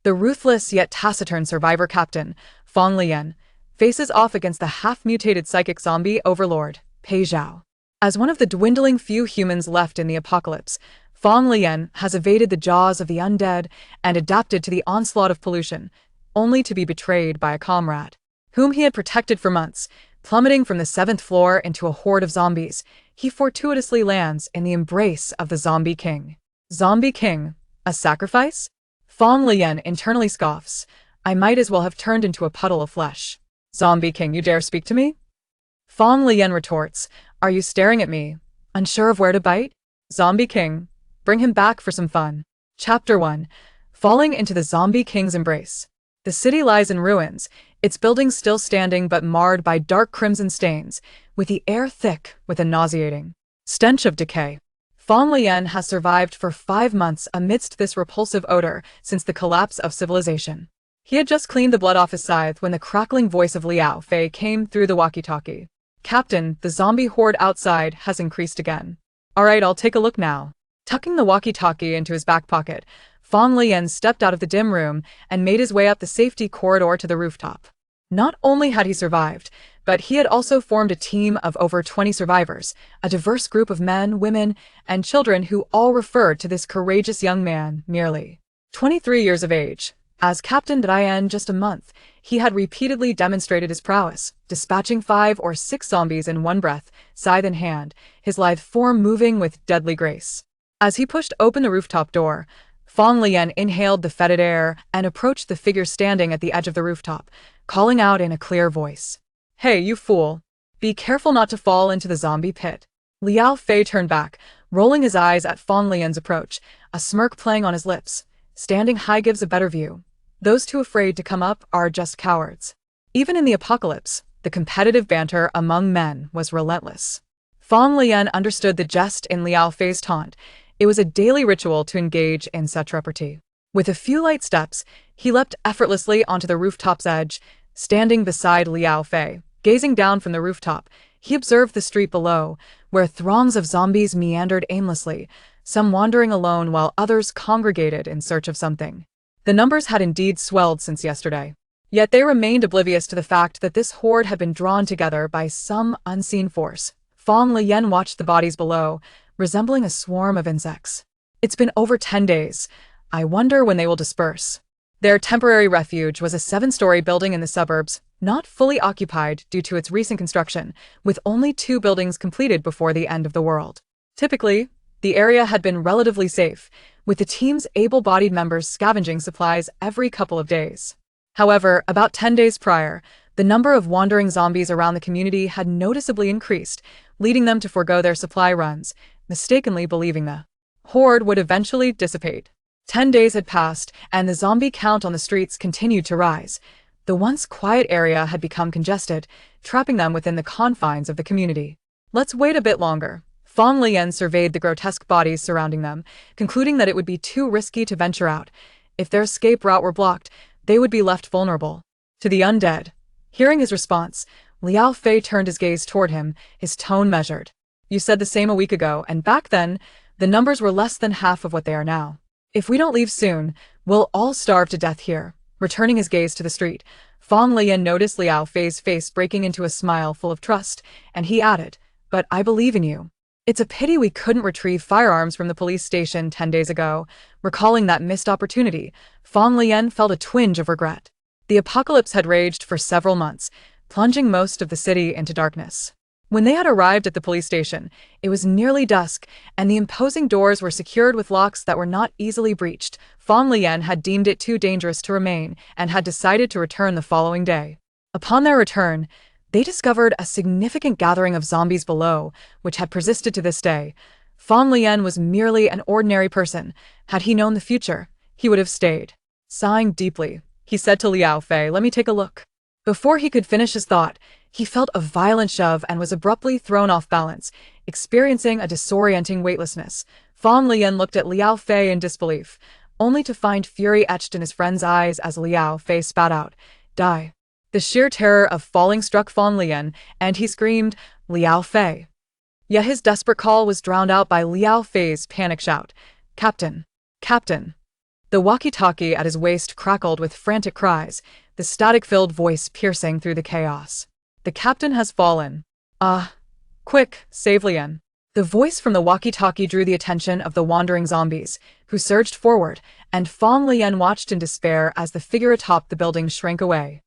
The ruthless yet taciturn survivor captain, Fang Leyan, faces off against the half-mutated psychic zombie overlord, Pei Zhao. As one of the dwindling few humans left in the apocalypse, Fang Leyan has evaded the jaws of the undead and adapted to the onslaught of pollution, only to be betrayed by a comrade, whom he had protected for months. Plummeting from the 7th floor into a horde of zombies, he fortuitously lands in the embrace of the Zombie King. Zombie King? A sacrifice? Fang Leyan internally scoffs. I might as well have turned into a puddle of flesh. Zombie King, you dare speak to me? Fang Leyan retorts, are you staring at me, unsure of where to bite? Zombie King, bring him back for some fun. Chapter 1. Falling into the Zombie King's embrace. The city lies in ruins, its buildings still standing but marred by dark crimson stains, with the air thick with a nauseating stench of decay. Fang Leyan has survived for 5 months amidst this repulsive odor since the collapse of civilization. He had just cleaned the blood off his scythe when the crackling voice of Liao Fei came through the walkie-talkie. Captain, the zombie horde outside has increased again. Alright, I'll take a look now. Tucking the walkie-talkie into his back pocket, Fang Leyan stepped out of the dim room and made his way up the safety corridor to the rooftop. Not only had he survived, but he had also formed a team of over 20 survivors, a diverse group of men, women, and children who all referred to this courageous young man merely 23 years of age. As Captain Dian just a month, he had repeatedly demonstrated his prowess, dispatching 5 or 6 zombies in one breath, scythe in hand, his lithe form moving with deadly grace. As he pushed open the rooftop door, Fang Leyan inhaled the fetid air and approached the figure standing at the edge of the rooftop, calling out in a clear voice. Hey, you fool! Be careful not to fall into the zombie pit. Liao Fei turned back, rolling his eyes at Fang Leyan's approach, a smirk playing on his lips. Standing high gives a better view. Those too afraid to come up are just cowards. Even in the apocalypse, the competitive banter among men was relentless. Fang Leyan understood the jest in Liao Fei's taunt. It was a daily ritual to engage in such repartee. With a few light steps, he leapt effortlessly onto the rooftop's edge. Standing beside Liao Fei, gazing down from the rooftop, he observed the street below, where throngs of zombies meandered aimlessly, some wandering alone while others congregated in search of something. The numbers had indeed swelled since yesterday. Yet they remained oblivious to the fact that this horde had been drawn together by some unseen force. Fang Leyan watched the bodies below, resembling a swarm of insects. It's been over 10 days. I wonder when they will disperse. Their temporary refuge was a 7-story building in the suburbs, not fully occupied due to its recent construction, with only 2 buildings completed before the end of the world. Typically, the area had been relatively safe, with the team's able-bodied members scavenging supplies every couple of days. However, about 10 days prior, the number of wandering zombies around the community had noticeably increased, leading them to forego their supply runs, mistakenly believing the horde would eventually dissipate. 10 days had passed, and the zombie count on the streets continued to rise. The once quiet area had become congested, trapping them within the confines of the community. Let's wait a bit longer. Fang Leyan surveyed the grotesque bodies surrounding them, concluding that it would be too risky to venture out. If their escape route were blocked, they would be left vulnerable to the undead. Hearing his response, Liao Fei turned his gaze toward him, his tone measured. You said the same a week ago, and back then, the numbers were less than half of what they are now. If we don't leave soon, we'll all starve to death here. Returning his gaze to the street, Fang Leyan noticed Liao Fei's face breaking into a smile full of trust, and he added, but I believe in you. It's a pity we couldn't retrieve firearms from the police station 10 days ago. Recalling that missed opportunity, Fang Leyan felt a twinge of regret. The apocalypse had raged for several months, plunging most of the city into darkness. When they had arrived at the police station, it was nearly dusk, and the imposing doors were secured with locks that were not easily breached. Fang Leyan had deemed it too dangerous to remain and had decided to return the following day. Upon their return, they discovered a significant gathering of zombies below, which had persisted to this day. Fang Leyan was merely an ordinary person. Had he known the future, he would have stayed. Sighing deeply, he said to Liao Fei, let me take a look. Before he could finish his thought, he felt a violent shove and was abruptly thrown off balance, experiencing a disorienting weightlessness. Fang Leyan looked at Liao Fei in disbelief, only to find fury etched in his friend's eyes as Liao Fei spat out, "Die." The sheer terror of falling struck Fang Leyan, and he screamed, "Liao Fei!" Yet his desperate call was drowned out by Liao Fei's panic shout, "Captain! Captain!" The walkie-talkie at his waist crackled with frantic cries, the static-filled voice piercing through the chaos. The captain has fallen. Quick, save Leyan. The voice from the walkie-talkie drew the attention of the wandering zombies, who surged forward, and Fang Leyan watched in despair as the figure atop the building shrank away.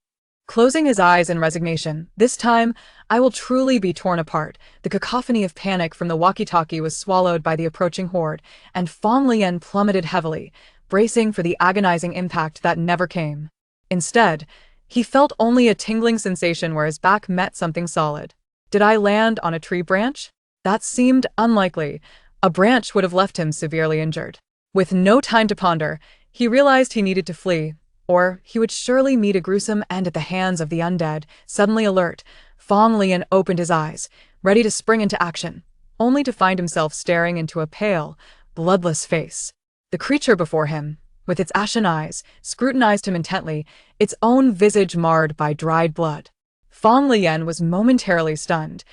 Closing his eyes in resignation, this time, I will truly be torn apart. The cacophony of panic from the walkie-talkie was swallowed by the approaching horde, and Fang Leyan plummeted heavily, bracing for the agonizing impact that never came. Instead, he felt only a tingling sensation where his back met something solid. Did I land on a tree branch? That seemed unlikely. A branch would have left him severely injured. With no time to ponder, he realized he needed to flee, or he would surely meet a gruesome end at the hands of the undead. Suddenly alert, Fang Leyan opened his eyes, ready to spring into action, only to find himself staring into a pale, bloodless face. The creature before him, with its ashen eyes, scrutinized him intently, its own visage marred by dried blood. Fang Leyan was momentarily stunned.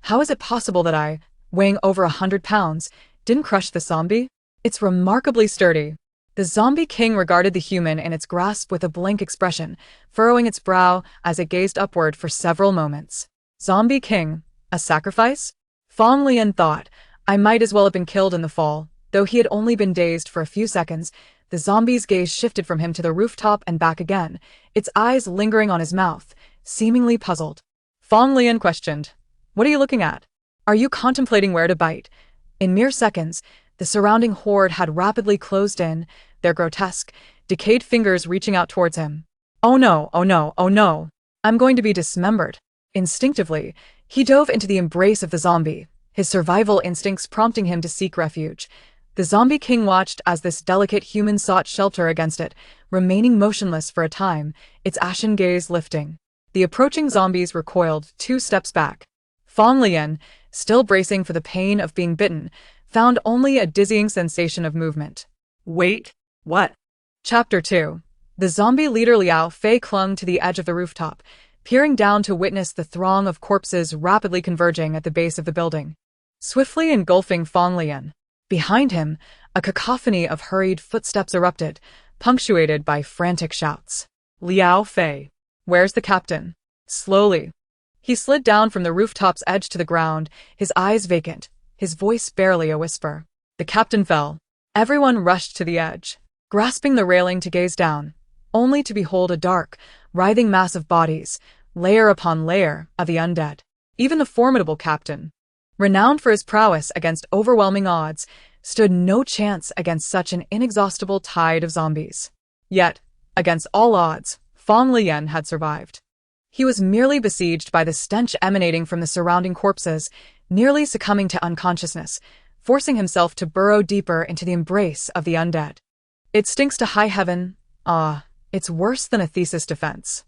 How is it possible that I, weighing over 100 pounds, didn't crush the zombie? It's remarkably sturdy. The zombie king regarded the human in its grasp with a blank expression, furrowing its brow as it gazed upward for several moments. Zombie king, a sacrifice? Fang Leyan thought, I might as well have been killed in the fall. Though he had only been dazed for a few seconds, the zombie's gaze shifted from him to the rooftop and back again, its eyes lingering on his mouth, seemingly puzzled. Fang Leyan questioned, What are you looking at? Are you contemplating where to bite? In mere seconds, the surrounding horde had rapidly closed in, their grotesque, decayed fingers reaching out towards him. Oh no, oh no, oh no. I'm going to be dismembered. Instinctively, he dove into the embrace of the zombie, his survival instincts prompting him to seek refuge. The zombie king watched as this delicate human sought shelter against it, remaining motionless for a time, its ashen gaze lifting. The approaching zombies recoiled 2 steps back. Fang Leyan, still bracing for the pain of being bitten, found only a dizzying sensation of movement. Wait, what? Chapter 2. The zombie leader Liao Fei clung to the edge of the rooftop, peering down to witness the throng of corpses rapidly converging at the base of the building, swiftly engulfing Fang Leyan. Behind him, a cacophony of hurried footsteps erupted, punctuated by frantic shouts. Liao Fei. Where's the captain? Slowly. He slid down from the rooftop's edge to the ground, his eyes vacant, his voice barely a whisper. The captain fell. Everyone rushed to the edge, grasping the railing to gaze down, only to behold a dark, writhing mass of bodies, layer upon layer, of the undead. Even the formidable captain, renowned for his prowess against overwhelming odds, stood no chance against such an inexhaustible tide of zombies. Yet, against all odds, Fang Leyan had survived. He was merely besieged by the stench emanating from the surrounding corpses, nearly succumbing to unconsciousness, forcing himself to burrow deeper into the embrace of the undead. It stinks to high heaven. It's worse than a thesis defense.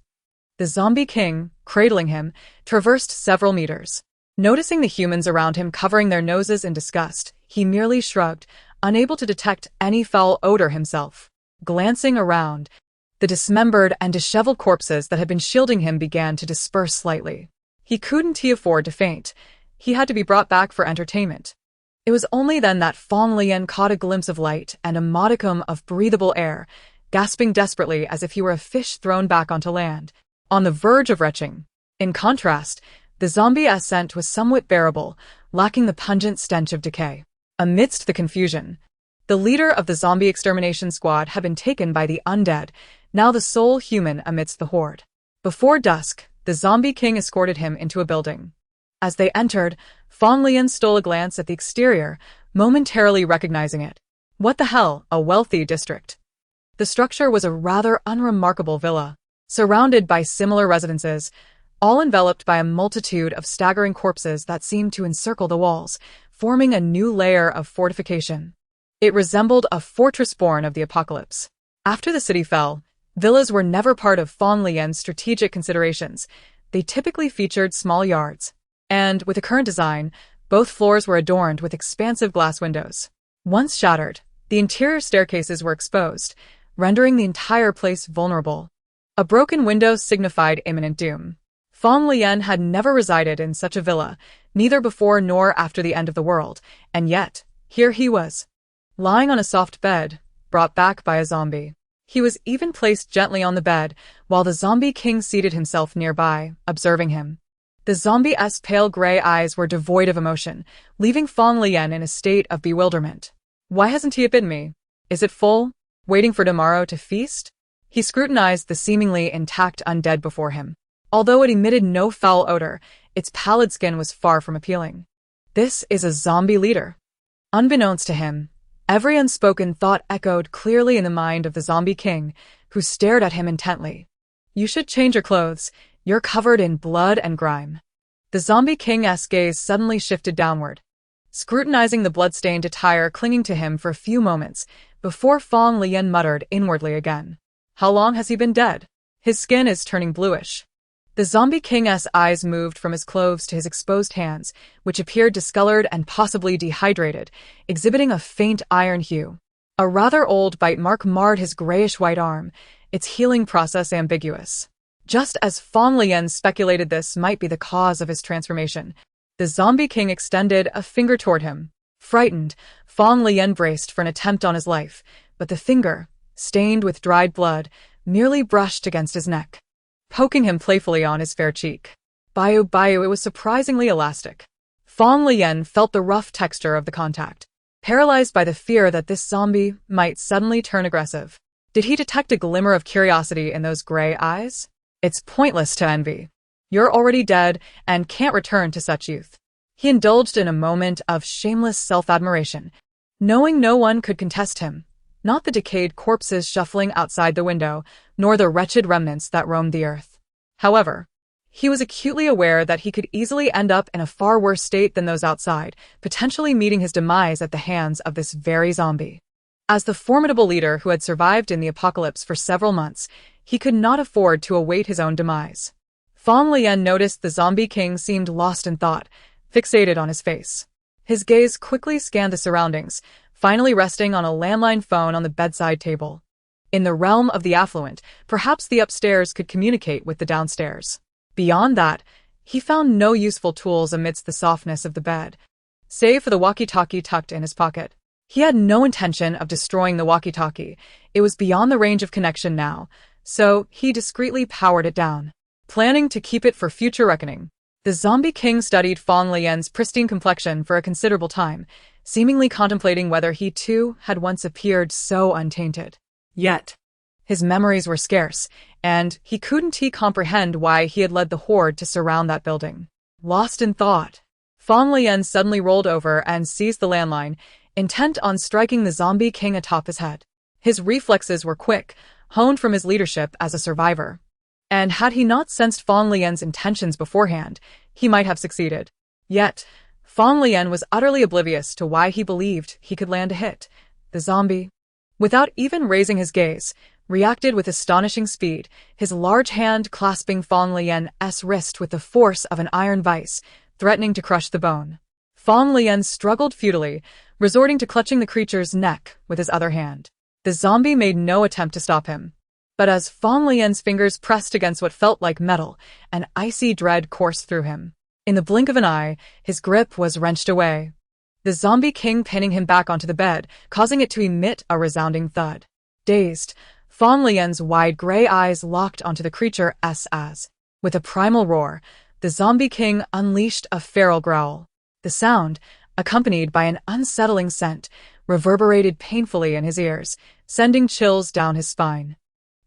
The zombie king, cradling him, traversed several meters. Noticing the humans around him covering their noses in disgust, he merely shrugged, unable to detect any foul odor himself. Glancing around, the dismembered and disheveled corpses that had been shielding him began to disperse slightly. He couldn't afford to faint. He had to be brought back for entertainment. It was only then that Fang Leyan caught a glimpse of light and a modicum of breathable air, gasping desperately as if he were a fish thrown back onto land, on the verge of retching. In contrast, the zombie ascent was somewhat bearable, lacking the pungent stench of decay. Amidst the confusion, the leader of the zombie extermination squad had been taken by the undead, now the sole human amidst the horde. Before dusk, the zombie king escorted him into a building. As they entered, Fang Leyan stole a glance at the exterior, momentarily recognizing it. What the hell, a wealthy district. The structure was a rather unremarkable villa, surrounded by similar residences, all enveloped by a multitude of staggering corpses that seemed to encircle the walls, forming a new layer of fortification. It resembled a fortress born of the apocalypse. After the city fell, villas were never part of Fang Leyan's strategic considerations. They typically featured small yards, and, with the current design, both floors were adorned with expansive glass windows. Once shattered, the interior staircases were exposed, rendering the entire place vulnerable. A broken window signified imminent doom. Fang Leyan had never resided in such a villa, neither before nor after the end of the world, and yet, here he was, lying on a soft bed, brought back by a zombie. He was even placed gently on the bed, while the zombie king seated himself nearby, observing him. The zombie's pale gray eyes were devoid of emotion, leaving Fang Leyan in a state of bewilderment. Why hasn't he bitten me? Is it full? Waiting for tomorrow to feast? He scrutinized the seemingly intact undead before him. Although it emitted no foul odor, its pallid skin was far from appealing. This is a zombie leader. Unbeknownst to him, every unspoken thought echoed clearly in the mind of the zombie king, who stared at him intently. You should change your clothes. You're covered in blood and grime. The zombie king's gaze suddenly shifted downward, scrutinizing the blood-stained attire clinging to him for a few moments, before Fang Leyan muttered inwardly again. How long has he been dead? His skin is turning bluish. The zombie king's eyes moved from his clothes to his exposed hands, which appeared discolored and possibly dehydrated, exhibiting a faint iron hue. A rather old bite mark marred his grayish-white arm, its healing process ambiguous. Just as Fang Leyan speculated this might be the cause of his transformation, the zombie king extended a finger toward him. Frightened, Fang Leyan braced for an attempt on his life, but the finger, stained with dried blood, merely brushed against his neck, poking him playfully on his fair cheek. It was surprisingly elastic. Fang Leyan felt the rough texture of the contact, paralyzed by the fear that this zombie might suddenly turn aggressive. Did he detect a glimmer of curiosity in those gray eyes? It's pointless to envy. You're already dead and can't return to such youth. He indulged in a moment of shameless self-admiration, knowing no one could contest him, not the decayed corpses shuffling outside the window, nor the wretched remnants that roamed the earth. However, he was acutely aware that he could easily end up in a far worse state than those outside, potentially meeting his demise at the hands of this very zombie. As the formidable leader who had survived in the apocalypse for several months, he could not afford to await his own demise. Fang Leyan noticed the zombie king seemed lost in thought, fixated on his face. His gaze quickly scanned the surroundings, finally resting on a landline phone on the bedside table. In the realm of the affluent, perhaps the upstairs could communicate with the downstairs. Beyond that, he found no useful tools amidst the softness of the bed, save for the walkie-talkie tucked in his pocket. He had no intention of destroying the walkie-talkie. It was beyond the range of connection now, so he discreetly powered it down, planning to keep it for future reckoning. The zombie king studied Fang Leyan's pristine complexion for a considerable time, seemingly contemplating whether he too had once appeared so untainted. Yet, his memories were scarce, and he couldn't comprehend why he had led the horde to surround that building. Lost in thought, Fang Leyan suddenly rolled over and seized the landline, intent on striking the zombie king atop his head. His reflexes were quick, honed from his leadership as a survivor. And had he not sensed Fang Leyan's intentions beforehand, he might have succeeded. Yet, Fang Leyan was utterly oblivious to why he believed he could land a hit. The zombie, without even raising his gaze, reacted with astonishing speed, his large hand clasping Fang Leyan's wrist with the force of an iron vice, threatening to crush the bone. Fang Leyan struggled futilely, resorting to clutching the creature's neck with his other hand. The zombie made no attempt to stop him. But as Fang Leyan's fingers pressed against what felt like metal, an icy dread coursed through him. In the blink of an eye, his grip was wrenched away, the zombie king pinning him back onto the bed, causing it to emit a resounding thud. Dazed, Fang Leyan's wide gray eyes locked onto the creature as, with a primal roar, the zombie king unleashed a feral growl. The sound, accompanied by an unsettling scent, reverberated painfully in his ears, sending chills down his spine.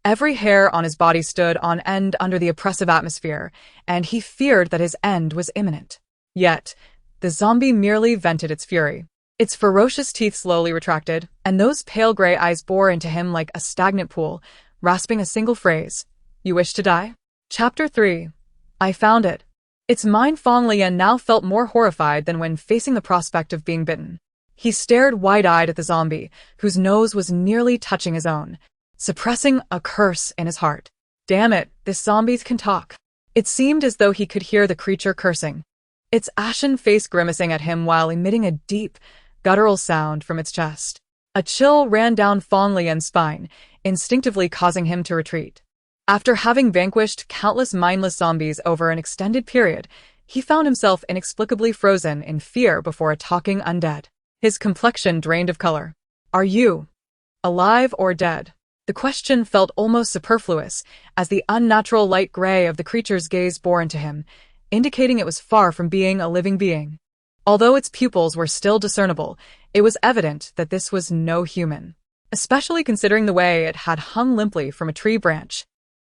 Every hair on his body stood on end under the oppressive atmosphere, and he feared that his end was imminent. Yet, the zombie merely vented its fury. Its ferocious teeth slowly retracted, and those pale gray eyes bore into him like a stagnant pool, rasping a single phrase. You wish to die? Chapter 3. I found it. Its mind. Fang Leyan now felt more horrified than when facing the prospect of being bitten. He stared wide-eyed at the zombie, whose nose was nearly touching his own, suppressing a curse in his heart. Damn it, this zombie can talk. It seemed as though he could hear the creature cursing, its ashen face grimacing at him while emitting a deep, guttural sound from its chest. A chill ran down Fang Leyan's spine, instinctively causing him to retreat. After having vanquished countless mindless zombies over an extended period, he found himself inexplicably frozen in fear before a talking undead. His complexion drained of color. Are you alive or dead? The question felt almost superfluous, as the unnatural light gray of the creature's gaze bore into him, indicating it was far from being a living being. Although its pupils were still discernible, it was evident that this was no human, especially considering the way it had hung limply from a tree branch.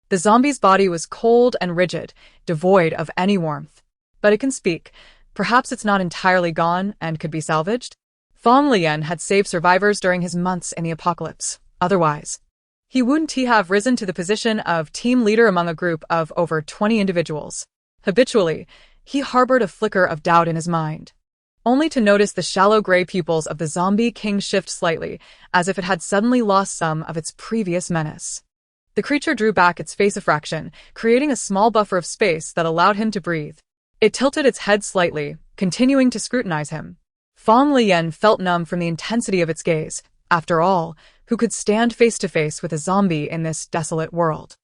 The zombie's body was cold and rigid, devoid of any warmth. But it can speak. Perhaps it's not entirely gone and could be salvaged? Fang Leyan had saved survivors during his months in the apocalypse. Otherwise, wouldn't he have risen to the position of team leader among a group of over 20 individuals? Habitually, he harbored a flicker of doubt in his mind, only to notice the shallow gray pupils of the zombie king shift slightly, as if it had suddenly lost some of its previous menace. The creature drew back its face a fraction, creating a small buffer of space that allowed him to breathe. It tilted its head slightly, continuing to scrutinize him. Fang Leyan felt numb from the intensity of its gaze. After all, who could stand face to face with a zombie in this desolate world?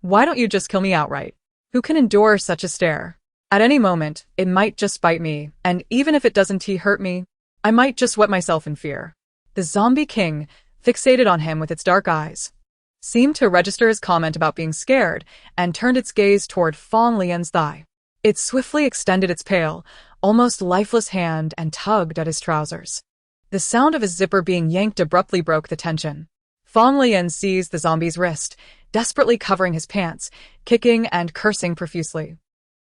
Why don't you just kill me outright? Who can endure such a stare? At any moment, it might just bite me, and even if it doesn't hurt me, I might just wet myself in fear. The zombie king, fixated on him with its dark eyes, seemed to register his comment about being scared and turned its gaze toward Fang Leyan's thigh. It swiftly extended its pale, almost lifeless hand and tugged at his trousers. The sound of his zipper being yanked abruptly broke the tension. Fang Leyan seized the zombie's wrist, desperately covering his pants, kicking and cursing profusely.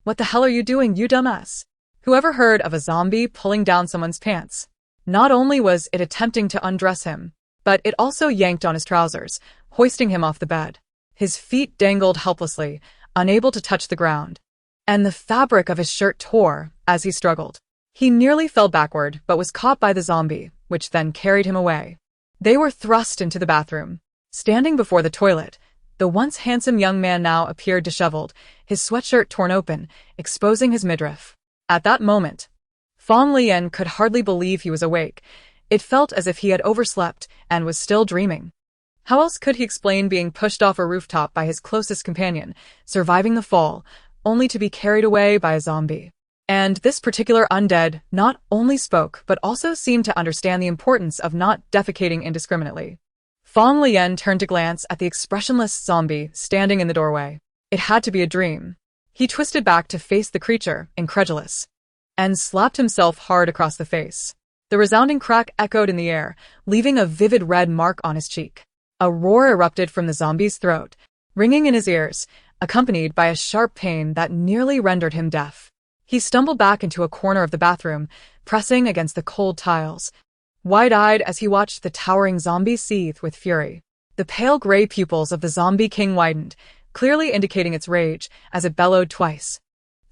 What the hell are you doing, you dumbass? Whoever heard of a zombie pulling down someone's pants? Not only was it attempting to undress him, but it also yanked on his trousers, hoisting him off the bed. His feet dangled helplessly, unable to touch the ground, and the fabric of his shirt tore as he struggled. He nearly fell backward, but was caught by the zombie, which then carried him away. They were thrust into the bathroom. Standing before the toilet, the once handsome young man now appeared disheveled, his sweatshirt torn open, exposing his midriff. At that moment, Fang Leyan could hardly believe he was awake. It felt as if he had overslept and was still dreaming. How else could he explain being pushed off a rooftop by his closest companion, surviving the fall, only to be carried away by a zombie? And this particular undead not only spoke but also seemed to understand the importance of not defecating indiscriminately. Fang Leyan turned to glance at the expressionless zombie standing in the doorway. It had to be a dream. He twisted back to face the creature, incredulous, and slapped himself hard across the face. The resounding crack echoed in the air, leaving a vivid red mark on his cheek. A roar erupted from the zombie's throat, ringing in his ears, accompanied by a sharp pain that nearly rendered him deaf. He stumbled back into a corner of the bathroom, pressing against the cold tiles, wide-eyed as he watched the towering zombie seethe with fury. The pale gray pupils of the zombie king widened, clearly indicating its rage, as it bellowed twice,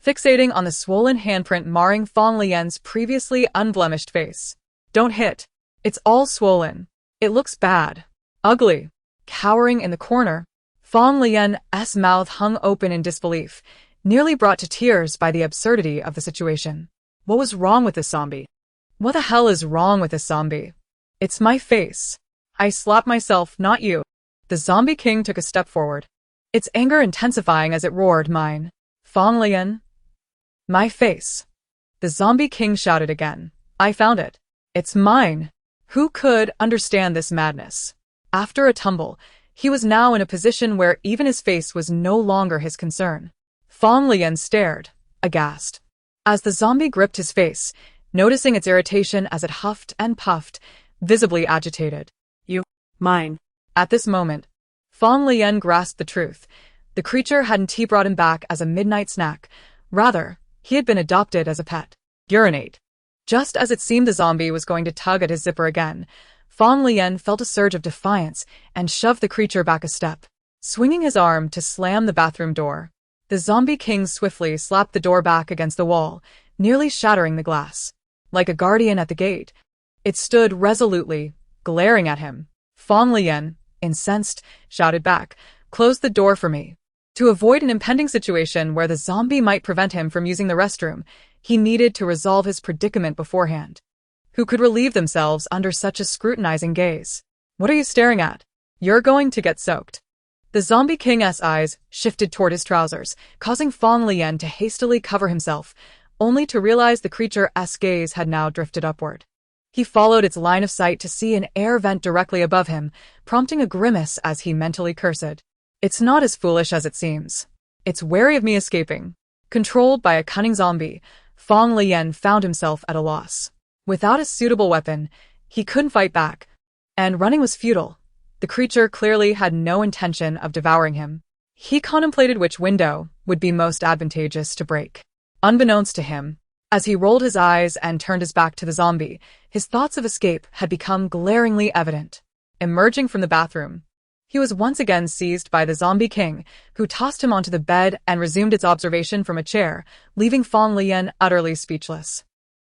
fixating on the swollen handprint marring Fang Leyan's previously unblemished face. Don't hit. It's all swollen. It looks bad. Ugly. Cowering in the corner, Fang Leyan's mouth hung open in disbelief, nearly brought to tears by the absurdity of the situation. What was wrong with this zombie? What the hell is wrong with this zombie? It's my face. I slapped myself, not you. The zombie king took a step forward, its anger intensifying as it roared, mine. Fang Leyan. My face. The zombie king shouted again. I found it. It's mine. Who could understand this madness? After a tumble, he was now in a position where even his face was no longer his concern. Fang Leyan stared, aghast, as the zombie gripped his face, noticing its irritation as it huffed and puffed, visibly agitated. You, mine. At this moment, Fang Leyan grasped the truth. The creature hadn't brought him back as a midnight snack. Rather, he had been adopted as a pet. Urinate. Just as it seemed the zombie was going to tug at his zipper again, Fang Leyan felt a surge of defiance and shoved the creature back a step, swinging his arm to slam the bathroom door. The zombie king swiftly slapped the door back against the wall, nearly shattering the glass. Like a guardian at the gate, it stood resolutely, glaring at him. Fang Leyan, incensed, shouted back, "Close the door for me." To avoid an impending situation where the zombie might prevent him from using the restroom, he needed to resolve his predicament beforehand. Who could relieve themselves under such a scrutinizing gaze? What are you staring at? You're going to get soaked. The zombie king's eyes shifted toward his trousers, causing Fang Leyan to hastily cover himself, only to realize the creature's gaze had now drifted upward. He followed its line of sight to see an air vent directly above him, prompting a grimace as he mentally cursed. It's not as foolish as it seems. It's wary of me escaping. Controlled by a cunning zombie, Fang Leyan found himself at a loss. Without a suitable weapon, he couldn't fight back, and running was futile. The creature clearly had no intention of devouring him. He contemplated which window would be most advantageous to break. Unbeknownst to him, as he rolled his eyes and turned his back to the zombie, his thoughts of escape had become glaringly evident. Emerging from the bathroom, he was once again seized by the zombie king, who tossed him onto the bed and resumed its observation from a chair, leaving Fang Leyan utterly speechless.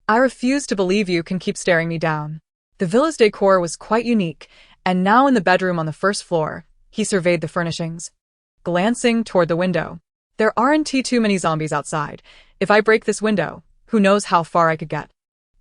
I refuse to believe you can keep staring me down. The villa's decor was quite unique, and now in the bedroom on the first floor, he surveyed the furnishings. Glancing toward the window, there aren't too many zombies outside. If I break this window, who knows how far I could get.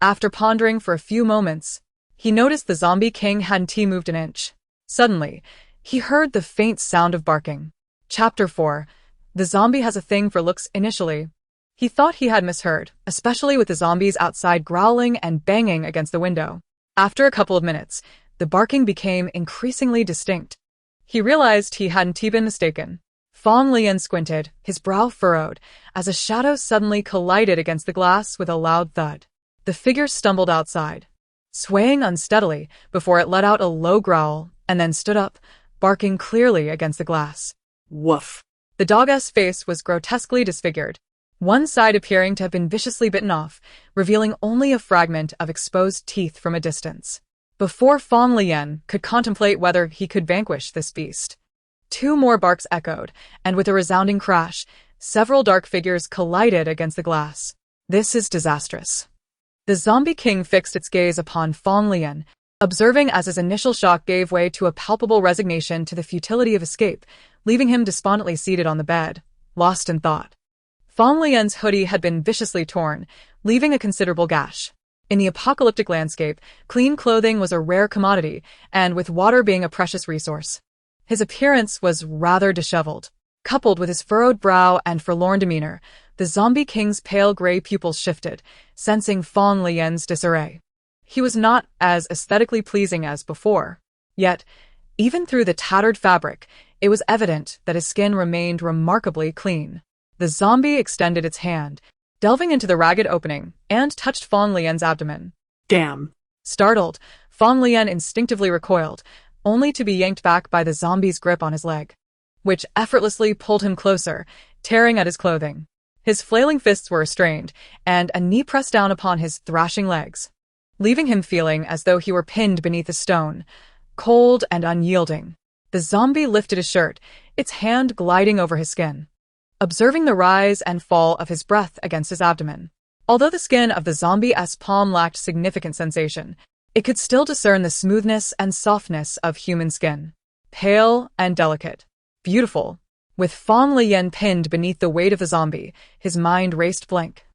After pondering for a few moments, he noticed the zombie king hadn't moved an inch. Suddenly, he heard the faint sound of barking. Chapter 4. The zombie has a thing for looks. Initially, he thought he had misheard, especially with the zombies outside growling and banging against the window. After a couple of minutes, the barking became increasingly distinct. He realized he hadn't been mistaken. Fang Leyan squinted, his brow furrowed, as a shadow suddenly collided against the glass with a loud thud. The figure stumbled outside, swaying unsteadily before it let out a low growl, and then stood up, barking clearly against the glass. Woof! The dog's face was grotesquely disfigured, one side appearing to have been viciously bitten off, revealing only a fragment of exposed teeth from a distance. Before Fang Leyan could contemplate whether he could vanquish this beast, 2 more barks echoed, and with a resounding crash, several dark figures collided against the glass. This is disastrous. The zombie king fixed its gaze upon Fang Leyan, observing as his initial shock gave way to a palpable resignation to the futility of escape, leaving him despondently seated on the bed, lost in thought. Fang Leyan's hoodie had been viciously torn, leaving a considerable gash. In the apocalyptic landscape, clean clothing was a rare commodity, and with water being a precious resource. His appearance was rather disheveled. Coupled with his furrowed brow and forlorn demeanor, the zombie king's pale gray pupils shifted, sensing Fang Leyan's disarray. He was not as aesthetically pleasing as before. Yet, even through the tattered fabric, it was evident that his skin remained remarkably clean. The zombie extended its hand, delving into the ragged opening, and touched Fang Leyan's abdomen. Damn! Startled, Fang Leyan instinctively recoiled, only to be yanked back by the zombie's grip on his leg, which effortlessly pulled him closer, tearing at his clothing. His flailing fists were restrained, and a knee pressed down upon his thrashing legs, leaving him feeling as though he were pinned beneath a stone, cold and unyielding. The zombie lifted his shirt, its hand gliding over his skin, observing the rise and fall of his breath against his abdomen. Although the skin of the zombie's palm lacked significant sensation, it could still discern the smoothness and softness of human skin. Pale and delicate. Beautiful. With Fang Leyan pinned beneath the weight of the zombie, his mind raced blank.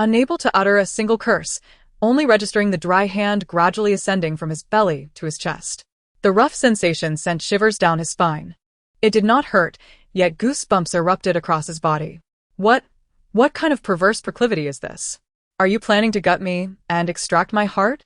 Unable to utter a single curse, only registering the dry hand gradually ascending from his belly to his chest. The rough sensation sent shivers down his spine. It did not hurt, yet goosebumps erupted across his body. What kind of perverse proclivity is this? Are you planning to gut me and extract my heart?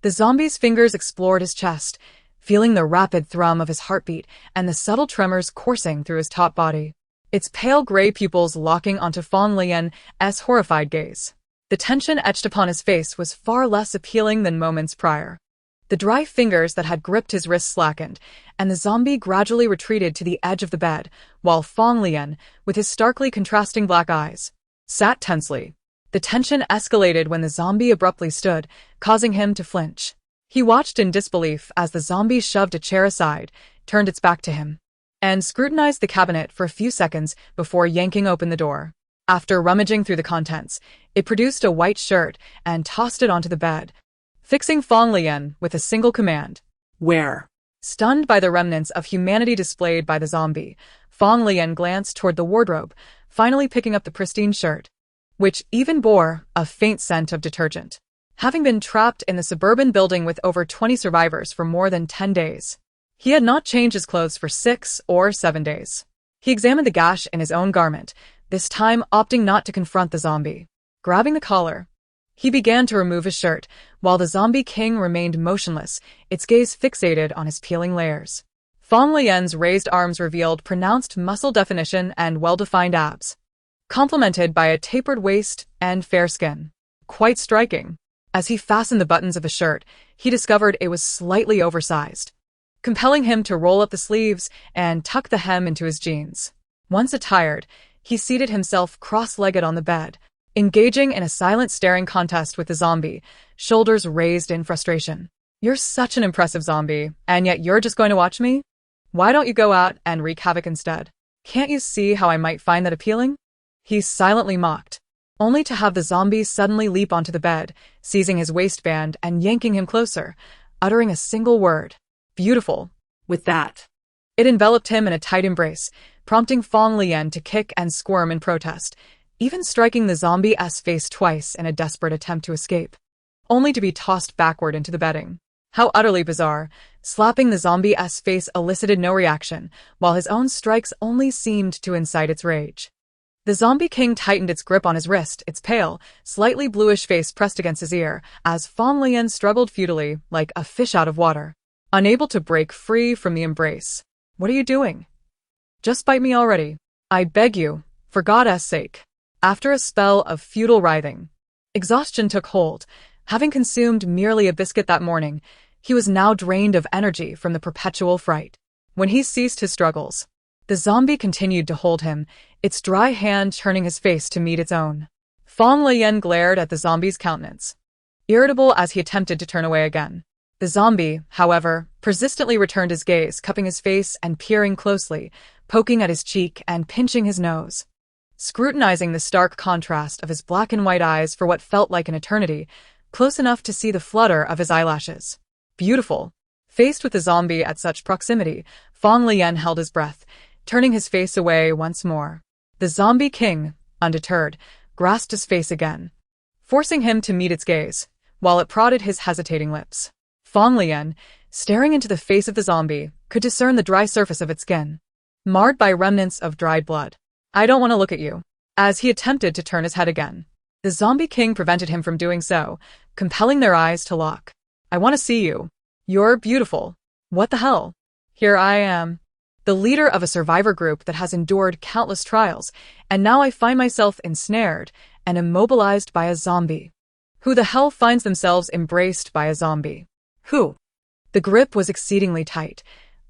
The zombie's fingers explored his chest, feeling the rapid thrum of his heartbeat and the subtle tremors coursing through his taut body. Its pale gray pupils locking onto Fang Leyan's horrified gaze. The tension etched upon his face was far less appealing than moments prior. The dry fingers that had gripped his wrists slackened, and the zombie gradually retreated to the edge of the bed, while Fang Leyan, with his starkly contrasting black eyes, sat tensely. The tension escalated when the zombie abruptly stood, causing him to flinch. He watched in disbelief as the zombie shoved a chair aside, turned its back to him, and scrutinized the cabinet for a few seconds before yanking open the door. After rummaging through the contents, it produced a white shirt and tossed it onto the bed, fixing Fang Leyan with a single command. Where? Stunned by the remnants of humanity displayed by the zombie, Fang Leyan glanced toward the wardrobe, finally picking up the pristine shirt, which even bore a faint scent of detergent. Having been trapped in the suburban building with over 20 survivors for more than 10 days, he had not changed his clothes for 6 or 7 days. He examined the gash in his own garment, this time opting not to confront the zombie. Grabbing the collar, He began to remove his shirt, while the zombie king remained motionless, its gaze fixated on his peeling layers. Fang Leyan's raised arms revealed pronounced muscle definition and well-defined abs, complemented by a tapered waist and fair skin. Quite striking. As he fastened the buttons of his shirt, he discovered it was slightly oversized, compelling him to roll up the sleeves and tuck the hem into his jeans. Once attired, he seated himself cross-legged on the bed, engaging in a silent staring contest with the zombie, shoulders raised in frustration. "You're such an impressive zombie, and yet you're just going to watch me? Why don't you go out and wreak havoc instead? Can't you see how I might find that appealing?" He silently mocked, only to have the zombie suddenly leap onto the bed, seizing his waistband and yanking him closer, uttering a single word: "Beautiful." With that, it enveloped him in a tight embrace, prompting Fang Leyan to kick and squirm in protest, even striking the zombie's face twice in a desperate attempt to escape, only to be tossed backward into the bedding. How utterly bizarre. Slapping the zombie's face elicited no reaction, while his own strikes only seemed to incite its rage. The zombie king tightened its grip on his wrist, its pale, slightly bluish face pressed against his ear, as Fang Leyan struggled futilely, like a fish out of water, unable to break free from the embrace. "What are you doing? Just bite me already. I beg you, for God's sake." After a spell of futile writhing, exhaustion took hold. Having consumed merely a biscuit that morning, he was now drained of energy from the perpetual fright. When he ceased his struggles, the zombie continued to hold him, its dry hand turning his face to meet its own. Fang Leyan glared at the zombie's countenance, irritable as he attempted to turn away again. The zombie, however, persistently returned his gaze, cupping his face and peering closely, poking at his cheek and pinching his nose. Scrutinizing the stark contrast of his black and white eyes for what felt like an eternity, close enough to see the flutter of his eyelashes. "Beautiful." Faced with the zombie at such proximity, Fang Leyan held his breath, turning his face away once more. The zombie king, undeterred, grasped his face again, forcing him to meet its gaze, while it prodded his hesitating lips. Fang Leyan, staring into the face of the zombie, could discern the dry surface of its skin, marred by remnants of dried blood. "I don't want to look at you." As he attempted to turn his head again, the zombie king prevented him from doing so, compelling their eyes to lock. "I want to see you. You're beautiful." "What the hell? Here I am, the leader of a survivor group that has endured countless trials, and now I find myself ensnared and immobilized by a zombie. Who the hell finds themselves embraced by a zombie? Who?" The grip was exceedingly tight,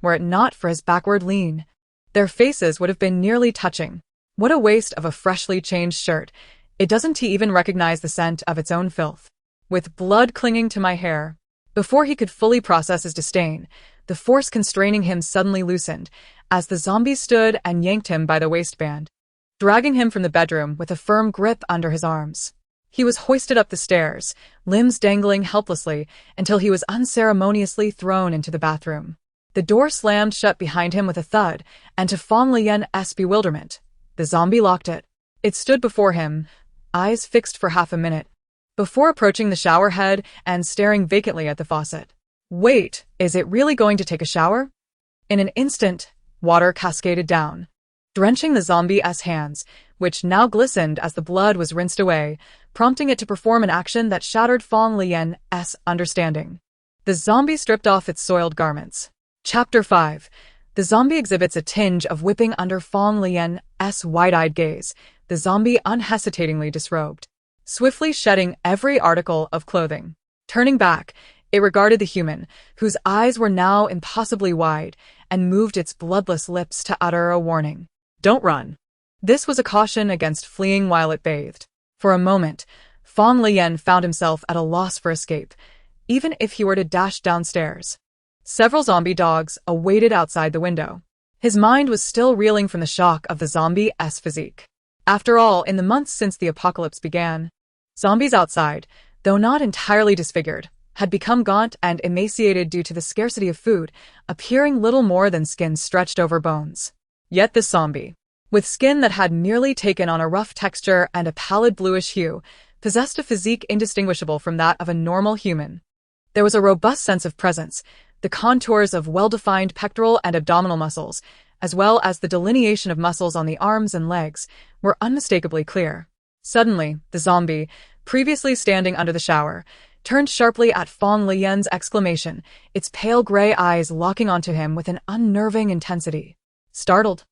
were it not for his backward lean. Their faces would have been nearly touching. What a waste of a freshly changed shirt. It doesn't even recognize the scent of its own filth. With blood clinging to my hair. Before he could fully process his disdain, the force constraining him suddenly loosened, as the zombie stood and yanked him by the waistband, dragging him from the bedroom with a firm grip under his arms. He was hoisted up the stairs, limbs dangling helplessly, until he was unceremoniously thrown into the bathroom. The door slammed shut behind him with a thud, and to Fang Leyan's bewilderment, the zombie locked it. It stood before him, eyes fixed for half a minute, before approaching the shower head and staring vacantly at the faucet. "Wait, is it really going to take a shower?" In an instant, water cascaded down, drenching the zombie's hands, which now glistened as the blood was rinsed away, prompting it to perform an action that shattered Fang Leyan's understanding. The zombie stripped off its soiled garments. Chapter 5. The zombie exhibits a tinge of whipping under Fang Leyan's wide-eyed gaze. The zombie unhesitatingly disrobed, swiftly shedding every article of clothing. Turning back, it regarded the human, whose eyes were now impossibly wide, and moved its bloodless lips to utter a warning. "Don't run." This was a caution against fleeing while it bathed. For a moment, Fang Leyan found himself at a loss for escape, even if he were to dash downstairs. Several zombie dogs awaited outside the window. His mind was still reeling from the shock of the zombie's physique. After all, in the months since the apocalypse began, zombies outside, though not entirely disfigured, had become gaunt and emaciated due to the scarcity of food, appearing little more than skin stretched over bones. Yet this zombie, with skin that had merely taken on a rough texture and a pallid bluish hue, possessed a physique indistinguishable from that of a normal human. There was a robust sense of presence. The contours of well-defined pectoral and abdominal muscles, as well as the delineation of muscles on the arms and legs, were unmistakably clear. Suddenly, the zombie, previously standing under the shower, turned sharply at Fang Leyan's exclamation, its pale gray eyes locking onto him with an unnerving intensity. Startled,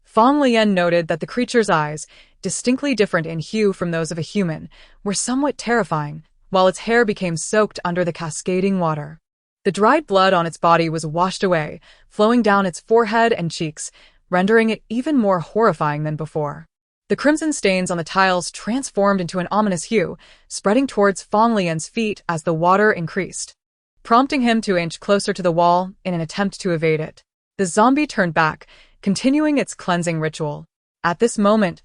Fang Leyan noted that the creature's eyes, distinctly different in hue from those of a human, were somewhat terrifying, while its hair became soaked under the cascading water. The dried blood on its body was washed away, flowing down its forehead and cheeks, rendering it even more horrifying than before. The crimson stains on the tiles transformed into an ominous hue, spreading towards Fang Leyan's feet as the water increased, prompting him to inch closer to the wall in an attempt to evade it. The zombie turned back, continuing its cleansing ritual. At this moment,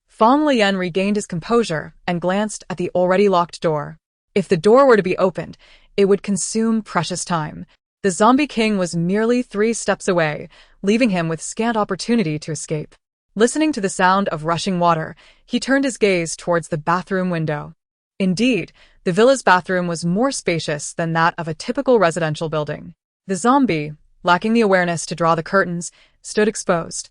Fang Leyan regained his composure and glanced at the already locked door. If the door were to be opened, it would consume precious time. The zombie king was merely 3 steps away, leaving him with scant opportunity to escape. Listening to the sound of rushing water, he turned his gaze towards the bathroom window. Indeed, the villa's bathroom was more spacious than that of a typical residential building. The zombie, lacking the awareness to draw the curtains, stood exposed,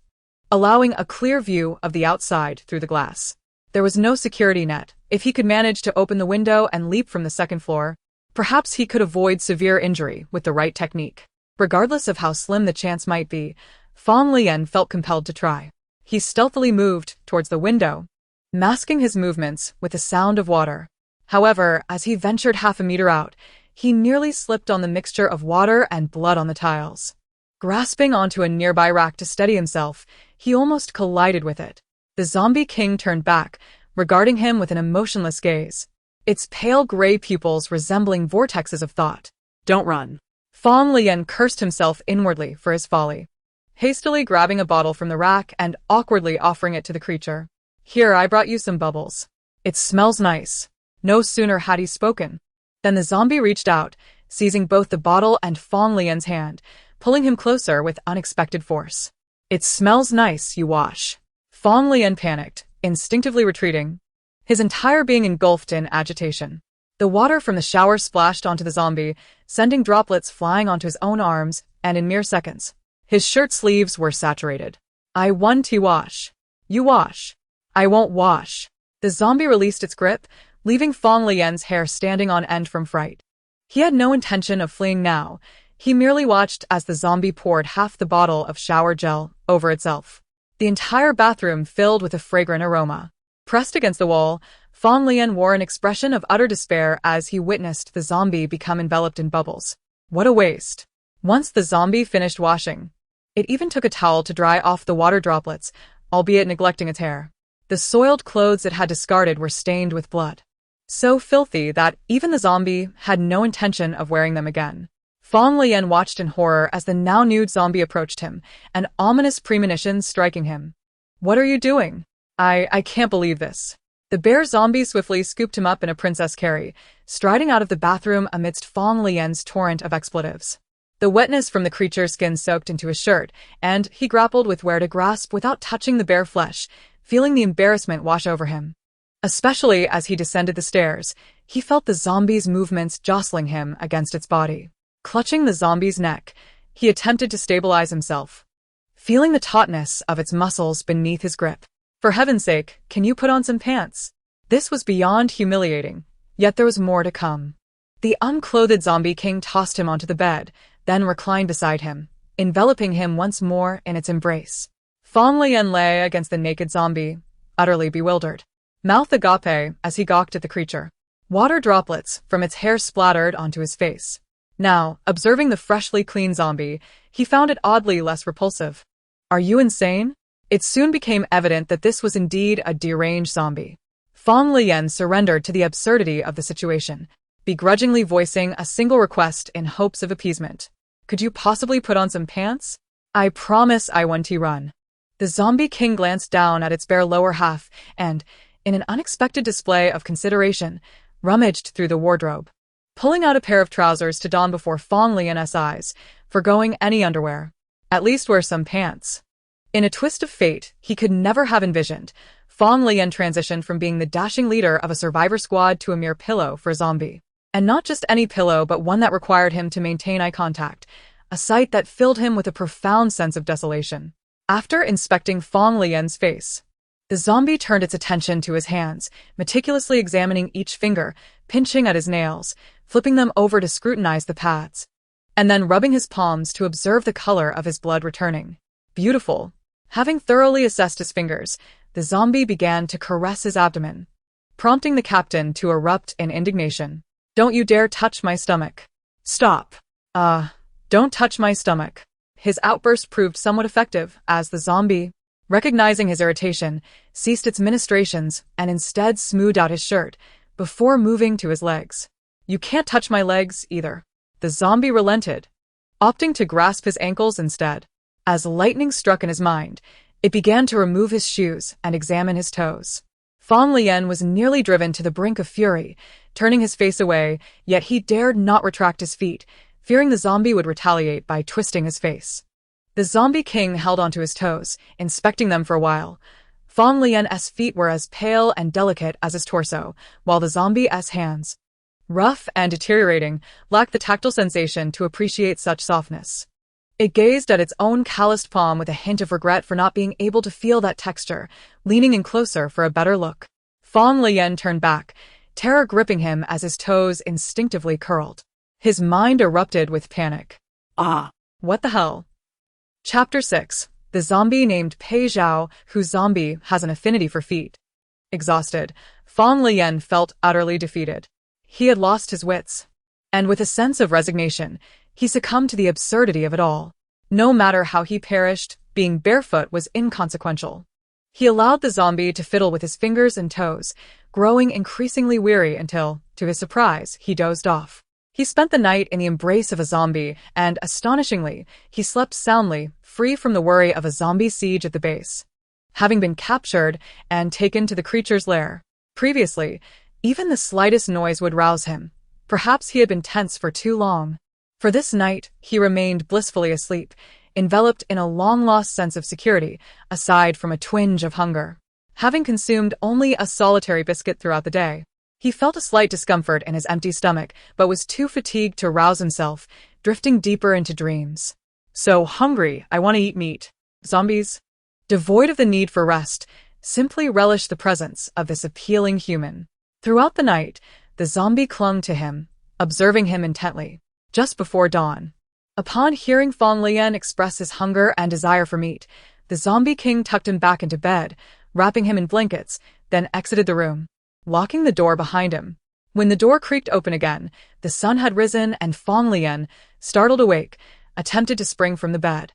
allowing a clear view of the outside through the glass. There was no security net. If he could manage to open the window and leap from the second floor, perhaps he could avoid severe injury with the right technique. Regardless of how slim the chance might be, Fang Leyan felt compelled to try. He stealthily moved towards the window, masking his movements with the sound of water. However, as he ventured half a meter out, he nearly slipped on the mixture of water and blood on the tiles. Grasping onto a nearby rack to steady himself, he almost collided with it. The zombie king turned back, regarding him with an emotionless gaze, its pale gray pupils resembling vortexes of thought. "Don't run." Fang Leyan cursed himself inwardly for his folly, hastily grabbing a bottle from the rack and awkwardly offering it to the creature. "Here, I brought you some bubbles. It smells nice." No sooner had he spoken than the zombie reached out, seizing both the bottle and Fang Leyan's hand, pulling him closer with unexpected force. "It smells nice, you wash." Fang Leyan panicked, instinctively retreating, his entire being engulfed in agitation. The water from the shower splashed onto the zombie, sending droplets flying onto his own arms, and in mere seconds, his shirt sleeves were saturated. "I want to wash." "You wash." "I won't wash." The zombie released its grip, leaving Fang Leyan's hair standing on end from fright. He had no intention of fleeing now. He merely watched as the zombie poured half the bottle of shower gel over itself. The entire bathroom filled with a fragrant aroma. Pressed against the wall, Fang Leyan wore an expression of utter despair as he witnessed the zombie become enveloped in bubbles. What a waste. Once the zombie finished washing, it even took a towel to dry off the water droplets, albeit neglecting its hair. The soiled clothes it had discarded were stained with blood, so filthy that even the zombie had no intention of wearing them again. Fang Leyan watched in horror as the now nude zombie approached him, an ominous premonition striking him. "What are you doing? I can't believe this." The bear zombie swiftly scooped him up in a princess carry, striding out of the bathroom amidst Fang Leyan's torrent of expletives. The wetness from the creature's skin soaked into his shirt, and he grappled with where to grasp without touching the bare flesh, feeling the embarrassment wash over him. Especially as he descended the stairs, he felt the zombie's movements jostling him against its body. Clutching the zombie's neck, he attempted to stabilize himself, feeling the tautness of its muscles beneath his grip. "For heaven's sake, can you put on some pants?" This was beyond humiliating, yet there was more to come. The unclothed zombie king tossed him onto the bed, then reclined beside him, enveloping him once more in its embrace. Fang Leyan lay against the naked zombie, utterly bewildered, mouth agape as he gawked at the creature. Water droplets from its hair splattered onto his face. Now, observing the freshly clean zombie, he found it oddly less repulsive. "Are you insane?" It soon became evident that this was indeed a deranged zombie. Fang Leyan surrendered to the absurdity of the situation, begrudgingly voicing a single request in hopes of appeasement. "Could you possibly put on some pants? I promise I want to run." The zombie king glanced down at its bare lower half and, in an unexpected display of consideration, rummaged through the wardrobe, pulling out a pair of trousers to don before Fang Leyan's eyes, forgoing any underwear. "At least wear some pants." In a twist of fate he could never have envisioned, Fang Leyan transitioned from being the dashing leader of a survivor squad to a mere pillow for a zombie. And not just any pillow, but one that required him to maintain eye contact, a sight that filled him with a profound sense of desolation. After inspecting Fang Leyan's face, The zombie turned its attention to his hands, meticulously examining each finger, pinching at his nails, flipping them over to scrutinize the pads, and then rubbing his palms to observe the color of his blood returning. Beautiful. Having thoroughly assessed his fingers, the zombie began to caress his abdomen, prompting the captain to erupt in indignation. Don't you dare touch my stomach. Stop. Don't touch my stomach. His outburst proved somewhat effective as the zombie, recognizing his irritation, ceased its ministrations and instead smoothed out his shirt before moving to his legs. You can't touch my legs either. The zombie relented, opting to grasp his ankles instead. As lightning struck in his mind, it began to remove his shoes and examine his toes. Fang Leyan was nearly driven to the brink of fury, turning his face away, yet he dared not retract his feet, fearing the zombie would retaliate by twisting his face. The zombie king held onto his toes, inspecting them for a while. Fang Leyan's feet were as pale and delicate as his torso, while the zombie's hands, rough and deteriorating, lacked the tactile sensation to appreciate such softness. It gazed at its own calloused palm with a hint of regret for not being able to feel that texture, leaning in closer for a better look. Fang Leyan turned back, terror gripping him as his toes instinctively curled. His mind erupted with panic. What the hell? Chapter 6. The zombie named Pei Zhao, whose zombie has an affinity for feet. Exhausted, Fang Leyan felt utterly defeated. He had lost his wits. And with a sense of resignation, he succumbed to the absurdity of it all. No matter how he perished, being barefoot was inconsequential. He allowed the zombie to fiddle with his fingers and toes, growing increasingly weary until, to his surprise, he dozed off. He spent the night in the embrace of a zombie, and, astonishingly, he slept soundly, free from the worry of a zombie siege at the base. Having been captured and taken to the creature's lair. Previously, even the slightest noise would rouse him. Perhaps he had been tense for too long. For this night, he remained blissfully asleep, enveloped in a long-lost sense of security, aside from a twinge of hunger. Having consumed only a solitary biscuit throughout the day, he felt a slight discomfort in his empty stomach, but was too fatigued to rouse himself, drifting deeper into dreams. So hungry, I want to eat meat. Zombies, devoid of the need for rest, simply relished the presence of this appealing human. Throughout the night, the zombie clung to him, observing him intently. Just before dawn, upon hearing Fang Leyan express his hunger and desire for meat, the zombie king tucked him back into bed, wrapping him in blankets, then exited the room, locking the door behind him. When the door creaked open again, the sun had risen and Fang Leyan, startled awake, attempted to spring from the bed,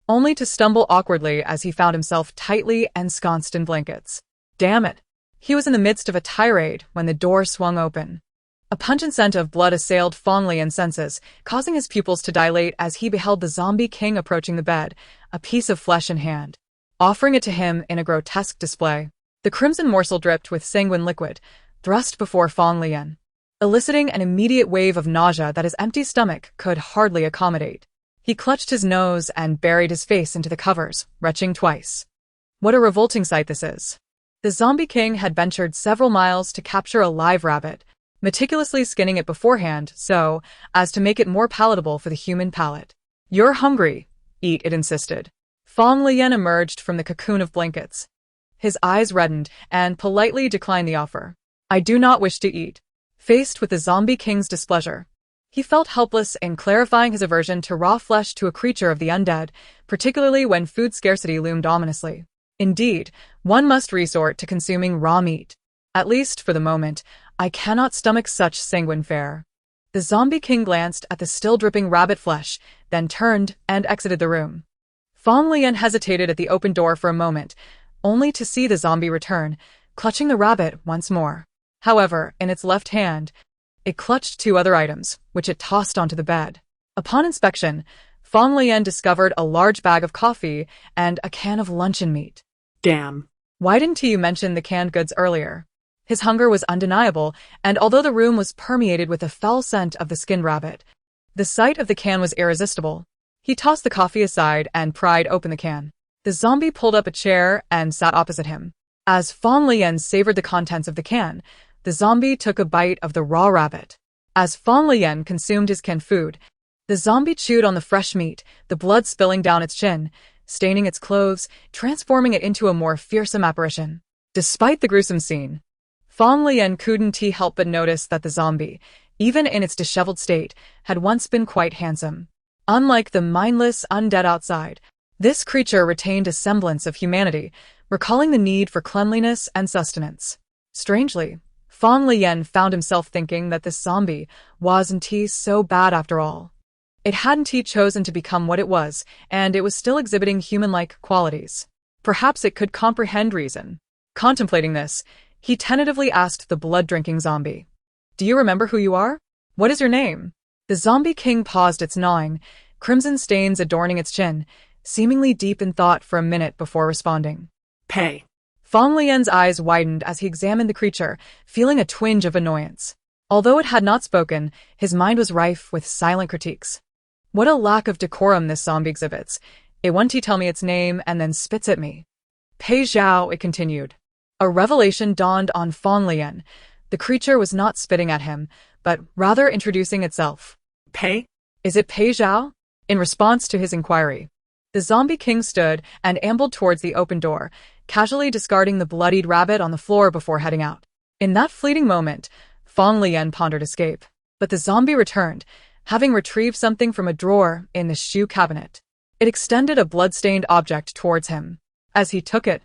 only to stumble awkwardly as he found himself tightly ensconced in blankets. Damn it! He was in the midst of a tirade when the door swung open. A pungent scent of blood assailed Fang Leyan's senses, causing his pupils to dilate as he beheld the zombie king approaching the bed, a piece of flesh in hand, offering it to him in a grotesque display. The crimson morsel dripped with sanguine liquid, thrust before Fang Leyan, eliciting an immediate wave of nausea that his empty stomach could hardly accommodate. He clutched his nose and buried his face into the covers, retching twice. What a revolting sight this is. The zombie king had ventured several miles to capture a live rabbit, meticulously skinning it beforehand so as to make it more palatable for the human palate. You're hungry. Eat, it insisted. Fang Leyan emerged from the cocoon of blankets. His eyes reddened and politely declined the offer. I do not wish to eat. Faced with the zombie king's displeasure, he felt helpless in clarifying his aversion to raw flesh to a creature of the undead, particularly when food scarcity loomed ominously. Indeed, one must resort to consuming raw meat. At least for the moment, I cannot stomach such sanguine fare. The zombie king glanced at the still-dripping rabbit flesh, then turned and exited the room. Fang Leyan hesitated at the open door for a moment, only to see the zombie return, clutching the rabbit once more. However, in its left hand, it clutched two other items, which it tossed onto the bed. Upon inspection, Fang Leyan discovered a large bag of coffee and a can of luncheon meat. Damn. Why didn't you mention the canned goods earlier? His hunger was undeniable, and although the room was permeated with the foul scent of the skinned rabbit, the sight of the can was irresistible. He tossed the coffee aside and pried open the can. The zombie pulled up a chair and sat opposite him. As Fang Leyan savored the contents of the can, the zombie took a bite of the raw rabbit. As Fang Leyan consumed his canned food, the zombie chewed on the fresh meat, the blood spilling down its chin, staining its clothes, transforming it into a more fearsome apparition. Despite the gruesome scene, Fang Leyan couldn't help but notice that the zombie, even in its disheveled state, had once been quite handsome. Unlike the mindless undead outside, this creature retained a semblance of humanity, recalling the need for cleanliness and sustenance. Strangely, Fang Leyan found himself thinking that this zombie wasn't so bad after all. It hadn't chosen to become what it was, and it was still exhibiting human-like qualities. Perhaps it could comprehend reason. Contemplating this, he tentatively asked the blood-drinking zombie, "Do you remember who you are? What is your name?" The zombie king paused its gnawing, crimson stains adorning its chin, seemingly deep in thought for a minute before responding. Pei. Fang Lian's eyes widened as he examined the creature, feeling a twinge of annoyance. Although it had not spoken, his mind was rife with silent critiques. What a lack of decorum this zombie exhibits. It won't tell me its name and then spits at me. Pei Zhao, it continued. A revelation dawned on Fang Leyan. The creature was not spitting at him, but rather introducing itself. Pei? Is it Pei Zhao? In response to his inquiry, the zombie king stood and ambled towards the open door, casually discarding the bloodied rabbit on the floor before heading out. In that fleeting moment, Fang Leyan pondered escape, but the zombie returned, having retrieved something from a drawer in the shoe cabinet. It extended a blood-stained object towards him. As he took it,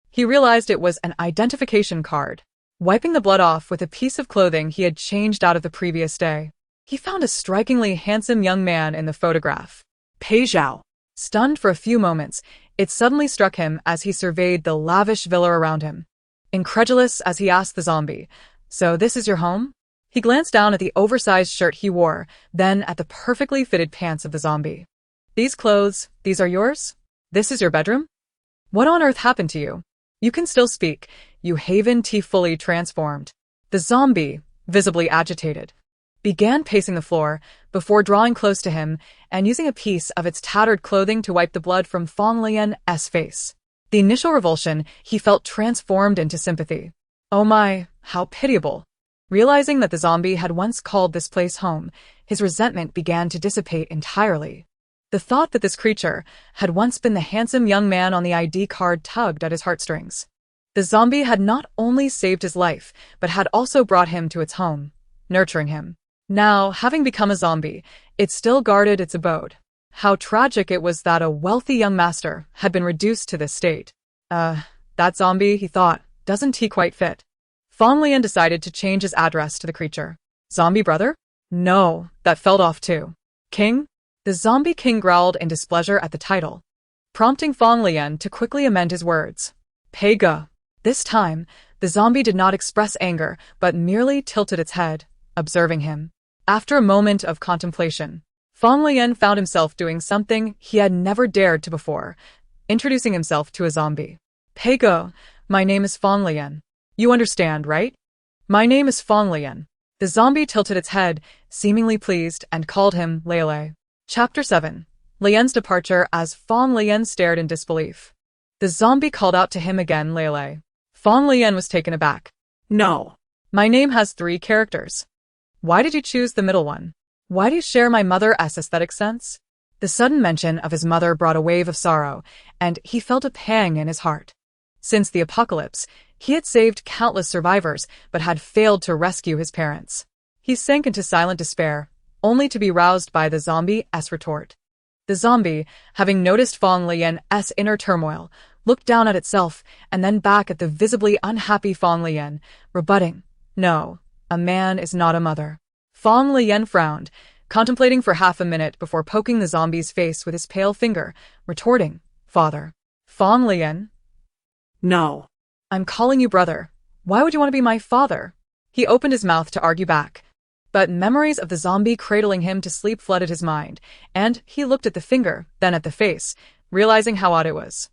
he realized it was an identification card. Wiping the blood off with a piece of clothing he had changed out of the previous day, he found a strikingly handsome young man in the photograph. Pei Zhao. Stunned for a few moments, it suddenly struck him as he surveyed the lavish villa around him. Incredulous as he asked the zombie, "So this is your home?" He glanced down at the oversized shirt he wore, then at the perfectly fitted pants of the zombie. "These clothes, these are yours? This is your bedroom? What on earth happened to you? You can still speak, you haven't fully transformed." The zombie, visibly agitated, began pacing the floor before drawing close to him and using a piece of its tattered clothing to wipe the blood from Fang Lian's face. The initial revulsion he felt transformed into sympathy. Oh my, how pitiable. Realizing that the zombie had once called this place home, his resentment began to dissipate entirely. The thought that this creature had once been the handsome young man on the ID card tugged at his heartstrings. The zombie had not only saved his life, but had also brought him to its home, nurturing him. Now, having become a zombie, it still guarded its abode. How tragic it was that a wealthy young master had been reduced to this state. That zombie, he thought, doesn't quite fit. Fang Leyan decided to change his address to the creature. Zombie brother? No, that fell off too. King? The zombie king growled in displeasure at the title, prompting Fang Leyan to quickly amend his words. Pei Ge. This time, the zombie did not express anger, but merely tilted its head, observing him. After a moment of contemplation, Fang Leyan found himself doing something he had never dared to before, introducing himself to a zombie. Pei Ge, my name is Fang Leyan. You understand, right? My name is Fang Leyan. The zombie tilted its head, seemingly pleased, and called him Lele. Chapter 7. Lian's departure. As Fang Leyan stared in disbelief, the zombie called out to him again, Lele. Fang Leyan was taken aback. No. My name has 3 characters. Why did you choose the middle one? Why do you share my mother's aesthetic sense? The sudden mention of his mother brought a wave of sorrow, and he felt a pang in his heart. Since the apocalypse, he had saved countless survivors, but had failed to rescue his parents. He sank into silent despair, only to be roused by the zombie's retort. The zombie, having noticed Fang Leyan's inner turmoil, looked down at itself and then back at the visibly unhappy Fang Leyan, rebutting, "No, a man is not a mother." Fang Leyan frowned, contemplating for half a minute before poking the zombie's face with his pale finger, retorting, "Father." Fang Leyan? No. I'm calling you brother. Why would you want to be my father? He opened his mouth to argue back, but memories of the zombie cradling him to sleep flooded his mind, and he looked at the finger, then at the face, realizing how odd it was.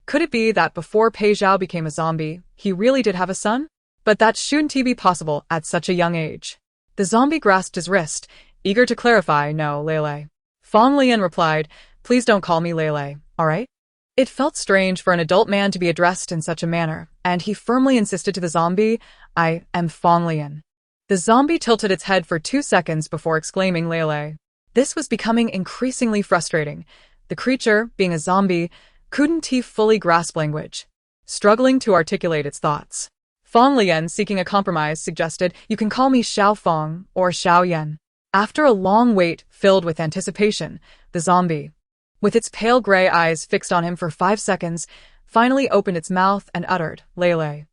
Could it be that before Pei Zhao became a zombie, he really did have a son? But that shouldn't be possible at such a young age. The zombie grasped his wrist, eager to clarify, "No, Lele." Fang Leyan replied, "Please don't call me Lele, alright?" It felt strange for an adult man to be addressed in such a manner, and he firmly insisted to the zombie, "I am Fang Leyan." The zombie tilted its head for 2 seconds before exclaiming, "Lele." This was becoming increasingly frustrating. The creature, being a zombie, couldn't fully grasp language. struggling to articulate its thoughts. Fang Leyan, seeking a compromise, suggested, "You can call me Xiao Fang or Xiao Yan." After a long wait filled with anticipation, the zombie, with its pale gray eyes fixed on him for 5 seconds, finally opened its mouth and uttered, "Lele."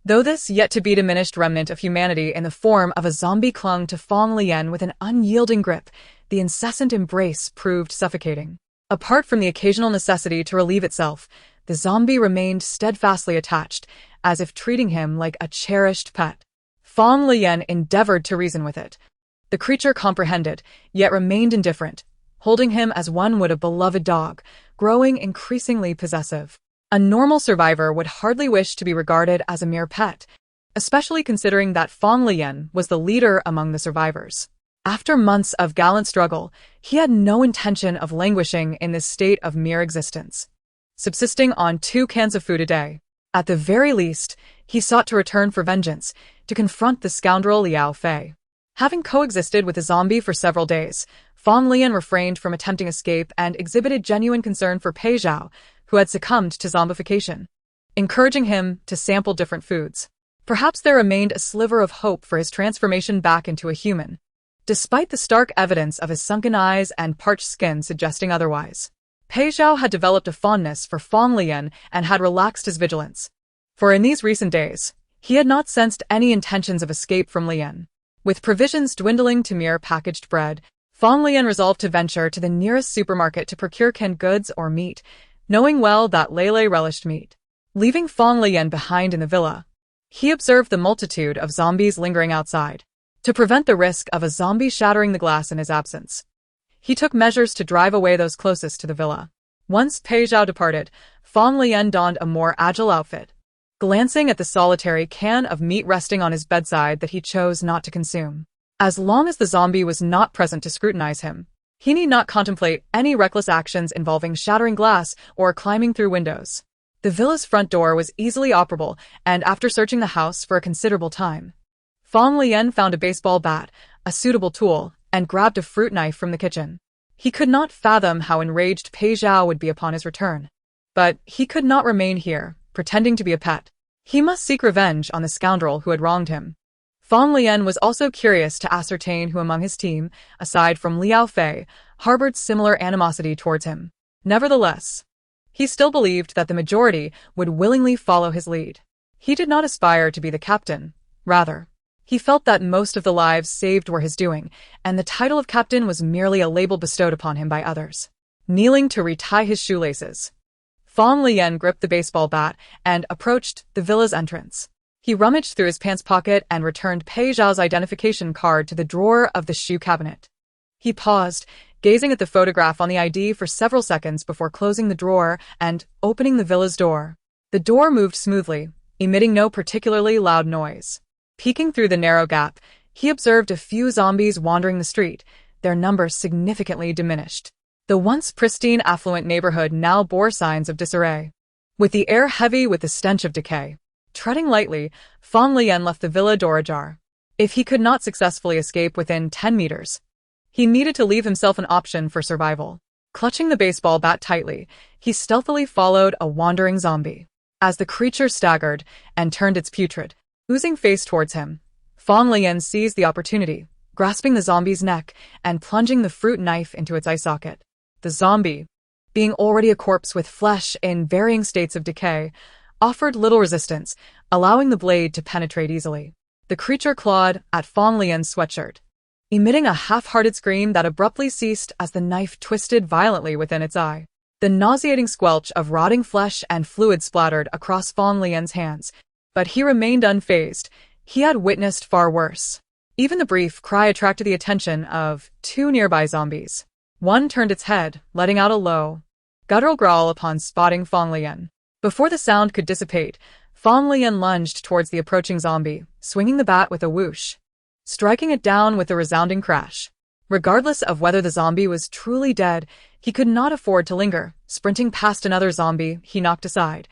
Though this yet-to-be diminished remnant of humanity in the form of a zombie clung to Fang Leyan with an unyielding grip, the incessant embrace proved suffocating. Apart from the occasional necessity to relieve itself, the zombie remained steadfastly attached, as if treating him like a cherished pet. Fang Leyan endeavored to reason with it. The creature comprehended, yet remained indifferent, holding him as one would a beloved dog, growing increasingly possessive. A normal survivor would hardly wish to be regarded as a mere pet, especially considering that Fang Leyan was the leader among the survivors. After months of gallant struggle, he had no intention of languishing in this state of mere existence. Subsisting on 2 cans of food a day, at the very least, he sought to return for vengeance, to confront the scoundrel Liao Fei. Having coexisted with the zombie for several days, Fang Leyan refrained from attempting escape and exhibited genuine concern for Pei Zhao, who had succumbed to zombification, encouraging him to sample different foods. Perhaps there remained a sliver of hope for his transformation back into a human, despite the stark evidence of his sunken eyes and parched skin suggesting otherwise. Pei Zhao had developed a fondness for Fang Leyan and had relaxed his vigilance, for in these recent days, he had not sensed any intentions of escape from Leyan. With provisions dwindling to mere packaged bread, Fang Leyan resolved to venture to the nearest supermarket to procure canned goods or meat, knowing well that Lele relished meat. Leaving Fang Leyan behind in the villa, he observed the multitude of zombies lingering outside. To prevent the risk of a zombie shattering the glass in his absence, he took measures to drive away those closest to the villa. Once Pei Zhao departed, Fang Leyan donned a more agile outfit, glancing at the solitary can of meat resting on his bedside that he chose not to consume. As long as the zombie was not present to scrutinize him, he need not contemplate any reckless actions involving shattering glass or climbing through windows. The villa's front door was easily operable, and after searching the house for a considerable time, Fang Leyan found a baseball bat, a suitable tool, and grabbed a fruit knife from the kitchen. He could not fathom how enraged Pei Zhao would be upon his return. But he could not remain here, pretending to be a pet. He must seek revenge on the scoundrel who had wronged him. Fang Leyan was also curious to ascertain who among his team, aside from Liao Fei, harbored similar animosity towards him. Nevertheless, he still believed that the majority would willingly follow his lead. He did not aspire to be the captain. Rather, he felt that most of the lives saved were his doing, and the title of captain was merely a label bestowed upon him by others. Kneeling to retie his shoelaces, Fang Leyan gripped the baseball bat and approached the villa's entrance. He rummaged through his pants pocket and returned Pei Zhao's identification card to the drawer of the shoe cabinet. He paused, gazing at the photograph on the ID for several seconds before closing the drawer and opening the villa's door. The door moved smoothly, emitting no particularly loud noise. Peeking through the narrow gap, he observed a few zombies wandering the street, their numbers significantly diminished. The once pristine, affluent neighborhood now bore signs of disarray, with the air heavy with the stench of decay. Treading lightly, Fang Leyan left the villa door ajar. If he could not successfully escape within 10 meters, he needed to leave himself an option for survival. Clutching the baseball bat tightly, he stealthily followed a wandering zombie. As the creature staggered and turned its putrid, oozing face towards him, Fang Leyan seized the opportunity, grasping the zombie's neck and plunging the fruit knife into its eye socket. The zombie, being already a corpse with flesh in varying states of decay, offered little resistance, allowing the blade to penetrate easily. The creature clawed at Fang Leyan's sweatshirt, emitting a half-hearted scream that abruptly ceased as the knife twisted violently within its eye. The nauseating squelch of rotting flesh and fluid splattered across Fang Leyan's hands, but he remained unfazed. He had witnessed far worse. Even the brief cry attracted the attention of 2 nearby zombies. One turned its head, letting out a low, guttural growl upon spotting Fang Leyan. Before the sound could dissipate, Fang Leyan lunged towards the approaching zombie, swinging the bat with a whoosh, striking it down with a resounding crash. Regardless of whether the zombie was truly dead, he could not afford to linger. Sprinting past another zombie, he knocked aside,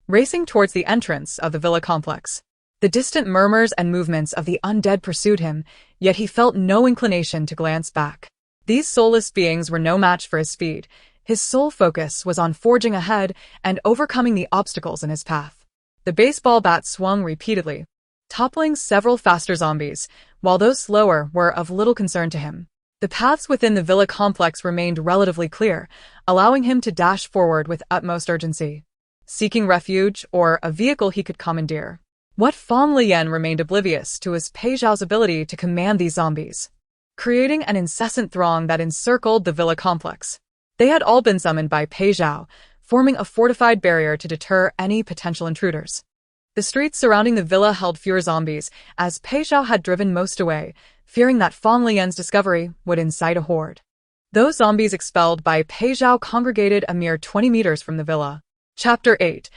racing towards the entrance of the villa complex. The distant murmurs and movements of the undead pursued him, yet he felt no inclination to glance back. These soulless beings were no match for his speed. His sole focus was on forging ahead and overcoming the obstacles in his path. The baseball bat swung repeatedly, toppling several faster zombies, while those slower were of little concern to him. The paths within the villa complex remained relatively clear, allowing him to dash forward with utmost urgency, seeking refuge or a vehicle he could commandeer. What Fang Leyan remained oblivious to was Pei Zhao's ability to command these zombies, creating an incessant throng that encircled the villa complex. They had all been summoned by Pei Zhao, forming a fortified barrier to deter any potential intruders. The streets surrounding the villa held fewer zombies, as Pei Zhao had driven most away, fearing that Fang Leyan's discovery would incite a horde. Those zombies expelled by Pei Zhao congregated a mere 20 meters from the villa. Chapter 8.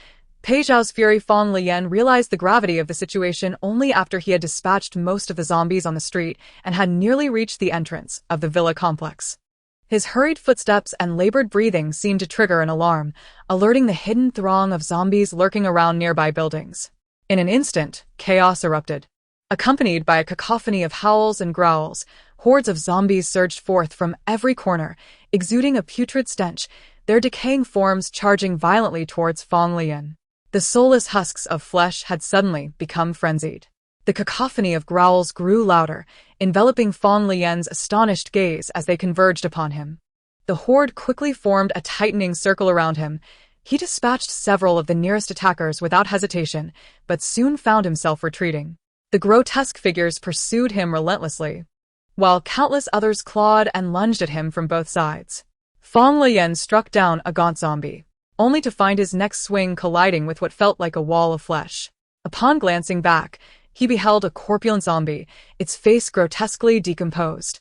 Pei Zhao's fury. Fang Leyan realized the gravity of the situation only after he had dispatched most of the zombies on the street and had nearly reached the entrance of the villa complex. His hurried footsteps and labored breathing seemed to trigger an alarm, alerting the hidden throng of zombies lurking around nearby buildings. In an instant, chaos erupted. Accompanied by a cacophony of howls and growls, hordes of zombies surged forth from every corner, exuding a putrid stench, their decaying forms charging violently towards Fang Leyan. The soulless husks of flesh had suddenly become frenzied. The cacophony of growls grew louder, enveloping Fang Leyan's astonished gaze as they converged upon him. The horde quickly formed a tightening circle around him. He dispatched several of the nearest attackers without hesitation, but soon found himself retreating. The grotesque figures pursued him relentlessly, while countless others clawed and lunged at him from both sides. Fang Leyan struck down a gaunt zombie, only to find his next swing colliding with what felt like a wall of flesh. Upon glancing back, he beheld a corpulent zombie, its face grotesquely decomposed,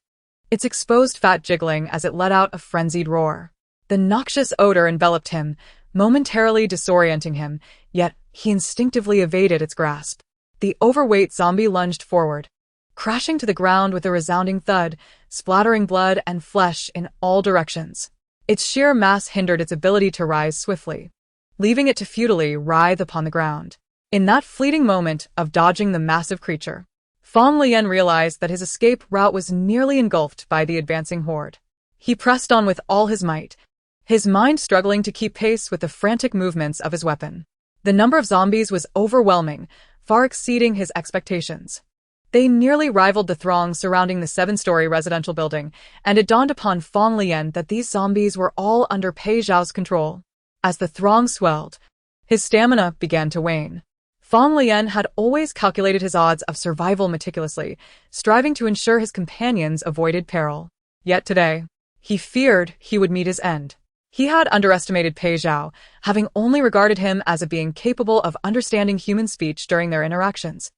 its exposed fat jiggling as it let out a frenzied roar. The noxious odor enveloped him, momentarily disorienting him, yet he instinctively evaded its grasp. The overweight zombie lunged forward, crashing to the ground with a resounding thud, splattering blood and flesh in all directions. Its sheer mass hindered its ability to rise swiftly, leaving it to futilely writhe upon the ground. In that fleeting moment of dodging the massive creature, Fang Leyan realized that his escape route was nearly engulfed by the advancing horde. He pressed on with all his might, his mind struggling to keep pace with the frantic movements of his weapon. The number of zombies was overwhelming, far exceeding his expectations. They nearly rivaled the throng surrounding the 7-story residential building, and it dawned upon Fang Leyan that these zombies were all under Pei Zhao's control. As the throng swelled, his stamina began to wane. Fang Leyan had always calculated his odds of survival meticulously, striving to ensure his companions avoided peril. Yet today, he feared he would meet his end. He had underestimated Pei Zhao, having only regarded him as a being capable of understanding human speech during their interactions,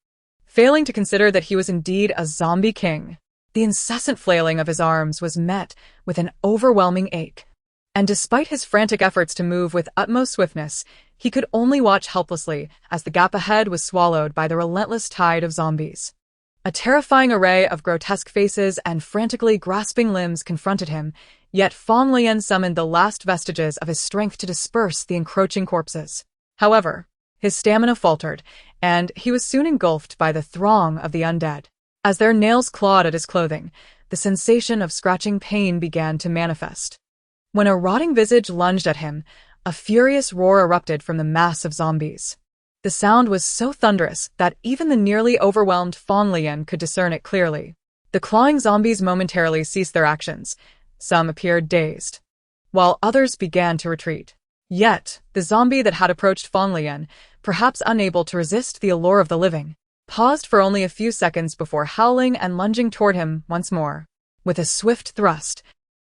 failing to consider that he was indeed a zombie king. The incessant flailing of his arms was met with an overwhelming ache, and despite his frantic efforts to move with utmost swiftness, he could only watch helplessly as the gap ahead was swallowed by the relentless tide of zombies. A terrifying array of grotesque faces and frantically grasping limbs confronted him, yet Fang Leyan summoned the last vestiges of his strength to disperse the encroaching corpses. However, his stamina faltered, and he was soon engulfed by the throng of the undead. As their nails clawed at his clothing, the sensation of scratching pain began to manifest. When a rotting visage lunged at him, a furious roar erupted from the mass of zombies. The sound was so thunderous that even the nearly overwhelmed Fang Leyan could discern it clearly. The clawing zombies momentarily ceased their actions. Some appeared dazed, while others began to retreat. Yet, the zombie that had approached Fang Leyan, perhaps unable to resist the allure of the living, paused for only a few seconds before howling and lunging toward him once more. With a swift thrust,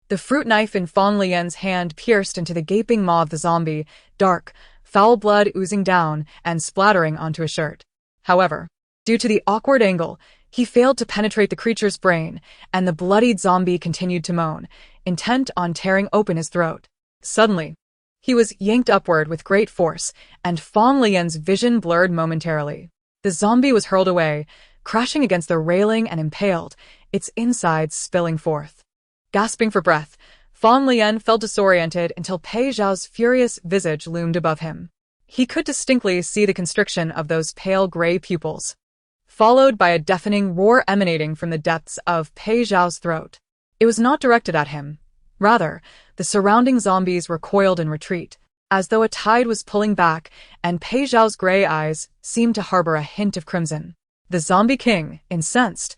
the fruit knife in Fang Leyan's hand pierced into the gaping maw of the zombie, dark, foul blood oozing down and splattering onto his shirt. However, due to the awkward angle, he failed to penetrate the creature's brain, and the bloodied zombie continued to moan, intent on tearing open his throat. Suddenly, he was yanked upward with great force, and Fang Leyan's vision blurred momentarily. The zombie was hurled away, crashing against the railing and impaled, its insides spilling forth. Gasping for breath, Fang Leyan fell disoriented until Pei Zhao's furious visage loomed above him. He could distinctly see the constriction of those pale gray pupils, followed by a deafening roar emanating from the depths of Pei Zhao's throat. It was not directed at him. Rather, the surrounding zombies recoiled in retreat, as though a tide was pulling back, and Pei Zhao's gray eyes seemed to harbor a hint of crimson. The Zombie King, incensed,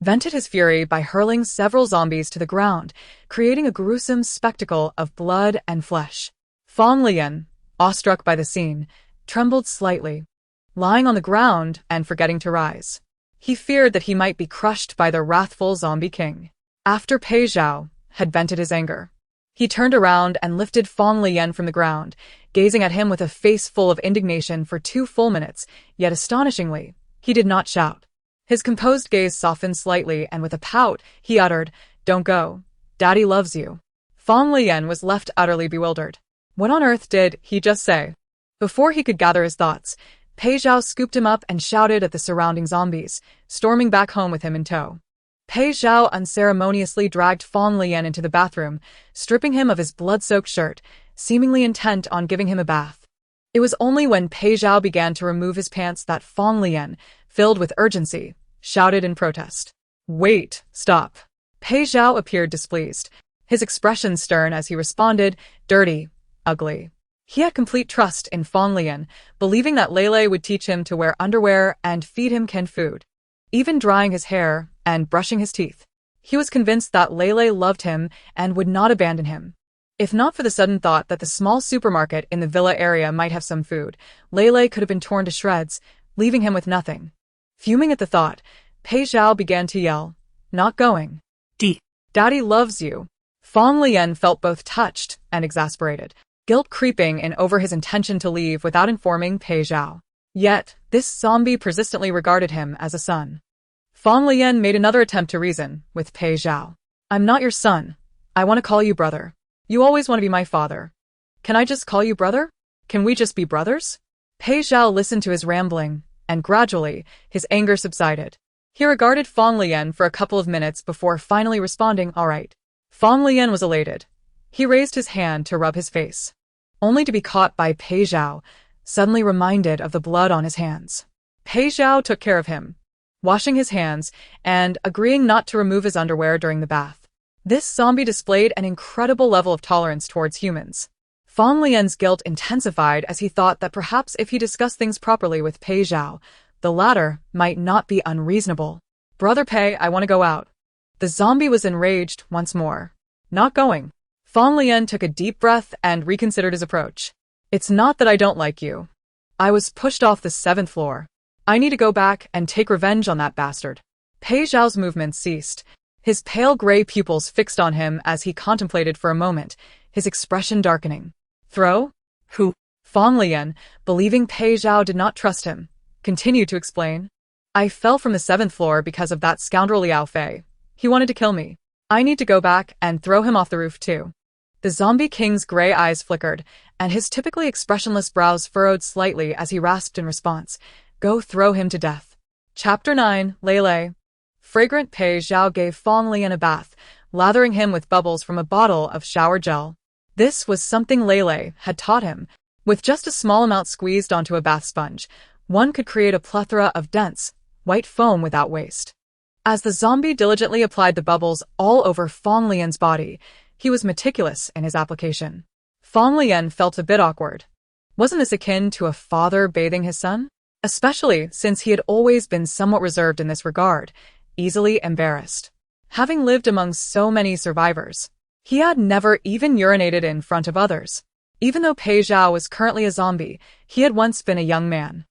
vented his fury by hurling several zombies to the ground, creating a gruesome spectacle of blood and flesh. Fang Leyan, awestruck by the scene, trembled slightly, lying on the ground and forgetting to rise. He feared that he might be crushed by the wrathful Zombie King. After Pei Zhao had vented his anger, he turned around and lifted Fang Leyan from the ground, gazing at him with a face full of indignation for 2 full minutes, yet astonishingly, he did not shout. His composed gaze softened slightly, and with a pout, he uttered, "Don't go. Daddy loves you." Fang Leyan was left utterly bewildered. What on earth did he just say? Before he could gather his thoughts, Pei Zhao scooped him up and shouted at the surrounding zombies, storming back home with him in tow. Pei Zhao unceremoniously dragged Fang Leyan into the bathroom, stripping him of his blood-soaked shirt, seemingly intent on giving him a bath. It was only when Pei Zhao began to remove his pants that Fang Leyan, filled with urgency, shouted in protest. "Wait, stop." Pei Zhao appeared displeased, his expression stern as he responded, "Dirty, ugly." He had complete trust in Fang Leyan, believing that Lele would teach him to wear underwear and feed him canned food. Even drying his hair and brushing his teeth, he was convinced that Lele loved him and would not abandon him. If not for the sudden thought that the small supermarket in the villa area might have some food, Lele could have been torn to shreds, leaving him with nothing. Fuming at the thought, Pei Zhao began to yell, "Not going. Daddy loves you." Fang Leyan felt both touched and exasperated, guilt creeping in over his intention to leave without informing Pei Zhao. Yet, this zombie persistently regarded him as a son. Fang Leyan made another attempt to reason with Pei Zhao. "I'm not your son. I want to call you brother. You always want to be my father. Can I just call you brother? Can we just be brothers?" Pei Zhao listened to his rambling, and gradually, his anger subsided. He regarded Fang Leyan for a couple of minutes before finally responding, "All right." Fang Leyan was elated. He raised his hand to rub his face, only to be caught by Pei Zhao, suddenly reminded of the blood on his hands. Pei Zhao took care of him, washing his hands and agreeing not to remove his underwear during the bath. This zombie displayed an incredible level of tolerance towards humans. Fang Leyan's guilt intensified as he thought that perhaps if he discussed things properly with Pei Zhao, the latter might not be unreasonable. "Brother Pei, I want to go out." The zombie was enraged once more. "Not going." Fang Leyan took a deep breath and reconsidered his approach. "It's not that I don't like you. I was pushed off the 7th floor. I need to go back and take revenge on that bastard." Pei Zhao's movements ceased, his pale gray pupils fixed on him as he contemplated for a moment, his expression darkening. "Throw? Who?" Fang Leyan, believing Pei Zhao did not trust him, continued to explain. "I fell from the 7th floor because of that scoundrel Liao Fei. He wanted to kill me. I need to go back and throw him off the roof too." The Zombie King's gray eyes flickered, and his typically expressionless brows furrowed slightly as he rasped in response, "Go throw him to death." Chapter 9, Lele. Fragrant Pei Zhao gave Fang Leyan a bath, lathering him with bubbles from a bottle of shower gel. This was something Lele had taught him. With just a small amount squeezed onto a bath sponge, one could create a plethora of dense, white foam without waste. As the zombie diligently applied the bubbles all over Fang Leyan's body, he was meticulous in his application. Fang Leyan felt a bit awkward. Wasn't this akin to a father bathing his son? Especially since he had always been somewhat reserved in this regard, easily embarrassed. Having lived among so many survivors, he had never even urinated in front of others. Even though Pei Zhao was currently a zombie, he had once been a young man.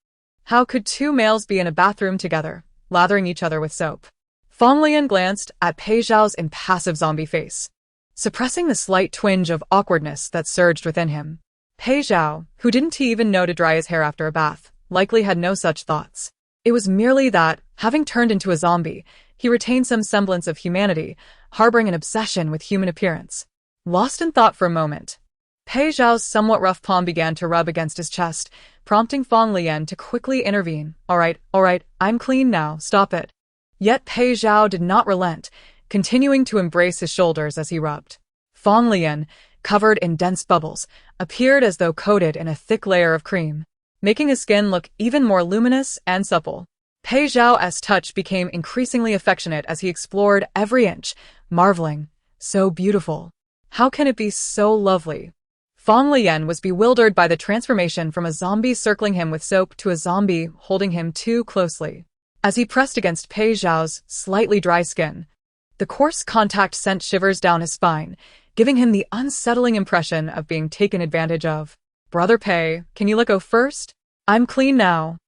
How could 2 males be in a bathroom together, lathering each other with soap? Fang Leyan glanced at Pei Zhao's impassive zombie face, suppressing the slight twinge of awkwardness that surged within him. Pei Zhao, who didn't even know to dry his hair after a bath, likely had no such thoughts. It was merely that, having turned into a zombie, he retained some semblance of humanity, harboring an obsession with human appearance. Lost in thought for a moment, Pei Zhao's somewhat rough palm began to rub against his chest, prompting Fang Leyan to quickly intervene. All right, I'm clean now, stop it." Yet Pei Zhao did not relent, continuing to embrace his shoulders as he rubbed. Fang Leyan, covered in dense bubbles, appeared as though coated in a thick layer of cream, making his skin look even more luminous and supple. Pei Zhao's touch became increasingly affectionate as he explored every inch, marveling, "So beautiful. How can it be so lovely?" Fang Leyan was bewildered by the transformation from a zombie circling him with soap to a zombie holding him too closely. As he pressed against Pei Zhao's slightly dry skin, the coarse contact sent shivers down his spine, giving him the unsettling impression of being taken advantage of. "Brother Pei, can you let go first? I'm clean now.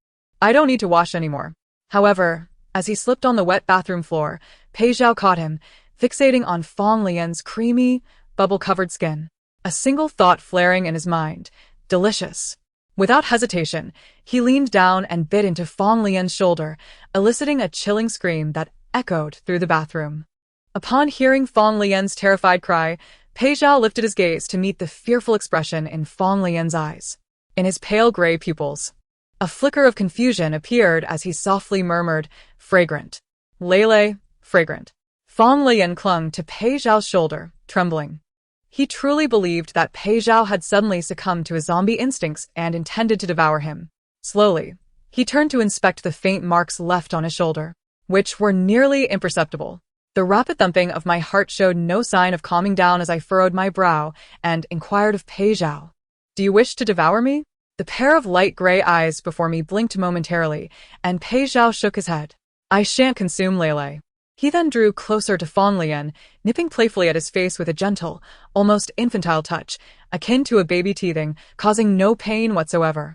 I don't need to wash anymore." However, as he slipped on the wet bathroom floor, Pei Zhao caught him, fixating on Fang Leyan's creamy, bubble-covered skin. A single thought flaring in his mind: delicious. Without hesitation, he leaned down and bit into Fang Leyan's shoulder, eliciting a chilling scream that echoed through the bathroom. Upon hearing Fang Leyan's terrified cry, Pei Zhao lifted his gaze to meet the fearful expression in Fang Leyan's eyes. In his pale gray pupils, a flicker of confusion appeared as he softly murmured, "Fragrant. Lele, fragrant." Fang Leyan clung to Pei Zhao's shoulder, trembling. He truly believed that Pei Zhao had suddenly succumbed to his zombie instincts and intended to devour him. Slowly, he turned to inspect the faint marks left on his shoulder, which were nearly imperceptible. The rapid thumping of my heart showed no sign of calming down as I furrowed my brow and inquired of Pei Zhao, "Do you wish to devour me?" The pair of light gray eyes before me blinked momentarily, and Pei Zhao shook his head. "I shan't consume Lele." He then drew closer to Fang Leyan, nipping playfully at his face with a gentle, almost infantile touch, akin to a baby teething, causing no pain whatsoever.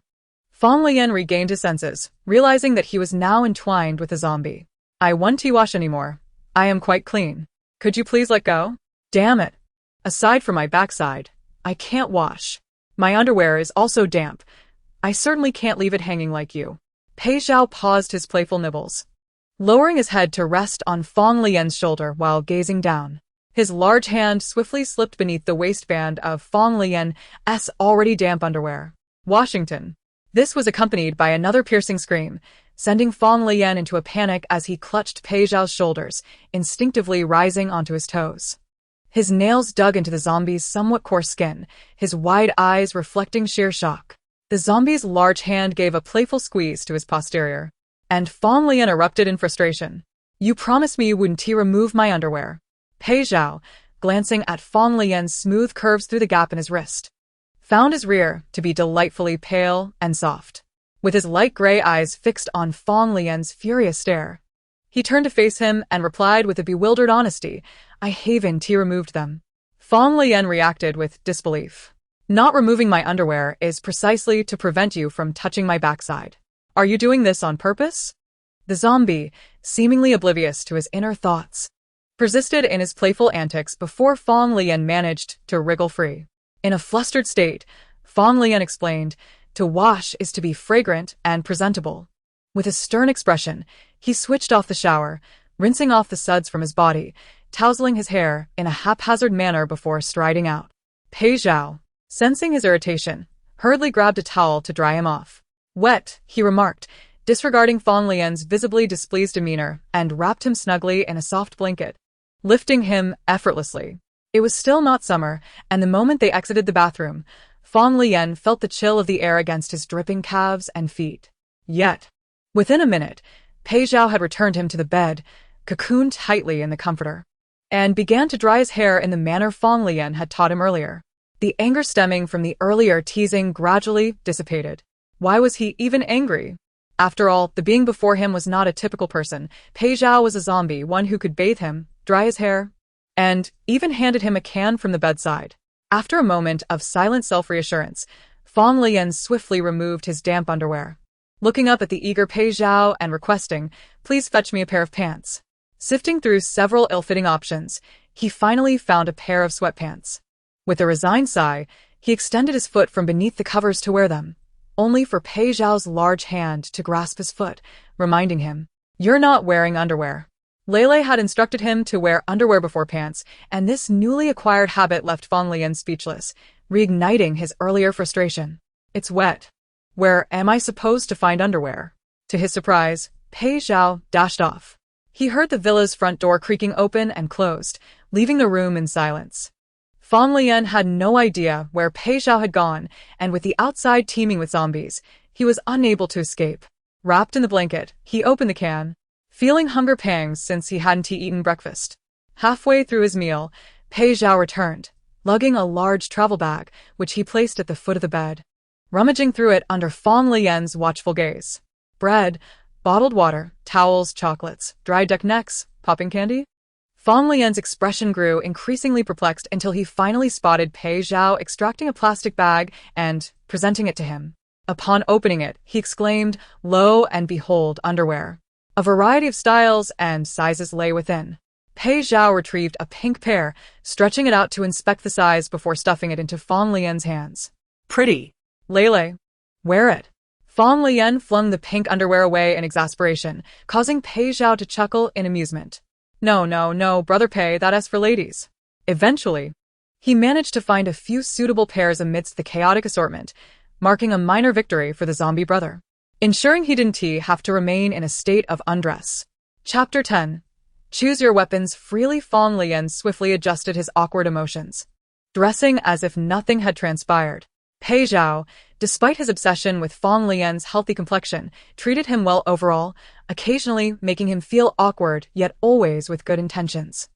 Fang Leyan regained his senses, realizing that he was now entwined with a zombie. "I won't wash anymore. I am quite clean. Could you please let go?" "Damn it. Aside from my backside, I can't wash. My underwear is also damp. I certainly can't leave it hanging like you." Pei Zhao paused his playful nibbles, lowering his head to rest on Fang Leyan's shoulder while gazing down. His large hand swiftly slipped beneath the waistband of Fang Leyan's already damp underwear. "Washington." This was accompanied by another piercing scream, sending Fang Leyan into a panic as he clutched Pei Zhao's shoulders, instinctively rising onto his toes. His nails dug into the zombie's somewhat coarse skin, his wide eyes reflecting sheer shock. The zombie's large hand gave a playful squeeze to his posterior, and Fang Leyan erupted in frustration. "You promised me you wouldn't remove my underwear." Pei Zhao, glancing at Fang Leyan's smooth curves through the gap in his wrist, found his rear to be delightfully pale and soft. With his light gray eyes fixed on Fang Leyan's furious stare, he turned to face him and replied with a bewildered honesty, "I haven't removed them." Fang Leyan reacted with disbelief. "Not removing my underwear is precisely to prevent you from touching my backside. Are you doing this on purpose?" The zombie, seemingly oblivious to his inner thoughts, persisted in his playful antics before Fang Leyan managed to wriggle free. In a flustered state, Fang Leyan explained, "To wash is to be fragrant and presentable." With a stern expression, he switched off the shower, rinsing off the suds from his body, tousling his hair in a haphazard manner before striding out. Pei Zhao, sensing his irritation, hurriedly grabbed a towel to dry him off. "Wet," he remarked, disregarding Fang Leyan's visibly displeased demeanor, and wrapped him snugly in a soft blanket, lifting him effortlessly. It was still not summer, and the moment they exited the bathroom, Fang Leyan felt the chill of the air against his dripping calves and feet. Yet, within a minute, Pei Zhao had returned him to the bed, cocooned tightly in the comforter, and began to dry his hair in the manner Fang Leyan had taught him earlier. The anger stemming from the earlier teasing gradually dissipated. Why was he even angry? After all, the being before him was not a typical person. Pei Zhao was a zombie, one who could bathe him, dry his hair, and even handed him a can from the bedside. After a moment of silent self-reassurance, Fang Leyan swiftly removed his damp underwear, looking up at the eager Pei Zhao and requesting, "Please fetch me a pair of pants." Sifting through several ill-fitting options, he finally found a pair of sweatpants. With a resigned sigh, he extended his foot from beneath the covers to wear them, only for Pei Zhao's large hand to grasp his foot, reminding him, "You're not wearing underwear." Lele had instructed him to wear underwear before pants, and this newly acquired habit left Fang Leyan speechless, reigniting his earlier frustration. "It's wet. Where am I supposed to find underwear?" To his surprise, Pei Zhao dashed off. He heard the villa's front door creaking open and closed, leaving the room in silence. Fang Leyan had no idea where Pei Zhao had gone, and with the outside teeming with zombies, he was unable to escape. Wrapped in the blanket, he opened the can, feeling hunger pangs since he hadn't eaten breakfast. Halfway through his meal, Pei Zhao returned, lugging a large travel bag, which he placed at the foot of the bed, rummaging through it under Fang Leyan's watchful gaze. Bread, bottled water, towels, chocolates, dried duck necks, popping candy? Fang Leyan's expression grew increasingly perplexed until he finally spotted Pei Zhao extracting a plastic bag and presenting it to him. Upon opening it, he exclaimed, "Lo and behold, underwear." A variety of styles and sizes lay within. Pei Zhao retrieved a pink pair, stretching it out to inspect the size before stuffing it into Fang Leyan's hands. Pretty. Lele, wear it. Fang Leyan flung the pink underwear away in exasperation, causing Pei Zhao to chuckle in amusement. No, Brother Pei, that's for ladies. Eventually, he managed to find a few suitable pairs amidst the chaotic assortment, marking a minor victory for the zombie brother, ensuring he didn't have to remain in a state of undress. Chapter 10. Choose your weapons freely. Fang Leyan swiftly adjusted his awkward emotions, dressing as if nothing had transpired. Pei Zhao, despite his obsession with Fang Leyan's healthy complexion, treated him well overall, occasionally making him feel awkward yet always with good intentions.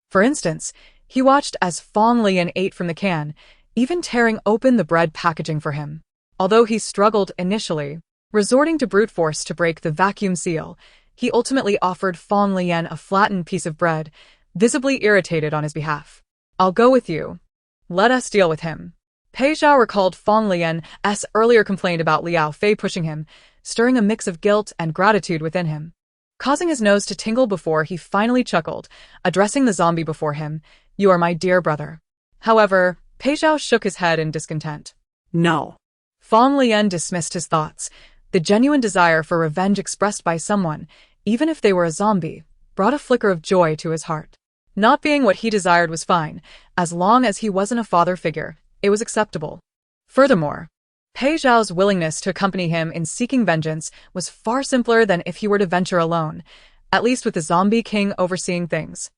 For instance, he watched as Fang Leyan ate from the can, even tearing open the bread packaging for him. Although he struggled initially, resorting to brute force to break the vacuum seal, he ultimately offered Fang Leyan a flattened piece of bread, visibly irritated on his behalf. "I'll go with you. Let us deal with him." Pei Zhao recalled Fang Leyan's earlier complaint about Liao Fei pushing him, stirring a mix of guilt and gratitude within him. Causing his nose to tingle before he finally chuckled, addressing the zombie before him, "You are my dear brother." However, Pei Zhao shook his head in discontent. No. Fang Leyan dismissed his thoughts. The genuine desire for revenge expressed by someone, even if they were a zombie, brought a flicker of joy to his heart. Not being what he desired was fine, as long as he wasn't a father figure. It was acceptable. Furthermore, Pei Zhao's willingness to accompany him in seeking vengeance was far simpler than if he were to venture alone, at least with the zombie king overseeing things.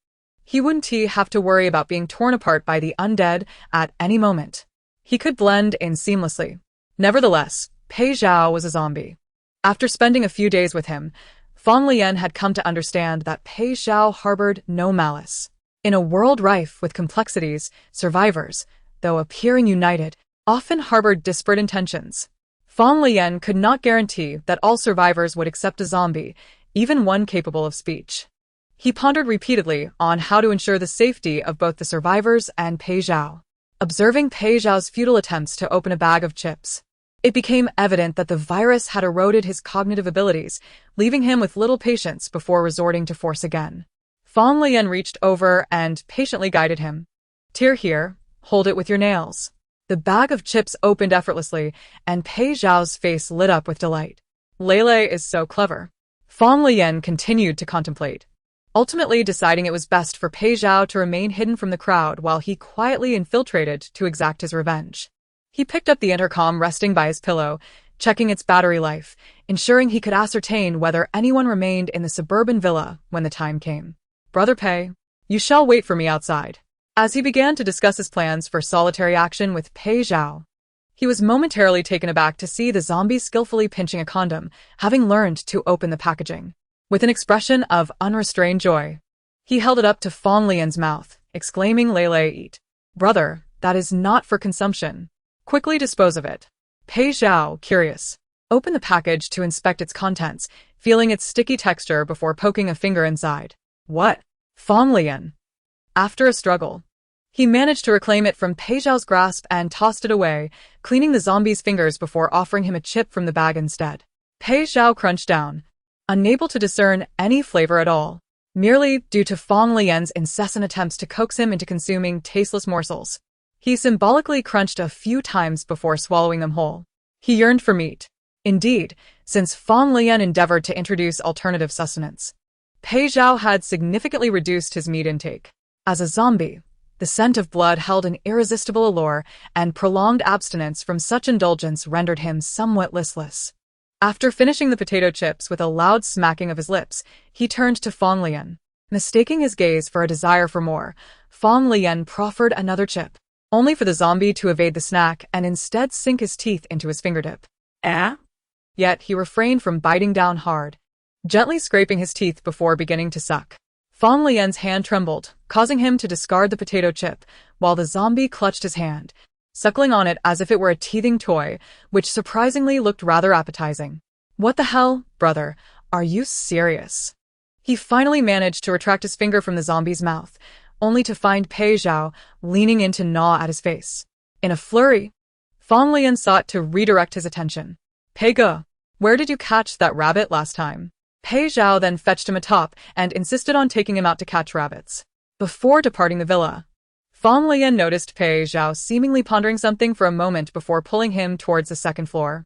He wouldn't have to worry about being torn apart by the undead at any moment. He could blend in seamlessly. Nevertheless, Pei Zhao was a zombie. After spending a few days with him, Fang Leyan had come to understand that Pei Zhao harbored no malice. In a world rife with complexities, survivors, though appearing united, often harbored disparate intentions. Fang Leyan could not guarantee that all survivors would accept a zombie, even one capable of speech. He pondered repeatedly on how to ensure the safety of both the survivors and Pei Zhao. Observing Pei Zhao's futile attempts to open a bag of chips, it became evident that the virus had eroded his cognitive abilities, leaving him with little patience before resorting to force again. Fang Leyan reached over and patiently guided him. Here, hold it with your nails." The bag of chips opened effortlessly, and Pei Zhao's face lit up with delight. "Lele is so clever." Fang Leyan continued to contemplate, ultimately deciding it was best for Pei Zhao to remain hidden from the crowd while he quietly infiltrated to exact his revenge. He picked up the intercom resting by his pillow, checking its battery life, ensuring he could ascertain whether anyone remained in the suburban villa when the time came. "Brother Pei, you shall wait for me outside." As he began to discuss his plans for solitary action with Pei Zhao, he was momentarily taken aback to see the zombie skillfully pinching a condom, having learned to open the packaging. With an expression of unrestrained joy, he held it up to Fang Leyan's mouth, exclaiming, "Lele, eat." "Brother, that is not for consumption. Quickly dispose of it." Pei Zhao, curious, opened the package to inspect its contents, feeling its sticky texture before poking a finger inside. "What?" Fang Leyan. After a struggle, he managed to reclaim it from Pei Zhao's grasp and tossed it away, cleaning the zombie's fingers before offering him a chip from the bag instead. Pei Zhao crunched down, unable to discern any flavor at all, merely due to Fang Leyan's incessant attempts to coax him into consuming tasteless morsels. He symbolically crunched a few times before swallowing them whole. He yearned for meat. Indeed, since Fang Leyan endeavored to introduce alternative sustenance, Pei Zhao had significantly reduced his meat intake. As a zombie, the scent of blood held an irresistible allure, and prolonged abstinence from such indulgence rendered him somewhat listless. After finishing the potato chips with a loud smacking of his lips, he turned to Fang Leyan. Mistaking his gaze for a desire for more, Fang Leyan proffered another chip, only for the zombie to evade the snack and instead sink his teeth into his fingertip. Yet he refrained from biting down hard, gently scraping his teeth before beginning to suck. Fang Leyan's hand trembled, causing him to discard the potato chip, while the zombie clutched his hand, suckling on it as if it were a teething toy, which surprisingly looked rather appetizing. What the hell, brother? Are you serious? He finally managed to retract his finger from the zombie's mouth, only to find Pei Zhao leaning in to gnaw at his face. In a flurry, Fang Leyan sought to redirect his attention. Pei Ge, where did you catch that rabbit last time? Pei Zhao then fetched him a top and insisted on taking him out to catch rabbits. Before departing the villa, Fang Leyan noticed Pei Zhao seemingly pondering something for a moment before pulling him towards the second floor.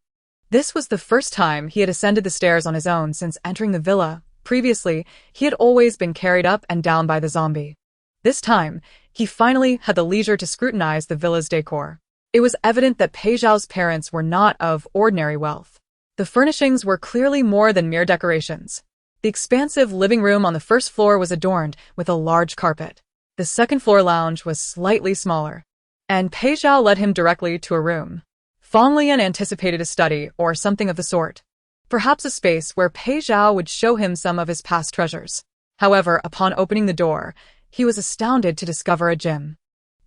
This was the first time he had ascended the stairs on his own since entering the villa. Previously, he had always been carried up and down by the zombie. This time, he finally had the leisure to scrutinize the villa's decor. It was evident that Pei Zhao's parents were not of ordinary wealth. The furnishings were clearly more than mere decorations. The expansive living room on the first floor was adorned with a large carpet. The second floor lounge was slightly smaller, and Pei Zhao led him directly to a room. Fang Leyan anticipated a study or something of the sort. Perhaps a space where Pei Zhao would show him some of his past treasures. However, upon opening the door, he was astounded to discover a gym.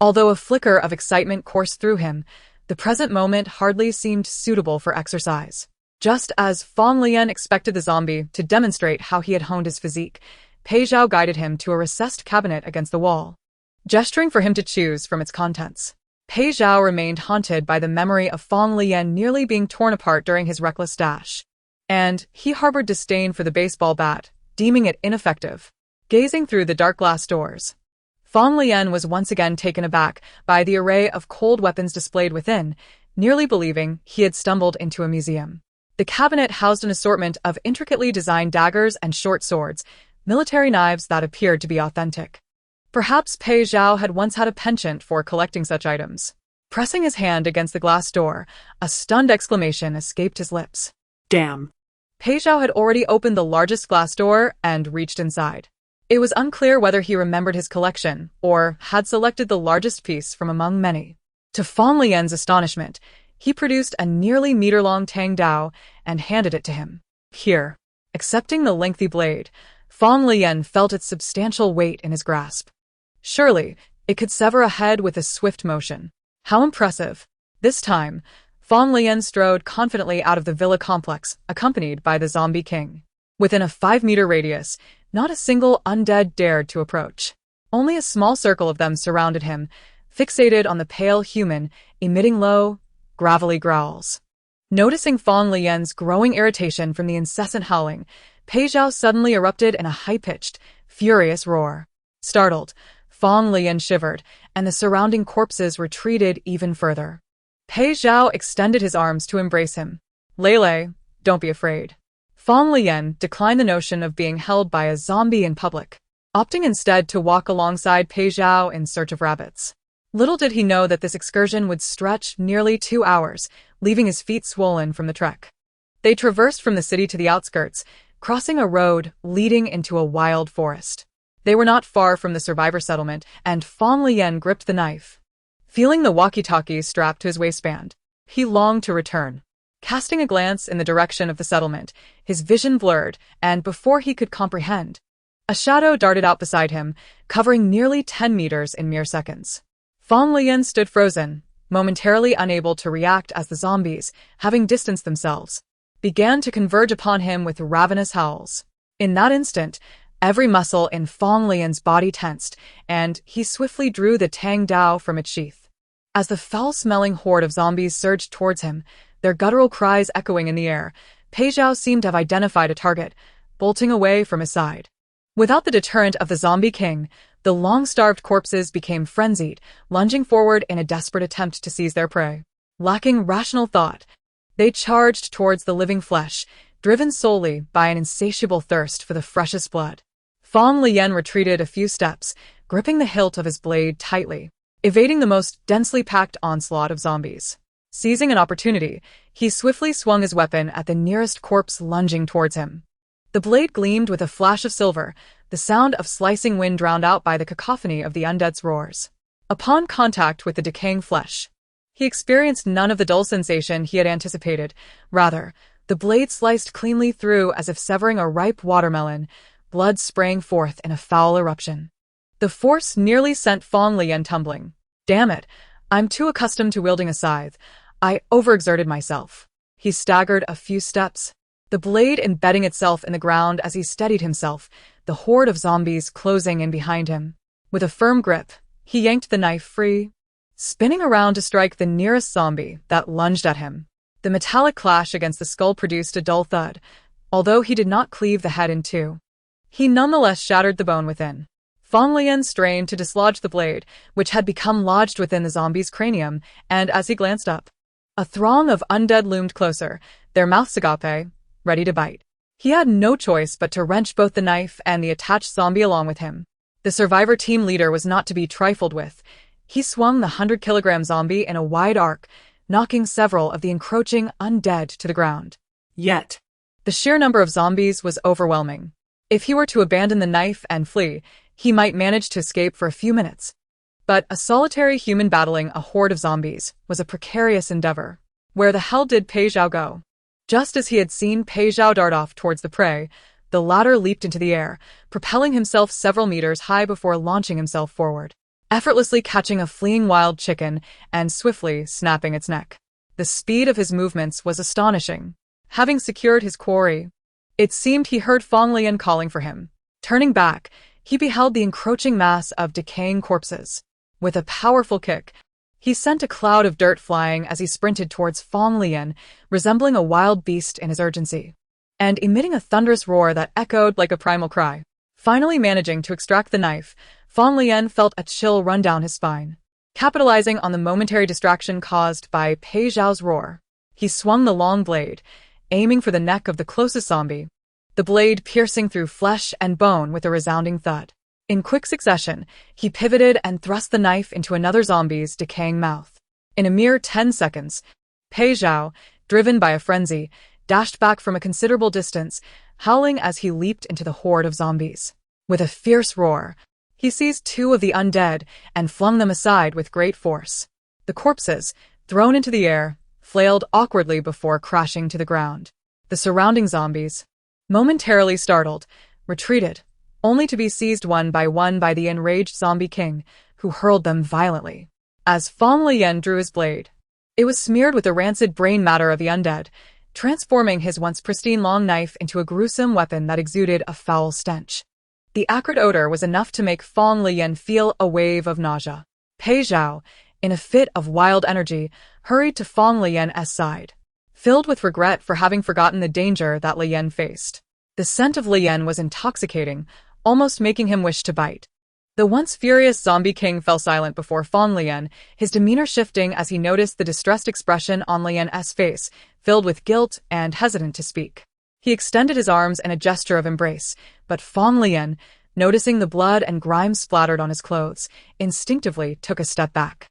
Although a flicker of excitement coursed through him, the present moment hardly seemed suitable for exercise. Just as Fang Leyan expected the zombie to demonstrate how he had honed his physique, Pei Zhao guided him to a recessed cabinet against the wall, gesturing for him to choose from its contents. Pei Zhao remained haunted by the memory of Fang Leyan nearly being torn apart during his reckless dash, and he harbored disdain for the baseball bat, deeming it ineffective. Gazing through the dark glass doors, Fang Leyan was once again taken aback by the array of cold weapons displayed within, nearly believing he had stumbled into a museum. The cabinet housed an assortment of intricately designed daggers and short swords, military knives that appeared to be authentic. Perhaps Pei Zhao had once had a penchant for collecting such items. Pressing his hand against the glass door, a stunned exclamation escaped his lips. Damn. Pei Zhao had already opened the largest glass door and reached inside. It was unclear whether he remembered his collection or had selected the largest piece from among many. To Fang Leyan's astonishment, he produced a nearly meter-long tang dao and handed it to him. Here. Accepting the lengthy blade, Fang Leyan felt its substantial weight in his grasp. Surely, it could sever a head with a swift motion. How impressive. This time, Fang Leyan strode confidently out of the villa complex, accompanied by the zombie king. Within a 5-meter radius, not a single undead dared to approach. Only a small circle of them surrounded him, fixated on the pale human, emitting low, gravelly growls. Noticing Fang Leyan's growing irritation from the incessant howling, Pei Zhao suddenly erupted in a high-pitched, furious roar. Startled, Fang Leyan shivered, and the surrounding corpses retreated even further. Pei Zhao extended his arms to embrace him. Lele, don't be afraid. Fang Leyan declined the notion of being held by a zombie in public, opting instead to walk alongside Pei Zhao in search of rabbits. Little did he know that this excursion would stretch nearly 2 hours, leaving his feet swollen from the trek. They traversed from the city to the outskirts, crossing a road leading into a wild forest. They were not far from the survivor settlement, and Fang Leyan gripped the knife. Feeling the walkie-talkie strapped to his waistband, he longed to return. Casting a glance in the direction of the settlement, his vision blurred, and before he could comprehend, a shadow darted out beside him, covering nearly 10 meters in mere seconds. Fang Leyan stood frozen, momentarily unable to react as the zombies, having distanced themselves, began to converge upon him with ravenous howls. In that instant, every muscle in Fang Leyan's body tensed, and he swiftly drew the tang dao from its sheath. As the foul-smelling horde of zombies surged towards him, their guttural cries echoing in the air, Pei Zhao seemed to have identified a target, bolting away from his side. Without the deterrent of the zombie king, the long-starved corpses became frenzied, lunging forward in a desperate attempt to seize their prey. Lacking rational thought, they charged towards the living flesh, driven solely by an insatiable thirst for the freshest blood. Fang Leyan retreated a few steps, gripping the hilt of his blade tightly, evading the most densely packed onslaught of zombies. Seizing an opportunity, he swiftly swung his weapon at the nearest corpse lunging towards him. The blade gleamed with a flash of silver, the sound of slicing wind drowned out by the cacophony of the undead's roars. Upon contact with the decaying flesh, he experienced none of the dull sensation he had anticipated. Rather, the blade sliced cleanly through as if severing a ripe watermelon, blood spraying forth in a foul eruption. The force nearly sent Fang Leyan tumbling. Damn it, I'm too accustomed to wielding a scythe. I overexerted myself. He staggered a few steps, the blade embedding itself in the ground as he steadied himself, the horde of zombies closing in behind him. With a firm grip, he yanked the knife free, spinning around to strike the nearest zombie that lunged at him. The metallic clash against the skull produced a dull thud, although he did not cleave the head in two. He nonetheless shattered the bone within. Fang Leyan strained to dislodge the blade, which had become lodged within the zombie's cranium, and as he glanced up, a throng of undead loomed closer, their mouths agape, ready to bite. He had no choice but to wrench both the knife and the attached zombie along with him. The survivor team leader was not to be trifled with. He swung the 100-kilogram zombie in a wide arc, knocking several of the encroaching undead to the ground. Yet. The sheer number of zombies was overwhelming. If he were to abandon the knife and flee, he might manage to escape for a few minutes. But a solitary human battling a horde of zombies was a precarious endeavor. Where the hell did Pei Zhao go? Just as he had seen Pei Zhao dart off towards the prey, the latter leaped into the air, propelling himself several meters high before launching himself forward, effortlessly catching a fleeing wild chicken and swiftly snapping its neck. The speed of his movements was astonishing. Having secured his quarry, it seemed he heard Fang Leyan calling for him. Turning back, he beheld the encroaching mass of decaying corpses. With a powerful kick, he sent a cloud of dirt flying as he sprinted towards Fang Leyan, resembling a wild beast in his urgency, and emitting a thunderous roar that echoed like a primal cry. Finally managing to extract the knife, Fang Leyan felt a chill run down his spine. Capitalizing on the momentary distraction caused by Pei Zhao's roar, he swung the long blade, aiming for the neck of the closest zombie, the blade piercing through flesh and bone with a resounding thud. In quick succession, he pivoted and thrust the knife into another zombie's decaying mouth. In a mere 10 seconds, Pei Zhao, driven by a frenzy, dashed back from a considerable distance, howling as he leaped into the horde of zombies. With a fierce roar, he seized two of the undead and flung them aside with great force. The corpses, thrown into the air, flailed awkwardly before crashing to the ground. The surrounding zombies, momentarily startled, retreated, only to be seized one by the enraged zombie king, who hurled them violently. As Fang Leyan drew his blade, it was smeared with the rancid brain matter of the undead, transforming his once pristine long knife into a gruesome weapon that exuded a foul stench. The acrid odor was enough to make Fang Leyan feel a wave of nausea. Pei Zhao, in a fit of wild energy, hurried to Fang Leyan's side, filled with regret for having forgotten the danger that Leyan faced. The scent of Leyan was intoxicating, almost making him wish to bite. The once furious zombie king fell silent before Fang Leyan, his demeanor shifting as he noticed the distressed expression on Leyan's face, filled with guilt and hesitant to speak. He extended his arms in a gesture of embrace, but Fang Leyan, noticing the blood and grime splattered on his clothes, instinctively took a step back.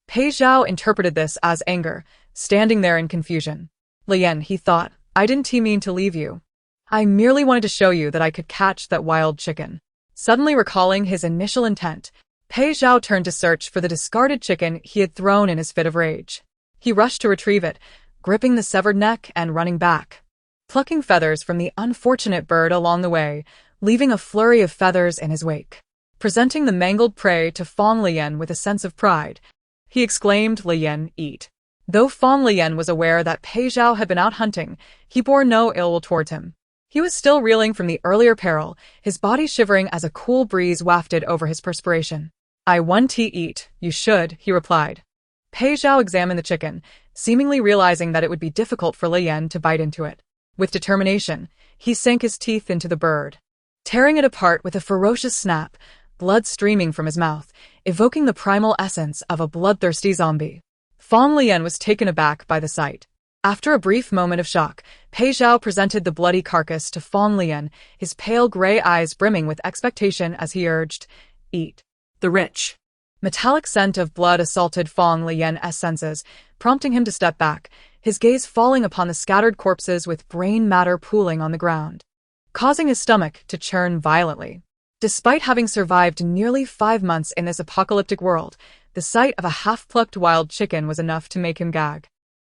Pei Zhao interpreted this as anger, standing there in confusion. Leyan, he thought, I didn't mean to leave you. I merely wanted to show you that I could catch that wild chicken. Suddenly recalling his initial intent, Pei Zhao turned to search for the discarded chicken he had thrown in his fit of rage. He rushed to retrieve it, gripping the severed neck and running back, plucking feathers from the unfortunate bird along the way, leaving a flurry of feathers in his wake. Presenting the mangled prey to Fang Leyan with a sense of pride, he exclaimed, Leyan, eat. Though Fang Leyan was aware that Pei Zhao had been out hunting, he bore no ill will towards him. He was still reeling from the earlier peril, his body shivering as a cool breeze wafted over his perspiration. I want to eat, you should, he replied. Pei Zhao examined the chicken, seemingly realizing that it would be difficult for Leyan to bite into it. With determination, he sank his teeth into the bird, tearing it apart with a ferocious snap, blood streaming from his mouth, evoking the primal essence of a bloodthirsty zombie. Fang Leyan was taken aback by the sight. After a brief moment of shock, Pei Zhao presented the bloody carcass to Fang Leyan, his pale gray eyes brimming with expectation as he urged, eat. The rich, metallic scent of blood assaulted Fang Leyan's senses, prompting him to step back, his gaze falling upon the scattered corpses with brain matter pooling on the ground, causing his stomach to churn violently. Despite having survived nearly 5 months in this apocalyptic world, the sight of a half-plucked wild chicken was enough to make him gag.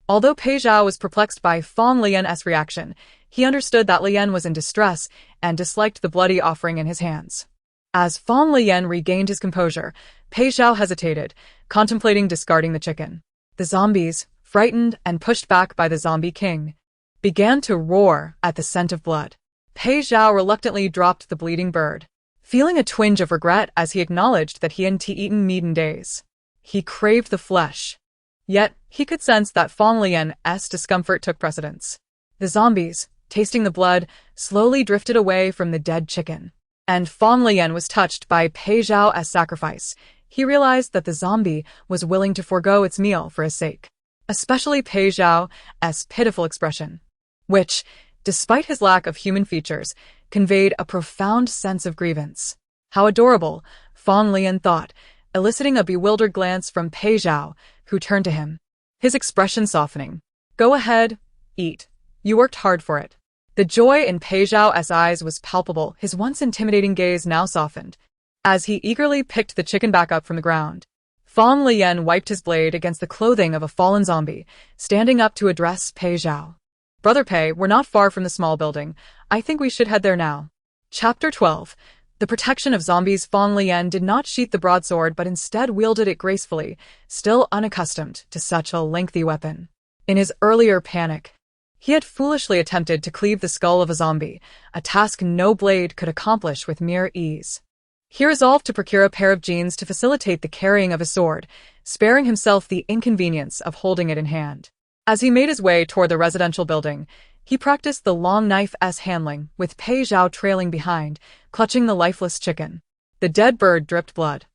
Although Pei Zhao was perplexed by Fang Leyan's reaction, he understood that Leyan was in distress and disliked the bloody offering in his hands. As Fang Leyan regained his composure, Pei Zhao hesitated, contemplating discarding the chicken. The zombies, frightened and pushed back by the zombie king, began to roar at the scent of blood. Pei Zhao reluctantly dropped the bleeding bird, feeling a twinge of regret as he acknowledged that he hadn't eaten meat in days. He craved the flesh. Yet, he could sense that Fang Leyan's discomfort took precedence. The zombies, tasting the blood, slowly drifted away from the dead chicken. And Fang Leyan was touched by Pei Zhao's sacrifice. He realized that the zombie was willing to forego its meal for his sake. Especially Pei Zhao's pitiful expression, which, despite his lack of human features, conveyed a profound sense of grievance. How adorable, Fang Leyan thought, eliciting a bewildered glance from Pei Zhao, who turned to him, his expression softening. Go ahead, eat. You worked hard for it. The joy in Pei Zhao's eyes was palpable, his once intimidating gaze now softened, as he eagerly picked the chicken back up from the ground. Fang Leyan wiped his blade against the clothing of a fallen zombie, standing up to address Pei Zhao. Brother Pei, we're not far from the small building. I think we should head there now. Chapter 12. The protection of zombies. Fang Leyan did not sheath the broadsword but instead wielded it gracefully, still unaccustomed to such a lengthy weapon. In his earlier panic, he had foolishly attempted to cleave the skull of a zombie, a task no blade could accomplish with mere ease. He resolved to procure a pair of jeans to facilitate the carrying of a sword, sparing himself the inconvenience of holding it in hand. As he made his way toward the residential building, he practiced the long knife's handling, with Pei Zhao trailing behind, clutching the lifeless chicken. The dead bird dripped blood,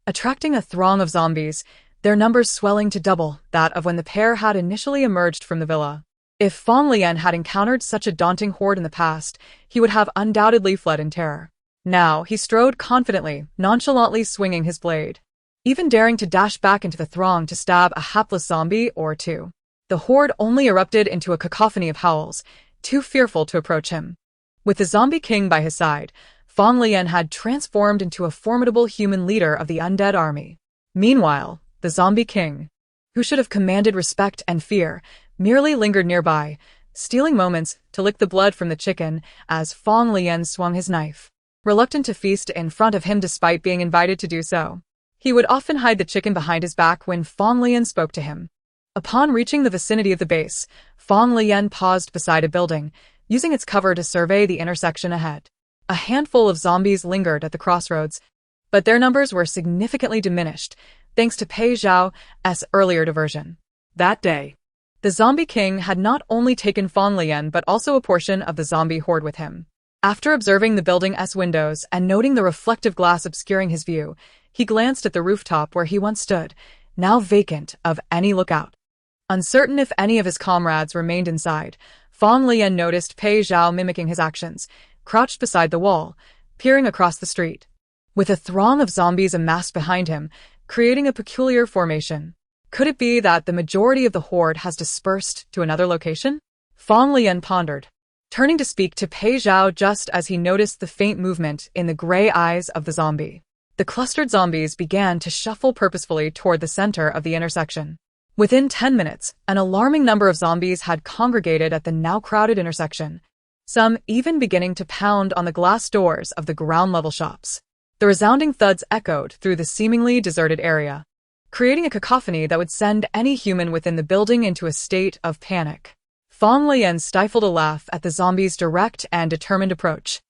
attracting a throng of zombies, their numbers swelling to double that of when the pair had initially emerged from the villa. If Fang Leyan had encountered such a daunting horde in the past, he would have undoubtedly fled in terror. Now, he strode confidently, nonchalantly swinging his blade, even daring to dash back into the throng to stab a hapless zombie or two. The horde only erupted into a cacophony of howls, too fearful to approach him. With the zombie king by his side, Fang Leyan had transformed into a formidable human leader of the undead army. Meanwhile, the zombie king, who should have commanded respect and fear, merely lingered nearby, stealing moments to lick the blood from the chicken as Fang Leyan swung his knife. Reluctant to feast in front of him despite being invited to do so, he would often hide the chicken behind his back when Fang Leyan spoke to him. Upon reaching the vicinity of the base, Fang Leyan paused beside a building, using its cover to survey the intersection ahead. A handful of zombies lingered at the crossroads, but their numbers were significantly diminished, thanks to Pei Zhao's earlier diversion. That day, the zombie king had not only taken Fang Leyan but also a portion of the zombie horde with him. After observing the building's windows and noting the reflective glass obscuring his view, he glanced at the rooftop where he once stood, now vacant of any lookout. Uncertain if any of his comrades remained inside, Fang Leyan noticed Pei Zhao mimicking his actions, crouched beside the wall, peering across the street. With a throng of zombies amassed behind him, creating a peculiar formation. Could it be that the majority of the horde has dispersed to another location? Fang Leyan pondered, turning to speak to Pei Zhao just as he noticed the faint movement in the gray eyes of the zombie. The clustered zombies began to shuffle purposefully toward the center of the intersection. Within 10 minutes, an alarming number of zombies had congregated at the now crowded intersection, some even beginning to pound on the glass doors of the ground-level shops. The resounding thuds echoed through the seemingly deserted area, creating a cacophony that would send any human within the building into a state of panic. Fang Leyan stifled a laugh at the zombies' direct and determined approach.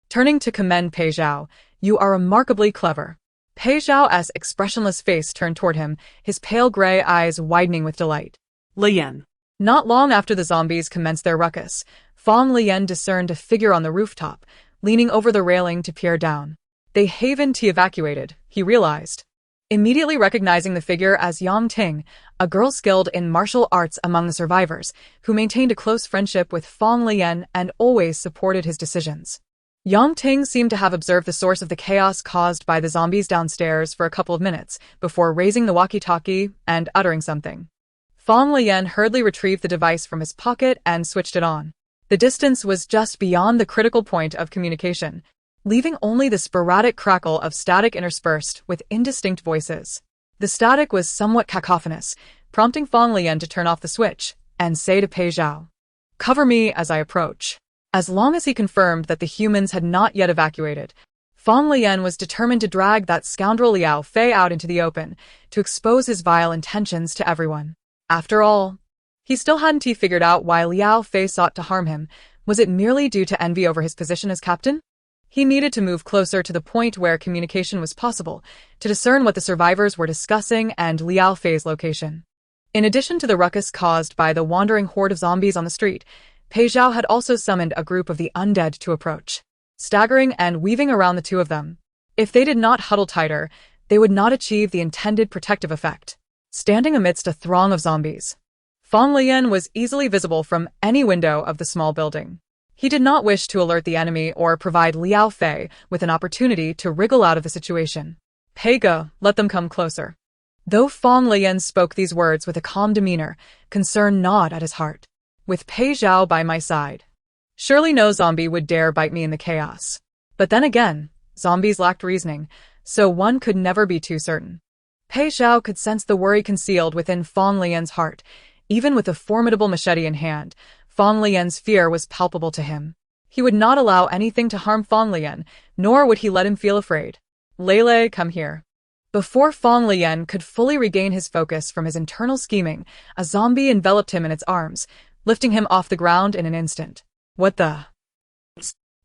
Turning to commend Pei Zhao, "You are remarkably clever." Pei Zhao's expressionless face turned toward him, his pale gray eyes widening with delight. Leyan. Not long after the zombies commenced their ruckus, Fang Leyan discerned a figure on the rooftop, leaning over the railing to peer down. They haven't evacuated, he realized. Immediately recognizing the figure as Yang Ting, a girl skilled in martial arts among the survivors, who maintained a close friendship with Fang Leyan and always supported his decisions. Yang Ting seemed to have observed the source of the chaos caused by the zombies downstairs for a couple of minutes before raising the walkie-talkie and uttering something. Fang Leyan hurriedly retrieved the device from his pocket and switched it on. The distance was just beyond the critical point of communication, leaving only the sporadic crackle of static interspersed with indistinct voices. The static was somewhat cacophonous, prompting Fang Leyan to turn off the switch and say to Pei Zhao, "Cover me as I approach." As long as he confirmed that the humans had not yet evacuated, Fang Leyan was determined to drag that scoundrel Liao Fei out into the open, to expose his vile intentions to everyone. After all, he still hadn't figured out why Liao Fei sought to harm him. Was it merely due to envy over his position as captain? He needed to move closer to the point where communication was possible, to discern what the survivors were discussing and Liao Fei's location. In addition to the ruckus caused by the wandering horde of zombies on the street, Pei Zhao had also summoned a group of the undead to approach, staggering and weaving around the two of them. If they did not huddle tighter, they would not achieve the intended protective effect. Standing amidst a throng of zombies, Fang Leyan was easily visible from any window of the small building. He did not wish to alert the enemy or provide Liao Fei with an opportunity to wriggle out of the situation. Pei Zhao, let them come closer. Though Fang Leyan spoke these words with a calm demeanor, concern gnawed at his heart. With Pei Zhao by my side, surely no zombie would dare bite me in the chaos. But then again, zombies lacked reasoning, so one could never be too certain. Pei Zhao could sense the worry concealed within Fang Leyan's heart. Even with a formidable machete in hand, Fang Leyan's fear was palpable to him. He would not allow anything to harm Fang Leyan, nor would he let him feel afraid. Lele, come here. Before Fang Leyan could fully regain his focus from his internal scheming, a zombie enveloped him in its arms, lifting him off the ground in an instant. What the?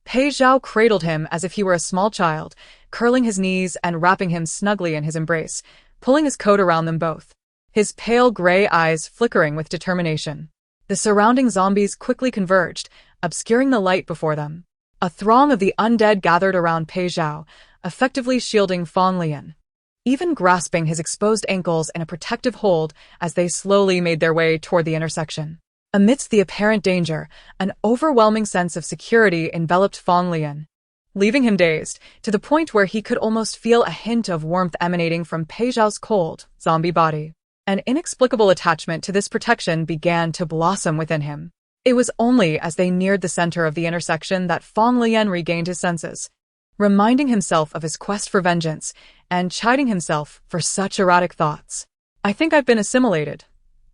Pei Zhao cradled him as if he were a small child, curling his knees and wrapping him snugly in his embrace, pulling his coat around them both, his pale gray eyes flickering with determination. The surrounding zombies quickly converged, obscuring the light before them. A throng of the undead gathered around Pei Zhao, effectively shielding Fang Leyan, even grasping his exposed ankles in a protective hold as they slowly made their way toward the intersection. Amidst the apparent danger, an overwhelming sense of security enveloped Fang Leyan, leaving him dazed, to the point where he could almost feel a hint of warmth emanating from Pei Zhao's cold, zombie body. An inexplicable attachment to this protection began to blossom within him. It was only as they neared the center of the intersection that Fang Leyan regained his senses, reminding himself of his quest for vengeance and chiding himself for such erratic thoughts. I think I've been assimilated.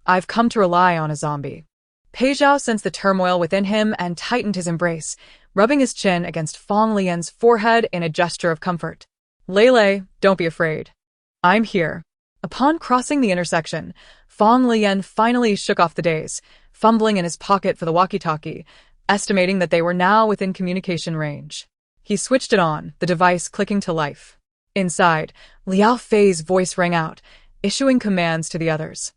I've come to rely on a zombie. Pei Zhao sensed the turmoil within him and tightened his embrace, rubbing his chin against Fang Leyan's forehead in a gesture of comfort. Lele, don't be afraid. I'm here. Upon crossing the intersection, Fang Leyan finally shook off the daze, fumbling in his pocket for the walkie-talkie, estimating that they were now within communication range. He switched it on, the device clicking to life. Inside, Liao Fei's voice rang out, issuing commands to the others.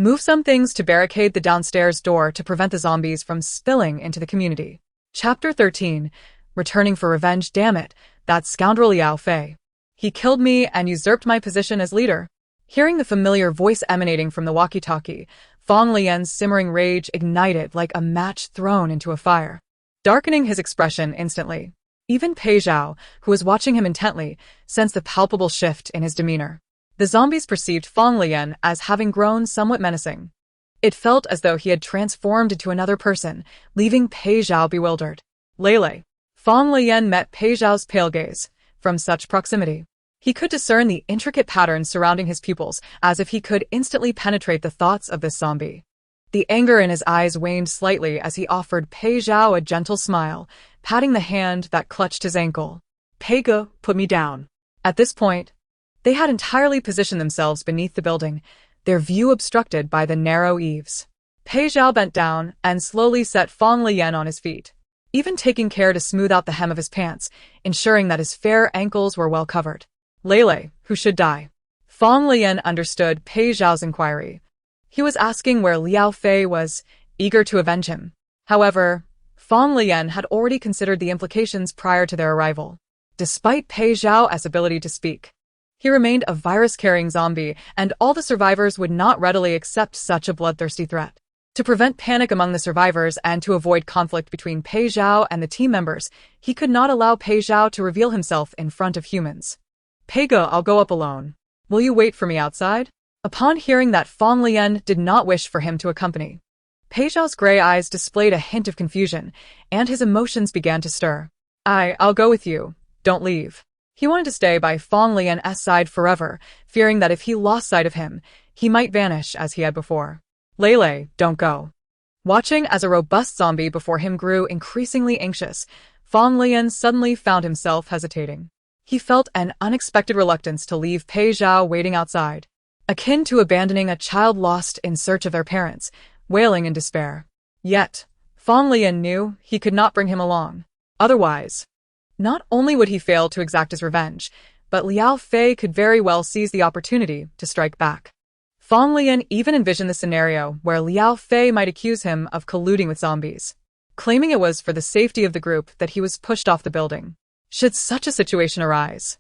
Move some things to barricade the downstairs door to prevent the zombies from spilling into the community. Chapter 13. Returning for revenge. Damn it, that scoundrel Liao Fei. He killed me and usurped my position as leader. Hearing the familiar voice emanating from the walkie-talkie, Fang Leyan's simmering rage ignited like a match thrown into a fire, darkening his expression instantly. Even Pei Zhao, who was watching him intently, sensed the palpable shift in his demeanor. The zombies perceived Fang Leyan as having grown somewhat menacing. It felt as though he had transformed into another person, leaving Pei Zhao bewildered. Lele. Fang Leyan met Pei Zhao's pale gaze. From such proximity, he could discern the intricate patterns surrounding his pupils, as if he could instantly penetrate the thoughts of this zombie. The anger in his eyes waned slightly as he offered Pei Zhao a gentle smile, patting the hand that clutched his ankle. Pei Zhao, put me down. At this point, they had entirely positioned themselves beneath the building, their view obstructed by the narrow eaves. Pei Zhao bent down and slowly set Fang Leyan on his feet, even taking care to smooth out the hem of his pants, ensuring that his fair ankles were well covered. Lele, who should die? Fang Leyan understood Pei Zhao's inquiry. He was asking where Liao Fei was, eager to avenge him. However, Fang Leyan had already considered the implications prior to their arrival. Despite Pei Zhao's ability to speak, he remained a virus-carrying zombie, and all the survivors would not readily accept such a bloodthirsty threat. To prevent panic among the survivors and to avoid conflict between Pei Zhao and the team members, he could not allow Pei Zhao to reveal himself in front of humans. Pei Zhao, I'll go up alone. Will you wait for me outside? Upon hearing that Fang Leyan did not wish for him to accompany, Pei Zhao's gray eyes displayed a hint of confusion, and his emotions began to stir. I'll go with you. Don't leave. He wanted to stay by Fang Leyan's side forever, fearing that if he lost sight of him, he might vanish as he had before. Lele, don't go. Watching as a robust zombie before him grew increasingly anxious, Fang Leyan suddenly found himself hesitating. He felt an unexpected reluctance to leave Pei Zhao waiting outside, akin to abandoning a child lost in search of their parents, wailing in despair. Yet, Fang Leyan knew he could not bring him along. Otherwise, not only would he fail to exact his revenge, but Liao Fei could very well seize the opportunity to strike back. Fang Leyan even envisioned the scenario where Liao Fei might accuse him of colluding with zombies, claiming it was for the safety of the group that he was pushed off the building. Should such a situation arise,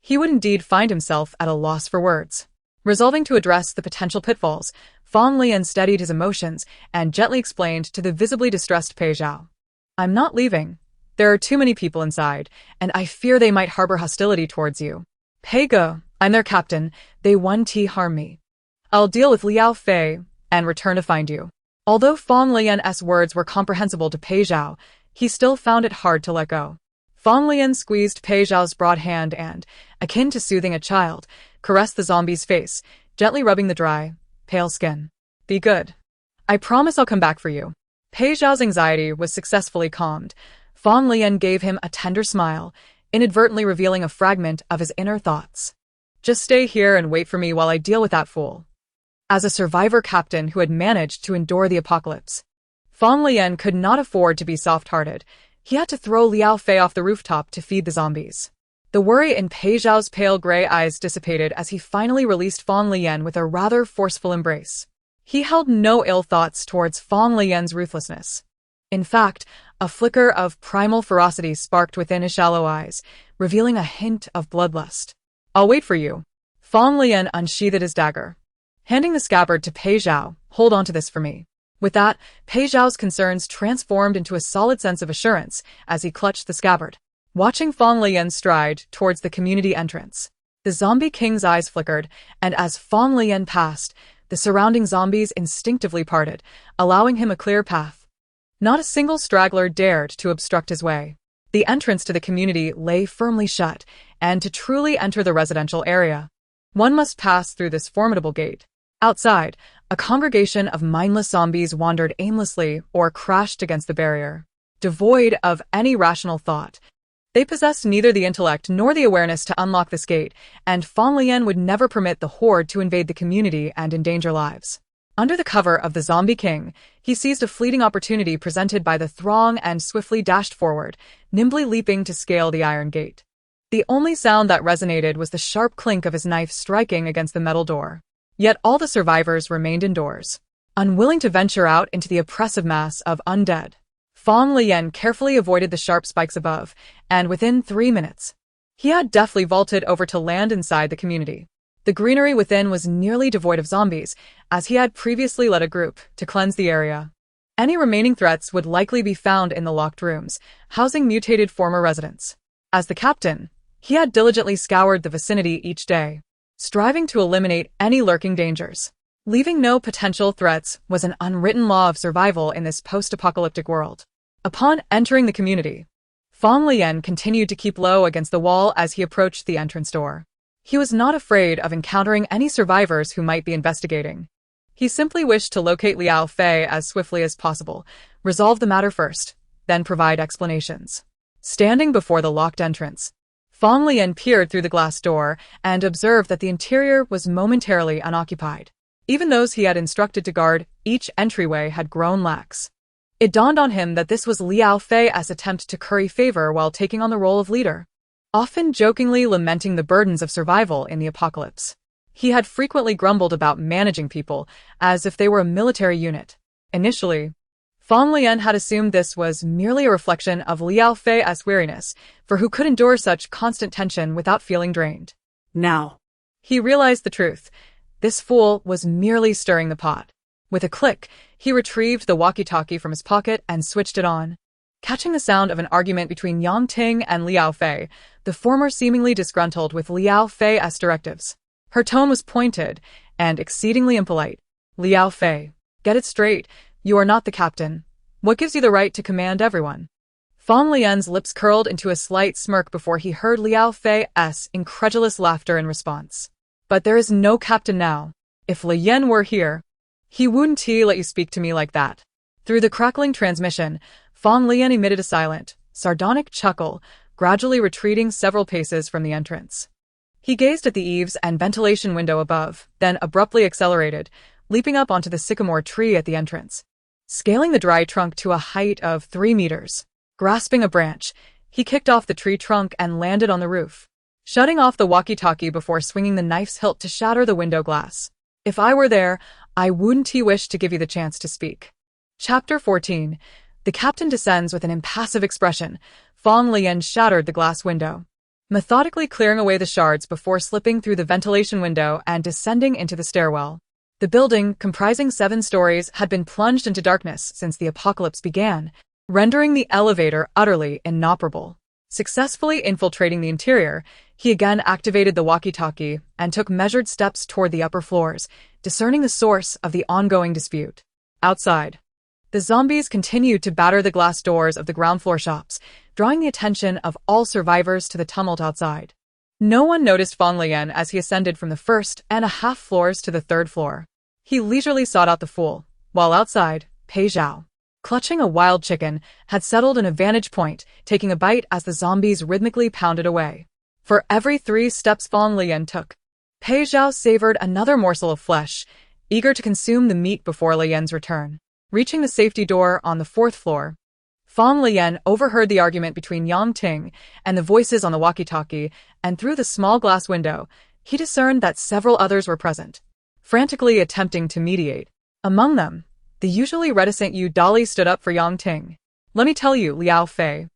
he would indeed find himself at a loss for words. Resolving to address the potential pitfalls, Fang Leyan steadied his emotions and gently explained to the visibly distressed Pei Zhao, "I'm not leaving. There are too many people inside, and I fear they might harbor hostility towards you. Pei Zhao, I'm their captain. They won't harm me. I'll deal with Liao Fei and return to find you." Although Fang Leyan's words were comprehensible to Pei Zhao, he still found it hard to let go. Fang Leyan squeezed Pei Zhao's broad hand and, akin to soothing a child, caressed the zombie's face, gently rubbing the dry, pale skin. "Be good. I promise I'll come back for you." Pei Zhao's anxiety was successfully calmed. Fang Leyan gave him a tender smile, inadvertently revealing a fragment of his inner thoughts. "Just stay here and wait for me while I deal with that fool." As a survivor captain who had managed to endure the apocalypse, Fang Leyan could not afford to be soft-hearted. He had to throw Liao Fei off the rooftop to feed the zombies. The worry in Pei Zhao's pale gray eyes dissipated as he finally released Fang Leyan with a rather forceful embrace. He held no ill thoughts towards Fang Leyan's ruthlessness. In fact, a flicker of primal ferocity sparked within his shallow eyes, revealing a hint of bloodlust. "I'll wait for you." Fang Leyan unsheathed his dagger, handing the scabbard to Pei Zhao. "Hold on to this for me." With that, Pei Zhao's concerns transformed into a solid sense of assurance as he clutched the scabbard. Watching Fang Leyan stride towards the community entrance, the zombie king's eyes flickered, and as Fang Leyan passed, the surrounding zombies instinctively parted, allowing him a clear path. Not a single straggler dared to obstruct his way. The entrance to the community lay firmly shut, and to truly enter the residential area, one must pass through this formidable gate. Outside, a congregation of mindless zombies wandered aimlessly or crashed against the barrier. Devoid of any rational thought, they possessed neither the intellect nor the awareness to unlock this gate, and Fang Leyan would never permit the horde to invade the community and endanger lives. Under the cover of the Zombie King, he seized a fleeting opportunity presented by the throng and swiftly dashed forward, nimbly leaping to scale the iron gate. The only sound that resonated was the sharp clink of his knife striking against the metal door. Yet all the survivors remained indoors, unwilling to venture out into the oppressive mass of undead. Fang Leyan carefully avoided the sharp spikes above, and within 3 minutes, he had deftly vaulted over to land inside the community. The greenery within was nearly devoid of zombies, as he had previously led a group to cleanse the area. Any remaining threats would likely be found in the locked rooms, housing mutated former residents. As the captain, he had diligently scoured the vicinity each day, striving to eliminate any lurking dangers. Leaving no potential threats was an unwritten law of survival in this post-apocalyptic world. Upon entering the community, Fang Leyan continued to keep low against the wall as he approached the entrance door. He was not afraid of encountering any survivors who might be investigating. He simply wished to locate Liao Fei as swiftly as possible, resolve the matter first, then provide explanations. Standing before the locked entrance, Fang Leyan peered through the glass door and observed that the interior was momentarily unoccupied. Even those he had instructed to guard each entryway had grown lax. It dawned on him that this was Liao Fei's attempt to curry favor while taking on the role of leader. Often jokingly lamenting the burdens of survival in the apocalypse, he had frequently grumbled about managing people as if they were a military unit. Initially, Fang Leyan had assumed this was merely a reflection of Liao Fei's weariness, for who could endure such constant tension without feeling drained? Now, he realized the truth. This fool was merely stirring the pot. With a click, he retrieved the walkie-talkie from his pocket and switched it on. Catching the sound of an argument between Yang Ting and Liao Fei, the former seemingly disgruntled with Liao Fei's directives. Her tone was pointed and exceedingly impolite. "Liao Fei, get it straight. You are not the captain. What gives you the right to command everyone?" Fang Leyan's lips curled into a slight smirk before he heard Liao Fei's incredulous laughter in response. "But there is no captain now. If Leyan were here, he wouldn't let you speak to me like that." Through the crackling transmission, Fang Leyan emitted a silent, sardonic chuckle, gradually retreating several paces from the entrance. He gazed at the eaves and ventilation window above, then abruptly accelerated, leaping up onto the sycamore tree at the entrance. Scaling the dry trunk to a height of 3 meters. Grasping a branch, he kicked off the tree trunk and landed on the roof, shutting off the walkie-talkie before swinging the knife's hilt to shatter the window glass. If I were there, I wouldn't wish to give you the chance to speak. Chapter 14. The captain descends with an impassive expression. Fang Leyan shattered the glass window, methodically clearing away the shards before slipping through the ventilation window and descending into the stairwell. The building, comprising 7 stories, had been plunged into darkness since the apocalypse began, rendering the elevator utterly inoperable. Successfully infiltrating the interior, he again activated the walkie-talkie and took measured steps toward the upper floors, discerning the source of the ongoing dispute. Outside, the zombies continued to batter the glass doors of the ground floor shops, drawing the attention of all survivors to the tumult outside. No one noticed Fang Leyan as he ascended from the 1.5 floors to the 3rd floor. He leisurely sought out the fool, while outside, Pei Zhao, clutching a wild chicken, had settled in a vantage point, taking a bite as the zombies rhythmically pounded away. For every 3 steps Fang Leyan took, Pei Zhao savored another morsel of flesh, eager to consume the meat before Leyan's return. Reaching the safety door on the 4th floor, Fang Leyan overheard the argument between Yang Ting and the voices on the walkie-talkie, and through the small glass window, he discerned that several others were present, frantically attempting to mediate. Among them, the usually reticent Yu Dali stood up for Yang Ting. Let me tell you, Liao Fei,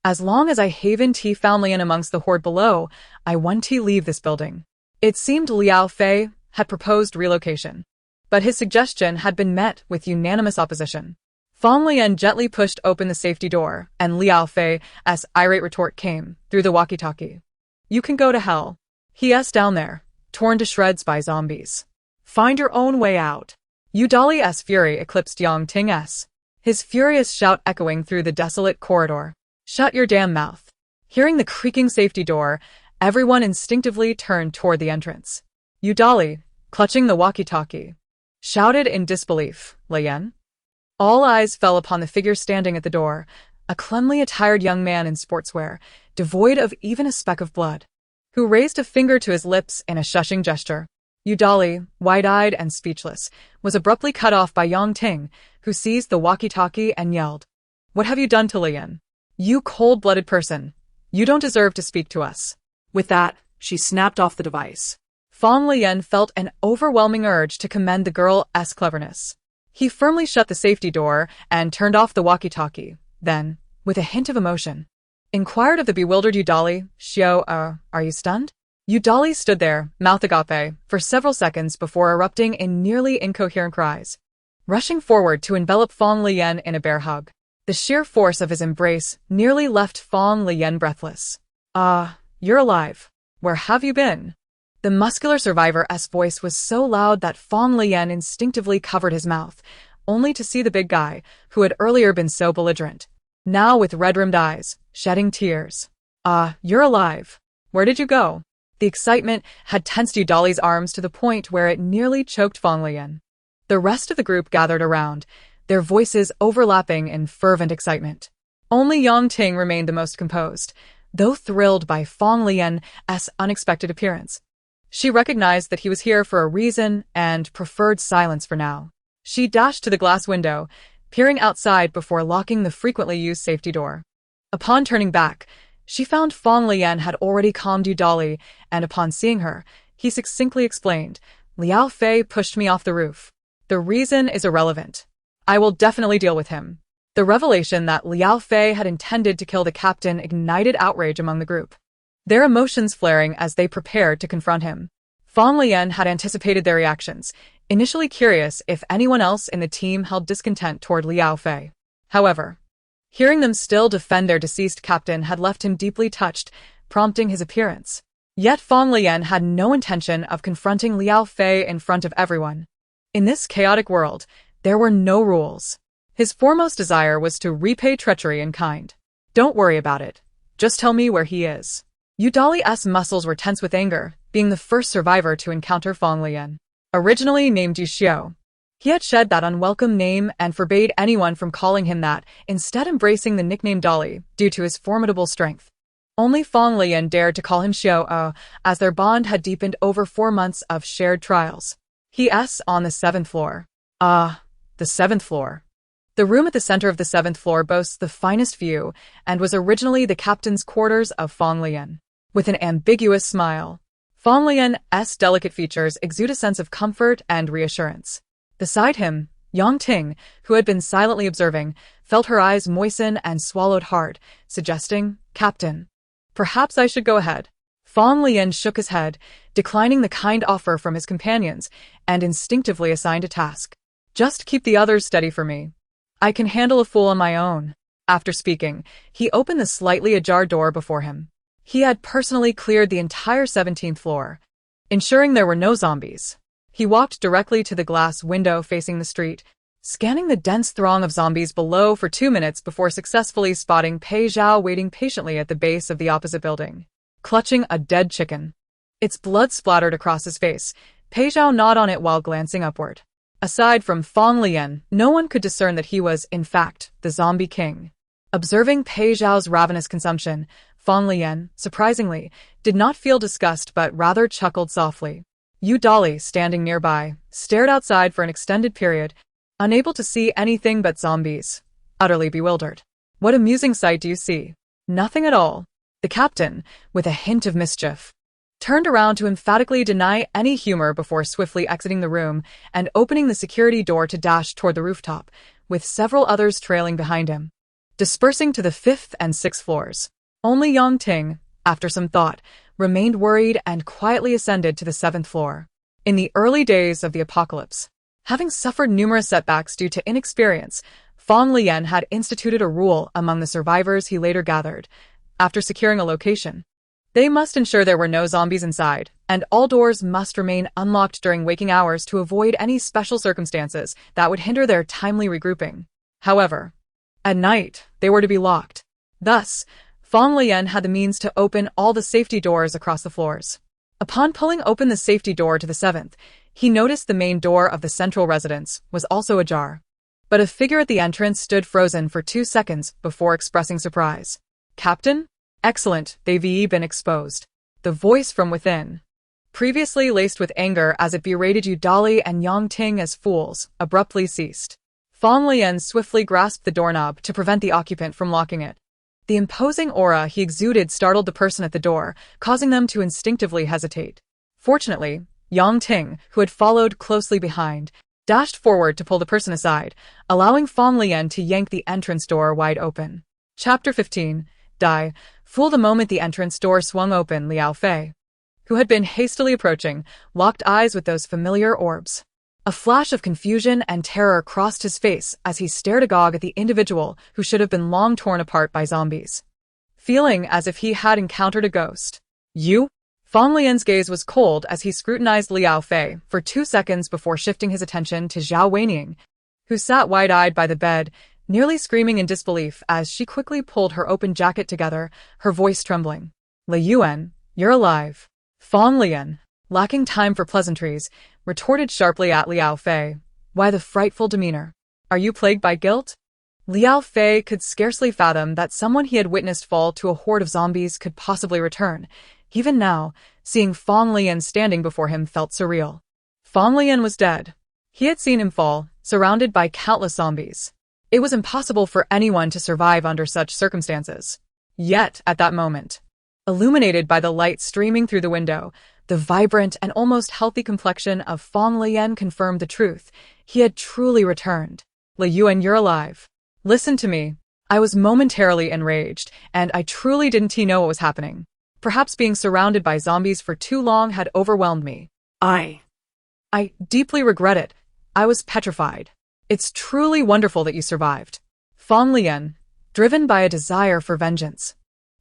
as long as I haven T Fang Leyan amongst the horde below, I want to leave this building. It seemed Liao Fei had proposed relocation, but his suggestion had been met with unanimous opposition. Fang Leyan gently pushed open the safety door, and Liao Fei's irate retort came through the walkie-talkie. You can go to hell. He's down there, torn to shreds by zombies. Find your own way out. Yu Dali's fury eclipsed Yang Ting's, his furious shout echoing through the desolate corridor. Shut your damn mouth. Hearing the creaking safety door, everyone instinctively turned toward the entrance. Yu Dali, clutching the walkie-talkie, shouted in disbelief, Leyan? All eyes fell upon the figure standing at the door, a cleanly attired young man in sportswear, devoid of even a speck of blood, who raised a finger to his lips in a shushing gesture. Yu Dali, wide-eyed and speechless, was abruptly cut off by Yang Ting, who seized the walkie-talkie and yelled, What have you done to Leyan? You cold-blooded person. You don't deserve to speak to us. With that, she snapped off the device. Fang Leyan felt an overwhelming urge to commend the girl's cleverness. He firmly shut the safety door and turned off the walkie-talkie, then, with a hint of emotion, inquired of the bewildered Yu Dali, Xiao, are you stunned? Yu Dali stood there, mouth agape, for several seconds before erupting in nearly incoherent cries, rushing forward to envelop Fang Leyan in a bear hug. The sheer force of his embrace nearly left Fang Leyan breathless. You're alive. Where have you been? The muscular survivor's voice was so loud that Fang Leyan instinctively covered his mouth, only to see the big guy, who had earlier been so belligerent, now with red-rimmed eyes, shedding tears. You're alive. Where did you go? The excitement had tensed Yu Dali's arms to the point where it nearly choked Fang Leyan. The rest of the group gathered around, their voices overlapping in fervent excitement. Only Yang Ting remained the most composed, though thrilled by Fang Leyan's unexpected appearance. She recognized that he was here for a reason and preferred silence for now. She dashed to the glass window, peering outside before locking the frequently used safety door. Upon turning back, she found Fang Leyan had already calmed Yu Dali, and upon seeing her, he succinctly explained, Liao Fei pushed me off the roof. The reason is irrelevant. I will definitely deal with him. The revelation that Liao Fei had intended to kill the captain ignited outrage among the group, their emotions flaring as they prepared to confront him. Fang Leyan had anticipated their reactions, initially curious if anyone else in the team held discontent toward Liao Fei. However, hearing them still defend their deceased captain had left him deeply touched, prompting his appearance. Yet Fang Leyan had no intention of confronting Liao Fei in front of everyone. In this chaotic world, there were no rules. His foremost desire was to repay treachery in kind. Don't worry about it. Just tell me where he is. Yu Dali's muscles were tense with anger, being the first survivor to encounter Fang Leyan. Originally named Yu Xiao, He had shed that unwelcome name and forbade anyone from calling him that, instead embracing the nickname Dolly, due to his formidable strength. Only Fang Leyan dared to call him Xiao, as their bond had deepened over 4 months of shared trials. He.S. on the 7th floor. The 7th floor. The room at the center of the 7th floor boasts the finest view, and was originally the captain's quarters of Fang Leyan. With an ambiguous smile, Fang Leyan's delicate features exude a sense of comfort and reassurance. Beside him, Yang Ting, who had been silently observing, felt her eyes moisten and swallowed hard, suggesting, "Captain, perhaps I should go ahead." Fang Leyan shook his head, declining the kind offer from his companions, and instinctively assigned a task. "Just keep the others steady for me. I can handle a fool on my own." After speaking, he opened the slightly ajar door before him. He had personally cleared the entire 17th floor, ensuring there were no zombies. He walked directly to the glass window facing the street, scanning the dense throng of zombies below for 2 minutes before successfully spotting Pei Zhao waiting patiently at the base of the opposite building, clutching a dead chicken. Its blood splattered across his face. Pei Zhao gnawed on it while glancing upward. Aside from Fang Leyan, no one could discern that he was, in fact, the zombie king. Observing Pei Zhao's ravenous consumption, Fang Leyan, surprisingly, did not feel disgust but rather chuckled softly. Yu Dolly, standing nearby, stared outside for an extended period, unable to see anything but zombies, utterly bewildered. "What amusing sight do you see?" "Nothing at all." The captain, with a hint of mischief, turned around to emphatically deny any humor before swiftly exiting the room and opening the security door to dash toward the rooftop, with several others trailing behind him, dispersing to the 5th and 6th floors. Only Yang Ting, after some thought, remained worried and quietly ascended to the 7th floor. In the early days of the apocalypse, having suffered numerous setbacks due to inexperience, Fang Leyan had instituted a rule among the survivors he later gathered. After securing a location, they must ensure there were no zombies inside, and all doors must remain unlocked during waking hours to avoid any special circumstances that would hinder their timely regrouping. However, at night, they were to be locked. Thus, Fang Leyan had the means to open all the safety doors across the floors. Upon pulling open the safety door to the 7th, he noticed the main door of the central residence was also ajar. But a figure at the entrance stood frozen for 2 seconds before expressing surprise. "Captain? Excellent, they've been exposed." The voice from within, previously laced with anger as it berated Yu Dolly and Yang Ting as fools, abruptly ceased. Fang Leyan swiftly grasped the doorknob to prevent the occupant from locking it. The imposing aura he exuded startled the person at the door, causing them to instinctively hesitate. Fortunately, Yang Ting, who had followed closely behind, dashed forward to pull the person aside, allowing Fang Leyan to yank the entrance door wide open. Chapter 15. Die. Fool. The moment the entrance door swung open, Liao Fei, who had been hastily approaching, locked eyes with those familiar orbs. A flash of confusion and terror crossed his face as he stared agog at the individual who should have been long torn apart by zombies, feeling as if he had encountered a ghost. "You?" Fang Leyan's gaze was cold as he scrutinized Liao Fei for 2 seconds before shifting his attention to Zhao Weining, who sat wide-eyed by the bed, nearly screaming in disbelief as she quickly pulled her open jacket together, her voice trembling. "Li Yuan, you're alive." Fang Leyan, lacking time for pleasantries, retorted sharply at Liao Fei. "Why the frightful demeanor? Are you plagued by guilt?" Liao Fei could scarcely fathom that someone he had witnessed fall to a horde of zombies could possibly return. Even now, seeing Fang Leyan standing before him felt surreal. Fang Leyan was dead. He had seen him fall, surrounded by countless zombies. It was impossible for anyone to survive under such circumstances. Yet, at that moment, illuminated by the light streaming through the window, the vibrant and almost healthy complexion of Fang Leyan confirmed the truth. He had truly returned. "Li Yuan, you're alive. Listen to me." I was momentarily enraged, and I truly didn't know what was happening. Perhaps being surrounded by zombies for too long had overwhelmed me. I deeply regret it. I was petrified. "It's truly wonderful that you survived." Fang Leyan, driven by a desire for vengeance,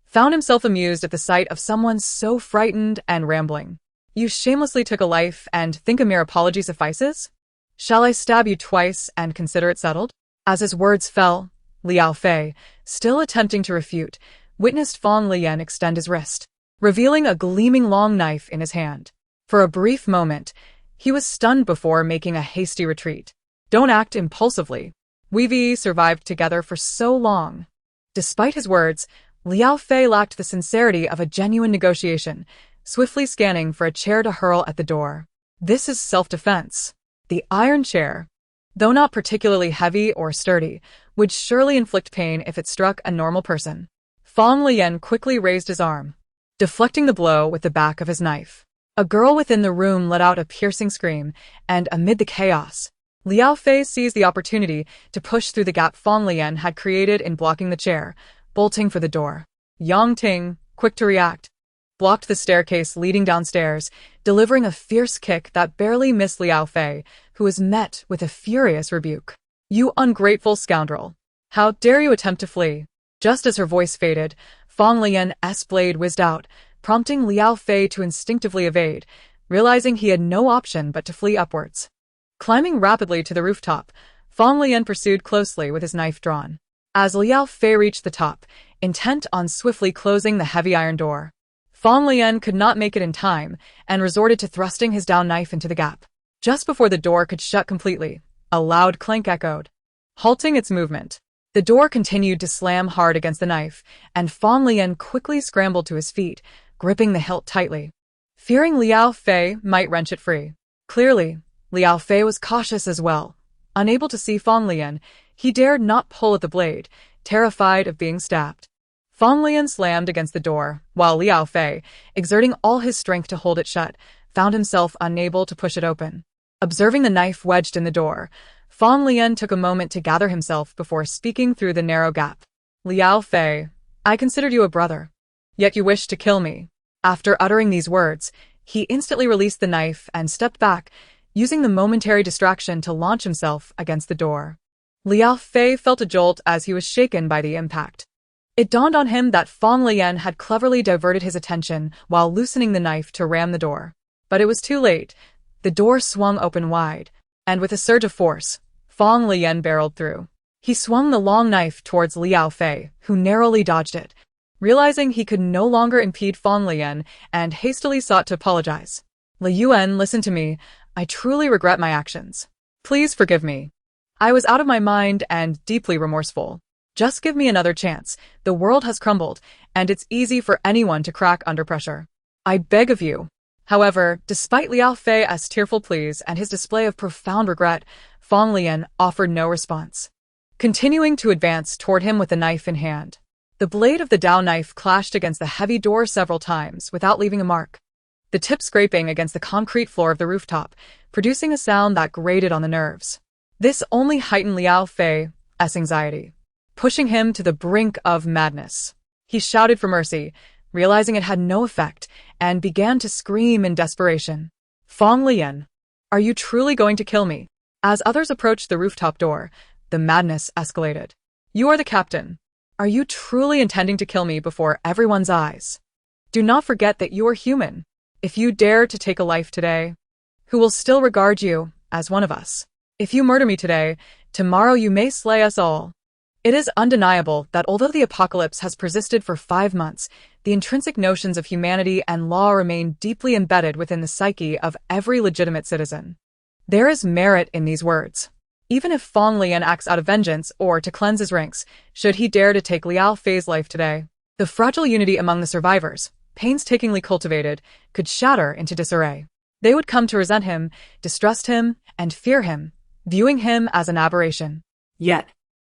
found himself amused at the sight of someone so frightened and rambling. "You shamelessly took a life and think a mere apology suffices? Shall I stab you twice and consider it settled?" As his words fell, Liao Fei, still attempting to refute, witnessed Fang Leyan extend his wrist, revealing a gleaming long knife in his hand. For a brief moment, he was stunned before making a hasty retreat. Don't act impulsively. We've survived together for so long. Despite his words, Liao Fei lacked the sincerity of a genuine negotiation, swiftly scanning for a chair to hurl at the door. This is self-defense. The iron chair, though not particularly heavy or sturdy, would surely inflict pain if it struck a normal person. Fang Leyan quickly raised his arm, deflecting the blow with the back of his knife. A girl within the room let out a piercing scream, and amid the chaos, Liao Fei seized the opportunity to push through the gap Fang Leyan had created in blocking the chair, bolting for the door. Yang Ting, quick to react, blocked the staircase leading downstairs, delivering a fierce kick that barely missed Liao Fei, who was met with a furious rebuke. You ungrateful scoundrel! How dare you attempt to flee? Just as her voice faded, Fang Leyan's blade whizzed out, prompting Liao Fei to instinctively evade, realizing he had no option but to flee upwards. Climbing rapidly to the rooftop, Fang Leyan pursued closely with his knife drawn. As Liao Fei reached the top, intent on swiftly closing the heavy iron door, Fang Leyan could not make it in time and resorted to thrusting his down knife into the gap. Just before the door could shut completely, a loud clank echoed, halting its movement. The door continued to slam hard against the knife, and Fang Leyan quickly scrambled to his feet, gripping the hilt tightly, fearing Liao Fei might wrench it free. Clearly, Liao Fei was cautious as well. Unable to see Fang Leyan, he dared not pull at the blade, terrified of being stabbed. Fang Leyan slammed against the door, while Liao Fei, exerting all his strength to hold it shut, found himself unable to push it open. Observing the knife wedged in the door, Fang Leyan took a moment to gather himself before speaking through the narrow gap. Liao Fei, I considered you a brother, yet you wished to kill me. After uttering these words, he instantly released the knife and stepped back, using the momentary distraction to launch himself against the door. Liao Fei felt a jolt as he was shaken by the impact. It dawned on him that Fang Leyan had cleverly diverted his attention while loosening the knife to ram the door. But it was too late. The door swung open wide, and with a surge of force, Fang Leyan barreled through. He swung the long knife towards Liao Fei, who narrowly dodged it, realizing he could no longer impede Fang Leyan, and hastily sought to apologize. Li Yuan, listen to me. I truly regret my actions. Please forgive me. I was out of my mind and deeply remorseful. Just give me another chance. The world has crumbled, and it's easy for anyone to crack under pressure. I beg of you. However, despite Liao Fei's tearful pleas and his display of profound regret, Fang Leyan offered no response. Continuing to advance toward him with the knife in hand, the blade of the Dao knife clashed against the heavy door several times without leaving a mark, the tip scraping against the concrete floor of the rooftop, producing a sound that grated on the nerves. This only heightened Liao Fei's anxiety, pushing him to the brink of madness. He shouted for mercy, realizing it had no effect, and began to scream in desperation. Fang Leyan, are you truly going to kill me? As others approached the rooftop door, the madness escalated. You are the captain. Are you truly intending to kill me before everyone's eyes? Do not forget that you are human. If you dare to take a life today, who will still regard you as one of us? If you murder me today, tomorrow you may slay us all. It is undeniable that although the apocalypse has persisted for 5 months, the intrinsic notions of humanity and law remain deeply embedded within the psyche of every legitimate citizen. There is merit in these words. Even if Fang Leyan acts out of vengeance or to cleanse his ranks, should he dare to take Liao Fei's life today, the fragile unity among the survivors, painstakingly cultivated, could shatter into disarray. They would come to resent him, distrust him, and fear him, viewing him as an aberration. Yet,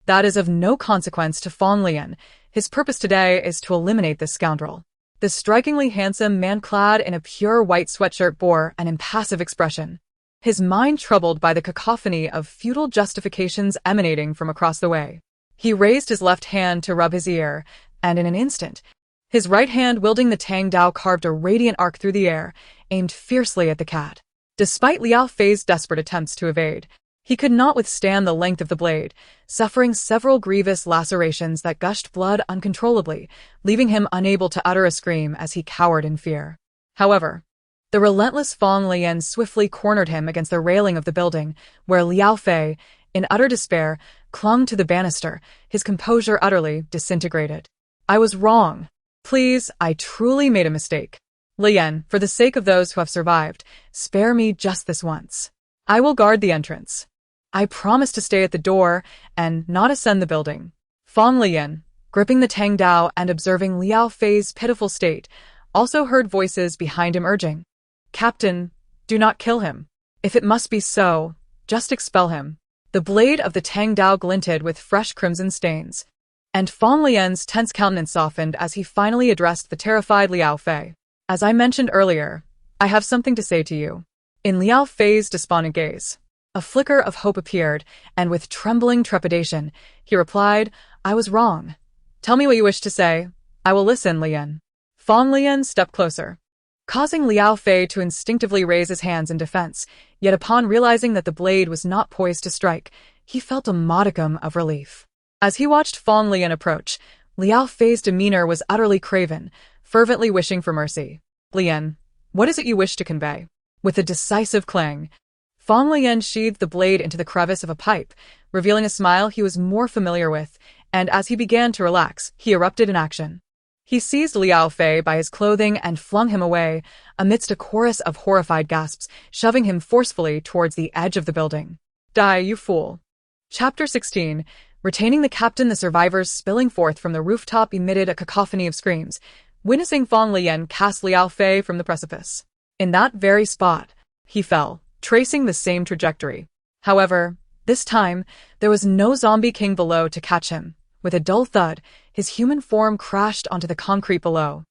that is of no consequence to Fang Leyan. His purpose today is to eliminate this scoundrel. The strikingly handsome man clad in a pure white sweatshirt bore an impassive expression, his mind troubled by the cacophony of futile justifications emanating from across the way. He raised his left hand to rub his ear, and in an instant, his right hand wielding the Tang Dao carved a radiant arc through the air, aimed fiercely at the cat. Despite Liao Fei's desperate attempts to evade, he could not withstand the length of the blade, suffering several grievous lacerations that gushed blood uncontrollably, leaving him unable to utter a scream as he cowered in fear. However, the relentless Fang Leyan swiftly cornered him against the railing of the building, where Liao Fei, in utter despair, clung to the banister, his composure utterly disintegrated. I was wrong. Please, I truly made a mistake. Leyan, for the sake of those who have survived, spare me just this once. I will guard the entrance. I promise to stay at the door and not ascend the building. Fang Leyan, gripping the Tang Dao and observing Liao Fei's pitiful state, also heard voices behind him urging, "Captain, do not kill him. If it must be so, just expel him." The blade of the Tang Dao glinted with fresh crimson stains, and Fang Leyan's tense countenance softened as he finally addressed the terrified Liao Fei. "As I mentioned earlier, I have something to say to you." In Liao Fei's despondent gaze, a flicker of hope appeared, and with trembling trepidation, he replied, "I was wrong. Tell me what you wish to say. I will listen, Leyan." Fang Leyan stepped closer, causing Liao Fei to instinctively raise his hands in defense, yet upon realizing that the blade was not poised to strike, he felt a modicum of relief. As he watched Fang Leyan approach, Liao Fei's demeanor was utterly craven, fervently wishing for mercy. "Leyan, what is it you wish to convey?" With a decisive clang, Fang Leyan sheathed the blade into the crevice of a pipe, revealing a smile he was more familiar with, and as he began to relax, he erupted in action. He seized Liao Fei by his clothing and flung him away, amidst a chorus of horrified gasps, shoving him forcefully towards the edge of the building. "Die, you fool." Chapter 16. Retaining the captain, the survivors spilling forth from the rooftop emitted a cacophony of screams, witnessing Fang Leyan cast Liao Fei from the precipice. In that very spot, he fell, tracing the same trajectory. However, this time, there was no zombie king below to catch him. With a dull thud, his human form crashed onto the concrete below.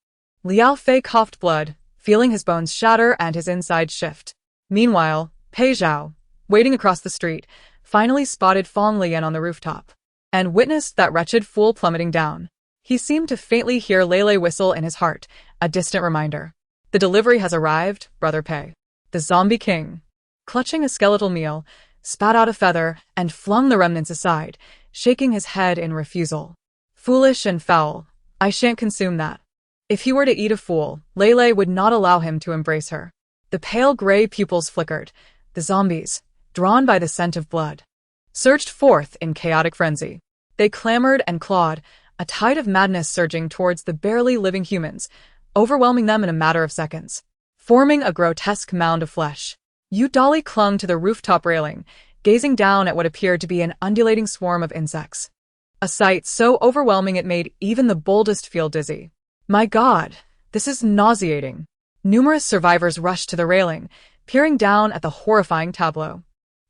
Liao Fei coughed blood, feeling his bones shatter and his insides shift. Meanwhile, Pei Zhao, waiting across the street, finally spotted Fang Leyan on the rooftop, and witnessed that wretched fool plummeting down. He seemed to faintly hear Lei whistle in his heart, a distant reminder. "The delivery has arrived, Brother Pei." The zombie king, clutching a skeletal meal, spat out a feather and flung the remnants aside, shaking his head in refusal. "Foolish and foul, I shan't consume that." If he were to eat a fool, Lei would not allow him to embrace her. The pale gray pupils flickered. The zombies, drawn by the scent of blood, surged forth in chaotic frenzy. They clamored and clawed, a tide of madness surging towards the barely living humans, overwhelming them in a matter of seconds, forming a grotesque mound of flesh. Dolly clung to the rooftop railing, gazing down at what appeared to be an undulating swarm of insects. A sight so overwhelming it made even the boldest feel dizzy. "My God, this is nauseating." Numerous survivors rushed to the railing, peering down at the horrifying tableau,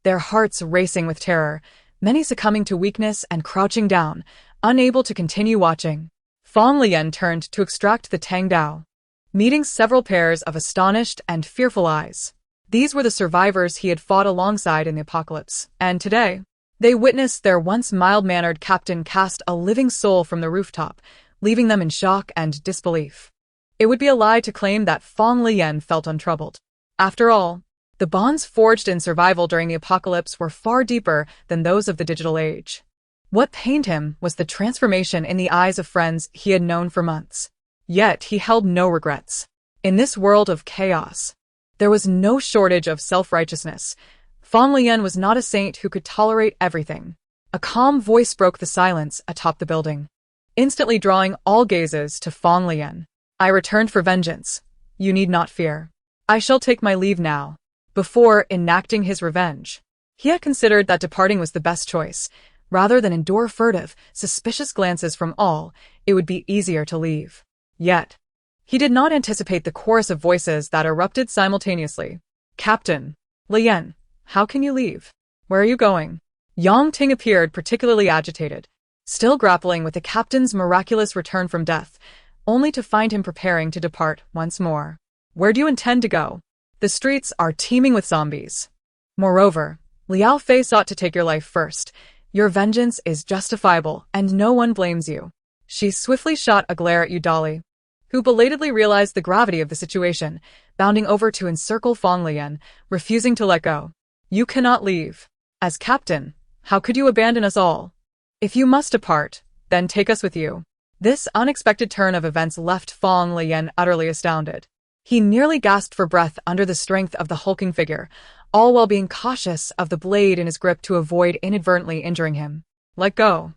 their hearts racing with terror, many succumbing to weakness and crouching down, unable to continue watching. Fang Leyan turned to extract the Tang Dao, meeting several pairs of astonished and fearful eyes. These were the survivors he had fought alongside in the apocalypse, and today, they witnessed their once mild-mannered captain cast a living soul from the rooftop, leaving them in shock and disbelief. It would be a lie to claim that Fang Leyan felt untroubled. After all, the bonds forged in survival during the apocalypse were far deeper than those of the digital age. What pained him was the transformation in the eyes of friends he had known for months. Yet he held no regrets. In this world of chaos, there was no shortage of self-righteousness. Fang Leyan was not a saint who could tolerate everything. A calm voice broke the silence atop the building, instantly drawing all gazes to Fang Leyan. "I returned for vengeance. You need not fear. I shall take my leave now." Before enacting his revenge, he had considered that departing was the best choice. Rather than endure furtive, suspicious glances from all, it would be easier to leave. Yet, he did not anticipate the chorus of voices that erupted simultaneously. "Captain Leyan, how can you leave? Where are you going?" Yang Ting appeared particularly agitated, still grappling with the captain's miraculous return from death, only to find him preparing to depart once more. "Where do you intend to go? The streets are teeming with zombies. Moreover, Liao Fei sought to take your life first. Your vengeance is justifiable, and no one blames you." She swiftly shot a glare at Dolly, who belatedly realized the gravity of the situation, bounding over to encircle Fang Leyan, refusing to let go. "You cannot leave. As captain, how could you abandon us all? If you must depart, then take us with you." This unexpected turn of events left Fang Leyan utterly astounded. He nearly gasped for breath under the strength of the hulking figure, all while being cautious of the blade in his grip to avoid inadvertently injuring him. "Let go.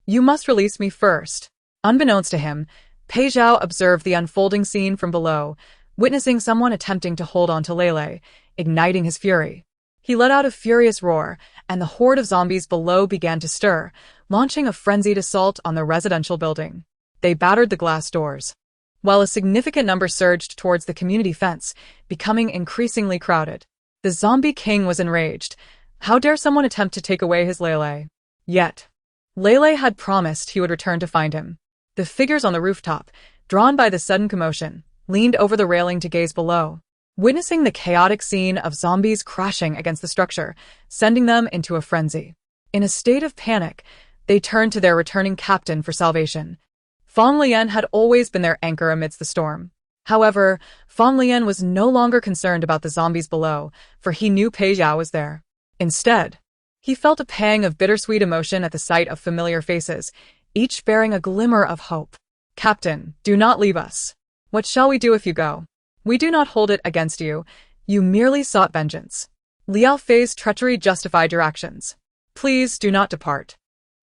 You must release me first." Unbeknownst to him, Pei Zhao observed the unfolding scene from below, witnessing someone attempting to hold on to Lei, igniting his fury. He let out a furious roar, and the horde of zombies below began to stir, launching a frenzied assault on the residential building. They battered the glass doors, while a significant number surged towards the community fence, becoming increasingly crowded. The zombie king was enraged. How dare someone attempt to take away his Lele? Yet, Lele had promised he would return to find him. The figures on the rooftop, drawn by the sudden commotion, leaned over the railing to gaze below, witnessing the chaotic scene of zombies crashing against the structure, sending them into a frenzy. In a state of panic, they turned to their returning captain for salvation. Fang Leyan had always been their anchor amidst the storm. However, Fang Leyan was no longer concerned about the zombies below, for he knew Pei Zhao was there. Instead, he felt a pang of bittersweet emotion at the sight of familiar faces, each bearing a glimmer of hope. "Captain, do not leave us. What shall we do if you go? We do not hold it against you. You merely sought vengeance. Liao Fei's treachery justified your actions. Please do not depart.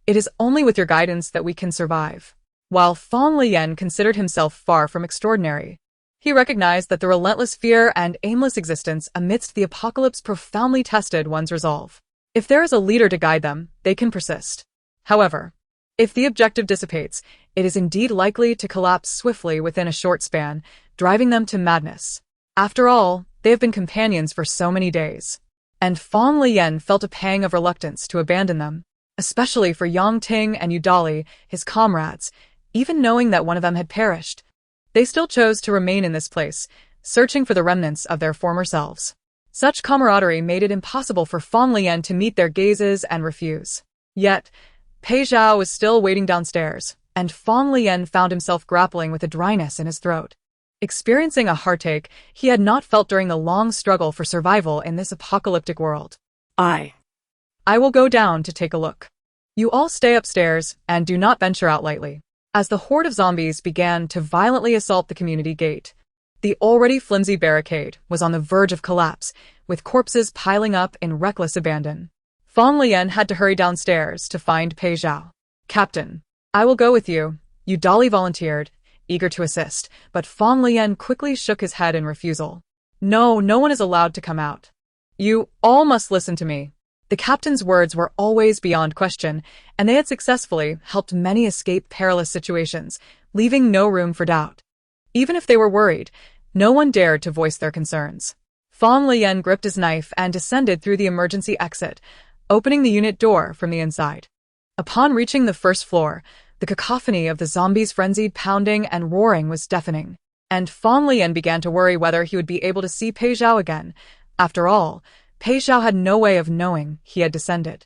It is only with your guidance that we can survive." While Fang Leyan considered himself far from extraordinary, he recognized that the relentless fear and aimless existence amidst the apocalypse profoundly tested one's resolve. If there is a leader to guide them, they can persist. However, if the objective dissipates, it is indeed likely to collapse swiftly within a short span, driving them to madness. After all, they have been companions for so many days. And Fang Leyan felt a pang of reluctance to abandon them, especially for Yang Ting and Yudali, his comrades. Even knowing that one of them had perished, they still chose to remain in this place, searching for the remnants of their former selves. Such camaraderie made it impossible for Fang Leyan to meet their gazes and refuse. Yet, Pei Zhao was still waiting downstairs, and Fang Leyan found himself grappling with a dryness in his throat. Experiencing a heartache he had not felt during the long struggle for survival in this apocalyptic world. I will go down to take a look. You all stay upstairs and do not venture out lightly. As the horde of zombies began to violently assault the community gate, the already flimsy barricade was on the verge of collapse, with corpses piling up in reckless abandon. Fang Leyan had to hurry downstairs to find Pei Zhao. "Captain, I will go with you," Yudali volunteered, eager to assist, but Fang Leyan quickly shook his head in refusal. No one is allowed to come out. You all must listen to me." The captain's words were always beyond question, and they had successfully helped many escape perilous situations, leaving no room for doubt. Even if they were worried, no one dared to voice their concerns. Fang Leyan gripped his knife and descended through the emergency exit, opening the unit door from the inside. Upon reaching the first floor, the cacophony of the zombies' frenzied pounding and roaring was deafening, and Fang Leyan began to worry whether he would be able to see Pei Zhao again. After all, Pei Zhao had no way of knowing he had descended.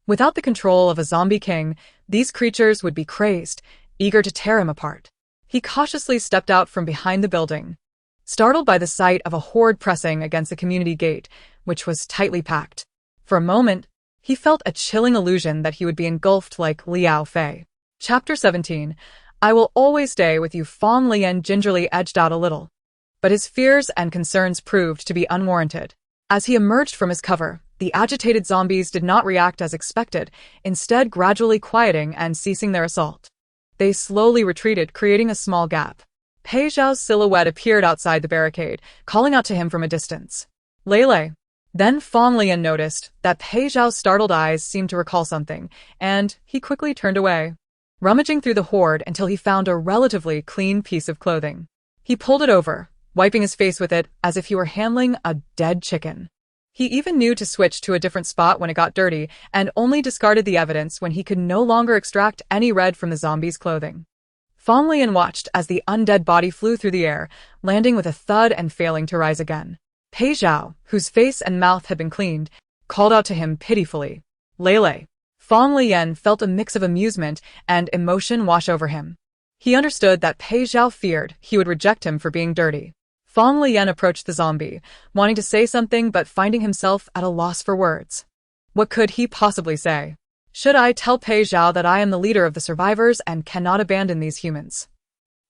Without the control of a zombie king, these creatures would be crazed, eager to tear him apart. He cautiously stepped out from behind the building, startled by the sight of a horde pressing against the community gate, which was tightly packed. For a moment, he felt a chilling illusion that he would be engulfed like Liao Fei. Chapter 17. I will always stay with you. Fang Leyan gingerly edged out a little, but his fears and concerns proved to be unwarranted. As he emerged from his cover, the agitated zombies did not react as expected, instead gradually quieting and ceasing their assault. They slowly retreated, creating a small gap. Pei Zhao's silhouette appeared outside the barricade, calling out to him from a distance. "Lele." Then Fang Leyan noticed that Pei Zhao's startled eyes seemed to recall something, and he quickly turned away, rummaging through the horde until he found a relatively clean piece of clothing. He pulled it over, wiping his face with it as if he were handling a dead chicken. He even knew to switch to a different spot when it got dirty, and only discarded the evidence when he could no longer extract any red from the zombie's clothing. Fang Leyan watched as the undead body flew through the air, landing with a thud and failing to rise again. Pei Zhao, whose face and mouth had been cleaned, called out to him pitifully. "Lele." Fang Leyan felt a mix of amusement and emotion wash over him. He understood that Pei Zhao feared he would reject him for being dirty. Fang Leyan approached the zombie, wanting to say something but finding himself at a loss for words. What could he possibly say? Should I tell Pei Zhao that I am the leader of the survivors and cannot abandon these humans?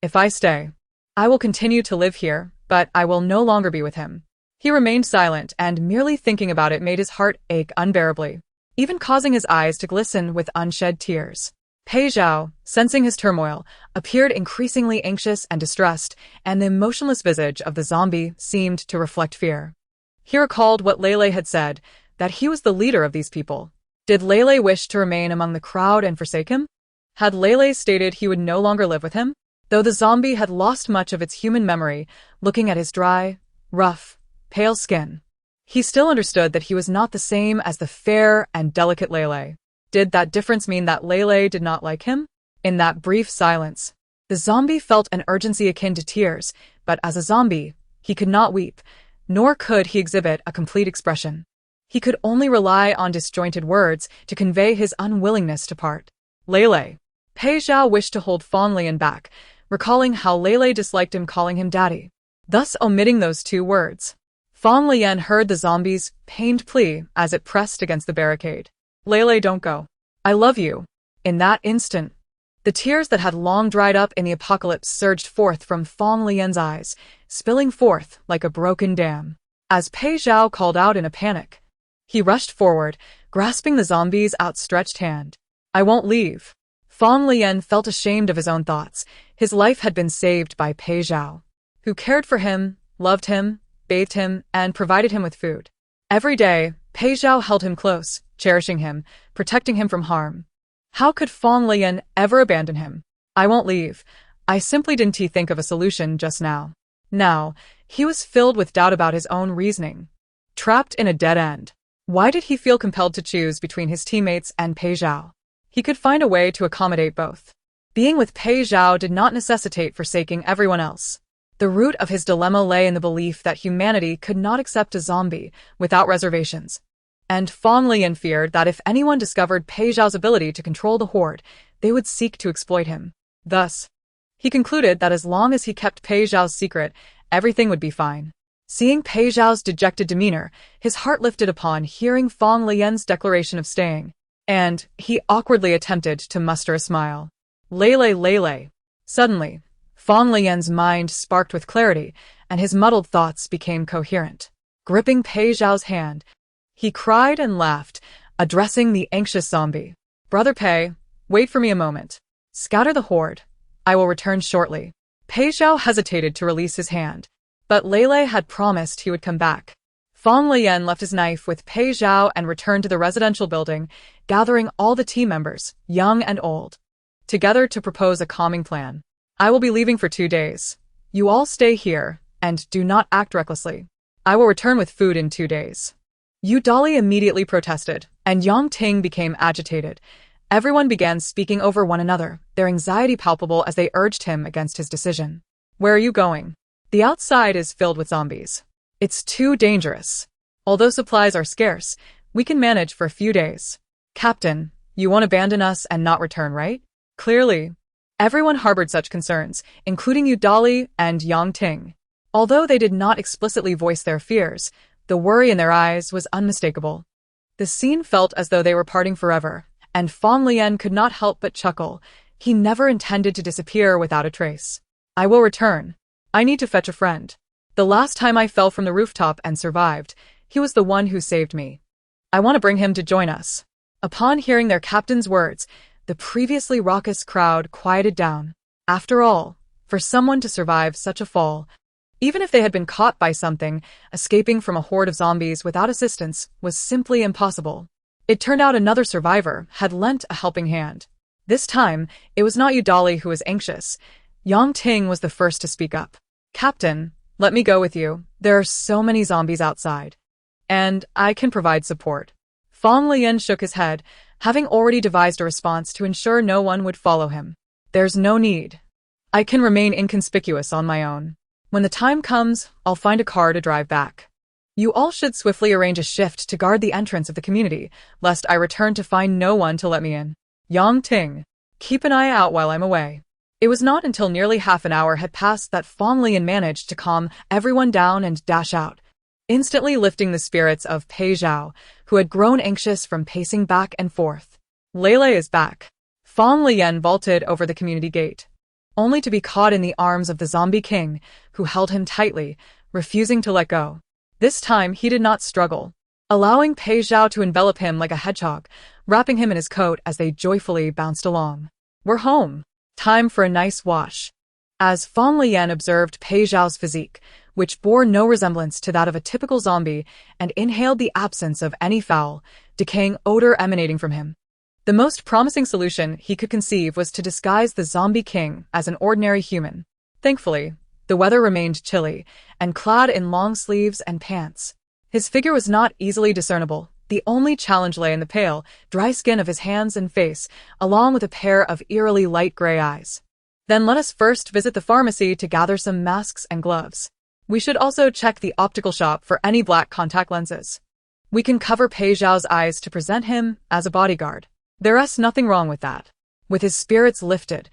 If I stay, I will continue to live here, but I will no longer be with him. He remained silent, and merely thinking about it made his heart ache unbearably, even causing his eyes to glisten with unshed tears. Pei Zhao, sensing his turmoil, appeared increasingly anxious and distressed, and the emotionless visage of the zombie seemed to reflect fear. He recalled what Lele had said, that he was the leader of these people. Did Lele wish to remain among the crowd and forsake him? Had Lele stated he would no longer live with him? Though the zombie had lost much of its human memory, looking at his dry, rough, pale skin, he still understood that he was not the same as the fair and delicate Lele. Did that difference mean that Lele did not like him? In that brief silence, the zombie felt an urgency akin to tears, but as a zombie, he could not weep, nor could he exhibit a complete expression. He could only rely on disjointed words to convey his unwillingness to part. Lele. Pei Zhao wished to hold Fang Leyan back, recalling how Lele disliked him calling him daddy, thus omitting those two words. Fang Leyan heard the zombie's pained plea as it pressed against the barricade. Lele, don't go. I love you. In that instant, the tears that had long dried up in the apocalypse surged forth from Fang Leyan's eyes, spilling forth like a broken dam. As Pei Zhao called out in a panic, he rushed forward, grasping the zombie's outstretched hand. I won't leave. Fang Leyan felt ashamed of his own thoughts. His life had been saved by Pei Zhao, who cared for him, loved him, bathed him, and provided him with food. Every day, Pei Zhao held him close, cherishing him, protecting him from harm. How could Fang Leyan ever abandon him? I won't leave. I simply didn't think of a solution just now. Now, he was filled with doubt about his own reasoning. Trapped in a dead end. Why did he feel compelled to choose between his teammates and Pei Zhao? He could find a way to accommodate both. Being with Pei Zhao did not necessitate forsaking everyone else. The root of his dilemma lay in the belief that humanity could not accept a zombie without reservations. And Fang Leyan feared that if anyone discovered Pei Zhao's ability to control the horde, they would seek to exploit him. Thus, he concluded that as long as he kept Pei Zhao's secret, everything would be fine. Seeing Pei Zhao's dejected demeanor, his heart lifted upon hearing Fang Leyan's declaration of staying, and he awkwardly attempted to muster a smile. Lele. Suddenly, Fang Leyan's mind sparked with clarity, and his muddled thoughts became coherent. Gripping Pei Zhao's hand, he cried and laughed, addressing the anxious zombie. Brother Pei, wait for me a moment. Scatter the horde. I will return shortly. Pei Zhao hesitated to release his hand, but Lele had promised he would come back. Fang Leyan left his knife with Pei Zhao and returned to the residential building, gathering all the team members, young and old, together to propose a calming plan. I will be leaving for 2 days. You all stay here, and do not act recklessly. I will return with food in 2 days. Yu Dali immediately protested, and Yang Ting became agitated. Everyone began speaking over one another, their anxiety palpable as they urged him against his decision. Where are you going? The outside is filled with zombies. It's too dangerous. Although supplies are scarce, we can manage for a few days. Captain, you won't abandon us and not return, right? Clearly. Everyone harbored such concerns, including Yu Dali and Yang Ting. Although they did not explicitly voice their fears, the worry in their eyes was unmistakable. The scene felt as though they were parting forever, and Fang Leyan could not help but chuckle. He never intended to disappear without a trace. I will return. I need to fetch a friend. The last time I fell from the rooftop and survived, he was the one who saved me. I want to bring him to join us. Upon hearing their captain's words, the previously raucous crowd quieted down. After all, for someone to survive such a fall, even if they had been caught by something, escaping from a horde of zombies without assistance was simply impossible. It turned out another survivor had lent a helping hand. This time, it was not Yu Dali who was anxious. Yang Ting was the first to speak up. Captain, let me go with you. There are so many zombies outside. And I can provide support. Fang Leyan shook his head, having already devised a response to ensure no one would follow him. There's no need. I can remain inconspicuous on my own. When the time comes, I'll find a car to drive back. You all should swiftly arrange a shift to guard the entrance of the community, lest I return to find no one to let me in. Yang Ting, keep an eye out while I'm away. It was not until nearly half an hour had passed that Fang Leyan managed to calm everyone down and dash out, instantly lifting the spirits of Pei Zhao, who had grown anxious from pacing back and forth. Lele is back. Fang Leyan vaulted over the community gate, only to be caught in the arms of the zombie king, who held him tightly, refusing to let go. This time he did not struggle, allowing Pei Zhao to envelop him like a hedgehog, wrapping him in his coat as they joyfully bounced along. We're home. Time for a nice wash. As Fang Leyan observed Pei Zhao's physique, which bore no resemblance to that of a typical zombie and inhaled the absence of any foul, decaying odor emanating from him. The most promising solution he could conceive was to disguise the zombie king as an ordinary human. Thankfully, the weather remained chilly, and clad in long sleeves and pants. His figure was not easily discernible. The only challenge lay in the pale, dry skin of his hands and face, along with a pair of eerily light gray eyes. Then let us first visit the pharmacy to gather some masks and gloves. We should also check the optical shop for any black contact lenses. We can cover Pei Zhao's eyes to present him as a bodyguard. There's nothing wrong with that. With his spirits lifted,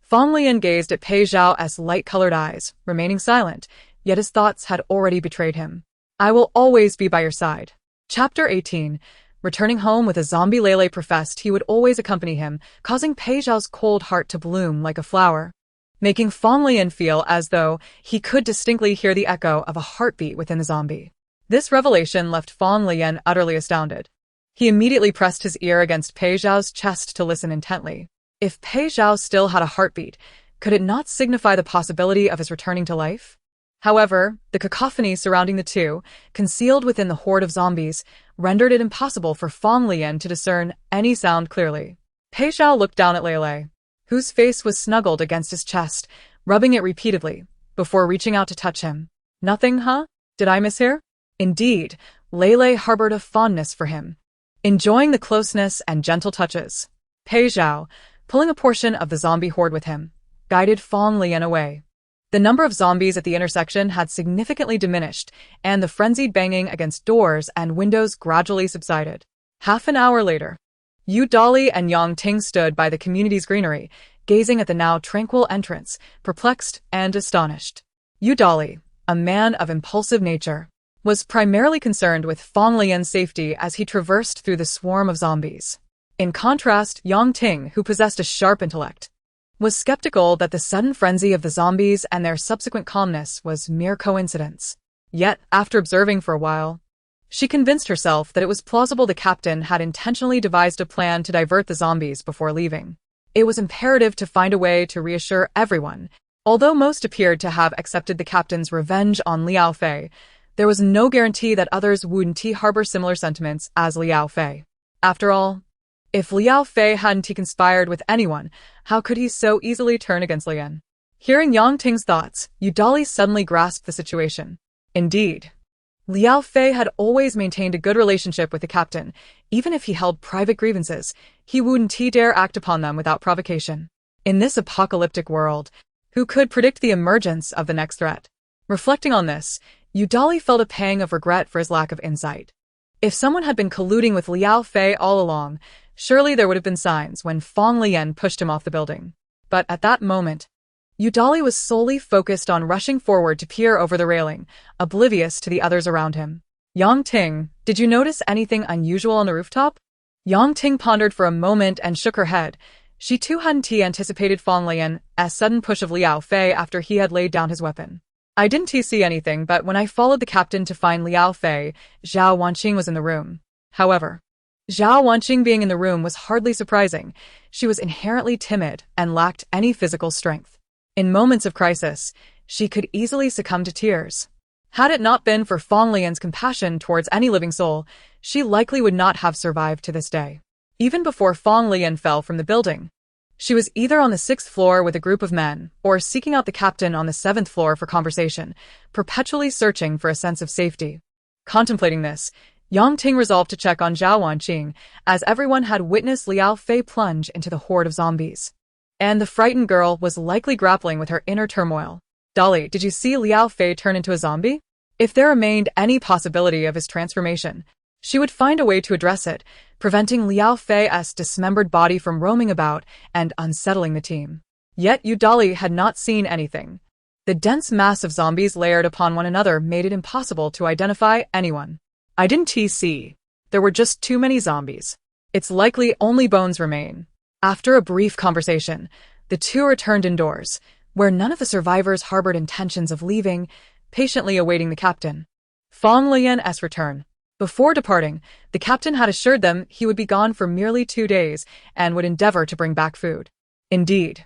Fang Leyan gazed at Pei Zhao's light-colored eyes, remaining silent, yet his thoughts had already betrayed him. I will always be by your side. Chapter 18. Returning home with a zombie, Lele professed he would always accompany him, causing Pei Zhao's cold heart to bloom like a flower, making Fang Leyan feel as though he could distinctly hear the echo of a heartbeat within the zombie. This revelation left Fang Leyan utterly astounded. He immediately pressed his ear against Pei Zhao's chest to listen intently. If Pei Zhao still had a heartbeat, could it not signify the possibility of his returning to life? However, the cacophony surrounding the two, concealed within the horde of zombies, rendered it impossible for Fang Leyan to discern any sound clearly. Pei Zhao looked down at Lele, whose face was snuggled against his chest, rubbing it repeatedly, before reaching out to touch him. Nothing, huh? Did I mishear? Indeed, Lele harbored a fondness for him, enjoying the closeness and gentle touches. Pei Zhao, pulling a portion of the zombie horde with him, guided Fang Leyan away. The number of zombies at the intersection had significantly diminished, and the frenzied banging against doors and windows gradually subsided. Half an hour later, Yu Dali and Yang Ting stood by the community's greenery, gazing at the now tranquil entrance, perplexed and astonished. Yu Dali, a man of impulsive nature, was primarily concerned with Fang Leyan's safety as he traversed through the swarm of zombies. In contrast, Yang Ting, who possessed a sharp intellect, was skeptical that the sudden frenzy of the zombies and their subsequent calmness was mere coincidence. Yet, after observing for a while, she convinced herself that it was plausible the captain had intentionally devised a plan to divert the zombies before leaving. It was imperative to find a way to reassure everyone. Although most appeared to have accepted the captain's revenge on Liao Fei, there was no guarantee that others wouldn't harbor similar sentiments as Liao Fei. After all, if Liao Fei hadn't conspired with anyone, how could he so easily turn against Leyan? Hearing Yang Ting's thoughts, Yu Dali suddenly grasped the situation. Indeed, Liao Fei had always maintained a good relationship with the captain. Even if he held private grievances, he wouldn't dare act upon them without provocation. In this apocalyptic world, who could predict the emergence of the next threat? Reflecting on this, Yu Dali felt a pang of regret for his lack of insight. If someone had been colluding with Liao Fei all along, surely there would have been signs when Fang Leyan pushed him off the building. But at that moment, Yu Dali was solely focused on rushing forward to peer over the railing, oblivious to the others around him. Yang Ting, did you notice anything unusual on the rooftop? Yang Ting pondered for a moment and shook her head. She too hadn't anticipated Fang Leyan's sudden push of Liao Fei after he had laid down his weapon. I didn't see anything, but when I followed the captain to find Liao Fei, Zhao Wanqing was in the room. However, Zhao Wanqing being in the room was hardly surprising. She was inherently timid and lacked any physical strength. In moments of crisis, she could easily succumb to tears. Had it not been for Fang Leyan's compassion towards any living soul, she likely would not have survived to this day. Even before Fang Leyan fell from the building, she was either on the 6th floor with a group of men, or seeking out the captain on the 7th floor for conversation, perpetually searching for a sense of safety. Contemplating this, Yang Ting resolved to check on Zhao Wanqing, as everyone had witnessed Liao Fei plunge into the horde of zombies. And the frightened girl was likely grappling with her inner turmoil. Dali, did you see Liao Fei turn into a zombie? If there remained any possibility of his transformation, she would find a way to address it, preventing Liao Fei's dismembered body from roaming about and unsettling the team. Yet Yu Dali had not seen anything. The dense mass of zombies layered upon one another made it impossible to identify anyone. I didn't see. There were just too many zombies. It's likely only bones remain. After a brief conversation, the two returned indoors, where none of the survivors harbored intentions of leaving, patiently awaiting the captain. Fang Leyan's return. Before departing, the captain had assured them he would be gone for merely 2 days and would endeavor to bring back food. Indeed,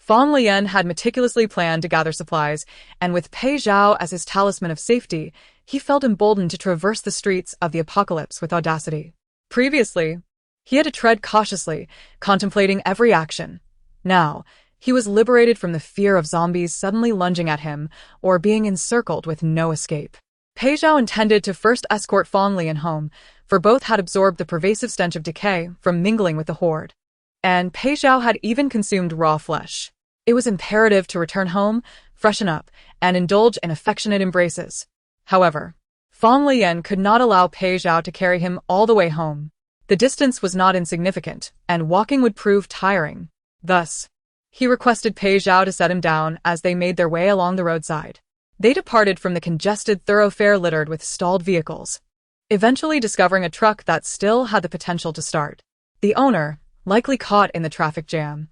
Fang Leyan had meticulously planned to gather supplies, and with Pei Zhao as his talisman of safety, he felt emboldened to traverse the streets of the apocalypse with audacity. Previously, he had to tread cautiously, contemplating every action. Now, he was liberated from the fear of zombies suddenly lunging at him or being encircled with no escape. Pei Zhao intended to first escort Fang Leyan home, for both had absorbed the pervasive stench of decay from mingling with the horde. And Pei Zhao had even consumed raw flesh. It was imperative to return home, freshen up, and indulge in affectionate embraces. However, Fang Leyan could not allow Pei Zhao to carry him all the way home. The distance was not insignificant, and walking would prove tiring. Thus, he requested Pei Zhao to set him down as they made their way along the roadside. They departed from the congested thoroughfare littered with stalled vehicles, eventually discovering a truck that still had the potential to start. The owner, likely caught in the traffic jam,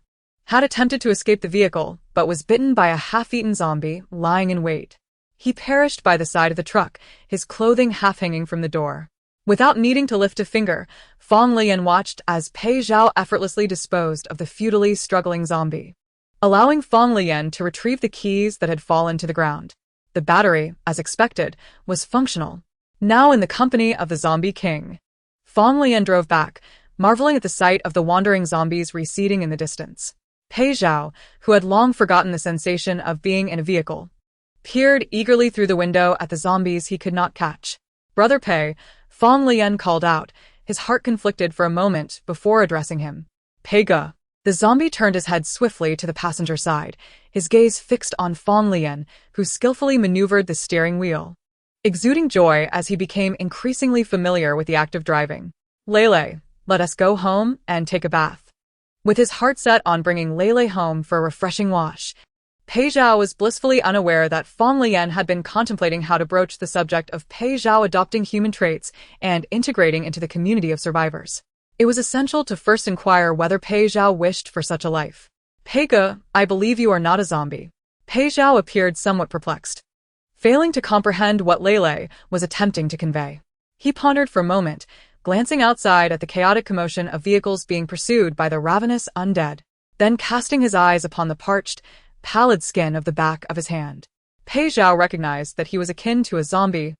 had attempted to escape the vehicle, but was bitten by a half-eaten zombie lying in wait. He perished by the side of the truck, his clothing half-hanging from the door. Without needing to lift a finger, Fang Leyan watched as Pei Zhao effortlessly disposed of the futilely struggling zombie, allowing Fang Leyan to retrieve the keys that had fallen to the ground. The battery, as expected, was functional. Now in the company of the zombie king, Fang Leyan drove back, marveling at the sight of the wandering zombies receding in the distance. Pei Zhao, who had long forgotten the sensation of being in a vehicle, peered eagerly through the window at the zombies he could not catch. "Brother Pei," Fang Leyan called out, his heart conflicted for a moment before addressing him. "Peiga." The zombie turned his head swiftly to the passenger side, his gaze fixed on Fang Leyan, who skillfully maneuvered the steering wheel, exuding joy as he became increasingly familiar with the act of driving. "Lele, let us go home and take a bath." With his heart set on bringing Lele home for a refreshing wash, Pei Zhao was blissfully unaware that Fang Leyan had been contemplating how to broach the subject of Pei Zhao adopting human traits and integrating into the community of survivors. It was essential to first inquire whether Pei Zhao wished for such a life. "Peiga, I believe you are not a zombie." Pei Zhao appeared somewhat perplexed, failing to comprehend what Lele was attempting to convey. He pondered for a moment, glancing outside at the chaotic commotion of vehicles being pursued by the ravenous undead, then casting his eyes upon the parched, pallid skin of the back of his hand. Pei Zhao recognized that he was akin to a zombie,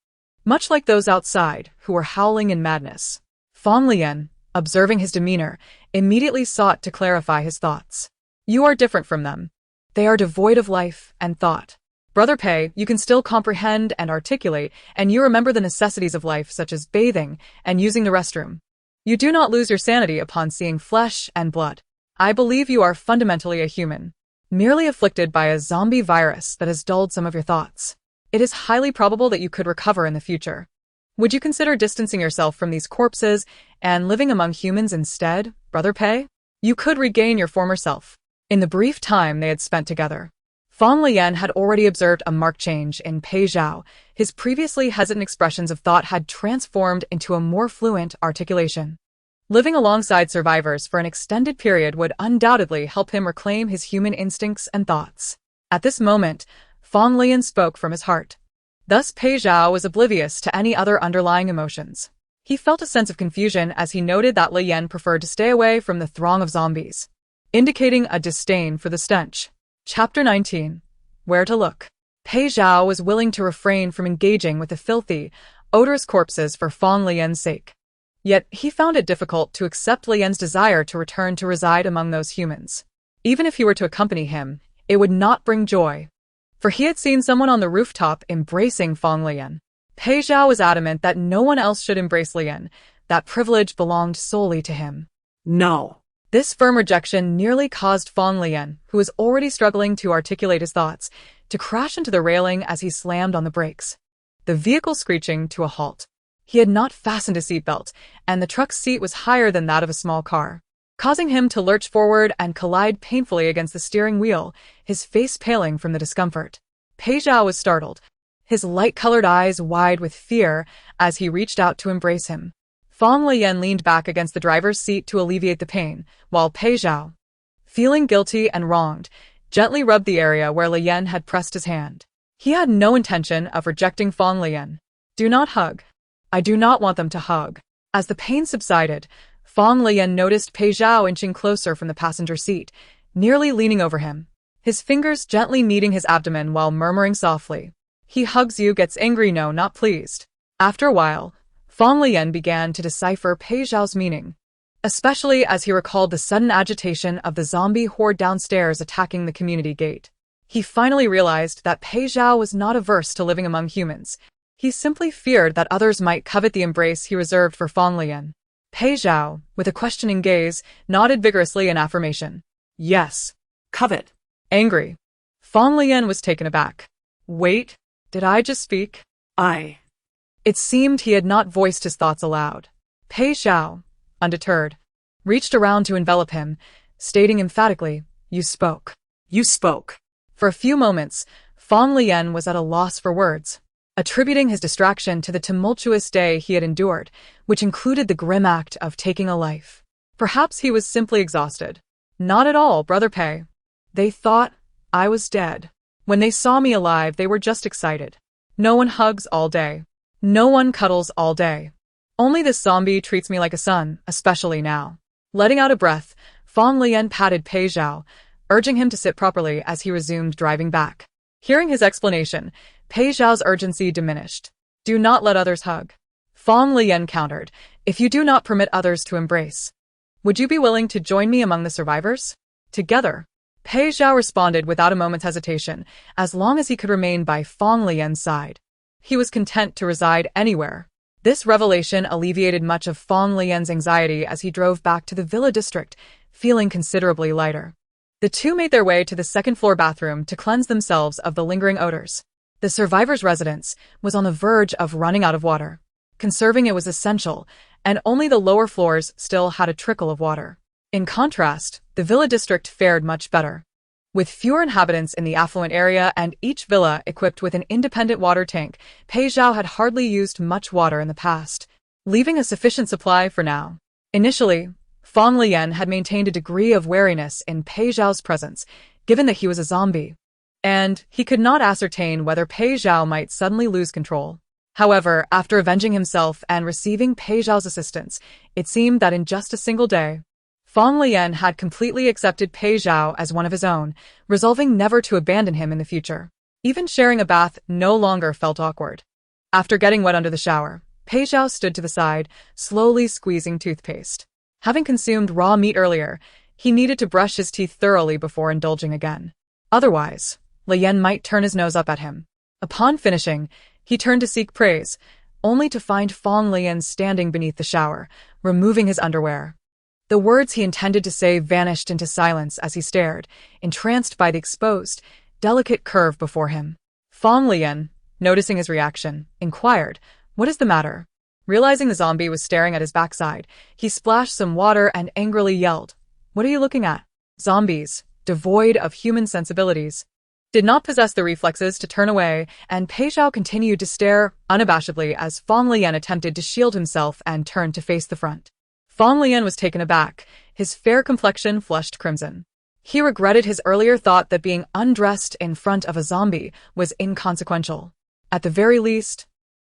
much like those outside who were howling in madness. Fang Leyan, observing his demeanor, immediately sought to clarify his thoughts. "You are different from them. They are devoid of life and thought. Brother Pei, you can still comprehend and articulate, and you remember the necessities of life such as bathing and using the restroom. You do not lose your sanity upon seeing flesh and blood. I believe you are fundamentally a human, merely afflicted by a zombie virus that has dulled some of your thoughts. It is highly probable that you could recover in the future. Would you consider distancing yourself from these corpses and living among humans instead, Brother Pei? You could regain your former self." In the brief time they had spent together, Fang Leyan had already observed a marked change in Pei Zhao. His previously hesitant expressions of thought had transformed into a more fluent articulation. Living alongside survivors for an extended period would undoubtedly help him reclaim his human instincts and thoughts. At this moment, Fang Leyan spoke from his heart. Thus Pei Zhao was oblivious to any other underlying emotions. He felt a sense of confusion as he noted that Leyan preferred to stay away from the throng of zombies, indicating a disdain for the stench. Chapter 19. Where to Look. Pei Zhao was willing to refrain from engaging with the filthy, odorous corpses for Fang Leyan's sake. Yet he found it difficult to accept Leyan's desire to return to reside among those humans. Even if he were to accompany him, it would not bring joy, for he had seen someone on the rooftop embracing Fang Leyan. Pei Zhao was adamant that no one else should embrace Leyan. That privilege belonged solely to him. No. This firm rejection nearly caused Fang Leyan, who was already struggling to articulate his thoughts, to crash into the railing as he slammed on the brakes, the vehicle screeching to a halt. He had not fastened a seatbelt, and the truck's seat was higher than that of a small car, causing him to lurch forward and collide painfully against the steering wheel, his face paling from the discomfort. Pei Zhao was startled, his light-colored eyes wide with fear as he reached out to embrace him. Fang Leyan leaned back against the driver's seat to alleviate the pain, while Pei Zhao, feeling guilty and wronged, gently rubbed the area where Leyan had pressed his hand. He had no intention of rejecting Fang Leyan. "Do not hug. I do not want them to hug." As the pain subsided, Fang Leyan noticed Pei Zhao inching closer from the passenger seat, nearly leaning over him. his fingers gently kneading his abdomen while murmuring softly. He hugs you, gets angry, no, not pleased. After a while, Fang Leyan began to decipher Pei Zhao's meaning, especially as he recalled the sudden agitation of the zombie horde downstairs attacking the community gate. He finally realized that Pei Zhao was not averse to living among humans. He simply feared that others might covet the embrace he reserved for Fang Leyan. Pei Zhao, with a questioning gaze, nodded vigorously in affirmation. Yes. Covet. Angry. Fang Leyan was taken aback. Wait, did I just speak? It seemed he had not voiced his thoughts aloud. Pei Zhao, undeterred, reached around to envelop him, stating emphatically, You spoke. You spoke. For a few moments, Fang Leyan was at a loss for words, attributing his distraction to the tumultuous day he had endured, which included the grim act of taking a life. Perhaps he was simply exhausted. Not at all, Brother Pei. They thought I was dead. When they saw me alive, they were just excited. No one hugs all day. No one cuddles all day. Only this zombie treats me like a son, especially now. Letting out a breath, Fang Leyan patted Pei Zhao, urging him to sit properly as he resumed driving back. Hearing his explanation, Pei Zhao's urgency diminished. Do not let others hug. Fang Leyan countered, If you do not permit others to embrace, would you be willing to join me among the survivors? Together. Pei Zhao responded without a moment's hesitation, as long as he could remain by Fang Leyan's side. He was content to reside anywhere. This revelation alleviated much of Fang Leyan's anxiety as he drove back to the villa district, feeling considerably lighter. The two made their way to the second-floor bathroom to cleanse themselves of the lingering odors. The survivor's residence was on the verge of running out of water. Conserving it was essential, and only the lower floors still had a trickle of water. In contrast, the villa district fared much better. With fewer inhabitants in the affluent area and each villa equipped with an independent water tank, Pei Zhao had hardly used much water in the past, leaving a sufficient supply for now. Initially, Fang Leyan had maintained a degree of wariness in Pei Zhao's presence, given that he was a zombie, and he could not ascertain whether Pei Zhao might suddenly lose control. However, after avenging himself and receiving Pei Zhao's assistance, it seemed that in just a single day, Fang Leyan had completely accepted Pei Zhao as one of his own, resolving never to abandon him in the future. Even sharing a bath no longer felt awkward. After getting wet under the shower, Pei Zhao stood to the side, slowly squeezing toothpaste. Having consumed raw meat earlier, he needed to brush his teeth thoroughly before indulging again. Otherwise, Leyan might turn his nose up at him. Upon finishing, he turned to seek praise, only to find Fang Leyan standing beneath the shower, removing his underwear. The words he intended to say vanished into silence as he stared, entranced by the exposed, delicate curve before him. Fang Leyan, noticing his reaction, inquired, What is the matter? Realizing the zombie was staring at his backside, he splashed some water and angrily yelled, What are you looking at? Zombies, devoid of human sensibilities, did not possess the reflexes to turn away, and Pei Zhao continued to stare unabashedly as Fang Leyan attempted to shield himself and turned to face the front. Fang Leyan was taken aback, his fair complexion flushed crimson. He regretted his earlier thought that being undressed in front of a zombie was inconsequential. At the very least,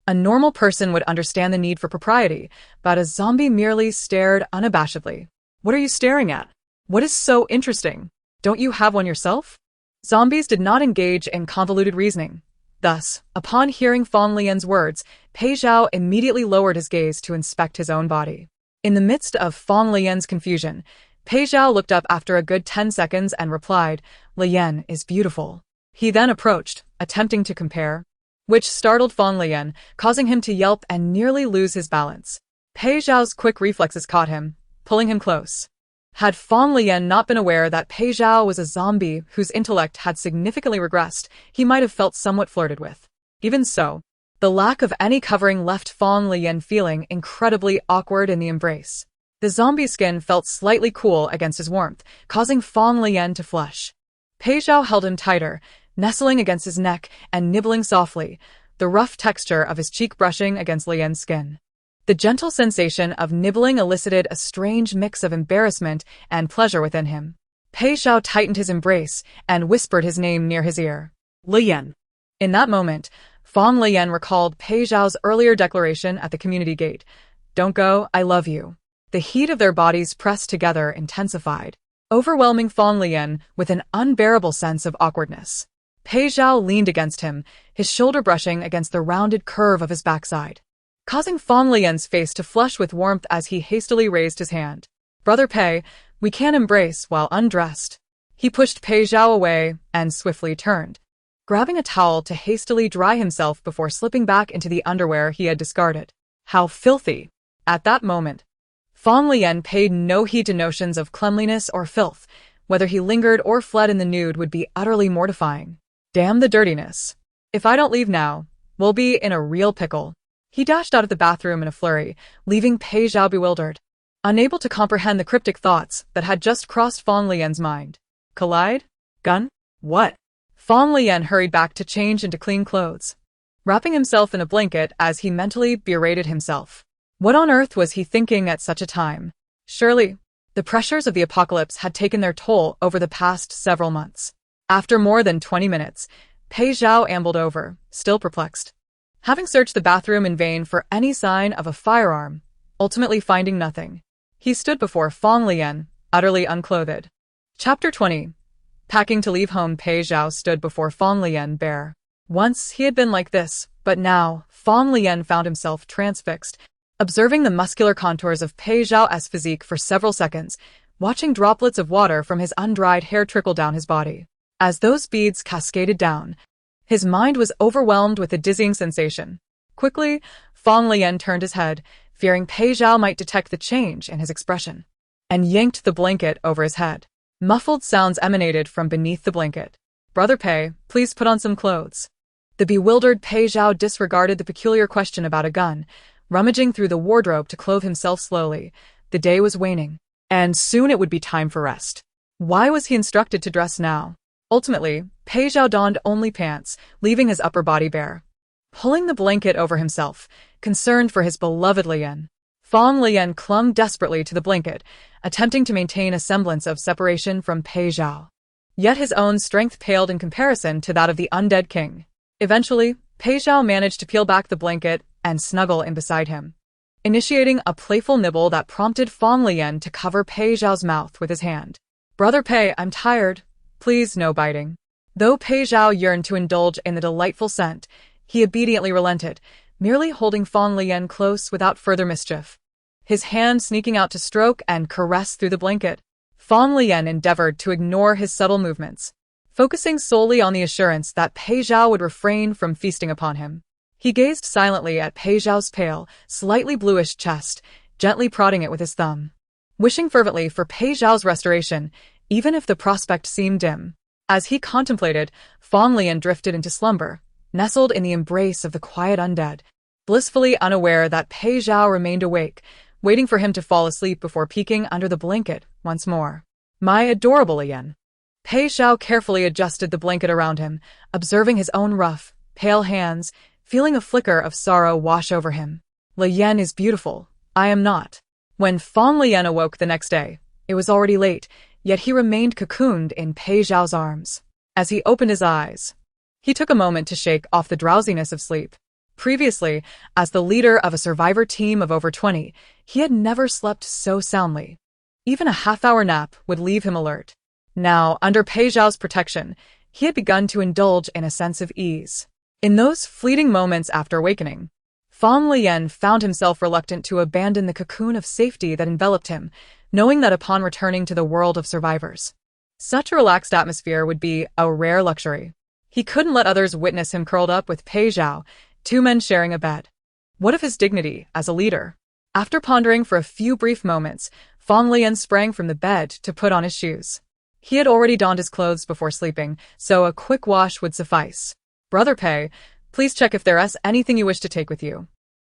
a normal person would understand the need for propriety, but a zombie merely stared unabashedly. What are you staring at? What is so interesting? Don't you have one yourself? Zombies did not engage in convoluted reasoning. Thus, upon hearing Fang Leyan's words, Pei Zhao immediately lowered his gaze to inspect his own body. In the midst of Fang Leyan's confusion, Pei Zhao looked up after a good 10 seconds and replied, Leyan is beautiful. He then approached, attempting to compare, which startled Fang Leyan, causing him to yelp and nearly lose his balance. Pei Zhao's quick reflexes caught him, pulling him close. Had Fang Leyan not been aware that Pei Zhao was a zombie whose intellect had significantly regressed, he might have felt somewhat flirted with. Even so, the lack of any covering left Fang Leyan feeling incredibly awkward in the embrace. The zombie skin felt slightly cool against his warmth, causing Fang Leyan to flush. Pei Zhao held him tighter, nestling against his neck and nibbling softly, the rough texture of his cheek brushing against Leyan's skin. The gentle sensation of nibbling elicited a strange mix of embarrassment and pleasure within him. Pei Zhao tightened his embrace and whispered his name near his ear. Leyan. In that moment, Fang Leyan recalled Pei Zhao's earlier declaration at the community gate. Don't go, I love you. The heat of their bodies pressed together intensified. overwhelming Fang Leyan with an unbearable sense of awkwardness. Pei Zhao leaned against him, his shoulder brushing against the rounded curve of his backside, causing Fang Leyan's face to flush with warmth as he hastily raised his hand. "Brother Pei, we can't embrace while undressed." He pushed Pei Zhao away and swiftly turned, grabbing a towel to hastily dry himself before slipping back into the underwear he had discarded. How filthy! At that moment, Fang Leyan paid no heed to notions of cleanliness or filth. Whether he lingered or fled in the nude would be utterly mortifying. Damn the dirtiness. If I don't leave now, we'll be in a real pickle. He dashed out of the bathroom in a flurry, leaving Pei Zhao bewildered, unable to comprehend the cryptic thoughts that had just crossed Fang Leyan's mind. Collide? Gun? What? Fang Leyan hurried back to change into clean clothes, wrapping himself in a blanket as he mentally berated himself. What on earth was he thinking at such a time? Surely, the pressures of the apocalypse had taken their toll over the past several months. After more than 20 minutes, Pei Zhao ambled over, still perplexed. Having searched the bathroom in vain for any sign of a firearm, ultimately finding nothing, he stood before Fang Leyan, utterly unclothed. Chapter 20. Packing to leave home. Pei Zhao stood before Fang Leyan bare. Once he had been like this, but now Fang Leyan found himself transfixed, observing the muscular contours of Pei Zhao's physique for several seconds, watching droplets of water from his undried hair trickle down his body. As those beads cascaded down, his mind was overwhelmed with a dizzying sensation. Quickly, Fang Leyan turned his head, fearing Pei Zhao might detect the change in his expression, and yanked the blanket over his head. Muffled sounds emanated from beneath the blanket. "Brother Pei, please put on some clothes." The bewildered Pei Zhao disregarded the peculiar question about a gun, rummaging through the wardrobe to clothe himself slowly. The day was waning, and soon it would be time for rest. Why was he instructed to dress now? Ultimately, Pei Zhao donned only pants, leaving his upper body bare, pulling the blanket over himself, concerned for his beloved Leyan. Fang Leyan clung desperately to the blanket, attempting to maintain a semblance of separation from Pei Zhao. Yet his own strength paled in comparison to that of the undead king. Eventually, Pei Zhao managed to peel back the blanket and snuggle in beside him, initiating a playful nibble that prompted Fang Leyan to cover Pei Zhao's mouth with his hand. "Brother Pei, I'm tired. Please, no biting." Though Pei Zhao yearned to indulge in the delightful scent, he obediently relented, merely holding Fang Leyan close without further mischief, his hand sneaking out to stroke and caress through the blanket. Fang Leyan endeavored to ignore his subtle movements, focusing solely on the assurance that Pei Zhao would refrain from feasting upon him. He gazed silently at Pei Zhao's pale, slightly bluish chest, gently prodding it with his thumb, wishing fervently for Pei Zhao's restoration, even if the prospect seemed dim. As he contemplated, Fang Leyan drifted into slumber, nestled in the embrace of the quiet undead, blissfully unaware that Pei Zhao remained awake, waiting for him to fall asleep before peeking under the blanket once more. "My adorable Leyan." Pei Zhao carefully adjusted the blanket around him, observing his own rough, pale hands, feeling a flicker of sorrow wash over him. "Leyan is beautiful. I am not." When Fang Leyan awoke the next day, it was already late, yet he remained cocooned in Pei Zhao's arms. As he opened his eyes, he took a moment to shake off the drowsiness of sleep. Previously, as the leader of a survivor team of over 20, he had never slept so soundly. Even a half-hour nap would leave him alert. Now, under Pei Zhao's protection, he had begun to indulge in a sense of ease. In those fleeting moments after awakening, Fang Leyan found himself reluctant to abandon the cocoon of safety that enveloped him, knowing that upon returning to the world of survivors, such a relaxed atmosphere would be a rare luxury. He couldn't let others witness him curled up with Pei Zhao, two men sharing a bed. What of his dignity as a leader? After pondering for a few brief moments, Fang Leyan sprang from the bed to put on his shoes. He had already donned his clothes before sleeping, so a quick wash would suffice. "Brother Pei, please check if there is anything you wish to take with you.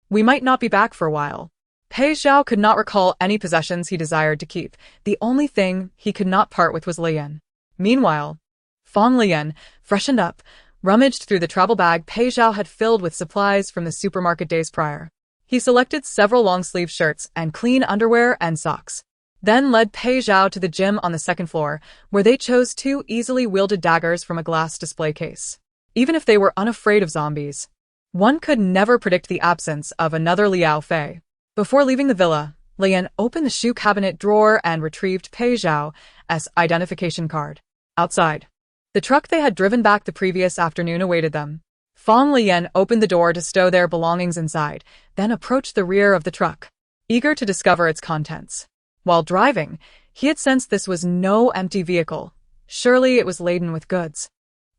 We might not be back for a while." Pei Zhao could not recall any possessions he desired to keep. The only thing he could not part with was Leyan. Meanwhile, Fang Leyan, freshened up, rummaged through the travel bag Pei Zhao had filled with supplies from the supermarket days prior. He selected several long-sleeve shirts and clean underwear and socks, then led Pei Zhao to the gym on the second floor, where they chose two easily wielded daggers from a glass display case. Even if they were unafraid of zombies, one could never predict the absence of another Liao Fei. Before leaving the villa, Leyan opened the shoe cabinet drawer and retrieved Pei Zhao's identification card. Outside, the truck they had driven back the previous afternoon awaited them. Fang Leyan opened the door to stow their belongings inside, then approached the rear of the truck, eager to discover its contents. While driving, he had sensed this was no empty vehicle. Surely it was laden with goods.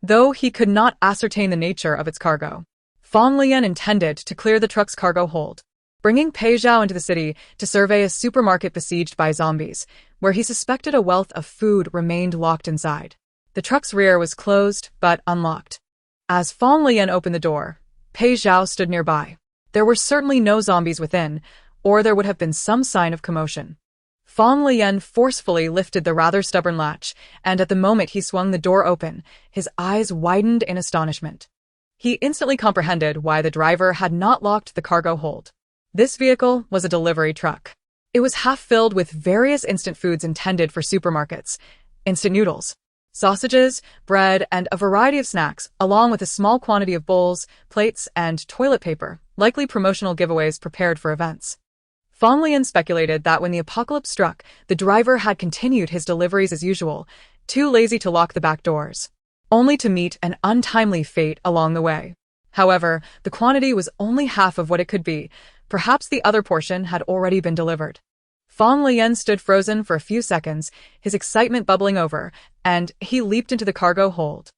Though he could not ascertain the nature of its cargo, Fang Leyan intended to clear the truck's cargo hold, bringing Pei Zhao into the city to survey a supermarket besieged by zombies, where he suspected a wealth of food remained locked inside. The truck's rear was closed but unlocked. As Fang Leyan opened the door, Pei Zhao stood nearby. There were certainly no zombies within, or there would have been some sign of commotion. Fang Leyan forcefully lifted the rather stubborn latch, and at the moment he swung the door open, his eyes widened in astonishment. He instantly comprehended why the driver had not locked the cargo hold. This vehicle was a delivery truck. It was half filled with various instant foods intended for supermarkets: instant noodles, sausages, bread, and a variety of snacks, along with a small quantity of bowls, plates, and toilet paper, likely promotional giveaways prepared for events. Fang Leyan speculated that when the apocalypse struck, the driver had continued his deliveries as usual, too lazy to lock the back doors, only to meet an untimely fate along the way. However, the quantity was only half of what it could be. Perhaps the other portion had already been delivered. Fang Leyan stood frozen for a few seconds, his excitement bubbling over, and he leaped into the cargo hold.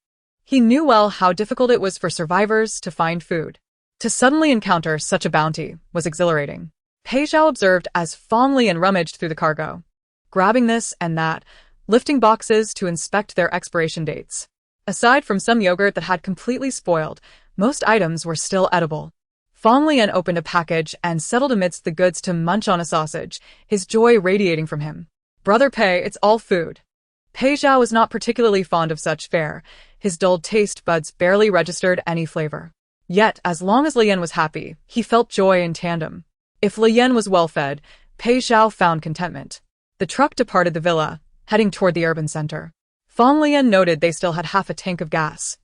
He knew well how difficult it was for survivors to find food. To suddenly encounter such a bounty was exhilarating. Pei Zhao observed as Fang Leyan rummaged through the cargo, grabbing this and that, lifting boxes to inspect their expiration dates. Aside from some yogurt that had completely spoiled, most items were still edible. Fang Leyan opened a package and settled amidst the goods to munch on a sausage, his joy radiating from him. "Brother Pei, it's all food." Pei Zhao was not particularly fond of such fare. His dulled taste buds barely registered any flavor. Yet, as long as Leyan was happy, he felt joy in tandem. If Leyan was well-fed, Pei Zhao found contentment. The truck departed the villa, heading toward the urban center. Fang Leyan noted they still had half a tank of gas,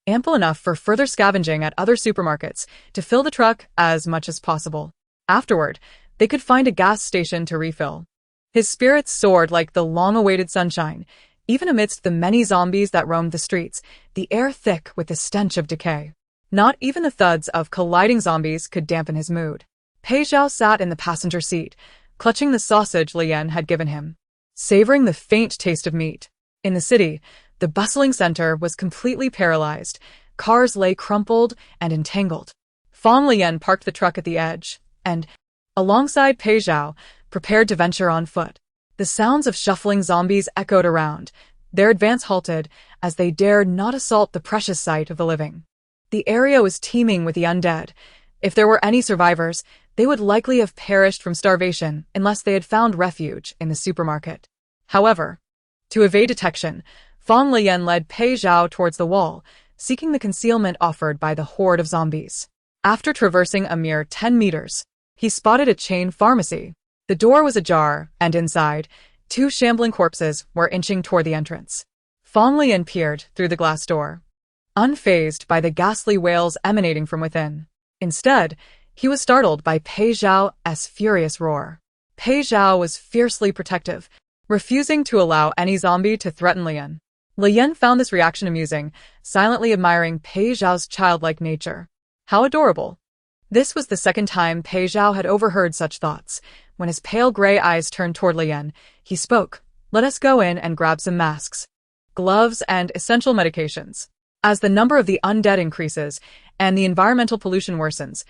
ample enough for further scavenging at other supermarkets to fill the truck as much as possible. Afterward, they could find a gas station to refill. His spirits soared like the long-awaited sunshine, even amidst the many zombies that roamed the streets, the air thick with the stench of decay. Not even the thuds of colliding zombies could dampen his mood. Pei Zhao sat in the passenger seat, clutching the sausage Leyan had given him, savoring the faint taste of meat. In the city, the bustling center was completely paralyzed. Cars lay crumpled and entangled. Fang Leyan parked the truck at the edge, and, alongside Pei Zhao, prepared to venture on foot. The sounds of shuffling zombies echoed around. Their advance halted, as they dared not assault the precious sight of the living. The area was teeming with the undead. If there were any survivors, they would likely have perished from starvation unless they had found refuge in the supermarket. However, to evade detection, Fang Leyan led Pei Zhao towards the wall, seeking the concealment offered by the horde of zombies. After traversing a mere 10 meters, he spotted a chain pharmacy. The door was ajar, and inside, 2 shambling corpses were inching toward the entrance. Fang Leyan peered through the glass door, unfazed by the ghastly wails emanating from within. Instead, he was startled by Pei Zhao's furious roar. Pei Zhao was fiercely protective, refusing to allow any zombie to threaten Leyan. Leyan found this reaction amusing, silently admiring Pei Zhao's childlike nature. How adorable. This was the second time Pei Zhao had overheard such thoughts. When his pale gray eyes turned toward Leyan, he spoke. "Let us go in and grab some masks, gloves, and essential medications. As the number of the undead increases and the environmental pollution worsens,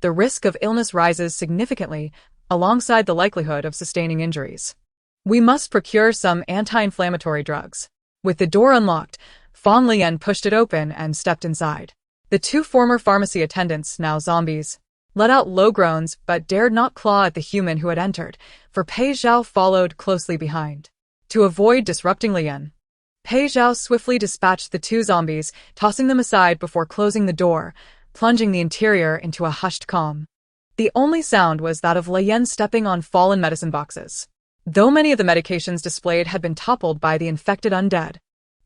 the risk of illness rises significantly alongside the likelihood of sustaining injuries. We must procure some anti-inflammatory drugs." With the door unlocked, Fang Leyan pushed it open and stepped inside. The 2 former pharmacy attendants, now zombies, let out low groans but dared not claw at the human who had entered, for Pei Zhao followed closely behind. To avoid disrupting Leyan, Pei Zhao swiftly dispatched the 2 zombies, tossing them aside before closing the door, plunging the interior into a hushed calm. The only sound was that of Leyan stepping on fallen medicine boxes. Though many of the medications displayed had been toppled by the infected undead,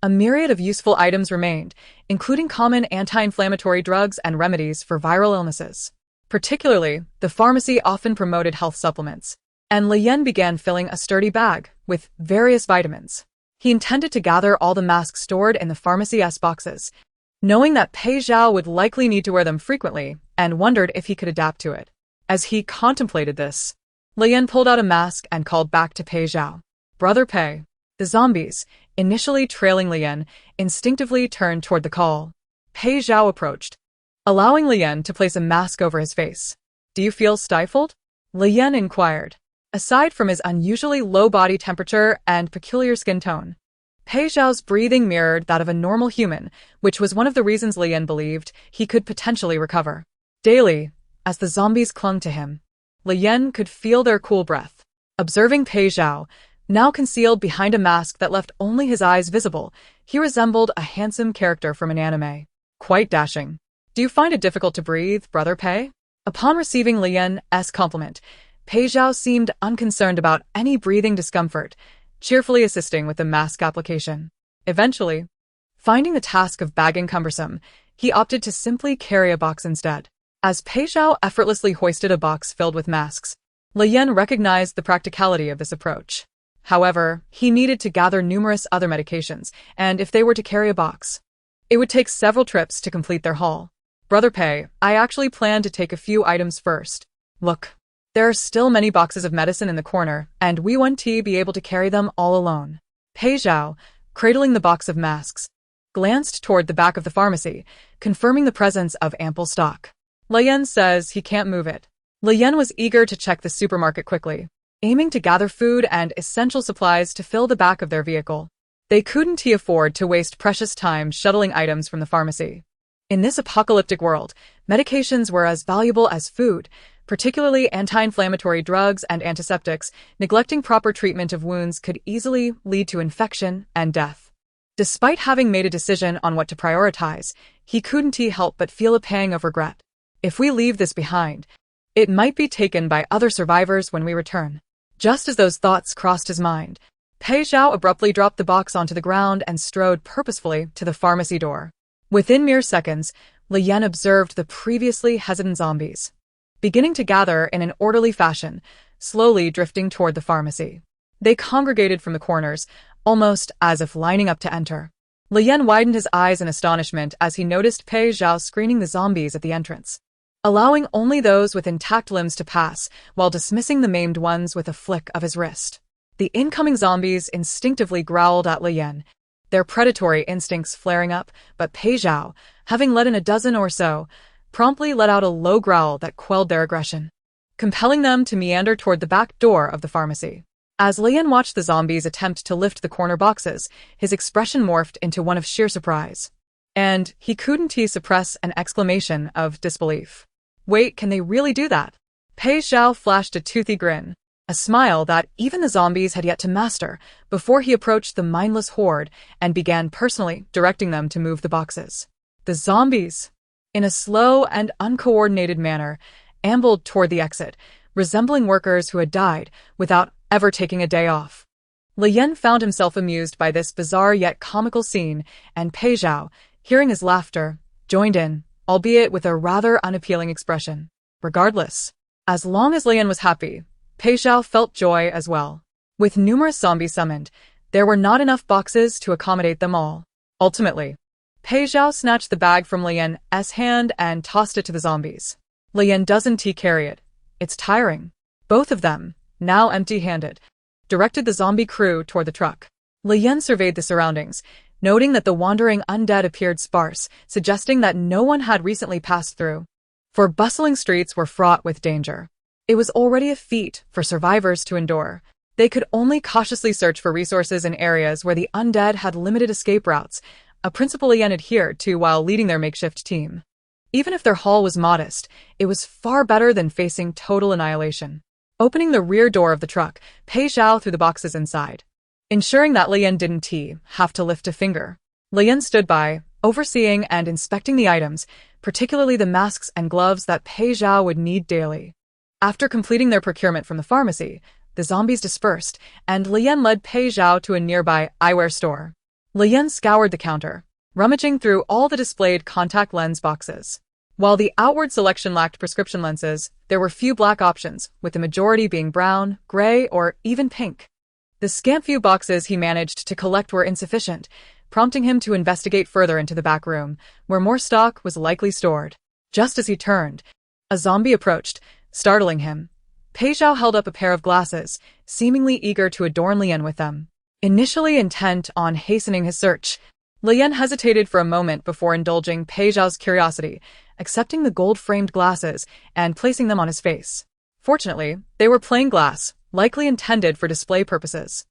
a myriad of useful items remained, including common anti-inflammatory drugs and remedies for viral illnesses. Particularly, the pharmacy often promoted health supplements, and Leyan began filling a sturdy bag with various vitamins. He intended to gather all the masks stored in the pharmacy's boxes, knowing that Pei Zhao would likely need to wear them frequently, and wondered if he could adapt to it. As he contemplated this, Leyan pulled out a mask and called back to Pei Zhao. "Brother Pei." The zombies, initially trailing Leyan, instinctively turned toward the call. Pei Zhao approached, allowing Leyan to place a mask over his face. "Do you feel stifled?" Leyan inquired. Aside from his unusually low body temperature and peculiar skin tone, Pei Zhao's breathing mirrored that of a normal human, which was one of the reasons Leyan believed he could potentially recover. Daily, as the zombies clung to him, Leyan could feel their cool breath. Observing Pei Zhao, now concealed behind a mask that left only his eyes visible, he resembled a handsome character from an anime. Quite dashing. "Do you find it difficult to breathe, Brother Pei?" Upon receiving Leyan's compliment, Pei Zhao seemed unconcerned about any breathing discomfort, cheerfully assisting with the mask application. Eventually, finding the task of bagging cumbersome, he opted to simply carry a box instead. As Pei Zhao effortlessly hoisted a box filled with masks, Leyan recognized the practicality of this approach. However, he needed to gather numerous other medications, and if they were to carry a box, it would take several trips to complete their haul. "Brother Pei, I actually plan to take a few items first. Look, there are still many boxes of medicine in the corner, and we won't be able to carry them all alone." Pei Zhao, cradling the box of masks, glanced toward the back of the pharmacy, confirming the presence of ample stock. "Leyan says he can't move it." Leyan was eager to check the supermarket quickly, aiming to gather food and essential supplies to fill the back of their vehicle. They couldn't afford to waste precious time shuttling items from the pharmacy. In this apocalyptic world, medications were as valuable as food, particularly anti-inflammatory drugs and antiseptics. Neglecting proper treatment of wounds could easily lead to infection and death. Despite having made a decision on what to prioritize, he couldn't help but feel a pang of regret. If we leave this behind, it might be taken by other survivors when we return. Just as those thoughts crossed his mind, Pei Zhao abruptly dropped the box onto the ground and strode purposefully to the pharmacy door. Within mere seconds, Leyan observed the previously hesitant zombies beginning to gather in an orderly fashion, slowly drifting toward the pharmacy. They congregated from the corners, almost as if lining up to enter. Leyan widened his eyes in astonishment as he noticed Pei Zhao screening the zombies at the entrance, allowing only those with intact limbs to pass, while dismissing the maimed ones with a flick of his wrist. The incoming zombies instinctively growled at Leyan, their predatory instincts flaring up, but Pei Zhao, having let in a dozen or so, promptly let out a low growl that quelled their aggression, compelling them to meander toward the back door of the pharmacy. As Leyan watched the zombies attempt to lift the corner boxes, his expression morphed into one of sheer surprise. And he couldn't suppress an exclamation of disbelief. "Wait, can they really do that?" Pei Zhao flashed a toothy grin, a smile that even the zombies had yet to master, before he approached the mindless horde and began personally directing them to move the boxes. The zombies, in a slow and uncoordinated manner, ambled toward the exit, resembling workers who had died without ever taking a day off. Leyan found himself amused by this bizarre yet comical scene, and Pei Zhao, hearing his laughter, joined in, albeit with a rather unappealing expression. Regardless, as long as Leyan was happy, Pei Zhao felt joy as well. With numerous zombies summoned, there were not enough boxes to accommodate them all. Ultimately, Pei Zhao snatched the bag from Leyan's hand and tossed it to the zombies. "Leyan doesn't carry it. It's tiring." Both of them, now empty-handed, directed the zombie crew toward the truck. Leyan surveyed the surroundings, noting that the wandering undead appeared sparse, suggesting that no one had recently passed through. For bustling streets were fraught with danger. It was already a feat for survivors to endure. They could only cautiously search for resources in areas where the undead had limited escape routes, a principle Leyan adhered to while leading their makeshift team. Even if their haul was modest, it was far better than facing total annihilation. Opening the rear door of the truck, Pei Zhao threw the boxes inside, ensuring that Leyan didn't have to lift a finger. Leyan stood by, overseeing and inspecting the items, particularly the masks and gloves that Pei Zhao would need daily. After completing their procurement from the pharmacy, the zombies dispersed, and Leyan led Pei Zhao to a nearby eyewear store. Leyan scoured the counter, rummaging through all the displayed contact lens boxes. While the outward selection lacked prescription lenses, there were few black options, with the majority being brown, gray, or even pink. The scant few boxes he managed to collect were insufficient, prompting him to investigate further into the back room, where more stock was likely stored. Just as he turned, a zombie approached, startling him. Pei Zhao held up a pair of glasses, seemingly eager to adorn Leyan with them. Initially intent on hastening his search, Leyan hesitated for a moment before indulging Pei Zhao's curiosity, accepting the gold-framed glasses and placing them on his face. Fortunately, they were plain glass, likely intended for display purposes.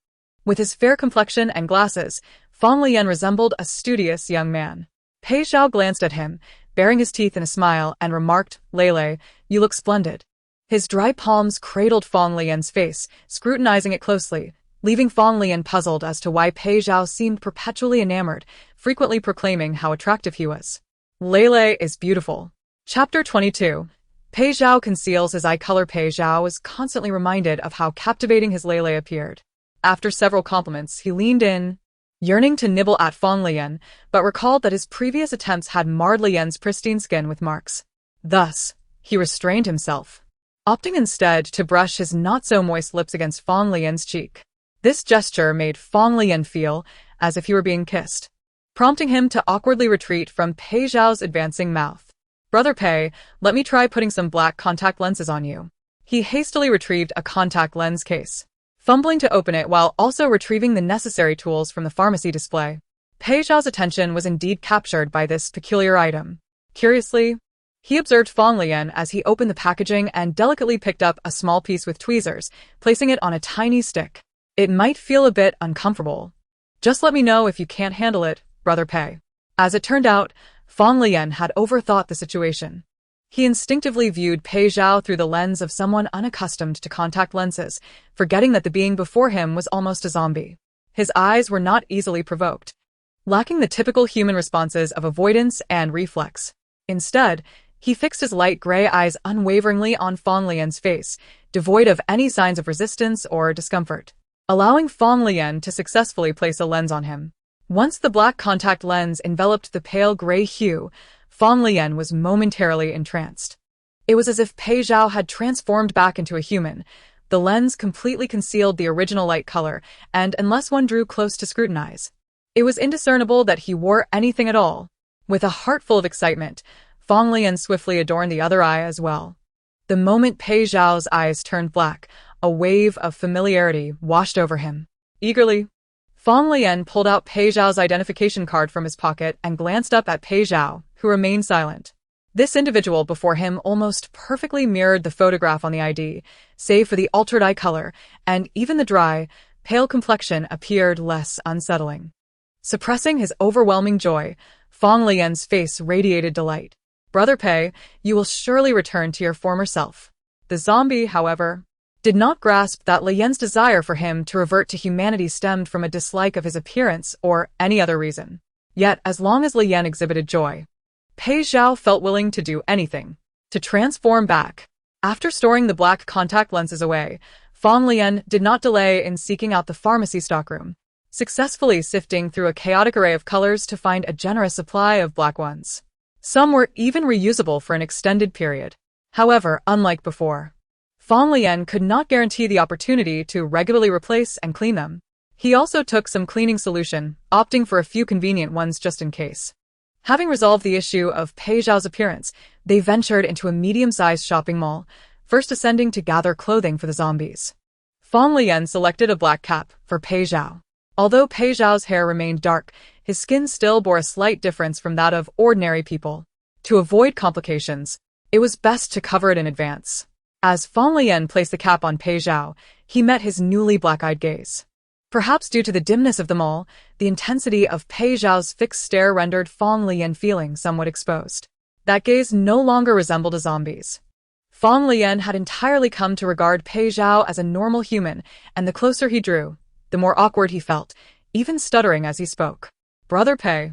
With his fair complexion and glasses, Fang Leyan resembled a studious young man. Pei Zhao glanced at him, baring his teeth in a smile, and remarked, "Lele, you look splendid." His dry palms cradled Fang Leyan's face, scrutinizing it closely, leaving Fang Leyan puzzled as to why Pei Zhao seemed perpetually enamored, frequently proclaiming how attractive he was. Lele is beautiful. Chapter 22. Pei Zhao conceals his eye color. Pei Zhao was constantly reminded of how captivating his Lele appeared. After several compliments, he leaned in, yearning to nibble at Fang Leyan, but recalled that his previous attempts had marred Leyan's pristine skin with marks. Thus, he restrained himself, opting instead to brush his not-so-moist lips against Fang Leyan's cheek. This gesture made Fang Leyan feel as if he were being kissed, prompting him to awkwardly retreat from Pei Zhao's advancing mouth. "Brother Pei, let me try putting some black contact lenses on you." He hastily retrieved a contact lens case, fumbling to open it while also retrieving the necessary tools from the pharmacy display. Pei Zhao's attention was indeed captured by this peculiar item. Curiously, he observed Fang Leyan as he opened the packaging and delicately picked up a small piece with tweezers, placing it on a tiny stick. "It might feel a bit uncomfortable. Just let me know if you can't handle it, Brother Pei." As it turned out, Fang Leyan had overthought the situation. He instinctively viewed Pei Zhao through the lens of someone unaccustomed to contact lenses, forgetting that the being before him was almost a zombie. His eyes were not easily provoked, lacking the typical human responses of avoidance and reflex. Instead, he fixed his light gray eyes unwaveringly on Fang Leyan's face, devoid of any signs of resistance or discomfort, allowing Fang Leyan to successfully place a lens on him. Once the black contact lens enveloped the pale gray hue, Fang Leyan was momentarily entranced. It was as if Pei Zhao had transformed back into a human. The lens completely concealed the original light color, and unless one drew close to scrutinize, it was indiscernible that he wore anything at all. With a heart full of excitement, Fang Leyan swiftly adorned the other eye as well. The moment Pei Zhao's eyes turned black, a wave of familiarity washed over him. Eagerly, Fang Leyan pulled out Pei Zhao's identification card from his pocket and glanced up at Pei Zhao, who remained silent. This individual before him almost perfectly mirrored the photograph on the ID, save for the altered eye color, and even the dry, pale complexion appeared less unsettling. Suppressing his overwhelming joy, Fang Leyan's face radiated delight. "Brother Pei, you will surely return to your former self." The zombie, however, did not grasp that Leyan's desire for him to revert to humanity stemmed from a dislike of his appearance or any other reason. Yet, as long as Leyan exhibited joy, Pei Zhao felt willing to do anything to transform back. After storing the black contact lenses away, Fang Leyan did not delay in seeking out the pharmacy stockroom, successfully sifting through a chaotic array of colors to find a generous supply of black ones. Some were even reusable for an extended period. However, unlike before, Fang Leyan could not guarantee the opportunity to regularly replace and clean them. He also took some cleaning solution, opting for a few convenient ones just in case. Having resolved the issue of Pei Zhao's appearance, they ventured into a medium-sized shopping mall, first ascending to gather clothing for the zombies. Fang Leyan selected a black cap for Pei Zhao. Although Pei Zhao's hair remained dark, his skin still bore a slight difference from that of ordinary people. To avoid complications, it was best to cover it in advance. As Fang Leyan placed the cap on Pei Zhao, he met his newly black-eyed gaze. Perhaps due to the dimness of the mall, the intensity of Pei Zhao's fixed stare rendered Fang Leyan feeling somewhat exposed. That gaze no longer resembled a zombie's. Fang Leyan had entirely come to regard Pei Zhao as a normal human, and the closer he drew, the more awkward he felt, even stuttering as he spoke. "Brother Pei,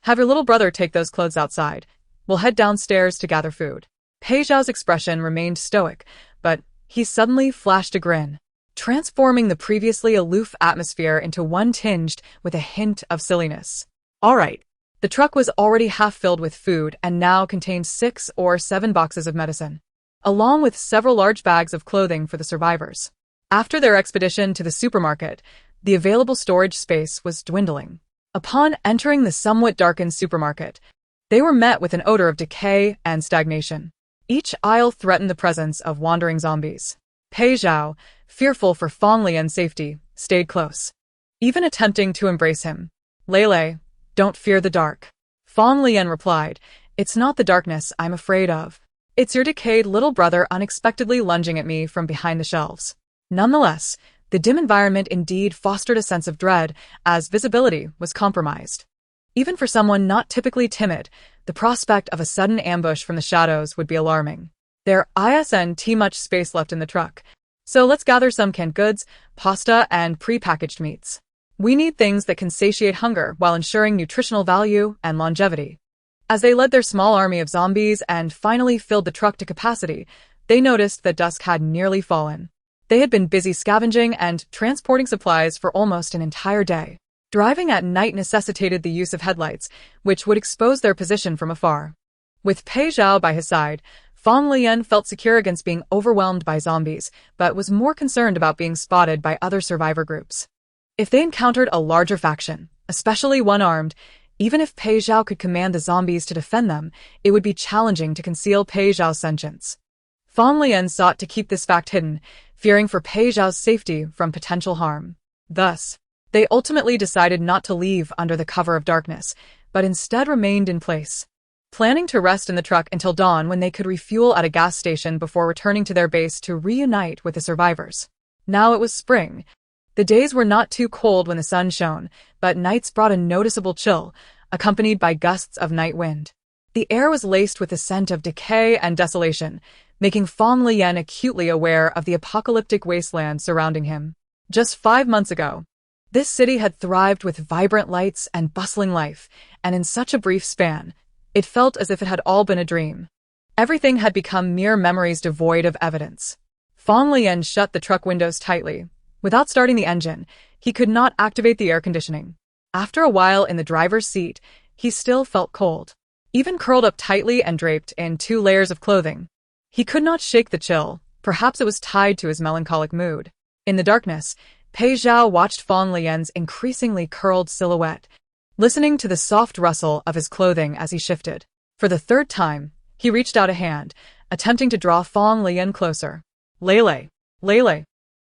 have your little brother take those clothes outside. We'll head downstairs to gather food." Pei Zhao's expression remained stoic, but he suddenly flashed a grin, transforming the previously aloof atmosphere into one tinged with a hint of silliness. "All right, The truck was already half filled with food and now contained 6 or 7 boxes of medicine, along with several large bags of clothing for the survivors. After their expedition to the supermarket, the available storage space was dwindling. Upon entering the somewhat darkened supermarket, they were met with an odor of decay and stagnation. Each aisle threatened the presence of wandering zombies. Pei Zhao, fearful for Fang Leyan's safety, stayed close, even attempting to embrace him. Lele, don't fear the dark. Fang Leyan replied, it's not the darkness I'm afraid of. It's your decayed little brother unexpectedly lunging at me from behind the shelves. Nonetheless, the dim environment indeed fostered a sense of dread, as visibility was compromised. Even for someone not typically timid, the prospect of a sudden ambush from the shadows would be alarming. There isn't much space left in the truck, so let's gather some canned goods, pasta, and pre-packaged meats. We need things that can satiate hunger while ensuring nutritional value and longevity. As they led their small army of zombies and finally filled the truck to capacity, they noticed that dusk had nearly fallen. They had been busy scavenging and transporting supplies for almost an entire day. Driving at night necessitated the use of headlights, which would expose their position from afar. With Pei Zhao by his side, Fang Leyan felt secure against being overwhelmed by zombies, but was more concerned about being spotted by other survivor groups. If they encountered a larger faction, especially one armed, even if Pei Zhao could command the zombies to defend them, it would be challenging to conceal Pei Zhao's sentience. Fang Leyan sought to keep this fact hidden, fearing for Pei Zhao's safety from potential harm. Thus, they ultimately decided not to leave under the cover of darkness, but instead remained in place, planning to rest in the truck until dawn when they could refuel at a gas station before returning to their base to reunite with the survivors. Now it was spring. The days were not too cold when the sun shone, but nights brought a noticeable chill, accompanied by gusts of night wind. The air was laced with the scent of decay and desolation, making Fang Leyan acutely aware of the apocalyptic wasteland surrounding him. Just 5 months ago, this city had thrived with vibrant lights and bustling life, and in such a brief span, it felt as if it had all been a dream. Everything had become mere memories devoid of evidence. Fang Leyan shut the truck windows tightly. Without starting the engine, he could not activate the air conditioning. After a while in the driver's seat, he still felt cold. Even curled up tightly and draped in 2 layers of clothing, he could not shake the chill. Perhaps it was tied to his melancholic mood. In the darkness, Pei Zhao watched Fang Leyan's increasingly curled silhouette, listening to the soft rustle of his clothing as he shifted. For the 3rd time, he reached out a hand, attempting to draw Fang Leyan closer. Lele,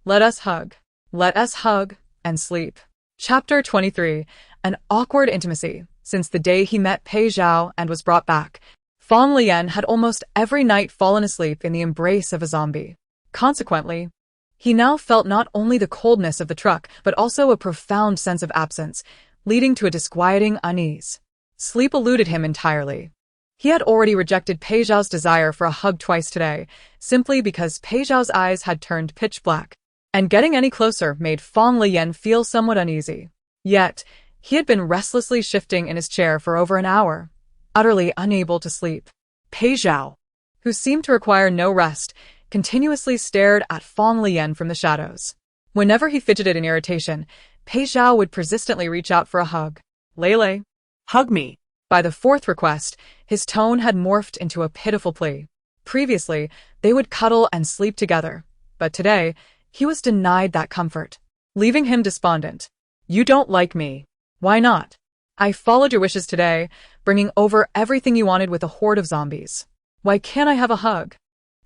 let us hug. Let us hug and sleep. Chapter 23. An awkward intimacy. Since the day he met Pei Zhao and was brought back, Fang Leyan had almost every night fallen asleep in the embrace of a zombie. Consequently, he now felt not only the coldness of the truck, but also a profound sense of absence, leading to a disquieting unease. Sleep eluded him entirely. He had already rejected Pei Zhao's desire for a hug twice today, simply because Pei Zhao's eyes had turned pitch black, and getting any closer made Fang Leyan feel somewhat uneasy. Yet, he had been restlessly shifting in his chair for over an hour, utterly unable to sleep. Pei Zhao, who seemed to require no rest, continuously stared at Fang Leyan from the shadows. Whenever he fidgeted in irritation, Pei Zhao would persistently reach out for a hug. Lele, hug me. By the 4th request, his tone had morphed into a pitiful plea. Previously, they would cuddle and sleep together, but today, he was denied that comfort, leaving him despondent. You don't like me. Why not? I followed your wishes today, bringing over everything you wanted with a horde of zombies. Why can't I have a hug?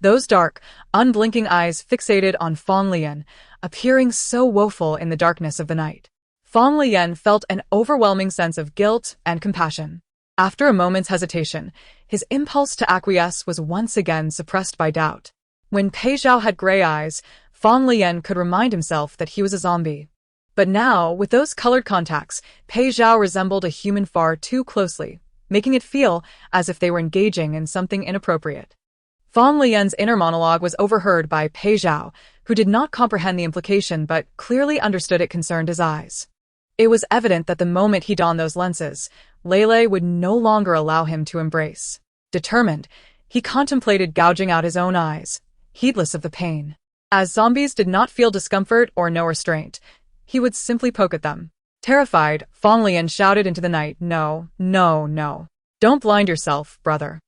Those dark, unblinking eyes fixated on Fang Leyan, appearing so woeful in the darkness of the night. Fang Leyan felt an overwhelming sense of guilt and compassion. After a moment's hesitation, his impulse to acquiesce was once again suppressed by doubt. When Pei Zhao had gray eyes, Fang Leyan could remind himself that he was a zombie. But now, with those colored contacts, Pei Zhao resembled a human far too closely, making it feel as if they were engaging in something inappropriate. Fang Leyan's inner monologue was overheard by Pei Zhao, who did not comprehend the implication but clearly understood it concerned his eyes. It was evident that the moment he donned those lenses, Lele would no longer allow him to embrace. Determined, he contemplated gouging out his own eyes, heedless of the pain. As zombies did not feel discomfort or no restraint, he would simply poke at them. Terrified, Fang Leyan shouted into the night, "No, no, no. Don't blind yourself, brother."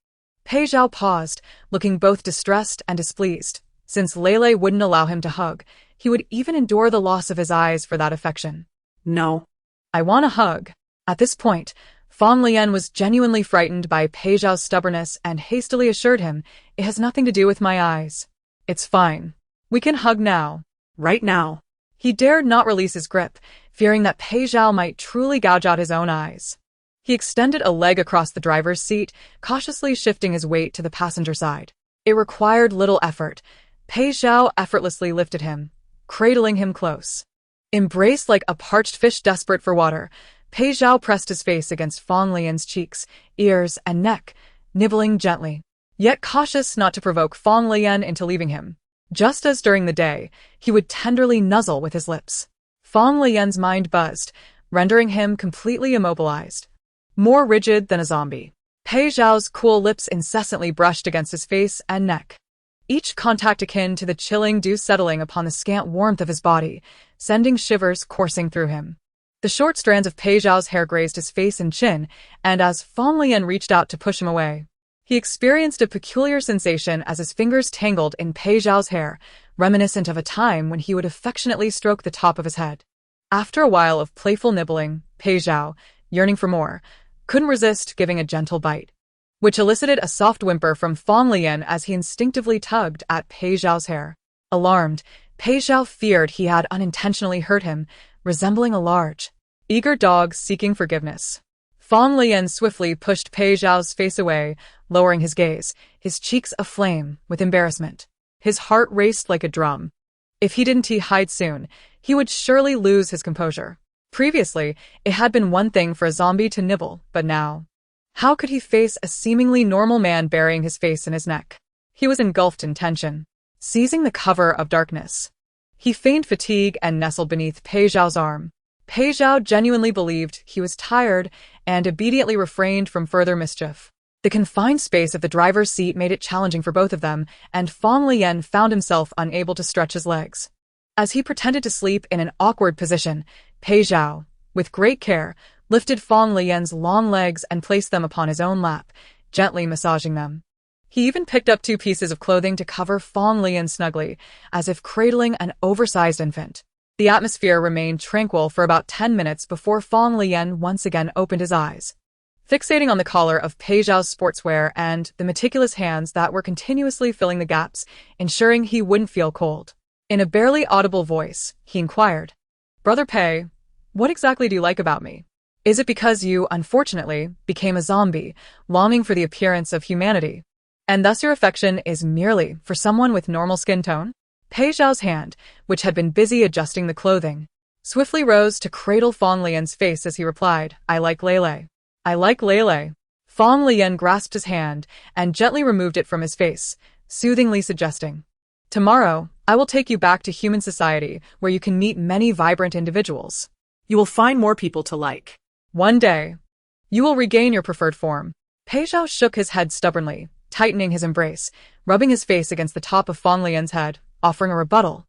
Pei Zhao paused, looking both distressed and displeased. Since Lele wouldn't allow him to hug, he would even endure the loss of his eyes for that affection. No. "I want a hug." At this point, Fang Leyan was genuinely frightened by Pei Zhao's stubbornness and hastily assured him, "It has nothing to do with my eyes. It's fine. We can hug now." Right now. He dared not release his grip, fearing that Pei Zhao might truly gouge out his own eyes. He extended a leg across the driver's seat, cautiously shifting his weight to the passenger side. It required little effort. Pei Zhao effortlessly lifted him, cradling him close. Embraced like a parched fish desperate for water, Pei Zhao pressed his face against Fang Leyan's cheeks, ears, and neck, nibbling gently, yet cautious not to provoke Fang Leyan into leaving him. Just as during the day, he would tenderly nuzzle with his lips. Fang Leyan's mind buzzed, rendering him completely immobilized. More rigid than a zombie. Pei Zhao's cool lips incessantly brushed against his face and neck. Each contact akin to the chilling dew settling upon the scant warmth of his body, sending shivers coursing through him. The short strands of Pei Zhao's hair grazed his face and chin, and as Fang Leyan reached out to push him away, he experienced a peculiar sensation as his fingers tangled in Pei Zhao's hair, reminiscent of a time when he would affectionately stroke the top of his head. After a while of playful nibbling, Pei Zhao, yearning for more, couldn't resist giving a gentle bite, which elicited a soft whimper from Fang Leyan as he instinctively tugged at Pei Zhao's hair. Alarmed, Pei Zhao feared he had unintentionally hurt him, resembling a large, eager dog seeking forgiveness. Fang Leyan swiftly pushed Pei Zhao's face away, lowering his gaze, his cheeks aflame with embarrassment. His heart raced like a drum. If he didn't hide soon, he would surely lose his composure. Previously, it had been one thing for a zombie to nibble, but now, how could he face a seemingly normal man burying his face in his neck? He was engulfed in tension, seizing the cover of darkness. He feigned fatigue and nestled beneath Pei Zhao's arm. Pei Zhao genuinely believed he was tired and obediently refrained from further mischief. The confined space of the driver's seat made it challenging for both of them, and Fang Leyan found himself unable to stretch his legs. As he pretended to sleep in an awkward position, Pei Zhao, with great care, lifted Fang Leyan's long legs and placed them upon his own lap, gently massaging them. He even picked up 2 pieces of clothing to cover Fang Leyan snugly, as if cradling an oversized infant. The atmosphere remained tranquil for about 10 minutes before Fang Leyan once again opened his eyes, fixating on the collar of Pei Zhao's sportswear and the meticulous hands that were continuously filling the gaps, ensuring he wouldn't feel cold. In a barely audible voice, he inquired, "Brother Pei, what exactly do you like about me? Is it because you, unfortunately, became a zombie, longing for the appearance of humanity, and thus your affection is merely for someone with normal skin tone?" Pei Zhao's hand, which had been busy adjusting the clothing, swiftly rose to cradle Fang Leyan's face as he replied, "I like Lele. I like Lele." Fang Leyan grasped his hand and gently removed it from his face, soothingly suggesting, "Tomorrow, I will take you back to human society where you can meet many vibrant individuals. You will find more people to like. One day, you will regain your preferred form." Pei Zhao shook his head stubbornly, tightening his embrace, rubbing his face against the top of Fang Leyan's head, offering a rebuttal.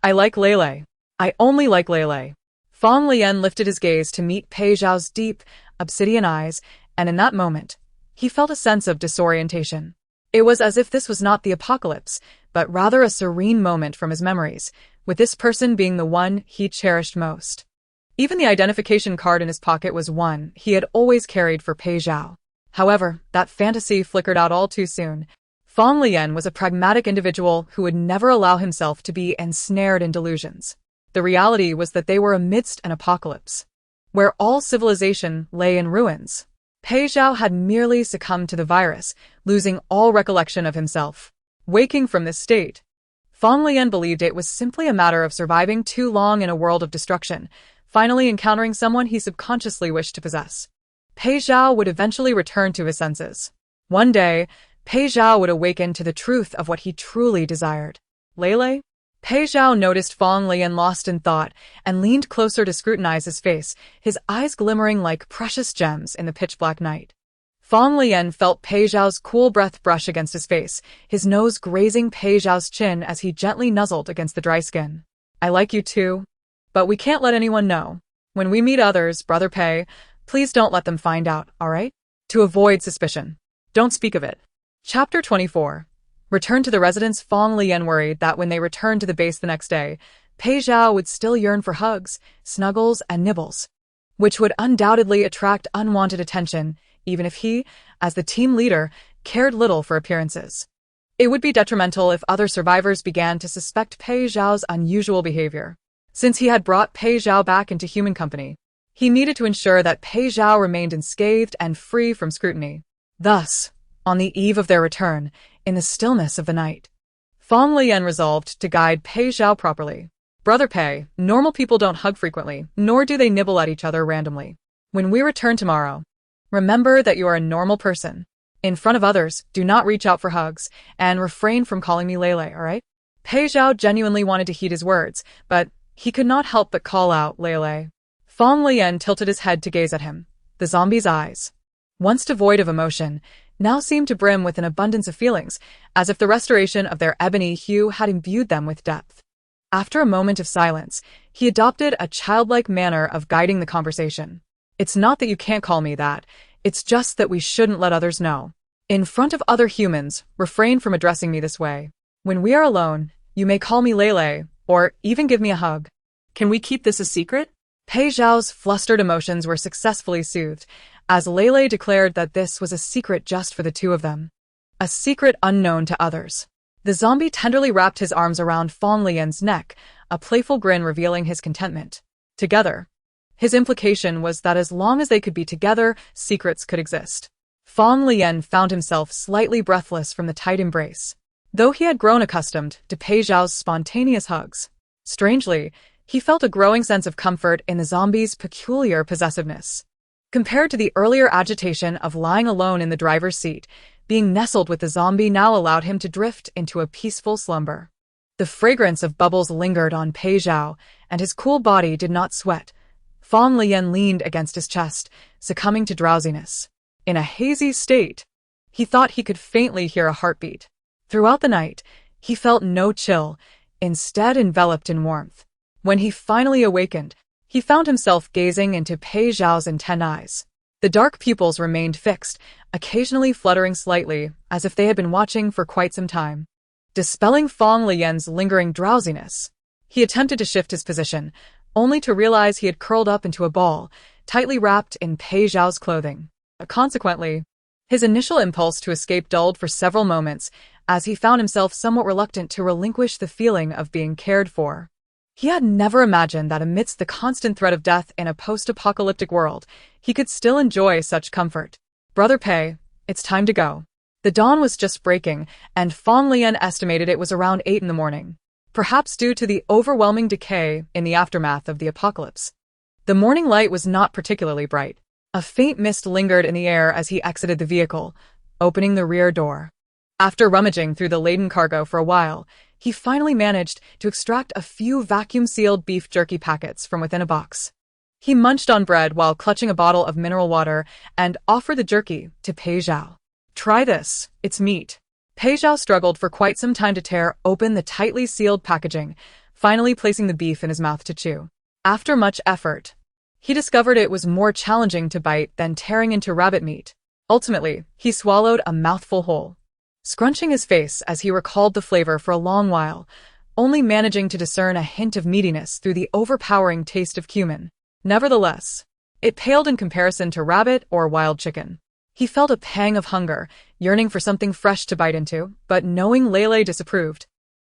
"I like Lele. I only like Lele." Fang Leyan lifted his gaze to meet Pei Zhao's deep, obsidian eyes, and in that moment, he felt a sense of disorientation. It was as if this was not the apocalypse, but rather a serene moment from his memories, with this person being the one he cherished most. Even the identification card in his pocket was one he had always carried for Pei Zhao. However, that fantasy flickered out all too soon. Fang Leyan was a pragmatic individual who would never allow himself to be ensnared in delusions. The reality was that they were amidst an apocalypse, where all civilization lay in ruins. Pei Zhao had merely succumbed to the virus, losing all recollection of himself. Waking from this state, Fang Leyan believed it was simply a matter of surviving too long in a world of destruction, finally encountering someone he subconsciously wished to possess. Pei Zhao would eventually return to his senses. One day, Pei Zhao would awaken to the truth of what he truly desired. Lele? Pei Zhao noticed Fang Leyan lost in thought and leaned closer to scrutinize his face, his eyes glimmering like precious gems in the pitch-black night. Fang Leyan felt Pei Zhao's cool breath brush against his face, his nose grazing Pei Zhao's chin as he gently nuzzled against the dry skin. "I like you too, but we can't let anyone know." When we meet others, Brother Pei, please don't let them find out, alright? To avoid suspicion. Don't speak of it. Chapter 24. Return to the residence. Fang Leyan worried that when they returned to the base the next day, Pei Zhao would still yearn for hugs, snuggles, and nibbles, which would undoubtedly attract unwanted attention, even if he, as the team leader, cared little for appearances. It would be detrimental if other survivors began to suspect Pei Zhao's unusual behavior. Since he had brought Pei Zhao back into human company, he needed to ensure that Pei Zhao remained unscathed and free from scrutiny. Thus, on the eve of their return, in the stillness of the night, Fang Leyan resolved to guide Pei Zhao properly. Brother Pei, normal people don't hug frequently, nor do they nibble at each other randomly. When we return tomorrow, remember that you are a normal person. In front of others, do not reach out for hugs, and refrain from calling me Lele, alright? Pei Zhao genuinely wanted to heed his words, but he could not help but call out Lele. Fang Leyan tilted his head to gaze at him. The zombie's eyes, once devoid of emotion, now seemed to brim with an abundance of feelings, as if the restoration of their ebony hue had imbued them with depth. After a moment of silence, he adopted a childlike manner of guiding the conversation. It's not that you can't call me that, it's just that we shouldn't let others know. In front of other humans, refrain from addressing me this way. When we are alone, you may call me Lele, or even give me a hug. Can we keep this a secret? Pei Zhao's flustered emotions were successfully soothed, as Lele declared that this was a secret just for the two of them. A secret unknown to others. The zombie tenderly wrapped his arms around Fang Leyan's neck, a playful grin revealing his contentment. Together. His implication was that as long as they could be together, secrets could exist. Fang Leyan found himself slightly breathless from the tight embrace, though he had grown accustomed to Pei Zhao's spontaneous hugs. Strangely, he felt a growing sense of comfort in the zombie's peculiar possessiveness. Compared to the earlier agitation of lying alone in the driver's seat, being nestled with the zombie now allowed him to drift into a peaceful slumber. The fragrance of bubbles lingered on Pei Zhao, and his cool body did not sweat. Fang Leyan leaned against his chest, succumbing to drowsiness. In a hazy state, he thought he could faintly hear a heartbeat. Throughout the night, he felt no chill, instead enveloped in warmth. When he finally awakened, he found himself gazing into Pei Zhao's intent eyes. The dark pupils remained fixed, occasionally fluttering slightly, as if they had been watching for quite some time. Dispelling Fang Leyan's lingering drowsiness, he attempted to shift his position, only to realize he had curled up into a ball, tightly wrapped in Pei Zhao's clothing. Consequently, his initial impulse to escape dulled for several moments, as he found himself somewhat reluctant to relinquish the feeling of being cared for. He had never imagined that amidst the constant threat of death in a post-apocalyptic world, he could still enjoy such comfort. Brother Pei, it's time to go. The dawn was just breaking, and Fang Leyan estimated it was around 8 in the morning, perhaps due to the overwhelming decay in the aftermath of the apocalypse. The morning light was not particularly bright. A faint mist lingered in the air as he exited the vehicle, opening the rear door. After rummaging through the laden cargo for a while, he finally managed to extract a few vacuum-sealed beef jerky packets from within a box. He munched on bread while clutching a bottle of mineral water and offered the jerky to Pei Zhao. Try this, it's meat. Pei Zhao struggled for quite some time to tear open the tightly sealed packaging, finally placing the beef in his mouth to chew. After much effort, he discovered it was more challenging to bite than tearing into rabbit meat. Ultimately, he swallowed a mouthful whole, scrunching his face as he recalled the flavor for a long while, only managing to discern a hint of meatiness through the overpowering taste of cumin. Nevertheless, it paled in comparison to rabbit or wild chicken. He felt a pang of hunger, yearning for something fresh to bite into, but knowing Lele disapproved,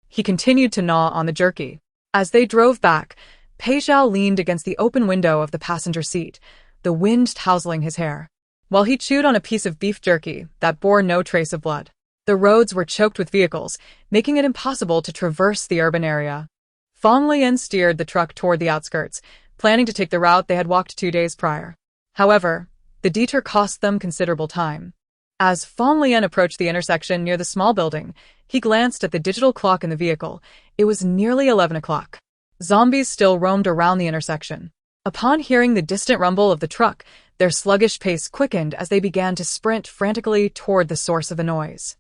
he continued to gnaw on the jerky. As they drove back, Pei Zhao leaned against the open window of the passenger seat, the wind tousling his hair, while he chewed on a piece of beef jerky that bore no trace of blood. The roads were choked with vehicles, making it impossible to traverse the urban area. Fang Leyan steered the truck toward the outskirts, planning to take the route they had walked 2 days prior. However, the detour cost them considerable time. As Fang Leyan approached the intersection near the small building, he glanced at the digital clock in the vehicle. It was nearly 11 o'clock. Zombies still roamed around the intersection. Upon hearing the distant rumble of the truck, their sluggish pace quickened as they began to sprint frantically toward the source of the noise.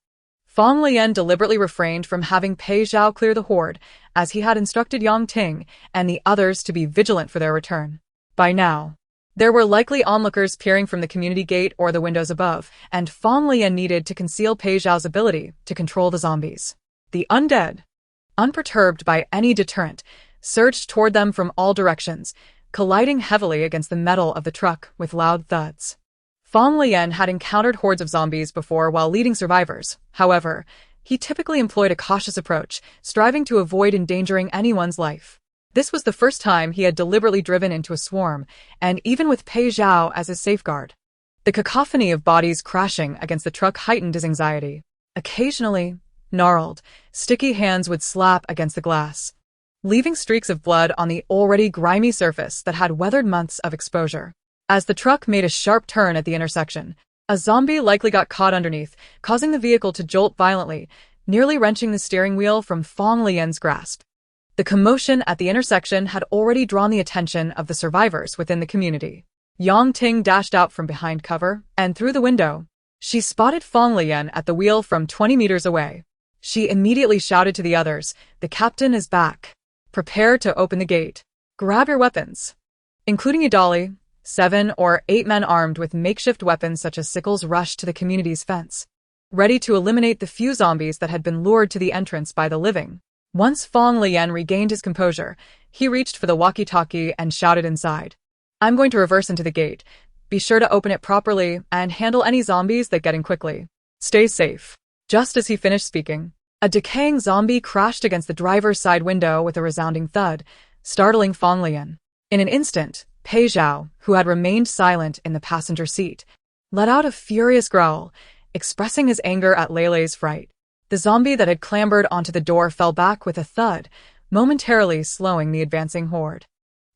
Fang Leyan deliberately refrained from having Pei Zhao clear the horde, as he had instructed Yang Ting and the others to be vigilant for their return. By now, there were likely onlookers peering from the community gate or the windows above, and Fang Leyan needed to conceal Pei Zhao's ability to control the zombies. The undead, unperturbed by any deterrent, surged toward them from all directions, colliding heavily against the metal of the truck with loud thuds. Fang Leyan had encountered hordes of zombies before while leading survivors. However, he typically employed a cautious approach, striving to avoid endangering anyone's life. This was the first time he had deliberately driven into a swarm, and even with Pei Zhao as his safeguard. The cacophony of bodies crashing against the truck heightened his anxiety. Occasionally, gnarled, sticky hands would slap against the glass, leaving streaks of blood on the already grimy surface that had weathered months of exposure. As the truck made a sharp turn at the intersection, a zombie likely got caught underneath, causing the vehicle to jolt violently, nearly wrenching the steering wheel from Fang Leyan's grasp. The commotion at the intersection had already drawn the attention of the survivors within the community. Yang Ting dashed out from behind cover, and through the window, she spotted Fang Leyan at the wheel from 20 meters away. She immediately shouted to the others, "The captain is back. Prepare to open the gate. Grab your weapons." Including Udali, 7 or 8 men armed with makeshift weapons such as sickles rushed to the community's fence, ready to eliminate the few zombies that had been lured to the entrance by the living. Once Fang Leyan regained his composure, he reached for the walkie-talkie and shouted inside, "I'm going to reverse into the gate. Be sure to open it properly and handle any zombies that get in quickly. Stay safe." Just as he finished speaking, a decaying zombie crashed against the driver's side window with a resounding thud, startling Fang Leyan. In an instant, Pei Zhao, who had remained silent in the passenger seat, let out a furious growl, expressing his anger at Lele's fright. The zombie that had clambered onto the door fell back with a thud, momentarily slowing the advancing horde.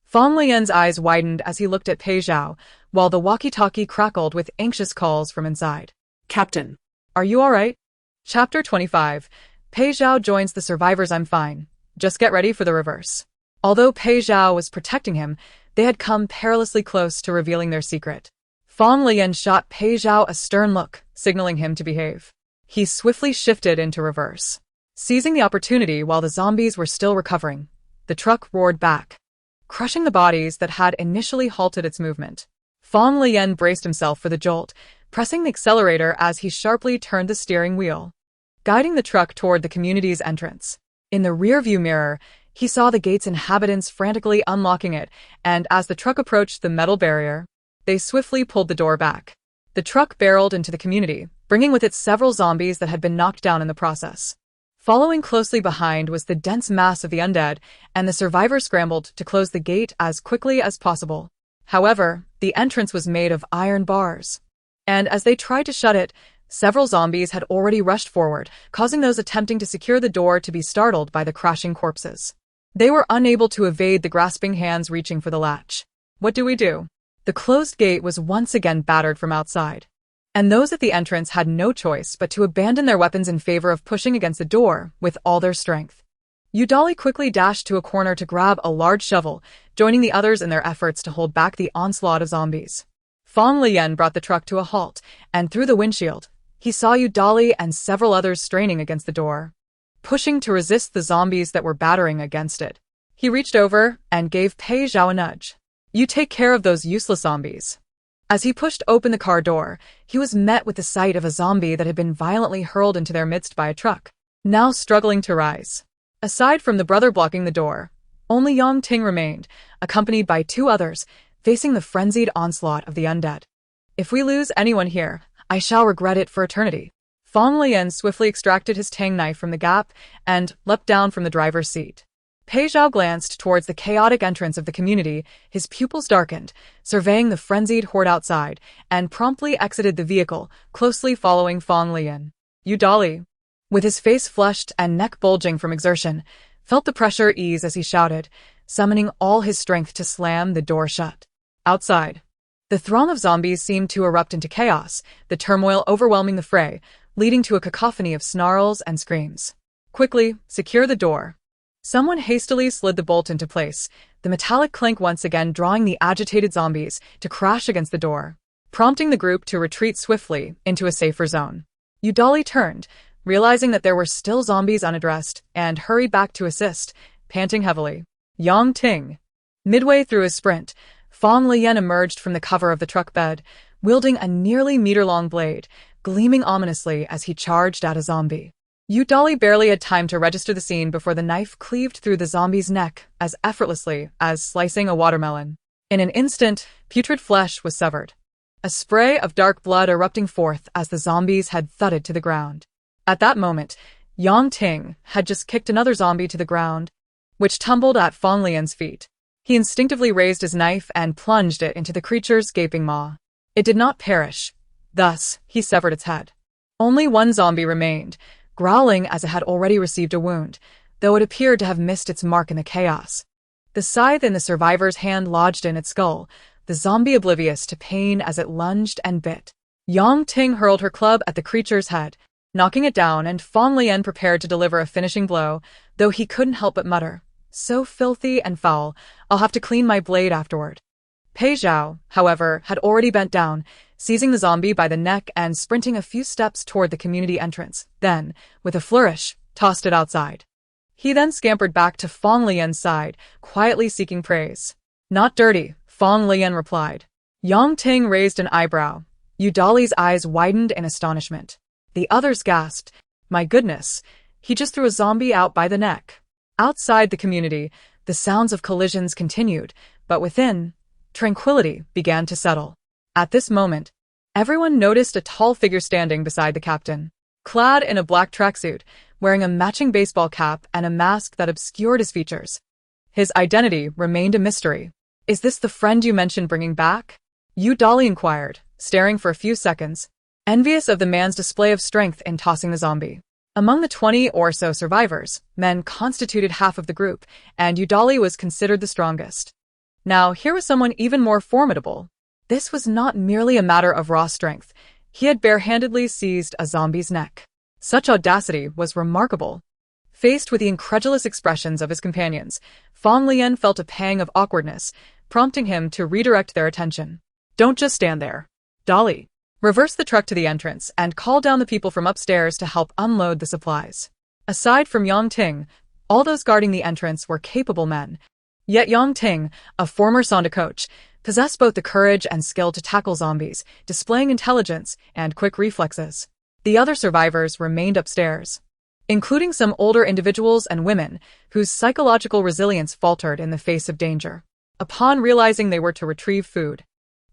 Fang Leyan's eyes widened as he looked at Pei Zhao, while the walkie-talkie crackled with anxious calls from inside. Captain. "Are you all right?" Chapter 25. Pei Zhao joins the survivors. "I'm fine. Just get ready for the reverse." Although Pei Zhao was protecting him, they had come perilously close to revealing their secret. Fang Leyan shot Pei Zhao a stern look, signaling him to behave. He swiftly shifted into reverse. Seizing the opportunity while the zombies were still recovering, the truck roared back, crushing the bodies that had initially halted its movement. Fang Leyan braced himself for the jolt, pressing the accelerator as he sharply turned the steering wheel, guiding the truck toward the community's entrance. In the rearview mirror, he saw the gate's inhabitants frantically unlocking it, and as the truck approached the metal barrier, they swiftly pulled the door back. The truck barreled into the community, bringing with it several zombies that had been knocked down in the process. Following closely behind was the dense mass of the undead, and the survivors scrambled to close the gate as quickly as possible. However, the entrance was made of iron bars, and as they tried to shut it, several zombies had already rushed forward, causing those attempting to secure the door to be startled by the crashing corpses. They were unable to evade the grasping hands reaching for the latch. What do we do? The closed gate was once again battered from outside, and those at the entrance had no choice but to abandon their weapons in favor of pushing against the door with all their strength. Udali quickly dashed to a corner to grab a large shovel, joining the others in their efforts to hold back the onslaught of zombies. Fang Leyan brought the truck to a halt, and through the windshield, he saw Udali and several others straining against the door, pushing to resist the zombies that were battering against it. He reached over and gave Pei Zhao a nudge. "You take care of those useless zombies." As he pushed open the car door, he was met with the sight of a zombie that had been violently hurled into their midst by a truck, now struggling to rise. Aside from the brother blocking the door, only Yang Ting remained, accompanied by 2 others, facing the frenzied onslaught of the undead. "If we lose anyone here, I shall regret it for eternity." Fang Leyan swiftly extracted his tang knife from the gap and leapt down from the driver's seat. Pei Zhao glanced towards the chaotic entrance of the community, his pupils darkened, surveying the frenzied horde outside, and promptly exited the vehicle, closely following Fang Leyan. Udali, with his face flushed and neck bulging from exertion, felt the pressure ease as he shouted, summoning all his strength to slam the door shut. Outside, the throng of zombies seemed to erupt into chaos, the turmoil overwhelming the fray, leading to a cacophony of snarls and screams. "Quickly, secure the door." Someone hastily slid the bolt into place, the metallic clink once again drawing the agitated zombies to crash against the door, prompting the group to retreat swiftly into a safer zone. Udali turned, realizing that there were still zombies unaddressed, and hurried back to assist, panting heavily. Yang Ting. Midway through his sprint, Fang Leyan emerged from the cover of the truck bed, wielding a nearly meter-long blade, gleaming ominously as he charged at a zombie. Yudali barely had time to register the scene before the knife cleaved through the zombie's neck as effortlessly as slicing a watermelon. In an instant, putrid flesh was severed, a spray of dark blood erupting forth as the zombies had thudded to the ground. At that moment, Yang Ting had just kicked another zombie to the ground, which tumbled at Fang Leyan's feet. He instinctively raised his knife and plunged it into the creature's gaping maw. It did not perish. Thus, he severed its head. Only one zombie remained, growling as it had already received a wound, though it appeared to have missed its mark in the chaos. The scythe in the survivor's hand lodged in its skull, the zombie oblivious to pain as it lunged and bit. Yang Ting hurled her club at the creature's head, knocking it down, and Fang Leyan prepared to deliver a finishing blow, though he couldn't help but mutter, "So filthy and foul, I'll have to clean my blade afterward." Pei Zhao, however, had already bent down, seizing the zombie by the neck and sprinting a few steps toward the community entrance, then, with a flourish, tossed it outside. He then scampered back to Fang Leyan's side, quietly seeking praise. "Not dirty," Fang Leyan replied. Yang Ting raised an eyebrow. Yudali's eyes widened in astonishment. The others gasped, "My goodness, he just threw a zombie out by the neck." Outside the community, the sounds of collisions continued, but within, tranquility began to settle. At this moment, everyone noticed a tall figure standing beside the captain. Clad in a black tracksuit, wearing a matching baseball cap and a mask that obscured his features. His identity remained a mystery. "Is this the friend you mentioned bringing back?" Yudali inquired, staring for a few seconds, envious of the man's display of strength in tossing the zombie. Among the 20 or so survivors, men constituted half of the group, and Yudali was considered the strongest. Now, here was someone even more formidable. This was not merely a matter of raw strength. He had barehandedly seized a zombie's neck. Such audacity was remarkable. Faced with the incredulous expressions of his companions, Fang Leyan felt a pang of awkwardness, prompting him to redirect their attention. "Don't just stand there. Dolly, reverse the truck to the entrance and call down the people from upstairs to help unload the supplies." Aside from Yang Ting, all those guarding the entrance were capable men. Yet Yang Ting, a former Sonda coach, possessed both the courage and skill to tackle zombies, displaying intelligence and quick reflexes. The other survivors remained upstairs, including some older individuals and women whose psychological resilience faltered in the face of danger. Upon realizing they were to retrieve food,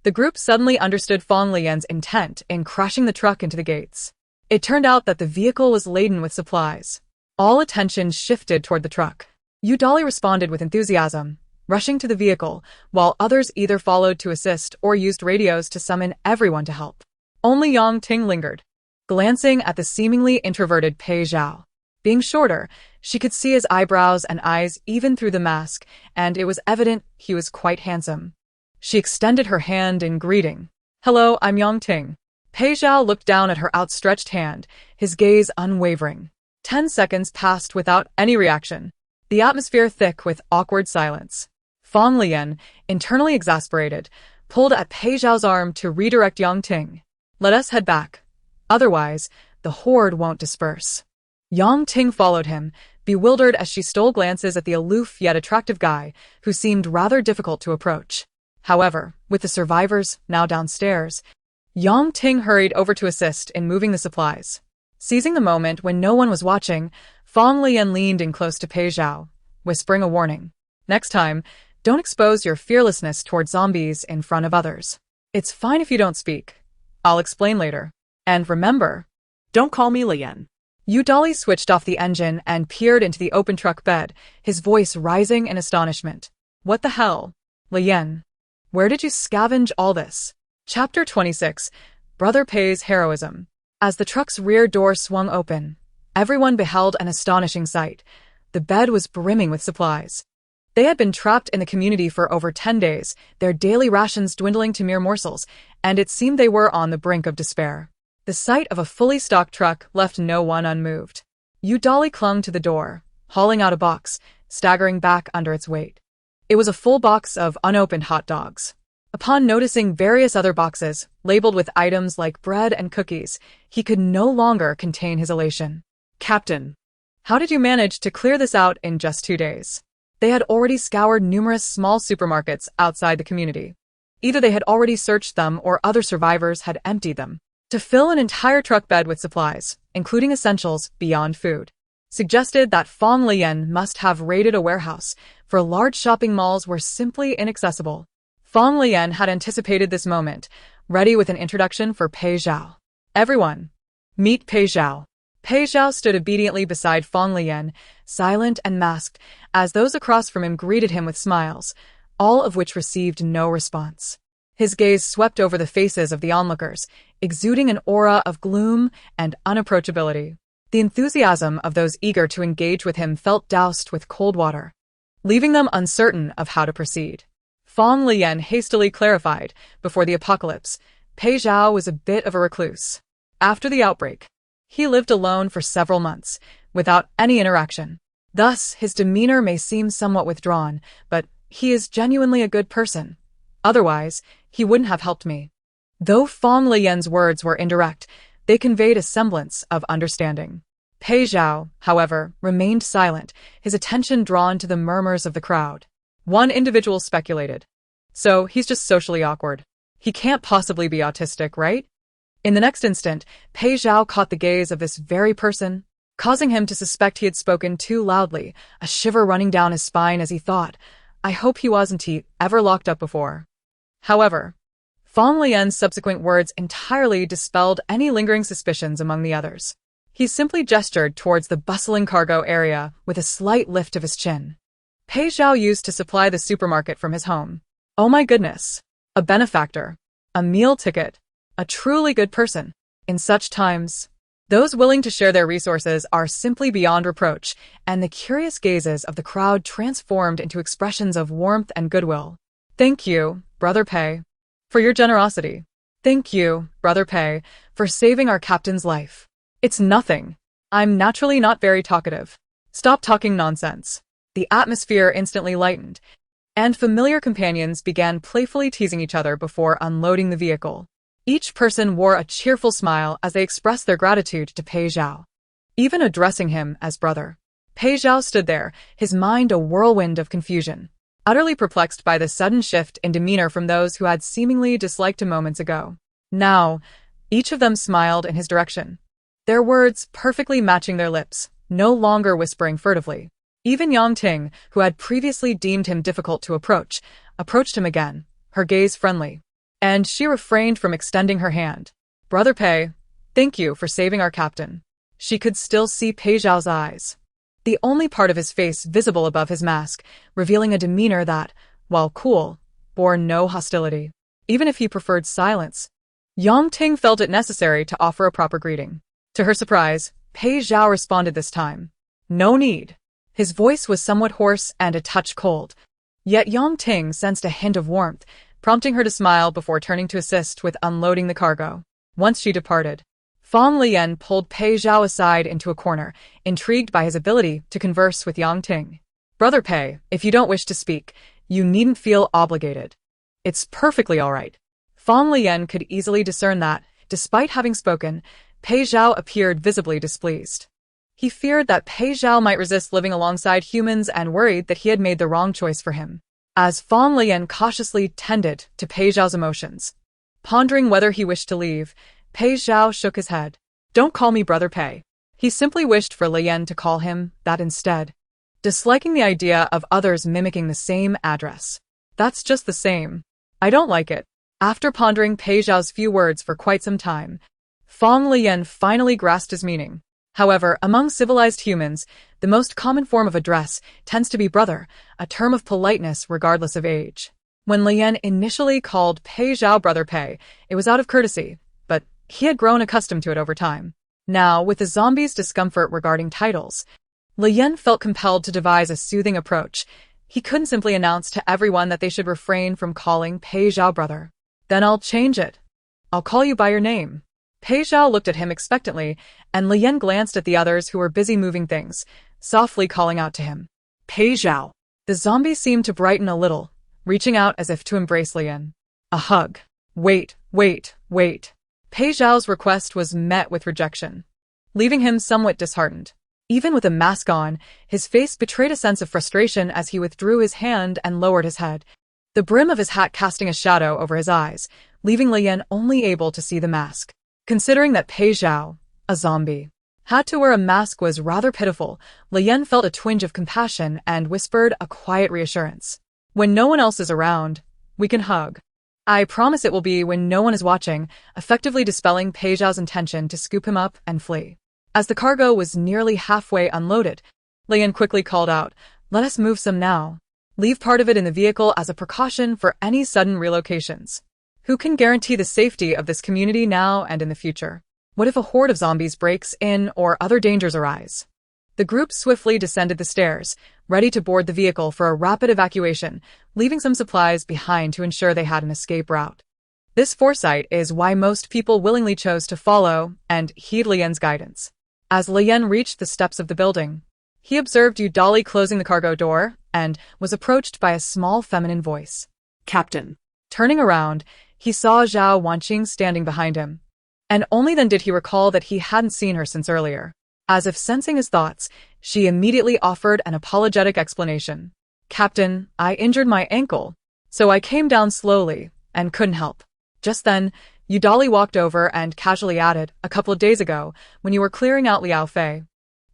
the group suddenly understood Fang Leyan's intent in crashing the truck into the gates. It turned out that the vehicle was laden with supplies. All attention shifted toward the truck. Yudali responded with enthusiasm, rushing to the vehicle, while others either followed to assist or used radios to summon everyone to help. Only Yang Ting lingered, glancing at the seemingly introverted Pei Zhao. Being shorter, she could see his eyebrows and eyes even through the mask, and it was evident he was quite handsome. She extended her hand in greeting. "Hello, I'm Yang Ting." Pei Zhao looked down at her outstretched hand, his gaze unwavering. 10 seconds passed without any reaction, the atmosphere thick with awkward silence. Fang Leyan, internally exasperated, pulled at Pei Zhao's arm to redirect Yang Ting. "Let us head back. Otherwise, the horde won't disperse." Yang Ting followed him, bewildered as she stole glances at the aloof yet attractive guy, who seemed rather difficult to approach. However, with the survivors now downstairs, Yang Ting hurried over to assist in moving the supplies. Seizing the moment when no one was watching, Fang Leyan leaned in close to Pei Zhao, whispering a warning. "Next time, don't expose your fearlessness toward zombies in front of others. It's fine if you don't speak. I'll explain later. And remember, Don't call me Leyan." Yudali switched off the engine and peered into the open truck bed, his voice rising in astonishment. "What the hell? Leyan, where did you scavenge all this?" Chapter 26, Brother Pei's Heroism. As the truck's rear door swung open, everyone beheld an astonishing sight. The bed was brimming with supplies. They had been trapped in the community for over 10 days, their daily rations dwindling to mere morsels, and it seemed they were on the brink of despair. The sight of a fully stocked truck left no one unmoved. Yudali clung to the door, hauling out a box, staggering back under its weight. It was a full box of unopened hot dogs. Upon noticing various other boxes, labeled with items like bread and cookies, he could no longer contain his elation. "Captain, How did you manage to clear this out in just 2 days?" They had already scoured numerous small supermarkets outside the community. Either they had already searched them or other survivors had emptied them. To fill an entire truck bed with supplies, including essentials beyond food, suggested that Fang Leyan must have raided a warehouse, for large shopping malls were simply inaccessible. Fang Leyan had anticipated this moment, ready with an introduction for Pei Zhao. Everyone, meet Pei Zhao. Pei Zhao stood obediently beside Fang Leyan, silent and masked, as those across from him greeted him with smiles, all of which received no response. His gaze swept over the faces of the onlookers, exuding an aura of gloom and unapproachability. The enthusiasm of those eager to engage with him felt doused with cold water, leaving them uncertain of how to proceed. Fang Leyan hastily clarified, before the apocalypse, Pei Zhao was a bit of a recluse. After the outbreak, he lived alone for several months, without any interaction. Thus, his demeanor may seem somewhat withdrawn, but he is genuinely a good person. Otherwise, he wouldn't have helped me. Though Fang Leyan's words were indirect, they conveyed a semblance of understanding. Pei Zhao, however, remained silent, his attention drawn to the murmurs of the crowd. One individual speculated. So, he's just socially awkward. He can't possibly be autistic, right? In the next instant, Pei Zhao caught the gaze of this very person, causing him to suspect he had spoken too loudly, a shiver running down his spine as he thought, I hope he wasn't ever locked up before. However, Fang Leyan's subsequent words entirely dispelled any lingering suspicions among the others. He simply gestured towards the bustling cargo area with a slight lift of his chin. Pei Zhao used to supply the supermarket from his home. Oh my goodness. A benefactor. A meal ticket. A truly good person. In such times, those willing to share their resources are simply beyond reproach, and the curious gazes of the crowd transformed into expressions of warmth and goodwill. Thank you, Brother Pei, for your generosity. Thank you, Brother Pei, for saving our captain's life. It's nothing. I'm naturally not very talkative. Stop talking nonsense. The atmosphere instantly lightened, and familiar companions began playfully teasing each other before unloading the vehicle. Each person wore a cheerful smile as they expressed their gratitude to Pei Zhao, even addressing him as brother. Pei Zhao stood there, his mind a whirlwind of confusion, utterly perplexed by the sudden shift in demeanor from those who had seemingly disliked him moments ago. Now, each of them smiled in his direction, their words perfectly matching their lips, no longer whispering furtively. Even Yang Ting, who had previously deemed him difficult to approach, approached him again, her gaze friendly. And she refrained from extending her hand. Brother Pei, thank you for saving our captain. She could still see Pei Zhao's eyes, the only part of his face visible above his mask, revealing a demeanor that, while cool, bore no hostility. Even if he preferred silence, Yang Ting felt it necessary to offer a proper greeting. To her surprise, Pei Zhao responded this time. No need. His voice was somewhat hoarse and a touch cold, yet Yang Ting sensed a hint of warmth, prompting her to smile before turning to assist with unloading the cargo. Once she departed, Fang Leyan pulled Pei Zhao aside into a corner, intrigued by his ability to converse with Yang Ting. Brother Pei, if you don't wish to speak, you needn't feel obligated. It's perfectly all right. Fang Leyan could easily discern that, despite having spoken, Pei Zhao appeared visibly displeased. He feared that Pei Zhao might resist living alongside humans and worried that he had made the wrong choice for him. As Fang Leyan cautiously tended to Pei Zhao's emotions, pondering whether he wished to leave, Pei Zhao shook his head. Don't call me Brother Pei. He simply wished for Leyan to call him that instead, disliking the idea of others mimicking the same address. That's just the same. I don't like it. After pondering Pei Zhao's few words for quite some time, Fang Leyan finally grasped his meaning. However, among civilized humans, the most common form of address tends to be brother, a term of politeness regardless of age. When Leyan initially called Pei Zhao Brother Pei, it was out of courtesy, but he had grown accustomed to it over time. Now, with the zombie's discomfort regarding titles, Leyan felt compelled to devise a soothing approach. He couldn't simply announce to everyone that they should refrain from calling Pei Zhao brother. Then I'll change it. I'll call you by your name. Pei Zhao looked at him expectantly, and Leyan glanced at the others who were busy moving things, softly calling out to him. Pei Zhao. The zombie seemed to brighten a little, reaching out as if to embrace Leyan. A hug. Wait. Pei Zhao's request was met with rejection, leaving him somewhat disheartened. Even with a mask on, his face betrayed a sense of frustration as he withdrew his hand and lowered his head, the brim of his hat casting a shadow over his eyes, leaving Leyan only able to see the mask. Considering that Pei Zhao, a zombie, had to wear a mask was rather pitiful, Leyan felt a twinge of compassion and whispered a quiet reassurance. When no one else is around, we can hug. I promise it will be when no one is watching, effectively dispelling Pei Zhao's intention to scoop him up and flee. As the cargo was nearly halfway unloaded, Leyan quickly called out, "Let us move some now. Leave part of it in the vehicle as a precaution for any sudden relocations. Who can guarantee the safety of this community now and in the future? What if a horde of zombies breaks in or other dangers arise?" The group swiftly descended the stairs, ready to board the vehicle for a rapid evacuation, leaving some supplies behind to ensure they had an escape route. This foresight is why most people willingly chose to follow and heed Leyan's guidance. As Leyan reached the steps of the building, he observed Yudali closing the cargo door and was approached by a small feminine voice. Captain. Turning around, he saw Zhao Wanqing standing behind him, and only then did he recall that he hadn't seen her since earlier. As if sensing his thoughts, she immediately offered an apologetic explanation. "Captain, I injured my ankle, so I came down slowly and couldn't help." Just then, Yudali walked over and casually added, "A couple of days ago, when you were clearing out Liao Fei."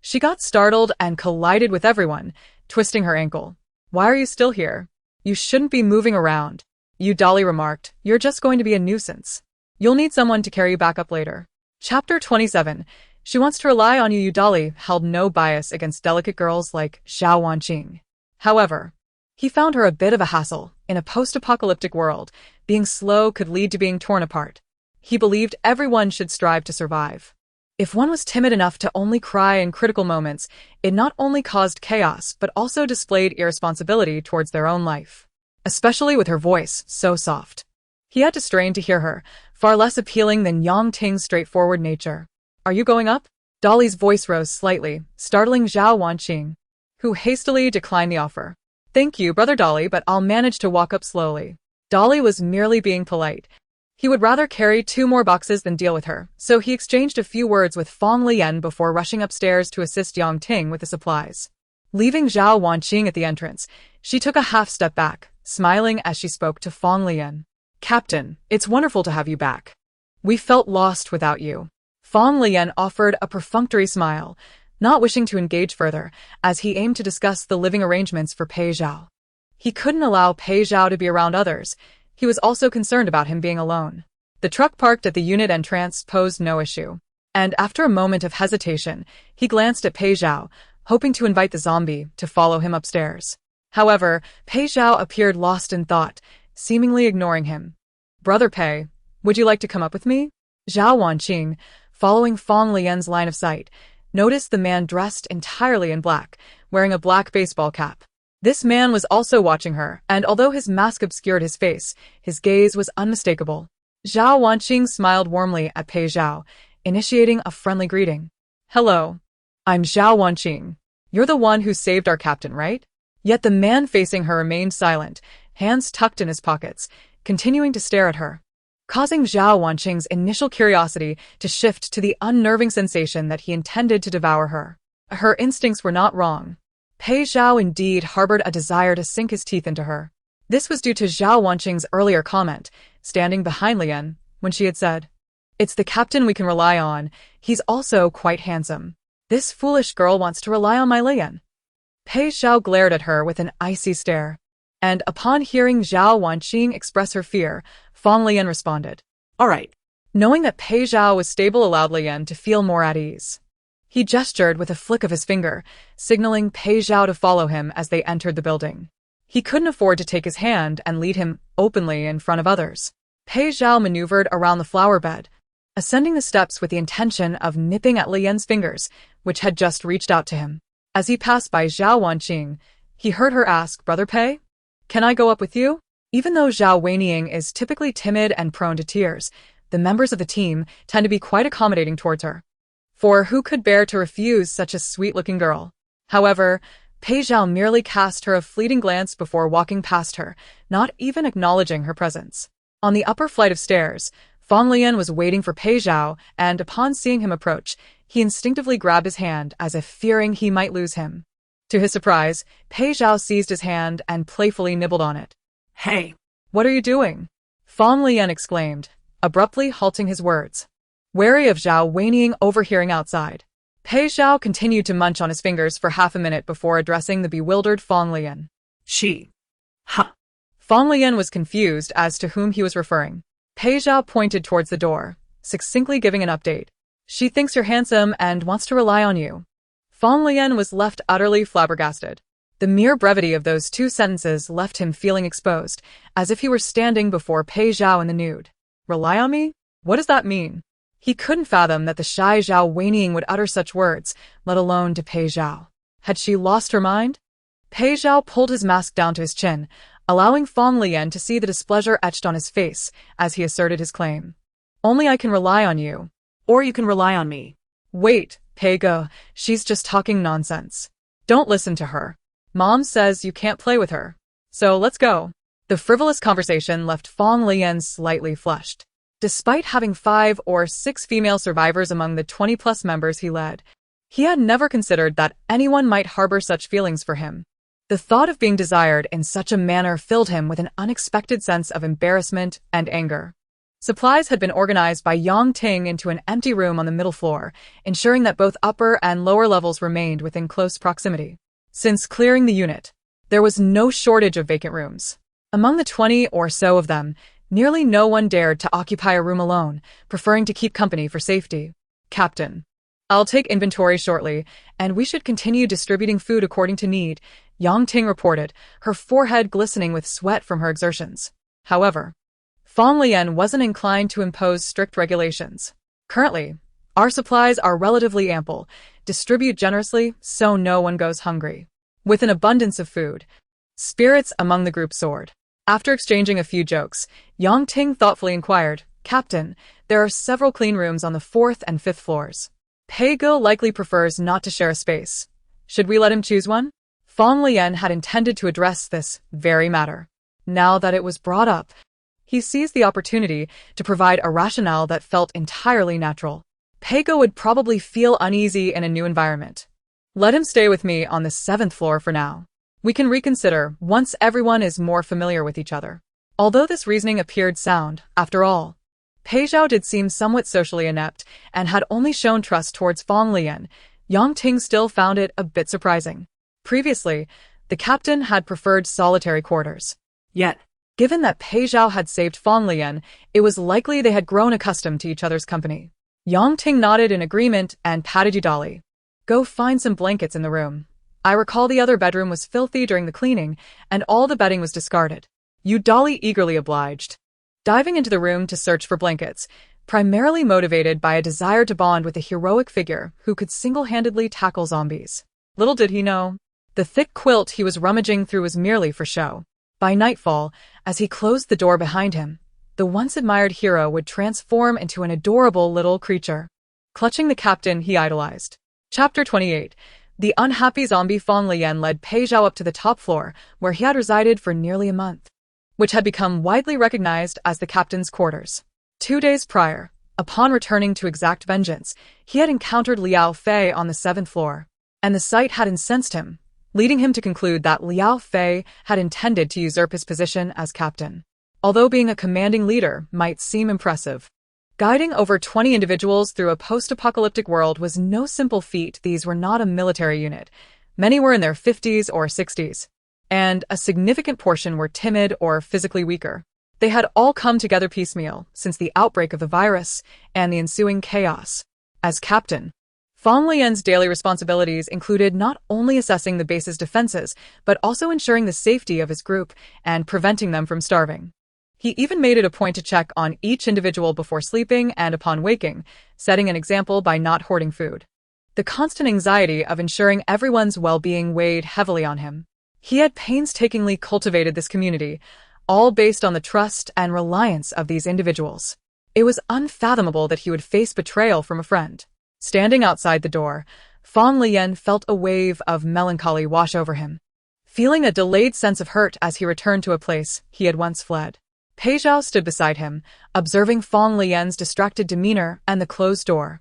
She got startled and collided with everyone, twisting her ankle. "Why are you still here? You shouldn't be moving around," Yudali remarked. "You're just going to be a nuisance. You'll need someone to carry you back up later." Chapter 27. She wants to rely on you. Yudali held no bias against delicate girls like Zhao Wanqing. However, he found her a bit of a hassle. In a post-apocalyptic world, being slow could lead to being torn apart. He believed everyone should strive to survive. If one was timid enough to only cry in critical moments, it not only caused chaos but also displayed irresponsibility towards their own life. Especially with her voice so soft. He had to strain to hear her, far less appealing than Yang Ting's straightforward nature. "Are you going up?" Dali's voice rose slightly, startling Zhao Wanqing, who hastily declined the offer. "Thank you, Brother Dali, but I'll manage to walk up slowly." Dali was merely being polite. He would rather carry 2 more boxes than deal with her, so he exchanged a few words with Fang Leyan before rushing upstairs to assist Yang Ting with the supplies. Leaving Zhao Wanqing at the entrance, she took a half step back, smiling as she spoke to Fang Leyan. "Captain, it's wonderful to have you back. We felt lost without you." Fang Leyan offered a perfunctory smile, not wishing to engage further, as he aimed to discuss the living arrangements for Pei Zhao. He couldn't allow Pei Zhao to be around others. He was also concerned about him being alone. The truck parked at the unit entrance posed no issue, and after a moment of hesitation, he glanced at Pei Zhao, hoping to invite the zombie to follow him upstairs. However, Pei Zhao appeared lost in thought, seemingly ignoring him. "Brother Pei, would you like to come up with me?" Zhao Wanqing, following Fang Leyan's line of sight, noticed the man dressed entirely in black, wearing a black baseball cap. This man was also watching her, and although his mask obscured his face, his gaze was unmistakable. Zhao Wanqing smiled warmly at Pei Zhao, initiating a friendly greeting. "Hello. I'm Zhao Wanqing. You're the one who saved our captain, right?" Yet the man facing her remained silent, hands tucked in his pockets, continuing to stare at her, causing Zhao Wanqing's initial curiosity to shift to the unnerving sensation that he intended to devour her. Her instincts were not wrong. Pei Zhao indeed harbored a desire to sink his teeth into her. This was due to Zhao Wanqing's earlier comment, standing behind Leyan, when she had said, "It's the captain we can rely on. He's also quite handsome. This foolish girl wants to rely on my Leyan." Pei Zhao glared at her with an icy stare, and upon hearing Zhao Wanqing express her fear, Fang Leyan responded, "All right." Knowing that Pei Zhao was stable allowed Leyan to feel more at ease. He gestured with a flick of his finger, signaling Pei Zhao to follow him as they entered the building. He couldn't afford to take his hand and lead him openly in front of others. Pei Zhao maneuvered around the flower bed, ascending the steps with the intention of nipping at Leyan's fingers, which had just reached out to him. As he passed by Zhao Wanqing, he heard her ask, "Brother Pei, can I go up with you?" Even though Zhao Wanqing is typically timid and prone to tears, the members of the team tend to be quite accommodating towards her. For who could bear to refuse such a sweet-looking girl? However, Pei Zhao merely cast her a fleeting glance before walking past her, not even acknowledging her presence. On the upper flight of stairs, Fang Leyan was waiting for Pei Zhao, and upon seeing him approach, he instinctively grabbed his hand as if fearing he might lose him. To his surprise, Pei Zhao seized his hand and playfully nibbled on it. Hey, "What are you doing?" Fang Leyan exclaimed, abruptly halting his words. Wary of Zhao whinnying overhearing outside, Pei Zhao continued to munch on his fingers for half a minute before addressing the bewildered Fang Leyan. she. Huh. Fang Leyan was confused as to whom he was referring. Pei Zhao pointed towards the door, succinctly giving an update. "She thinks you're handsome and wants to rely on you." Fang Leyan was left utterly flabbergasted. The mere brevity of those two sentences left him feeling exposed, as if he were standing before Pei Zhao in the nude. "Rely on me? What does that mean?" He couldn't fathom that the shy Zhao whinnying would utter such words, let alone to Pei Zhao. Had she lost her mind? Pei Zhao pulled his mask down to his chin, allowing Fang Leyan to see the displeasure etched on his face as he asserted his claim. "Only I can rely on you." Or you can rely on me. "Wait, Pei Go, she's just talking nonsense. Don't listen to her. Mom says you can't play with her. So let's go." The frivolous conversation left Fang Leyan slightly flushed. Despite having 5 or 6 female survivors among the 20-plus members he led, he had never considered that anyone might harbor such feelings for him. The thought of being desired in such a manner filled him with an unexpected sense of embarrassment and anger. Supplies had been organized by Yang Ting into an empty room on the middle floor, ensuring that both upper and lower levels remained within close proximity. Since clearing the unit, there was no shortage of vacant rooms. Among the 20 or so of them, nearly no one dared to occupy a room alone, preferring to keep company for safety. "Captain, I'll take inventory shortly, and we should continue distributing food according to need," Yang Ting reported, her forehead glistening with sweat from her exertions. However, Fang Leyan wasn't inclined to impose strict regulations. "Currently, our supplies are relatively ample. Distribute generously so no one goes hungry." With an abundance of food, spirits among the group soared. After exchanging a few jokes, Yang Ting thoughtfully inquired, "Captain, there are several clean rooms on the 4th and 5th floors. Pei Go likely prefers not to share a space. Should we let him choose one?" Fang Leyan had intended to address this very matter. Now that it was brought up, he seized the opportunity to provide a rationale that felt entirely natural. Pei Go would probably feel uneasy in a new environment. "Let him stay with me on the 7th floor for now. We can reconsider once everyone is more familiar with each other." Although this reasoning appeared sound, after all, Pei Zhao did seem somewhat socially inept and had only shown trust towards Fang Leyan. Yang Ting still found it a bit surprising. Previously, the captain had preferred solitary quarters. Yet, Given that Pei Zhao had saved Fang Leyan, it was likely they had grown accustomed to each other's company. Yang Ting nodded in agreement and patted Yudali. "Go find some blankets in the room. I recall the other bedroom was filthy during the cleaning, and all the bedding was discarded." Yudali eagerly obliged, diving into the room to search for blankets, primarily motivated by a desire to bond with a heroic figure who could single-handedly tackle zombies. Little did he know, the thick quilt he was rummaging through was merely for show. By nightfall, as he closed the door behind him, the once-admired hero would transform into an adorable little creature, clutching the captain he idolized. Chapter 28. The unhappy zombie Fang Leyan led Pei Zhao up to the top floor, where he had resided for nearly a month, which had become widely recognized as the captain's quarters. 2 days prior, upon returning to exact vengeance, he had encountered Liao Fei on the 7th floor, and the sight had incensed him, leading him to conclude that Liao Fei had intended to usurp his position as captain. Although being a commanding leader might seem impressive, guiding over 20 individuals through a post-apocalyptic world was no simple feat. These were not a military unit. Many were in their 50s or 60s, and a significant portion were timid or physically weaker. They had all come together piecemeal since the outbreak of the virus and the ensuing chaos. As captain, Fang Leyan's daily responsibilities included not only assessing the base's defenses, but also ensuring the safety of his group and preventing them from starving. He even made it a point to check on each individual before sleeping and upon waking, setting an example by not hoarding food. The constant anxiety of ensuring everyone's well-being weighed heavily on him. He had painstakingly cultivated this community, all based on the trust and reliance of these individuals. It was unfathomable that he would face betrayal from a friend. Standing outside the door, Fang Leyan felt a wave of melancholy wash over him, feeling a delayed sense of hurt as he returned to a place he had once fled. Pei Zhao stood beside him, observing Fang Leyan's distracted demeanor and the closed door,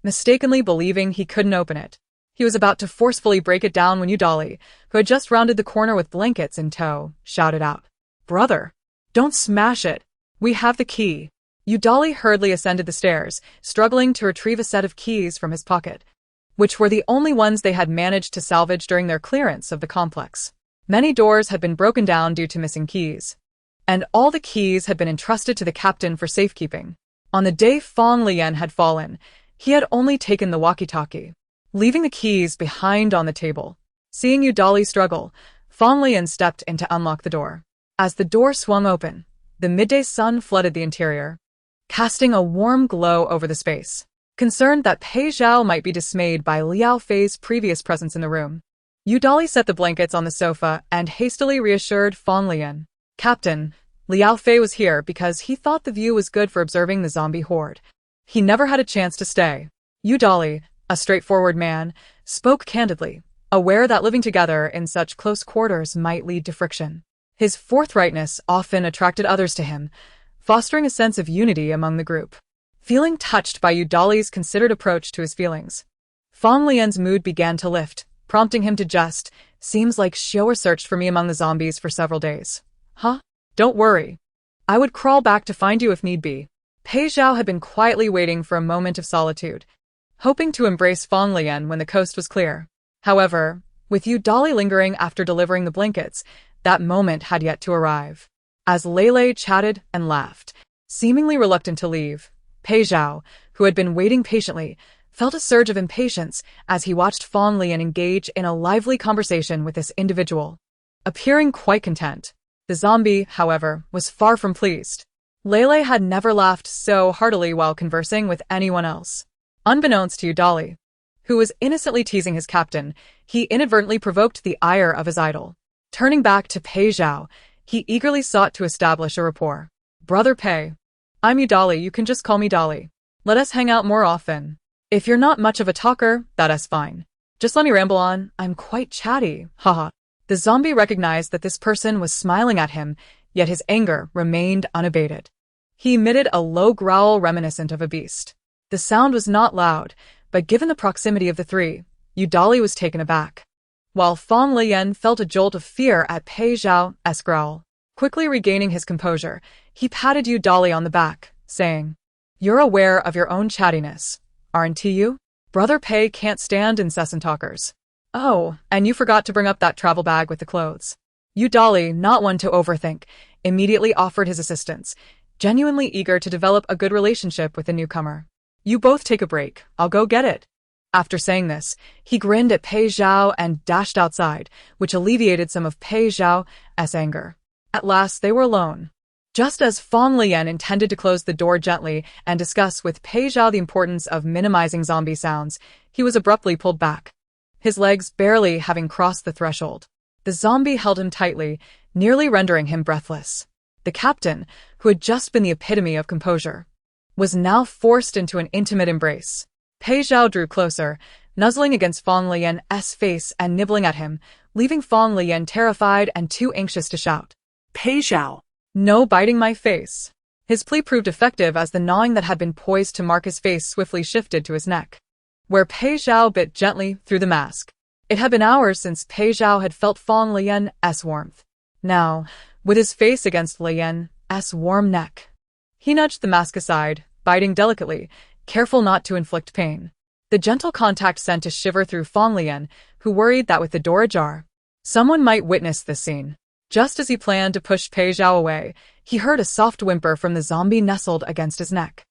mistakenly believing he couldn't open it. He was about to forcefully break it down when Udali, who had just rounded the corner with blankets in tow, shouted out, "Brother, don't smash it. We have the key." Udali hurriedly ascended the stairs, struggling to retrieve a set of keys from his pocket, which were the only ones they had managed to salvage during their clearance of the complex. Many doors had been broken down due to missing keys, and all the keys had been entrusted to the captain for safekeeping. On the day Fang Leyan had fallen, he had only taken the walkie-talkie, leaving the keys behind on the table. Seeing Udali struggle, Fang Leyan stepped in to unlock the door. As the door swung open, the midday sun flooded the interior, casting a warm glow over the space. Concerned that Pei Zhao might be dismayed by Liao Fei's previous presence in the room, Udali set the blankets on the sofa and hastily reassured Fang Leyan. "Captain, Liao Fei was here because he thought the view was good for observing the zombie horde. He never had a chance to stay." Udali, a straightforward man, spoke candidly, aware that living together in such close quarters might lead to friction. His forthrightness often attracted others to him, fostering a sense of unity among the group. Feeling touched by Udali's considered approach to his feelings, Fang Leyan's mood began to lift, prompting him to jest, "Seems like Xiao searched for me among the zombies for several days." "Huh? Don't worry. I would crawl back to find you if need be." Pei Zhao had been quietly waiting for a moment of solitude, hoping to embrace Fang Leyan when the coast was clear. However, with Udali lingering after delivering the blankets, that moment had yet to arrive. As Lele chatted and laughed, seemingly reluctant to leave, Pei Zhao, who had been waiting patiently, felt a surge of impatience as he watched Fang Leyan engage in a lively conversation with this individual, appearing quite content. The zombie, however, was far from pleased. Lele had never laughed so heartily while conversing with anyone else. Unbeknownst to Udali, who was innocently teasing his captain, he inadvertently provoked the ire of his idol. Turning back to Pei Zhao, he eagerly sought to establish a rapport. "Brother Pei, I'm Udali, you can just call me Dolly. Let us hang out more often. If you're not much of a talker, that's fine. Just let me ramble on, I'm quite chatty, haha." The zombie recognized that this person was smiling at him, yet his anger remained unabated. He emitted a low growl reminiscent of a beast. The sound was not loud, but given the proximity of the three, Udali was taken aback, while Fang Leyan felt a jolt of fear at Pei Zhao's growl. Quickly regaining his composure, he patted Udali on the back, saying, "You're aware of your own chattiness, aren't you? Brother Pei can't stand incessant talkers. Oh, and you forgot to bring up that travel bag with the clothes." Udali, not one to overthink, immediately offered his assistance, genuinely eager to develop a good relationship with the newcomer. "You both take a break, I'll go get it." After saying this, he grinned at Pei Zhao and dashed outside, which alleviated some of Pei Zhao's anger. At last they were alone. Just as Fang Leyan intended to close the door gently and discuss with Pei Zhao the importance of minimizing zombie sounds, he was abruptly pulled back, his legs barely having crossed the threshold. The zombie held him tightly, nearly rendering him breathless. The captain, who had just been the epitome of composure, was now forced into an intimate embrace. Pei Zhao drew closer, nuzzling against Fang Leyan's face and nibbling at him, leaving Fang Leyan terrified and too anxious to shout, Pei Zhao. "No biting my face." His plea proved effective as the gnawing that had been poised to mark his face swiftly shifted to his neck, where Pei Zhao bit gently through the mask. It had been hours since Pei Zhao had felt Fang Leyan's warmth. Now, with his face against Leyan's warm neck, he nudged the mask aside, biting delicately, careful not to inflict pain. The gentle contact sent a shiver through Fang Leyan, who worried that with the door ajar, someone might witness this scene. Just as he planned to push Pei Zhao away, he heard a soft whimper from the zombie nestled against his neck,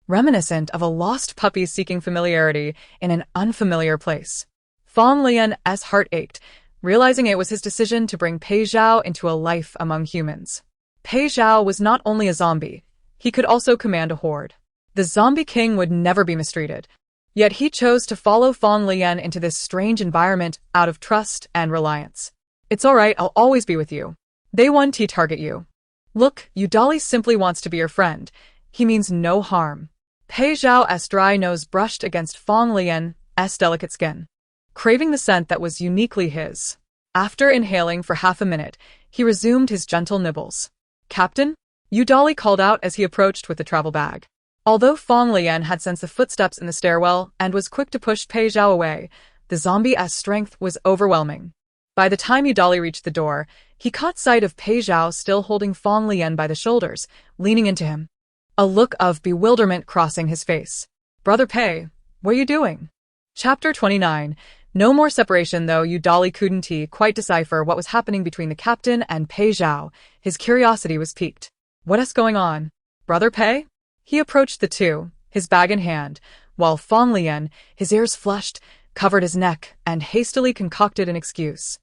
reminiscent of a lost puppy seeking familiarity in an unfamiliar place. Fang Leyan's heart ached, realizing it was his decision to bring Pei Zhao into a life among humans. Pei Zhao was not only a zombie, he could also command a horde. The zombie king would never be mistreated. Yet he chose to follow Fang Leyan into this strange environment out of trust and reliance. "It's alright, I'll always be with you. They won't target you. Look, Udali simply wants to be your friend. He means no harm." Pei Zhao's dry nose brushed against Fang Leyan's delicate skin, craving the scent that was uniquely his. After inhaling for half a minute, he resumed his gentle nibbles. "Captain, Dolly called out as he approached with the travel bag. Although Fang Leyan had sensed the footsteps in the stairwell and was quick to push Pei Zhao away, the zombie's strength was overwhelming. By the time Dolly reached the door, he caught sight of Pei Zhao still holding Fang Leyan by the shoulders, leaning into him. A look of bewilderment crossing his face. "Brother Pei, what are you doing?" Chapter 29. No more separation. Though Dolly couldn't quite decipher what was happening between the captain and Pei Zhao, his curiosity was piqued. "What's going on, Brother Pei?" He approached the two, his bag in hand, while Fang Leyan, his ears flushed, covered his neck and hastily concocted an excuse.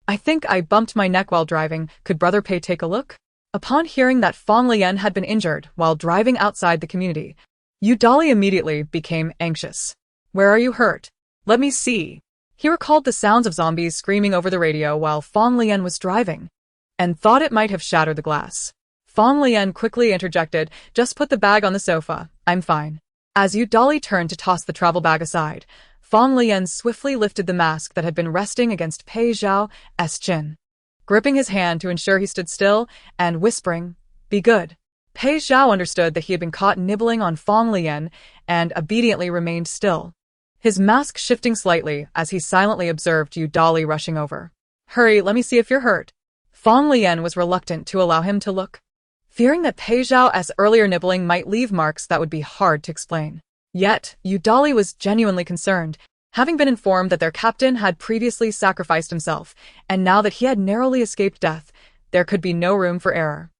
"I think I bumped my neck while driving. Could Brother Pei take a look?" Upon hearing that Fang Leyan had been injured while driving outside the community, Dolly immediately became anxious. "Where are you hurt? Let me see." He recalled the sounds of zombies screaming over the radio while Fang Leyan was driving, and thought it might have shattered the glass. Fang Leyan quickly interjected, "Just put the bag on the sofa, I'm fine." As Dolly turned to toss the travel bag aside, Fang Leyan swiftly lifted the mask that had been resting against Pei Zhao's chin, gripping his hand to ensure he stood still, and whispering, "Be good." Pei Zhao understood that he had been caught nibbling on Fang Leyan and obediently remained still, his mask shifting slightly as he silently observed Dolly rushing over. "Hurry, let me see if you're hurt." Fang Leyan was reluctant to allow him to look, fearing that Pei Zhao's earlier nibbling might leave marks that would be hard to explain. Yet, Dolly was genuinely concerned, having been informed that their captain had previously sacrificed himself, and now that he had narrowly escaped death, there could be no room for error.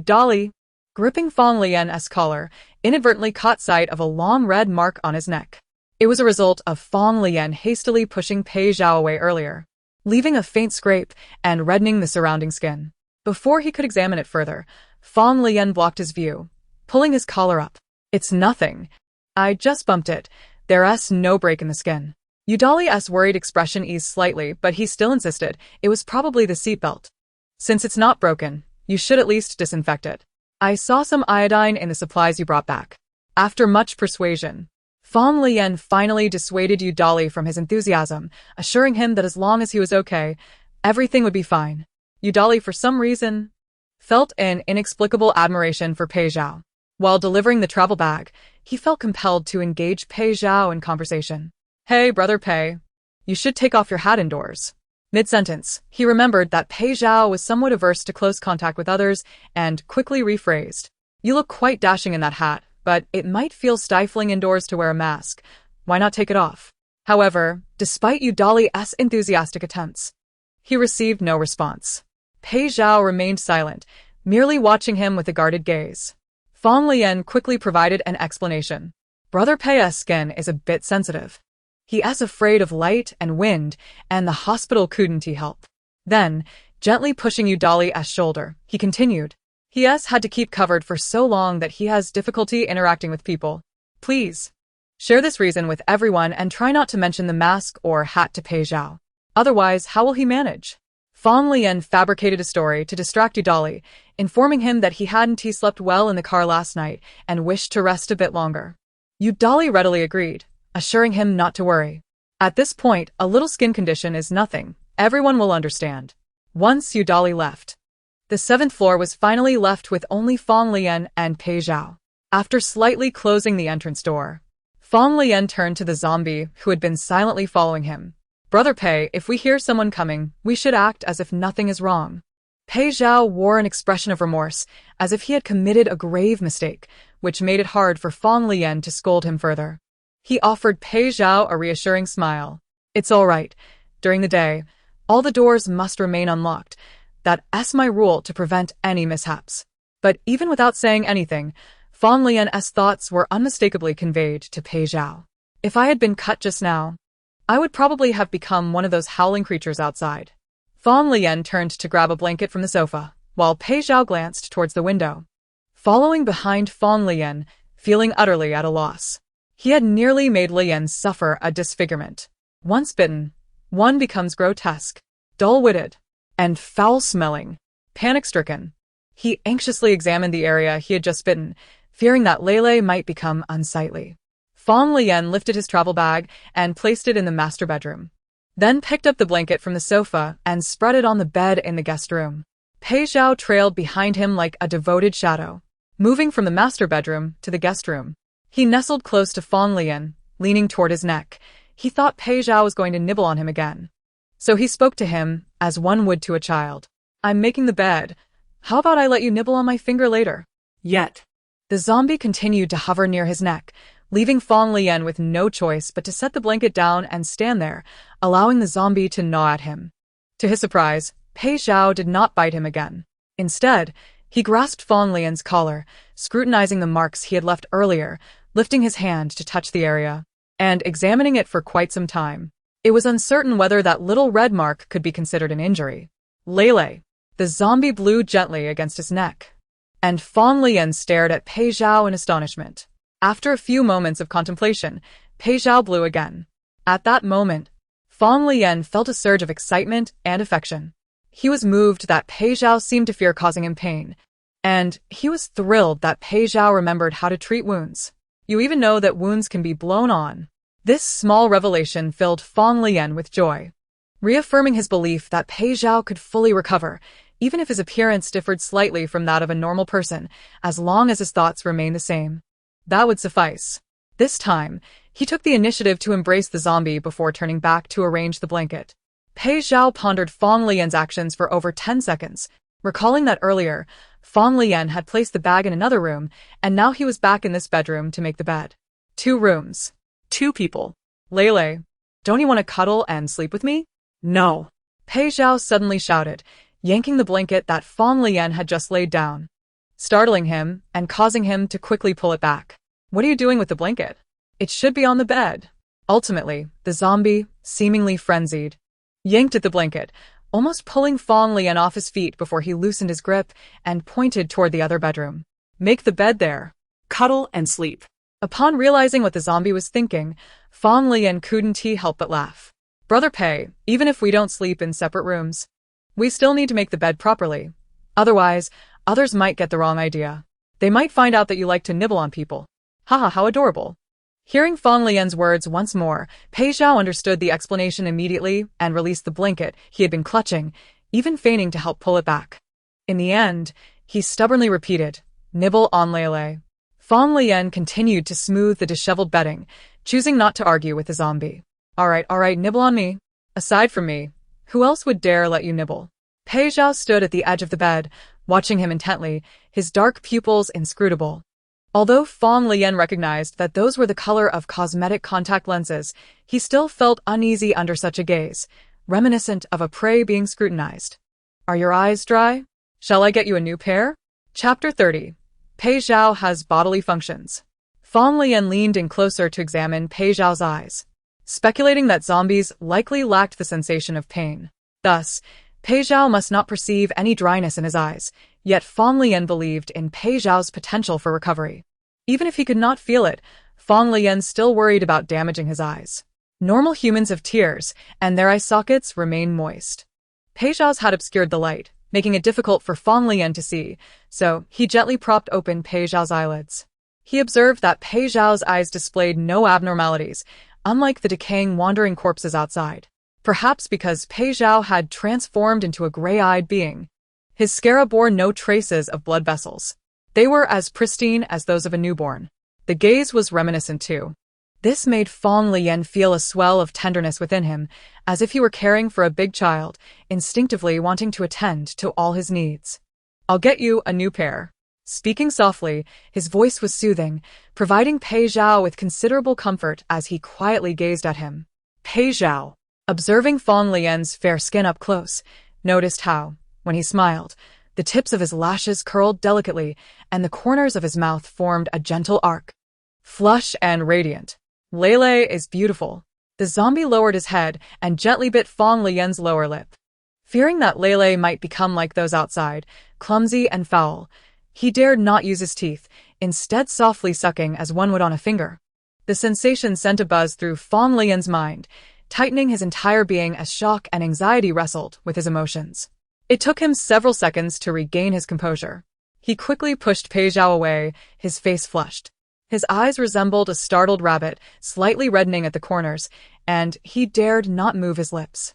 Dolly, gripping Fang Leyan's collar, inadvertently caught sight of a long red mark on his neck. It was a result of Fang Leyan hastily pushing Pei Zhao away earlier, leaving a faint scrape and reddening the surrounding skin. Before he could examine it further, Fang Leyan blocked his view, pulling his collar up. "It's nothing. I just bumped it. There's no break in the skin." Dolly's worried expression eased slightly, but he still insisted it was probably the seatbelt. "Since it's not broken, you should at least disinfect it. I saw some iodine in the supplies you brought back." After much persuasion, Fang Leyan finally dissuaded Dolly from his enthusiasm, assuring him that as long as he was okay, everything would be fine. Dolly, for some reason, felt an inexplicable admiration for Pei Zhao. While delivering the travel bag, he felt compelled to engage Pei Zhao in conversation. "Hey, Brother Pei, you should take off your hat indoors." Mid-sentence, he remembered that Pei Zhao was somewhat averse to close contact with others and quickly rephrased, "You look quite dashing in that hat, but it might feel stifling indoors to wear a mask. Why not take it off?" However, despite Dolly's enthusiastic attempts, he received no response. Pei Zhao remained silent, merely watching him with a guarded gaze. Fang Leyan quickly provided an explanation. "Brother Pei's skin is a bit sensitive. He's afraid of light and wind, and the hospital couldn't help." Then, gently pushing Dolly's shoulder, he continued, "He's had to keep covered for so long that he has difficulty interacting with people. Please share this reason with everyone and try not to mention the mask or hat to Pei Zhao. Otherwise, how will he manage?" Fang Leyan fabricated a story to distract Dolly, informing him that he hadn't slept well in the car last night and wished to rest a bit longer. Dolly readily agreed, assuring him not to worry. "At this point, a little skin condition is nothing. Everyone will understand." Once Dolly left, the 7th floor was finally left with only Fang Leyan and Pei Zhao. After slightly closing the entrance door, Fang Leyan turned to the zombie who had been silently following him. "Brother Pei, if we hear someone coming, we should act as if nothing is wrong." Pei Zhao wore an expression of remorse, as if he had committed a grave mistake, which made it hard for Fang Leyan to scold him further. He offered Pei Zhao a reassuring smile. "It's all right. During the day, all the doors must remain unlocked. That's my rule to prevent any mishaps." But even without saying anything, Fang Leyan's thoughts were unmistakably conveyed to Pei Zhao. "If I had been cut just now, I would probably have become one of those howling creatures outside." Fang Leyan turned to grab a blanket from the sofa, while Pei Zhao glanced towards the window. Following behind Fang Leyan, feeling utterly at a loss. He had nearly made Leyan suffer a disfigurement. Once bitten, one becomes grotesque, dull-witted, and foul-smelling. Panic-stricken, he anxiously examined the area he had just bitten, fearing that Lele might become unsightly. Fang Leyan lifted his travel bag and placed it in the master bedroom, then picked up the blanket from the sofa and spread it on the bed in the guest room. Pei Zhao trailed behind him like a devoted shadow, moving from the master bedroom to the guest room. He nestled close to Fang Leyan, leaning toward his neck. He thought Pei Zhao was going to nibble on him again. So he spoke to him, as one would to a child. I'm making the bed. How about I let you nibble on my finger later? Yet. The zombie continued to hover near his neck, leaving Fang Leyan with no choice but to set the blanket down and stand there, allowing the zombie to gnaw at him. To his surprise, Pei Zhao did not bite him again. Instead, he grasped Fang Leyan's collar, scrutinizing the marks he had left earlier, lifting his hand to touch the area, and examining it for quite some time. It was uncertain whether that little red mark could be considered an injury. Lele. The zombie blew gently against his neck, and Fang Leyan stared at Pei Zhao in astonishment. After a few moments of contemplation, Pei Zhao blew again. At that moment, Fang Leyan felt a surge of excitement and affection. He was moved that Pei Zhao seemed to fear causing him pain, and he was thrilled that Pei Zhao remembered how to treat wounds. You even know that wounds can be blown on. This small revelation filled Fang Leyan with joy, reaffirming his belief that Pei Zhao could fully recover, even if his appearance differed slightly from that of a normal person, as long as his thoughts remained the same. That would suffice. This time, he took the initiative to embrace the zombie before turning back to arrange the blanket. Pei Zhao pondered Fang Leyan's actions for over 10 seconds, recalling that earlier, Fang Leyan had placed the bag in another room, and now he was back in this bedroom to make the bed. 2 rooms. 2 people. Lele, don't you want to cuddle and sleep with me? No. Pei Zhao suddenly shouted, yanking the blanket that Fang Leyan had just laid down, startling him and causing him to quickly pull it back. What are you doing with the blanket? It should be on the bed. Ultimately, the zombie, seemingly frenzied, yanked at the blanket, almost pulling Fang Leyan off his feet before he loosened his grip and pointed toward the other bedroom. Make the bed there. Cuddle and sleep. Upon realizing what the zombie was thinking, Fang Leyan couldn't help but laugh. Brother Pei, even if we don't sleep in separate rooms, we still need to make the bed properly. Otherwise, others might get the wrong idea. They might find out that you like to nibble on people. Haha, how adorable. Hearing Fang Leyan's words once more, Pei Zhao understood the explanation immediately and released the blanket he had been clutching, even feigning to help pull it back. In the end, he stubbornly repeated, nibble on Lele. Fang Leyan continued to smooth the disheveled bedding, choosing not to argue with the zombie. Alright, nibble on me. Aside from me, who else would dare let you nibble? Pei Zhao stood at the edge of the bed, watching him intently, his dark pupils inscrutable. Although Fang Leyan recognized that those were the color of cosmetic contact lenses, he still felt uneasy under such a gaze, reminiscent of a prey being scrutinized. Are your eyes dry? Shall I get you a new pair? Chapter 30. Pei Zhao has bodily functions. Fang Leyan leaned in closer to examine Pei Zhao's eyes, speculating that zombies likely lacked the sensation of pain. Thus, Pei Zhao must not perceive any dryness in his eyes, yet Fang Leyan believed in Pei Zhao's potential for recovery. Even if he could not feel it, Fang Leyan still worried about damaging his eyes. Normal humans have tears, and their eye sockets remain moist. Pei Zhao's had obscured the light, making it difficult for Fang Leyan to see, so he gently propped open Pei Zhao's eyelids. He observed that Pei Zhao's eyes displayed no abnormalities, unlike the decaying wandering corpses outside. Perhaps because Pei Zhao had transformed into a gray-eyed being. His scara bore no traces of blood vessels. They were as pristine as those of a newborn. The gaze was reminiscent too. This made Fang Leyan feel a swell of tenderness within him, as if he were caring for a big child, instinctively wanting to attend to all his needs. I'll get you a new pair. Speaking softly, his voice was soothing, providing Pei Zhao with considerable comfort as he quietly gazed at him. Pei Zhao, observing Fang Leyan's fair skin up close, noticed how, when he smiled, the tips of his lashes curled delicately and the corners of his mouth formed a gentle arc. Flush and radiant. Lele is beautiful. The zombie lowered his head and gently bit Fang Leyan's lower lip. Fearing that Lele might become like those outside, clumsy and foul, he dared not use his teeth, instead softly sucking as one would on a finger. The sensation sent a buzz through Fang Leyan's mind, tightening his entire being as shock and anxiety wrestled with his emotions. It took him several seconds to regain his composure. He quickly pushed Pei Zhao away, his face flushed. His eyes resembled a startled rabbit, slightly reddening at the corners, and he dared not move his lips.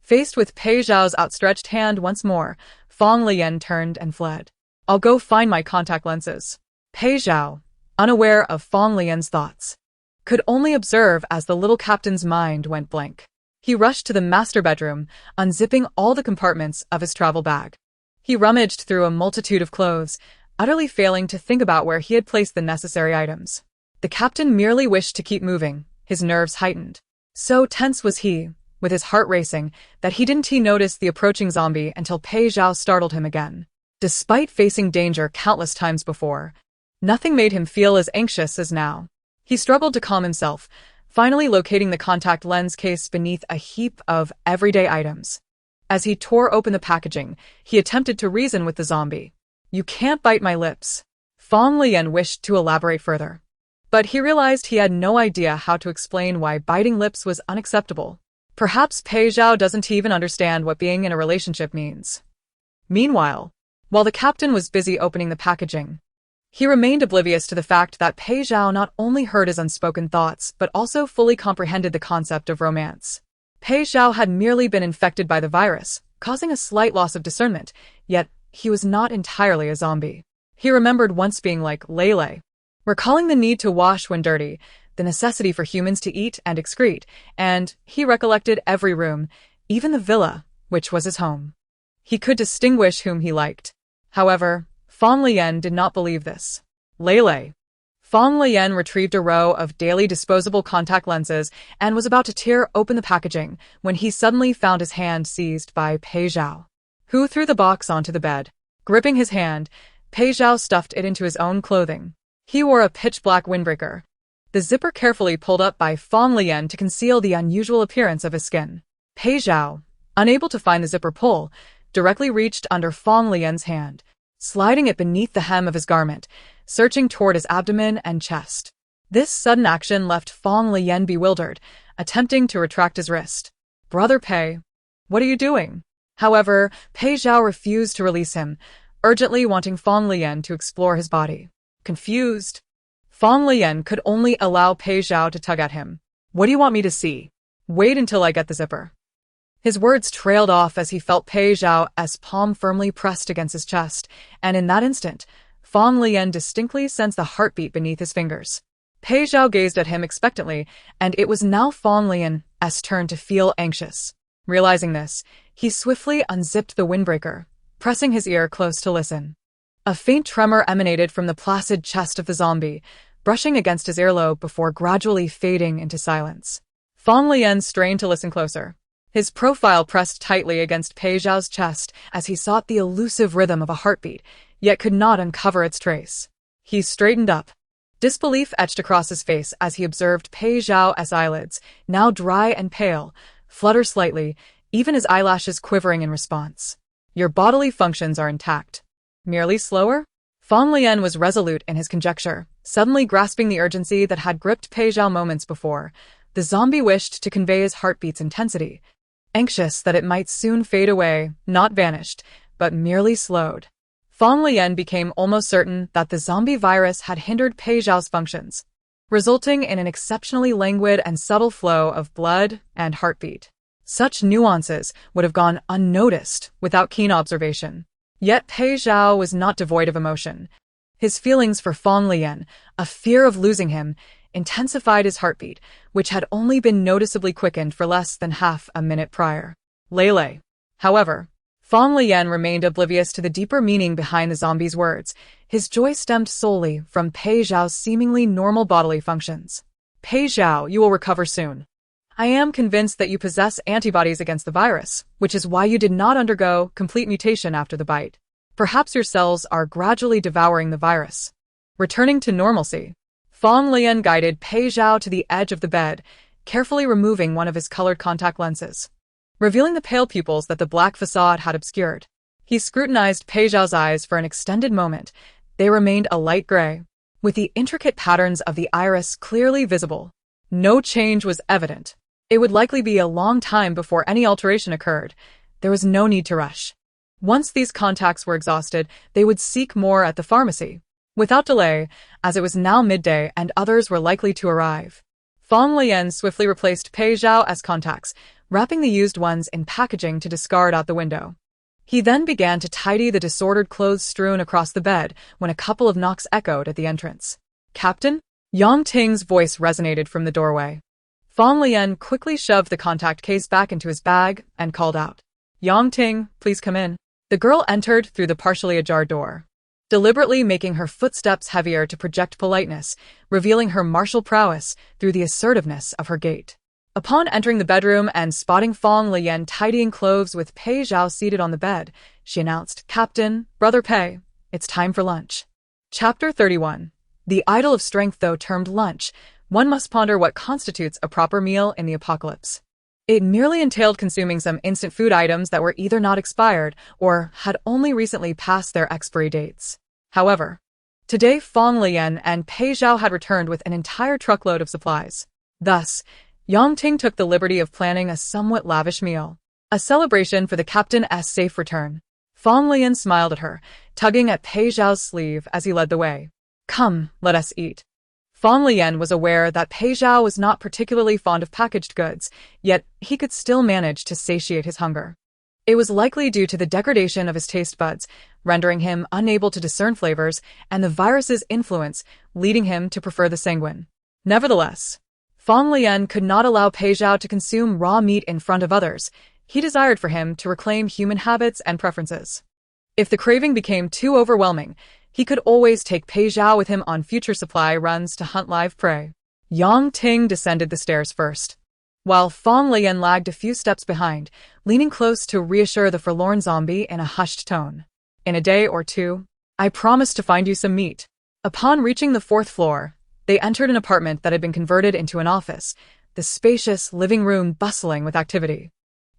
Faced with Pei Zhao's outstretched hand once more, Fang Leyan turned and fled. I'll go find my contact lenses. Pei Zhao, unaware of Fang Leyan's thoughts, could only observe as the little captain's mind went blank. He rushed to the master bedroom, unzipping all the compartments of his travel bag. He rummaged through a multitude of clothes, utterly failing to think about where he had placed the necessary items. The captain merely wished to keep moving, his nerves heightened. So tense was he, with his heart racing, that he didn't notice the approaching zombie until Pei Zhao startled him again. Despite facing danger countless times before, nothing made him feel as anxious as now. He struggled to calm himself, finally locating the contact lens case beneath a heap of everyday items. As he tore open the packaging, he attempted to reason with the zombie. You can't bite my lips. Fang Leyan wished to elaborate further, but he realized he had no idea how to explain why biting lips was unacceptable. Perhaps Pei Zhao doesn't even understand what being in a relationship means. Meanwhile, while the captain was busy opening the packaging, he remained oblivious to the fact that Pei Zhao not only heard his unspoken thoughts but also fully comprehended the concept of romance. Pei Zhao had merely been infected by the virus, causing a slight loss of discernment, yet he was not entirely a zombie. He remembered once being like Lele, recalling the need to wash when dirty, the necessity for humans to eat and excrete, and he recollected every room, even the villa, which was his home. He could distinguish whom he liked. However, Fang Leyan did not believe this. Lele. Fang Leyan retrieved a row of daily disposable contact lenses and was about to tear open the packaging when he suddenly found his hand seized by Pei Zhao, who threw the box onto the bed. Gripping his hand, Pei Zhao stuffed it into his own clothing. He wore a pitch-black windbreaker, the zipper carefully pulled up by Fang Leyan to conceal the unusual appearance of his skin. Pei Zhao, unable to find the zipper pull, directly reached under Fang Leyan's hand, sliding it beneath the hem of his garment, searching toward his abdomen and chest. This sudden action left Fang Leyan bewildered, attempting to retract his wrist. Brother Pei, what are you doing? However, Pei Zhao refused to release him, urgently wanting Fang Leyan to explore his body. Confused, Fang Leyan could only allow Pei Zhao to tug at him. What do you want me to see? Wait until I get the zipper. His words trailed off as he felt Pei Zhao's palm firmly pressed against his chest, and in that instant, Fang Leyan distinctly sensed the heartbeat beneath his fingers. Pei Zhao gazed at him expectantly, and it was now Fang Leyan's turn to feel anxious. Realizing this, he swiftly unzipped the windbreaker, pressing his ear close to listen. A faint tremor emanated from the placid chest of the zombie, brushing against his earlobe before gradually fading into silence. Fang Leyan strained to listen closer. His profile pressed tightly against Pei Zhao's chest as he sought the elusive rhythm of a heartbeat, yet could not uncover its trace. He straightened up. Disbelief etched across his face as he observed Pei Zhao's eyelids, now dry and pale, flutter slightly, even his eyelashes quivering in response. Your bodily functions are intact. Merely slower? Fang Leyan was resolute in his conjecture, suddenly grasping the urgency that had gripped Pei Zhao moments before. The zombie wished to convey his heartbeat's intensity, anxious that it might soon fade away, not vanished, but merely slowed. Fang Leyan became almost certain that the zombie virus had hindered Pei Zhao's functions, resulting in an exceptionally languid and subtle flow of blood and heartbeat. Such nuances would have gone unnoticed without keen observation. Yet Pei Zhao was not devoid of emotion. His feelings for Fang Leyan, a fear of losing him, intensified his heartbeat, which had only been noticeably quickened for less than half a minute prior. Lele. However, Fang Leyan remained oblivious to the deeper meaning behind the zombie's words. His joy stemmed solely from Pei Zhao's seemingly normal bodily functions. Pei Zhao, you will recover soon. I am convinced that you possess antibodies against the virus, which is why you did not undergo complete mutation after the bite. Perhaps your cells are gradually devouring the virus. Returning to normalcy, Fang Leyan guided Pei Zhao to the edge of the bed, carefully removing one of his colored contact lenses, revealing the pale pupils that the black facade had obscured. He scrutinized Pei Zhao's eyes for an extended moment. They remained a light gray, with the intricate patterns of the iris clearly visible. No change was evident. It would likely be a long time before any alteration occurred. There was no need to rush. Once these contacts were exhausted, they would seek more at the pharmacy. Without delay, as it was now midday and others were likely to arrive, Fang Leyan swiftly replaced Pei Zhao as contacts, wrapping the used ones in packaging to discard out the window. He then began to tidy the disordered clothes strewn across the bed when a couple of knocks echoed at the entrance. "Captain?" Yang Ting's voice resonated from the doorway. Fang Leyan quickly shoved the contact case back into his bag and called out, "Yang Ting, please come in." The girl entered through the partially ajar door, deliberately making her footsteps heavier to project politeness, revealing her martial prowess through the assertiveness of her gait. Upon entering the bedroom and spotting Fang Leyan tidying clothes with Pei Zhao seated on the bed, she announced, "Captain, Brother Pei, it's time for lunch." Chapter 31. The idol of strength. Though termed lunch, one must ponder what constitutes a proper meal in the apocalypse. It merely entailed consuming some instant food items that were either not expired or had only recently passed their expiry dates. However, today Fang Leyan and Pei Zhao had returned with an entire truckload of supplies. Thus, Yang Ting took the liberty of planning a somewhat lavish meal, a celebration for the captain's safe return. Fang Leyan smiled at her, tugging at Pei Zhao's sleeve as he led the way. "Come, let us eat." Fang Leyan was aware that Pei Zhao was not particularly fond of packaged goods, yet he could still manage to satiate his hunger. It was likely due to the degradation of his taste buds, rendering him unable to discern flavors, and the virus's influence, leading him to prefer the sanguine. Nevertheless, Fang Leyan could not allow Pei Zhao to consume raw meat in front of others. He desired for him to reclaim human habits and preferences. If the craving became too overwhelming, he could always take Pei Zhao with him on future supply runs to hunt live prey. Yang Ting descended the stairs first, while Fang Leyan lagged a few steps behind, leaning close to reassure the forlorn zombie in a hushed tone. "In a day or two, I promise to find you some meat." Upon reaching the 4th floor, they entered an apartment that had been converted into an office, the spacious living room bustling with activity.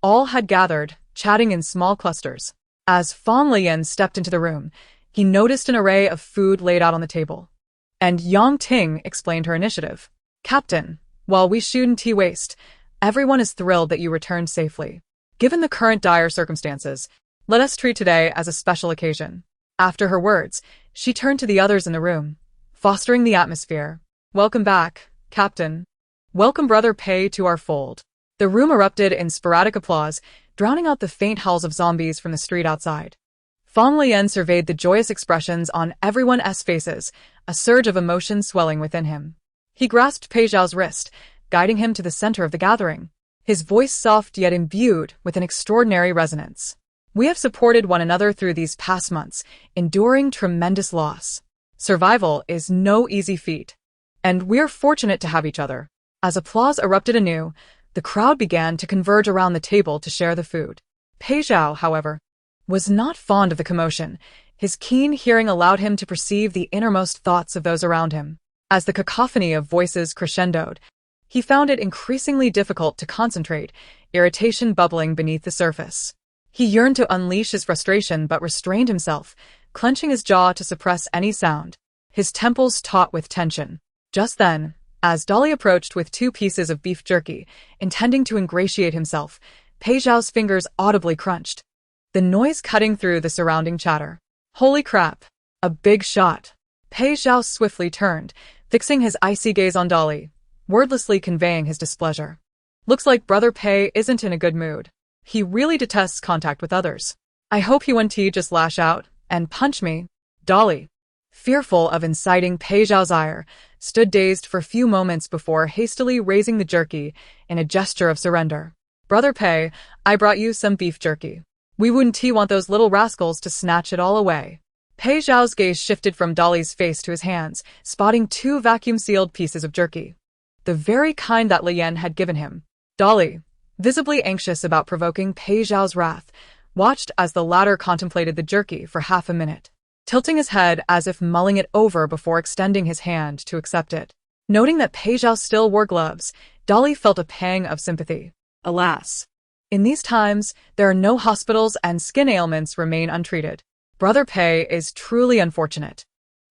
All had gathered, chatting in small clusters. As Fang Leyan stepped into the room, he noticed an array of food laid out on the table. And Yang Ting explained her initiative. "Captain, while we shouldn't waste, everyone is thrilled that you returned safely. Given the current dire circumstances, let us treat today as a special occasion." After her words, she turned to the others in the room, fostering the atmosphere. "Welcome back, Captain. Welcome Brother Pei to our fold." The room erupted in sporadic applause, drowning out the faint howls of zombies from the street outside. Fang Leyan surveyed the joyous expressions on everyone's faces, a surge of emotion swelling within him. He grasped Pei Zhao's wrist, guiding him to the center of the gathering, his voice soft yet imbued with an extraordinary resonance. "We have supported one another through these past months, enduring tremendous loss. Survival is no easy feat, and we're fortunate to have each other." As applause erupted anew, the crowd began to converge around the table to share the food. Pei Zhao, however, was not fond of the commotion. His keen hearing allowed him to perceive the innermost thoughts of those around him. As the cacophony of voices crescendoed, he found it increasingly difficult to concentrate, irritation bubbling beneath the surface. He yearned to unleash his frustration but restrained himself, clenching his jaw to suppress any sound, his temples taut with tension. Just then, as Dolly approached with 2 pieces of beef jerky, intending to ingratiate himself, Pei Zhao's fingers audibly crunched, the noise cutting through the surrounding chatter. "Holy crap! A big shot!" Pei Zhao swiftly turned, fixing his icy gaze on Dolly, wordlessly conveying his displeasure. "Looks like Brother Pei isn't in a good mood. He really detests contact with others. I hope he won't just lash out and punch me." Dolly, fearful of inciting Pei Zhao's ire, stood dazed for a few moments before hastily raising the jerky in a gesture of surrender. "Brother Pei, I brought you some beef jerky. We wouldn't want those little rascals to snatch it all away." Pei Zhao's gaze shifted from Dolly's face to his hands, spotting 2 vacuum-sealed pieces of jerky, the very kind that Leyan had given him. Dolly, visibly anxious about provoking Pei Zhao's wrath, watched as the latter contemplated the jerky for half a minute, tilting his head as if mulling it over before extending his hand to accept it. Noting that Pei Zhao still wore gloves, Dolly felt a pang of sympathy. Alas, in these times, there are no hospitals and skin ailments remain untreated. Brother Pei is truly unfortunate.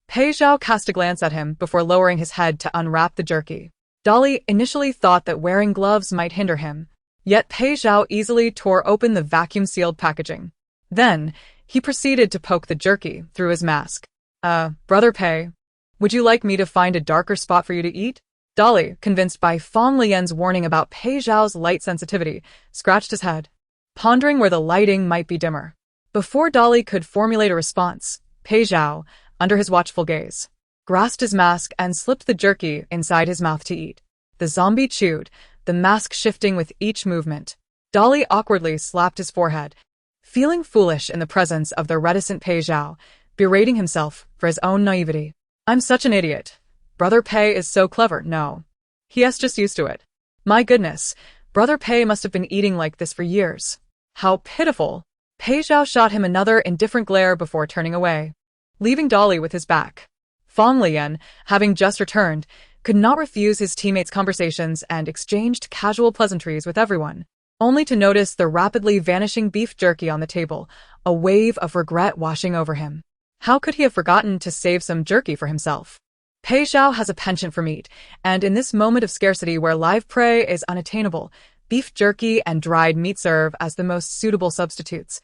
Pei Zhao cast a glance at him before lowering his head to unwrap the jerky. Dolly initially thought that wearing gloves might hinder him, yet Pei Zhao easily tore open the vacuum-sealed packaging. Then, he proceeded to poke the jerky through his mask. Brother Pei, would you like me to find a darker spot for you to eat?" Dolly, convinced by Fang Leyan's warning about Pei Zhao's light sensitivity, scratched his head, pondering where the lighting might be dimmer. Before Dolly could formulate a response, Pei Zhao, under his watchful gaze, grasped his mask and slipped the jerky inside his mouth to eat. The zombie chewed, the mask shifting with each movement. Dolly awkwardly slapped his forehead, feeling foolish in the presence of the reticent Pei Zhao, berating himself for his own naivety. I'm such an idiot. Brother Pei is so clever. No. He's just used to it. My goodness, Brother Pei must have been eating like this for years. How pitiful. Pei Zhao shot him another indifferent glare before turning away, leaving Dolly with his back. Fang Leyan, having just returned, could not refuse his teammates' conversations and exchanged casual pleasantries with everyone, only to notice the rapidly vanishing beef jerky on the table, a wave of regret washing over him. How could he have forgotten to save some jerky for himself? Pei Zhao has a penchant for meat, and in this moment of scarcity where live prey is unattainable, beef jerky and dried meat serve as the most suitable substitutes,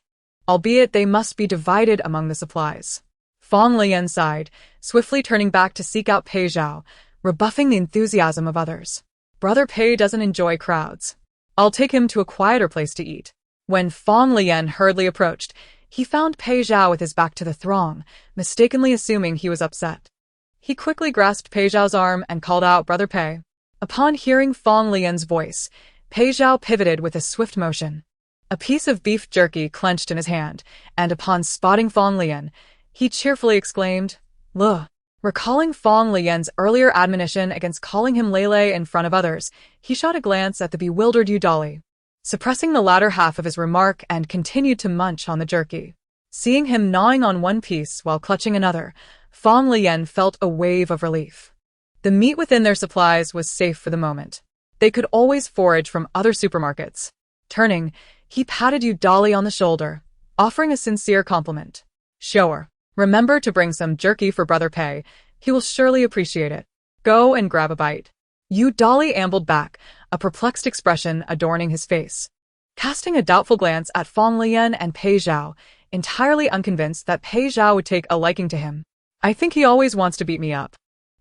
albeit they must be divided among the supplies. Fang Leyan sighed, swiftly turning back to seek out Pei Zhao, rebuffing the enthusiasm of others. Brother Pei doesn't enjoy crowds. I'll take him to a quieter place to eat. When Fang Leyan hurriedly approached, he found Pei Zhao with his back to the throng, mistakenly assuming he was upset. He quickly grasped Pei Zhao's arm and called out, Brother Pei. Upon hearing Fang Leyan's voice, Pei Zhao pivoted with a swift motion. A piece of beef jerky clenched in his hand, and upon spotting Fang Leyan, he cheerfully exclaimed, Luh. Recalling Fang Leyan's earlier admonition against calling him Lele in front of others, he shot a glance at the bewildered Dolly, suppressing the latter half of his remark and continued to munch on the jerky. Seeing him gnawing on one piece while clutching another, Fang Leyan felt a wave of relief. The meat within their supplies was safe for the moment. They could always forage from other supermarkets. Turning, he patted Dolly on the shoulder, offering a sincere compliment. Sure. Remember to bring some jerky for Brother Pei. He will surely appreciate it. Go and grab a bite. Dolly ambled back, a perplexed expression adorning his face. Casting a doubtful glance at Fang Leyan and Pei Zhao, entirely unconvinced that Pei Zhao would take a liking to him. I think he always wants to beat me up.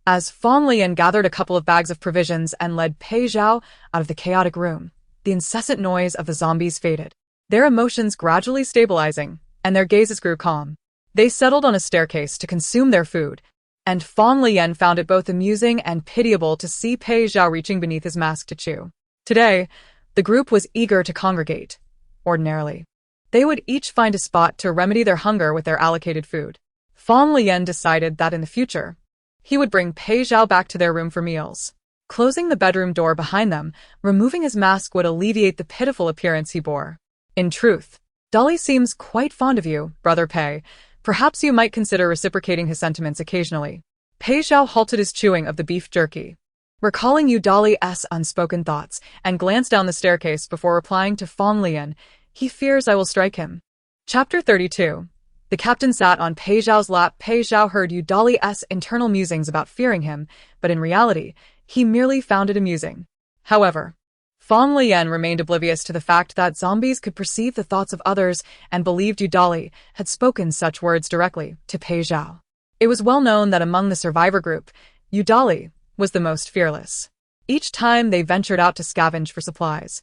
As Fang Leyan gathered a couple of bags of provisions and led Pei Zhao out of the chaotic room, the incessant noise of the zombies faded, their emotions gradually stabilizing, and their gazes grew calm. They settled on a staircase to consume their food, and Fang Leyan found it both amusing and pitiable to see Pei Zhao reaching beneath his mask to chew. Today, the group was eager to congregate. Ordinarily, they would each find a spot to remedy their hunger with their allocated food. Fang Leyan decided that in the future, he would bring Pei Zhao back to their room for meals. Closing the bedroom door behind them, removing his mask would alleviate the pitiful appearance he bore. In truth, Dolly seems quite fond of you, Brother Pei. Perhaps you might consider reciprocating his sentiments occasionally. Pei Zhao halted his chewing of the beef jerky, recalling Dolly's unspoken thoughts, and glanced down the staircase before replying to Fang Leyan, he fears I will strike him. Chapter 32. The captain sat on Pei Zhao's lap. Pei Zhao heard Dolly's internal musings about fearing him, but in reality, he merely found it amusing. However, Fang Leyan remained oblivious to the fact that zombies could perceive the thoughts of others and believed Dolly had spoken such words directly to Pei Zhao. It was well known that among the survivor group, Dolly was the most fearless. Each time they ventured out to scavenge for supplies,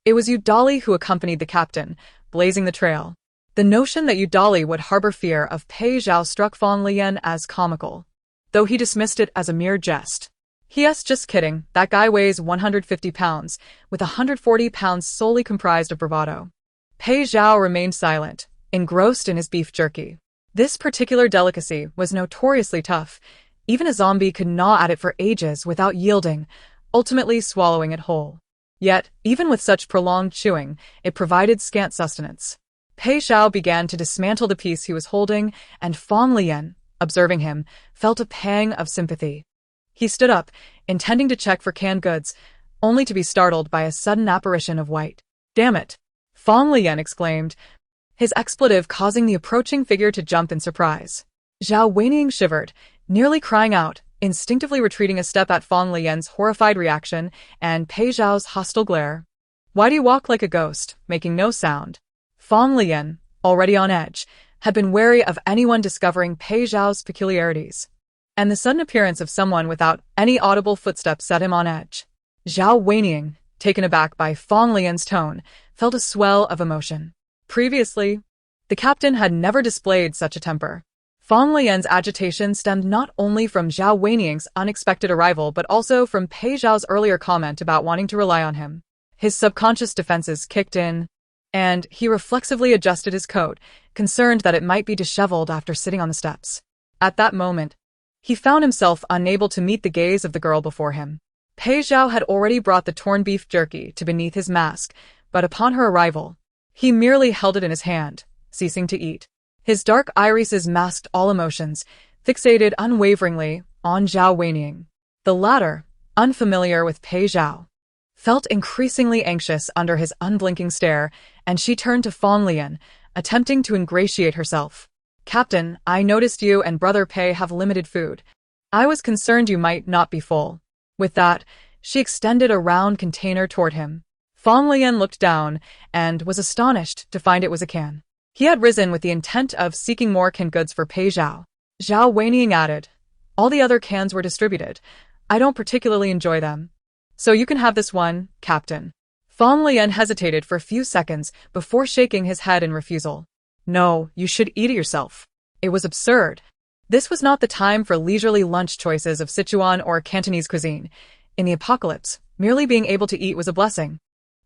it was Dolly who accompanied the captain, blazing the trail. The notion that Dolly would harbor fear of Pei Zhao struck Fang Leyan as comical, though he dismissed it as a mere jest. Yes, just kidding, that guy weighs 150 pounds, with 140 pounds solely comprised of bravado. Pei Zhao remained silent, engrossed in his beef jerky. This particular delicacy was notoriously tough. Even a zombie could gnaw at it for ages without yielding, ultimately swallowing it whole. Yet, even with such prolonged chewing, it provided scant sustenance. Pei Zhao began to dismantle the piece he was holding, and Fang Leyan, observing him, felt a pang of sympathy. He stood up, intending to check for canned goods, only to be startled by a sudden apparition of white. Damn it! Fang Leyan exclaimed, his expletive causing the approaching figure to jump in surprise. Zhao Weiniang shivered, nearly crying out, instinctively retreating a step at Fang Leyan's horrified reaction and Pei Zhao's hostile glare. Why do you walk like a ghost, making no sound? Fang Leyan, already on edge, had been wary of anyone discovering Pei Zhao's peculiarities. and the sudden appearance of someone without any audible footsteps set him on edge. Zhao Weiniang, taken aback by Fang Leyan's tone, felt a swell of emotion. Previously, the captain had never displayed such a temper. Fang Leyan's agitation stemmed not only from Zhao Weiniang's unexpected arrival but also from Pei Zhao's earlier comment about wanting to rely on him. His subconscious defenses kicked in, and he reflexively adjusted his coat, concerned that it might be disheveled after sitting on the steps. At that moment, he found himself unable to meet the gaze of the girl before him. Pei Zhao had already brought the torn beef jerky to beneath his mask, but upon her arrival, he merely held it in his hand, ceasing to eat. His dark irises masked all emotions, fixated unwaveringly on Zhao Weiniang. The latter, unfamiliar with Pei Zhao, felt increasingly anxious under his unblinking stare, and she turned to Fang Leyan, attempting to ingratiate herself. "Captain, I noticed you and Brother Pei have limited food. I was concerned you might not be full." With that, she extended a round container toward him. Fang Leyan looked down and was astonished to find it was a can. He had risen with the intent of seeking more canned goods for Pei Zhao. Zhao Weiniang added, "All the other cans were distributed. I don't particularly enjoy them. So you can have this one, Captain." Fang Leyan hesitated for a few seconds before shaking his head in refusal. "No, you should eat it yourself." It was absurd. This was not the time for leisurely lunch choices of Sichuan or Cantonese cuisine. In the apocalypse, merely being able to eat was a blessing.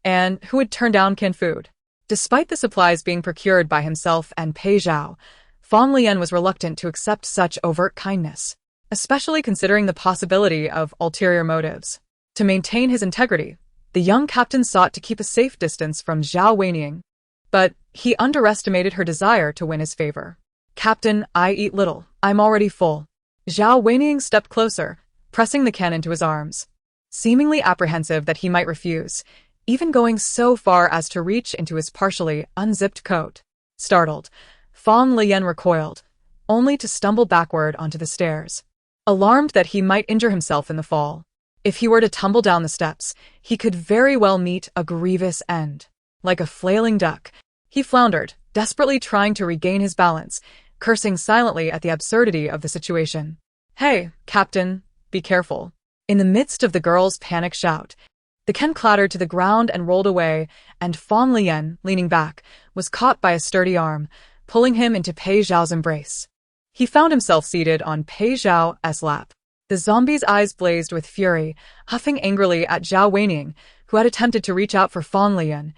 And who would turn down canned food? Despite the supplies being procured by himself and Pei Zhao, Fang Leyan was reluctant to accept such overt kindness, especially considering the possibility of ulterior motives. To maintain his integrity, the young captain sought to keep a safe distance from Zhao Weiniang, but he underestimated her desire to win his favor. "Captain, I eat little. I'm already full." Zhao Weiniang stepped closer, pressing the can into his arms, seemingly apprehensive that he might refuse, even going so far as to reach into his partially unzipped coat. Startled, Fang Leyan recoiled, only to stumble backward onto the stairs, alarmed that he might injure himself in the fall. If he were to tumble down the steps, he could very well meet a grievous end. Like a flailing duck, he floundered, desperately trying to regain his balance, cursing silently at the absurdity of the situation. "Hey, Captain, be careful." In the midst of the girl's panic shout, the can clattered to the ground and rolled away, and Fang Leyan, leaning back, was caught by a sturdy arm, pulling him into Pei Zhao's embrace. He found himself seated on Pei Zhao's lap. The zombie's eyes blazed with fury, huffing angrily at Zhao Weiniang, who had attempted to reach out for Fang Leyan,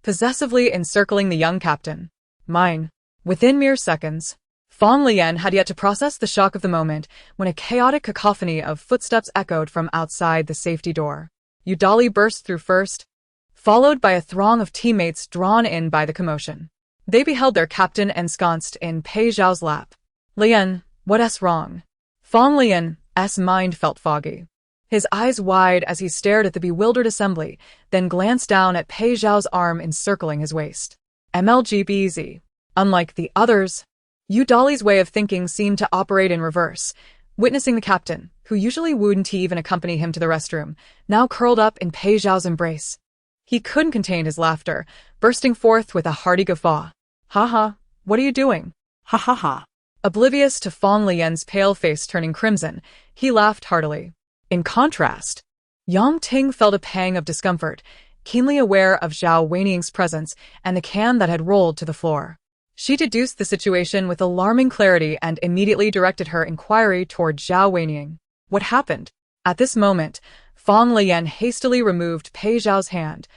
possessively encircling the young captain. "Mine." Within mere seconds, Fang Leyan had yet to process the shock of the moment when a chaotic cacophony of footsteps echoed from outside the safety door. Yudali burst through first, followed by a throng of teammates drawn in by the commotion. They beheld their captain ensconced in Pei Zhao's lap. "Leyan, what's wrong?" Fang Leyan's mind felt foggy. His eyes wide as he stared at the bewildered assembly, then glanced down at Pei Zhao's arm encircling his waist. MLGBZ. Unlike the others, Yudali's way of thinking seemed to operate in reverse. Witnessing the captain, who usually wouldn't even accompany him to the restroom, now curled up in Pei Zhao's embrace. He couldn't contain his laughter, bursting forth with a hearty guffaw. "Ha ha, what are you doing?" Ha ha ha. Oblivious to Fang Leyan's pale face turning crimson, he laughed heartily. In contrast, Yang Ting felt a pang of discomfort, keenly aware of Zhao Weiniang's presence and the can that had rolled to the floor. She deduced the situation with alarming clarity and immediately directed her inquiry toward Zhao Weiniang. "What happened?" At this moment, Fang Leyan hastily removed Pei Zhao's hand,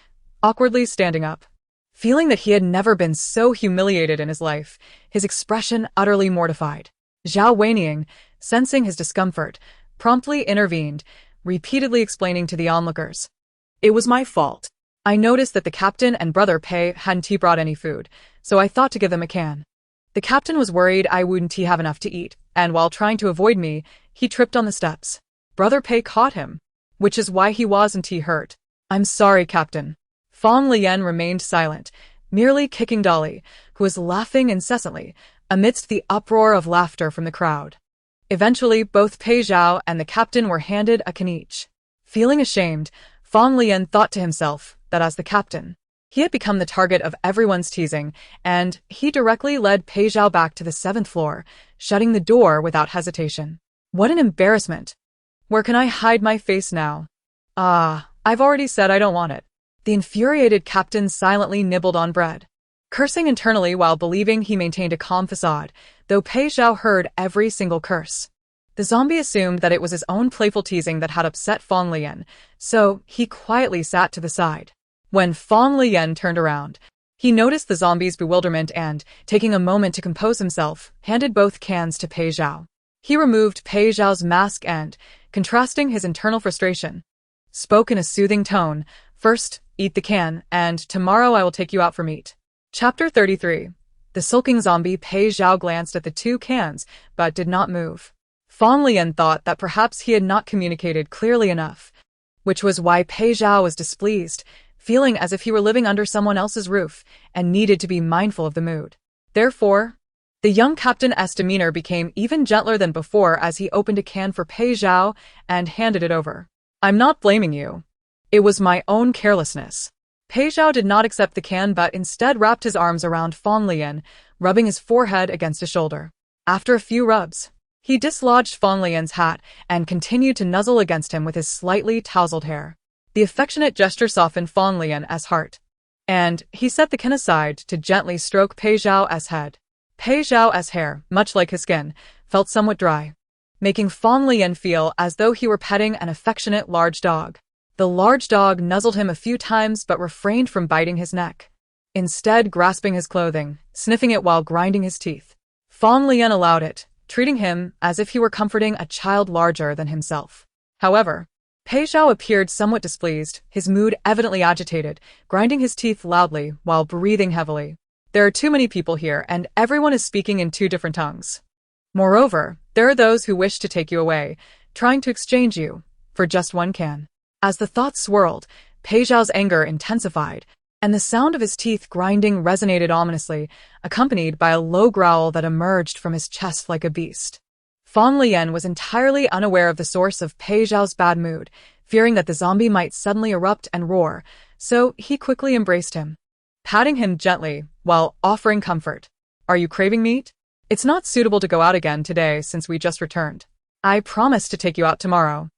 awkwardly standing up. Feeling that he had never been so humiliated in his life, his expression utterly mortified. Zhao Weiniang, sensing his discomfort, promptly intervened, repeatedly explaining to the onlookers. "It was my fault. I noticed that the captain and Brother Pei hadn't brought any food, so I thought to give them a can. The captain was worried I wouldn't have enough to eat, and while trying to avoid me, he tripped on the steps. Brother Pei caught him, which is why he wasn't hurt. I'm sorry, Captain." Fang Leyan remained silent, merely kicking Dolly, who was laughing incessantly, amidst the uproar of laughter from the crowd. Eventually, both Pei Zhao and the captain were handed a can each. Feeling ashamed, Fang Leyan thought to himself that as the captain, he had become the target of everyone's teasing, and he directly led Pei Zhao back to the 7th floor, shutting the door without hesitation. What an embarrassment. Where can I hide my face now? Ah, I've already said I don't want it. The infuriated captain silently nibbled on bread, cursing internally while believing he maintained a calm facade, though Pei Zhao heard every single curse. The zombie assumed that it was his own playful teasing that had upset Fang Leyan, so he quietly sat to the side. When Fang Leyan turned around, he noticed the zombie's bewilderment and, taking a moment to compose himself, handed both cans to Pei Zhao. He removed Pei Zhao's mask and, contrasting his internal frustration, spoke in a soothing tone, "First, eat the can, and tomorrow I will take you out for meat." Chapter 33. The sulking zombie. Pei Zhao glanced at the two cans, but did not move. Fang Leyan thought that perhaps he had not communicated clearly enough, which was why Pei Zhao was displeased, feeling as if he were living under someone else's roof and needed to be mindful of the mood. Therefore, the young captain's demeanor became even gentler than before as he opened a can for Pei Zhao and handed it over. "I'm not blaming you. It was my own carelessness." Pei Zhao did not accept the can but instead wrapped his arms around Fang Leyan, rubbing his forehead against his shoulder. After a few rubs, he dislodged Fang Leyan's hat and continued to nuzzle against him with his slightly tousled hair. The affectionate gesture softened Fang Leyan's heart, and he set the can aside to gently stroke Pei Zhao's head. Pei Zhao's hair, much like his skin, felt somewhat dry, making Fang Leyan feel as though he were petting an affectionate large dog. The large dog nuzzled him a few times but refrained from biting his neck, instead grasping his clothing, sniffing it while grinding his teeth. Fang Leyan allowed it, treating him as if he were comforting a child larger than himself. However, Pei Zhao appeared somewhat displeased, his mood evidently agitated, grinding his teeth loudly while breathing heavily. "There are too many people here and everyone is speaking in two different tongues. Moreover, there are those who wish to take you away, trying to exchange you for just one can." As the thought swirled, Pei Zhao's anger intensified, and the sound of his teeth grinding resonated ominously, accompanied by a low growl that emerged from his chest like a beast. Fang Leyan was entirely unaware of the source of Pei Zhao's bad mood, fearing that the zombie might suddenly erupt and roar, so he quickly embraced him, patting him gently while offering comfort. "Are you craving meat? It's not suitable to go out again today since we just returned. I promise to take you out tomorrow."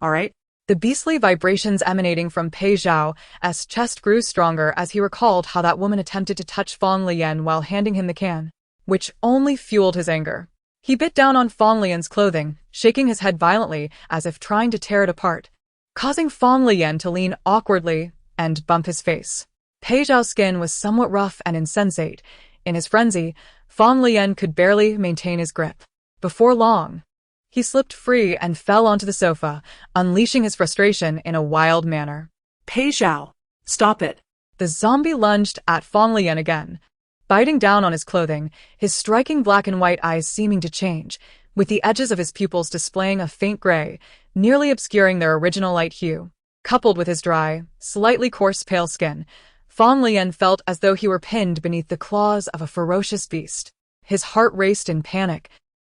All right. The beastly vibrations emanating from Pei Zhao's chest grew stronger as he recalled how that woman attempted to touch Fang Leyan while handing him the can, which only fueled his anger. He bit down on Fang Leyan's clothing, shaking his head violently as if trying to tear it apart, causing Fang Leyan to lean awkwardly and bump his face. Pei Zhao's skin was somewhat rough and insensate. In his frenzy, Fang Leyan could barely maintain his grip. Before long, he slipped free and fell onto the sofa, unleashing his frustration in a wild manner. Pei Zhao, stop it. The zombie lunged at Fang Leyan again, biting down on his clothing, his striking black and white eyes seeming to change, with the edges of his pupils displaying a faint gray, nearly obscuring their original light hue. Coupled with his dry, slightly coarse pale skin, Fang Leyan felt as though he were pinned beneath the claws of a ferocious beast. His heart raced in panic,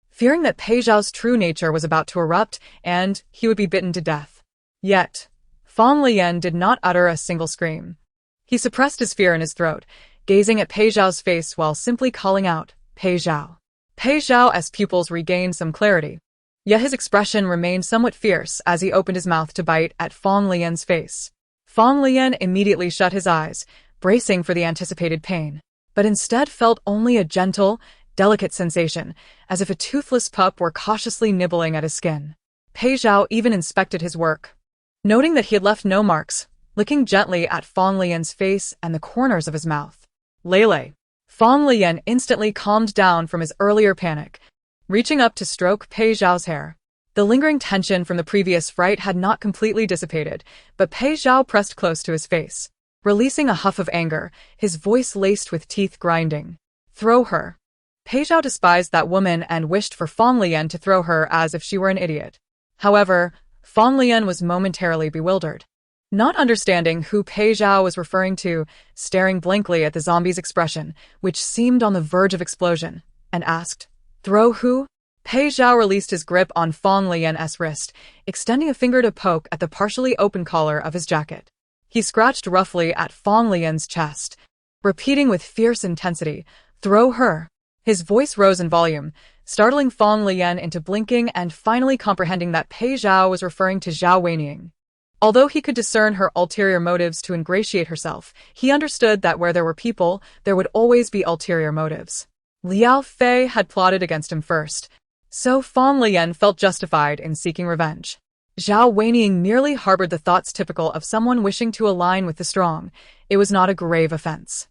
fearing that Pei Zhao's true nature was about to erupt and he would be bitten to death. Yet, Fang Leyan did not utter a single scream. He suppressed his fear in his throat, gazing at Pei Zhao's face while simply calling out, "Pei Zhao." Pei Zhao's pupils regained some clarity, yet his expression remained somewhat fierce as he opened his mouth to bite at Fang Leyan's face. Fang Leyan immediately shut his eyes, bracing for the anticipated pain, but instead felt only a gentle, delicate sensation, as if a toothless pup were cautiously nibbling at his skin. Pei Zhao even inspected his work, noting that he had left no marks, licking gently at Fang Leyan's face and the corners of his mouth. "Lele." Fang Leyan instantly calmed down from his earlier panic, reaching up to stroke Pei Zhao's hair. The lingering tension from the previous fright had not completely dissipated, but Pei Zhao pressed close to his face, releasing a huff of anger, his voice laced with teeth grinding. "Throw her." Pei Zhao despised that woman and wished for Fang Leyan to throw her as if she were an idiot. However, Fang Leyan was momentarily bewildered, not understanding who Pei Zhao was referring to, staring blankly at the zombie's expression, which seemed on the verge of explosion, and asked, "Throw who?" Pei Zhao released his grip on Fang Leyan's wrist, extending a finger to poke at the partially open collar of his jacket. He scratched roughly at Fang Leyan's chest, repeating with fierce intensity, "Throw her." His voice rose in volume, startling Fang Leyan into blinking and finally comprehending that Pei Zhao was referring to Zhao Weiniang. Although he could discern her ulterior motives to ingratiate herself, he understood that where there were people, there would always be ulterior motives. Liao Fei had plotted against him first, so Fang Leyan felt justified in seeking revenge. Zhao Weiniang merely harbored the thoughts typical of someone wishing to align with the strong. It was not a grave offense.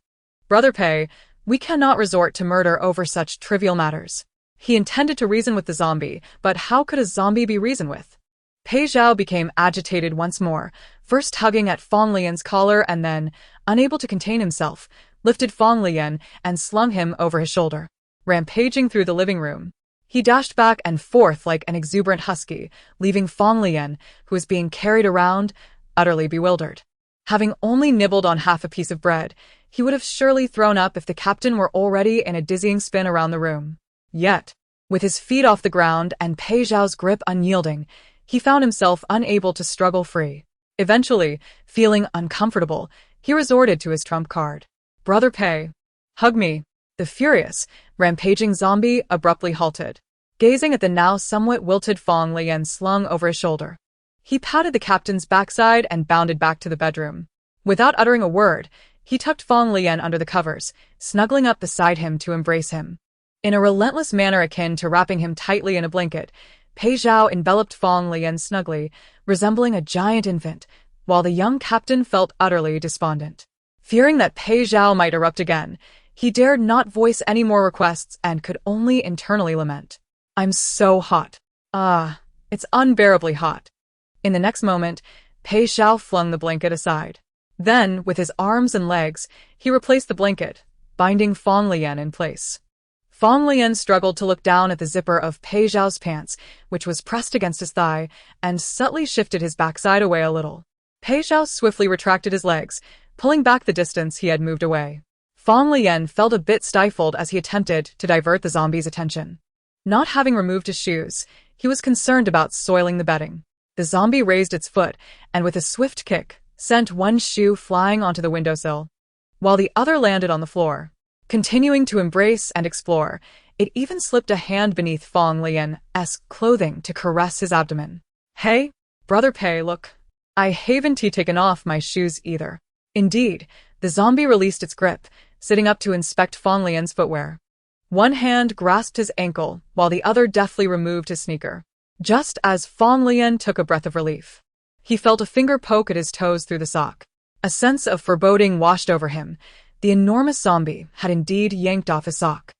Brother Pei, we cannot resort to murder over such trivial matters. He intended to reason with the zombie, but how could a zombie be reasoned with? Pei Zhao became agitated once more, first tugging at Fang Leyan's collar and then, unable to contain himself, lifted Fang Leyan and slung him over his shoulder. Rampaging through the living room, he dashed back and forth like an exuberant husky, leaving Fang Leyan, who was being carried around, utterly bewildered. Having only nibbled on half a piece of bread, he would have surely thrown up if the captain were already in a dizzying spin around the room. Yet, with his feet off the ground and Pei Zhao's grip unyielding, he found himself unable to struggle free. Eventually, feeling uncomfortable, he resorted to his trump card. Brother Pei, hug me. The furious, rampaging zombie abruptly halted, gazing at the now somewhat wilted Fang Leyan slung over his shoulder. He patted the captain's backside and bounded back to the bedroom. Without uttering a word, he tucked Fang Leyan under the covers, snuggling up beside him to embrace him. In a relentless manner akin to wrapping him tightly in a blanket, Pei Zhao enveloped Fang Leyan snugly, resembling a giant infant, while the young captain felt utterly despondent. Fearing that Pei Zhao might erupt again, he dared not voice any more requests and could only internally lament. I'm so hot. It's unbearably hot. In the next moment, Pei Zhao flung the blanket aside. Then, with his arms and legs, he replaced the blanket, binding Fang Leyan in place. Fang Leyan struggled to look down at the zipper of Pei Zhao's pants, which was pressed against his thigh, and subtly shifted his backside away a little. Pei Zhao swiftly retracted his legs, pulling back the distance he had moved away. Fang Leyan felt a bit stifled as he attempted to divert the zombie's attention. Not having removed his shoes, he was concerned about soiling the bedding. The zombie raised its foot, and with a swift kick, sent one shoe flying onto the windowsill, while the other landed on the floor. Continuing to embrace and explore, it even slipped a hand beneath Fang Leyan's clothing to caress his abdomen. Hey, Brother Pei, look. I haven't taken off my shoes either. Indeed, the zombie released its grip, sitting up to inspect Fang Leyan's footwear. One hand grasped his ankle, while the other deftly removed his sneaker. Just as Fang Leyan took a breath of relief, he felt a finger poke at his toes through the sock. A sense of foreboding washed over him. The enormous zombie had indeed yanked off his sock.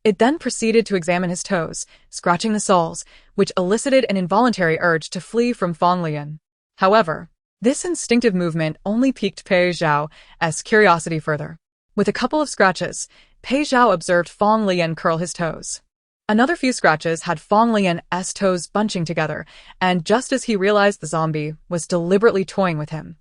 It then proceeded to examine his toes, scratching the soles, which elicited an involuntary urge to flee from Fang Leyan. However, this instinctive movement only piqued Pei Zhao's curiosity further. With a couple of scratches, Pei Zhao observed Fang Leyan curl his toes. Another few scratches had Fang Leyan's toes bunching together, and just as he realized the zombie was deliberately toying with him,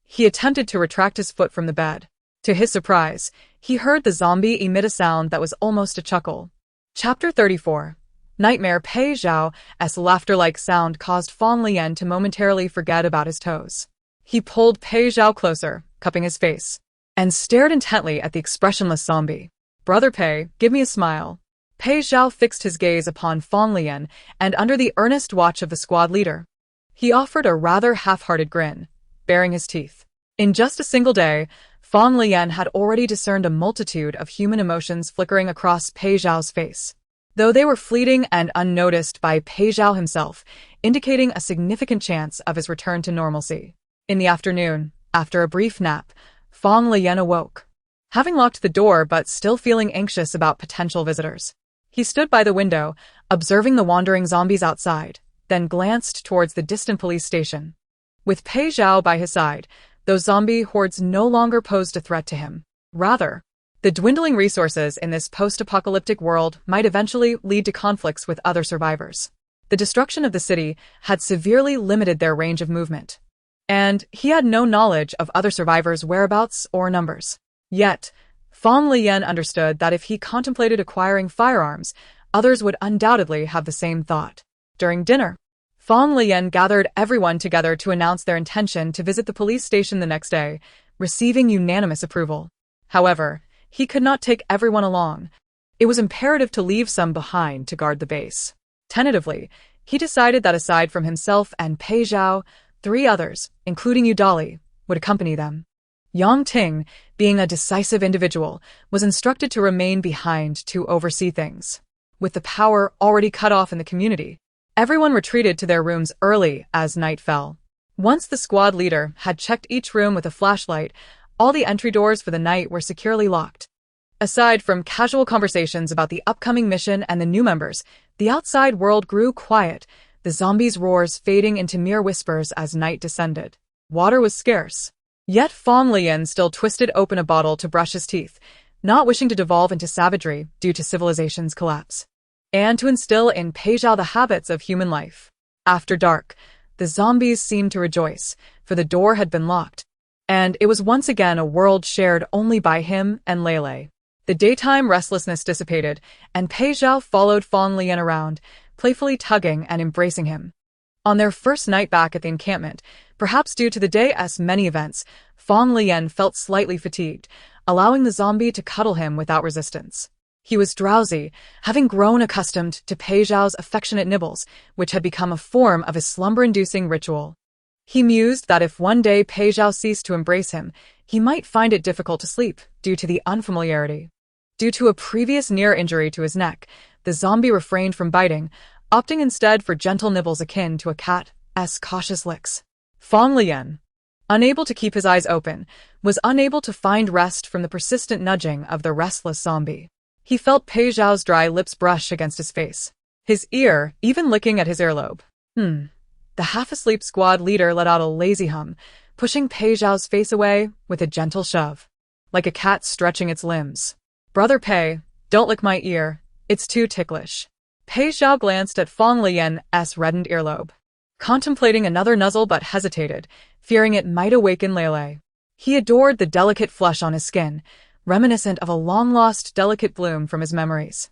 he attempted to retract his foot from the bed. To his surprise, he heard the zombie emit a sound that was almost a chuckle. Chapter 34. Nightmare. Pei Zhao's laughter-like sound caused Fang Leyan to momentarily forget about his toes. He pulled Pei Zhao closer, cupping his face, and stared intently at the expressionless zombie. Brother Pei, give me a smile. Pei Zhao fixed his gaze upon Fang Leyan, and under the earnest watch of the squad leader, he offered a rather half-hearted grin, baring his teeth. In just a single day, Fang Leyan had already discerned a multitude of human emotions flickering across Pei Zhao's face, though they were fleeting and unnoticed by Pei Zhao himself, indicating a significant chance of his return to normalcy. In the afternoon, after a brief nap, Fang Leyan awoke. Having locked the door but still feeling anxious about potential visitors, he stood by the window, observing the wandering zombies outside, then glanced towards the distant police station. With Pei Zhao by his side, those zombie hordes no longer posed a threat to him. Rather, the dwindling resources in this post-apocalyptic world might eventually lead to conflicts with other survivors. The destruction of the city had severely limited their range of movement, and he had no knowledge of other survivors' whereabouts or numbers. Yet, Fang Leyan understood that if he contemplated acquiring firearms, others would undoubtedly have the same thought. During dinner, Fang Leyan gathered everyone together to announce their intention to visit the police station the next day, receiving unanimous approval. However, he could not take everyone along. It was imperative to leave some behind to guard the base. Tentatively, he decided that aside from himself and Pei Zhao, 3 others, including Udali, would accompany them. Yang Ting, being a decisive individual, was instructed to remain behind to oversee things. With the power already cut off in the community, everyone retreated to their rooms early as night fell. Once the squad leader had checked each room with a flashlight, all the entry doors for the night were securely locked. Aside from casual conversations about the upcoming mission and the new members, the outside world grew quiet, the zombies' roars fading into mere whispers as night descended. Water was scarce. Yet Fang Leyan still twisted open a bottle to brush his teeth, not wishing to devolve into savagery due to civilization's collapse, and to instill in Pei Zhao the habits of human life. After dark, the zombies seemed to rejoice, for the door had been locked, and it was once again a world shared only by him and Lele. The daytime restlessness dissipated, and Pei Zhao followed Fang Leyan around, playfully tugging and embracing him. On their first night back at the encampment, perhaps due to the day's many events, Fang Leyan felt slightly fatigued, allowing the zombie to cuddle him without resistance. He was drowsy, having grown accustomed to Pei Zhao's affectionate nibbles, which had become a form of his slumber-inducing ritual. He mused that if one day Pei Zhao ceased to embrace him, he might find it difficult to sleep due to the unfamiliarity. Due to a previous near injury to his neck, the zombie refrained from biting, opting instead for gentle nibbles akin to a cat's cautious licks. Fang Leyan, unable to keep his eyes open, was unable to find rest from the persistent nudging of the restless zombie. He felt Pei Zhao's dry lips brush against his face, his ear even licking at his earlobe. The half-asleep squad leader let out a lazy hum, pushing Pei Zhao's face away with a gentle shove, like a cat stretching its limbs. "Brother Pei, don't lick my ear, it's too ticklish." Pei Zhao glanced at Fang Leyan's reddened earlobe, contemplating another nuzzle but hesitated, fearing it might awaken Lele. He adored the delicate flush on his skin, reminiscent of a long-lost delicate bloom from his memories.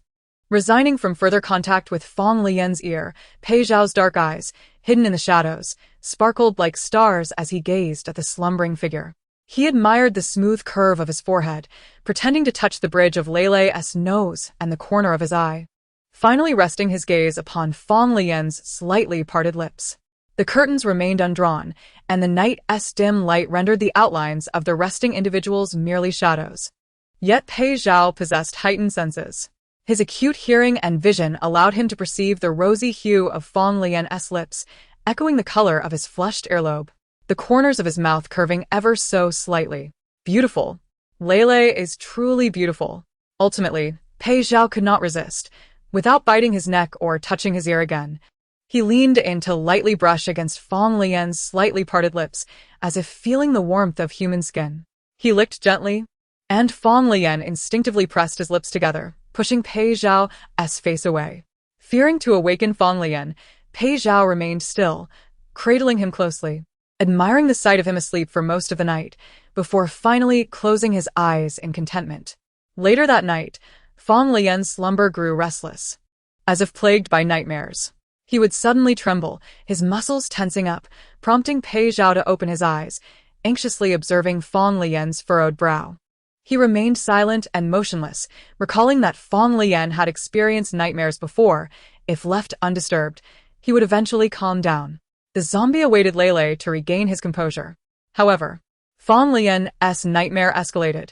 Resigning from further contact with Fang Leyan's ear, Pei Zhao's dark eyes, hidden in the shadows, sparkled like stars as he gazed at the slumbering figure. He admired the smooth curve of his forehead, pretending to touch the bridge of Lele's nose and the corner of his eye, finally resting his gaze upon Fang Leyan's slightly parted lips. The curtains remained undrawn, and the night's dim light rendered the outlines of the resting individuals merely shadows. Yet Pei Zhao possessed heightened senses. His acute hearing and vision allowed him to perceive the rosy hue of Fang Leyan's lips, echoing the color of his flushed earlobe, the corners of his mouth curving ever so slightly. Beautiful. Lele is truly beautiful. Ultimately, Pei Zhao could not resist. Without biting his neck or touching his ear again, he leaned in to lightly brush against Fang Leyan's slightly parted lips, as if feeling the warmth of human skin. He licked gently, and Fang Leyan instinctively pressed his lips together, pushing Pei Zhao's face away. Fearing to awaken Fang Leyan, Pei Zhao remained still, cradling him closely, admiring the sight of him asleep for most of the night, before finally closing his eyes in contentment. Later that night, Fang Leyan's slumber grew restless. As if plagued by nightmares, he would suddenly tremble, his muscles tensing up, prompting Pei Zhao to open his eyes, anxiously observing Fang Leyan's furrowed brow. He remained silent and motionless, recalling that Fang Leyan had experienced nightmares before. If left undisturbed, he would eventually calm down. The zombie awaited Lele to regain his composure. However, Fang Leyan's nightmare escalated.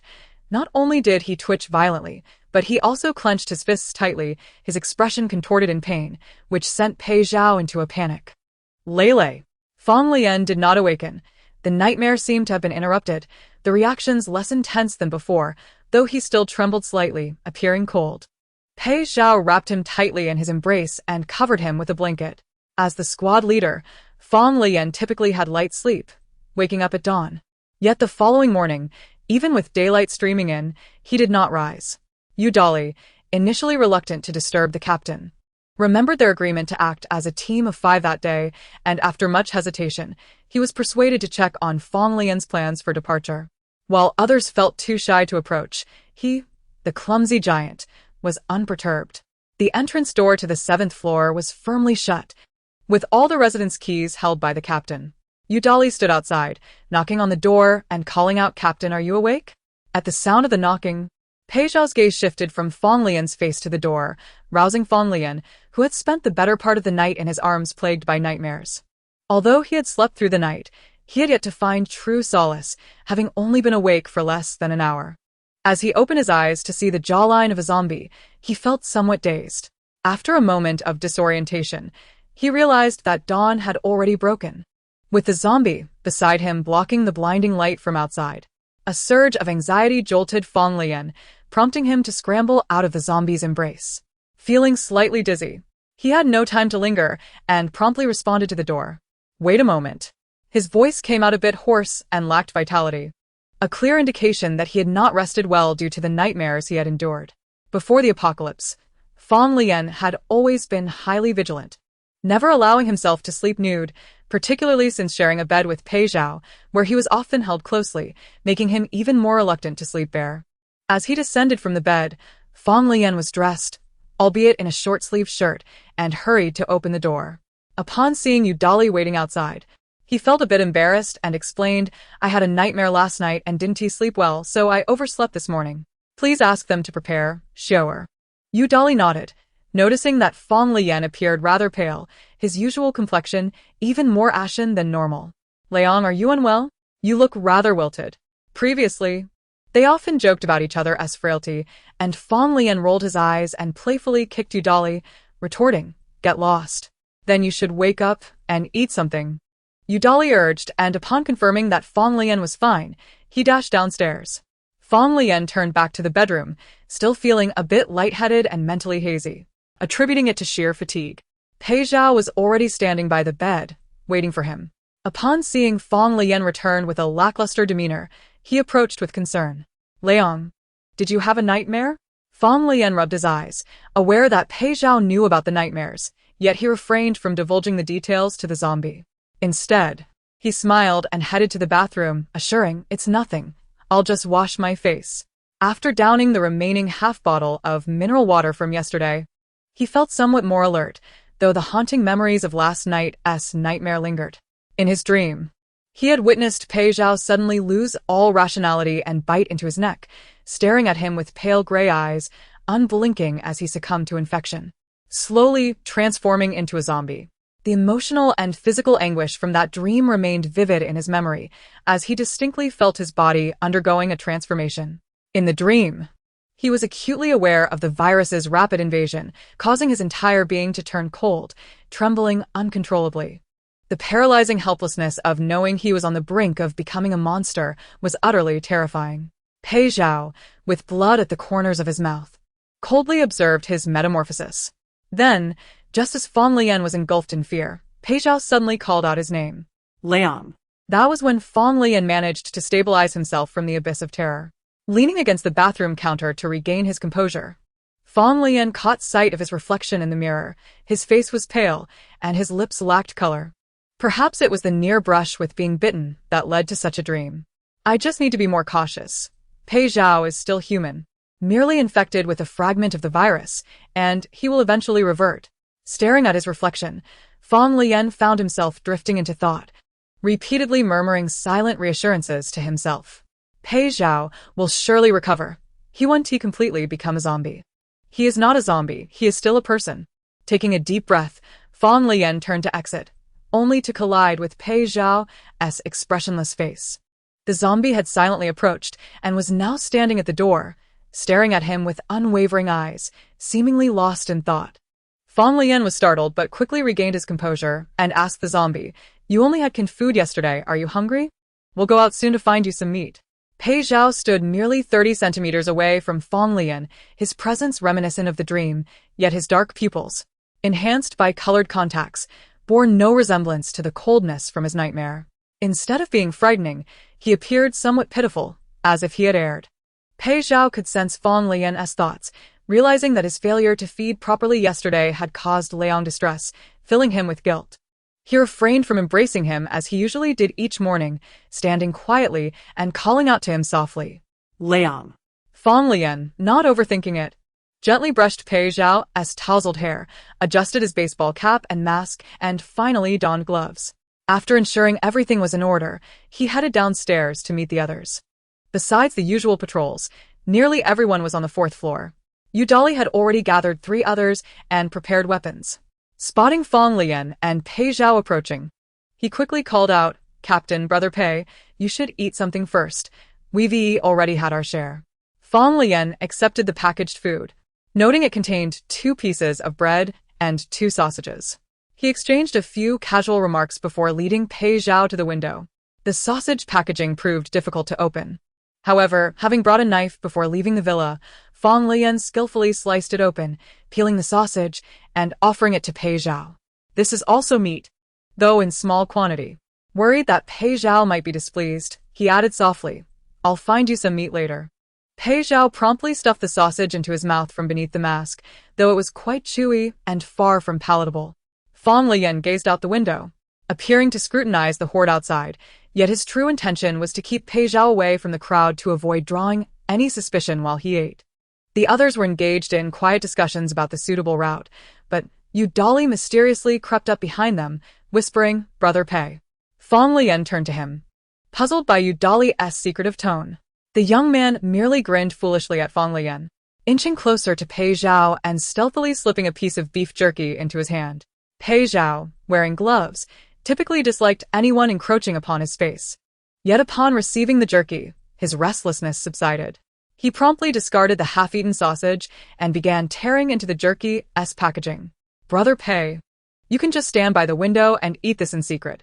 Not only did he twitch violently, but he also clenched his fists tightly, his expression contorted in pain, which sent Pei Zhao into a panic. Lele. Fang Leyan did not awaken. The nightmare seemed to have been interrupted, the reactions less intense than before, though he still trembled slightly, appearing cold. Pei Zhao wrapped him tightly in his embrace and covered him with a blanket. As the squad leader, Fang Leyan typically had light sleep, waking up at dawn. Yet the following morning, even with daylight streaming in, he did not rise. Udali, initially reluctant to disturb the captain, remembered their agreement to act as a team of 5 that day, and after much hesitation, he was persuaded to check on Fang Leyan's plans for departure. While others felt too shy to approach, he, the clumsy giant, was unperturbed. The entrance door to the 7th floor was firmly shut, with all the residents' keys held by the captain. Udali stood outside, knocking on the door and calling out, "Captain, are you awake?" At the sound of the knocking, Pei Zhao's gaze shifted from Fang Leyan's face to the door, rousing Fang Leyan, who had spent the better part of the night in his arms plagued by nightmares. Although he had slept through the night, he had yet to find true solace, having only been awake for less than an hour. As he opened his eyes to see the jawline of a zombie, he felt somewhat dazed. After a moment of disorientation, he realized that dawn had already broken, with the zombie beside him blocking the blinding light from outside. A surge of anxiety jolted Fang Leyan, prompting him to scramble out of the zombie's embrace. Feeling slightly dizzy, he had no time to linger and promptly responded to the door. "Wait a moment." His voice came out a bit hoarse and lacked vitality, a clear indication that he had not rested well due to the nightmares he had endured. Before the apocalypse, Fang Leyan had always been highly vigilant, never allowing himself to sleep nude, particularly since sharing a bed with Pei Zhao, where he was often held closely, making him even more reluctant to sleep bare. As he descended from the bed, Fang Leyan was dressed, albeit in a short-sleeved shirt, and hurried to open the door. Upon seeing Yudali waiting outside, he felt a bit embarrassed and explained, "I had a nightmare last night and didn't sleep well, so I overslept this morning. Please ask them to prepare, shower." Yudali nodded, noticing that Fang Leyan appeared rather pale, his usual complexion even more ashen than normal. "Leon, are you unwell? You look rather wilted." Previously, they often joked about each other as frailty, and Fang Leyan rolled his eyes and playfully kicked Yudali, retorting, "Get lost. Then you should wake up and eat something." Yudali urged, and upon confirming that Fang Leyan was fine, he dashed downstairs. Fang Leyan turned back to the bedroom, still feeling a bit lightheaded and mentally hazy, attributing it to sheer fatigue. Pei Zhao was already standing by the bed, waiting for him. Upon seeing Fang Leyan return with a lackluster demeanor, he approached with concern. "Leon, did you have a nightmare?" Fang Leyan rubbed his eyes, aware that Pei Zhao knew about the nightmares, yet he refrained from divulging the details to the zombie. Instead, he smiled and headed to the bathroom, assuring, "It's nothing. I'll just wash my face." After downing the remaining half bottle of mineral water from yesterday, he felt somewhat more alert, though the haunting memories of last night's nightmare lingered. In his dream, he had witnessed Pei Zhao suddenly lose all rationality and bite into his neck, staring at him with pale gray eyes, unblinking as he succumbed to infection, slowly transforming into a zombie. The emotional and physical anguish from that dream remained vivid in his memory, as he distinctly felt his body undergoing a transformation. In the dream, he was acutely aware of the virus's rapid invasion, causing his entire being to turn cold, trembling uncontrollably. The paralyzing helplessness of knowing he was on the brink of becoming a monster was utterly terrifying. Pei Zhao, with blood at the corners of his mouth, coldly observed his metamorphosis. Then, just as Fang Leyan was engulfed in fear, Pei Zhao suddenly called out his name. Leon. That was when Fang Leyan managed to stabilize himself from the abyss of terror. Leaning against the bathroom counter to regain his composure, Fang Leyan caught sight of his reflection in the mirror. His face was pale, and his lips lacked color. Perhaps it was the near brush with being bitten that led to such a dream. "I just need to be more cautious. Pei Zhao is still human, merely infected with a fragment of the virus, and he will eventually revert." Staring at his reflection, Fang Leyan found himself drifting into thought, repeatedly murmuring silent reassurances to himself. Pei Zhao will surely recover. He won't completely become a zombie. He is not a zombie, he is still a person. Taking a deep breath, Fang Leyan turned to exit, only to collide with Pei Zhao's expressionless face. The zombie had silently approached and was now standing at the door, staring at him with unwavering eyes, seemingly lost in thought. Fang Leyan was startled but quickly regained his composure and asked the zombie, "You only had canned food yesterday, are you hungry? We'll go out soon to find you some meat." Pei Zhao stood merely 30 centimeters away from Fang Leyan, his presence reminiscent of the dream, yet his dark pupils, enhanced by colored contacts, bore no resemblance to the coldness from his nightmare. Instead of being frightening, he appeared somewhat pitiful, as if he had erred. Pei Zhao could sense Fang Leyan's thoughts, realizing that his failure to feed properly yesterday had caused Leon distress, filling him with guilt. He refrained from embracing him as he usually did each morning, standing quietly and calling out to him softly. Leon. Fang Leyan, not overthinking it, gently brushed Pei Zhao's tousled hair, adjusted his baseball cap and mask, and finally donned gloves. After ensuring everything was in order, he headed downstairs to meet the others. Besides the usual patrols, Nearly everyone was on the fourth floor. Yudali had already gathered 3 others and prepared weapons. Spotting Fang Leyan and Pei Zhao approaching, he quickly called out, "Captain, Brother Pei, you should eat something first. We've already had our share." Fang Leyan accepted the packaged food, noting it contained 2 pieces of bread and 2 sausages. He exchanged a few casual remarks before leading Pei Zhao to the window. The sausage packaging proved difficult to open. However, having brought a knife before leaving the villa, Fang Leyan skillfully sliced it open, peeling the sausage and offering it to Pei Zhao. "This is also meat, though in small quantity." Worried that Pei Zhao might be displeased, he added softly, "I'll find you some meat later." Pei Zhao promptly stuffed the sausage into his mouth from beneath the mask, though it was quite chewy and far from palatable. Fang Leyan gazed out the window, appearing to scrutinize the horde outside, yet his true intention was to keep Pei Zhao away from the crowd to avoid drawing any suspicion while he ate. The others were engaged in quiet discussions about the suitable route, but Yudali mysteriously crept up behind them, whispering, "Brother Pei." Fang Leyan turned to him, puzzled by Yudali's secretive tone. The young man merely grinned foolishly at Fang Leyan, inching closer to Pei Zhao and stealthily slipping a piece of beef jerky into his hand. Pei Zhao, wearing gloves, typically disliked anyone encroaching upon his space. Yet upon receiving the jerky, his restlessness subsided. He promptly discarded the half-eaten sausage and began tearing into the jerky's packaging. "Brother Pei, you can just stand by the window and eat this in secret.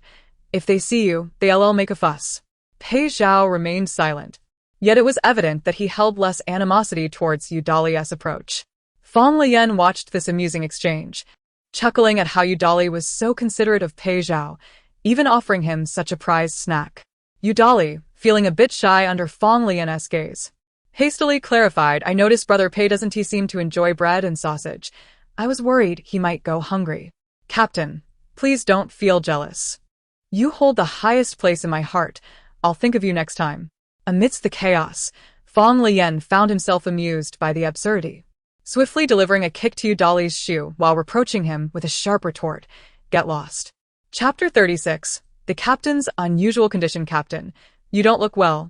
If they see you, they'll make a fuss." Pei Zhao remained silent, yet it was evident that he held less animosity towards Yudali's approach. Fang Leyan watched this amusing exchange, chuckling at how Yudali was so considerate of Pei Zhao, even offering him such a prized snack. Yudali, feeling a bit shy under Fang Leyan's gaze, hastily clarified, "I noticed Brother Pei doesn't he seem to enjoy bread and sausage. I was worried he might go hungry." "Captain, please don't feel jealous. You hold the highest place in my heart. I'll think of you next time." Amidst the chaos, Fang Leyan found himself amused by the absurdity, swiftly delivering a kick to Yudali's shoe while reproaching him with a sharp retort, "Get lost." Chapter 36. The Captain's Unusual Condition. "Captain, you don't look well,"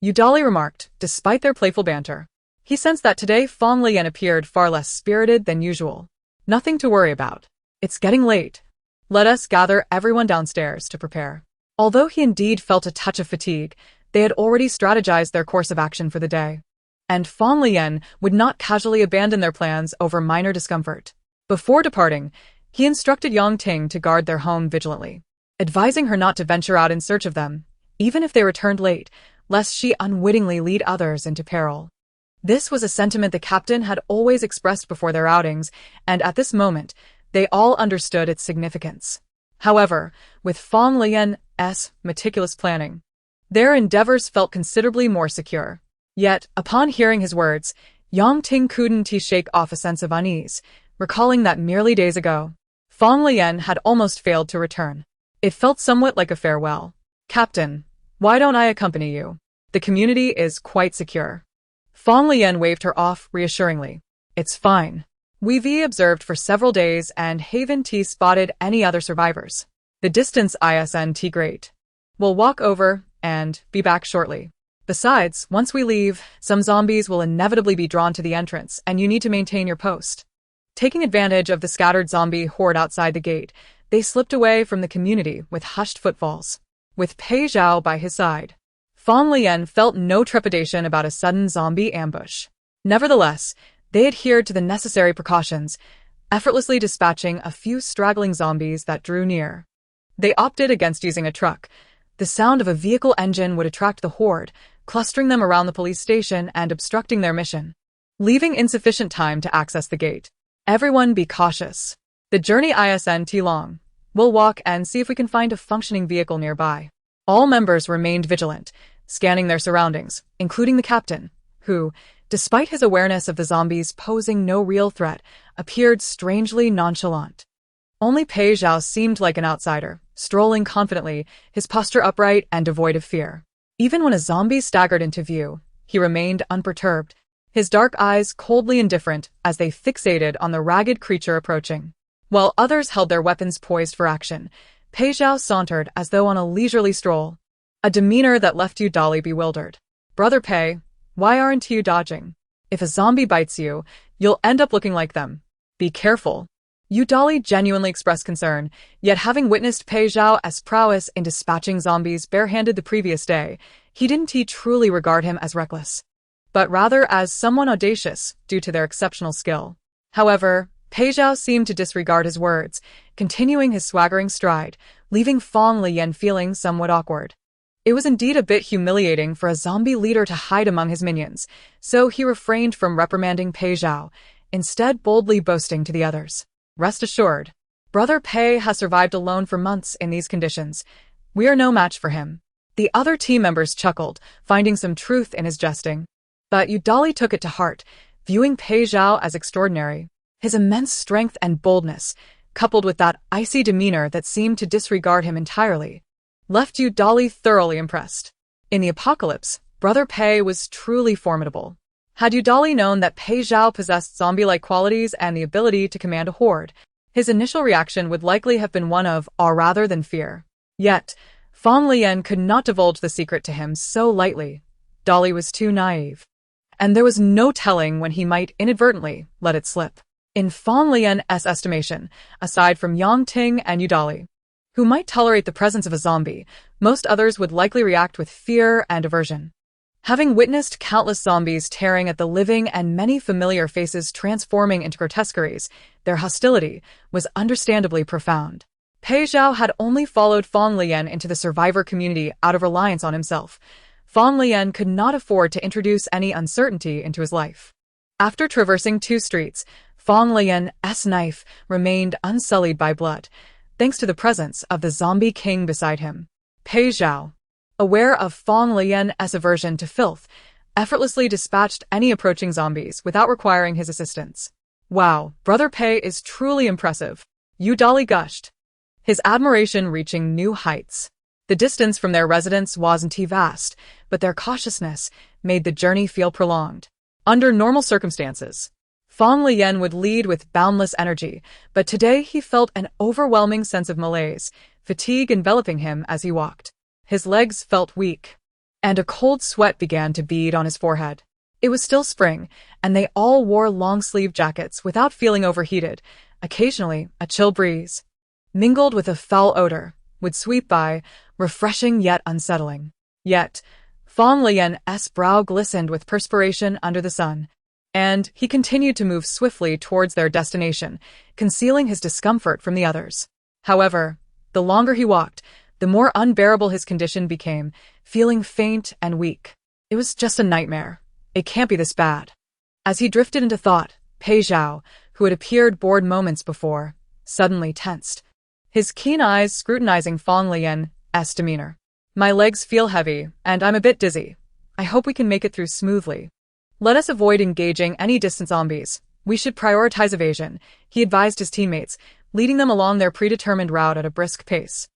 Yudali remarked, despite their playful banter. He sensed that today Fang Leyan appeared far less spirited than usual. "Nothing to worry about. It's getting late. Let us gather everyone downstairs to prepare." Although he indeed felt a touch of fatigue, they had already strategized their course of action for the day, and Fang Leyan would not casually abandon their plans over minor discomfort. Before departing, he instructed Yang Ting to guard their home vigilantly, advising her not to venture out in search of them, even if they returned late, lest she unwittingly lead others into peril. This was a sentiment the captain had always expressed before their outings, and at this moment, they all understood its significance. However, with Fang Leyan's meticulous planning, their endeavors felt considerably more secure. Yet, upon hearing his words, Yang Ting couldn't shake off a sense of unease, recalling that merely days ago, Fang Leyan had almost failed to return. It felt somewhat like a farewell. "Captain, why don't I accompany you? The community is quite secure." Fang Leyan waved her off reassuringly. "It's fine. We've observed for several days and haven't spotted any other survivors. The distance isn't great. We'll walk over and be back shortly. Besides, once we leave, some zombies will inevitably be drawn to the entrance and you need to maintain your post." Taking advantage of the scattered zombie horde outside the gate, they slipped away from the community with hushed footfalls. With Pei Zhao by his side, Fang Leyan felt no trepidation about a sudden zombie ambush. Nevertheless, they adhered to the necessary precautions, effortlessly dispatching a few straggling zombies that drew near. They opted against using a truck. The sound of a vehicle engine would attract the horde, clustering them around the police station and obstructing their mission, leaving insufficient time to access the gate. "Everyone be cautious. The journey isn't long. We'll walk and see if we can find a functioning vehicle nearby." All members remained vigilant, scanning their surroundings, including the captain, who, despite his awareness of the zombies posing no real threat, appeared strangely nonchalant. Only Pei Zhao seemed like an outsider, strolling confidently, his posture upright and devoid of fear. Even when a zombie staggered into view, he remained unperturbed, his dark eyes coldly indifferent as they fixated on the ragged creature approaching. While others held their weapons poised for action, Pei Zhao sauntered as though on a leisurely stroll, a demeanor that left Yudali bewildered. "Brother Pei, Why aren't you dodging? If a zombie bites you, you'll end up looking like them. Be careful. Udali genuinely expressed concern, yet having witnessed Pei Zhao's prowess in dispatching zombies barehanded the previous day, didn't truly regard him as reckless, but rather as someone audacious due to their exceptional skill. However, Pei Zhao seemed to disregard his words, continuing his swaggering stride, leaving Fang Leyan feeling somewhat awkward. It was indeed a bit humiliating for a zombie leader to hide among his minions, so he refrained from reprimanding Pei Zhao, instead boldly boasting to the others. Rest assured, Brother Pei has survived alone for months in these conditions. We are no match for him. The other team members chuckled, finding some truth in his jesting. But Udali took it to heart, viewing Pei Zhao as extraordinary. His immense strength and boldness, coupled with that icy demeanor that seemed to disregard him entirely, left Udali thoroughly impressed. In the apocalypse, Brother Pei was truly formidable. Had Udali known that Pei Zhao possessed zombie-like qualities and the ability to command a horde, his initial reaction would likely have been one of awe rather than fear. Yet, Fang Leyan could not divulge the secret to him so lightly. Udali was too naive. And there was no telling when he might inadvertently let it slip. In Fang Leyan's estimation, aside from Yang Ting and Udali, who might tolerate the presence of a zombie, most others would likely react with fear and aversion. Having witnessed countless zombies tearing at the living and many familiar faces transforming into grotesqueries, their hostility was understandably profound. Pei Zhao had only followed Fang Leyan into the survivor community out of reliance on himself. Fang Leyan could not afford to introduce any uncertainty into his life. After traversing 2 streets, Fang Leyan's knife remained unsullied by blood, thanks to the presence of the zombie king beside him. Pei Zhao, aware of Fang Leyan's aversion to filth, effortlessly dispatched any approaching zombies without requiring his assistance. Wow, Brother Pei is truly impressive. Udali gushed, his admiration reaching new heights. The distance from their residence wasn't vast, but their cautiousness made the journey feel prolonged. Under normal circumstances, Fang Leyan would lead with boundless energy, but today he felt an overwhelming sense of malaise, fatigue enveloping him as he walked. His legs felt weak, and a cold sweat began to bead on his forehead. It was still spring, and they all wore long-sleeved jackets without feeling overheated. Occasionally, a chill breeze, mingled with a foul odor, would sweep by, refreshing yet unsettling. Yet, Fang Leyan's brow glistened with perspiration under the sun, and he continued to move swiftly towards their destination, concealing his discomfort from the others. However, the longer he walked, the more unbearable his condition became, feeling faint and weak. It was just a nightmare. It can't be this bad. As he drifted into thought, Pei Zhao, who had appeared bored moments before, suddenly tensed, his keen eyes scrutinizing Fang Leyan's demeanor. My legs feel heavy, and I'm a bit dizzy. I hope we can make it through smoothly. Let us avoid engaging any distant zombies. We should prioritize evasion, he advised his teammates, leading them along their predetermined route at a brisk pace.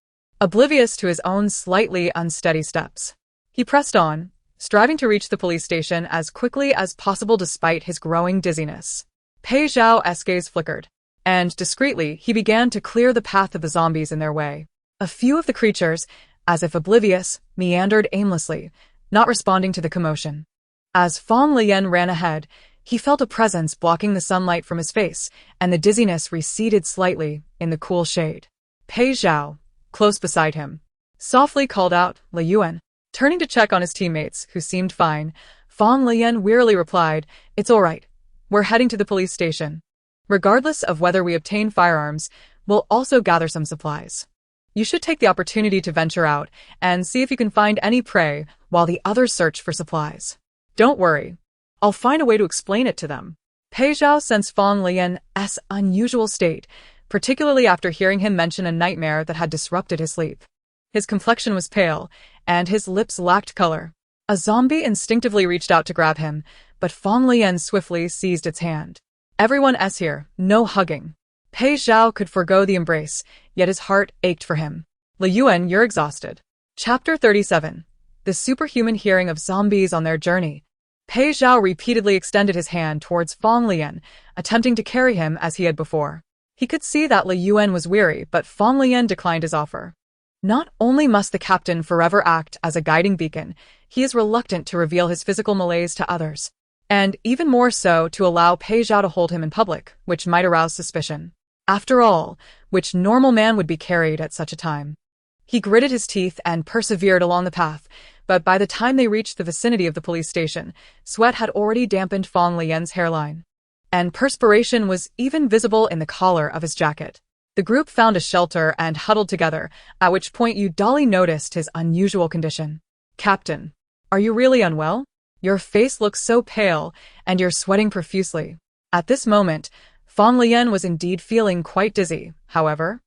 Oblivious to his own slightly unsteady steps, he pressed on, striving to reach the police station as quickly as possible despite his growing dizziness. Pei Zhao's gaze flickered, and discreetly he began to clear the path of the zombies in their way. A few of the creatures, as if oblivious, meandered aimlessly, not responding to the commotion. As Fang Leyan ran ahead, he felt a presence blocking the sunlight from his face, and the dizziness receded slightly in the cool shade. Pei Zhao, close beside him, softly called out, "Leyan." Turning to check on his teammates, who seemed fine, Fang Leyan wearily replied, "It's all right. We're heading to the police station. Regardless of whether we obtain firearms, we'll also gather some supplies. You should take the opportunity to venture out and see if you can find any prey while the others search for supplies. Don't worry. I'll find a way to explain it to them." Pei Zhao sensed Fang Leyan's unusual state, particularly after hearing him mention a nightmare that had disrupted his sleep. His complexion was pale, and his lips lacked color. A zombie instinctively reached out to grab him, but Fang Leyan swiftly seized its hand. "Everyone's here, no hugging." Pei Zhao could forgo the embrace, yet his heart ached for him. "Leyan, you're exhausted." Chapter 37. The superhuman hearing of zombies on their journey. Pei Zhao repeatedly extended his hand towards Fang Leyan, attempting to carry him as he had before. He could see that Leyan was weary, but Fang Leyan declined his offer. Not only must the captain forever act as a guiding beacon, he is reluctant to reveal his physical malaise to others, and even more so to allow Pei Zhao to hold him in public, which might arouse suspicion. After all, which normal man would be carried at such a time? He gritted his teeth and persevered along the path, but by the time they reached the vicinity of the police station, sweat had already dampened Fang Leyan's hairline, and perspiration was even visible in the collar of his jacket. The group found a shelter and huddled together, at which point Dolly noticed his unusual condition. "Captain, are you really unwell? Your face looks so pale, and you're sweating profusely." At this moment, Fang Leyan was indeed feeling quite dizzy. However,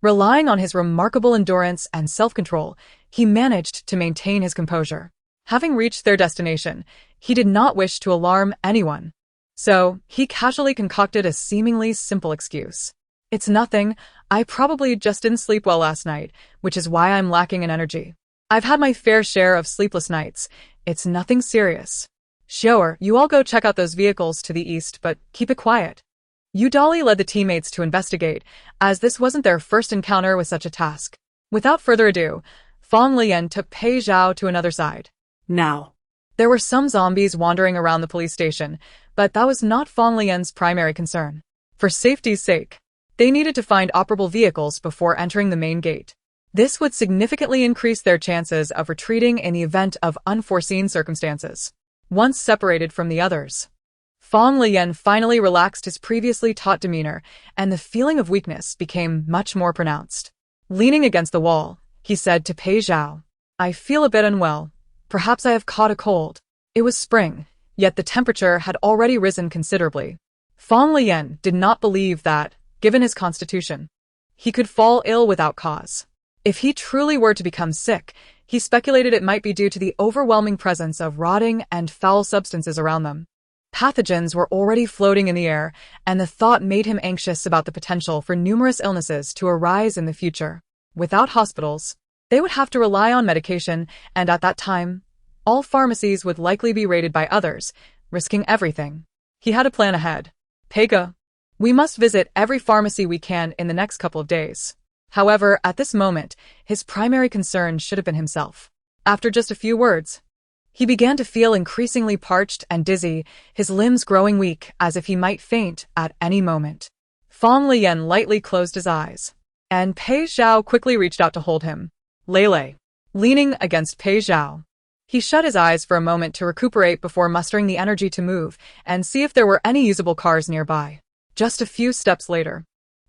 relying on his remarkable endurance and self-control, he managed to maintain his composure. Having reached their destination, he did not wish to alarm anyone, so he casually concocted a seemingly simple excuse. "It's nothing, I probably just didn't sleep well last night, which is why I'm lacking in energy. I've had my fair share of sleepless nights. It's nothing serious. Sure, you all go check out those vehicles to the east, but keep it quiet." Dolly led the teammates to investigate, as this wasn't their first encounter with such a task. Without further ado, Fang Leyan took Pei Zhao to another side. Now. There were some zombies wandering around the police station, but that was not Fang Leyan's primary concern. For safety's sake, they needed to find operable vehicles before entering the main gate. This would significantly increase their chances of retreating in the event of unforeseen circumstances. Once separated from the others, Fang Leyan finally relaxed his previously taut demeanor, and the feeling of weakness became much more pronounced. Leaning against the wall, he said to Pei Zhao, "I feel a bit unwell. Perhaps I have caught a cold." It was spring, yet the temperature had already risen considerably. Fang Leyan did not believe that, given his constitution, he could fall ill without cause. If he truly were to become sick, he speculated it might be due to the overwhelming presence of rotting and foul substances around them. Pathogens were already floating in the air, and the thought made him anxious about the potential for numerous illnesses to arise in the future. Without hospitals, they would have to rely on medication, and at that time, all pharmacies would likely be raided by others, risking everything. He had a plan ahead. "Pega, we must visit every pharmacy we can in the next couple of days." However, at this moment, his primary concern should have been himself. After just a few words, he began to feel increasingly parched and dizzy, his limbs growing weak as if he might faint at any moment. Fang Leyan lightly closed his eyes, and Pei Zhao quickly reached out to hold him. Lele, leaning against Pei Zhao, he shut his eyes for a moment to recuperate before mustering the energy to move and see if there were any usable cars nearby. Just a few steps later,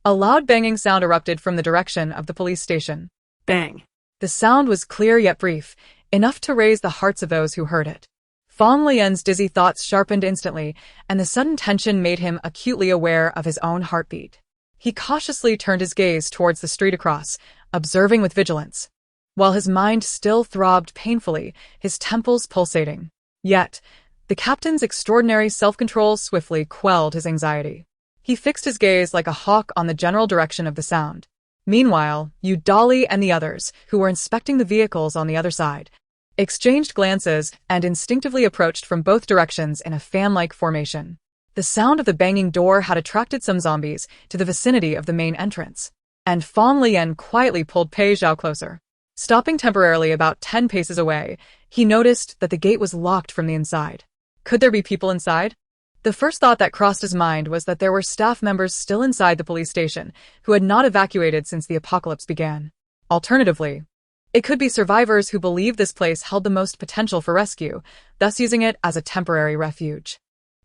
a loud banging sound erupted from the direction of the police station. Bang. The sound was clear yet brief, enough to raise the hearts of those who heard it. Fang Leyan's dizzy thoughts sharpened instantly, and the sudden tension made him acutely aware of his own heartbeat. He cautiously turned his gaze towards the street across, observing with vigilance, while his mind still throbbed painfully, his temples pulsating. Yet, the captain's extraordinary self-control swiftly quelled his anxiety. He fixed his gaze like a hawk on the general direction of the sound. Meanwhile, Dolly and the others, who were inspecting the vehicles on the other side, exchanged glances and instinctively approached from both directions in a fan-like formation. The sound of the banging door had attracted some zombies to the vicinity of the main entrance, and Fang Leyan quietly pulled Pei Zhao closer. Stopping temporarily about 10 paces away, he noticed that the gate was locked from the inside. Could there be people inside? The first thought that crossed his mind was that there were staff members still inside the police station who had not evacuated since the apocalypse began. Alternatively, it could be survivors who believed this place held the most potential for rescue, thus using it as a temporary refuge.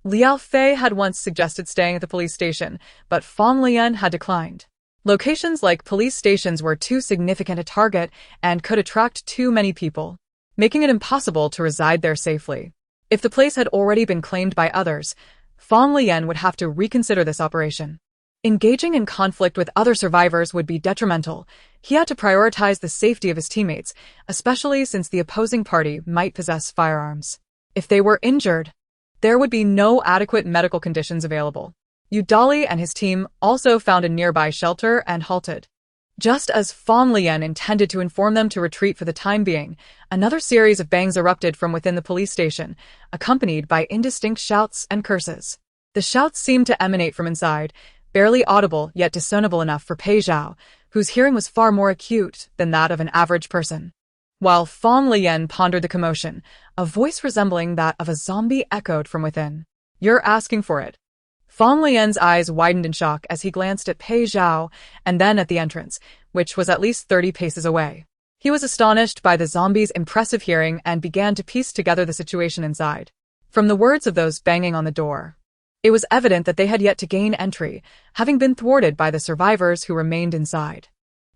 Liao Fei had once suggested staying at the police station, but Fang Leyan had declined. Locations like police stations were too significant a target and could attract too many people, making it impossible to reside there safely. If the place had already been claimed by others, Fang Leyan would have to reconsider this operation. Engaging in conflict with other survivors would be detrimental. He had to prioritize the safety of his teammates, especially since the opposing party might possess firearms. If they were injured, there would be no adequate medical conditions available. Dolly and his team also found a nearby shelter and halted. Just as Fang Leyan intended to inform them to retreat for the time being, another series of bangs erupted from within the police station, accompanied by indistinct shouts and curses. The shouts seemed to emanate from inside, barely audible yet discernible enough for Pei Zhao, whose hearing was far more acute than that of an average person. While Fang Leyan pondered the commotion, a voice resembling that of a zombie echoed from within. "You're asking for it." Fang Leyan's eyes widened in shock as he glanced at Pei Zhao and then at the entrance, which was at least 30 paces away. He was astonished by the zombies' impressive hearing and began to piece together the situation inside. From the words of those banging on the door, it was evident that they had yet to gain entry, having been thwarted by the survivors who remained inside.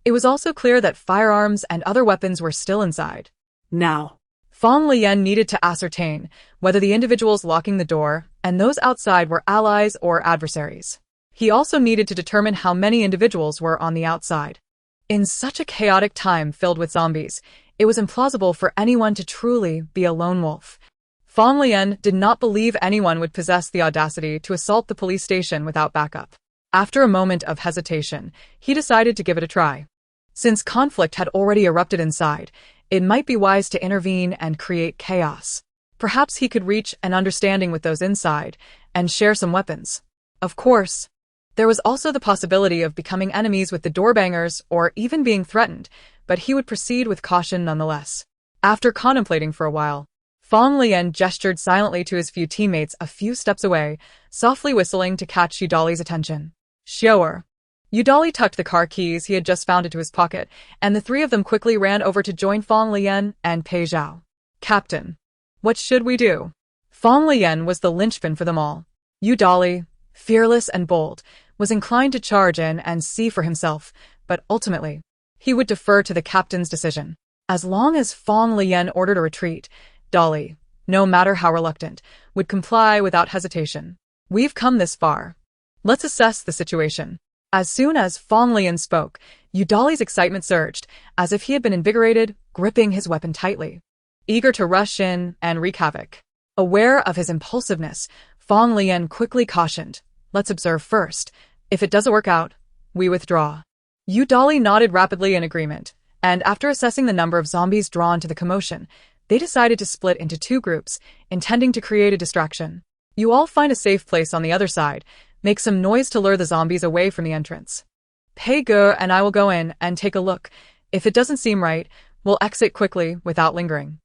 It was also clear that firearms and other weapons were still inside. Now, Fang Leyan needed to ascertain whether the individuals locking the door and those outside were allies or adversaries. He also needed to determine how many individuals were on the outside. In such a chaotic time filled with zombies, it was implausible for anyone to truly be a lone wolf. Fang Leyan did not believe anyone would possess the audacity to assault the police station without backup. After a moment of hesitation, he decided to give it a try. Since conflict had already erupted inside, it might be wise to intervene and create chaos. Perhaps he could reach an understanding with those inside and share some weapons. Of course, there was also the possibility of becoming enemies with the doorbangers or even being threatened, but he would proceed with caution nonetheless. After contemplating for a while, Fang Leyan gestured silently to his few teammates a few steps away, softly whistling to catch Yudali's attention. "Sure." Yudali tucked the car keys he had just found into his pocket, and the three of them quickly ran over to join Fang Leyan and Pei Zhao. "Captain, what should we do?" Fang Leyan was the linchpin for them all. Yudali, fearless and bold, was inclined to charge in and see for himself, but ultimately, he would defer to the captain's decision. As long as Fang Leyan ordered a retreat, Dolly, no matter how reluctant, would comply without hesitation. "We've come this far. Let's assess the situation." As soon as Fang Leyan spoke, Yudali's excitement surged, as if he had been invigorated, gripping his weapon tightly, eager to rush in and wreak havoc. Aware of his impulsiveness, Fang Leyan quickly cautioned, "Let's observe first. If it doesn't work out, we withdraw." Yudali nodded rapidly in agreement, and after assessing the number of zombies drawn to the commotion, they decided to split into two groups, intending to create a distraction. "You all find a safe place on the other side. Make some noise to lure the zombies away from the entrance. Pei Zhao and I will go in and take a look. If it doesn't seem right, we'll exit quickly without lingering."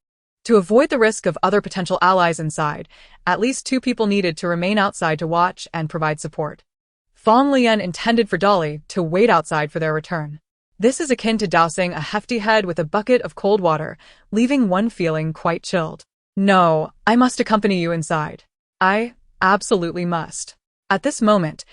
To avoid the risk of other potential allies inside, at least two people needed to remain outside to watch and provide support. Fang Leyan intended for Dolly to wait outside for their return. This is akin to dousing a hefty head with a bucket of cold water, leaving one feeling quite chilled. "No, I must accompany you inside. I absolutely must." At this moment,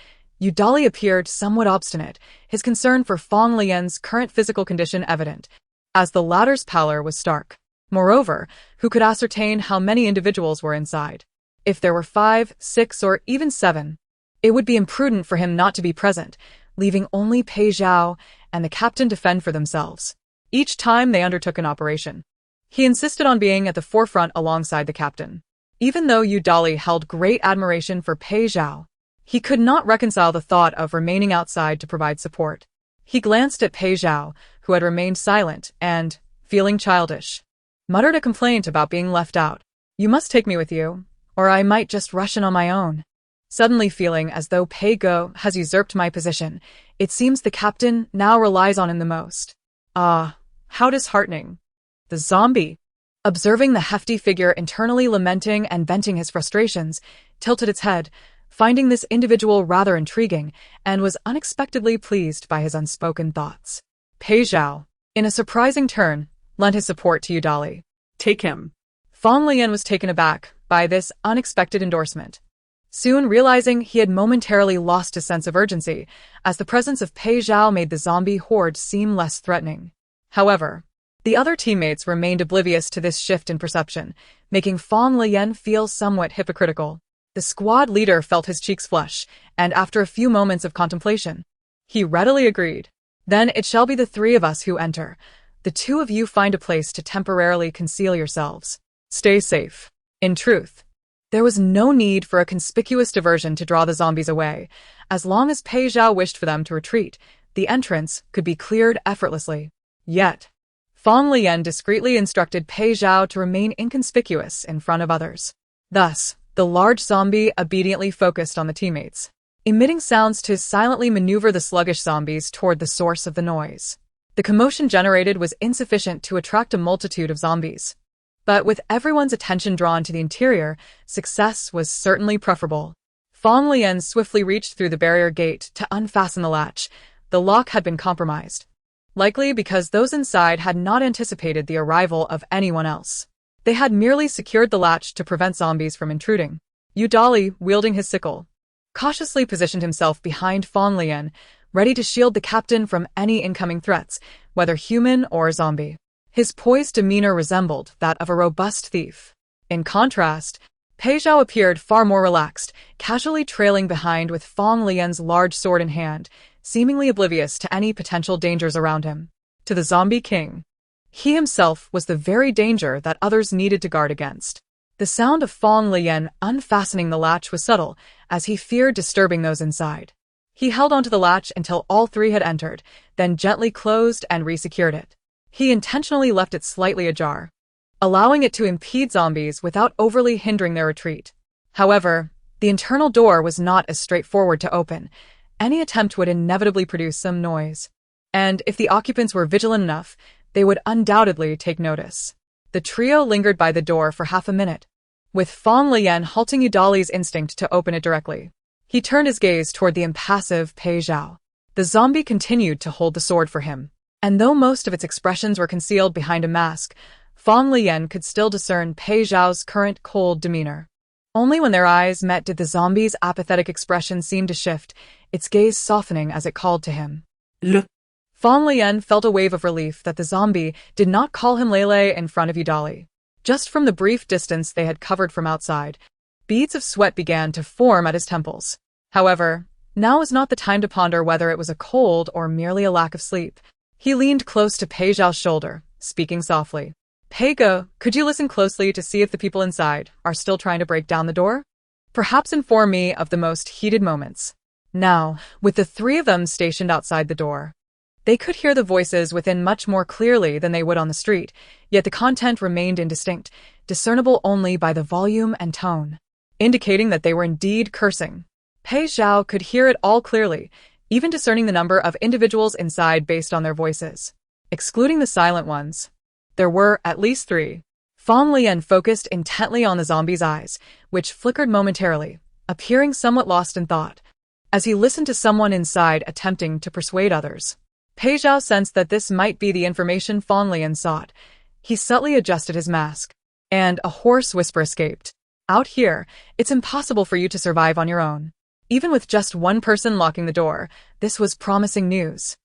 Yudali appeared somewhat obstinate, his concern for Fang Leyan's current physical condition evident, as the latter's pallor was stark. Moreover, who could ascertain how many individuals were inside? If there were 5, 6, or even 7, it would be imprudent for him not to be present, leaving only Pei Zhao and the captain to fend for themselves. Each time they undertook an operation, he insisted on being at the forefront alongside the captain. Even though Yudali held great admiration for Pei Zhao, he could not reconcile the thought of remaining outside to provide support. He glanced at Pei Zhao, who had remained silent and, feeling childish, muttered a complaint about being left out. "You must take me with you, or I might just rush in on my own." Suddenly feeling as though Pei Zhao has usurped my position, it seems the captain now relies on him the most. Ah, how disheartening. The zombie, observing the hefty figure internally lamenting and venting his frustrations, tilted its head, finding this individual rather intriguing, and was unexpectedly pleased by his unspoken thoughts. Pei Zhao, in a surprising turn, lent his support to Yudali. take him. Fang Leyan was taken aback by this unexpected endorsement, soon realizing he had momentarily lost his sense of urgency, as the presence of Pei Zhao made the zombie horde seem less threatening. However, the other teammates remained oblivious to this shift in perception, making Fang Leyan feel somewhat hypocritical. The squad leader felt his cheeks flush, and after a few moments of contemplation, he readily agreed. "Then it shall be the three of us who enter. The two of you find a place to temporarily conceal yourselves. Stay safe." In truth, there was no need for a conspicuous diversion to draw the zombies away. As long as Pei Zhao wished for them to retreat, the entrance could be cleared effortlessly. Yet, Fang Leyan discreetly instructed Pei Zhao to remain inconspicuous in front of others. Thus, the large zombie obediently focused on the teammates, emitting sounds to silently maneuver the sluggish zombies toward the source of the noise. The commotion generated was insufficient to attract a multitude of zombies. But with everyone's attention drawn to the interior, success was certainly preferable. Fang Leyan swiftly reached through the barrier gate to unfasten the latch. The lock had been compromised, likely because those inside had not anticipated the arrival of anyone else. They had merely secured the latch to prevent zombies from intruding. Udali, wielding his sickle, cautiously positioned himself behind Fang Leyan, ready to shield the captain from any incoming threats, whether human or zombie. His poised demeanor resembled that of a robust thief. In contrast, Pei Zhao appeared far more relaxed, casually trailing behind with Fang Leyan's large sword in hand, seemingly oblivious to any potential dangers around him. To the zombie king, he himself was the very danger that others needed to guard against. The sound of Fang Leyan unfastening the latch was subtle, as he feared disturbing those inside. He held onto the latch until all three had entered, then gently closed and resecured it. He intentionally left it slightly ajar, allowing it to impede zombies without overly hindering their retreat. However, the internal door was not as straightforward to open. Any attempt would inevitably produce some noise. And if the occupants were vigilant enough, they would undoubtedly take notice. The trio lingered by the door for half a minute, with Fang Leyan halting Udali's instinct to open it directly. He turned his gaze toward the impassive Pei Zhao. The zombie continued to hold the sword for him, and though most of its expressions were concealed behind a mask, Fang Leyan could still discern Pei Zhao's current cold demeanor. Only when their eyes met did the zombie's apathetic expression seem to shift, its gaze softening as it called to him. Look. Fang Leyan felt a wave of relief that the zombie did not call him Lele in front of Udali. Just from the brief distance they had covered from outside, beads of sweat began to form at his temples. However, now was not the time to ponder whether it was a cold or merely a lack of sleep. He leaned close to Pei Zhao's shoulder, speaking softly. Pei Go, could you listen closely to see if the people inside are still trying to break down the door? Perhaps inform me of the most heated moments. Now, with the three of them stationed outside the door, they could hear the voices within much more clearly than they would on the street, yet the content remained indistinct, discernible only by the volume and tone, indicating that they were indeed cursing. Pei Zhao could hear it all clearly, even discerning the number of individuals inside based on their voices. Excluding the silent ones, there were at least three. Fang Leyan focused intently on the zombie's eyes, which flickered momentarily, appearing somewhat lost in thought, as he listened to someone inside attempting to persuade others. Pei Zhao sensed that this might be the information Fang Leyan sought. He subtly adjusted his mask, and a hoarse whisper escaped. Out here, it's impossible for you to survive on your own. Even with just one person locking the door, this was promising news.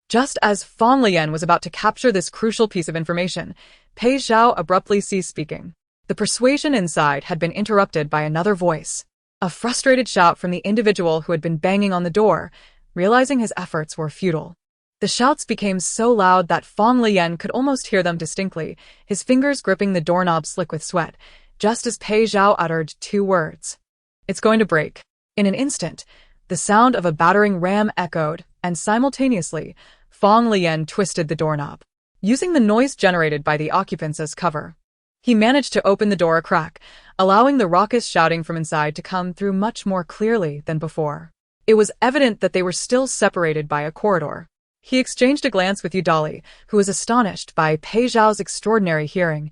Just as Fang Leyan was about to capture this crucial piece of information, Pei Zhao abruptly ceased speaking. The persuasion inside had been interrupted by another voice, a frustrated shout from the individual who had been banging on the door, realizing his efforts were futile. The shouts became so loud that Fang Leyan could almost hear them distinctly, his fingers gripping the doorknob slick with sweat, just as Pei Zhao uttered two words. It's going to break. In an instant, the sound of a battering ram echoed, and simultaneously, Fang Leyan twisted the doorknob, using the noise generated by the occupants as cover. He managed to open the door a crack, allowing the raucous shouting from inside to come through much more clearly than before. It was evident that they were still separated by a corridor. He exchanged a glance with Udali, who was astonished by Pei Zhao's extraordinary hearing,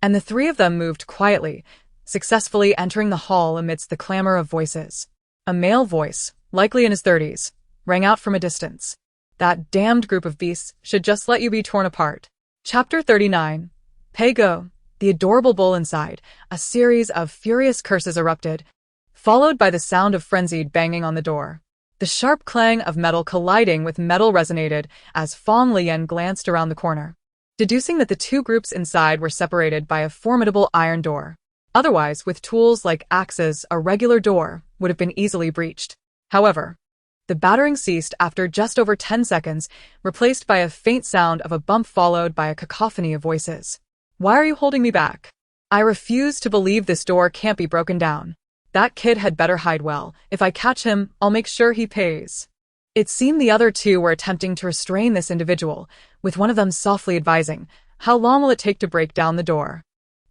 and the three of them moved quietly, successfully entering the hall amidst the clamor of voices. A male voice, likely in his 30s, rang out from a distance. That damned group of beasts should just let you be torn apart. Chapter 39. Pei Go, the adorable bull inside, a series of furious curses erupted, followed by the sound of frenzied banging on the door. The sharp clang of metal colliding with metal resonated as Fang Leyan glanced around the corner, deducing that the two groups inside were separated by a formidable iron door. Otherwise, with tools like axes, a regular door would have been easily breached. However, the battering ceased after just over 10 seconds, replaced by a faint sound of a bump followed by a cacophony of voices. Why are you holding me back? I refuse to believe this door can't be broken down. That kid had better hide well. If I catch him, I'll make sure he pays. It seemed the other two were attempting to restrain this individual, with one of them softly advising, "How long will it take to break down the door?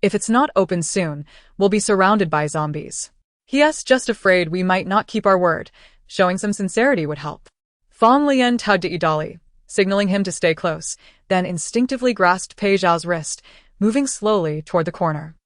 If it's not open soon, we'll be surrounded by zombies." "Yes, just afraid we might not keep our word. Showing some sincerity would help." Fang Leyan tugged at Udali, signaling him to stay close, then instinctively grasped Pei Zhao's wrist, moving slowly toward the corner.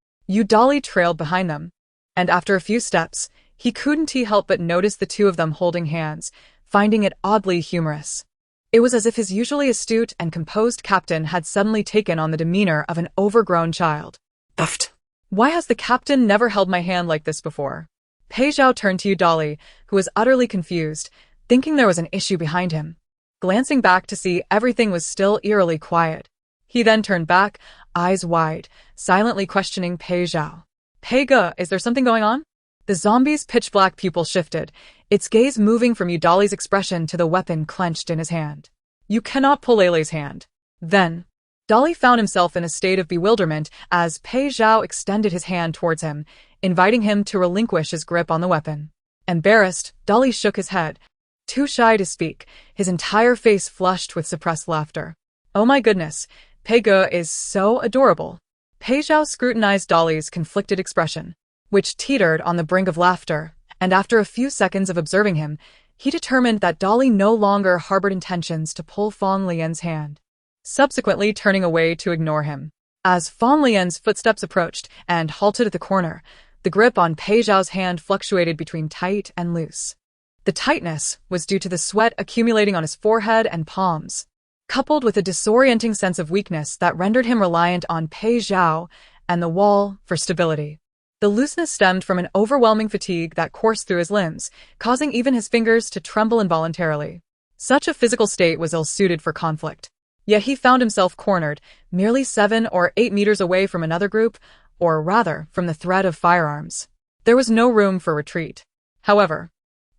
Dolly trailed behind them, and after a few steps, he couldn't help but notice the two of them holding hands, finding it oddly humorous. It was as if his usually astute and composed captain had suddenly taken on the demeanor of an overgrown child. Uffed. Why has the captain never held my hand like this before? Pei Zhao turned to Dolly, who was utterly confused, thinking there was an issue behind him. Glancing back to see everything was still eerily quiet. He then turned back, eyes wide, silently questioning Pei Zhao. Pei Ge, is there something going on? The zombie's pitch-black pupil shifted, its gaze moving from Dolly's expression to the weapon clenched in his hand. You cannot pull Lele's hand. Then, Dolly found himself in a state of bewilderment as Pei Zhao extended his hand towards him, inviting him to relinquish his grip on the weapon. Embarrassed, Dolly shook his head, too shy to speak, his entire face flushed with suppressed laughter. Oh my goodness, Pei Ge is so adorable. Pei Zhao scrutinized Dolly's conflicted expression, which teetered on the brink of laughter, and after a few seconds of observing him, he determined that Dolly no longer harbored intentions to pull Fang Leyan's hand, subsequently turning away to ignore him. As Fang Leyan's footsteps approached and halted at the corner, the grip on Pei Zhao's hand fluctuated between tight and loose. The tightness was due to the sweat accumulating on his forehead and palms, coupled with a disorienting sense of weakness that rendered him reliant on Pei Zhao and the wall for stability. The looseness stemmed from an overwhelming fatigue that coursed through his limbs, causing even his fingers to tremble involuntarily. Such a physical state was ill-suited for conflict. Yet he found himself cornered, merely 7 or 8 meters away from another group, or rather, from the threat of firearms. There was no room for retreat. However,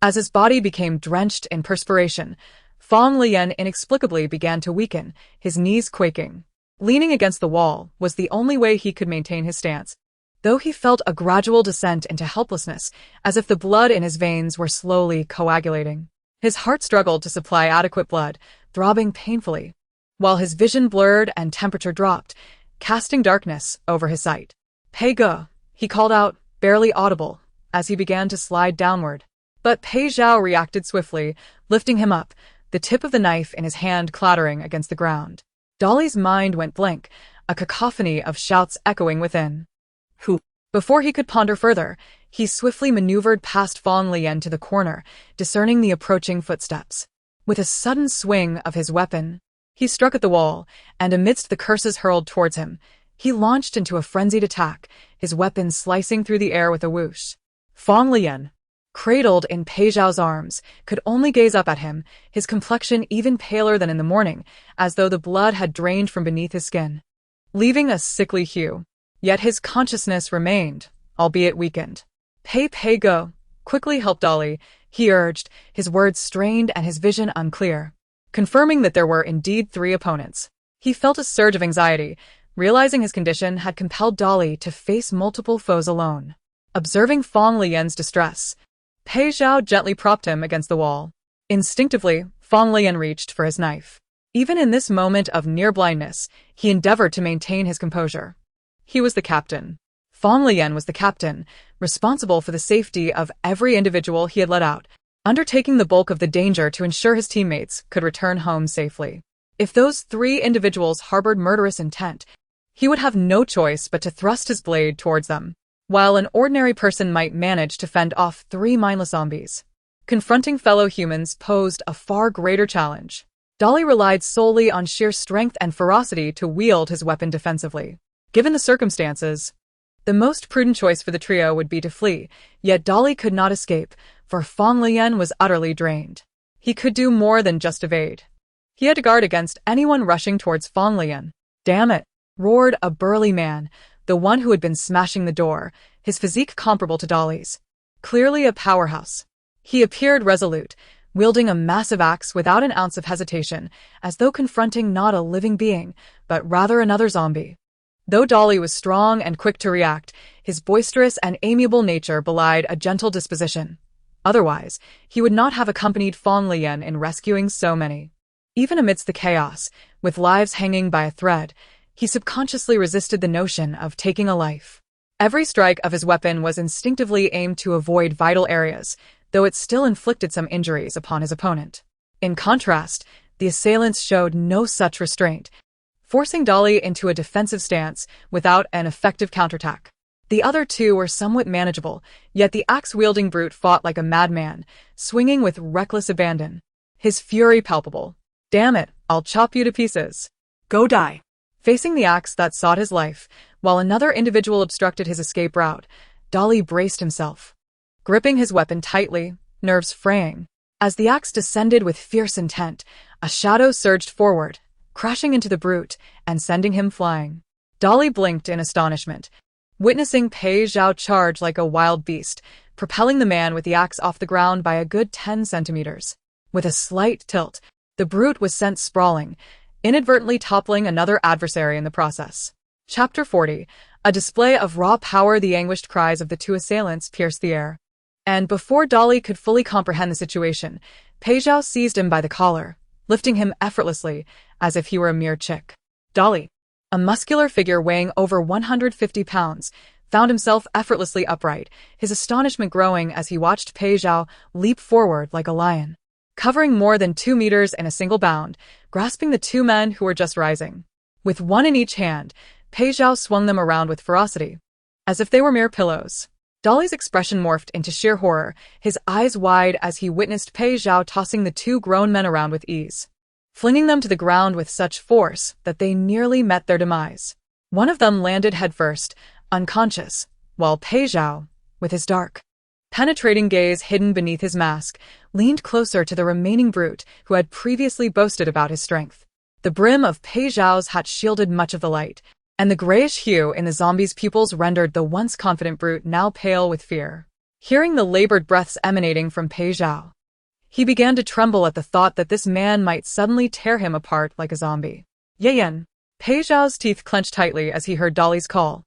as his body became drenched in perspiration, Fang Leyan inexplicably began to weaken, his knees quaking. Leaning against the wall was the only way he could maintain his stance, though he felt a gradual descent into helplessness, as if the blood in his veins were slowly coagulating. His heart struggled to supply adequate blood, throbbing painfully, while his vision blurred and temperature dropped, casting darkness over his sight. Pei Ge, he called out, barely audible, as he began to slide downward. But Pei Zhao reacted swiftly, lifting him up, the tip of the knife in his hand clattering against the ground. Dolly's mind went blank, a cacophony of shouts echoing within. Who? Before he could ponder further, he swiftly maneuvered past Fang Leyan to the corner, discerning the approaching footsteps. With a sudden swing of his weapon, he struck at the wall, and amidst the curses hurled towards him, he launched into a frenzied attack, his weapon slicing through the air with a whoosh. Fang Leyan, cradled in Pei Zhao's arms, could only gaze up at him, his complexion even paler than in the morning, as though the blood had drained from beneath his skin, leaving a sickly hue. Yet his consciousness remained, albeit weakened. Pei Ge, quickly help Dolly, he urged, his words strained and his vision unclear. Confirming that there were indeed 3 opponents, he felt a surge of anxiety, realizing his condition had compelled Dolly to face multiple foes alone. Observing Fang Leyan's distress, Pei Zhao gently propped him against the wall. Instinctively, Fang Leyan reached for his knife. Even in this moment of near blindness, he endeavored to maintain his composure. He was the captain. Fang Leyan was the captain, responsible for the safety of every individual he had let out, undertaking the bulk of the danger to ensure his teammates could return home safely. If those 3 individuals harbored murderous intent, he would have no choice but to thrust his blade towards them. While an ordinary person might manage to fend off 3 mindless zombies, confronting fellow humans posed a far greater challenge. Dolly relied solely on sheer strength and ferocity to wield his weapon defensively. Given the circumstances, the most prudent choice for the trio would be to flee, yet Dolly could not escape, for Fang Leyan was utterly drained. He could do more than just evade. He had to guard against anyone rushing towards Fang Leyan. Damn it, roared a burly man, the one who had been smashing the door, his physique comparable to Dolly's. Clearly a powerhouse. He appeared resolute, wielding a massive axe without an ounce of hesitation, as though confronting not a living being, but rather another zombie. Though Dolly was strong and quick to react, his boisterous and amiable nature belied a gentle disposition. Otherwise, he would not have accompanied Fang Leyan in rescuing so many. Even amidst the chaos, with lives hanging by a thread, he subconsciously resisted the notion of taking a life. Every strike of his weapon was instinctively aimed to avoid vital areas, though it still inflicted some injuries upon his opponent. In contrast, the assailants showed no such restraint, forcing Dolly into a defensive stance without an effective counterattack. The other two were somewhat manageable, yet the axe-wielding brute fought like a madman, swinging with reckless abandon. His fury palpable. "Damn it, I'll chop you to pieces." Go die. Facing the axe that sought his life, while another individual obstructed his escape route, Dolly braced himself, gripping his weapon tightly, nerves fraying. As the axe descended with fierce intent, a shadow surged forward, crashing into the brute and sending him flying. Dolly blinked in astonishment, witnessing Pei Zhao charge like a wild beast, propelling the man with the axe off the ground by a good 10 centimeters. With a slight tilt, the brute was sent sprawling, inadvertently toppling another adversary in the process. Chapter 40. A display of raw power. The anguished cries of the two assailants pierced the air. And before Dolly could fully comprehend the situation, Pei Zhao seized him by the collar, lifting him effortlessly, as if he were a mere chick. Dolly, a muscular figure weighing over 150 pounds, found himself effortlessly upright, his astonishment growing as he watched Pei Zhao leap forward like a lion, covering more than 2 meters in a single bound, grasping the two men who were just rising. With one in each hand, Pei Zhao swung them around with ferocity, as if they were mere pillows. Dolly's expression morphed into sheer horror, his eyes wide as he witnessed Pei Zhao tossing the two grown men around with ease, flinging them to the ground with such force that they nearly met their demise. One of them landed headfirst, unconscious, while Pei Zhao, with his dark, penetrating gaze hidden beneath his mask, leaned closer to the remaining brute who had previously boasted about his strength. The brim of Pei Zhao's hat shielded much of the light, and the grayish hue in the zombie's pupils rendered the once confident brute now pale with fear. Hearing the labored breaths emanating from Pei Zhao, he began to tremble at the thought that this man might suddenly tear him apart like a zombie. "Leyan!" Pei Zhao's teeth clenched tightly as he heard Dolly's call,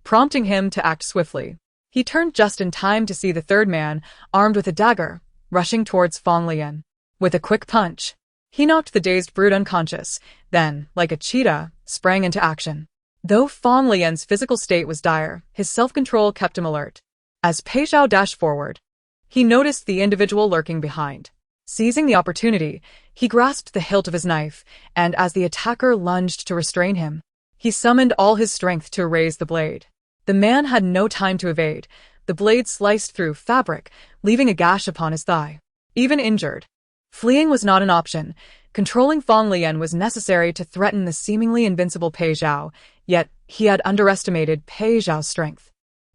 prompting him to act swiftly. He turned just in time to see the third man, armed with a dagger, rushing towards Fang Leyan. With a quick punch, he knocked the dazed brute unconscious, then, like a cheetah, sprang into action. Though Fang Leyan's physical state was dire, his self-control kept him alert. As Pei Zhao dashed forward, he noticed the individual lurking behind. Seizing the opportunity, he grasped the hilt of his knife, and as the attacker lunged to restrain him, he summoned all his strength to raise the blade. The man had no time to evade. The blade sliced through fabric, leaving a gash upon his thigh. Even injured, fleeing was not an option. Controlling Fang Leyan was necessary to threaten the seemingly invincible Pei Zhao, yet he had underestimated Pei Zhao's strength.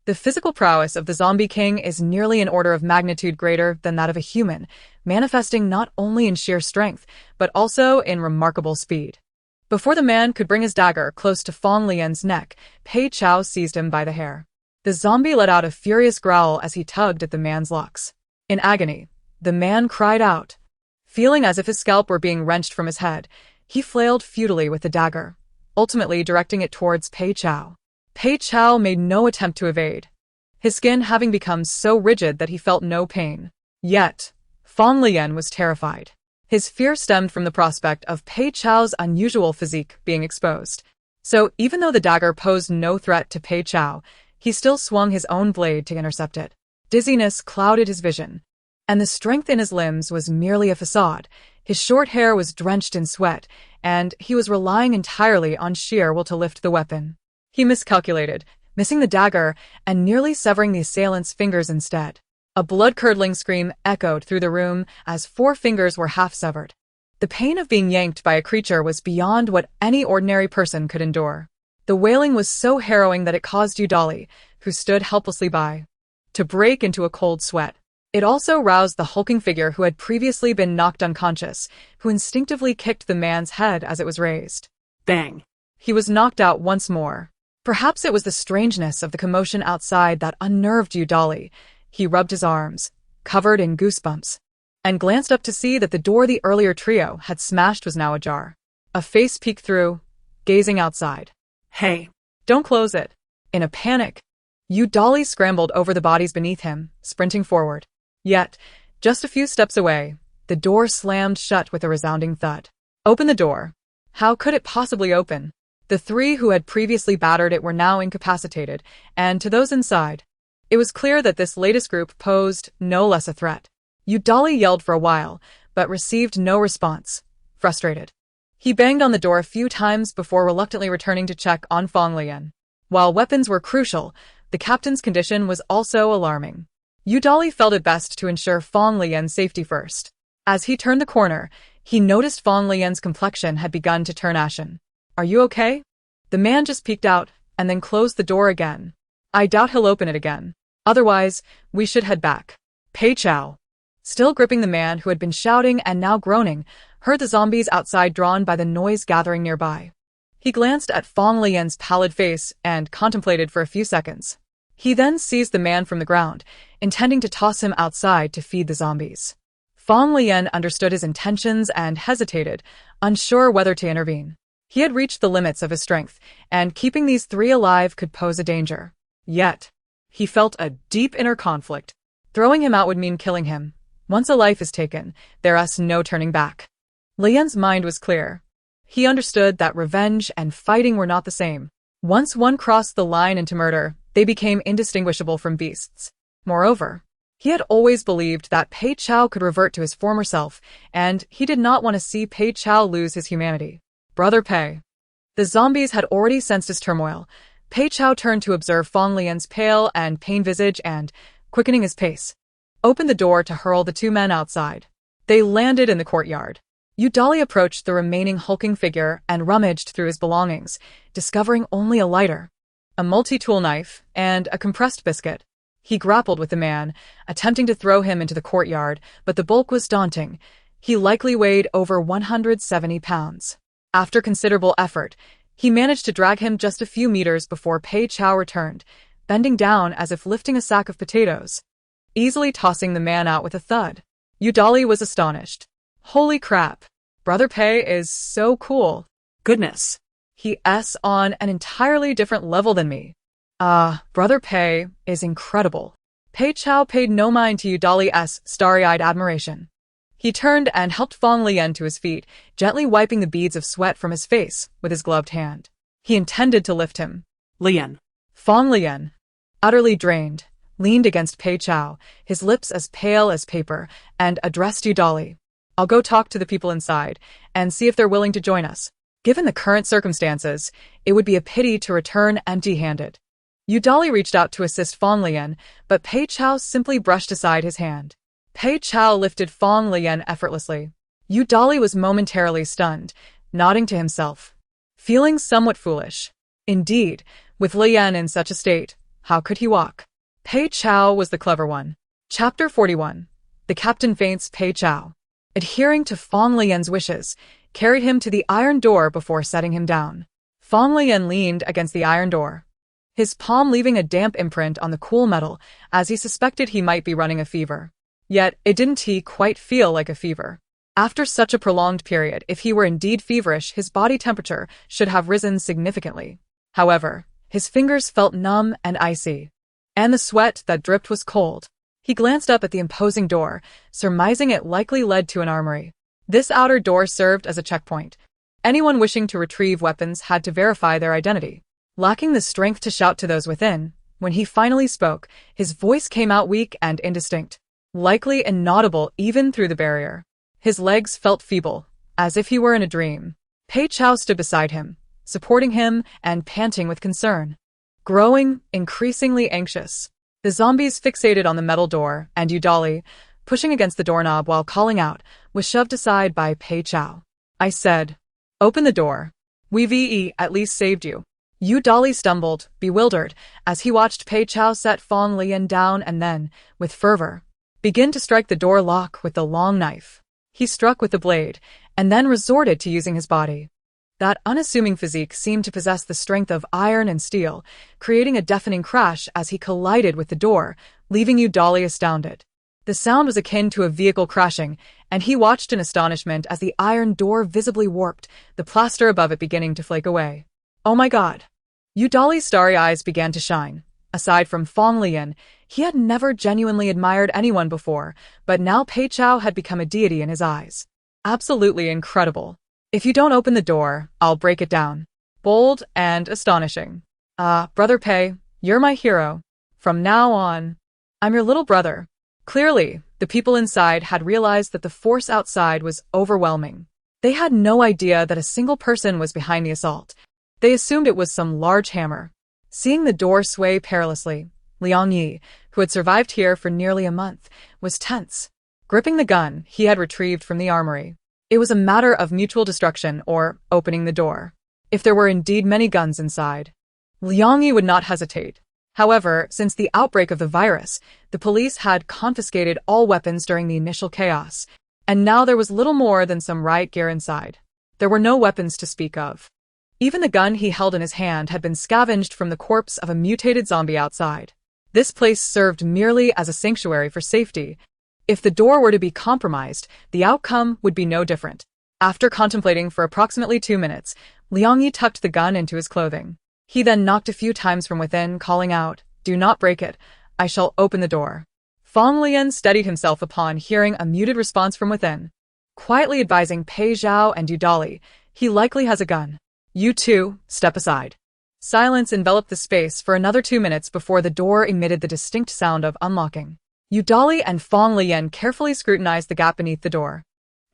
The physical prowess of the Zombie King is nearly an order of magnitude greater than that of a human, manifesting not only in sheer strength, but also in remarkable speed. Before the man could bring his dagger close to Fang Leyan's neck, Pei Zhao seized him by the hair. The zombie let out a furious growl as he tugged at the man's locks. In agony, the man cried out. Feeling as if his scalp were being wrenched from his head, he flailed futilely with the dagger, ultimately directing it towards Pei Zhao. Pei Zhao made no attempt to evade, his skin having become so rigid that he felt no pain. Yet, Fang Leyan was terrified. His fear stemmed from the prospect of Pei Zhao's unusual physique being exposed. So even though the dagger posed no threat to Pei Zhao, he still swung his own blade to intercept it. Dizziness clouded his vision, and the strength in his limbs was merely a facade. His short hair was drenched in sweat, and he was relying entirely on sheer will to lift the weapon. He miscalculated, missing the dagger and nearly severing the assailant's fingers instead. A blood-curdling scream echoed through the room as 4 fingers were half-severed. The pain of being yanked by a creature was beyond what any ordinary person could endure. The wailing was so harrowing that it caused Dolly, who stood helplessly by, to break into a cold sweat. It also roused the hulking figure who had previously been knocked unconscious, who instinctively kicked the man's head as it was raised. Bang! He was knocked out once more. Perhaps it was the strangeness of the commotion outside that unnerved Dolly. He rubbed his arms, covered in goosebumps, and glanced up to see that the door the earlier trio had smashed was now ajar. A face peeked through, gazing outside. Hey! Don't close it. In a panic, Dolly scrambled over the bodies beneath him, sprinting forward. Yet, just a few steps away, the door slammed shut with a resounding thud. Open the door. How could it possibly open? The 3 who had previously battered it were now incapacitated, and to those inside, it was clear that this latest group posed no less a threat. Dolly yelled for a while, but received no response, frustrated. He banged on the door a few times before reluctantly returning to check on Fang Leyan. While weapons were crucial, the captain's condition was also alarming. Yudali felt it best to ensure Fang Leyan's safety first. As he turned the corner, he noticed Fang Leyan's complexion had begun to turn ashen. "Are you okay?" The man just peeked out and then closed the door again. "I doubt he'll open it again. Otherwise, we should head back." Pei Zhao, still gripping the man who had been shouting and now groaning, heard the zombies outside drawn by the noise gathering nearby. He glanced at Fang Leyan's pallid face and contemplated for a few seconds. He then seized the man from the ground, intending to toss him outside to feed the zombies. Fang Leyan understood his intentions and hesitated, unsure whether to intervene. He had reached the limits of his strength, and keeping these three alive could pose a danger. Yet, he felt a deep inner conflict. Throwing him out would mean killing him. Once a life is taken, there's no turning back. Leyan's mind was clear. He understood that revenge and fighting were not the same. Once one crossed the line into murder, they became indistinguishable from beasts. Moreover, he had always believed that Pei Zhao could revert to his former self, and he did not want to see Pei Zhao lose his humanity. "Brother Pei." The zombies had already sensed his turmoil. Pei Zhao turned to observe Fang Leyan's pale and pained visage and, quickening his pace, opened the door to hurl the two men outside. They landed in the courtyard. Yudali approached the remaining hulking figure and rummaged through his belongings, discovering only a lighter, a multi-tool knife, and a compressed biscuit. He grappled with the man, attempting to throw him into the courtyard, but the bulk was daunting. He likely weighed over 170 pounds. After considerable effort, he managed to drag him just a few meters before Pei Zhao returned, bending down as if lifting a sack of potatoes, easily tossing the man out with a thud. Yudali was astonished. "Holy crap. Brother Pei is so cool. Goodness. He's on an entirely different level than me. Brother Pei is incredible." Pei Zhao paid no mind to Yudali's starry-eyed admiration. He turned and helped Fang Leyan to his feet, gently wiping the beads of sweat from his face with his gloved hand. He intended to lift him. Leyan. Fang Leyan, utterly drained, leaned against Pei Zhao, his lips as pale as paper, and addressed Yudali. "I'll go talk to the people inside and see if they're willing to join us. Given the current circumstances, it would be a pity to return empty-handed." Yudali reached out to assist Fang Leyan, but Pei Zhao simply brushed aside his hand. Pei Zhao lifted Fang Leyan effortlessly. Yudali was momentarily stunned, nodding to himself, feeling somewhat foolish. Indeed, with Leyan in such a state, how could he walk? Pei Zhao was the clever one. Chapter 41. The captain faints. Pei Zhao, adhering to Fang Leyan's wishes, carried him to the iron door before setting him down. Fang Leyan leaned against the iron door, his palm leaving a damp imprint on the cool metal as he suspected he might be running a fever. Yet, it didn't quite feel like a fever. After such a prolonged period, if he were indeed feverish, his body temperature should have risen significantly. However, his fingers felt numb and icy, and the sweat that dripped was cold. He glanced up at the imposing door, surmising it likely led to an armory. This outer door served as a checkpoint. Anyone wishing to retrieve weapons had to verify their identity. Lacking the strength to shout to those within, when he finally spoke, his voice came out weak and indistinct, likely inaudible even through the barrier. His legs felt feeble, as if he were in a dream. Pei Zhao stood beside him, supporting him and panting with concern, growing increasingly anxious. The zombies fixated on the metal door, and Yudali, pushing against the doorknob while calling out, was shoved aside by Pei Zhao. "I said, open the door. We've at least saved you." Yudali stumbled, bewildered, as he watched Pei Zhao set Fang Leyan down and then, with fervor, begin to strike the door lock with the long knife. He struck with the blade, and then resorted to using his body. That unassuming physique seemed to possess the strength of iron and steel, creating a deafening crash as he collided with the door, leaving Yudali astounded. The sound was akin to a vehicle crashing, and he watched in astonishment as the iron door visibly warped, the plaster above it beginning to flake away. "Oh my god." Yudali's starry eyes began to shine. Aside from Fang Leyan, he had never genuinely admired anyone before, but now Pei Zhao had become a deity in his eyes. Absolutely incredible. "If you don't open the door, I'll break it down." Bold and astonishing. Brother Pei, you're my hero. From now on, I'm your little brother." Clearly, the people inside had realized that the force outside was overwhelming. They had no idea that a single person was behind the assault. They assumed it was some large hammer. Seeing the door sway perilously, Liang Yi, who had survived here for nearly a month, was tense. Gripping the gun he had retrieved from the armory, it was a matter of mutual destruction or opening the door. If there were indeed many guns inside, Liang Yi would not hesitate. However, since the outbreak of the virus, the police had confiscated all weapons during the initial chaos, and now there was little more than some riot gear inside. There were no weapons to speak of. Even the gun he held in his hand had been scavenged from the corpse of a mutated zombie outside. This place served merely as a sanctuary for safety. If the door were to be compromised, the outcome would be no different. After contemplating for approximately 2 minutes, Liang Yi tucked the gun into his clothing. He then knocked a few times from within, calling out, "Do not break it. I shall open the door." Fang Leyan steadied himself upon hearing a muted response from within, quietly advising Pei Zhao and Yudali, "He likely has a gun. You two, step aside." Silence enveloped the space for another 2 minutes before the door emitted the distinct sound of unlocking. Yudali and Fang Leyan carefully scrutinized the gap beneath the door,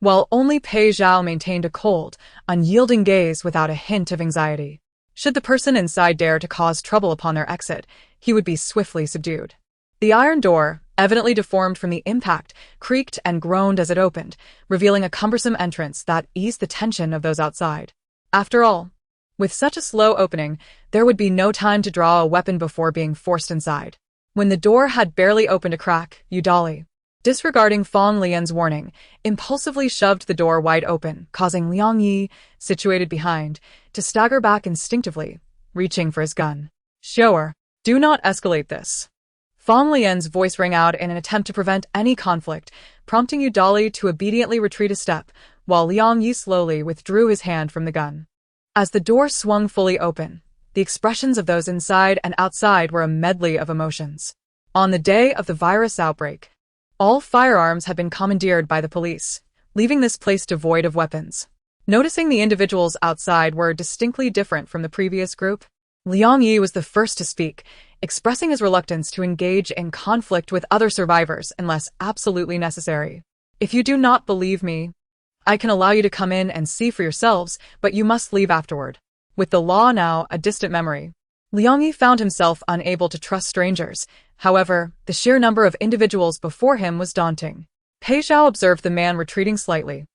while only Pei Zhao maintained a cold, unyielding gaze without a hint of anxiety. Should the person inside dare to cause trouble upon their exit, he would be swiftly subdued. The iron door, evidently deformed from the impact, creaked and groaned as it opened, revealing a cumbersome entrance that eased the tension of those outside. After all, with such a slow opening, there would be no time to draw a weapon before being forced inside. When the door had barely opened a crack, Yudali, disregarding Fang Leyan's warning, impulsively shoved the door wide open, causing Liang Yi, situated behind, to stagger back instinctively, reaching for his gun. "Shower, do not escalate this." Fang Leyan's voice rang out in an attempt to prevent any conflict, prompting Yudali to obediently retreat a step, while Liang Yi slowly withdrew his hand from the gun. As the door swung fully open, the expressions of those inside and outside were a medley of emotions. On the day of the virus outbreak, all firearms had been commandeered by the police, leaving this place devoid of weapons. Noticing the individuals outside were distinctly different from the previous group, Liang Yi was the first to speak, expressing his reluctance to engage in conflict with other survivors unless absolutely necessary. "If you do not believe me, I can allow you to come in and see for yourselves, but you must leave afterward." With the law now a distant memory, Liang Yi found himself unable to trust strangers. However, the sheer number of individuals before him was daunting. Pei Zhao observed the man retreating slightly,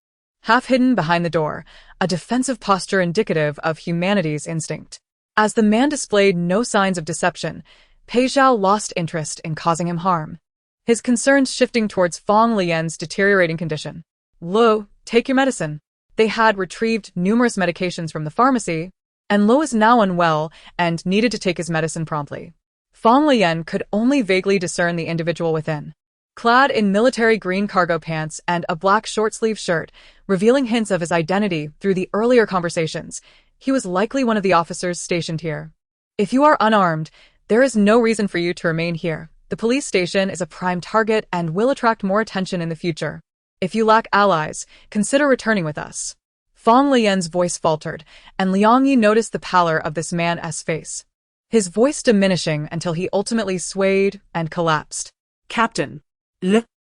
half hidden behind the door, a defensive posture indicative of humanity's instinct. As the man displayed no signs of deception, Pei Zhao lost interest in causing him harm, his concerns shifting towards Fang Leyan's deteriorating condition. "Lo, take your medicine." They had retrieved numerous medications from the pharmacy, and Lo was now unwell and needed to take his medicine promptly. Fang Leyan could only vaguely discern the individual within, clad in military green cargo pants and a black short-sleeved shirt, revealing hints of his identity through the earlier conversations. He was likely one of the officers stationed here. "If you are unarmed, there is no reason for you to remain here. The police station is a prime target and will attract more attention in the future. If you lack allies, consider returning with us." Fang Leyan's voice faltered, and Liang Yi noticed the pallor of this man's face, his voice diminishing until he ultimately swayed and collapsed. "Captain."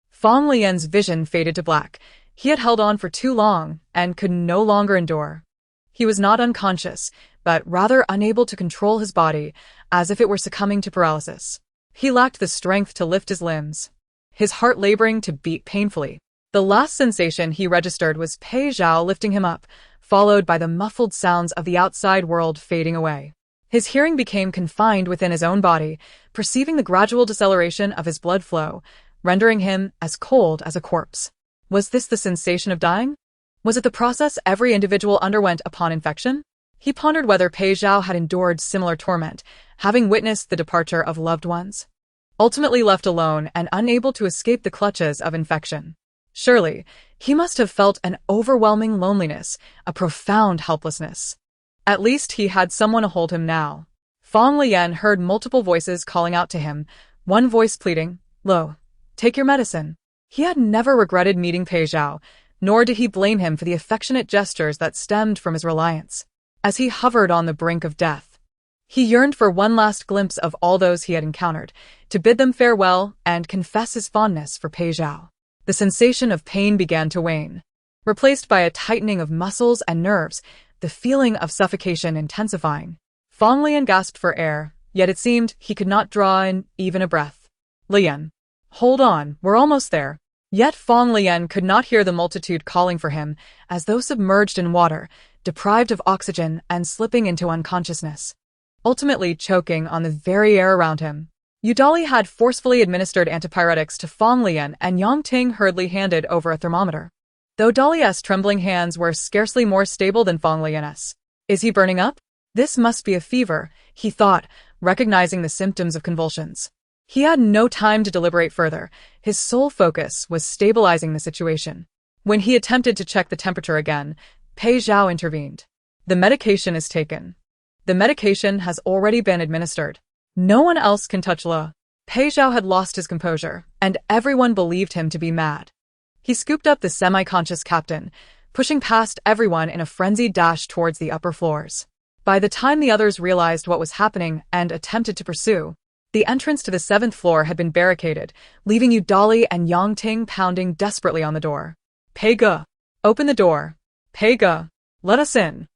Fang Leyan's vision faded to black. He had held on for too long and could no longer endure. He was not unconscious, but rather unable to control his body, as if it were succumbing to paralysis. He lacked the strength to lift his limbs, his heart laboring to beat painfully. The last sensation he registered was Pei Zhao lifting him up, followed by the muffled sounds of the outside world fading away. His hearing became confined within his own body, perceiving the gradual deceleration of his blood flow, rendering him as cold as a corpse. Was this the sensation of dying? Was it the process every individual underwent upon infection? He pondered whether Pei Zhao had endured similar torment, having witnessed the departure of loved ones, ultimately left alone and unable to escape the clutches of infection. Surely, he must have felt an overwhelming loneliness, a profound helplessness. At least he had someone to hold him now. Fang Leyan heard multiple voices calling out to him, one voice pleading, "Lo, take your medicine." He had never regretted meeting Pei Zhao, nor did he blame him for the affectionate gestures that stemmed from his reliance. As he hovered on the brink of death, he yearned for one last glimpse of all those he had encountered, to bid them farewell and confess his fondness for Pei Zhao. The sensation of pain began to wane, replaced by a tightening of muscles and nerves, the feeling of suffocation intensifying. Fang Leyan gasped for air, yet it seemed he could not draw in even a breath. Leyan. Hold on, we're almost there. Yet Fang Leyan could not hear the multitude calling for him, as though submerged in water, deprived of oxygen and slipping into unconsciousness, ultimately choking on the very air around him. Yudali had forcefully administered antipyretics to Fang Leyan, and Yang Ting hurriedly handed over a thermometer. Though Dali's trembling hands were scarcely more stable than Fang Leyan's. Is he burning up? This must be a fever, he thought, recognizing the symptoms of convulsions. He had no time to deliberate further. His sole focus was stabilizing the situation. When he attempted to check the temperature again, Pei Zhao intervened. The medication is taken. The medication has already been administered. No one else can touch Le. Pei Zhao had lost his composure, and everyone believed him to be mad. He scooped up the semi-conscious captain, pushing past everyone in a frenzied dash towards the upper floors. By the time the others realized what was happening and attempted to pursue, the entrance to the 7th floor had been barricaded, leaving Yudali and Yang Ting pounding desperately on the door. Pei Ge, open the door. Pei Ge, let us in.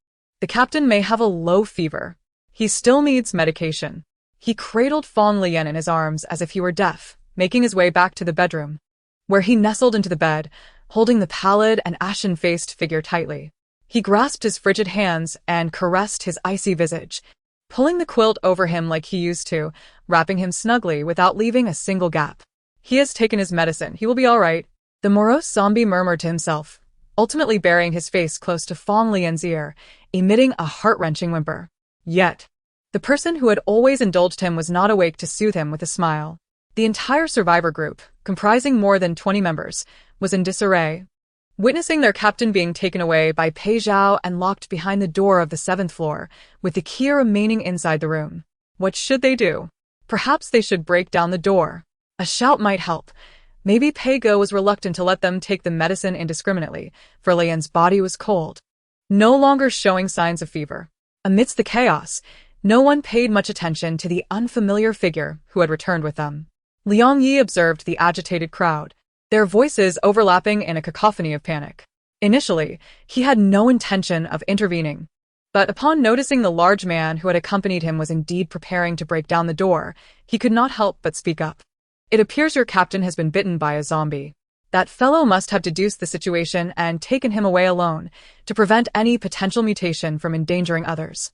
The captain may have a low fever. He still needs medication. He cradled Fang Leyan in his arms as if he were deaf, making his way back to the bedroom, where he nestled into the bed, holding the pallid and ashen-faced figure tightly. He grasped his frigid hands and caressed his icy visage, pulling the quilt over him like he used to, wrapping him snugly without leaving a single gap. He has taken his medicine. He will be all right, the morose zombie murmured to himself, ultimately burying his face close to Fang Leyan's ear, emitting a heart-wrenching whimper. Yet, the person who had always indulged him was not awake to soothe him with a smile. The entire survivor group, comprising more than 20 members, was in disarray. Witnessing their captain being taken away by Pei Zhao and locked behind the door of the 7th floor, with the key remaining inside the room. What should they do? Perhaps they should break down the door. A shout might help. Maybe Pei Ge was reluctant to let them take the medicine indiscriminately, for Leyan's body was cold, no longer showing signs of fever. Amidst the chaos, no one paid much attention to the unfamiliar figure who had returned with them. Liang Yi observed the agitated crowd, their voices overlapping in a cacophony of panic. Initially, he had no intention of intervening, but upon noticing the large man who had accompanied him was indeed preparing to break down the door, he could not help but speak up. It appears your captain has been bitten by a zombie. That fellow must have deduced the situation and taken him away alone, to prevent any potential mutation from endangering others.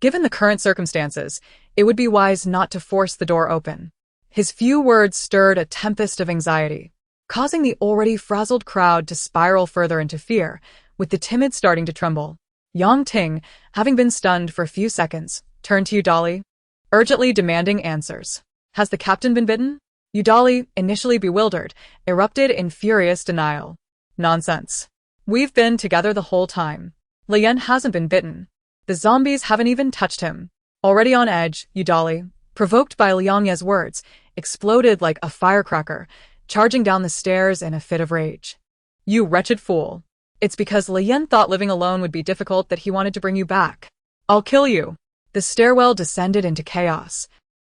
Given the current circumstances, it would be wise not to force the door open. His few words stirred a tempest of anxiety, causing the already frazzled crowd to spiral further into fear, with the timid starting to tremble. Yang Ting, having been stunned for a few seconds, turned to Yudali, urgently demanding answers. Has the captain been bitten? Yudali, initially bewildered, erupted in furious denial. Nonsense. We've been together the whole time. Leyan hasn't been bitten. The zombies haven't even touched him. Already on edge, Yudali, provoked by Liang Ye's words, exploded like a firecracker, charging down the stairs in a fit of rage. You wretched fool. It's because Leyan thought living alone would be difficult that he wanted to bring you back. I'll kill you. The stairwell descended into chaos,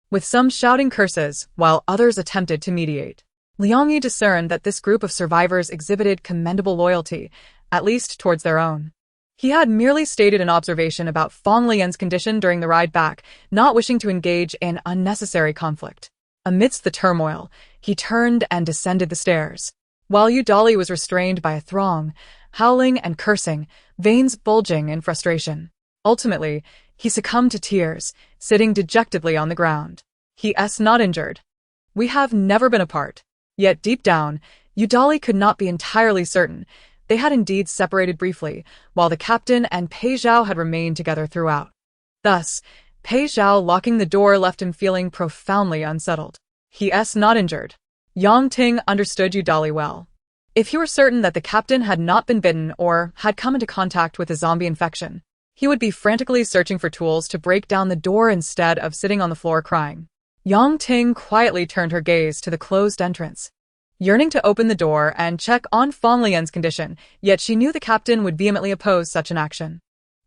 with some shouting curses while others attempted to mediate. Liang Yi discerned that this group of survivors exhibited commendable loyalty, at least towards their own. He had merely stated an observation about Fang Leyan's condition during the ride back, not wishing to engage in unnecessary conflict. Amidst the turmoil, he turned and descended the stairs. While Yudali was restrained by a throng, howling and cursing, veins bulging in frustration. Ultimately, he succumbed to tears, sitting dejectedly on the ground. He's not injured. We have never been apart. Yet deep down, Yudali could not be entirely certain. They had indeed separated briefly, while the captain and Pei Zhao had remained together throughout. Thus, Pei Zhao locking the door left him feeling profoundly unsettled. He's not injured. Yang Ting understood Yudali well. If he were certain that the captain had not been bitten or had come into contact with a zombie infection, he would be frantically searching for tools to break down the door instead of sitting on the floor crying. Yang Ting quietly turned her gaze to the closed entrance, yearning to open the door and check on Fang Leyan's condition, yet she knew the captain would vehemently oppose such an action.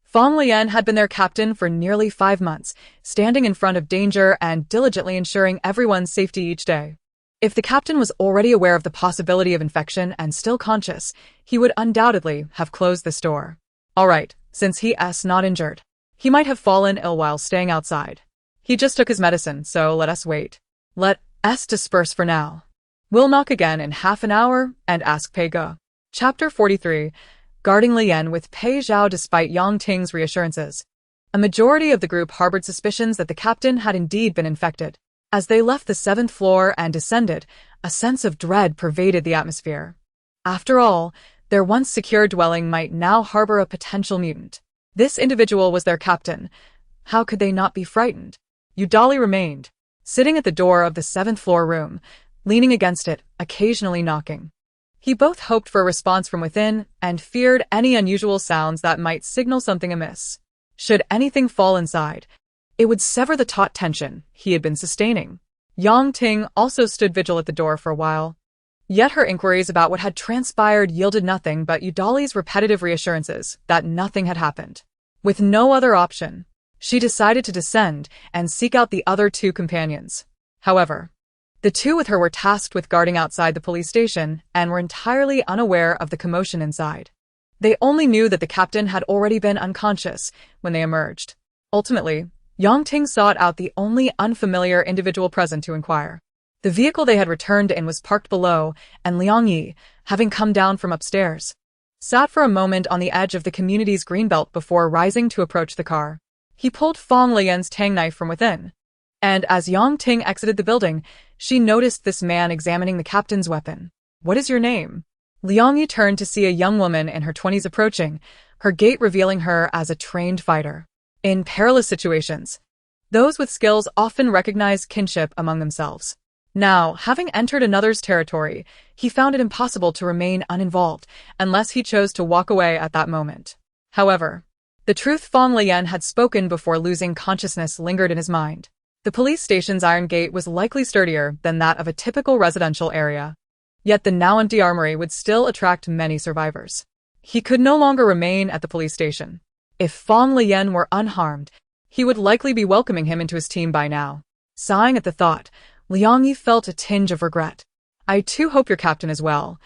Fang Leyan had been their captain for nearly 5 months, standing in front of danger and diligently ensuring everyone's safety each day. If the captain was already aware of the possibility of infection and still conscious, he would undoubtedly have closed this door. All right, since he's not injured. He might have fallen ill while staying outside. He just took his medicine, so let us wait. Let us disperse for now. We'll knock again in half an hour and ask Pei Zhao. Chapter 43. Guarding Leyan with Pei Zhao despite Yang Ting's reassurances. A majority of the group harbored suspicions that the captain had indeed been infected. As they left the 7th floor and descended, a sense of dread pervaded the atmosphere. After all, their once secure dwelling might now harbor a potential mutant. This individual was their captain. How could they not be frightened? Udali remained, sitting at the door of the 7th floor room, leaning against it, occasionally knocking. He both hoped for a response from within and feared any unusual sounds that might signal something amiss. Should anything fall inside, it would sever the taut tension he had been sustaining. Yang Ting also stood vigil at the door for a while. Yet her inquiries about what had transpired yielded nothing but Udali's repetitive reassurances that nothing had happened. With no other option, she decided to descend and seek out the other 2 companions. However, the 2 with her were tasked with guarding outside the police station and were entirely unaware of the commotion inside. They only knew that the captain had already been unconscious when they emerged. Ultimately, Yang Ting sought out the only unfamiliar individual present to inquire. The vehicle they had returned in was parked below, and Liang Yi, having come down from upstairs, sat for a moment on the edge of the community's greenbelt before rising to approach the car. He pulled Fang Leyan's tang knife from within, and as Yang Ting exited the building, she noticed this man examining the captain's weapon. "What is your name?" Liang Yi turned to see a young woman in her 20s approaching, her gait revealing her as a trained fighter. In perilous situations, those with skills often recognize kinship among themselves. Now, having entered another's territory, he found it impossible to remain uninvolved unless he chose to walk away at that moment. However, the truth Fang Leyan had spoken before losing consciousness lingered in his mind. The police station's iron gate was likely sturdier than that of a typical residential area. Yet the now empty armory would still attract many survivors. He could no longer remain at the police station. If Fang Leyan were unharmed, he would likely be welcoming him into his team by now. Sighing at the thought, Liang Yi felt a tinge of regret. "I too hope your captain is well.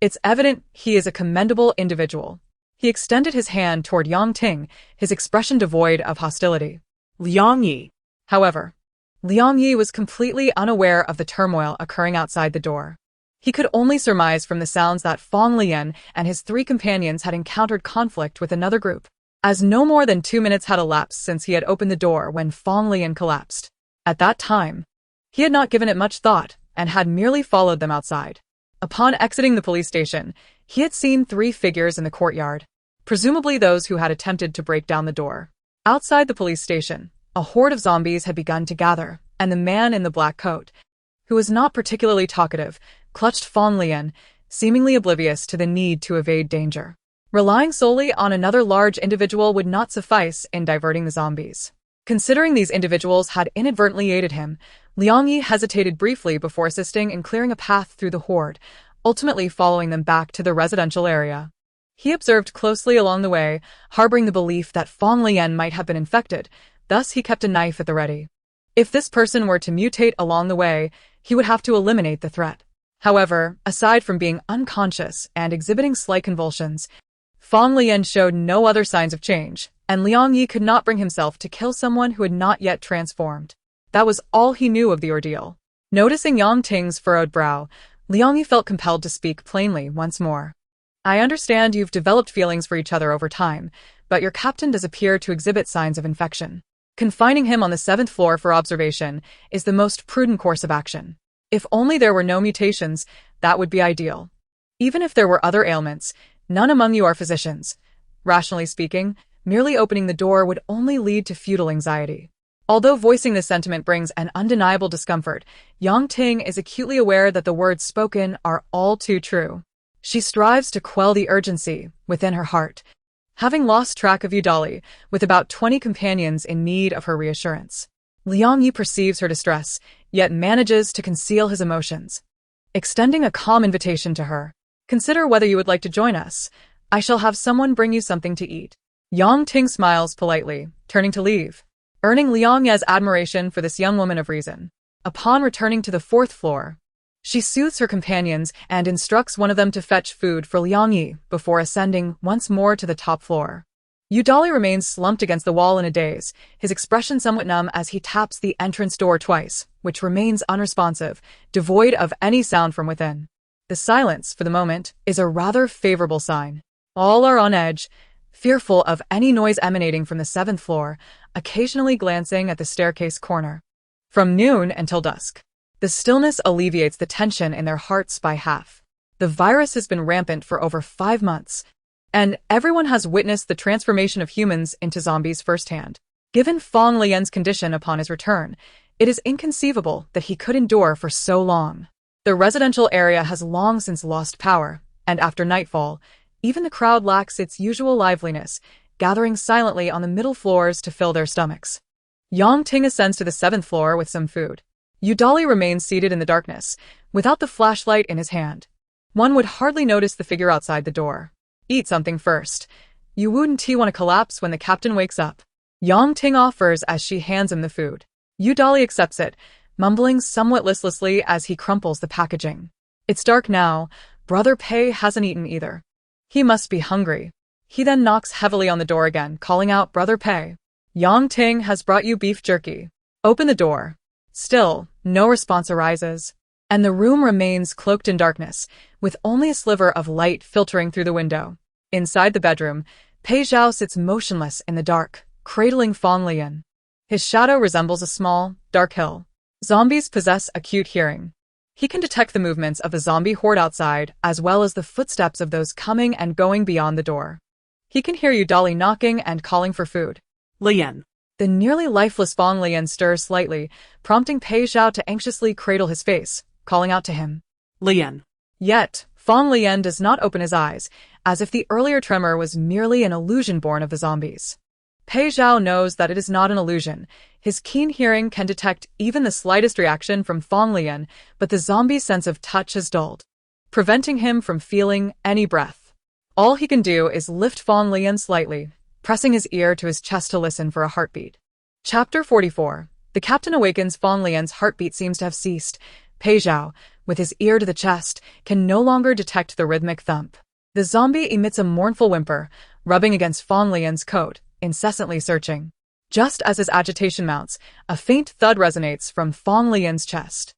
It's evident he is a commendable individual." He extended his hand toward Yang Ting, his expression devoid of hostility. Liang Yi. However, Liang Yi was completely unaware of the turmoil occurring outside the door. He could only surmise from the sounds that Fang Leyan and his 3 companions had encountered conflict with another group, as no more than 2 minutes had elapsed since he had opened the door when Fang Leyan collapsed. At that time, he had not given it much thought and had merely followed them outside. Upon exiting the police station, he had seen 3 figures in the courtyard, presumably those who had attempted to break down the door. Outside the police station, a horde of zombies had begun to gather, and the man in the black coat, who was not particularly talkative, clutched Fang Leyan, seemingly oblivious to the need to evade danger. Relying solely on another large individual would not suffice in diverting the zombies. Considering these individuals had inadvertently aided him, Liang Yi hesitated briefly before assisting in clearing a path through the horde, ultimately following them back to the residential area. He observed closely along the way, harboring the belief that Fang Leyan might have been infected, thus he kept a knife at the ready. If this person were to mutate along the way, he would have to eliminate the threat. However, aside from being unconscious and exhibiting slight convulsions, Fang Leyan showed no other signs of change, and Liang Yi could not bring himself to kill someone who had not yet transformed. That was all he knew of the ordeal. Noticing Yang Ting's furrowed brow, Liang Yi felt compelled to speak plainly once more. "I understand you've developed feelings for each other over time, but your captain does appear to exhibit signs of infection. Confining him on the 7th floor for observation is the most prudent course of action. If only there were no mutations, that would be ideal. Even if there were other ailments, none among you are physicians. Rationally speaking, merely opening the door would only lead to futile anxiety." Although voicing this sentiment brings an undeniable discomfort, Yang Ting is acutely aware that the words spoken are all too true. She strives to quell the urgency within her heart, having lost track of Udali, with about 20 companions in need of her reassurance. Liang Yi perceives her distress, yet manages to conceal his emotions. Extending a calm invitation to her, "Consider whether you would like to join us. I shall have someone bring you something to eat." Yang Ting smiles politely, turning to leave, earning Liang Ye's admiration for this young woman of reason. Upon returning to the 4th floor, She soothes her companions and instructs one of them to fetch food for Liang Yi before ascending once more to the top floor. Yudali remains slumped against the wall in a daze, his expression somewhat numb as he taps the entrance door twice, which remains unresponsive, devoid of any sound from within. The silence, for the moment, is a rather favorable sign. All are on edge, fearful of any noise emanating from the 7th floor, occasionally glancing at the staircase corner. From noon until dusk, the stillness alleviates the tension in their hearts by half. The virus has been rampant for over 5 months, and everyone has witnessed the transformation of humans into zombies firsthand. Given Fang Leyan's condition upon his return, it is inconceivable that he could endure for so long. The residential area has long since lost power, and after nightfall, even the crowd lacks its usual liveliness, gathering silently on the middle floors to fill their stomachs. Yang Ting ascends to the 7th floor with some food. Yudali remains seated in the darkness, without the flashlight in his hand. One would hardly notice the figure outside the door. Eat something first. You wouldn't want to collapse when the captain wakes up. Yang Ting offers as she hands him the food. Yudali accepts it, mumbling somewhat listlessly as he crumples the packaging. It's dark now. Brother Pei hasn't eaten either. He must be hungry. He then knocks heavily on the door again, calling out, "Brother Pei, Yang Ting has brought you beef jerky. Open the door." Still, no response arises, and the room remains cloaked in darkness, with only a sliver of light filtering through the window. Inside the bedroom, Pei Zhao sits motionless in the dark, cradling Fang Leyan. His shadow resembles a small, dark hill. Zombies possess acute hearing. He can detect the movements of the zombie horde outside, as well as the footsteps of those coming and going beyond the door. He can hear Yudali knocking and calling for food. Leyan. The nearly lifeless Fang Leyan stirs slightly, prompting Pei Zhao to anxiously cradle his face, calling out to him. Leyan. Yet, Fang Leyan does not open his eyes, as if the earlier tremor was merely an illusion born of the zombies. Pei Zhao knows that it is not an illusion. His keen hearing can detect even the slightest reaction from Fang Leyan, but the zombie's sense of touch is dulled, preventing him from feeling any breath. All he can do is lift Fang Leyan slightly, pressing his ear to his chest to listen for a heartbeat. Chapter 44. The captain awakens. Fang Leyan's heartbeat seems to have ceased. Pei Zhao, with his ear to the chest, can no longer detect the rhythmic thump. The zombie emits a mournful whimper, rubbing against Fang Leyan's coat, incessantly searching. Just as his agitation mounts, a faint thud resonates from Fang Leyan's chest.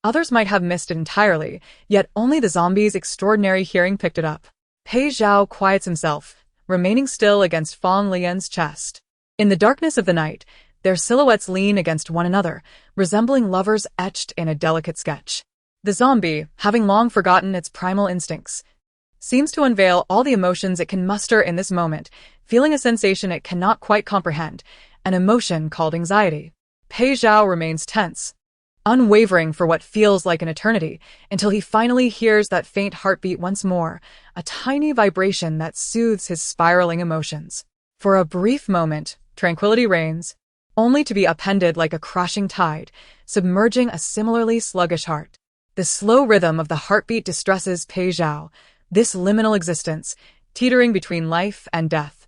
Others might have missed it entirely, yet only the zombie's extraordinary hearing picked it up. Pei Zhao quiets himself, remaining still against Fang Leyan's chest. In the darkness of the night, their silhouettes lean against one another, resembling lovers etched in a delicate sketch. The zombie, having long forgotten its primal instincts, seems to unveil all the emotions it can muster in this moment, feeling a sensation it cannot quite comprehend, an emotion called anxiety. Pei Zhao remains tense, unwavering for what feels like an eternity, until he finally hears that faint heartbeat once more, a tiny vibration that soothes his spiraling emotions. For a brief moment, tranquility reigns, only to be upended like a crashing tide, submerging a similarly sluggish heart. The slow rhythm of the heartbeat distresses Pei Zhao. This liminal existence, teetering between life and death,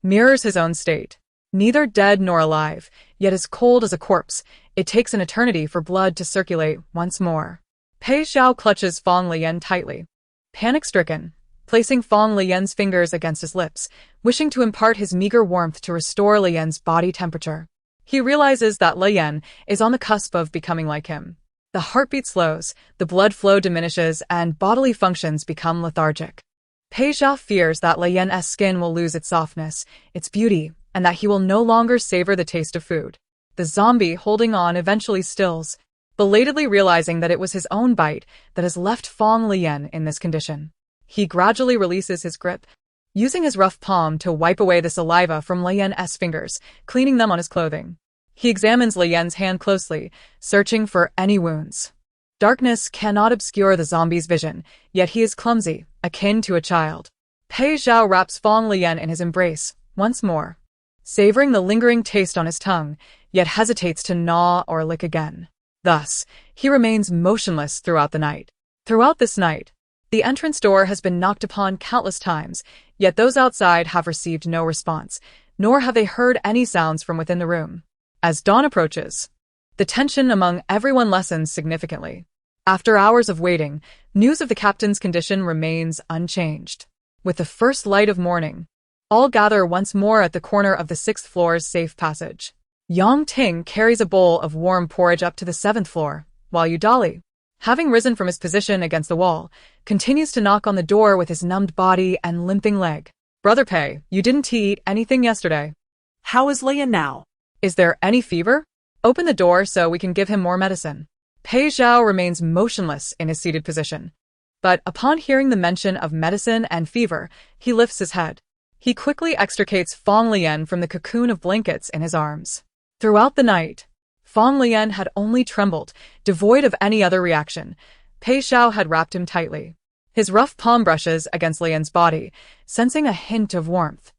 mirrors his own state. Neither dead nor alive, yet as cold as a corpse, it takes an eternity for blood to circulate once more. Pei Zhao clutches Fang Leyan tightly, panic-stricken, placing Fang Leyan's fingers against his lips, wishing to impart his meager warmth to restore Leyan's body temperature. He realizes that Leyan is on the cusp of becoming like him. The heartbeat slows, the blood flow diminishes, and bodily functions become lethargic. Pei Zhao fears that Leyan's skin will lose its softness, its beauty, and that he will no longer savor the taste of food. The zombie, holding on, eventually stills, belatedly realizing that it was his own bite that has left Fang Leyan in this condition. He gradually releases his grip, using his rough palm to wipe away the saliva from Leyan's fingers, cleaning them on his clothing. He examines Leyan's hand closely, searching for any wounds. Darkness cannot obscure the zombie's vision, yet he is clumsy, akin to a child. Pei Zhao wraps Fang Leyan in his embrace, once more, savoring the lingering taste on his tongue, yet hesitates to gnaw or lick again. Thus, he remains motionless throughout the night. Throughout this night, the entrance door has been knocked upon countless times, yet those outside have received no response, nor have they heard any sounds from within the room. As dawn approaches, the tension among everyone lessens significantly. After hours of waiting, news of the captain's condition remains unchanged. With the first light of morning, all gather once more at the corner of the 6th floor's safe passage. Yang Ting carries a bowl of warm porridge up to the 7th floor, while Yudali, having risen from his position against the wall, continues to knock on the door with his numbed body and limping leg. Brother Pei, you didn't eat anything yesterday. How is Leyan now? Is there any fever? Open the door so we can give him more medicine. Pei Zhao remains motionless in his seated position. But upon hearing the mention of medicine and fever, he lifts his head. He quickly extricates Fang Leyan from the cocoon of blankets in his arms. Throughout the night, Fang Leyan had only trembled, devoid of any other reaction. Pei Zhao had wrapped him tightly. His rough palm brushes against Leyan's body, sensing a hint of warmth,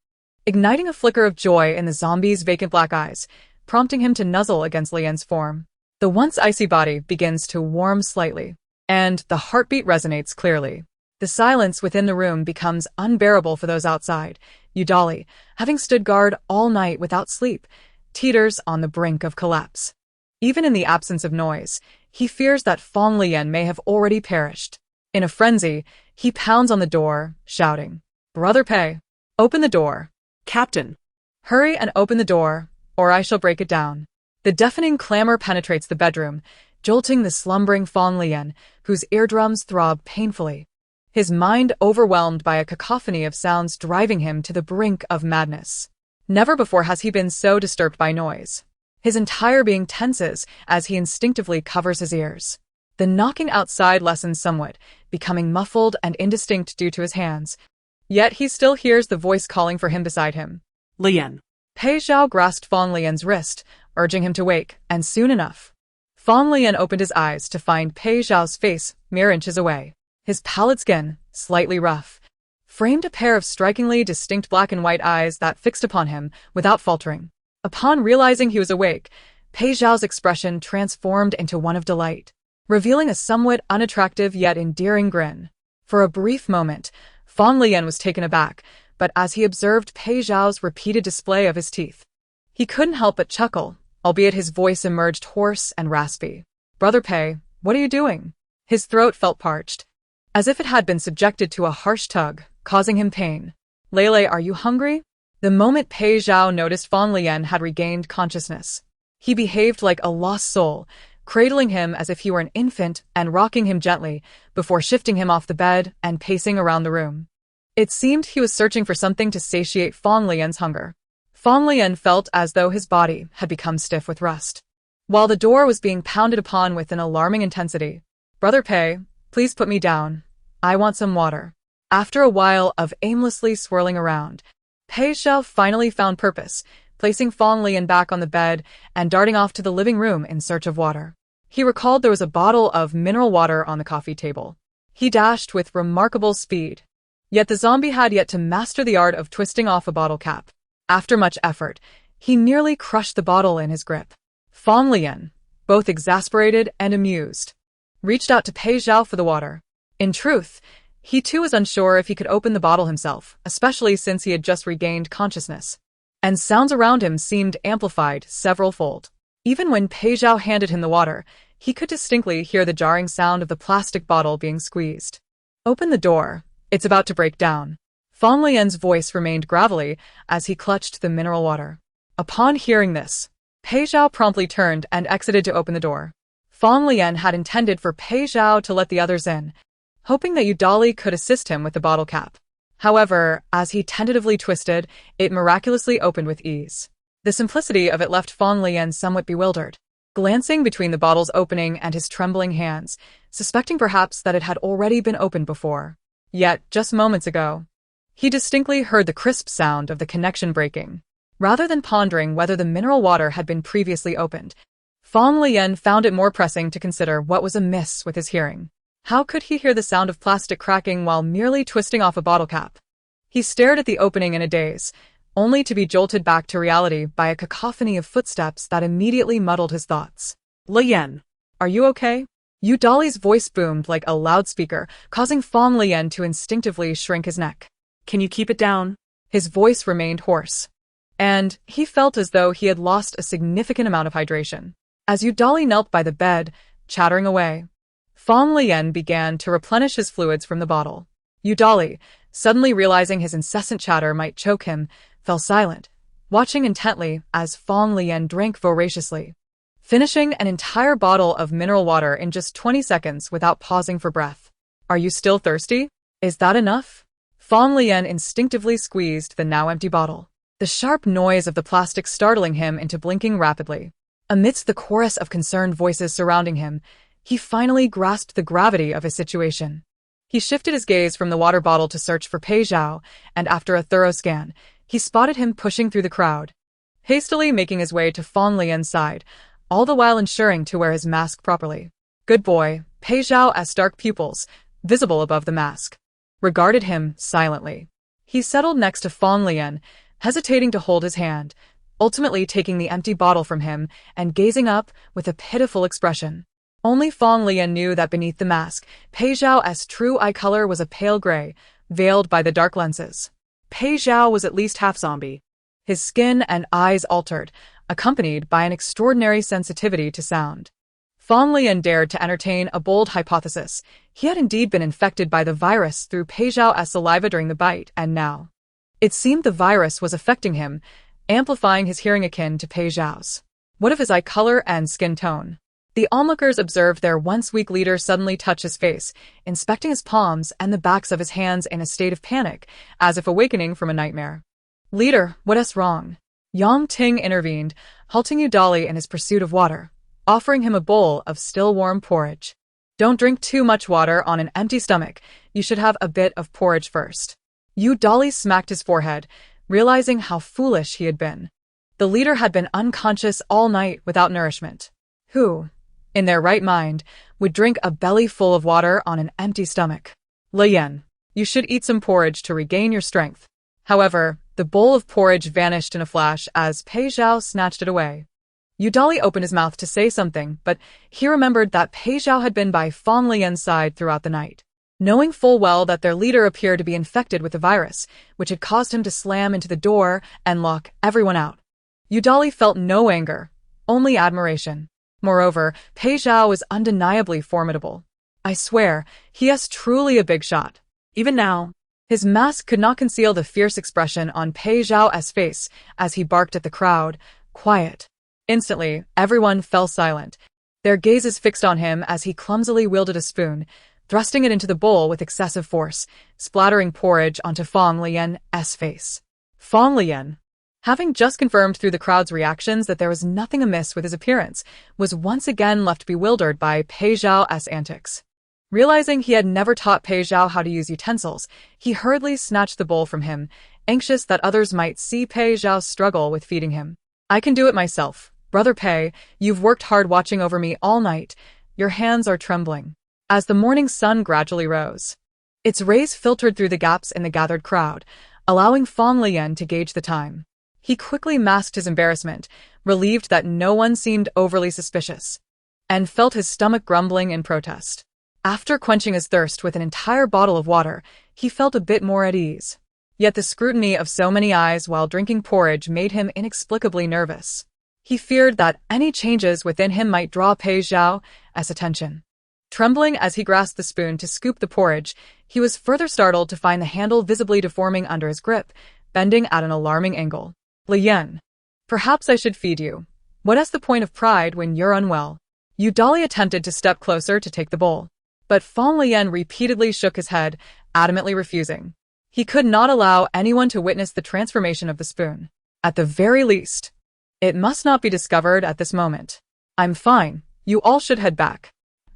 igniting a flicker of joy in the zombie's vacant black eyes, prompting him to nuzzle against Leyan's form. The once icy body begins to warm slightly, and the heartbeat resonates clearly. The silence within the room becomes unbearable for those outside. Yudali, having stood guard all night without sleep, teeters on the brink of collapse. Even in the absence of noise, he fears that Fang Leyan may have already perished. In a frenzy, he pounds on the door, shouting, "Brother Pei, open the door." Captain. Hurry and open the door, or I shall break it down. The deafening clamor penetrates the bedroom, jolting the slumbering Fang Leyan, whose eardrums throb painfully. His mind overwhelmed by a cacophony of sounds driving him to the brink of madness. Never before has he been so disturbed by noise. His entire being tenses as he instinctively covers his ears. The knocking outside lessens somewhat, becoming muffled and indistinct due to his hands. Yet he still hears the voice calling for him beside him. Leyan. Pei Zhao grasped Fang Leyan's wrist, urging him to wake, and soon enough, Fang Leyan opened his eyes to find Pei Zhao's face mere inches away. His pallid skin, slightly rough, framed a pair of strikingly distinct black and white eyes that fixed upon him without faltering. Upon realizing he was awake, Pei Zhao's expression transformed into one of delight, revealing a somewhat unattractive yet endearing grin. For a brief moment, Fang Leyan was taken aback, but as he observed Pei Zhao's repeated display of his teeth, he couldn't help but chuckle, albeit his voice emerged hoarse and raspy. "Brother Pei, what are you doing?" His throat felt parched, as if it had been subjected to a harsh tug, causing him pain. "Lele, are you hungry?" The moment Pei Zhao noticed Fang Leyan had regained consciousness, he behaved like a lost soul, cradling him as if he were an infant and rocking him gently before shifting him off the bed and pacing around the room. It seemed he was searching for something to satiate Fang Leyan's hunger. Fang Leyan felt as though his body had become stiff with rust, while the door was being pounded upon with an alarming intensity. "Brother Pei, please put me down. I want some water." After a while of aimlessly swirling around, Pei Zhao finally found purpose, placing Fang Leyan back on the bed and darting off to the living room in search of water. He recalled there was a bottle of mineral water on the coffee table. He dashed with remarkable speed. Yet the zombie had yet to master the art of twisting off a bottle cap. After much effort, he nearly crushed the bottle in his grip. Fang Leyan, both exasperated and amused, reached out to Pei Zhao for the water. In truth, he too was unsure if he could open the bottle himself, especially since he had just regained consciousness. And sounds around him seemed amplified several-fold. Even when Pei Zhao handed him the water, he could distinctly hear the jarring sound of the plastic bottle being squeezed. "Open the door. It's about to break down." Fang Leyan's voice remained gravelly as he clutched the mineral water. Upon hearing this, Pei Zhao promptly turned and exited to open the door. Fang Leyan had intended for Pei Zhao to let the others in, hoping that Yudali could assist him with the bottle cap. However, as he tentatively twisted, it miraculously opened with ease. The simplicity of it left Fang Leyan somewhat bewildered, glancing between the bottle's opening and his trembling hands, suspecting perhaps that it had already been opened before. Yet, just moments ago, he distinctly heard the crisp sound of the connection breaking. Rather than pondering whether the mineral water had been previously opened, Fang Leyan found it more pressing to consider what was amiss with his hearing. How could he hear the sound of plastic cracking while merely twisting off a bottle cap? He stared at the opening in a daze, only to be jolted back to reality by a cacophony of footsteps that immediately muddled his thoughts. "Leyan, are you okay?" Yudali's voice boomed like a loudspeaker, causing Fang Leyan to instinctively shrink his neck. Can you keep it down? His voice remained hoarse, and he felt as though he had lost a significant amount of hydration. As Yudali knelt by the bed, chattering away, Fang Leyan began to replenish his fluids from the bottle. Udali, suddenly realizing his incessant chatter might choke him, fell silent, watching intently as Fang Leyan drank voraciously, finishing an entire bottle of mineral water in just 20 seconds without pausing for breath. Are you still thirsty? Is that enough? Fang Leyan instinctively squeezed the now empty bottle, the sharp noise of the plastic startling him into blinking rapidly. Amidst the chorus of concerned voices surrounding him, he finally grasped the gravity of his situation. He shifted his gaze from the water bottle to search for Pei Zhao, and after a thorough scan, he spotted him pushing through the crowd, hastily making his way to Fang Leyan's side, all the while ensuring to wear his mask properly. Good boy. Pei Zhao's dark pupils, visible above the mask, regarded him silently. He settled next to Fang Leyan, hesitating to hold his hand, ultimately taking the empty bottle from him and gazing up with a pitiful expression. Only Fang Leyan knew that beneath the mask, Pei Zhao's true eye color was a pale gray, veiled by the dark lenses. Pei Zhao was at least half zombie. His skin and eyes altered, accompanied by an extraordinary sensitivity to sound. Fang Leyan dared to entertain a bold hypothesis. He had indeed been infected by the virus through Pei Zhao's saliva during the bite, and now it seemed the virus was affecting him, amplifying his hearing akin to Pei Zhao's. What of his eye color and skin tone? The onlookers observed their once weak leader suddenly touch his face, inspecting his palms and the backs of his hands in a state of panic, as if awakening from a nightmare. Leader, what's wrong? Yang Ting intervened, halting Udali in his pursuit of water, offering him a bowl of still warm porridge. Don't drink too much water on an empty stomach. You should have a bit of porridge first. Udali smacked his forehead, realizing how foolish he had been. The leader had been unconscious all night without nourishment. Who, in their right mind, would drink a belly full of water on an empty stomach? Leyan, you should eat some porridge to regain your strength. However, the bowl of porridge vanished in a flash as Pei Zhao snatched it away. Udali opened his mouth to say something, but he remembered that Pei Zhao had been by Fang Leyan's side throughout the night. Knowing full well that their leader appeared to be infected with the virus, which had caused him to slam into the door and lock everyone out, Udali felt no anger, only admiration. Moreover, Pei Zhao was undeniably formidable. I swear, he is truly a big shot. Even now, his mask could not conceal the fierce expression on Pei Zhao's face as he barked at the crowd, quiet. Instantly, everyone fell silent, their gazes fixed on him as he clumsily wielded a spoon, thrusting it into the bowl with excessive force, splattering porridge onto Fang Leyan's face. Fang Leyan, having just confirmed through the crowd's reactions that there was nothing amiss with his appearance, was once again left bewildered by Pei Zhao's antics. Realizing he had never taught Pei Zhao how to use utensils, he hurriedly snatched the bowl from him, anxious that others might see Pei Zhao's struggle with feeding him. I can do it myself. Brother Pei, you've worked hard watching over me all night. Your hands are trembling. As the morning sun gradually rose, its rays filtered through the gaps in the gathered crowd, allowing Fang Leyan to gauge the time. He quickly masked his embarrassment, relieved that no one seemed overly suspicious, and felt his stomach grumbling in protest. After quenching his thirst with an entire bottle of water, he felt a bit more at ease. Yet the scrutiny of so many eyes while drinking porridge made him inexplicably nervous. He feared that any changes within him might draw Pei Zhao's attention. Trembling as he grasped the spoon to scoop the porridge, he was further startled to find the handle visibly deforming under his grip, bending at an alarming angle. Leyan, perhaps I should feed you. What is the point of pride when you're unwell? Udali attempted to step closer to take the bowl, but Fang Leyan repeatedly shook his head, adamantly refusing. He could not allow anyone to witness the transformation of the spoon. At the very least, it must not be discovered at this moment. I'm fine. You all should head back.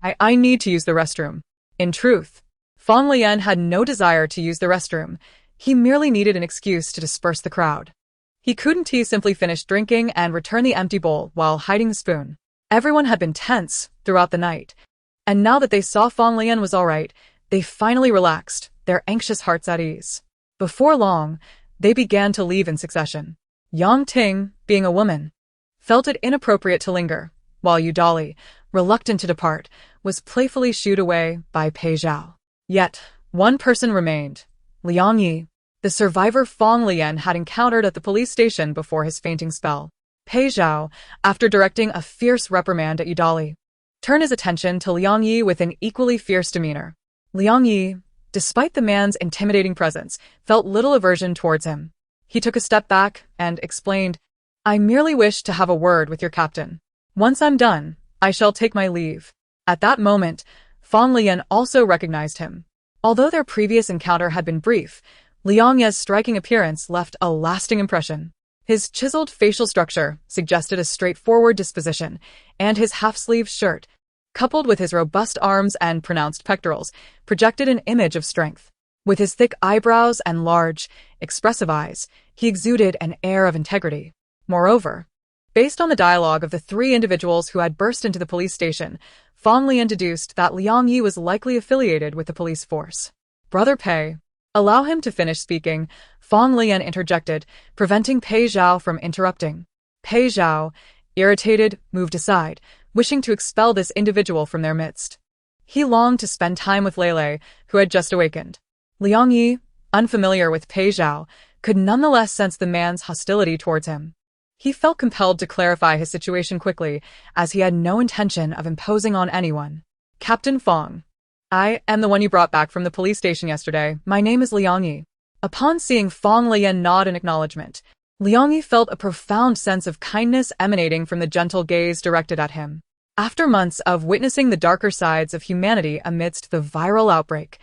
I need to use the restroom. In truth, Fang Leyan had no desire to use the restroom. He merely needed an excuse to disperse the crowd. He couldn't simply finish drinking and return the empty bowl while hiding the spoon. Everyone had been tense throughout the night, and now that they saw Fang Leyan was all right, they finally relaxed, their anxious hearts at ease. Before long, they began to leave in succession. Yang Ting, being a woman, felt it inappropriate to linger, while Udali, reluctant to depart, was playfully shooed away by Pei Zhao. Yet, one person remained, Liang Yi, the survivor Fang Leyan had encountered at the police station before his fainting spell. Pei Zhao, after directing a fierce reprimand at Udali, turned his attention to Liang Yi with an equally fierce demeanor. Liang Yi, despite the man's intimidating presence, felt little aversion towards him. He took a step back and explained, "I merely wish to have a word with your captain. Once I'm done, I shall take my leave." At that moment, Fang Leyan also recognized him. Although their previous encounter had been brief, Liang Yi's striking appearance left a lasting impression. His chiseled facial structure suggested a straightforward disposition, and his half-sleeved shirt, coupled with his robust arms and pronounced pectorals, projected an image of strength. With his thick eyebrows and large, expressive eyes, he exuded an air of integrity. Moreover, based on the dialogue of the three individuals who had burst into the police station, Fang Leyan deduced that Liang Yi was likely affiliated with the police force. "Brother Pei, allow him to finish speaking," Fang Leyan interjected, preventing Pei Zhao from interrupting. Pei Zhao, irritated, moved aside, wishing to expel this individual from their midst. He longed to spend time with Lele, who had just awakened. Liang Yi, unfamiliar with Pei Zhao, could nonetheless sense the man's hostility towards him. He felt compelled to clarify his situation quickly, as he had no intention of imposing on anyone. "Captain Fang, I am the one you brought back from the police station yesterday. My name is Liang Yi." Upon seeing Fang Leyan nod in acknowledgement, Liang Yi felt a profound sense of kindness emanating from the gentle gaze directed at him. After months of witnessing the darker sides of humanity amidst the viral outbreak,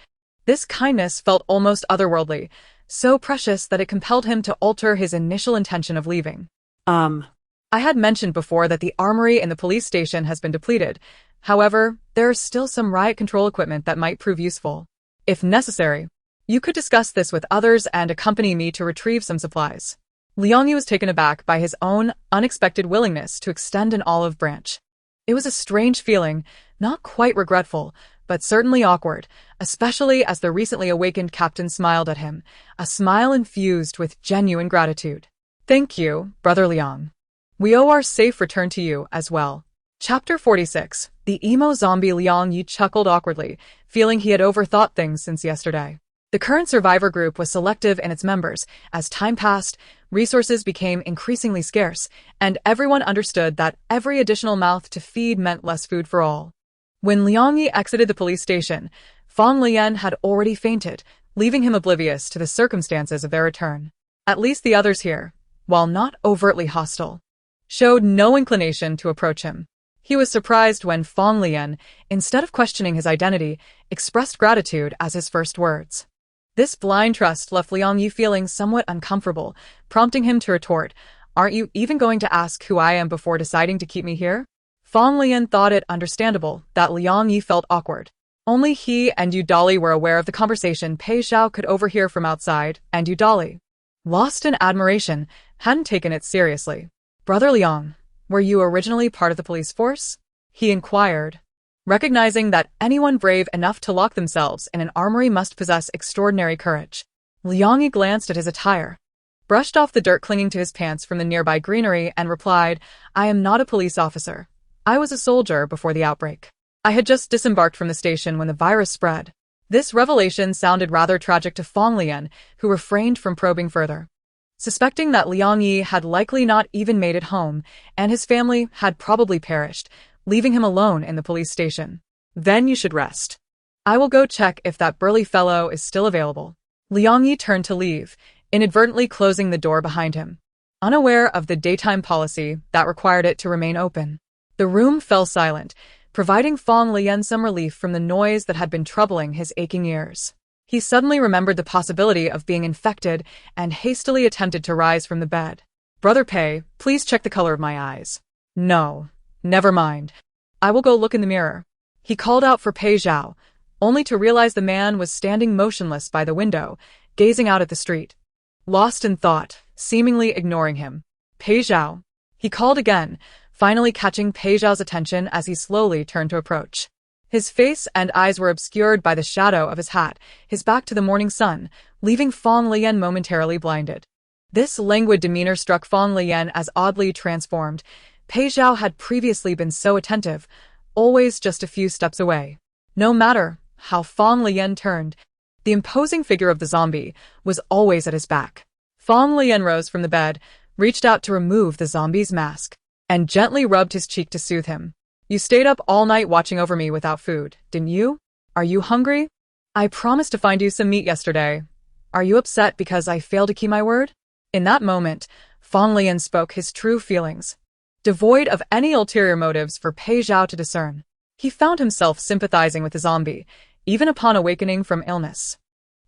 this kindness felt almost otherworldly, so precious that it compelled him to alter his initial intention of leaving. I had mentioned before that the armory in the police station has been depleted. However, there is still some riot control equipment that might prove useful. If necessary, you could discuss this with others and accompany me to retrieve some supplies." Liang Yi was taken aback by his own unexpected willingness to extend an olive branch. It was a strange feeling, not quite regretful, but certainly awkward, especially as the recently awakened captain smiled at him, a smile infused with genuine gratitude. "Thank you, Brother Liang. We owe our safe return to you as well." Chapter 46. The emo zombie. Liang Yi chuckled awkwardly, feeling he had overthought things since yesterday. The current survivor group was selective in its members. As time passed, resources became increasingly scarce, and everyone understood that every additional mouth to feed meant less food for all. When Liang Yi exited the police station, Fang Leyan had already fainted, leaving him oblivious to the circumstances of their return. At least the others here, while not overtly hostile, showed no inclination to approach him. He was surprised when Fang Leyan, instead of questioning his identity, expressed gratitude as his first words. This blind trust left Liang Yi feeling somewhat uncomfortable, prompting him to retort, "Aren't you even going to ask who I am before deciding to keep me here?" Fang Leyan thought it understandable that Liang Yi felt awkward. Only he and Udali were aware of the conversation Pei Zhao could overhear from outside, and Udali, lost in admiration, hadn't taken it seriously. "Brother Liang, were you originally part of the police force?" he inquired. Recognizing that anyone brave enough to lock themselves in an armory must possess extraordinary courage, Liang Yi glanced at his attire, brushed off the dirt clinging to his pants from the nearby greenery, and replied, "I am not a police officer. I was a soldier before the outbreak. I had just disembarked from the station when the virus spread." This revelation sounded rather tragic to Fang Leyan, who refrained from probing further. Suspecting that Liang Yi had likely not even made it home, and his family had probably perished, leaving him alone in the police station. "Then you should rest. I will go check if that burly fellow is still available." Liang Yi turned to leave, inadvertently closing the door behind him, unaware of the daytime policy that required it to remain open. The room fell silent, providing Fang Leyan some relief from the noise that had been troubling his aching ears. He suddenly remembered the possibility of being infected and hastily attempted to rise from the bed. "Brother Pei, please check the color of my eyes." "No, never mind. I will go look in the mirror." He called out for Pei Zhao, only to realize the man was standing motionless by the window, gazing out at the street, lost in thought, seemingly ignoring him. "Pei Zhao," he called again, finally catching Pei Zhao's attention as he slowly turned to approach. His face and eyes were obscured by the shadow of his hat, his back to the morning sun, leaving Fang Leyan momentarily blinded. This languid demeanor struck Fang Leyan as oddly transformed. Pei Zhao had previously been so attentive, always just a few steps away. No matter how Fang Leyan turned, the imposing figure of the zombie was always at his back. Fang Leyan rose from the bed, reached out to remove the zombie's mask, and gently rubbed his cheek to soothe him. You stayed up all night watching over me without food, didn't you? Are you hungry? I promised to find you some meat yesterday. Are you upset because I failed to keep my word? In that moment, Fang Leyan spoke his true feelings, devoid of any ulterior motives for Pei Zhao to discern. He found himself sympathizing with the zombie, even upon awakening from illness.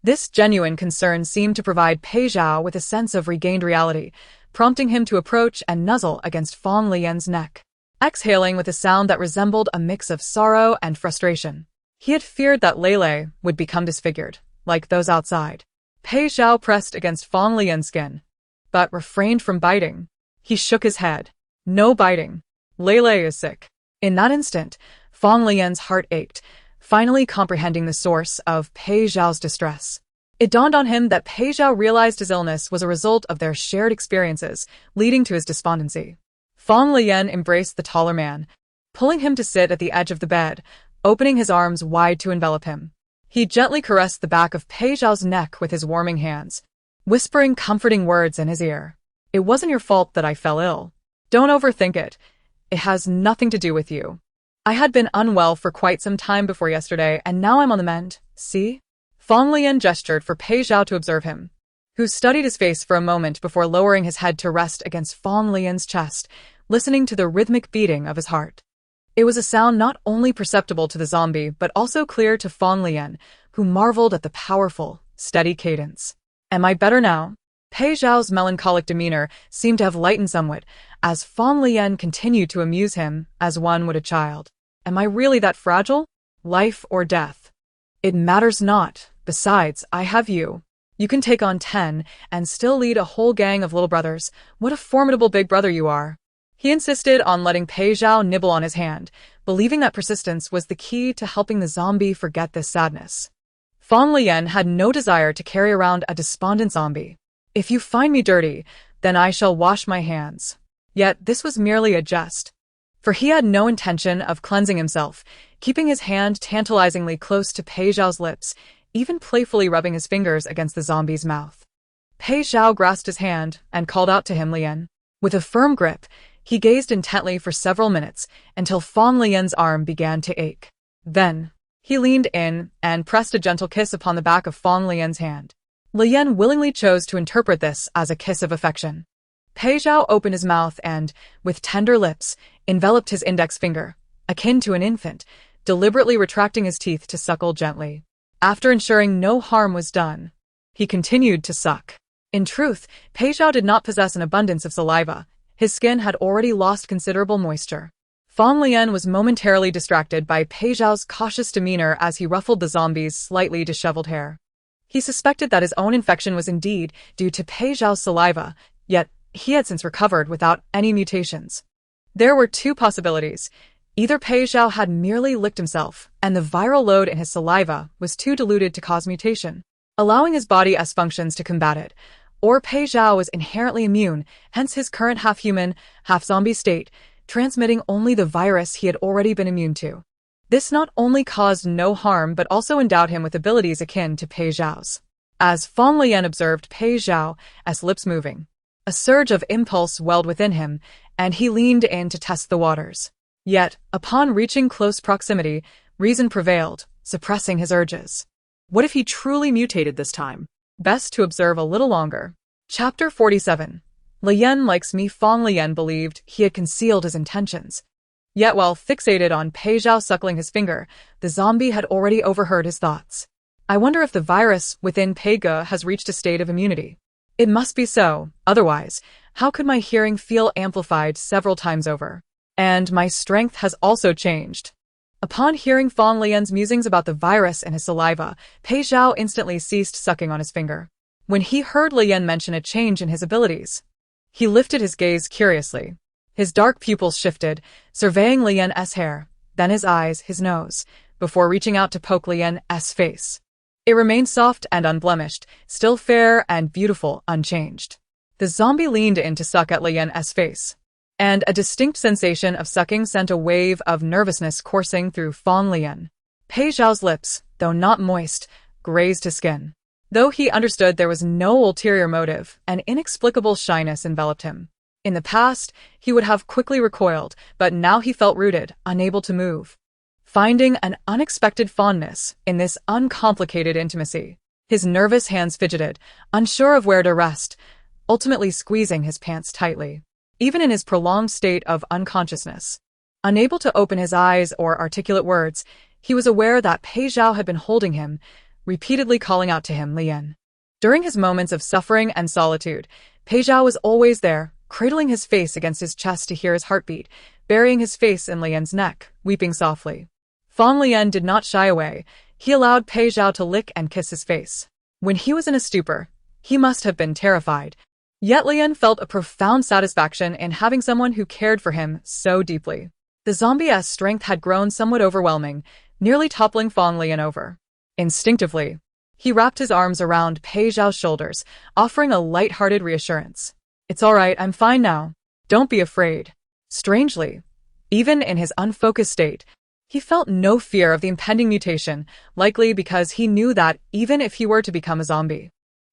This genuine concern seemed to provide Pei Zhao with a sense of regained reality, prompting him to approach and nuzzle against Fang Leyan's neck, exhaling with a sound that resembled a mix of sorrow and frustration. He had feared that Lele would become disfigured, like those outside. Pei Zhao pressed against Fang Leyan's skin, but refrained from biting. He shook his head. No biting. Lele is sick. In that instant, Fang Leyan's heart ached, finally comprehending the source of Pei Zhao's distress. It dawned on him that Pei Zhao realized his illness was a result of their shared experiences, leading to his despondency. Fang Leyan embraced the taller man, pulling him to sit at the edge of the bed, opening his arms wide to envelop him. He gently caressed the back of Pei Zhao's neck with his warming hands, whispering comforting words in his ear. It wasn't your fault that I fell ill. Don't overthink it. It has nothing to do with you. I had been unwell for quite some time before yesterday, and now I'm on the mend, see? Fang Leyan gestured for Pei Zhao to observe him, who studied his face for a moment before lowering his head to rest against Fang Leyan's chest, listening to the rhythmic beating of his heart. It was a sound not only perceptible to the zombie, but also clear to Fang Leyan, who marveled at the powerful, steady cadence. Am I better now? Pei Zhao's melancholic demeanor seemed to have lightened somewhat, as Fang Leyan continued to amuse him as one would a child. Am I really that fragile? Life or death? It matters not. Besides, I have you. You can take on 10 and still lead a whole gang of little brothers. What a formidable big brother you are. He insisted on letting Pei Zhao nibble on his hand, believing that persistence was the key to helping the zombie forget this sadness. Fang Leyan had no desire to carry around a despondent zombie. If you find me dirty, then I shall wash my hands. Yet this was merely a jest, for he had no intention of cleansing himself, keeping his hand tantalizingly close to Pei Zhao's lips, even playfully rubbing his fingers against the zombie's mouth. Pei Zhao grasped his hand and called out to him Leyan. With a firm grip, he gazed intently for several minutes until Fang Leyan's arm began to ache. Then, he leaned in and pressed a gentle kiss upon the back of Fang Leyan's hand. Leyan willingly chose to interpret this as a kiss of affection. Pei Zhao opened his mouth and, with tender lips, enveloped his index finger, akin to an infant, deliberately retracting his teeth to suckle gently. After ensuring no harm was done, he continued to suck. In truth, Pei Zhao did not possess an abundance of saliva. His skin had already lost considerable moisture. Fang Leyan was momentarily distracted by Pei Zhao's cautious demeanor as he ruffled the zombie's slightly disheveled hair. He suspected that his own infection was indeed due to Pei Zhao's saliva, yet he had since recovered without any mutations. There were two possibilities. Either Pei Zhao had merely licked himself, and the viral load in his saliva was too diluted to cause mutation, allowing his body S functions to combat it, or Pei Zhao was inherently immune, hence his current half-human, half-zombie state, transmitting only the virus he had already been immune to. This not only caused no harm but also endowed him with abilities akin to Pei Zhao's. As Fang Leyan observed Pei Zhao's lips moving, a surge of impulse welled within him, and he leaned in to test the waters. Yet, upon reaching close proximity, reason prevailed, suppressing his urges. What if he truly mutated this time? Best to observe a little longer. Chapter 47. Leyan likes me. Fang Leyan believed he had concealed his intentions. Yet while fixated on Pei Zhao suckling his finger, the zombie had already overheard his thoughts. I wonder if the virus within Pei Ge has reached a state of immunity. It must be so, otherwise, how could my hearing feel amplified several times over? And my strength has also changed. Upon hearing Fang Leyan's musings about the virus in his saliva, Pei Zhao instantly ceased sucking on his finger. When he heard Leyan mention a change in his abilities, he lifted his gaze curiously. His dark pupils shifted, surveying Leyan's hair, then his eyes, his nose, before reaching out to poke Leyan's face. It remained soft and unblemished, still fair and beautiful, unchanged. The zombie leaned in to suck at Leyan's face, and a distinct sensation of sucking sent a wave of nervousness coursing through Fang Leyan. Pei Zhao's lips, though not moist, grazed his skin. Though he understood there was no ulterior motive, an inexplicable shyness enveloped him. In the past, he would have quickly recoiled, but now he felt rooted, unable to move. Finding an unexpected fondness in this uncomplicated intimacy, his nervous hands fidgeted, unsure of where to rest, ultimately squeezing his pants tightly. Even in his prolonged state of unconsciousness, unable to open his eyes or articulate words, he was aware that Pei Zhao had been holding him, repeatedly calling out to him, Leyan. During his moments of suffering and solitude, Pei Zhao was always there, cradling his face against his chest to hear his heartbeat, burying his face in Leyan's neck, weeping softly. Fang Leyan did not shy away. He allowed Pei Zhao to lick and kiss his face. When he was in a stupor, he must have been terrified. Yet Leyan felt a profound satisfaction in having someone who cared for him so deeply. The zombie's strength had grown somewhat overwhelming, nearly toppling Fang Leyan over. Instinctively, he wrapped his arms around Pei Zhao's shoulders, offering a light-hearted reassurance. "It's all right, I'm fine now. Don't be afraid." Strangely, even in his unfocused state, he felt no fear of the impending mutation, likely because he knew that even if he were to become a zombie,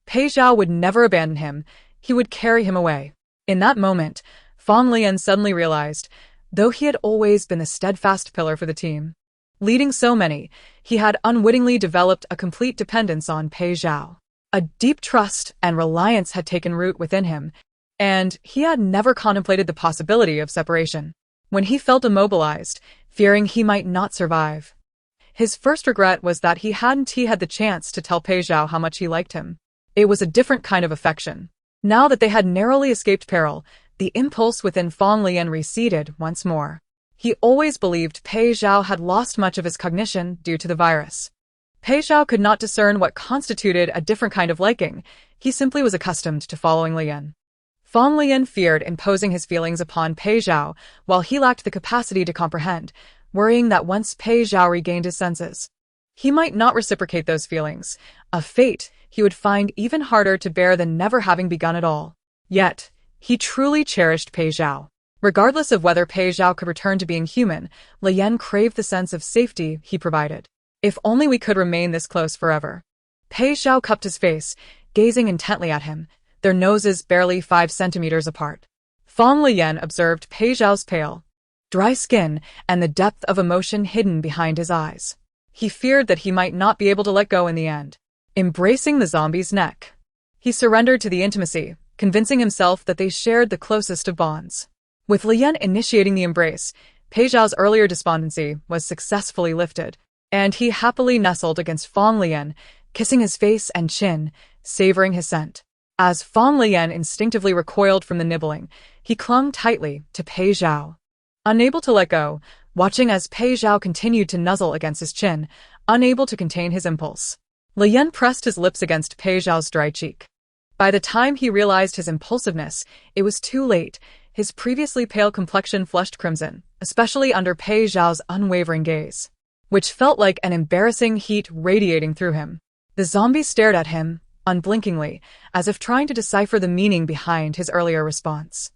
Pei Zhao would never abandon him. He would carry him away. In that moment, Fang Leyan suddenly realized, though he had always been the steadfast pillar for the team, leading so many, he had unwittingly developed a complete dependence on Pei Zhao. A deep trust and reliance had taken root within him, and he had never contemplated the possibility of separation. When he felt immobilized, fearing he might not survive, his first regret was that he hadn't had the chance to tell Pei Zhao how much he liked him. It was a different kind of affection. Now that they had narrowly escaped peril, the impulse within Fang Leyan receded once more. He always believed Pei Zhao had lost much of his cognition due to the virus. Pei Zhao could not discern what constituted a different kind of liking. He simply was accustomed to following Leyan. Fang Leyan feared imposing his feelings upon Pei Zhao, while he lacked the capacity to comprehend, worrying that once Pei Zhao regained his senses, he might not reciprocate those feelings, a fate he would find even harder to bear than never having begun at all. Yet, he truly cherished Pei Zhao. Regardless of whether Pei Zhao could return to being human, Leyan craved the sense of safety he provided. If only we could remain this close forever. Pei Zhao cupped his face, gazing intently at him, their noses barely 5 centimeters apart. Fang Leyan observed Pei Zhao's pale, dry skin and the depth of emotion hidden behind his eyes. He feared that he might not be able to let go in the end. Embracing the zombie's neck, he surrendered to the intimacy, convincing himself that they shared the closest of bonds. With Leyan initiating the embrace, Pei Zhao's earlier despondency was successfully lifted, and he happily nestled against Fang Leyan, kissing his face and chin, savoring his scent. As Fang Leyan instinctively recoiled from the nibbling, he clung tightly to Pei Zhao. Unable to let go, watching as Pei Zhao continued to nuzzle against his chin, unable to contain his impulse, Leyan pressed his lips against Pei Zhao's dry cheek. By the time he realized his impulsiveness, it was too late. His previously pale complexion flushed crimson, especially under Pei Zhao's unwavering gaze, which felt like an embarrassing heat radiating through him. The zombie stared at him, unblinkingly, as if trying to decipher the meaning behind his earlier response.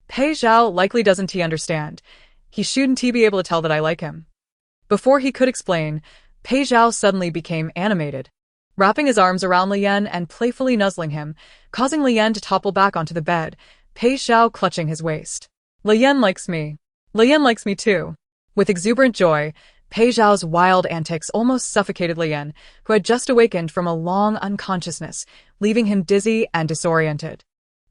Pei Zhao likely doesn't understand. He shouldn't be able to tell that I like him. Before he could explain, Pei Zhao suddenly became animated, wrapping his arms around Leyan and playfully nuzzling him, causing Leyan to topple back onto the bed, Pei Zhao clutching his waist. Leyan likes me. Leyan likes me too. With exuberant joy, Pei Zhao's wild antics almost suffocated Leyan, who had just awakened from a long unconsciousness, leaving him dizzy and disoriented.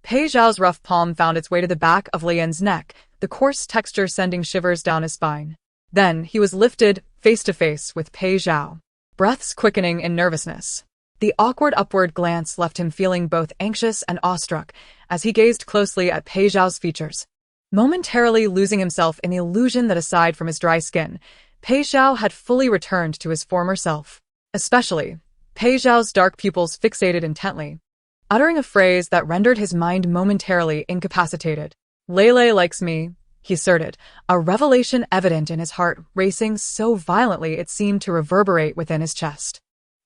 Pei Zhao's rough palm found its way to the back of Leyan's neck, the coarse texture sending shivers down his spine. Then he was lifted, face to face with Pei Zhao, breaths quickening in nervousness. The awkward upward glance left him feeling both anxious and awestruck as he gazed closely at Pei Zhao's features, momentarily losing himself in the illusion that aside from his dry skin, Pei Zhao had fully returned to his former self. Especially, Pei Zhao's dark pupils fixated intently, uttering a phrase that rendered his mind momentarily incapacitated. Lele likes me, he asserted, a revelation evident in his heart racing so violently it seemed to reverberate within his chest.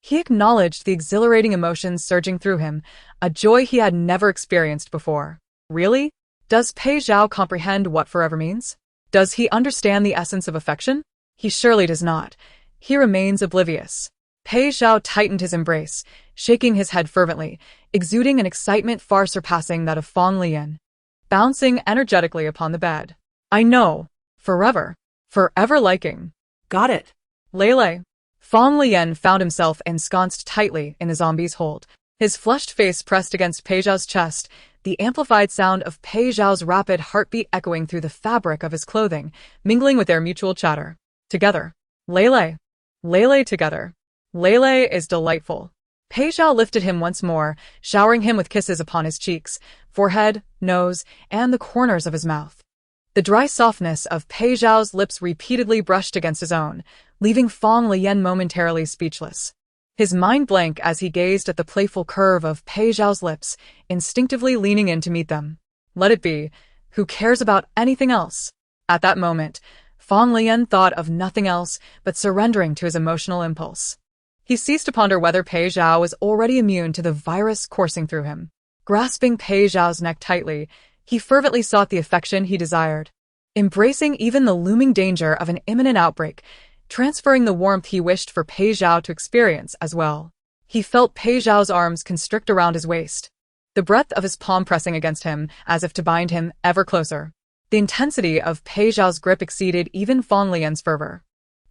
He acknowledged the exhilarating emotions surging through him, a joy he had never experienced before. Really? Does Pei Zhao comprehend what forever means? Does he understand the essence of affection? He surely does not. He remains oblivious. Pei Zhao tightened his embrace, shaking his head fervently, exuding an excitement far surpassing that of Fang Leyan. bouncing energetically upon the bed. I know. Forever. Forever liking. Got it. Lele. Fang Leyan found himself ensconced tightly in the zombie's hold, his flushed face pressed against Pei Zhao's chest, the amplified sound of Pei Zhao's rapid heartbeat echoing through the fabric of his clothing, mingling with their mutual chatter. Together. Lele. Lele together. Lele is delightful. Pei Zhao lifted him once more, showering him with kisses upon his cheeks, forehead, nose, and the corners of his mouth. The dry softness of Pei Zhao's lips repeatedly brushed against his own, leaving Fang Leyan momentarily speechless. His mind blank as he gazed at the playful curve of Pei Zhao's lips, instinctively leaning in to meet them. Let it be. Who cares about anything else? At that moment, Fang Leyan thought of nothing else but surrendering to his emotional impulse. He ceased to ponder whether Pei Zhao was already immune to the virus coursing through him. Grasping Pei Zhao's neck tightly, he fervently sought the affection he desired. Embracing even the looming danger of an imminent outbreak, transferring the warmth he wished for Pei Zhao to experience as well. He felt Pei Zhao's arms constrict around his waist, the breadth of his palm pressing against him as if to bind him ever closer. The intensity of Pei Zhao's grip exceeded even Fang Leyan's fervor,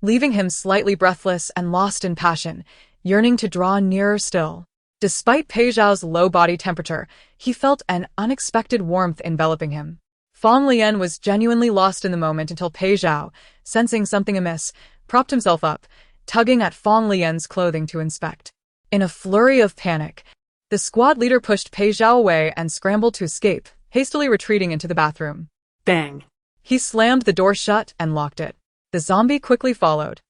leaving him slightly breathless and lost in passion, yearning to draw nearer still. Despite Pei Zhao's low body temperature, he felt an unexpected warmth enveloping him. Fang Leyan was genuinely lost in the moment until Pei Zhao, sensing something amiss, propped himself up, tugging at Fang Leyan's clothing to inspect. In a flurry of panic, the squad leader pushed Pei Zhao away and scrambled to escape, hastily retreating into the bathroom. Bang. He slammed the door shut and locked it. The zombie quickly followed,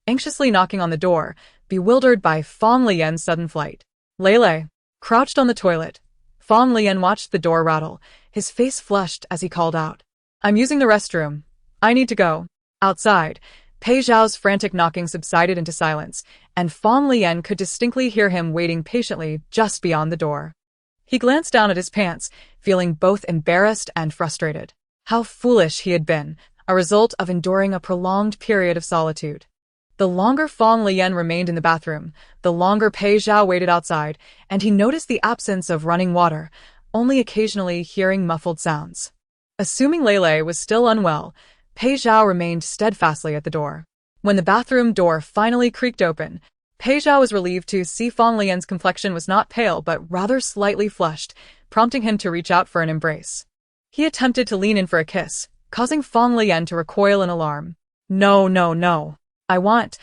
anxiously knocking on the door, bewildered by Fang Leyan's sudden flight. Lele, crouched on the toilet. Fang Leyan watched the door rattle, his face flushed as he called out. I'm using the restroom. I need to go. Outside, Pei Zhao's frantic knocking subsided into silence, and Fang Leyan could distinctly hear him waiting patiently just beyond the door. He glanced down at his pants, feeling both embarrassed and frustrated. How foolish he had been, a result of enduring a prolonged period of solitude. The longer Fang Leyan remained in the bathroom, the longer Pei Zhao waited outside, and he noticed the absence of running water, only occasionally hearing muffled sounds. Assuming Lele was still unwell, Pei Zhao remained steadfastly at the door. When the bathroom door finally creaked open, Pei Zhao was relieved to see Fang Leyan's complexion was not pale but rather slightly flushed, prompting him to reach out for an embrace. He attempted to lean in for a kiss, causing Fang Leyan to recoil in alarm. No, no, no. I want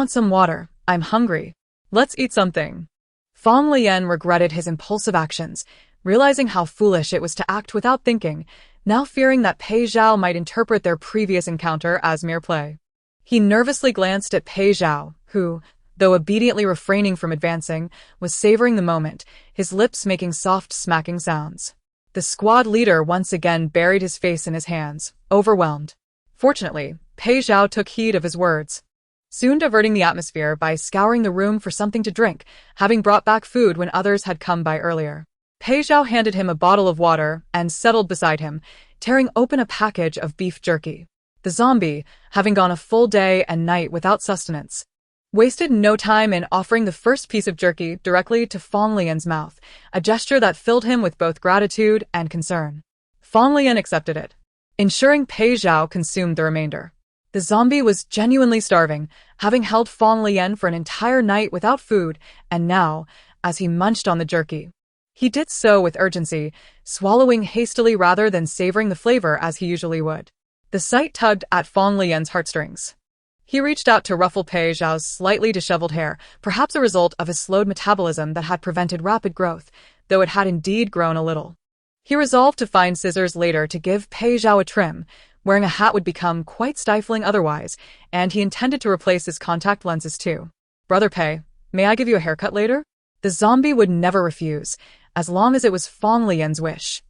some water. I'm hungry. Let's eat something. Fang Leyan regretted his impulsive actions, realizing how foolish it was to act without thinking, now fearing that Pei Zhao might interpret their previous encounter as mere play. He nervously glanced at Pei Zhao, who, though obediently refraining from advancing, was savoring the moment, his lips making soft smacking sounds. The squad leader once again buried his face in his hands, overwhelmed. Fortunately, Pei Zhao took heed of his words, soon diverting the atmosphere by scouring the room for something to drink, having brought back food when others had come by earlier. Pei Zhao handed him a bottle of water and settled beside him, tearing open a package of beef jerky. The zombie, having gone a full day and night without sustenance, wasted no time in offering the first piece of jerky directly to Fang Leyan's mouth, a gesture that filled him with both gratitude and concern. Fang Leyan accepted it, ensuring Pei Zhao consumed the remainder. The zombie was genuinely starving, having held Fang Leyan for an entire night without food, and now, as he munched on the jerky, he did so with urgency, swallowing hastily rather than savoring the flavor as he usually would. The sight tugged at Fang Leyan's heartstrings. He reached out to ruffle Pei Zhao's slightly disheveled hair, perhaps a result of his slowed metabolism that had prevented rapid growth, though it had indeed grown a little. He resolved to find scissors later to give Pei Zhao a trim. Wearing a hat would become quite stifling otherwise, and he intended to replace his contact lenses too. Brother Pei, may I give you a haircut later? The zombie would never refuse, as long as it was Fang Leyan's wish.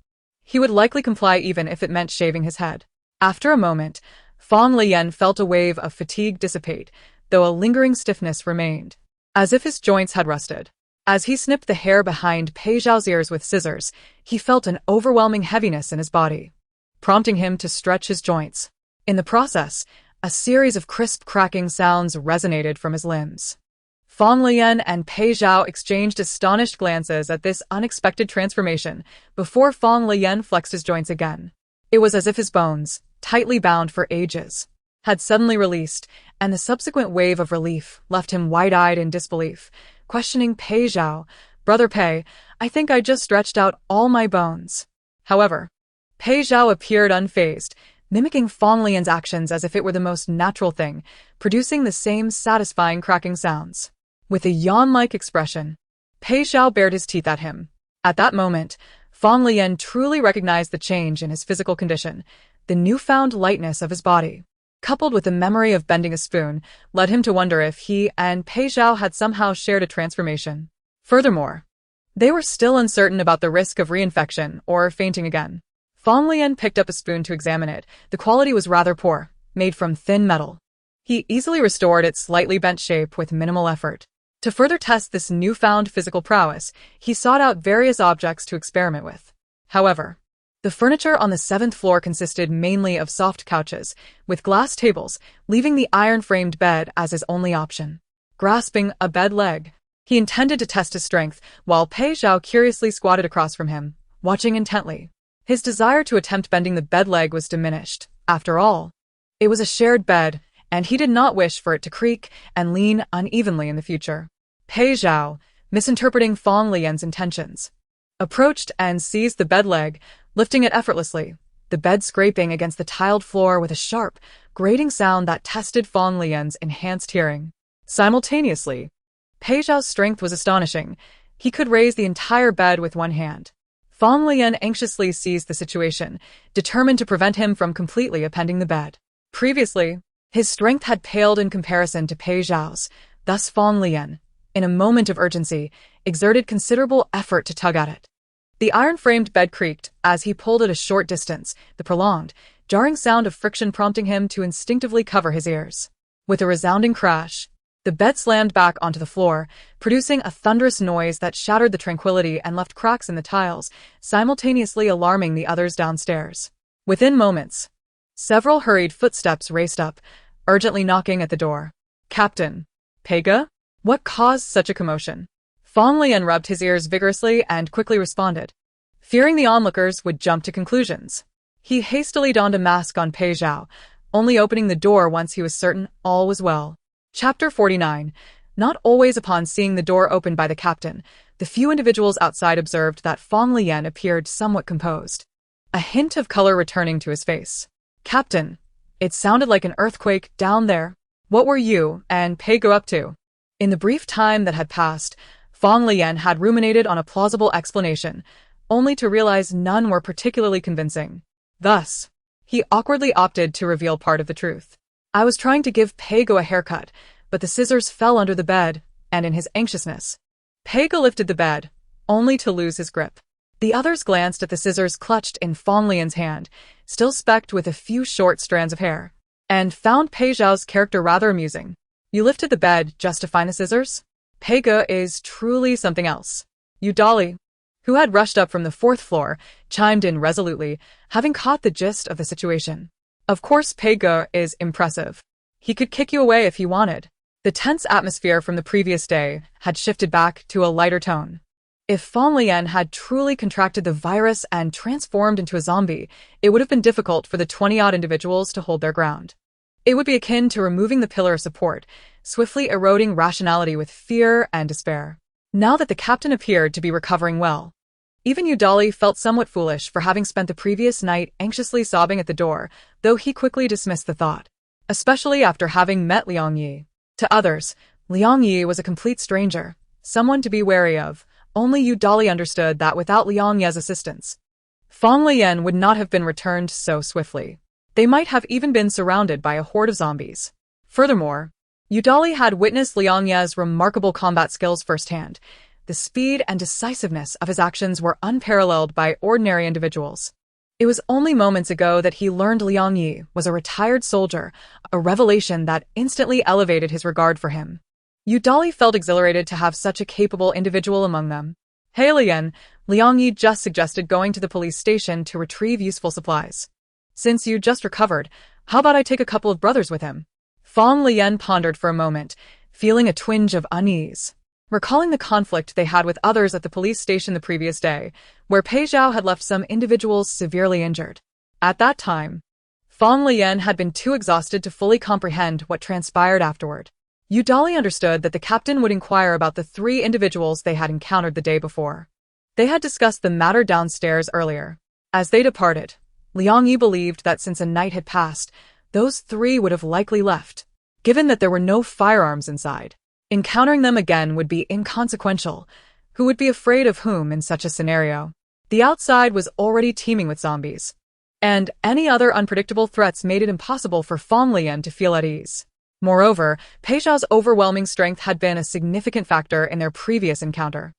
He would likely comply even if it meant shaving his head. After a moment, Fang Leyan felt a wave of fatigue dissipate, though a lingering stiffness remained, as if his joints had rusted. As he snipped the hair behind Pei Zhao's ears with scissors, he felt an overwhelming heaviness in his body, prompting him to stretch his joints. In the process, a series of crisp cracking sounds resonated from his limbs. Fang Leyan and Pei Zhao exchanged astonished glances at this unexpected transformation before Fang Leyan flexed his joints again. It was as if his bones, tightly bound for ages, had suddenly released, and the subsequent wave of relief left him wide-eyed in disbelief, questioning Pei Zhao. "Brother Pei, I think I just stretched out all my bones." However, Pei Zhao appeared unfazed, mimicking Fang Leyan's actions as if it were the most natural thing, producing the same satisfying cracking sounds. With a yawn-like expression, Pei Zhao bared his teeth at him. At that moment, Fang Leyan truly recognized the change in his physical condition. The newfound lightness of his body, coupled with the memory of bending a spoon, led him to wonder if he and Pei Zhao had somehow shared a transformation. Furthermore, they were still uncertain about the risk of reinfection or fainting again. Fang Leyan picked up a spoon to examine it. The quality was rather poor, made from thin metal. He easily restored its slightly bent shape with minimal effort. To further test this newfound physical prowess, he sought out various objects to experiment with. However, the furniture on the 7th floor consisted mainly of soft couches, with glass tables, leaving the iron-framed bed as his only option. Grasping a bed leg, he intended to test his strength, while Pei Zhao curiously squatted across from him, watching intently. His desire to attempt bending the bed leg was diminished. After all, it was a shared bed, and he did not wish for it to creak and lean unevenly in the future. Pei Zhao, misinterpreting Fang Leyan's intentions, approached and seized the bed leg, lifting it effortlessly, the bed scraping against the tiled floor with a sharp, grating sound that tested Fang Leyan's enhanced hearing. Simultaneously, Pei Zhao's strength was astonishing. He could raise the entire bed with one hand. Fang Leyan anxiously seized the situation, determined to prevent him from completely upending the bed. Previously, his strength had paled in comparison to Pei Zhao's. Thus Fang Leyan, in a moment of urgency, exerted considerable effort to tug at it. The iron-framed bed creaked as he pulled it a short distance, the prolonged, jarring sound of friction prompting him to instinctively cover his ears. With a resounding crash, the bed slammed back onto the floor, producing a thunderous noise that shattered the tranquility and left cracks in the tiles, simultaneously alarming the others downstairs. Within moments, several hurried footsteps raced up, urgently knocking at the door. "Captain, Peiga? What caused such a commotion?" Fang Leyan rubbed his ears vigorously and quickly responded. Fearing the onlookers would jump to conclusions, he hastily donned a mask on Pei Zhao, only opening the door once he was certain all was well. Chapter 49. Not always upon seeing the door opened by the captain, the few individuals outside observed that Fang Leyan appeared somewhat composed, a hint of color returning to his face. "Captain, it sounded like an earthquake down there. What were you and Peiga up to?" In the brief time that had passed, Fang Leyan had ruminated on a plausible explanation, only to realize none were particularly convincing. Thus, he awkwardly opted to reveal part of the truth. "I was trying to give Peiga a haircut, but the scissors fell under the bed, and in his anxiousness, Peiga lifted the bed, only to lose his grip." The others glanced at the scissors clutched in Fang Leyan's hand, still specked with a few short strands of hair, and found Pei Zhao's character rather amusing. "You lifted the bed just to find the scissors? Peiga is truly something else." Udali, who had rushed up from the 4th floor, chimed in resolutely, having caught the gist of the situation. "Of course Peiga is impressive. He could kick you away if he wanted." The tense atmosphere from the previous day had shifted back to a lighter tone. If Fang Leyan had truly contracted the virus and transformed into a zombie, it would have been difficult for the 20-odd individuals to hold their ground. It would be akin to removing the pillar of support, swiftly eroding rationality with fear and despair. Now that the captain appeared to be recovering well, even Udali felt somewhat foolish for having spent the previous night anxiously sobbing at the door, though he quickly dismissed the thought, especially after having met Liang Yi. To others, Liang Yi was a complete stranger, someone to be wary of. Only Udali understood that without Liang Yi's assistance, Fang Leyan would not have been returned so swiftly. They might have even been surrounded by a horde of zombies. Furthermore, Udali had witnessed Liang Yi's remarkable combat skills firsthand. The speed and decisiveness of his actions were unparalleled by ordinary individuals. It was only moments ago that he learned Liang Yi was a retired soldier, a revelation that instantly elevated his regard for him. Udali felt exhilarated to have such a capable individual among them. "Hey Leyan, Liang Yi just suggested going to the police station to retrieve useful supplies. Since you just recovered, how about I take a couple of brothers with him?" Fang Leyan pondered for a moment, feeling a twinge of unease. Recalling the conflict they had with others at the police station the previous day, where Pei Zhao had left some individuals severely injured. At that time, Fang Leyan had been too exhausted to fully comprehend what transpired afterward. Yudali understood that the captain would inquire about the 3 individuals they had encountered the day before. They had discussed the matter downstairs earlier. As they departed, Liang Yi believed that since a night had passed, those 3 would have likely left, given that there were no firearms inside. Encountering them again would be inconsequential. Who would be afraid of whom in such a scenario? The outside was already teeming with zombies, and any other unpredictable threats made it impossible for Fang Leyan to feel at ease. Moreover, Pei Zhao's overwhelming strength had been a significant factor in their previous encounter.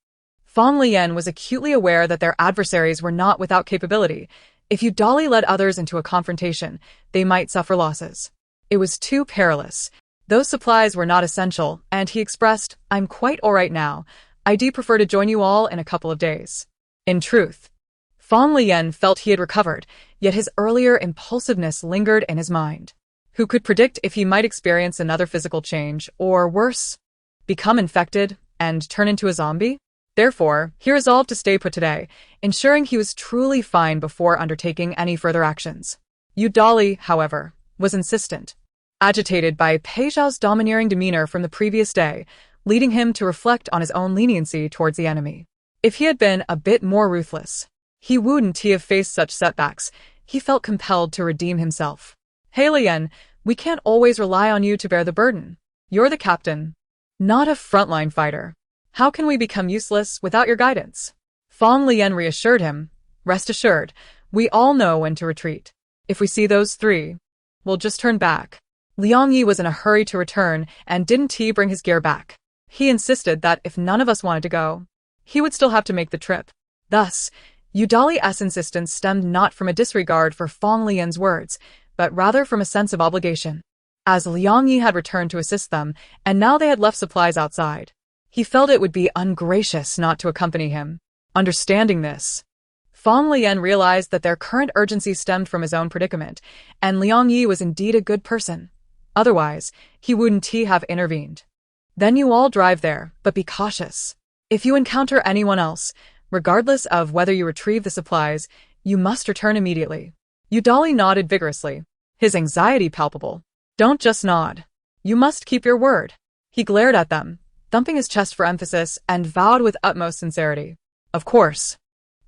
Fang Leyan was acutely aware that their adversaries were not without capability. If Yudali led others into a confrontation, they might suffer losses. It was too perilous. Those supplies were not essential, and he expressed, "I'm quite alright now. I'd prefer to join you all in a couple of days." In truth, Fang Leyan felt he had recovered, yet his earlier impulsiveness lingered in his mind. Who could predict if he might experience another physical change, or worse, become infected and turn into a zombie? Therefore, he resolved to stay put today, ensuring he was truly fine before undertaking any further actions. Yudali, however, was insistent, agitated by Pei Zhao's domineering demeanor from the previous day, leading him to reflect on his own leniency towards the enemy. If he had been a bit more ruthless, he wouldn't have faced such setbacks. He felt compelled to redeem himself. "Hey Leyan, we can't always rely on you to bear the burden. You're the captain, not a frontline fighter. How can we become useless without your guidance?" Fang Leyan reassured him, "Rest assured, we all know when to retreat. If we see those 3, we'll just turn back." Liang Yi was in a hurry to return, and didn't he bring his gear back? He insisted that if none of us wanted to go, he would still have to make the trip. Thus, Yudali's insistence stemmed not from a disregard for Fang Leyan's words, but rather from a sense of obligation. As Liang Yi had returned to assist them, and now they had left supplies outside, he felt it would be ungracious not to accompany him. Understanding this, Fang Leyan realized that their current urgency stemmed from his own predicament, and Liang Yi was indeed a good person. Otherwise, he wouldn't have intervened. "Then you all drive there, but be cautious. If you encounter anyone else, regardless of whether you retrieve the supplies, you must return immediately." Yudali nodded vigorously, his anxiety palpable. "Don't just nod. You must keep your word." He glared at them, thumping his chest for emphasis, and vowed with utmost sincerity, "Of course.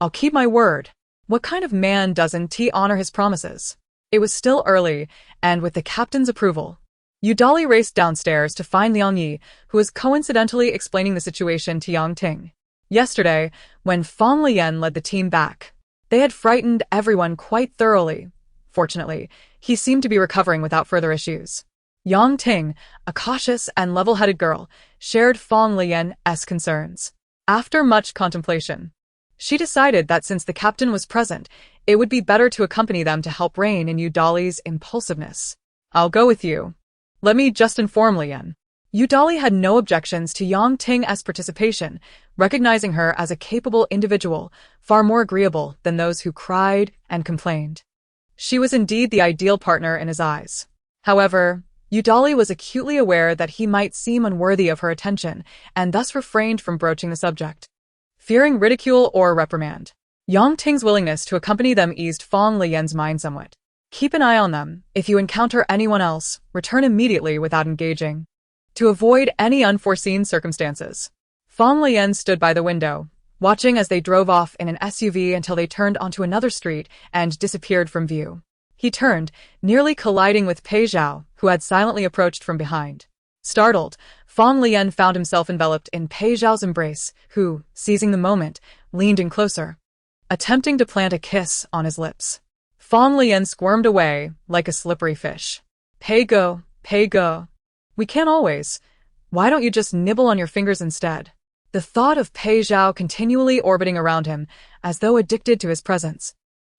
I'll keep my word." What kind of man doesn't honor his promises? It was still early, and with the captain's approval, Yudali raced downstairs to find Liang Yi, who was coincidentally explaining the situation to Yang Ting. Yesterday, when Fang Leyan led the team back, they had frightened everyone quite thoroughly. Fortunately, he seemed to be recovering without further issues. Yang Ting, a cautious and level-headed girl, shared Fang Leyan's concerns. After much contemplation, she decided that since the captain was present, it would be better to accompany them to help rein in Yudali's impulsiveness. "I'll go with you. Let me just inform Leyan." Yudali had no objections to Yang Ting's participation, recognizing her as a capable individual, far more agreeable than those who cried and complained. She was indeed the ideal partner in his eyes. However, Yudali was acutely aware that he might seem unworthy of her attention, and thus refrained from broaching the subject. Fearing ridicule or reprimand, Yang Ting's willingness to accompany them eased Fang Leyan's mind somewhat. "Keep an eye on them. If you encounter anyone else, return immediately without engaging, to avoid any unforeseen circumstances." Fang Leyan stood by the window, watching as they drove off in an SUV until they turned onto another street and disappeared from view. He turned, nearly colliding with Pei Zhao, who had silently approached from behind. Startled, Fang Leyan found himself enveloped in Pei Zhao's embrace, who, seizing the moment, leaned in closer, attempting to plant a kiss on his lips. Fang Leyan squirmed away like a slippery fish. Pei go. We can't always. Why don't you just nibble on your fingers instead?" The thought of Pei Zhao continually orbiting around him, as though addicted to his presence,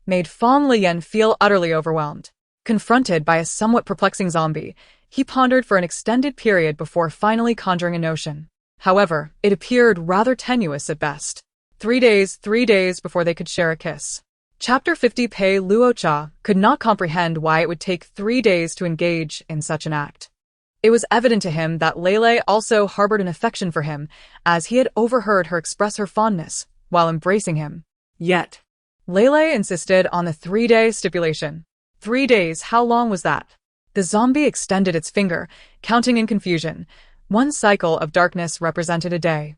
made Fang Leyan feel utterly overwhelmed. Confronted by a somewhat perplexing zombie, he pondered for an extended period before finally conjuring a notion. However, it appeared rather tenuous at best. 3 days before they could share a kiss. Chapter 50. Pei Luocha could not comprehend why it would take 3 days to engage in such an act. It was evident to him that Lele also harbored an affection for him, as he had overheard her express her fondness while embracing him. Yet, Lele insisted on the 3-day stipulation. 3 days, how long was that? The zombie extended its finger, counting in confusion. 1 cycle of darkness represented a day.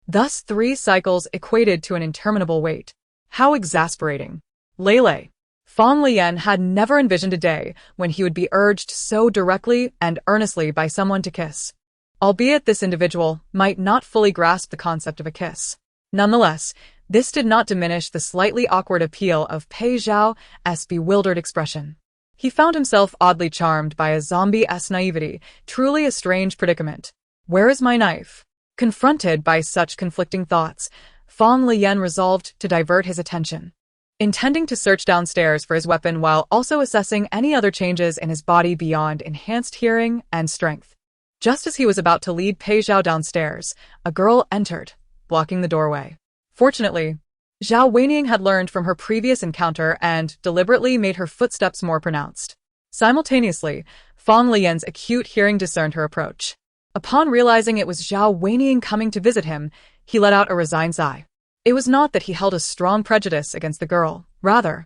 Thus 3 cycles equated to an interminable wait. How exasperating. Lele. Fang Leyan had never envisioned a day when he would be urged so directly and earnestly by someone to kiss. Albeit this individual might not fully grasp the concept of a kiss. Nonetheless, this did not diminish the slightly awkward appeal of Pei Zhao's bewildered expression. He found himself oddly charmed by a zombie's naivety, truly a strange predicament. Where is my knife? Confronted by such conflicting thoughts, Fang Leyan resolved to divert his attention. Intending to search downstairs for his weapon while also assessing any other changes in his body beyond enhanced hearing and strength. Just as he was about to lead Pei Zhao downstairs, a girl entered, blocking the doorway. Fortunately, Zhao Weiniang had learned from her previous encounter and deliberately made her footsteps more pronounced. Simultaneously, Fang Leyan's acute hearing discerned her approach. Upon realizing it was Zhao Weiniang coming to visit him, he let out a resigned sigh. It was not that he held a strong prejudice against the girl, rather.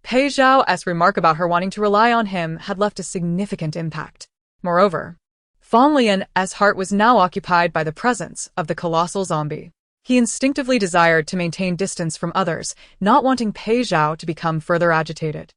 Pei Zhao's remark about her wanting to rely on him had left a significant impact. Moreover, Fang Leyan's heart was now occupied by the presence of the colossal zombie. He instinctively desired to maintain distance from others, not wanting Pei Zhao to become further agitated.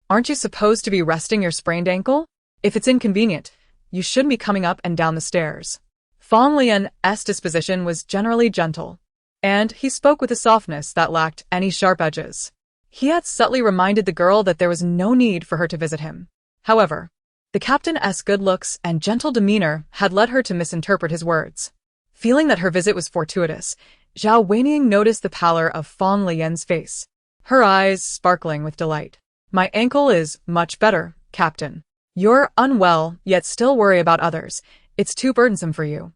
Aren't you supposed to be resting your sprained ankle? If it's inconvenient, you shouldn't be coming up and down the stairs. Fang Leyan's disposition was generally gentle, and he spoke with a softness that lacked any sharp edges. He had subtly reminded the girl that there was no need for her to visit him. However, the captain's good looks and gentle demeanor had led her to misinterpret his words. Feeling that her visit was fortuitous, Zhao Weiniang noticed the pallor of Fang Leyan's face, her eyes sparkling with delight. My ankle is much better, Captain. You're unwell, yet still worry about others. It's too burdensome for you.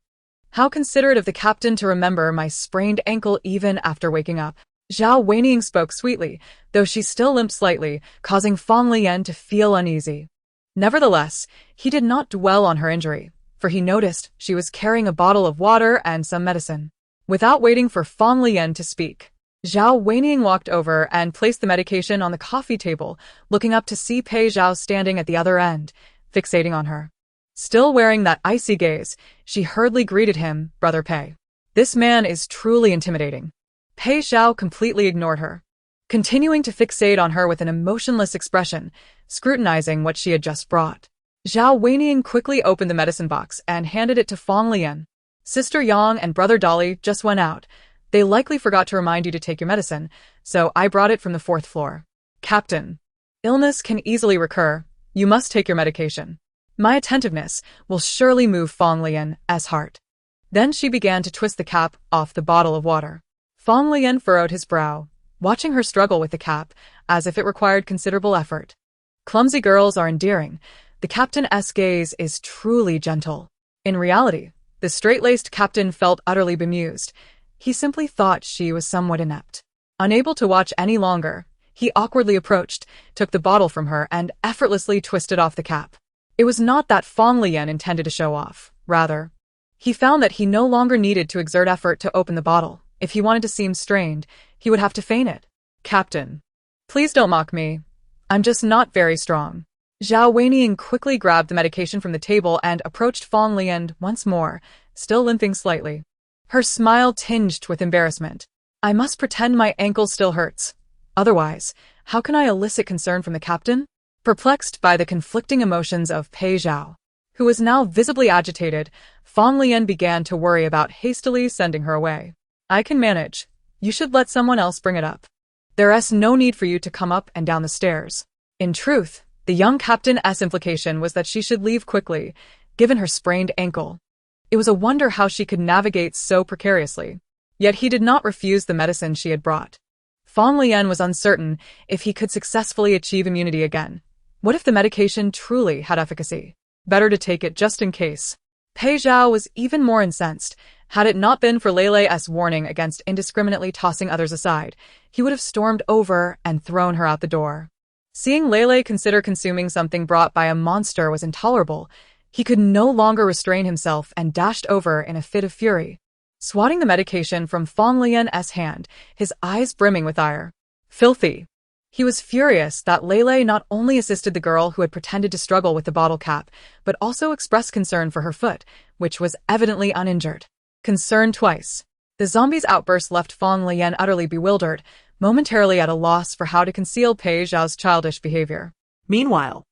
How considerate of the captain to remember my sprained ankle even after waking up. Zhao Weiniang spoke sweetly, though she still limped slightly, causing Fang Leyan to feel uneasy. Nevertheless, he did not dwell on her injury, for he noticed she was carrying a bottle of water and some medicine. Without waiting for Fang Leyan to speak, Zhao Weiniang walked over and placed the medication on the coffee table, looking up to see Pei Zhao standing at the other end, fixating on her. Still wearing that icy gaze, she hurriedly greeted him, Brother Pei. This man is truly intimidating. Pei Zhao completely ignored her, continuing to fixate on her with an emotionless expression, scrutinizing what she had just brought. Zhao Weiniang quickly opened the medicine box and handed it to Fang Leyan. Sister Yang and Brother Dolly just went out. They likely forgot to remind you to take your medicine, so I brought it from the 4th floor. Captain, illness can easily recur. You must take your medication. My attentiveness will surely move Fang Leyan's heart. Then she began to twist the cap off the bottle of water. Fang Leyan furrowed his brow, watching her struggle with the cap, as if it required considerable effort. Clumsy girls are endearing. The captain's gaze is truly gentle. In reality, the straight-laced captain felt utterly bemused. He simply thought she was somewhat inept. Unable to watch any longer, he awkwardly approached, took the bottle from her, and effortlessly twisted off the cap. It was not that Fang Leyan intended to show off. Rather, he found that he no longer needed to exert effort to open the bottle. If he wanted to seem strained, he would have to feign it. Captain, please don't mock me. I'm just not very strong. Zhao Weiniang quickly grabbed the medication from the table and approached Fang Leyan once more, still limping slightly. Her smile tinged with embarrassment. I must pretend my ankle still hurts. Otherwise, how can I elicit concern from the captain? Perplexed by the conflicting emotions of Pei Zhao, who was now visibly agitated, Fang Leyan began to worry about hastily sending her away. I can manage. You should let someone else bring it up. There's no need for you to come up and down the stairs. In truth, the young captain's implication was that she should leave quickly, given her sprained ankle. It was a wonder how she could navigate so precariously. Yet he did not refuse the medicine she had brought. Fang Leyan was uncertain if he could successfully achieve immunity again. What if the medication truly had efficacy? Better to take it just in case. Pei Zhao was even more incensed. Had it not been for Lele's warning against indiscriminately tossing others aside, he would have stormed over and thrown her out the door. Seeing Lele consider consuming something brought by a monster was intolerable, He could no longer restrain himself and dashed over in a fit of fury, swatting the medication from Fang Leyan's hand, his eyes brimming with ire. Filthy! He was furious that Lele not only assisted the girl who had pretended to struggle with the bottle cap, but also expressed concern for her foot, which was evidently uninjured. Concerned twice. The zombie's outburst left Fang Leyan utterly bewildered, momentarily at a loss for how to conceal Pei Zhao's childish behavior. Meanwhile,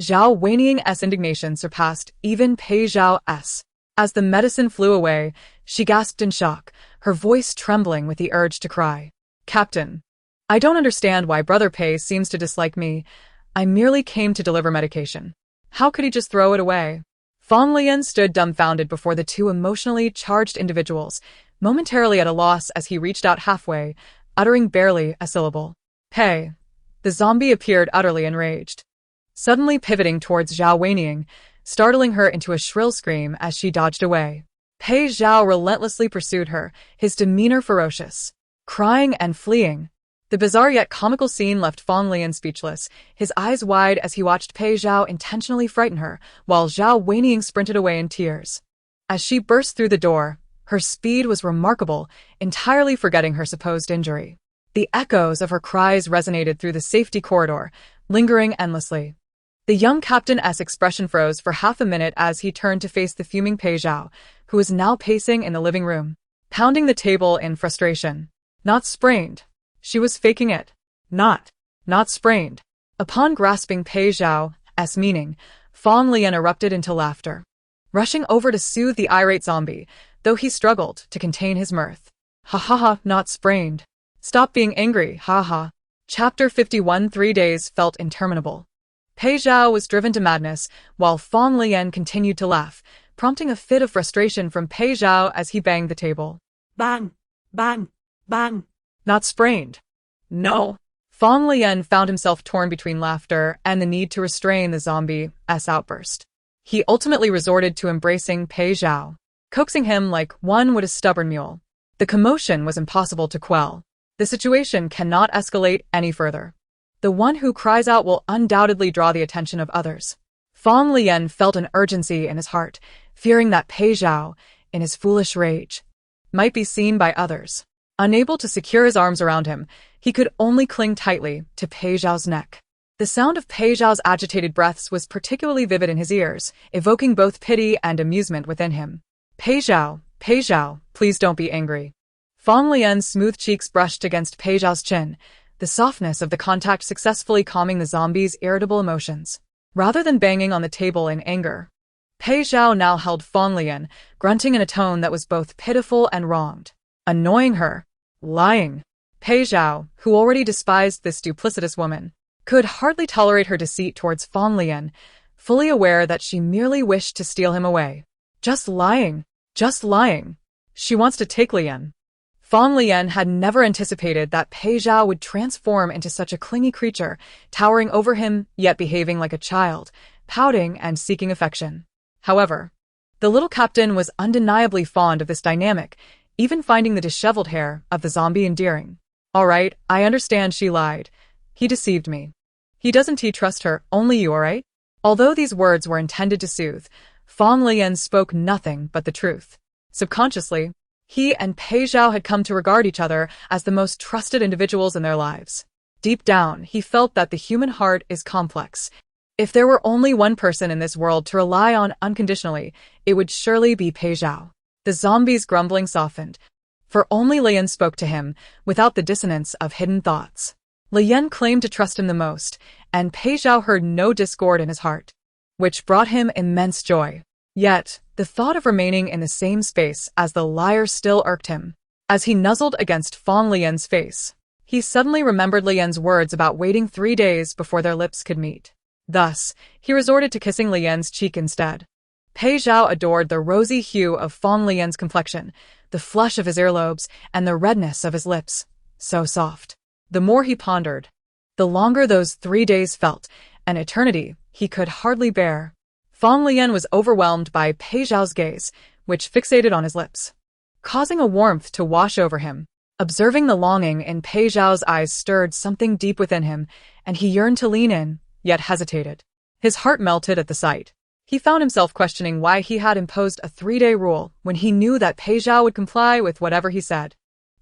Zhao Weiying's indignation surpassed even Pei Zhao's. As the medicine flew away, she gasped in shock, her voice trembling with the urge to cry. Captain, I don't understand why Brother Pei seems to dislike me. I merely came to deliver medication. How could he just throw it away? Fang Leyan stood dumbfounded before the two emotionally charged individuals, momentarily at a loss as he reached out halfway, uttering barely a syllable. Pei. The zombie appeared utterly enraged, suddenly pivoting towards Zhao Weiying, startling her into a shrill scream as she dodged away. Pei Zhao relentlessly pursued her, his demeanor ferocious, crying and fleeing. The bizarre yet comical scene left Fang Leyan speechless, his eyes wide as he watched Pei Zhao intentionally frighten her, while Zhao Weiying sprinted away in tears. As she burst through the door, her speed was remarkable, entirely forgetting her supposed injury. The echoes of her cries resonated through the safety corridor, lingering endlessly. The young captain's expression froze for half a minute as he turned to face the fuming Pei Zhao, who was now pacing in the living room, pounding the table in frustration. Not sprained. She was faking it. Not sprained. Upon grasping Pei Zhao's meaning, Fang Leyan erupted into laughter, rushing over to soothe the irate zombie, though he struggled to contain his mirth. Ha ha ha, not sprained. Stop being angry, ha ha. Chapter 51. 3 days felt interminable. Pei Zhao was driven to madness, while Fang Leyan continued to laugh, prompting a fit of frustration from Pei Zhao as he banged the table. Bang! Bang! Bang! Not sprained. No. Fang Leyan found himself torn between laughter and the need to restrain the zombie's outburst. He ultimately resorted to embracing Pei Zhao, coaxing him like one would a stubborn mule. The commotion was impossible to quell. The situation cannot escalate any further. The one who cries out will undoubtedly draw the attention of others. Fang Leyan felt an urgency in his heart, fearing that Pei Zhao, in his foolish rage, might be seen by others. Unable to secure his arms around him, he could only cling tightly to Pei Zhao's neck. The sound of Pei Zhao's agitated breaths was particularly vivid in his ears, evoking both pity and amusement within him. Pei Zhao, please don't be angry. Fang Leyan's smooth cheeks brushed against Pei Zhao's chin, the softness of the contact successfully calming the zombie's irritable emotions. Rather than banging on the table in anger, Pei Zhao now held Fang Leyan, grunting in a tone that was both pitiful and wronged. Annoying her. Lying. Pei Zhao, who already despised this duplicitous woman, could hardly tolerate her deceit towards Fang Leyan, fully aware that she merely wished to steal him away. Just lying. She wants to take Leyan. Fang Leyan had never anticipated that Pei Zhao would transform into such a clingy creature, towering over him, yet behaving like a child, pouting and seeking affection. However, the little captain was undeniably fond of this dynamic, even finding the disheveled hair of the zombie endearing. All right, I understand she lied. He deceived me. Doesn't he trust her, only you, all right? Although these words were intended to soothe, Fang Leyan spoke nothing but the truth. Subconsciously, he and Pei Zhao had come to regard each other as the most trusted individuals in their lives. Deep down, he felt that the human heart is complex. If there were only one person in this world to rely on unconditionally, it would surely be Pei Zhao. The zombie's grumbling softened, for only Leyan spoke to him, without the dissonance of hidden thoughts. Leyan claimed to trust him the most, and Pei Zhao heard no discord in his heart, which brought him immense joy. Yet, the thought of remaining in the same space as the liar still irked him. As he nuzzled against Fang Leyan's face, he suddenly remembered Leyan's words about waiting 3 days before their lips could meet. Thus, he resorted to kissing Leyan's cheek instead. Pei Zhao adored the rosy hue of Fang Leyan's complexion, the flush of his earlobes, and the redness of his lips. So soft. The more he pondered, the longer those 3 days felt, an eternity he could hardly bear. Fang Leyan was overwhelmed by Pei Zhao's gaze, which fixated on his lips, causing a warmth to wash over him. Observing the longing in Pei Zhao's eyes stirred something deep within him, and he yearned to lean in, yet hesitated. His heart melted at the sight. He found himself questioning why he had imposed a 3-day rule when he knew that Pei Zhao would comply with whatever he said.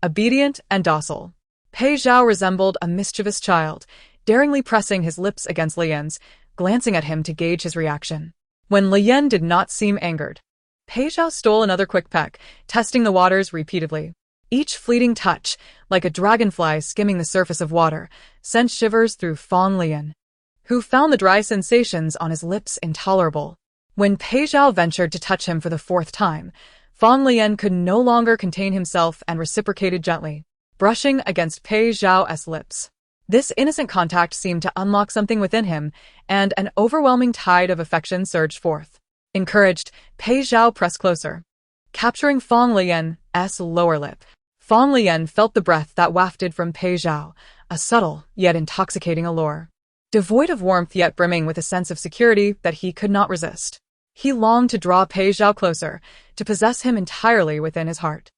Obedient and docile, Pei Zhao resembled a mischievous child, daringly pressing his lips against Leyan's, glancing at him to gauge his reaction. When Leyan did not seem angered, Pei Zhao stole another quick peck, testing the waters repeatedly. Each fleeting touch, like a dragonfly skimming the surface of water, sent shivers through Fang Leyan, who found the dry sensations on his lips intolerable. When Pei Zhao ventured to touch him for the 4th time, Fang Leyan could no longer contain himself and reciprocated gently, brushing against Pei Zhao's lips. This innocent contact seemed to unlock something within him, and an overwhelming tide of affection surged forth. Encouraged, Pei Zhao pressed closer, capturing Fang Leyan's lower lip. Fang Leyan felt the breath that wafted from Pei Zhao, a subtle yet intoxicating allure. Devoid of warmth yet brimming with a sense of security that he could not resist. He longed to draw Pei Zhao closer, to possess him entirely within his heart.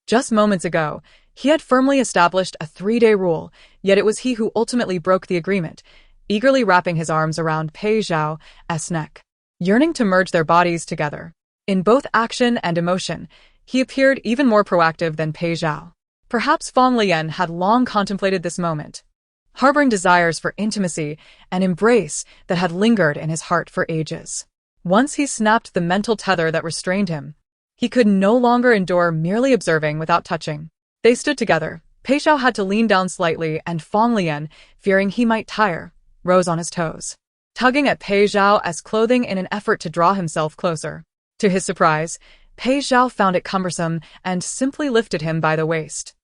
Just moments ago, he had firmly established a 3-day rule, yet it was he who ultimately broke the agreement, eagerly wrapping his arms around Pei Zhao's neck, yearning to merge their bodies together. In both action and emotion, he appeared even more proactive than Pei Zhao. Perhaps Fang Leyan had long contemplated this moment, harboring desires for intimacy and embrace that had lingered in his heart for ages. Once he snapped the mental tether that restrained him, he could no longer endure merely observing without touching. They stood together. Pei Zhao had to lean down slightly, and Fang Leyan, fearing he might tire, rose on his toes, tugging at Pei Zhao's clothing in an effort to draw himself closer. To his surprise, Pei Zhao found it cumbersome and simply lifted him by the waist,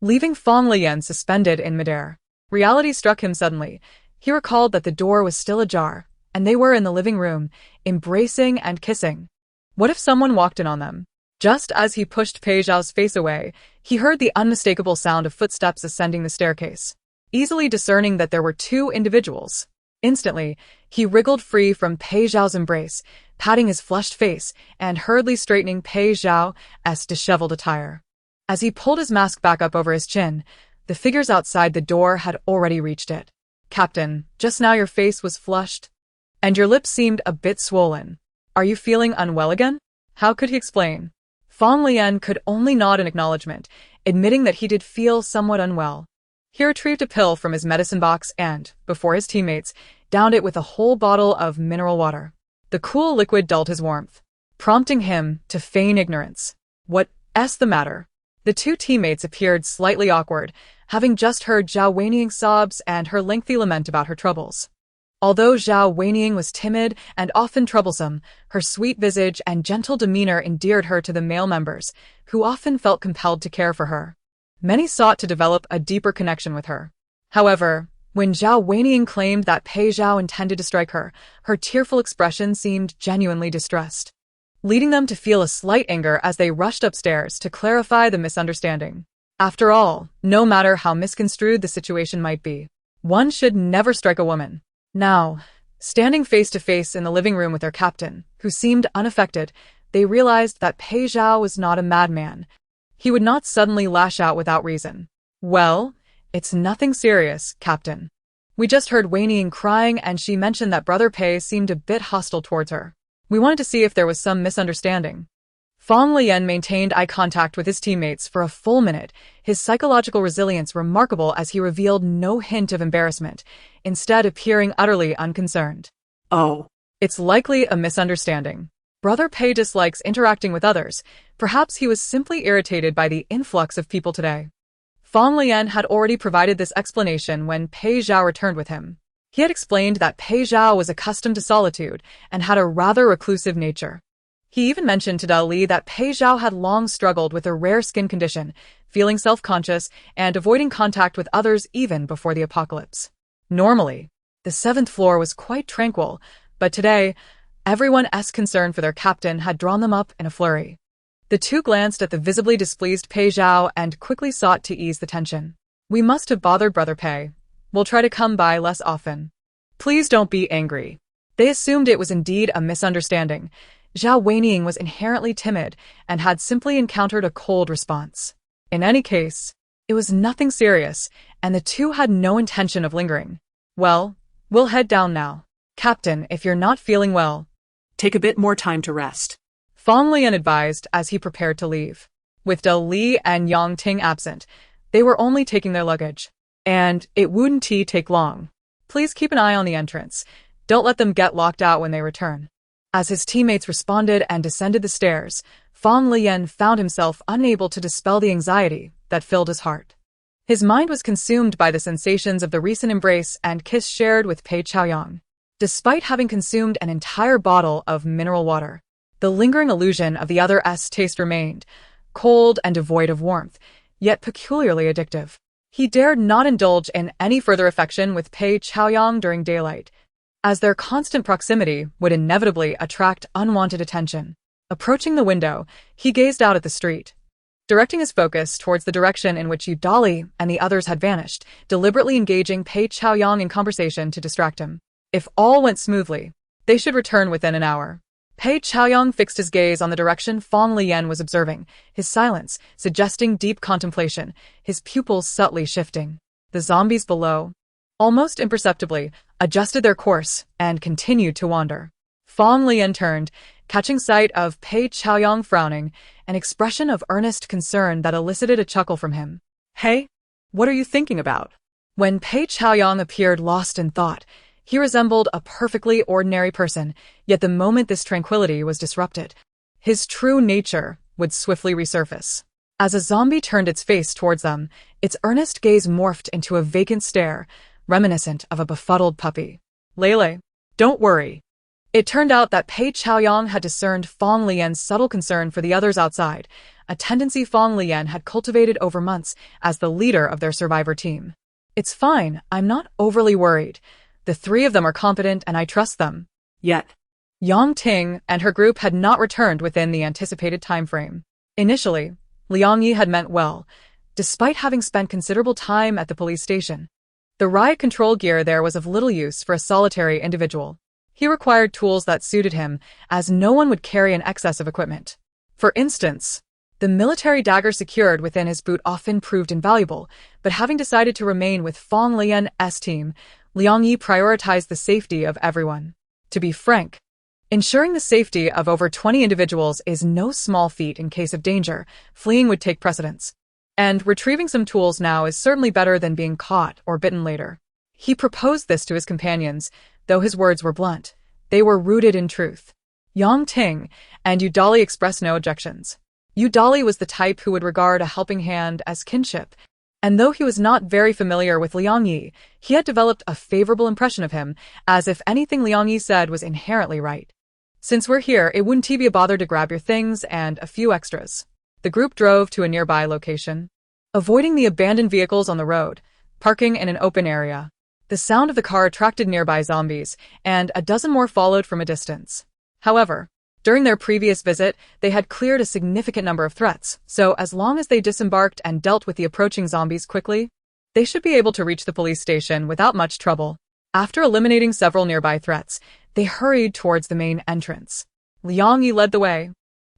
leaving Fang Leyan suspended in midair. Reality struck him suddenly. He recalled that the door was still ajar, and they were in the living room, embracing and kissing. What if someone walked in on them? Just as he pushed Pei Zhao's face away, he heard the unmistakable sound of footsteps ascending the staircase, easily discerning that there were 2 individuals. Instantly, he wriggled free from Pei Zhao's embrace, patting his flushed face and hurriedly straightening Pei Zhao's disheveled attire. As he pulled his mask back up over his chin, the figures outside the door had already reached it. "Captain, just now your face was flushed, and your lips seemed a bit swollen. Are you feeling unwell again?" How could he explain? Fang Leyan could only nod in acknowledgement, admitting that he did feel somewhat unwell. He retrieved a pill from his medicine box and, before his teammates, downed it with a whole bottle of mineral water. The cool liquid dulled his warmth, prompting him to feign ignorance. "What's the matter?" The 2 teammates appeared slightly awkward, having just heard Zhao Weiying's sobs and her lengthy lament about her troubles. Although Zhao Weiying was timid and often troublesome, her sweet visage and gentle demeanor endeared her to the male members, who often felt compelled to care for her. Many sought to develop a deeper connection with her. However, when Zhao Weiying claimed that Pei Zhao intended to strike her, her tearful expression seemed genuinely distressed, leading them to feel a slight anger as they rushed upstairs to clarify the misunderstanding. After all, no matter how misconstrued the situation might be, one should never strike a woman. Now, standing face to face in the living room with their captain, who seemed unaffected, they realized that Pei Zhao was not a madman. He would not suddenly lash out without reason. "Well, it's nothing serious, Captain. We just heard Weiying crying and she mentioned that Brother Pei seemed a bit hostile towards her. We wanted to see if there was some misunderstanding." Fang Leyan maintained eye contact with his teammates for a full minute, his psychological resilience remarkable as he revealed no hint of embarrassment, instead appearing utterly unconcerned. "Oh, It's likely a misunderstanding. Brother Pei dislikes interacting with others. Perhaps he was simply irritated by the influx of people today." Fang Leyan had already provided this explanation when Pei Zhao returned with him. He had explained that Pei Zhao was accustomed to solitude and had a rather reclusive nature. He even mentioned to Dali that Pei Zhao had long struggled with a rare skin condition, feeling self-conscious and avoiding contact with others even before the apocalypse. Normally, the 7th floor was quite tranquil, but today, everyone's concern for their captain had drawn them up in a flurry. The 2 glanced at the visibly displeased Pei Zhao and quickly sought to ease the tension. "We must have bothered Brother Pei. We'll try to come by less often. Please don't be angry." They assumed it was indeed a misunderstanding. Zhao Weiying was inherently timid and had simply encountered a cold response. In any case, it was nothing serious, and the 2 had no intention of lingering. "Well, we'll head down now. Captain, if you're not feeling well, Take a bit more time to rest. Fang Leyan advised as he prepared to leave. With Dou Li and Yang Ting absent, they were only taking their luggage. And it wouldn't take long. Please keep an eye on the entrance. Don't let them get locked out when they return. As his teammates responded and descended the stairs, Fang Leyan found himself unable to dispel the anxiety that filled his heart. His mind was consumed by the sensations of the recent embrace and kiss shared with Pei Zhao. Despite having consumed an entire bottle of mineral water, the lingering illusion of the other's taste remained, cold and devoid of warmth, yet peculiarly addictive. He dared not indulge in any further affection with Pei Zhao during daylight, as their constant proximity would inevitably attract unwanted attention. Approaching the window, he gazed out at the street, directing his focus towards the direction in which Dou Li and the others had vanished, deliberately engaging Pei Zhao in conversation to distract him. If all went smoothly, they should return within an hour. Pei Zhao fixed his gaze on the direction Fang Leyan was observing, his silence suggesting deep contemplation, his pupils subtly shifting. The zombies below, almost imperceptibly, adjusted their course and continued to wander. Fang Leyan turned, catching sight of Pei Zhao frowning, an expression of earnest concern that elicited a chuckle from him. Hey, what are you thinking about? When Pei Zhao appeared lost in thought, he resembled a perfectly ordinary person, yet the moment this tranquility was disrupted, his true nature would swiftly resurface. As a zombie turned its face towards them, its earnest gaze morphed into a vacant stare, reminiscent of a befuddled puppy. Lele, don't worry. It turned out that Pei Zhao had discerned Fang Leyan's subtle concern for the others outside, a tendency Fang Leyan had cultivated over months as the leader of their survivor team. It's fine, I'm not overly worried. The three of them are competent and I trust them. Yet, Yang Ting and her group had not returned within the anticipated time frame. Initially, Liang Yi had meant well, despite having spent considerable time at the police station. The riot control gear there was of little use for a solitary individual. He required tools that suited him, as no one would carry an excess of equipment. For instance, the military dagger secured within his boot often proved invaluable, but having decided to remain with Fang Leyan's team, Liang Yi prioritized the safety of everyone. To be frank, ensuring the safety of over 20 individuals is no small feat in case of danger. Fleeing would take precedence. And retrieving some tools now is certainly better than being caught or bitten later. He proposed this to his companions, though his words were blunt. They were rooted in truth. Yang Ting and Dou Li expressed no objections. Dou Li was the type who would regard a helping hand as kinship, and though he was not very familiar with Liang Yi, he had developed a favorable impression of him, as if anything Liang Yi said was inherently right. Since we're here, it wouldn't be a bother to grab your things and a few extras. The group drove to a nearby location, avoiding the abandoned vehicles on the road, parking in an open area. The sound of the car attracted nearby zombies, and a dozen more followed from a distance. However, during their previous visit, they had cleared a significant number of threats, so as long as they disembarked and dealt with the approaching zombies quickly, they should be able to reach the police station without much trouble. After eliminating several nearby threats, they hurried towards the main entrance. Liang Yi led the way,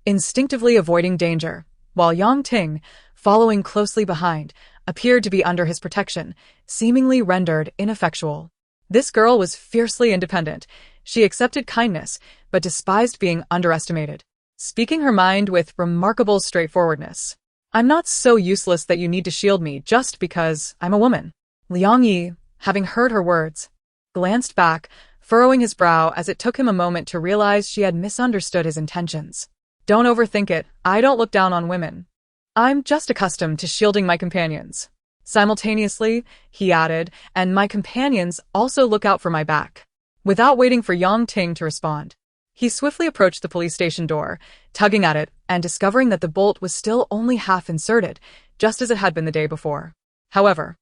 instinctively avoiding danger, while Yang Ting, following closely behind, appeared to be under his protection, seemingly rendered ineffectual. This girl was fiercely independent. She accepted kindness, but despised being underestimated, speaking her mind with remarkable straightforwardness. I'm not so useless that you need to shield me just because I'm a woman. Liang Yi, having heard her words, glanced back, furrowing his brow as it took him a moment to realize she had misunderstood his intentions. Don't overthink it, I don't look down on women. I'm just accustomed to shielding my companions. Simultaneously, he added, and my companions also look out for my back. Without waiting for Yang Ting to respond, he swiftly approached the police station door, tugging at it and discovering that the bolt was still only half inserted, just as it had been the day before. However,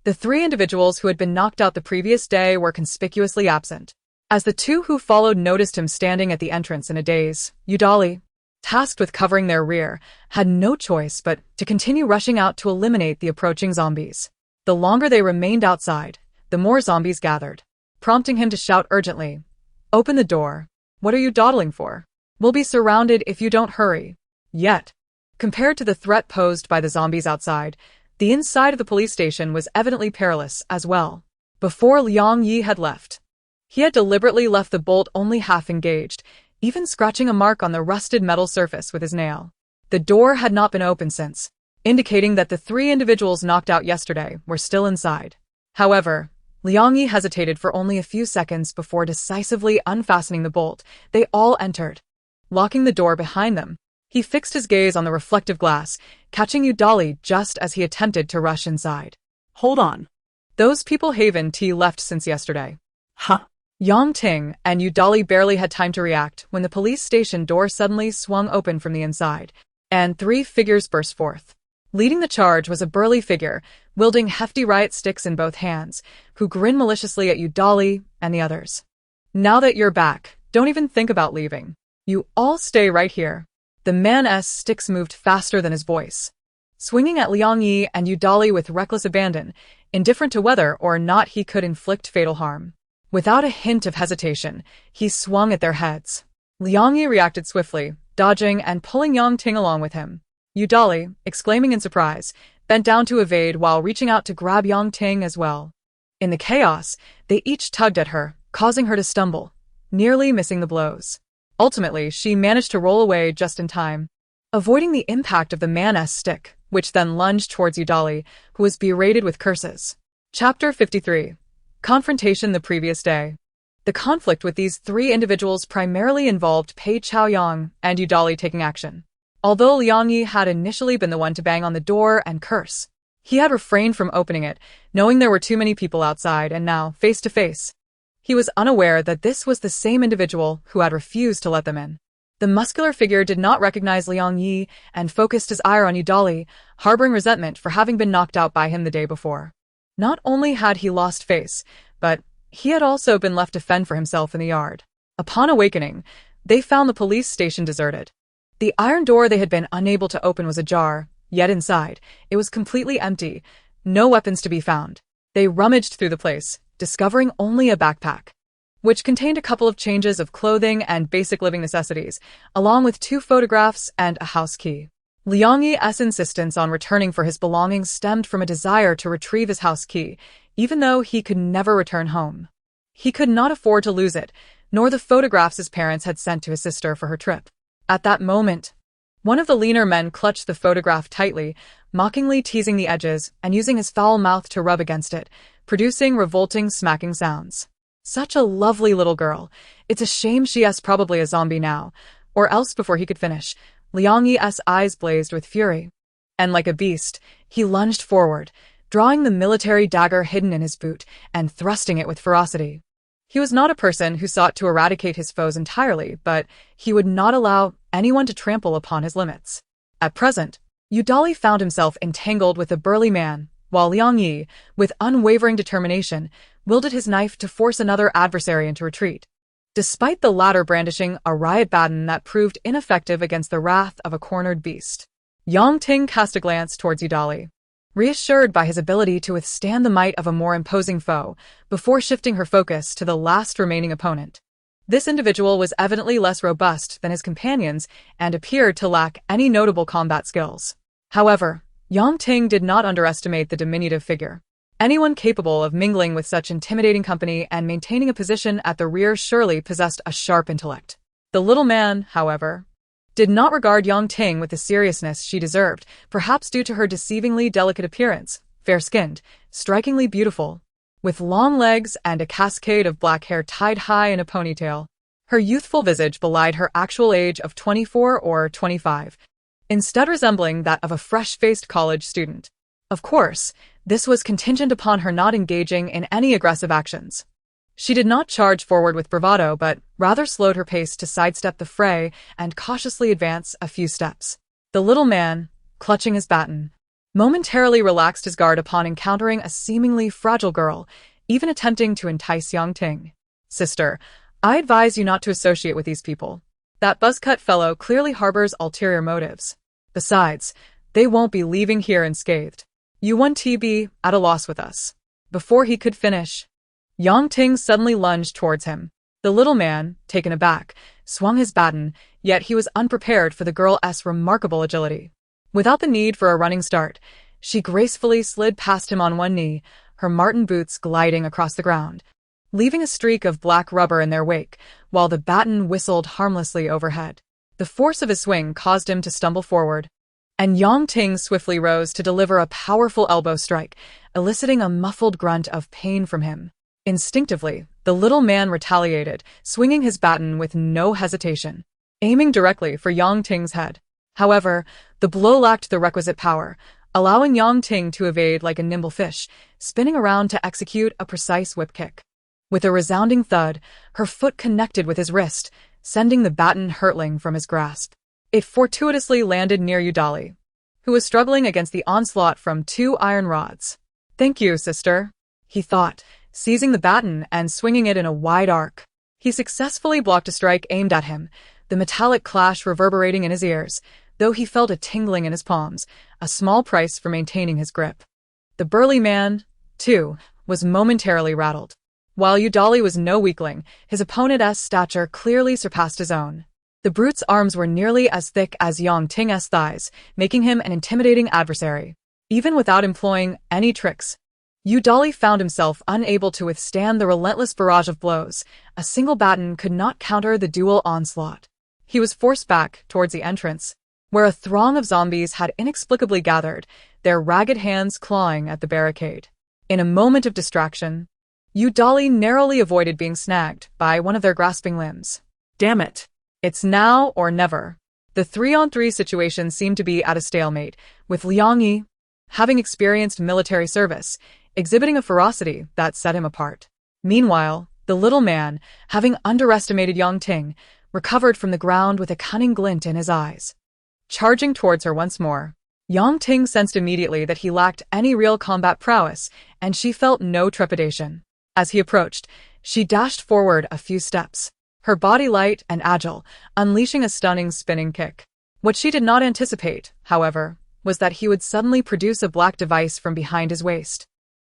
the three individuals who had been knocked out the previous day were conspicuously absent. As the two who followed noticed him standing at the entrance in a daze, Dou Li, tasked with covering their rear, had no choice but to continue rushing out to eliminate the approaching zombies. The longer they remained outside, the more zombies gathered, prompting him to shout urgently, "Open the door. What are you dawdling for? We'll be surrounded if you don't hurry." Yet, compared to the threat posed by the zombies outside, the inside of the police station was evidently perilous as well. Before Liang Yi had left, he had deliberately left the bolt only half engaged, even scratching a mark on the rusted metal surface with his nail. The door had not been opened since, indicating that the three individuals knocked out yesterday were still inside. However, Liang Yi hesitated for only a few seconds before decisively unfastening the bolt. They all entered. Locking the door behind them, he fixed his gaze on the reflective glass, catching Yudali just as he attempted to rush inside. Hold on. Those people haven't left since yesterday. Huh? Yang Ting and Yudali barely had time to react when the police station door suddenly swung open from the inside, and three figures burst forth. Leading the charge was a burly figure, wielding hefty riot sticks in both hands, who grinned maliciously at Yudali and the others. Now that you're back, don't even think about leaving. You all stay right here. The man's sticks moved faster than his voice, swinging at Liang Yi and Yudali with reckless abandon, indifferent to whether or not he could inflict fatal harm. Without a hint of hesitation, he swung at their heads. Liang Yi reacted swiftly, dodging and pulling Yang Ting along with him. Yudali, exclaiming in surprise, bent down to evade while reaching out to grab Yang Ting as well. In the chaos, they each tugged at her, causing her to stumble, nearly missing the blows. Ultimately, she managed to roll away just in time, avoiding the impact of the man's stick, which then lunged towards Yudali, who was berated with curses. Chapter 53. Confrontation the previous day. The conflict with these three individuals primarily involved Pei Zhao and Yudali taking action. Although Liang Yi had initially been the one to bang on the door and curse, he had refrained from opening it, knowing there were too many people outside, and now, face to face, he was unaware that this was the same individual who had refused to let them in. The muscular figure did not recognize Liang Yi and focused his ire on Yudali, harboring resentment for having been knocked out by him the day before. Not only had he lost face, but he had also been left to fend for himself in the yard. Upon awakening, they found the police station deserted. The iron door they had been unable to open was ajar, yet inside, it was completely empty, no weapons to be found. They rummaged through the place, discovering only a backpack, which contained a couple of changes of clothing and basic living necessities, along with 2 photographs and a house key. Liang Yi's insistence on returning for his belongings stemmed from a desire to retrieve his house key, even though he could never return home. He could not afford to lose it, nor the photographs his parents had sent to his sister for her trip. At that moment, one of the leaner men clutched the photograph tightly, mockingly teasing the edges and using his foul mouth to rub against it, producing revolting smacking sounds. Such a lovely little girl. It's a shame she's probably a zombie now. Or else before he could finish, Liang Yi's eyes blazed with fury. And like a beast, he lunged forward, drawing the military dagger hidden in his boot and thrusting it with ferocity. He was not a person who sought to eradicate his foes entirely, but he would not allow anyone to trample upon his limits. At present, Yudali found himself entangled with a burly man, while Liang Yi, with unwavering determination, wielded his knife to force another adversary into retreat. Despite the latter brandishing a riot baton that proved ineffective against the wrath of a cornered beast, Yang Ting cast a glance towards Yudali, reassured by his ability to withstand the might of a more imposing foe, before shifting her focus to the last remaining opponent. This individual was evidently less robust than his companions and appeared to lack any notable combat skills. However, Yang Ting did not underestimate the diminutive figure. Anyone capable of mingling with such intimidating company and maintaining a position at the rear surely possessed a sharp intellect. The little man, however, did not regard Yang Ting with the seriousness she deserved, perhaps due to her deceivingly delicate appearance, fair-skinned, strikingly beautiful, with long legs and a cascade of black hair tied high in a ponytail. Her youthful visage belied her actual age of 24 or 25, instead resembling that of a fresh-faced college student. Of course, this was contingent upon her not engaging in any aggressive actions. She did not charge forward with bravado, but rather slowed her pace to sidestep the fray and cautiously advance a few steps. The little man, clutching his baton, momentarily relaxed his guard upon encountering a seemingly fragile girl, even attempting to entice Yang Ting. "Sister, I advise you not to associate with these people. That buzzcut fellow clearly harbors ulterior motives. Besides, they won't be leaving here unscathed. You won't be at a loss with us." Before he could finish, Yang Ting suddenly lunged towards him. The little man, taken aback, swung his baton, yet he was unprepared for the girl's remarkable agility. Without the need for a running start, she gracefully slid past him on one knee, her marten boots gliding across the ground, leaving a streak of black rubber in their wake, while the baton whistled harmlessly overhead. The force of his swing caused him to stumble forward, and Yang Ting swiftly rose to deliver a powerful elbow strike, eliciting a muffled grunt of pain from him. Instinctively, the little man retaliated, swinging his baton with no hesitation, aiming directly for Yang Ting's head. However, the blow lacked the requisite power, allowing Yang Ting to evade like a nimble fish, spinning around to execute a precise whip kick. With a resounding thud, her foot connected with his wrist, sending the baton hurtling from his grasp. It fortuitously landed near Udali, who was struggling against the onslaught from 2 iron rods. "Thank you, sister," he thought, seizing the baton and swinging it in a wide arc. He successfully blocked a strike aimed at him, the metallic clash reverberating in his ears, though he felt a tingling in his palms, a small price for maintaining his grip. The burly man, too, was momentarily rattled. While Udali was no weakling, his opponent's stature clearly surpassed his own. The brute's arms were nearly as thick as Yang Ting's thighs, making him an intimidating adversary. Even without employing any tricks, Udali found himself unable to withstand the relentless barrage of blows. A single baton could not counter the dual onslaught. He was forced back towards the entrance, where a throng of zombies had inexplicably gathered, their ragged hands clawing at the barricade. In a moment of distraction, Udali narrowly avoided being snagged by one of their grasping limbs. Damn it. It's now or never. The 3-on-3 situation seemed to be at a stalemate, with Liang Yi, having experienced military service, exhibiting a ferocity that set him apart. Meanwhile, the little man, having underestimated Yang Ting, recovered from the ground with a cunning glint in his eyes. Charging towards her once more, Yang Ting sensed immediately that he lacked any real combat prowess, and she felt no trepidation. As he approached, she dashed forward a few steps, her body light and agile, unleashing a stunning spinning kick. What she did not anticipate, however, was that he would suddenly produce a black device from behind his waist.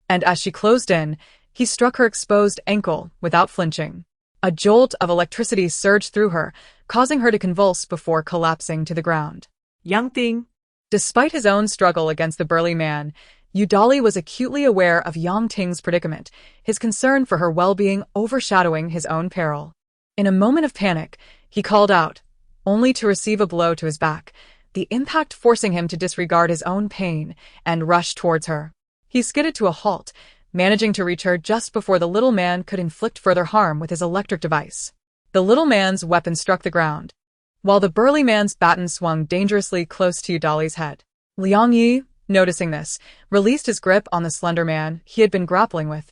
And as she closed in, he struck her exposed ankle without flinching. A jolt of electricity surged through her, causing her to convulse before collapsing to the ground. Yang Ting. Despite his own struggle against the burly man, Udali was acutely aware of Yang Ting's predicament, his concern for her well-being overshadowing his own peril. In a moment of panic, he called out, only to receive a blow to his back, the impact forcing him to disregard his own pain and rush towards her. He skidded to a halt, managing to reach her just before the little man could inflict further harm with his electric device. The little man's weapon struck the ground, while the burly man's baton swung dangerously close to Udali's head. Liang Yi, noticing this, released his grip on the slender man he had been grappling with,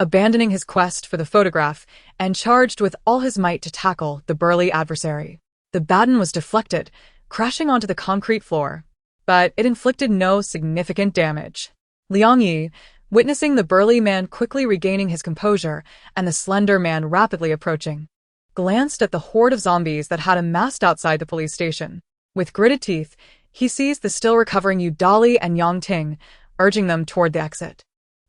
abandoning his quest for the photograph, and charged with all his might to tackle the burly adversary. The baton was deflected, crashing onto the concrete floor, but it inflicted no significant damage. Liang Yi, witnessing the burly man quickly regaining his composure and the slender man rapidly approaching, glanced at the horde of zombies that had amassed outside the police station. With gritted teeth, he seized the still recovering Udali and Yang Ting, urging them toward the exit.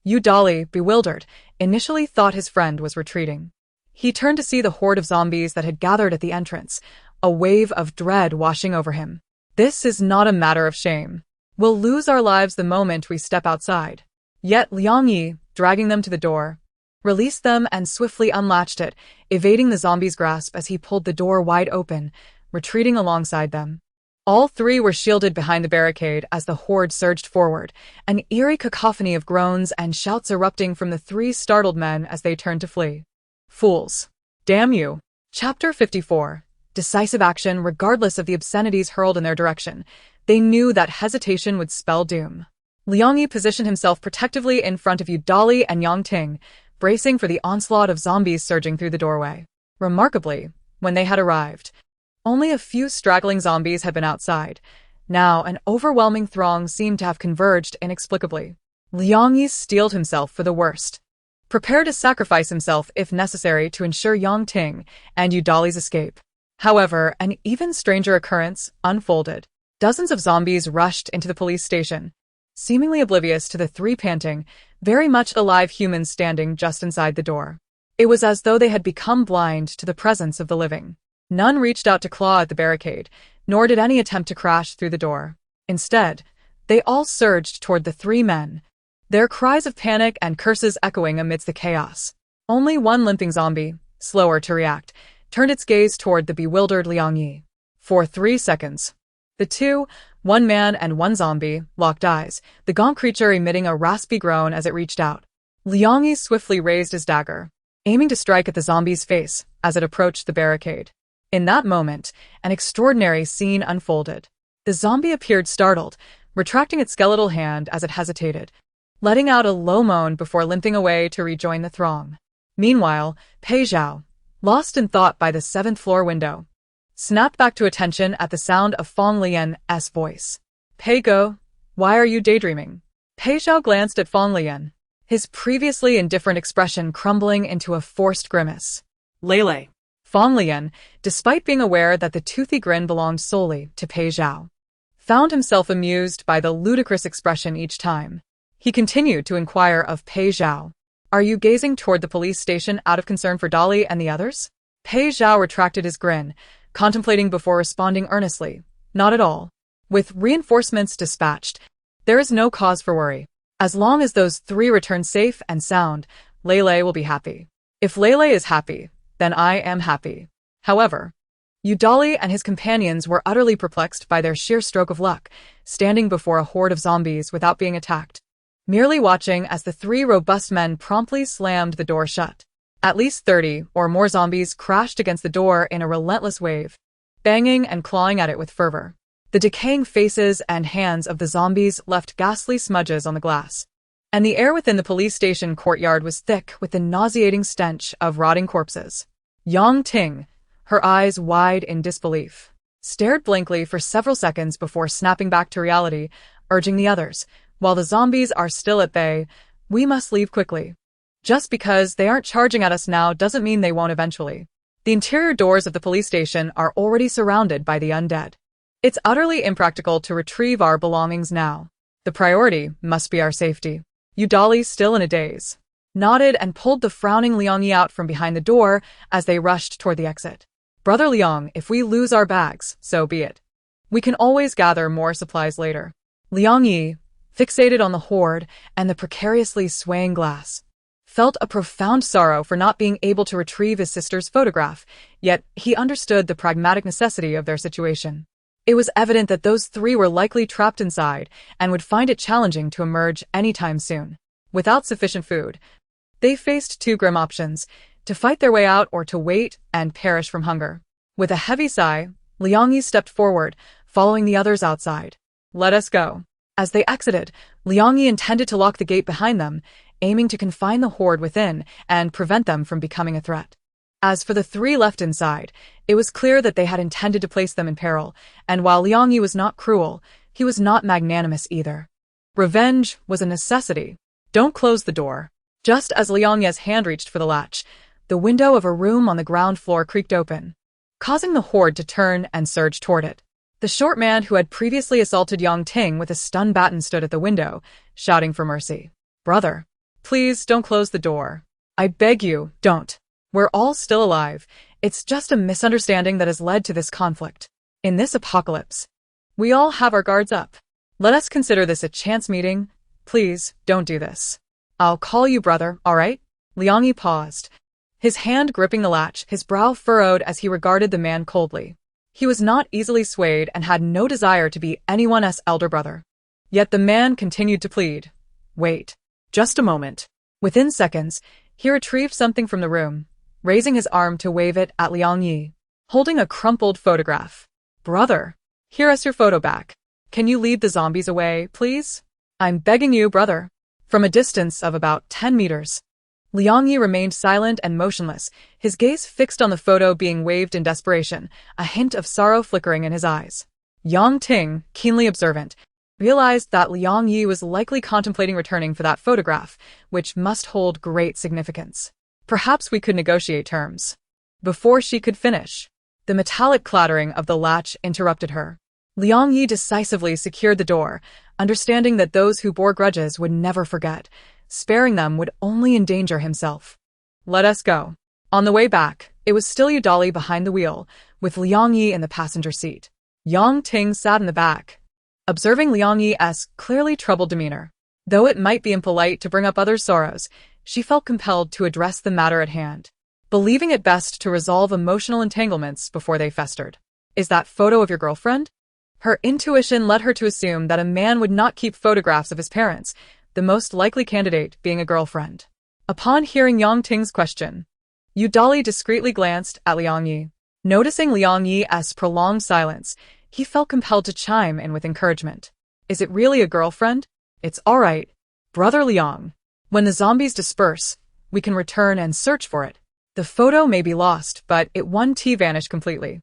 Udali, bewildered, initially thought his friend was retreating. He turned to see the horde of zombies that had gathered at the entrance, a wave of dread washing over him. This is not a matter of shame. We'll lose our lives the moment we step outside. Yet Liang Yi, dragging them to the door, released them and swiftly unlatched it, evading the zombies' grasp as he pulled the door wide open, retreating alongside them. All three were shielded behind the barricade as the horde surged forward, an eerie cacophony of groans and shouts erupting from the 3 startled men as they turned to flee. Fools. Damn you. Chapter 54. Decisive action regardless of the obscenities hurled in their direction. They knew that hesitation would spell doom. Liang Yi positioned himself protectively in front of Udali and Yang Ting, bracing for the onslaught of zombies surging through the doorway. Remarkably, when they had arrived, only a few straggling zombies had been outside. Now, an overwhelming throng seemed to have converged inexplicably. Liang Yi steeled himself for the worst, prepared to sacrifice himself if necessary to ensure Yang Ting and Udali's escape. However, an even stranger occurrence unfolded. Dozens of zombies rushed into the police station, seemingly oblivious to the 3 panting, very much alive humans standing just inside the door. It was as though they had become blind to the presence of the living. None reached out to claw at the barricade, nor did any attempt to crash through the door. Instead, they all surged toward the 3 men, their cries of panic and curses echoing amidst the chaos. Only one limping zombie, slower to react, turned its gaze toward the bewildered Liang Yi. For 3 seconds, the two, one man and one zombie, locked eyes, the gaunt creature emitting a raspy groan as it reached out. Liang Yi swiftly raised his dagger, aiming to strike at the zombie's face as it approached the barricade. In that moment, an extraordinary scene unfolded. The zombie appeared startled, retracting its skeletal hand as it hesitated, letting out a low moan before limping away to rejoin the throng. Meanwhile, Pei Zhao, lost in thought by the 7th-floor window, snapped back to attention at the sound of Fang Leyan's voice. Pei Go, why are you daydreaming? Pei Zhao glanced at Fang Leyan, his previously indifferent expression crumbling into a forced grimace. Lele. Fang Leyan, despite being aware that the toothy grin belonged solely to Pei Zhao, found himself amused by the ludicrous expression each time. He continued to inquire of Pei Zhao. Are you gazing toward the police station out of concern for Dolly and the others? Pei Zhao retracted his grin, contemplating before responding earnestly. Not at all. With reinforcements dispatched, there is no cause for worry. As long as those 3 return safe and sound, Lele will be happy. If Lele is happy, then I am happy. However, Udali and his companions were utterly perplexed by their sheer stroke of luck, standing before a horde of zombies without being attacked, merely watching as the 3 robust men promptly slammed the door shut. At least 30 or more zombies crashed against the door in a relentless wave, banging and clawing at it with fervor. The decaying faces and hands of the zombies left ghastly smudges on the glass, and the air within the police station courtyard was thick with the nauseating stench of rotting corpses. Yang Ting, her eyes wide in disbelief, stared blankly for several seconds before snapping back to reality, urging the others, while the zombies are still at bay, we must leave quickly. Just because they aren't charging at us now doesn't mean they won't eventually. The interior doors of the police station are already surrounded by the undead. It's utterly impractical to retrieve our belongings now. The priority must be our safety. Udali, still in a daze, nodded and pulled the frowning Liang Yi out from behind the door as they rushed toward the exit. Brother Liang, if we lose our bags, so be it. We can always gather more supplies later. Liang Yi, fixated on the horde and the precariously swaying glass, felt a profound sorrow for not being able to retrieve his sister's photograph, yet he understood the pragmatic necessity of their situation. It was evident that those 3 were likely trapped inside and would find it challenging to emerge anytime soon. Without sufficient food, they faced 2 grim options: to fight their way out or to wait and perish from hunger. With a heavy sigh, Liang Yi stepped forward, following the others outside. Let us go. As they exited, Liang Yi intended to lock the gate behind them, aiming to confine the horde within and prevent them from becoming a threat. As for the 3 left inside, it was clear that they had intended to place them in peril, and while Liang Yi was not cruel, he was not magnanimous either. Revenge was a necessity. Don't close the door. Just as Liang Yi's hand reached for the latch, the window of a room on the ground floor creaked open, causing the horde to turn and surge toward it. The short man who had previously assaulted Yang Ting with a stun baton stood at the window, shouting for mercy. Brother, please don't close the door. I beg you, don't. We're all still alive. It's just a misunderstanding that has led to this conflict. In this apocalypse, we all have our guards up. Let us consider this a chance meeting. Please, don't do this. I'll call you brother, all right? Liang Yi paused, his hand gripping the latch, his brow furrowed as he regarded the man coldly. He was not easily swayed and had no desire to be anyone's elder brother. Yet the man continued to plead. Wait. Just a moment. Within seconds, he retrieved something from the room, raising his arm to wave it at Liang Yi, holding a crumpled photograph. Brother, here is your photo back. Can you lead the zombies away, please? I'm begging you, brother. From a distance of about 10 meters, Liang Yi remained silent and motionless, his gaze fixed on the photo being waved in desperation, a hint of sorrow flickering in his eyes. Yang Ting, keenly observant, realized that Liang Yi was likely contemplating returning for that photograph, which must hold great significance. Perhaps we could negotiate terms. Before she could finish, the metallic clattering of the latch interrupted her. Liang Yi decisively secured the door, understanding that those who bore grudges would never forget. Sparing them would only endanger himself. Let us go. On the way back, it was still Udali behind the wheel, with Liang Yi in the passenger seat. Yang Ting sat in the back, observing Liang Yi's clearly troubled demeanor. Though it might be impolite to bring up others' sorrows, she felt compelled to address the matter at hand, believing it best to resolve emotional entanglements before they festered. Is that photo of your girlfriend? Her intuition led her to assume that a man would not keep photographs of his parents, the most likely candidate being a girlfriend. Upon hearing Yang Ting's question, Yu Dali discreetly glanced at Liang Yi. Noticing Liang Yi's prolonged silence, he felt compelled to chime in with encouragement. Is it really a girlfriend? It's all right, Brother Liang. When the zombies disperse, we can return and search for it. The photo may be lost, but it won't vanish completely.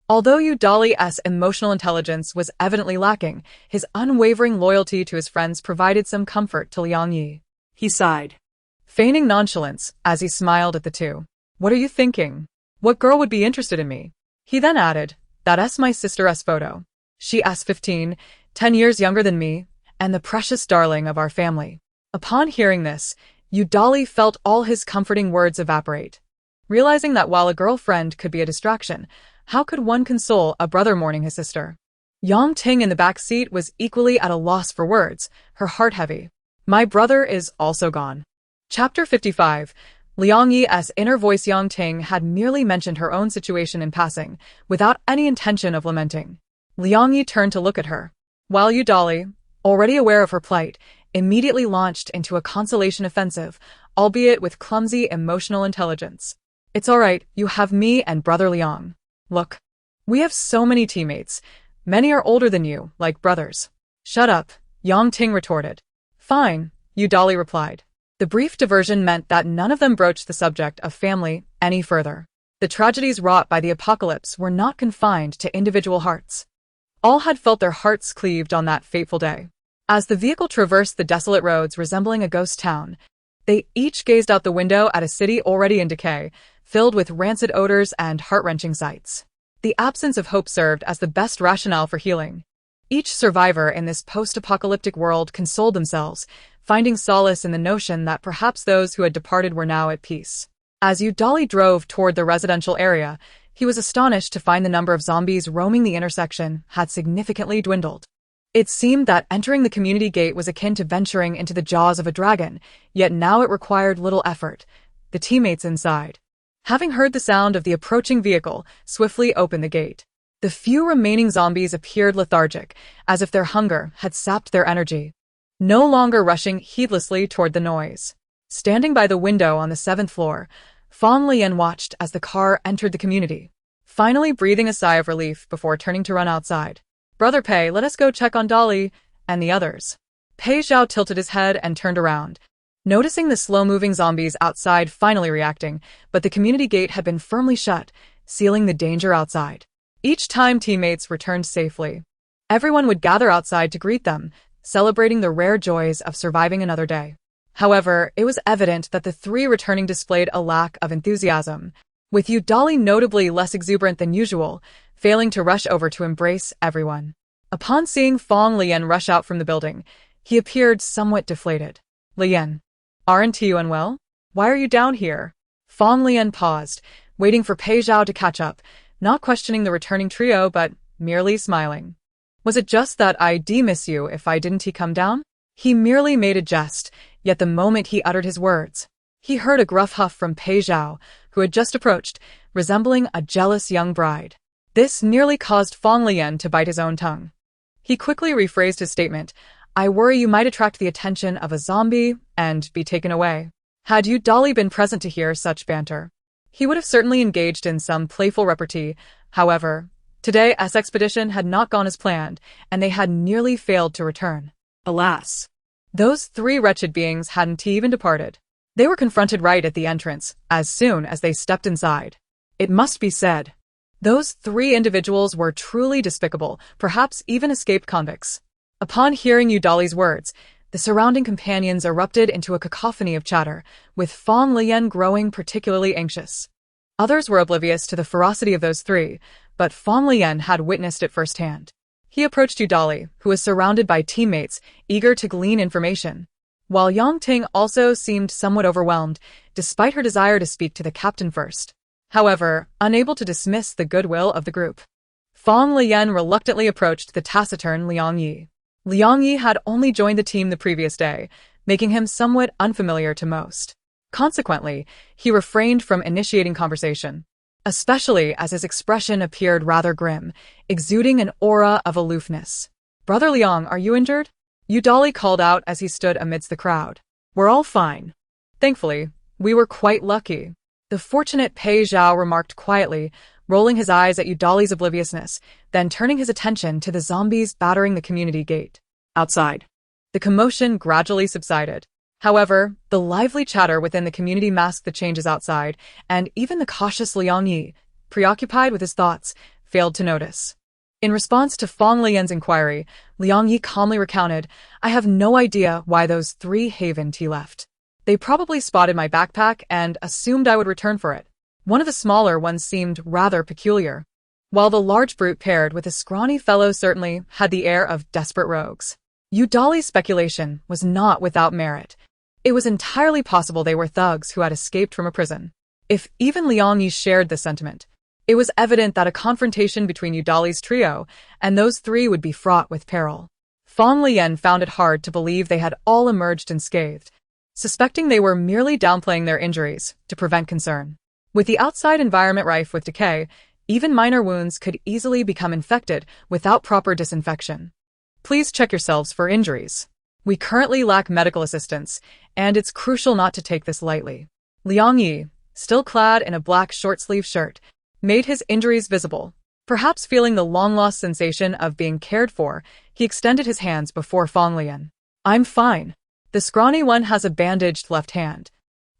Although Yu Dali's emotional intelligence was evidently lacking, his unwavering loyalty to his friends provided some comfort to Liang Yi. He sighed, Feigning nonchalance as he smiled at the two. What are you thinking? What girl would be interested in me? He then added, That's my sister's photo. She's 15, 10 years younger than me, and the precious darling of our family. Upon hearing this, Yu Dali felt all his comforting words evaporate. Realizing that while a girlfriend could be a distraction, how could one console a brother mourning his sister? Yang Ting in the back seat was equally at a loss for words, her heart heavy. My brother is also gone. Chapter 55. Liang Yi's inner voice. Yang Ting had merely mentioned her own situation in passing, without any intention of lamenting. Liang Yi turned to look at her, while Yu Dali, already aware of her plight, immediately launched into a consolation offensive, albeit with clumsy emotional intelligence. It's all right, you have me and Brother Liang. Look, we have so many teammates. Many are older than you, like brothers. Shut up, Yang Ting retorted. Fine, Yu Dali replied. The brief diversion meant that none of them broached the subject of family any further. The tragedies wrought by the apocalypse were not confined to individual hearts. All had felt their hearts cleaved on that fateful day. As the vehicle traversed the desolate roads resembling a ghost town, they each gazed out the window at a city already in decay, filled with rancid odors and heart-wrenching sights. The absence of hope served as the best rationale for healing. Each survivor in this post-apocalyptic world consoled themselves, finding solace in the notion that perhaps those who had departed were now at peace. As Yu Dali drove toward the residential area, he was astonished to find the number of zombies roaming the intersection had significantly dwindled. It seemed that entering the community gate was akin to venturing into the jaws of a dragon, yet now it required little effort. The teammates inside, having heard the sound of the approaching vehicle, swiftly opened the gate. The few remaining zombies appeared lethargic, as if their hunger had sapped their energy. No longer rushing heedlessly toward the noise. Standing by the window on the 7th floor, Fang Leyan watched as the car entered the community, finally breathing a sigh of relief before turning to run outside. Brother Pei, let us go check on Dali and the others. Pei Zhao tilted his head and turned around, noticing the slow-moving zombies outside finally reacting, but the community gate had been firmly shut, sealing the danger outside. Each time teammates returned safely, everyone would gather outside to greet them, celebrating the rare joys of surviving another day. However, it was evident that the three returning displayed a lack of enthusiasm, with Yu Dali notably less exuberant than usual, failing to rush over to embrace everyone. Upon seeing Fang Leyan rush out from the building, he appeared somewhat deflated. Leyan, aren't you unwell? Why are you down here? Fang Leyan paused, waiting for Pei Zhao to catch up, not questioning the returning trio but merely smiling. Was it just that I'd miss you if I didn't come down? He merely made a jest, yet the moment he uttered his words, he heard a gruff huff from Pei Zhao, who had just approached, resembling a jealous young bride. This nearly caused Fang Leyan to bite his own tongue. He quickly rephrased his statement, I worry you might attract the attention of a zombie and be taken away. Had Yu Dali been present to hear such banter, he would have certainly engaged in some playful repartee. However, today's expedition had not gone as planned, and they had nearly failed to return. Alas, those three wretched beings hadn't even departed. They were confronted right at the entrance, as soon as they stepped inside. It must be said, those three individuals were truly despicable, perhaps even escaped convicts. Upon hearing Yu Dali's words, the surrounding companions erupted into a cacophony of chatter, with Fang Leyan growing particularly anxious. Others were oblivious to the ferocity of those three, but Fang Leyan had witnessed it firsthand. He approached Yu Dali, who was surrounded by teammates, eager to glean information, while Yang Ting also seemed somewhat overwhelmed, despite her desire to speak to the captain first. However, unable to dismiss the goodwill of the group, Fang Leyan reluctantly approached the taciturn Liang Yi. Liang Yi had only joined the team the previous day, making him somewhat unfamiliar to most. Consequently, he refrained from initiating conversation, especially as his expression appeared rather grim, exuding an aura of aloofness. "Brother Liang, are you injured?" Yudali called out as he stood amidst the crowd. "We're all fine. Thankfully, we were quite lucky." The fortunate Pei Zhao remarked quietly, rolling his eyes at Yudali's obliviousness, then turning his attention to the zombies battering the community gate. Outside. The commotion gradually subsided. However, the lively chatter within the community masked the changes outside, and even the cautious Liang Yi, preoccupied with his thoughts, failed to notice. In response to Fang Leyan's inquiry, Liang Yi calmly recounted, "I have no idea why those 3 Haven Tea left. They probably spotted my backpack and assumed I would return for it. One of the smaller ones seemed rather peculiar, while the large brute paired with a scrawny fellow certainly had the air of desperate rogues." Yudali's speculation was not without merit. It was entirely possible they were thugs who had escaped from a prison. If even Liang Yi shared this sentiment, it was evident that a confrontation between Yudali's trio and those 3 would be fraught with peril. Fang Leyan found it hard to believe they had all emerged unscathed, suspecting they were merely downplaying their injuries to prevent concern. With the outside environment rife with decay, even minor wounds could easily become infected without proper disinfection. "Please check yourselves for injuries. We currently lack medical assistance, and it's crucial not to take this lightly." Liang Yi, still clad in a black short-sleeve shirt, made his injuries visible. Perhaps feeling the long-lost sensation of being cared for, he extended his hands before Fang Leyan. "I'm fine." The scrawny one has a bandaged left hand.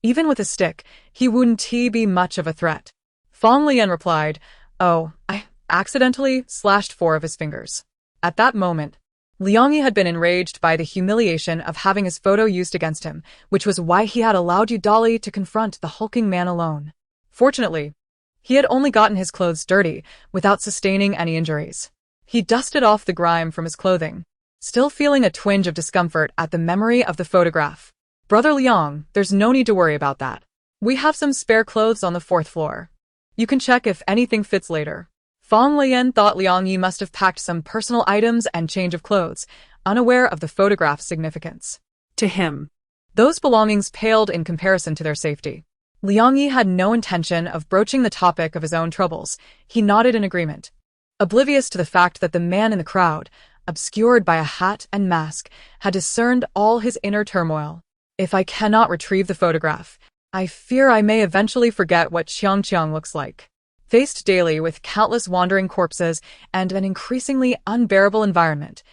Even with a stick, he wouldn't be much of a threat. Fang Leyan replied, "Oh, I accidentally slashed 4 of his fingers." At that moment, Liang Yi had been enraged by the humiliation of having his photo used against him, which was why he had allowed Yudali to confront the hulking man alone. Fortunately, he had only gotten his clothes dirty without sustaining any injuries. He dusted off the grime from his clothing, still feeling a twinge of discomfort at the memory of the photograph. "Brother Liang, there's no need to worry about that. We have some spare clothes on the 4th floor. You can check if anything fits later." Fang Leyan thought Liang Yi must have packed some personal items and change of clothes, unaware of the photograph's significance. To him, those belongings paled in comparison to their safety. Liang Yi had no intention of broaching the topic of his own troubles. He nodded in agreement, oblivious to the fact that the man in the crowd, obscured by a hat and mask, had discerned all his inner turmoil. "If I cannot retrieve the photograph, I fear I may eventually forget what Qiangqiang looks like." Faced daily with countless wandering corpses and an increasingly unbearable environment,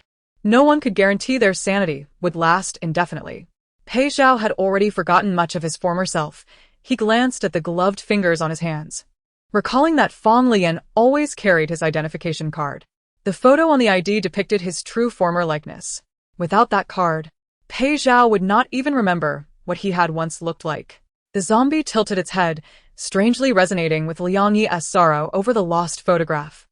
no one could guarantee their sanity would last indefinitely. Pei Zhao had already forgotten much of his former self. He glanced at the gloved fingers on his hands, recalling that Fang Leyan always carried his identification card. The photo on the ID depicted his true former likeness. Without that card, Pei Zhao would not even remember what he had once looked like. The zombie tilted its head, strangely resonating with Liang Yi's sorrow over the lost photograph.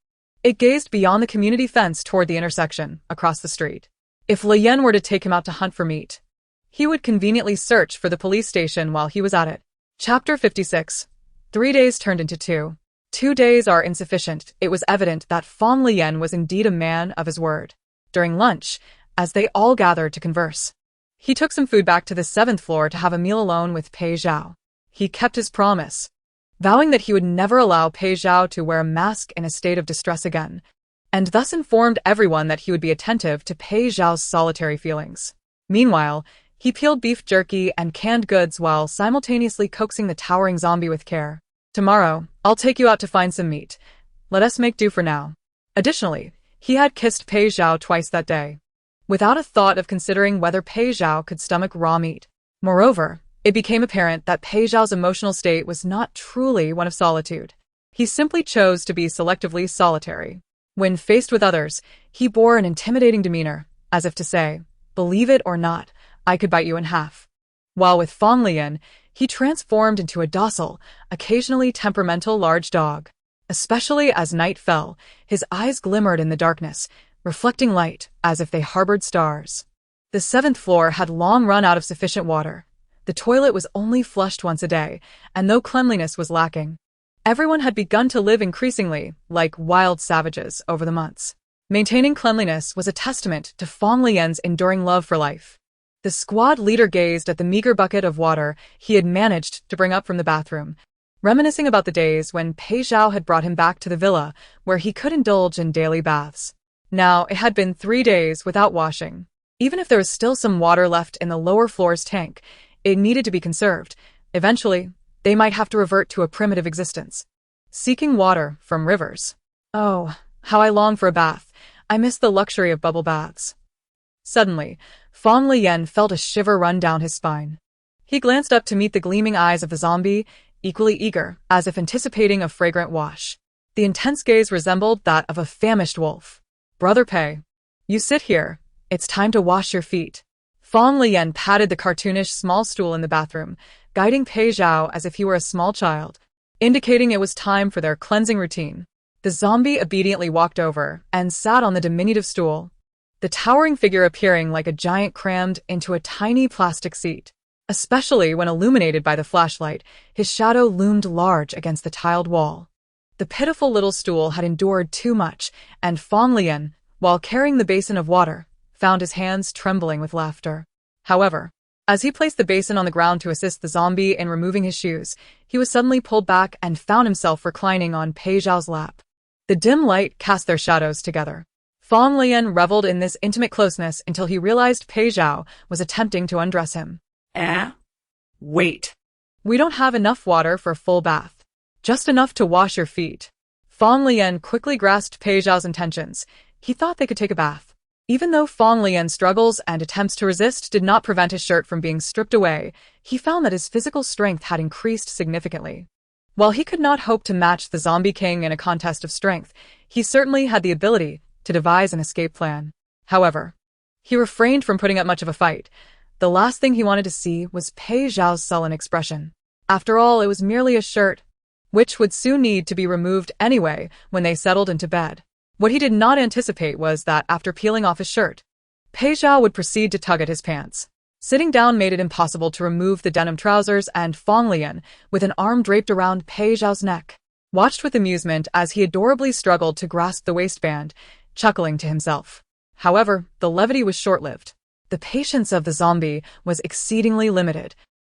It gazed beyond the community fence toward the intersection, across the street. If Leyan were to take him out to hunt for meat, he would conveniently search for the police station while he was at it. Chapter 56. 3 days turned into 2. 2 days are insufficient. It was evident that Fang Leyan was indeed a man of his word. During lunch, as they all gathered to converse, he took some food back to the 7th floor to have a meal alone with Pei Zhao. He kept his promise, vowing that he would never allow Pei Zhao to wear a mask in a state of distress again, and thus informed everyone that he would be attentive to Pei Zhao's solitary feelings. Meanwhile, he peeled beef jerky and canned goods while simultaneously coaxing the towering zombie with care. "Tomorrow, I'll take you out to find some meat. Let us make do for now." Additionally, he had kissed Pei Zhao twice that day, without a thought of considering whether Pei Zhao could stomach raw meat. Moreover, it became apparent that Pei Zhao's emotional state was not truly one of solitude. He simply chose to be selectively solitary. When faced with others, he bore an intimidating demeanor, as if to say, "Believe it or not, I could bite you in half." While with Fang Leyan, he transformed into a docile, occasionally temperamental large dog. Especially as night fell, his eyes glimmered in the darkness, reflecting light as if they harbored stars. The 7th floor had long run out of sufficient water. The toilet was only flushed once a day, and though cleanliness was lacking, everyone had begun to live increasingly like wild savages over the months. Maintaining cleanliness was a testament to Fang Leyan's enduring love for life. The squad leader gazed at the meager bucket of water he had managed to bring up from the bathroom, reminiscing about the days when Pei Zhao had brought him back to the villa where he could indulge in daily baths. Now, it had been 3 days without washing. Even if there was still some water left in the lower floor's tank, it needed to be conserved. Eventually, they might have to revert to a primitive existence, seeking water from rivers. Oh, how I long for a bath. I miss the luxury of bubble baths. Suddenly, Fang Leyan felt a shiver run down his spine. He glanced up to meet the gleaming eyes of the zombie, equally eager, as if anticipating a fragrant wash. The intense gaze resembled that of a famished wolf. "Brother Pei, you sit here. It's time to wash your feet." Fang Leyan patted the cartoonish small stool in the bathroom, guiding Pei Zhao as if he were a small child, indicating it was time for their cleansing routine. The zombie obediently walked over and sat on the diminutive stool, the towering figure appearing like a giant crammed into a tiny plastic seat. Especially when illuminated by the flashlight, his shadow loomed large against the tiled wall. The pitiful little stool had endured too much, and Fang Leyan, while carrying the basin of water, found his hands trembling with laughter. However, as he placed the basin on the ground to assist the zombie in removing his shoes, he was suddenly pulled back and found himself reclining on Pei Zhao's lap. The dim light cast their shadows together. Fang Leyan reveled in this intimate closeness until he realized Pei Zhao was attempting to undress him. Wait. "We don't have enough water for a full bath. Just enough to wash your feet." Fang Leyan quickly grasped Pei Zhao's intentions. He thought they could take a bath. Even though Fang Leyan's struggles and attempts to resist did not prevent his shirt from being stripped away, he found that his physical strength had increased significantly. While he could not hope to match the Zombie King in a contest of strength, he certainly had the ability to devise an escape plan. However, he refrained from putting up much of a fight. The last thing he wanted to see was Pei Zhao's sullen expression. After all, it was merely a shirt, which would soon need to be removed anyway when they settled into bed. What he did not anticipate was that after peeling off his shirt, Pei Zhao would proceed to tug at his pants. Sitting down made it impossible to remove the denim trousers, and Fang Leyan, with an arm draped around Pei Zhao's neck, watched with amusement as he adorably struggled to grasp the waistband, chuckling to himself. However, the levity was short-lived. The patience of the zombie was exceedingly limited.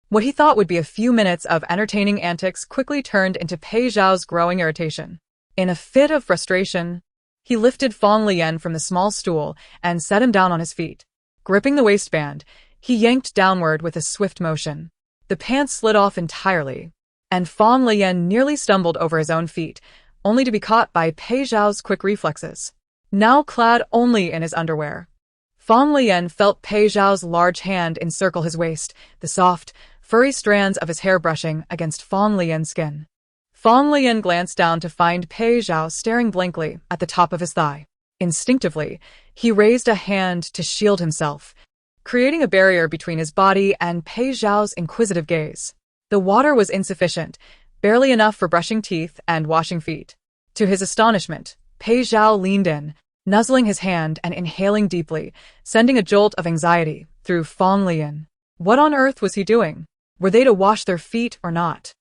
What he thought would be a few minutes of entertaining antics quickly turned into Pei Zhao's growing irritation. In a fit of frustration, he lifted Fang Leyan from the small stool and set him down on his feet. Gripping the waistband, he yanked downward with a swift motion. The pants slid off entirely, and Fang Leyan nearly stumbled over his own feet, only to be caught by Pei Zhao's quick reflexes. Now clad only in his underwear, Fang Leyan felt Pei Zhao's large hand encircle his waist, the soft, furry strands of his hair brushing against Fang Leyan's skin. Fang Leyan glanced down to find Pei Zhao staring blankly at the top of his thigh. Instinctively, he raised a hand to shield himself, creating a barrier between his body and Pei Zhao's inquisitive gaze. The water was insufficient, barely enough for brushing teeth and washing feet. To his astonishment, Pei Zhao leaned in, nuzzling his hand and inhaling deeply, sending a jolt of anxiety through Fang Leyan. What on earth was he doing? Were they to wash their feet or not?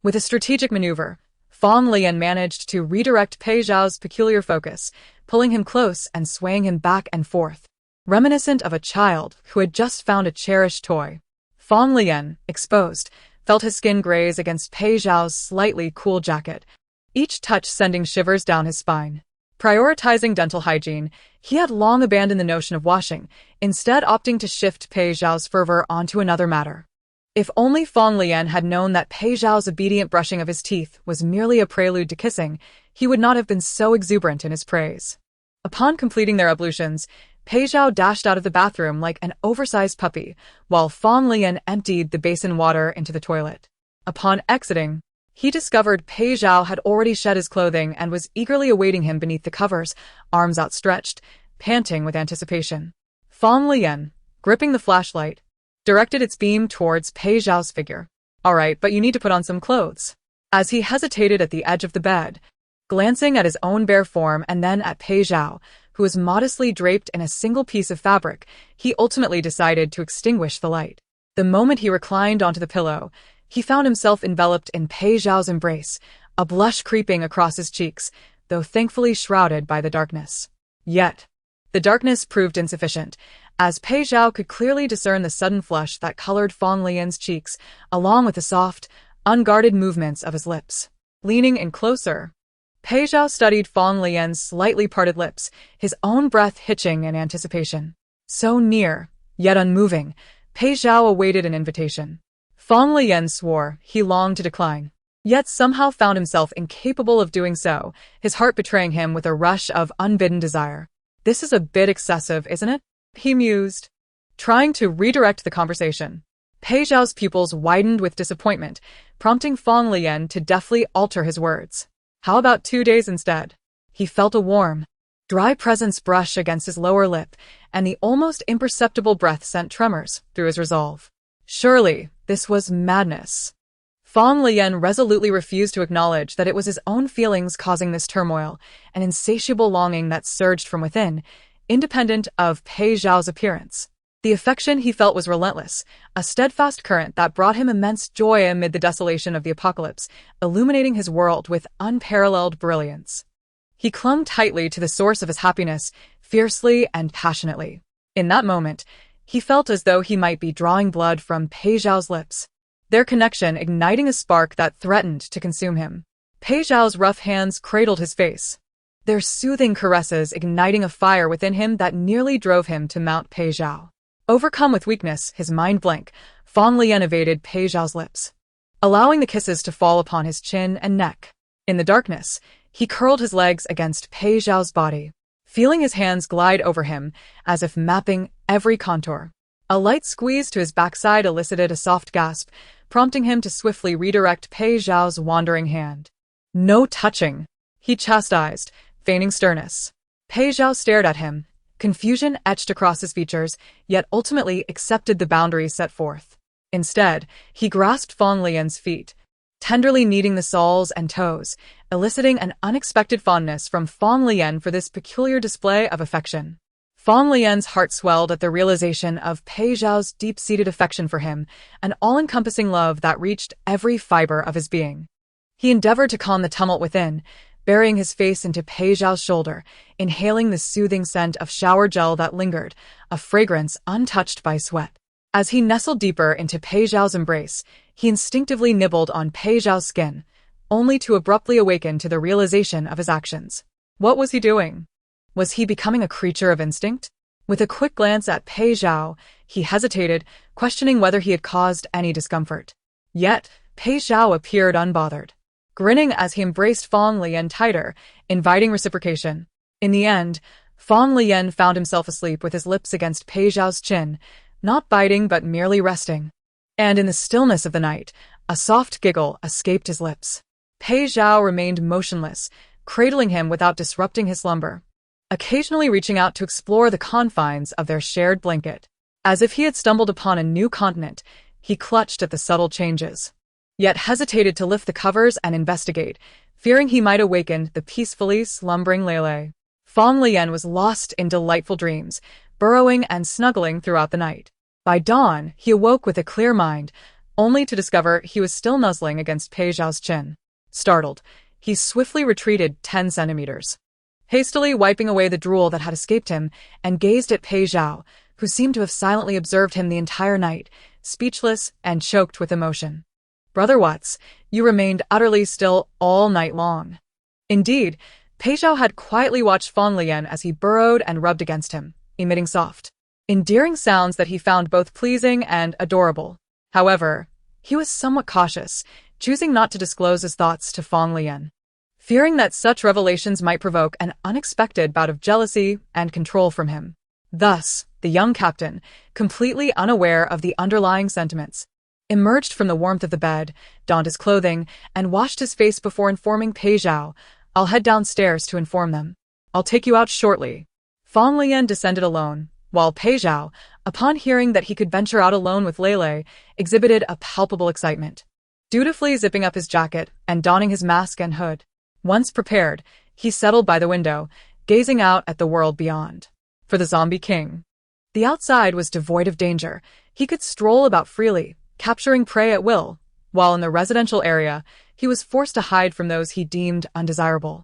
With a strategic maneuver, Fang Leyan managed to redirect Pei Zhao's peculiar focus, pulling him close and swaying him back and forth, reminiscent of a child who had just found a cherished toy. Fang Leyan, exposed, felt his skin graze against Pei Zhao's slightly cool jacket, each touch sending shivers down his spine. Prioritizing dental hygiene, he had long abandoned the notion of washing, instead opting to shift Pei Zhao's fervor onto another matter. If only Fang Leyan had known that Pei Zhao's obedient brushing of his teeth was merely a prelude to kissing, he would not have been so exuberant in his praise. Upon completing their ablutions, Pei Zhao dashed out of the bathroom like an oversized puppy, while Fang Leyan emptied the basin water into the toilet. Upon exiting, he discovered Pei Zhao had already shed his clothing and was eagerly awaiting him beneath the covers, arms outstretched, panting with anticipation. Fang Leyan, gripping the flashlight, directed its beam towards Pei Zhao's figure. "All right, but you need to put on some clothes." As he hesitated at the edge of the bed, glancing at his own bare form and then at Pei Zhao, who was modestly draped in a single piece of fabric, he ultimately decided to extinguish the light. The moment he reclined onto the pillow, he found himself enveloped in Pei Zhao's embrace, a blush creeping across his cheeks, though thankfully shrouded by the darkness. Yet, the darkness proved insufficient, as Pei Zhao could clearly discern the sudden flush that colored Fang Leyan's cheeks, along with the soft, unguarded movements of his lips. Leaning in closer, Pei Zhao studied Fang Leyan's slightly parted lips, his own breath hitching in anticipation. So near, yet unmoving, Pei Zhao awaited an invitation. Fang Leyan swore he longed to decline, yet somehow found himself incapable of doing so, his heart betraying him with a rush of unbidden desire. This is a bit excessive, isn't it? He mused, trying to redirect the conversation. Pei Zhao's pupils widened with disappointment, prompting Fang Leyan to deftly alter his words. How about 2 days instead? He felt a warm, dry presence brush against his lower lip, and the almost imperceptible breath sent tremors through his resolve. Surely, this was madness. Fang Leyan resolutely refused to acknowledge that it was his own feelings causing this turmoil, an insatiable longing that surged from within, independent of Pei Zhao's appearance. The affection he felt was relentless, a steadfast current that brought him immense joy amid the desolation of the apocalypse, illuminating his world with unparalleled brilliance. He clung tightly to the source of his happiness, fiercely and passionately. In that moment, he felt as though he might be drawing blood from Pei Zhao's lips, their connection igniting a spark that threatened to consume him. Pei Zhao's rough hands cradled his face, their soothing caresses igniting a fire within him that nearly drove him to mount Pei Zhao. Overcome with weakness, his mind blank, Fang Leyan evaded Pei Zhao's lips, allowing the kisses to fall upon his chin and neck. In the darkness, he curled his legs against Pei Zhao's body, feeling his hands glide over him as if mapping every contour. A light squeeze to his backside elicited a soft gasp, prompting him to swiftly redirect Pei Zhao's wandering hand. No touching, he chastised, feigning sternness. Pei Zhao stared at him, confusion etched across his features, yet ultimately accepted the boundaries set forth. Instead, he grasped Fang Leyan's feet, tenderly kneading the soles and toes, eliciting an unexpected fondness from Fang Leyan for this peculiar display of affection. Fang Leyan's heart swelled at the realization of Pei Zhao's deep-seated affection for him, an all-encompassing love that reached every fiber of his being. He endeavored to calm the tumult within, burying his face into Pei Zhao's shoulder, inhaling the soothing scent of shower gel that lingered, a fragrance untouched by sweat. As he nestled deeper into Pei Zhao's embrace, he instinctively nibbled on Pei Zhao's skin, only to abruptly awaken to the realization of his actions. What was he doing? Was he becoming a creature of instinct? With a quick glance at Pei Zhao, he hesitated, questioning whether he had caused any discomfort. Yet, Pei Zhao appeared unbothered, grinning as he embraced Fang Leyan tighter, inviting reciprocation. In the end, Fang Leyan found himself asleep with his lips against Pei Zhao's chin, not biting but merely resting. And in the stillness of the night, a soft giggle escaped his lips. Pei Zhao remained motionless, cradling him without disrupting his slumber, occasionally reaching out to explore the confines of their shared blanket. As if he had stumbled upon a new continent, he clutched at the subtle changes, yet hesitated to lift the covers and investigate, fearing he might awaken the peacefully slumbering Leylay. Fang Leyan was lost in delightful dreams, burrowing and snuggling throughout the night. By dawn, he awoke with a clear mind, only to discover he was still nuzzling against Pei Zhao's chin. Startled, he swiftly retreated 10 centimeters, hastily wiping away the drool that had escaped him, and gazed at Pei Zhao, who seemed to have silently observed him the entire night, speechless and choked with emotion. Brother Watts, you remained utterly still all night long. Indeed, Pei Zhao had quietly watched Fang Leyan as he burrowed and rubbed against him, emitting soft, endearing sounds that he found both pleasing and adorable. However, he was somewhat cautious, choosing not to disclose his thoughts to Fang Leyan, fearing that such revelations might provoke an unexpected bout of jealousy and control from him. Thus, the young captain, completely unaware of the underlying sentiments, emerged from the warmth of the bed, donned his clothing, and washed his face before informing Pei Zhao, "I'll head downstairs to inform them. I'll take you out shortly." Fang Leyan descended alone, while Pei Zhao, upon hearing that he could venture out alone with Leylay, exhibited a palpable excitement, dutifully zipping up his jacket and donning his mask and hood. Once prepared, he settled by the window, gazing out at the world beyond. For the zombie king, the outside was devoid of danger. He could stroll about freely, capturing prey at will, while in the residential area, he was forced to hide from those he deemed undesirable.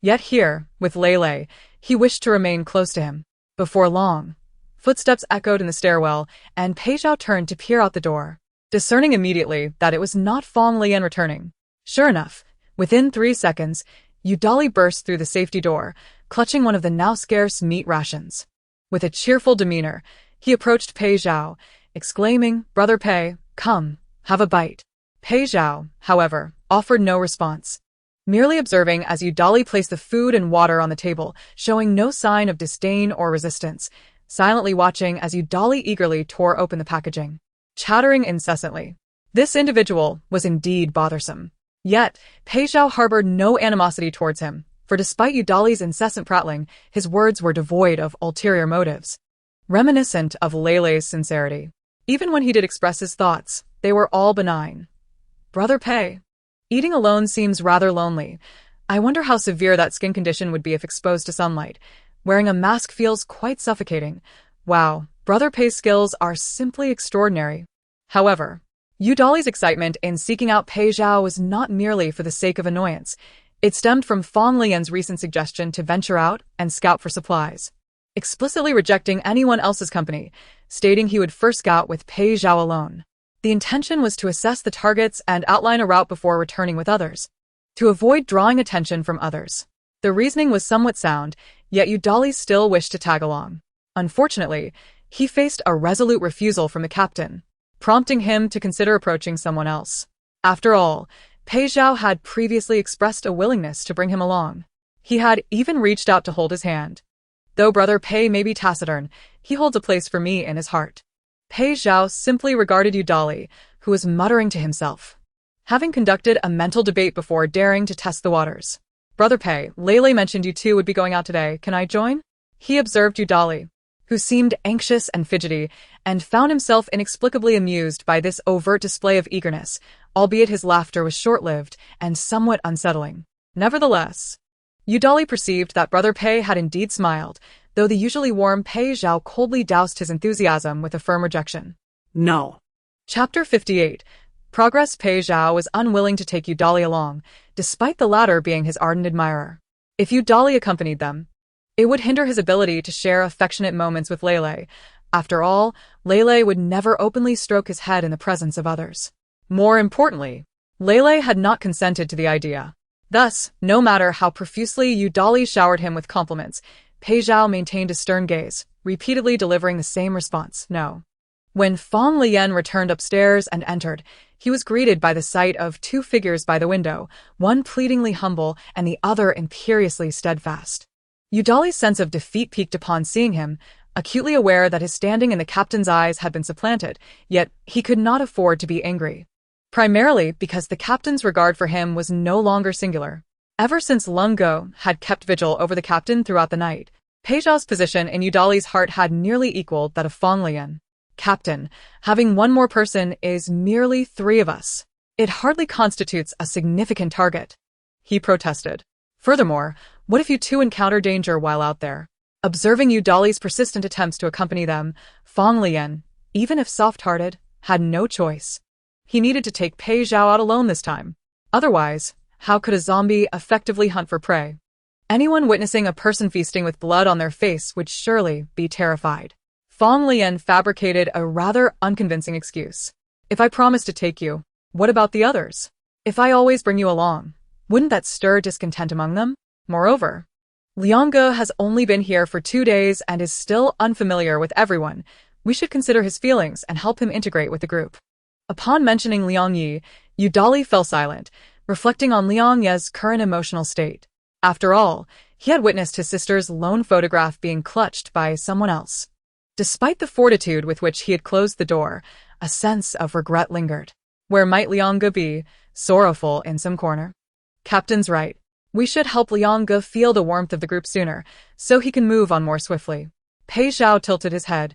Yet here, with Leylay, he wished to remain close to him. Before long, Footsteps echoed in the stairwell, and Pei Zhao turned to peer out the door, discerning immediately that it was not Fang Leyan returning. Sure enough, within 3 seconds, Yudali burst through the safety door, clutching one of the now scarce meat rations. With a cheerful demeanor, he approached Pei Zhao, exclaiming, "Brother Pei, come, have a bite." Pei Zhao, however, offered no response, merely observing as Yudali placed the food and water on the table, showing no sign of disdain or resistance, silently watching as Yudali eagerly tore open the packaging, chattering incessantly. This individual was indeed bothersome. Yet, Pei Zhao harbored no animosity towards him, for despite Yudali's incessant prattling, his words were devoid of ulterior motives, reminiscent of Leilei's sincerity. Even when he did express his thoughts, they were all benign. "Brother Pei, eating alone seems rather lonely. I wonder how severe that skin condition would be if exposed to sunlight. Wearing a mask feels quite suffocating. Wow, Brother Pei's skills are simply extraordinary." However, Yudali's excitement in seeking out Pei Zhao was not merely for the sake of annoyance. It stemmed from Fang Leyan's recent suggestion to venture out and scout for supplies, explicitly rejecting anyone else's company, stating he would first scout with Pei Zhao alone. The intention was to assess the targets and outline a route before returning with others, to avoid drawing attention from others. The reasoning was somewhat sound, yet Yudali still wished to tag along. Unfortunately, he faced a resolute refusal from the captain, prompting him to consider approaching someone else. After all, Pei Zhao had previously expressed a willingness to bring him along. He had even reached out to hold his hand. "Though Brother Pei may be taciturn, he holds a place for me in his heart." Pei Zhao simply regarded Yudali, who was muttering to himself, having conducted a mental debate before daring to test the waters. "Brother Pei, Leilei mentioned you two would be going out today. Can I join?" He observed Yudali, who seemed anxious and fidgety, and found himself inexplicably amused by this overt display of eagerness, albeit his laughter was short-lived and somewhat unsettling. Nevertheless, Yudali perceived that Brother Pei had indeed smiled, though the usually warm Pei Zhao coldly doused his enthusiasm with a firm rejection. No. Chapter 58. Progress. Pei Zhao was unwilling to take Yudali along, despite the latter being his ardent admirer. If Yudali accompanied them, it would hinder his ability to share affectionate moments with Leilei. After all, Leilei would never openly stroke his head in the presence of others. More importantly, Leilei had not consented to the idea. Thus, no matter how profusely Yudali showered him with compliments, Pei Zhao maintained a stern gaze, repeatedly delivering the same response, no. When Fang Leyan returned upstairs and entered, he was greeted by the sight of 2 figures by the window, one pleadingly humble and the other imperiously steadfast. Yudali's sense of defeat peaked upon seeing him, acutely aware that his standing in the captain's eyes had been supplanted, yet he could not afford to be angry. Primarily because the captain's regard for him was no longer singular. Ever since Lung Go had kept vigil over the captain throughout the night, Pei Zhao's position in Yudali's heart had nearly equaled that of Fang Leyan. "Captain, having one more person is merely 3 of us. It hardly constitutes a significant target," he protested. "Furthermore, what if you two encounter danger while out there?" Observing Yudali's persistent attempts to accompany them, Fang Leyan, even if soft-hearted, had no choice. He needed to take Pei Zhao out alone this time. Otherwise, how could a zombie effectively hunt for prey? Anyone witnessing a person feasting with blood on their face would surely be terrified. Fang Leyan fabricated a rather unconvincing excuse. "If I promise to take you, what about the others? If I always bring you along, wouldn't that stir discontent among them? Moreover, Liang has only been here for 2 days and is still unfamiliar with everyone. We should consider his feelings and help him integrate with the group." Upon mentioning Liang Yi, Yudali fell silent, reflecting on Liang Ye's current emotional state. After all, he had witnessed his sister's lone photograph being clutched by someone else. Despite the fortitude with which he had closed the door, a sense of regret lingered. Where might Liang be, sorrowful in some corner? Captain's right. We should help Liang feel the warmth of the group sooner, so he can move on more swiftly. Pei Zhao tilted his head,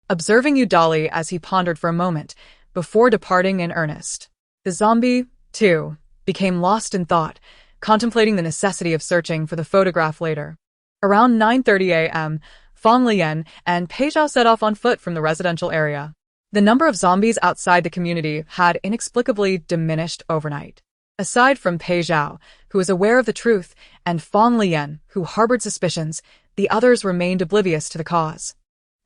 observing Yudali as he pondered for a moment, before departing in earnest. The zombie, too, became lost in thought, contemplating the necessity of searching for the photograph later. Around 9:30 a.m., Fang Leyan and Pei Zhao set off on foot from the residential area. The number of zombies outside the community had inexplicably diminished overnight. Aside from Pei Zhao, who was aware of the truth, and Fang Leyan, who harbored suspicions, the others remained oblivious to the cause.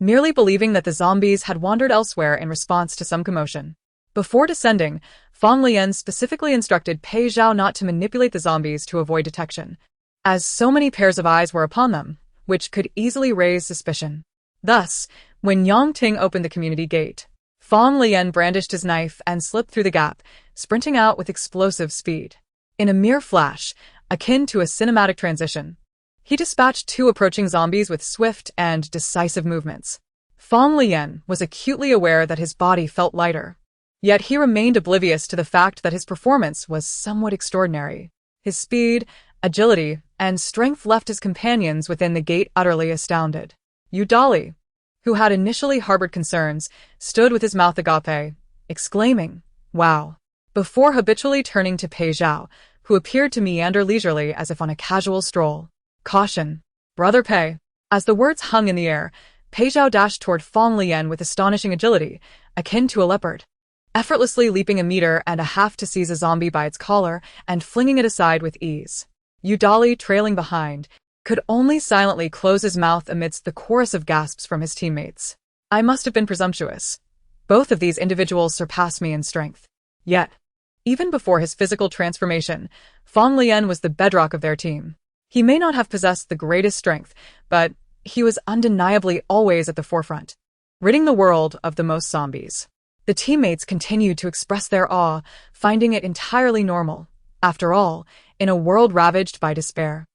merely believing that the zombies had wandered elsewhere in response to some commotion. Before descending, Fang Leyan specifically instructed Pei Zhao not to manipulate the zombies to avoid detection, as so many pairs of eyes were upon them, which could easily raise suspicion. Thus, when Yang Ting opened the community gate, Fang Leyan brandished his knife and slipped through the gap, sprinting out with explosive speed. In a mere flash, akin to a cinematic transition, he dispatched two approaching zombies with swift and decisive movements. Fang Leyan was acutely aware that his body felt lighter, yet he remained oblivious to the fact that his performance was somewhat extraordinary. His speed, agility, and strength left his companions within the gate utterly astounded. Udali, who had initially harbored concerns, stood with his mouth agape, exclaiming, "Wow," before habitually turning to Pei Zhao, who appeared to meander leisurely as if on a casual stroll. "Caution, Brother Pei." As the words hung in the air, Pei Zhao dashed toward Fang Leyan with astonishing agility, akin to a leopard, effortlessly leaping a meter and a half to seize a zombie by its collar and flinging it aside with ease. Udali, trailing behind, could only silently close his mouth amidst the chorus of gasps from his teammates. I must have been presumptuous. Both of these individuals surpass me in strength. Yet, even before his physical transformation, Fang Leyan was the bedrock of their team. He may not have possessed the greatest strength, but he was undeniably always at the forefront, ridding the world of the most zombies. The teammates continued to express their awe, finding it entirely normal. After all, in a world ravaged by despair,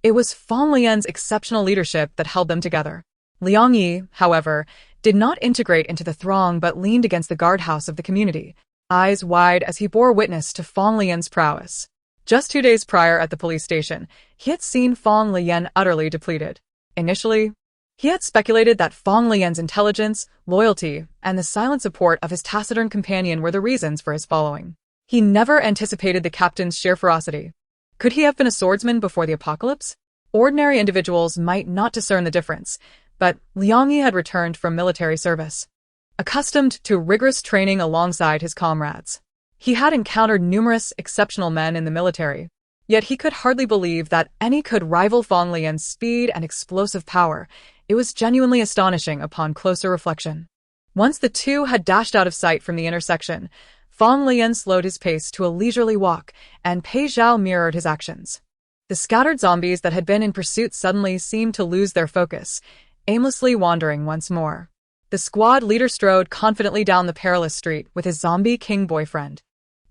it was Fang Leyan's exceptional leadership that held them together. Liang Yi, however, did not integrate into the throng but leaned against the guardhouse of the community, eyes wide as he bore witness to Fang Leyan's prowess. Just 2 days prior at the police station, he had seen Fang Leyan utterly depleted. Initially, he had speculated that Fang Leyan's intelligence, loyalty, and the silent support of his taciturn companion were the reasons for his following. He never anticipated the captain's sheer ferocity. Could he have been a swordsman before the apocalypse? Ordinary individuals might not discern the difference, but Liang Yi had returned from military service, accustomed to rigorous training alongside his comrades. He had encountered numerous exceptional men in the military, yet he could hardly believe that any could rival Fang Leyan's speed and explosive power. It was genuinely astonishing upon closer reflection. Once the two had dashed out of sight from the intersection, Fang Leyan slowed his pace to a leisurely walk, and Pei Zhao mirrored his actions. The scattered zombies that had been in pursuit suddenly seemed to lose their focus, aimlessly wandering once more. The squad leader strode confidently down the perilous street with his zombie king boyfriend,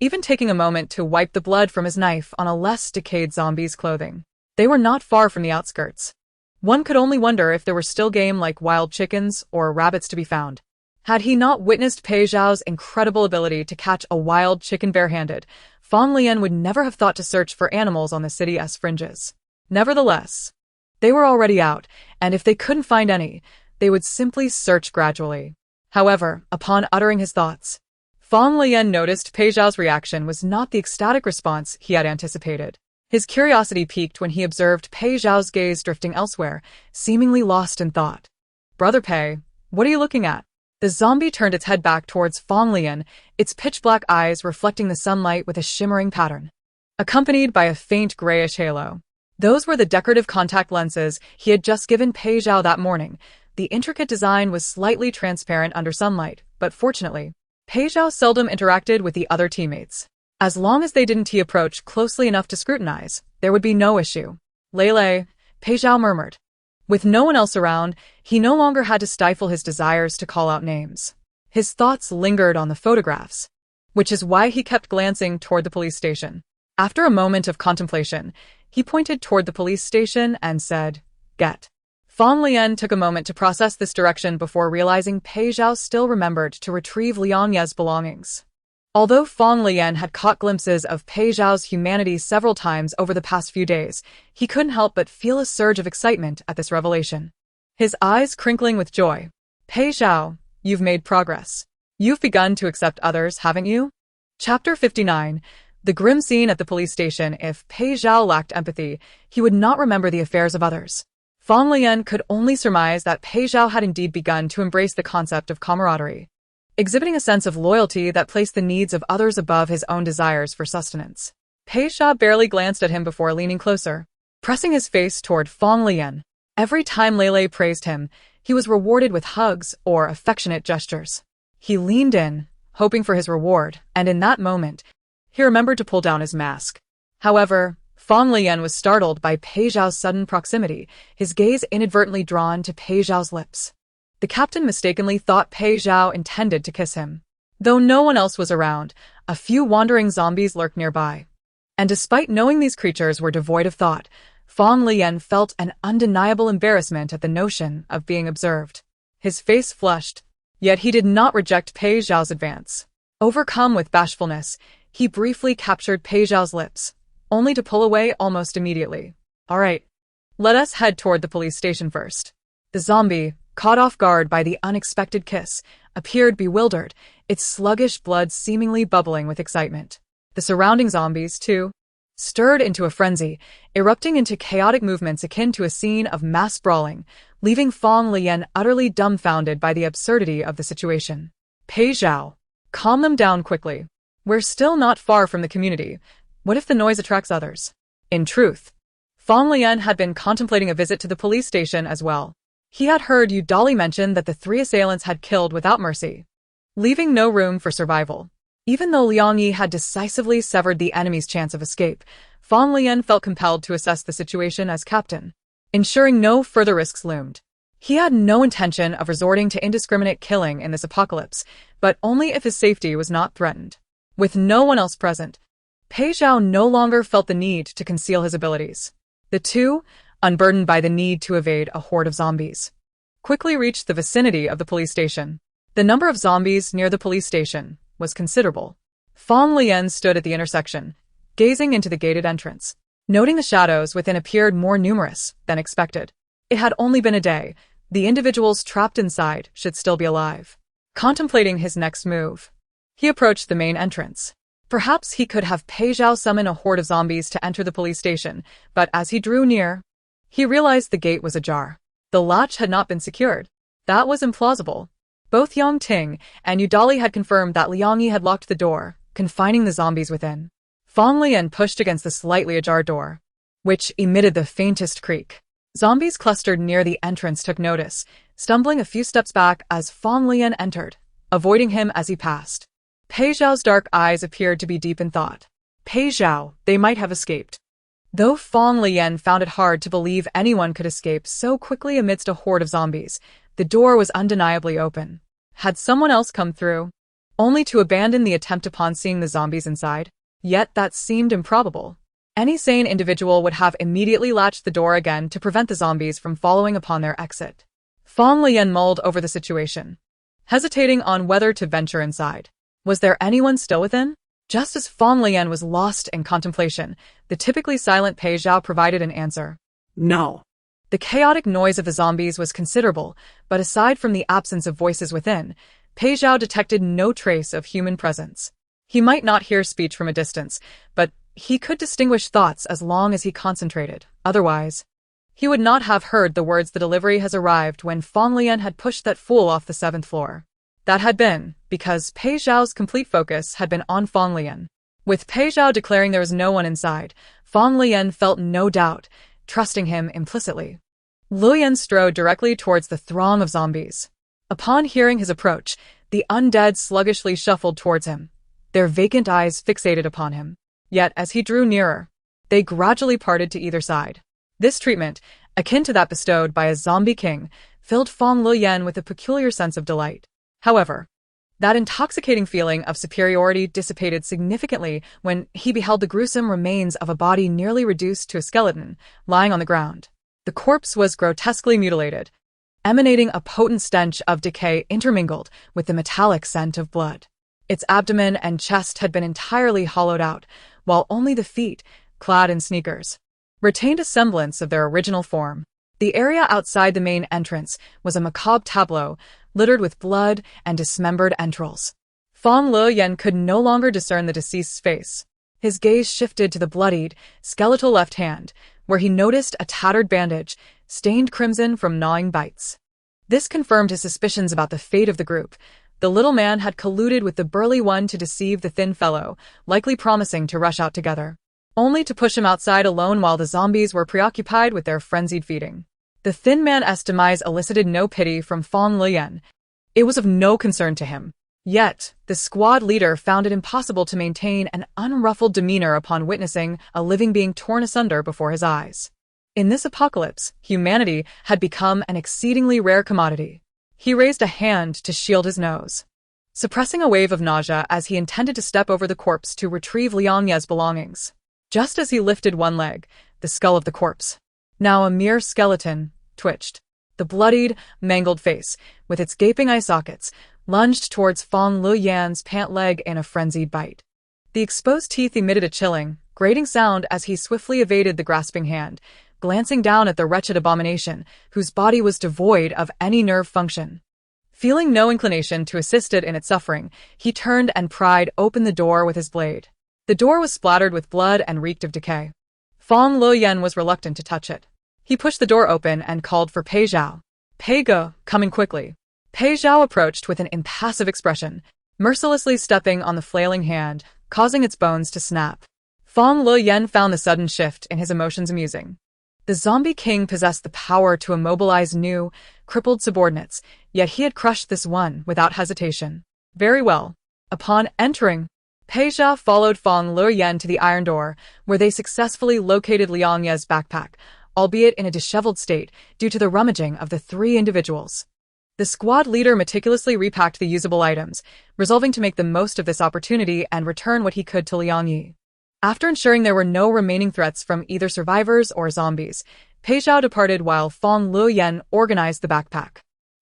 even taking a moment to wipe the blood from his knife on a less decayed zombie's clothing. They were not far from the outskirts. One could only wonder if there were still game like wild chickens or rabbits to be found. Had he not witnessed Pei Zhao's incredible ability to catch a wild chicken barehanded, Fang Leyan would never have thought to search for animals on the city's fringes. Nevertheless, they were already out, and if they couldn't find any, they would simply search gradually. However, upon uttering his thoughts, Fang Leyan noticed Pei Zhao's reaction was not the ecstatic response he had anticipated. His curiosity peaked when he observed Pei Zhao's gaze drifting elsewhere, seemingly lost in thought. "Brother Pei, what are you looking at?" The zombie turned its head back towards Fang Leyan, its pitch-black eyes reflecting the sunlight with a shimmering pattern, accompanied by a faint grayish halo. Those were the decorative contact lenses he had just given Pei Zhao that morning. The intricate design was slightly transparent under sunlight, but fortunately, Pei Zhao seldom interacted with the other teammates. As long as they didn't approach closely enough to scrutinize, there would be no issue. "Lele," Pei Zhao murmured. With no one else around, he no longer had to stifle his desires to call out names. His thoughts lingered on the photographs, which is why he kept glancing toward the police station. After a moment of contemplation, he pointed toward the police station and said, "Get." Fang Leyan took a moment to process this direction before realizing Pei Zhao still remembered to retrieve Liang Ye's belongings. Although Fang Leyan had caught glimpses of Pei Zhao's humanity several times over the past few days, he couldn't help but feel a surge of excitement at this revelation. His eyes crinkling with joy. "Pei Zhao, you've made progress. You've begun to accept others, haven't you?" Chapter 59. The grim scene at the police station. If Pei Zhao lacked empathy, he would not remember the affairs of others. Fang Leyan could only surmise that Pei Zhao had indeed begun to embrace the concept of camaraderie, exhibiting a sense of loyalty that placed the needs of others above his own desires for sustenance. Pei Zhao barely glanced at him before leaning closer, pressing his face toward Fang Leyan. Every time Lele praised him, He was rewarded with hugs or affectionate gestures. He leaned in, hoping for his reward, and in that moment, he remembered to pull down his mask. However, Fang Leyan was startled by Pei Zhao's sudden proximity, his gaze inadvertently drawn to Pei Zhao's lips. The captain mistakenly thought Pei Zhao intended to kiss him. Though no one else was around, a few wandering zombies lurked nearby. And despite knowing these creatures were devoid of thought, Fang Leyan felt an undeniable embarrassment at the notion of being observed. His face flushed, yet he did not reject Pei Zhao's advance. Overcome with bashfulness, he briefly captured Pei Zhao's lips, only to pull away almost immediately. All right, let us head toward the police station first. The zombie, caught off guard by the unexpected kiss, appeared bewildered, its sluggish blood seemingly bubbling with excitement. The surrounding zombies, too, stirred into a frenzy, erupting into chaotic movements akin to a scene of mass brawling, leaving Fang Leyan utterly dumbfounded by the absurdity of the situation. Pei Zhao, calm them down quickly. We're still not far from the community. What if the noise attracts others? In truth, Fang Leyan had been contemplating a visit to the police station as well. He had heard Yudali mention that the three assailants had killed without mercy, leaving no room for survival. Even though Liang Yi had decisively severed the enemy's chance of escape, Fang Leyan felt compelled to assess the situation as captain, ensuring no further risks loomed. He had no intention of resorting to indiscriminate killing in this apocalypse, but only if his safety was not threatened. With no one else present, Pei Zhao no longer felt the need to conceal his abilities. The two, unburdened by the need to evade a horde of zombies, quickly reached the vicinity of the police station. The number of zombies near the police station was considerable. Fang Leyan stood at the intersection, gazing into the gated entrance. Noting the shadows within appeared more numerous than expected. It had only been a day. The individuals trapped inside should still be alive. Contemplating his next move, he approached the main entrance. Perhaps he could have Pei Zhao summon a horde of zombies to enter the police station, but as he drew near, he realized the gate was ajar. The latch had not been secured. That was implausible. Both Yang Ting and Yudali had confirmed that Liang Yi had locked the door, confining the zombies within. Fang Leyan pushed against the slightly ajar door, which emitted the faintest creak. Zombies clustered near the entrance took notice, stumbling a few steps back as Fang Leyan entered, avoiding him as he passed. Pei Zhao's dark eyes appeared to be deep in thought. Pei Zhao, they might have escaped. Though Fang Leyan found it hard to believe anyone could escape so quickly amidst a horde of zombies, the door was undeniably open. Had someone else come through, only to abandon the attempt upon seeing the zombies inside? Yet that seemed improbable. Any sane individual would have immediately latched the door again to prevent the zombies from following upon their exit. Fang Leyan mulled over the situation, hesitating on whether to venture inside. Was there anyone still within? Just as Fang Leyan was lost in contemplation, the typically silent Pei Zhao provided an answer. No. The chaotic noise of the zombies was considerable, but aside from the absence of voices within, Pei Zhao detected no trace of human presence. He might not hear speech from a distance, but he could distinguish thoughts as long as he concentrated. Otherwise, he would not have heard the words "the delivery has arrived" when Fang Leyan had pushed that fool off the 7th floor. That had been because Pei Zhao's complete focus had been on Fang Leyan. With Pei Zhao declaring there was no one inside, Fang Leyan felt no doubt, trusting him implicitly. Leyan strode directly towards the throng of zombies. Upon hearing his approach, the undead sluggishly shuffled towards him, their vacant eyes fixated upon him. Yet as he drew nearer, they gradually parted to either side. This treatment, akin to that bestowed by a zombie king, filled Fang Leyan with a peculiar sense of delight. However, that intoxicating feeling of superiority dissipated significantly when he beheld the gruesome remains of a body nearly reduced to a skeleton, lying on the ground. The corpse was grotesquely mutilated, emanating a potent stench of decay intermingled with the metallic scent of blood. Its abdomen and chest had been entirely hollowed out, while only the feet, clad in sneakers, retained a semblance of their original form. The area outside the main entrance was a macabre tableau, littered with blood and dismembered entrails. Fang Leyan could no longer discern the deceased's face. His gaze shifted to the bloodied, skeletal left hand, where he noticed a tattered bandage, stained crimson from gnawing bites. This confirmed his suspicions about the fate of the group. The little man had colluded with the burly one to deceive the thin fellow, likely promising to rush out together, only to push him outside alone while the zombies were preoccupied with their frenzied feeding. The thin man's demise elicited no pity from Fang Leyan. It was of no concern to him. Yet, the squad leader found it impossible to maintain an unruffled demeanor upon witnessing a living being torn asunder before his eyes. In this apocalypse, humanity had become an exceedingly rare commodity. He raised a hand to shield his nose, suppressing a wave of nausea as he intended to step over the corpse to retrieve Liang Ye's belongings. Just as he lifted one leg, the skull of the corpse, now a mere skeleton, twitched. The bloodied, mangled face, with its gaping eye sockets, lunged towards Fang Leyan's pant leg in a frenzied bite. The exposed teeth emitted a chilling, grating sound as he swiftly evaded the grasping hand, glancing down at the wretched abomination, whose body was devoid of any nerve function. Feeling no inclination to assist it in its suffering, he turned and pried open the door with his blade. The door was splattered with blood and reeked of decay. Fang Leyan was reluctant to touch it. He pushed the door open and called for Pei Zhao. "Pei Ge, coming quickly." Pei Zhao approached with an impassive expression, mercilessly stepping on the flailing hand, causing its bones to snap. Fang Leyan found the sudden shift in his emotions amusing. The zombie king possessed the power to immobilize new, crippled subordinates, yet he had crushed this one without hesitation. Very well. Upon entering, Pei Zhao followed Fang Leyan to the iron door, where they successfully located Liang Ye's backpack, albeit in a disheveled state due to the rummaging of the three individuals. The squad leader meticulously repacked the usable items, resolving to make the most of this opportunity and return what he could to Liang Ye. After ensuring there were no remaining threats from either survivors or zombies, Pei Zhao departed while Fang Leyan organized the backpack.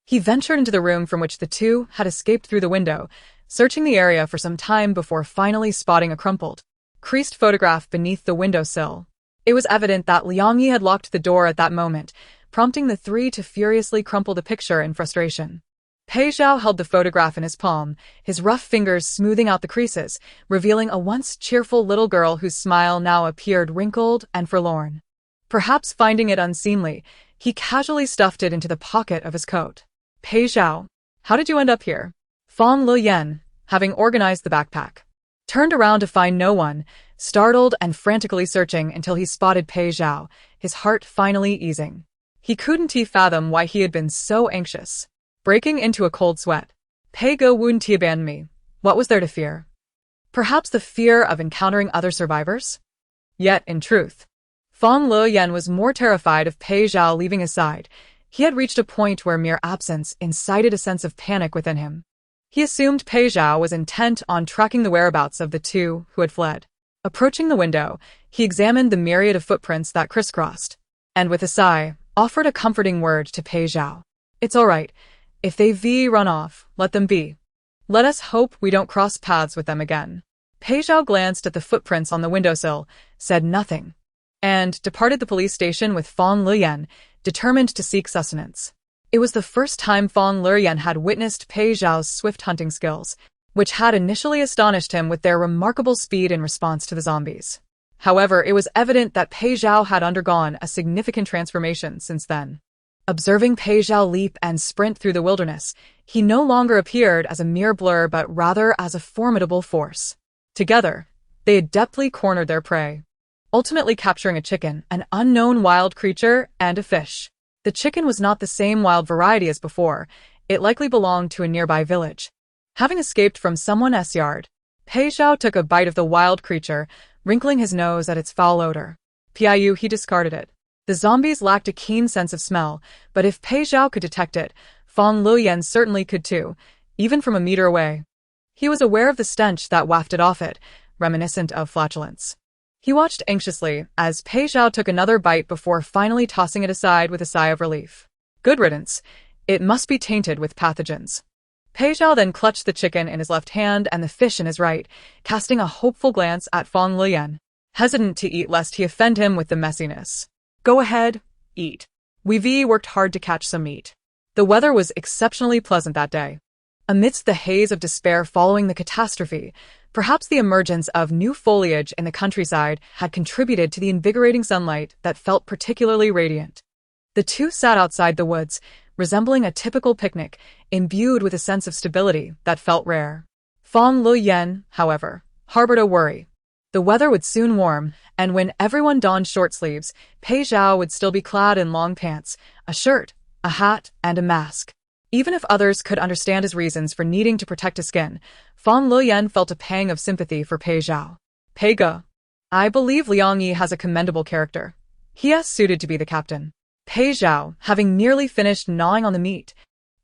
He ventured into the room from which the two had escaped through the window, searching the area for some time before finally spotting a crumpled, creased photograph beneath the windowsill. It was evident that Liang Ye had locked the door at that moment, prompting the three to furiously crumple the picture in frustration. Pei Zhao held the photograph in his palm, his rough fingers smoothing out the creases, revealing a once cheerful little girl whose smile now appeared wrinkled and forlorn. Perhaps finding it unseemly, he casually stuffed it into the pocket of his coat. "Pei Zhao, how did you end up here?" Fang Leyan, having organized the backpack, turned around to find no one, startled and frantically searching until he spotted Pei Zhao, his heart finally easing. He couldn't fathom why he had been so anxious. Breaking into a cold sweat. "Pei Ge wouldn't abandon me. What was there to fear?" Perhaps the fear of encountering other survivors? Yet, in truth, Fang Leyan was more terrified of Pei Zhao leaving his side. He had reached a point where mere absence incited a sense of panic within him. He assumed Pei Zhao was intent on tracking the whereabouts of the two who had fled. Approaching the window, he examined the myriad of footprints that crisscrossed, and with a sigh, offered a comforting word to Pei Zhao. "It's all right. If they run off, let them be. Let us hope we don't cross paths with them again." Pei Zhao glanced at the footprints on the windowsill, said nothing, and departed the police station with Fang Leyan, determined to seek sustenance. It was the first time Fang Leyan had witnessed Pei Zhao's swift hunting skills, which had initially astonished him with their remarkable speed in response to the zombies. However, it was evident that Pei Zhao had undergone a significant transformation since then. Observing Pei Zhao leap and sprint through the wilderness, he no longer appeared as a mere blur but rather as a formidable force. Together, they adeptly cornered their prey, ultimately capturing a chicken, an unknown wild creature, and a fish. The chicken was not the same wild variety as before. It likely belonged to a nearby village. Having escaped from someone's yard, Pei Zhao took a bite of the wild creature, wrinkling his nose at its foul odor. Piu, he discarded it. The zombies lacked a keen sense of smell, but if Pei Zhao could detect it, Fang Leyan certainly could too, even from a meter away. He was aware of the stench that wafted off it, reminiscent of flatulence. He watched anxiously as Pei Zhao took another bite before finally tossing it aside with a sigh of relief. Good riddance. It must be tainted with pathogens. Pei Zhao then clutched the chicken in his left hand and the fish in his right, casting a hopeful glance at Fang Leyan, hesitant to eat lest he offend him with the messiness. "Go ahead, eat. We've worked hard to catch some meat." The weather was exceptionally pleasant that day. Amidst the haze of despair following the catastrophe, perhaps the emergence of new foliage in the countryside had contributed to the invigorating sunlight that felt particularly radiant. The two sat outside the woods, resembling a typical picnic, imbued with a sense of stability that felt rare. Fang Leyan, however, harbored a worry. The weather would soon warm, and when everyone donned short sleeves, Pei Zhao would still be clad in long pants, a shirt, a hat, and a mask. Even if others could understand his reasons for needing to protect his skin, Fang Leyan felt a pang of sympathy for Pei Zhao. Pei Ge. I believe Liang Yi has a commendable character. He is suited to be the captain. Pei Zhao, having nearly finished gnawing on the meat,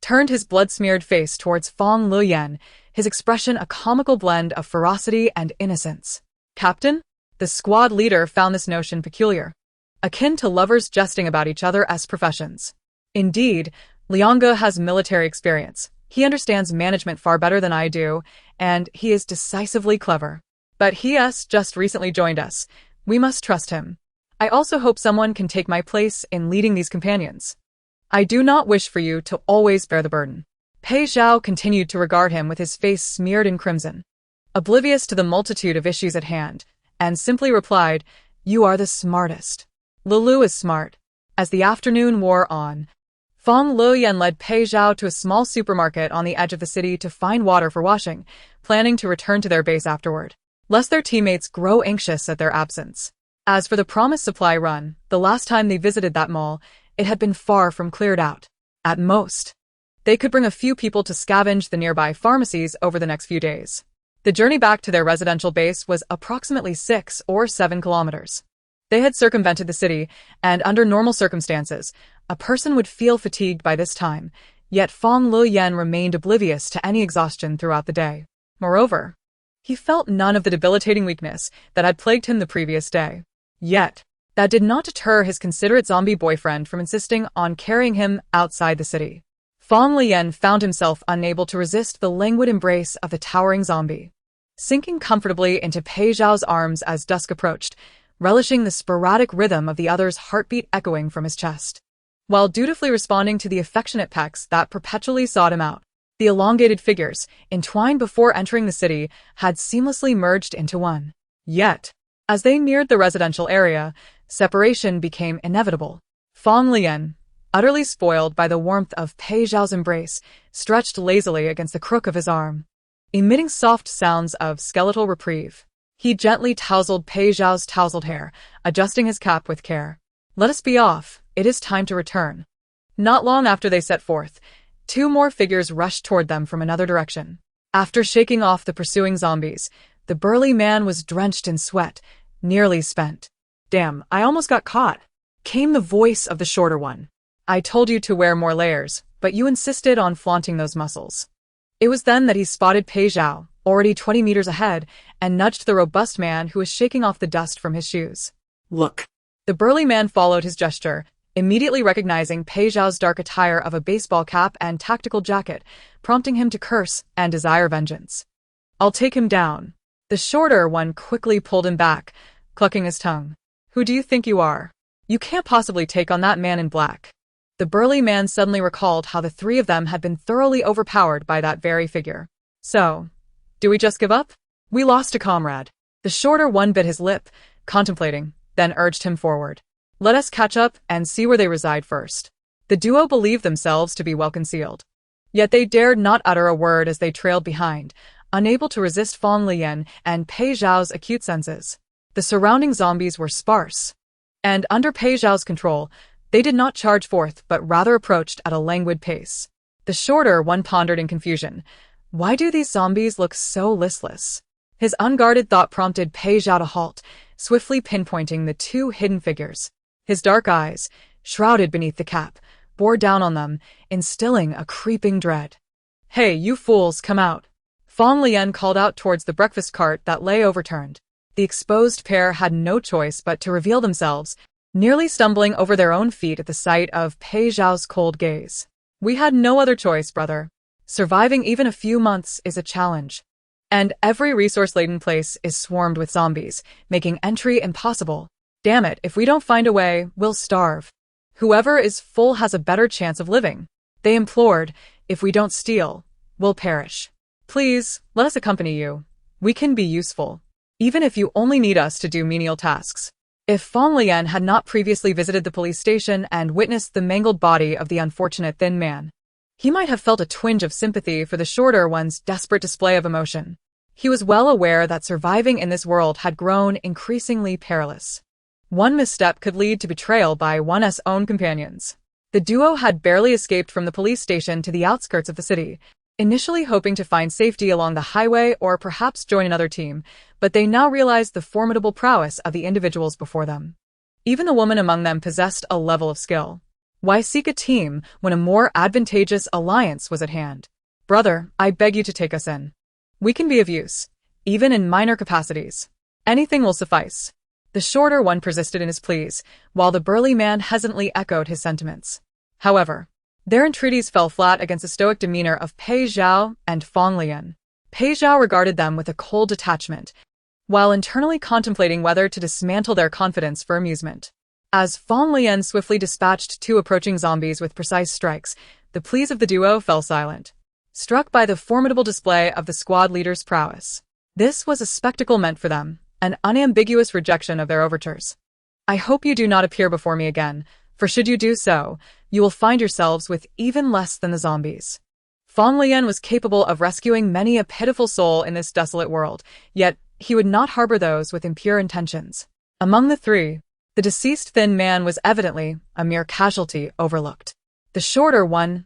turned his blood-smeared face towards Fang Leyan, his expression a comical blend of ferocity and innocence. Captain? The squad leader found this notion peculiar, akin to lovers jesting about each other as professions. Indeed, Liang Ge has military experience. He understands management far better than I do, and he is decisively clever. But he has just recently joined us. We must trust him. I also hope someone can take my place in leading these companions. I do not wish for you to always bear the burden. Pei Zhao continued to regard him with his face smeared in crimson, oblivious to the multitude of issues at hand, and simply replied, "You are the smartest." Lulu is smart. As the afternoon wore on, Fang Leyan led Pei Zhao to a small supermarket on the edge of the city to find water for washing, planning to return to their base afterward, lest their teammates grow anxious at their absence. As for the promised supply run, the last time they visited that mall, it had been far from cleared out. At most, they could bring a few people to scavenge the nearby pharmacies over the next few days. The journey back to their residential base was approximately 6 or 7 kilometers. They had circumvented the city, and under normal circumstances, a person would feel fatigued by this time, yet Fang Leyan remained oblivious to any exhaustion throughout the day. Moreover, he felt none of the debilitating weakness that had plagued him the previous day. Yet, that did not deter his considerate zombie boyfriend from insisting on carrying him outside the city. Fang Leyan found himself unable to resist the languid embrace of the towering zombie, sinking comfortably into Pei Zhao's arms as dusk approached, relishing the sporadic rhythm of the other's heartbeat echoing from his chest, while dutifully responding to the affectionate pecks that perpetually sought him out. The elongated figures, entwined before entering the city, had seamlessly merged into one. Yet, as they neared the residential area, separation became inevitable. Fang Leyan, utterly spoiled by the warmth of Pei Zhao's embrace, stretched lazily against the crook of his arm, emitting soft sounds of skeletal reprieve. He gently tousled Pei Zhao's tousled hair, adjusting his cap with care. "Let us be off. It is time to return." Not long after they set forth, 2 more figures rushed toward them from another direction. After shaking off the pursuing zombies, the burly man was drenched in sweat, nearly spent. "Damn, I almost got caught," came the voice of the shorter one. "I told you to wear more layers, but you insisted on flaunting those muscles." It was then that he spotted Pei Zhao, already 20 meters ahead, and nudged the robust man who was shaking off the dust from his shoes. Look. The burly man followed his gesture, immediately recognizing Pei Zhao's dark attire of a baseball cap and tactical jacket, prompting him to curse and desire vengeance. "I'll take him down." The shorter one quickly pulled him back, clucking his tongue. "Who do you think you are? You can't possibly take on that man in black." The burly man suddenly recalled how the 3 of them had been thoroughly overpowered by that very figure. "So, do we just give up? We lost a comrade." The shorter one bit his lip, contemplating, then urged him forward. "Let us catch up and see where they reside first." The duo believed themselves to be well concealed. Yet they dared not utter a word as they trailed behind, unable to resist Fang Leyan and Pei Zhao's acute senses. The surrounding zombies were sparse, and under Pei Zhao's control, they did not charge forth but rather approached at a languid pace. The shorter one pondered in confusion. Why do these zombies look so listless? His unguarded thought prompted Pei Zhao to halt, swiftly pinpointing the 2 hidden figures. His dark eyes, shrouded beneath the cap, bore down on them, instilling a creeping dread. "Hey, you fools, come out!" Fang Leyan called out towards the breakfast cart that lay overturned. The exposed pair had no choice but to reveal themselves, nearly stumbling over their own feet at the sight of Pei Zhao's cold gaze. "We had no other choice, brother. Surviving even a few months is a challenge. And every resource-laden place is swarmed with zombies, making entry impossible. Damn it, if we don't find a way, we'll starve. Whoever is full has a better chance of living," they implored. "If we don't steal, we'll perish. Please, let us accompany you. We can be useful, even if you only need us to do menial tasks." If Fang Leyan had not previously visited the police station and witnessed the mangled body of the unfortunate thin man, he might have felt a twinge of sympathy for the shorter one's desperate display of emotion. He was well aware that surviving in this world had grown increasingly perilous. One misstep could lead to betrayal by one's own companions. The duo had barely escaped from the police station to the outskirts of the city, initially hoping to find safety along the highway or perhaps join another team, but they now realized the formidable prowess of the individuals before them. Even the woman among them possessed a level of skill. Why seek a team when a more advantageous alliance was at hand? Brother, I beg you to take us in. We can be of use, even in minor capacities. Anything will suffice. The shorter one persisted in his pleas, while the burly man hesitantly echoed his sentiments. However, their entreaties fell flat against the stoic demeanor of Pei Zhao and Fang Leyan. Pei Zhao regarded them with a cold detachment, while internally contemplating whether to dismantle their confidence for amusement. As Fang Leyan swiftly dispatched two approaching zombies with precise strikes, the pleas of the duo fell silent, struck by the formidable display of the squad leader's prowess. This was a spectacle meant for them, an unambiguous rejection of their overtures. I hope you do not appear before me again, for should you do so, you will find yourselves with even less than the zombies. Fang Leyan was capable of rescuing many a pitiful soul in this desolate world, yet he would not harbor those with impure intentions. Among the three, the deceased thin man was evidently a mere casualty overlooked. The shorter one's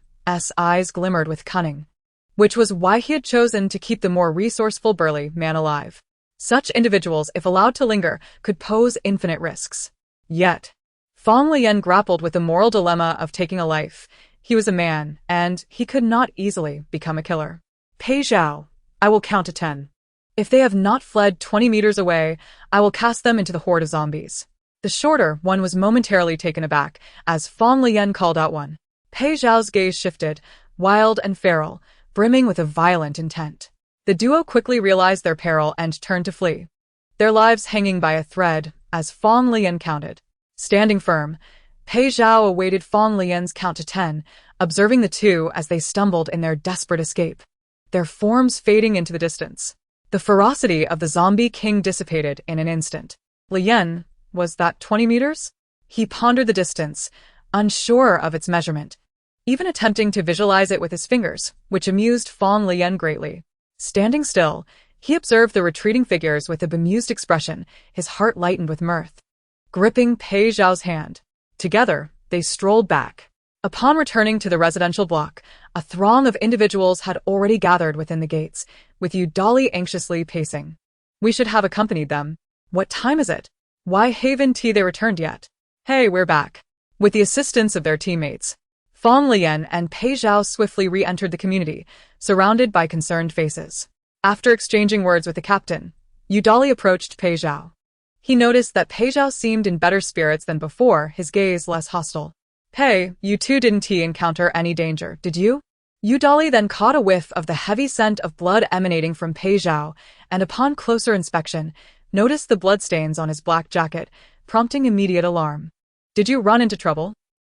eyes glimmered with cunning, which was why he had chosen to keep the more resourceful burly man alive. Such individuals, if allowed to linger, could pose infinite risks. Yet, Fang Leyan grappled with the moral dilemma of taking a life. He was a man, and he could not easily become a killer. Pei Zhao, I will count to 10. If they have not fled 20 meters away, I will cast them into the horde of zombies. The shorter one was momentarily taken aback as Fang Leyan called out one. Pei Zhao's gaze shifted, wild and feral, brimming with a violent intent. The duo quickly realized their peril and turned to flee, their lives hanging by a thread as Fang Leyan counted. Standing firm, Pei Zhao awaited Fang Leyan's count to 10, observing the two as they stumbled in their desperate escape, their forms fading into the distance. The ferocity of the zombie king dissipated in an instant. Leyan, was that 20 meters? He pondered the distance, unsure of its measurement, even attempting to visualize it with his fingers, which amused Fang Leyan greatly. Standing still, he observed the retreating figures with a bemused expression, his heart lightened with mirth. Gripping Pei Zhao's hand, together, they strolled back. Upon returning to the residential block, a throng of individuals had already gathered within the gates, with Udali anxiously pacing. We should have accompanied them. What time is it? Why haven't they returned yet? Hey, we're back. With the assistance of their teammates, Fang Leyan and Pei Zhao swiftly re-entered the community, surrounded by concerned faces. After exchanging words with the captain, Udali approached Pei Zhao. He noticed that Pei Zhao seemed in better spirits than before, his gaze less hostile. Pei, you two didn't encounter any danger, did you? Udali then caught a whiff of the heavy scent of blood emanating from Pei Zhao, and upon closer inspection, noticed the bloodstains on his black jacket, prompting immediate alarm. Did you run into trouble?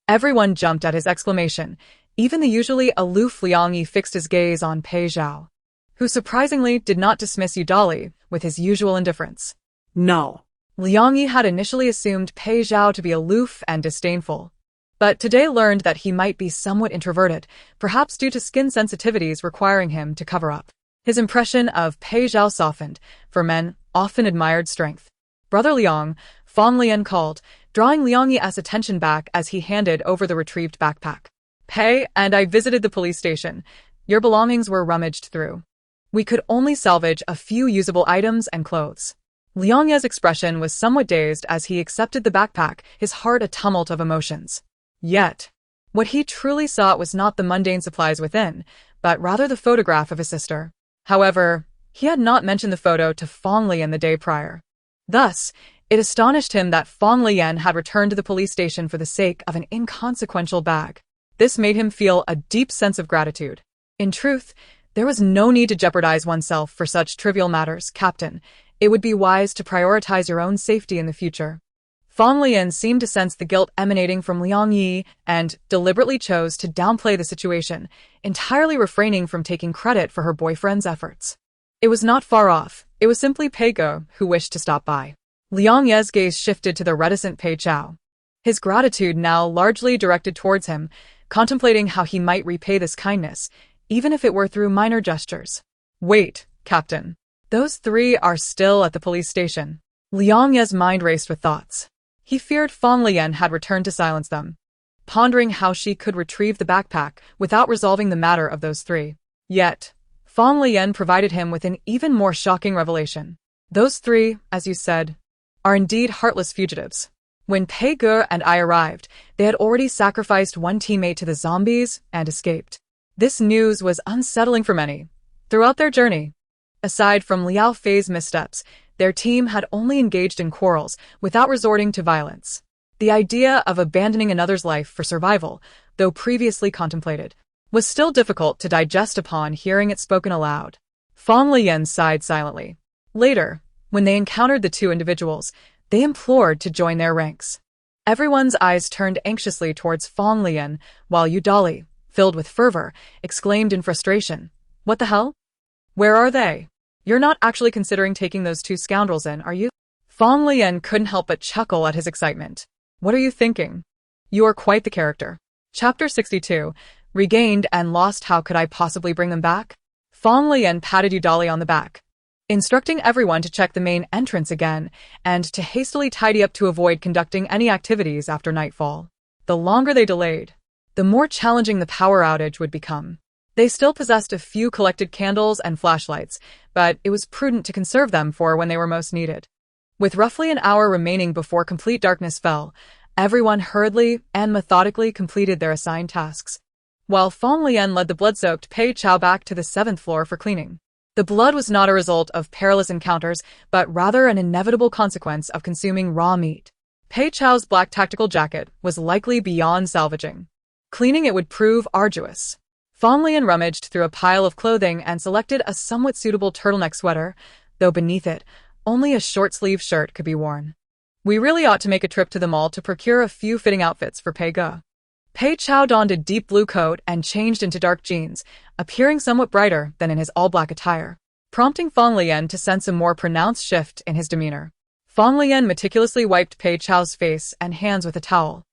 Everyone jumped at his exclamation. Even the usually aloof Liang Yi fixed his gaze on Pei Zhao, who surprisingly did not dismiss Udali with his usual indifference. No. Liang Yi had initially assumed Pei Zhao to be aloof and disdainful, but today learned that he might be somewhat introverted, perhaps due to skin sensitivities requiring him to cover up. His impression of Pei Zhao softened, for men often admired strength. Brother Liang, Fang Leyan called, drawing Liang Yi's attention back as he handed over the retrieved backpack. Pei and I visited the police station. Your belongings were rummaged through. We could only salvage a few usable items and clothes. Liang Yi's expression was somewhat dazed as he accepted the backpack, his heart a tumult of emotions. Yet, what he truly sought was not the mundane supplies within, but rather the photograph of his sister. However, he had not mentioned the photo to Fang Leyan the day prior. Thus, it astonished him that Fang Leyan had returned to the police station for the sake of an inconsequential bag. This made him feel a deep sense of gratitude. In truth, there was no need to jeopardize oneself for such trivial matters, Captain. It would be wise to prioritize your own safety in the future. Fang Leyan seemed to sense the guilt emanating from Liang Yi and deliberately chose to downplay the situation, entirely refraining from taking credit for her boyfriend's efforts. It was not far off. It was simply Pei Zhao who wished to stop by. Liang Yi's gaze shifted to the reticent Pei Zhao, his gratitude now largely directed towards him, contemplating how he might repay this kindness, even if it were through minor gestures. Wait, Captain. Those three are still at the police station. Liang Ye's mind raced with thoughts. He feared Fang Leyan had returned to silence them, pondering how she could retrieve the backpack without resolving the matter of those three. Yet, Fang Leyan provided him with an even more shocking revelation. Those three, as you said, are indeed heartless fugitives. When Pei Zhao and I arrived, they had already sacrificed one teammate to the zombies and escaped. This news was unsettling for many. Throughout their journey, aside from Liao Fei's missteps, their team had only engaged in quarrels without resorting to violence. The idea of abandoning another's life for survival, though previously contemplated, was still difficult to digest upon hearing it spoken aloud. Fang Leyan sighed silently. Later, when they encountered the two individuals, they implored to join their ranks. Everyone's eyes turned anxiously towards Fang Leyan, while Yudali, filled with fervor, exclaimed in frustration, "What the hell? Where are they? You're not actually considering taking those two scoundrels in, are you?" Fang Leyan couldn't help but chuckle at his excitement. "What are you thinking? You are quite the character." Chapter 62, Regained and Lost. How could I possibly bring them back? Fang Leyan patted Yudali on the back, instructing everyone to check the main entrance again and to hastily tidy up to avoid conducting any activities after nightfall. The longer they delayed, the more challenging the power outage would become. They still possessed a few collected candles and flashlights, but it was prudent to conserve them for when they were most needed. With roughly an hour remaining before complete darkness fell, everyone hurriedly and methodically completed their assigned tasks, while Fang Leyan led the blood-soaked Pei Zhao back to the 7th floor for cleaning. The blood was not a result of perilous encounters, but rather an inevitable consequence of consuming raw meat. Pei Zhao's black tactical jacket was likely beyond salvaging. Cleaning it would prove arduous. Fang Leyan rummaged through a pile of clothing and selected a somewhat suitable turtleneck sweater, though beneath it, only a short-sleeved shirt could be worn. "We really ought to make a trip to the mall to procure a few fitting outfits for Pei Zhao." Pei Zhao donned a deep blue coat and changed into dark jeans, appearing somewhat brighter than in his all-black attire, prompting Fang Leyan to sense a more pronounced shift in his demeanor. Fang Leyan meticulously wiped Pei Zhao's face and hands with a towel,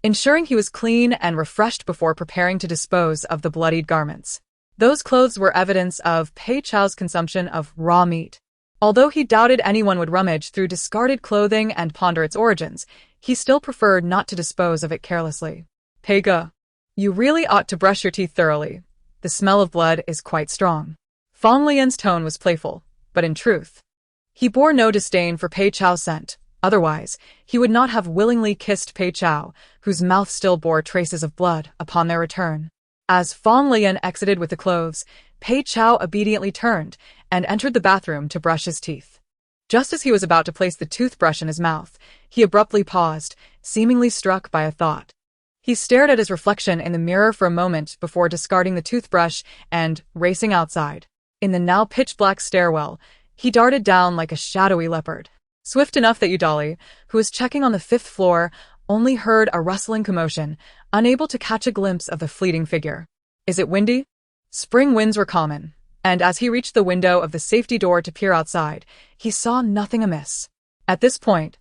ensuring he was clean and refreshed before preparing to dispose of the bloodied garments. Those clothes were evidence of Pei Zhao's consumption of raw meat. Although he doubted anyone would rummage through discarded clothing and ponder its origins, he still preferred not to dispose of it carelessly. "Pei Zhao, you really ought to brush your teeth thoroughly. The smell of blood is quite strong." Fang Leyan's tone was playful, but in truth, he bore no disdain for Pei Zhao's scent. Otherwise, he would not have willingly kissed Pei Zhao, whose mouth still bore traces of blood, upon their return. As Fang Leyan exited with the clothes, Pei Zhao obediently turned and entered the bathroom to brush his teeth. Just as he was about to place the toothbrush in his mouth, he abruptly paused, seemingly struck by a thought. He stared at his reflection in the mirror for a moment before discarding the toothbrush and racing outside. In the now pitch-black stairwell, he darted down like a shadowy leopard. Swift enough that Yudali, who was checking on the 5th floor, only heard a rustling commotion, unable to catch a glimpse of the fleeting figure. "Is it windy?" Spring winds were common, and as he reached the window of the safety door to peer outside, he saw nothing amiss. At this point,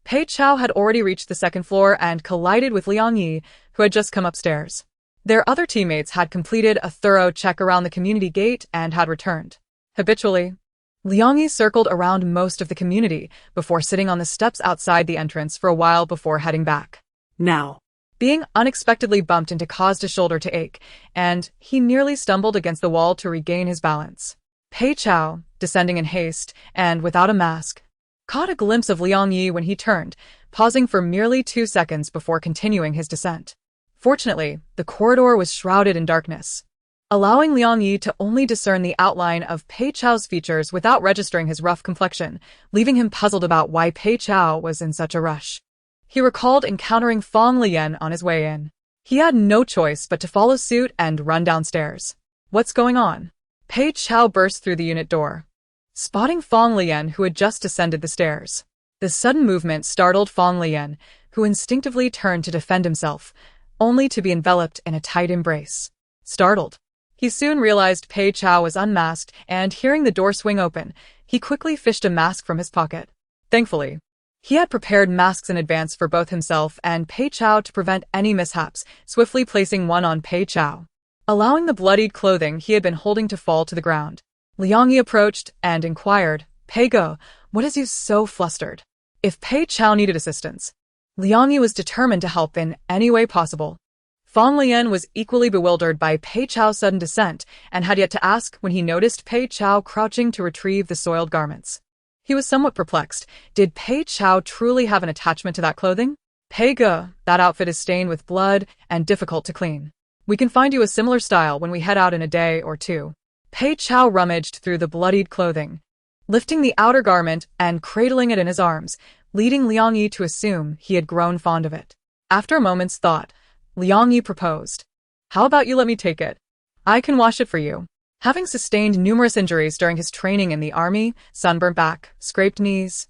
Pei Zhao had already reached the 2nd floor and collided with Liang Yi, who had just come upstairs. Their other teammates had completed a thorough check around the community gate and had returned. Habitually, Liang Yi circled around most of the community before sitting on the steps outside the entrance for a while before heading back. Now, Being unexpectedly bumped into caused his shoulder to ache, and he nearly stumbled against the wall to regain his balance. Pei Zhao, descending in haste and without a mask, caught a glimpse of Liang Yi when he turned, pausing for merely 2 seconds before continuing his descent. Fortunately, the corridor was shrouded in darkness, allowing Liang Yi to only discern the outline of Pei Zhao's features without registering his rough complexion, leaving him puzzled about why Pei Zhao was in such a rush. He recalled encountering Fang Leyan on his way in. He had no choice but to follow suit and run downstairs. "What's going on?" Pei Zhao burst through the unit door, spotting Fang Leyan, who had just descended the stairs. The sudden movement startled Fang Leyan, who instinctively turned to defend himself, only to be enveloped in a tight embrace. Startled, he soon realized Pei Zhao was unmasked, and hearing the door swing open, he quickly fished a mask from his pocket. Thankfully, he had prepared masks in advance for both himself and Pei Zhao to prevent any mishaps, swiftly placing one on Pei Zhao, allowing the bloodied clothing he had been holding to fall to the ground. Liang Yi approached and inquired, Pei Zhao, what has you so flustered? If Pei Zhao needed assistance, Liang Yi was determined to help in any way possible. Fang Leyan was equally bewildered by Pei Zhao's sudden descent and had yet to ask when he noticed Pei Zhao crouching to retrieve the soiled garments. He was somewhat perplexed. Did Pei Zhao truly have an attachment to that clothing? Pei Zhao, that outfit is stained with blood and difficult to clean. We can find you a similar style when we head out in a day or two. Pei Zhao rummaged through the bloodied clothing, lifting the outer garment and cradling it in his arms, leading Liang Yi to assume he had grown fond of it. After a moment's thought, Liang Yi proposed, How about you let me take it? I can wash it for you. Having sustained numerous injuries during his training in the army, sunburnt back, scraped knees,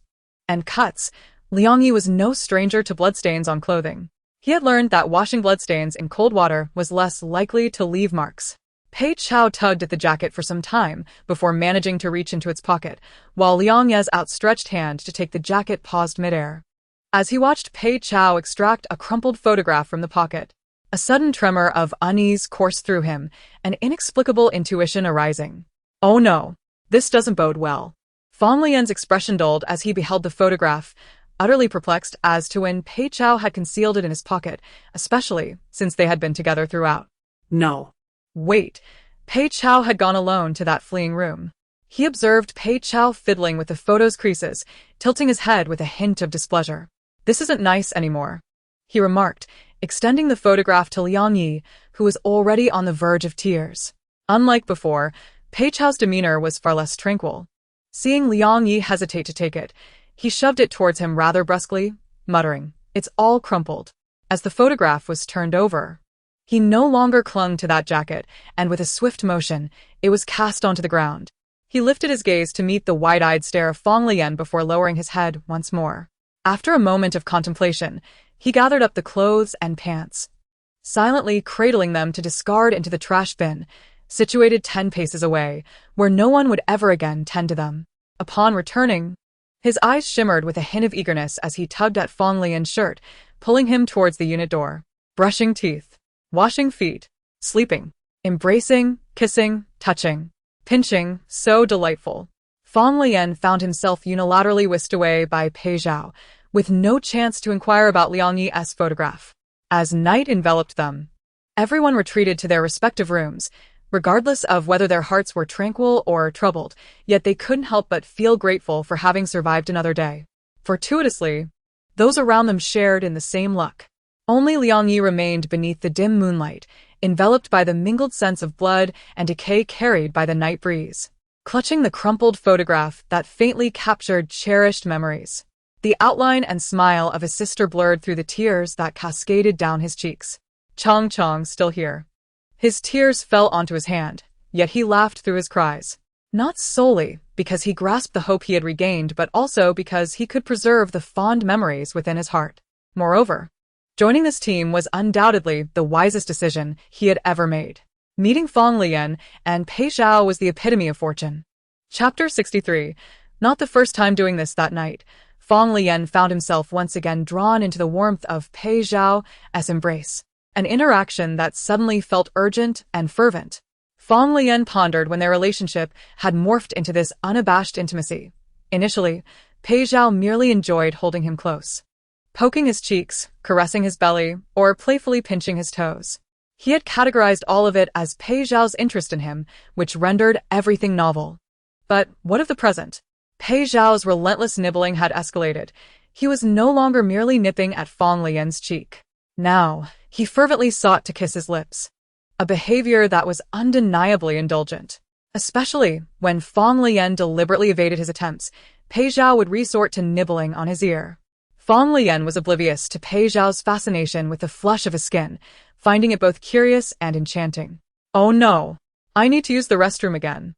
and cuts, Liang Yi was no stranger to bloodstains on clothing. He had learned that washing bloodstains in cold water was less likely to leave marks. Pei Zhao tugged at the jacket for some time before managing to reach into its pocket, while Liang Yi's outstretched hand to take the jacket paused midair. As he watched Pei Zhao extract a crumpled photograph from the pocket, a sudden tremor of unease coursed through him, an inexplicable intuition arising. Oh no, this doesn't bode well. Fang Leyan's expression dulled as he beheld the photograph, utterly perplexed as to when Pei Zhao had concealed it in his pocket, especially since they had been together throughout. No. Wait, Pei Zhao had gone alone to that fleeing room. He observed Pei Zhao fiddling with the photo's creases, tilting his head with a hint of displeasure. This isn't nice anymore, he remarked, extending the photograph to Liang Yi, who was already on the verge of tears. Unlike before, Pei Zhao's demeanor was far less tranquil. Seeing Liang Yi hesitate to take it, he shoved it towards him rather brusquely, muttering, It's all crumpled. As the photograph was turned over, he no longer clung to that jacket, and with a swift motion, it was cast onto the ground. He lifted his gaze to meet the wide-eyed stare of Fang Leyan before lowering his head once more. After a moment of contemplation, he gathered up the clothes and pants, silently cradling them to discard into the trash bin, situated 10 paces away, where no one would ever again tend to them. Upon returning, his eyes shimmered with a hint of eagerness as he tugged at Fang Leyan's shirt, pulling him towards the unit door. Brushing teeth, washing feet, sleeping, embracing, kissing, touching, pinching, so delightful. Fang Leyan found himself unilaterally whisked away by Pei Zhao, with no chance to inquire about Liang Yi's photograph. As night enveloped them, everyone retreated to their respective rooms, regardless of whether their hearts were tranquil or troubled, yet they couldn't help but feel grateful for having survived another day. Fortuitously, those around them shared in the same luck. Only Liang Yi remained beneath the dim moonlight, enveloped by the mingled scents of blood and decay carried by the night breeze, clutching the crumpled photograph that faintly captured cherished memories. The outline and smile of his sister blurred through the tears that cascaded down his cheeks. Chong, still here. His tears fell onto his hand, yet he laughed through his cries. Not solely because he grasped the hope he had regained, but also because he could preserve the fond memories within his heart. Moreover, joining this team was undoubtedly the wisest decision he had ever made. Meeting Fang Leyan and Pei Zhao was the epitome of fortune. Chapter 63. Not the first time doing this that night, Fang Leyan found himself once again drawn into the warmth of Pei Zhao's embrace, an interaction that suddenly felt urgent and fervent. Fang Leyan pondered when their relationship had morphed into this unabashed intimacy. Initially, Pei Zhao merely enjoyed holding him close, poking his cheeks, caressing his belly, or playfully pinching his toes. He had categorized all of it as Pei Zhao's interest in him, which rendered everything novel. But what of the present? Pei Zhao's relentless nibbling had escalated. He was no longer merely nipping at Fang Leyan's cheek. Now, he fervently sought to kiss his lips, a behavior that was undeniably indulgent. Especially when Fang Leyan deliberately evaded his attempts, Pei Zhao would resort to nibbling on his ear. Fang Leyan was oblivious to Pei Zhao's fascination with the flush of his skin, finding it both curious and enchanting. Oh no, I need to use the restroom again.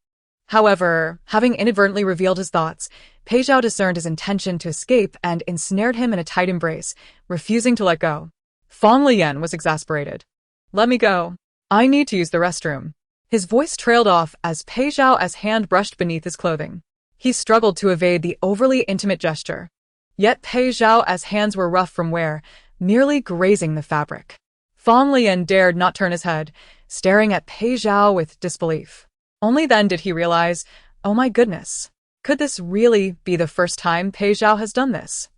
However, having inadvertently revealed his thoughts, Pei Zhao discerned his intention to escape and ensnared him in a tight embrace, refusing to let go. Fang Leyan was exasperated. Let me go. I need to use the restroom. His voice trailed off as Pei Zhao's hand brushed beneath his clothing. He struggled to evade the overly intimate gesture. Yet Pei Zhao's hands were rough from wear, merely grazing the fabric. Fang Leyan dared not turn his head, staring at Pei Zhao with disbelief. Only then did he realize, oh my goodness, could this really be the first time Pei Zhao has done this?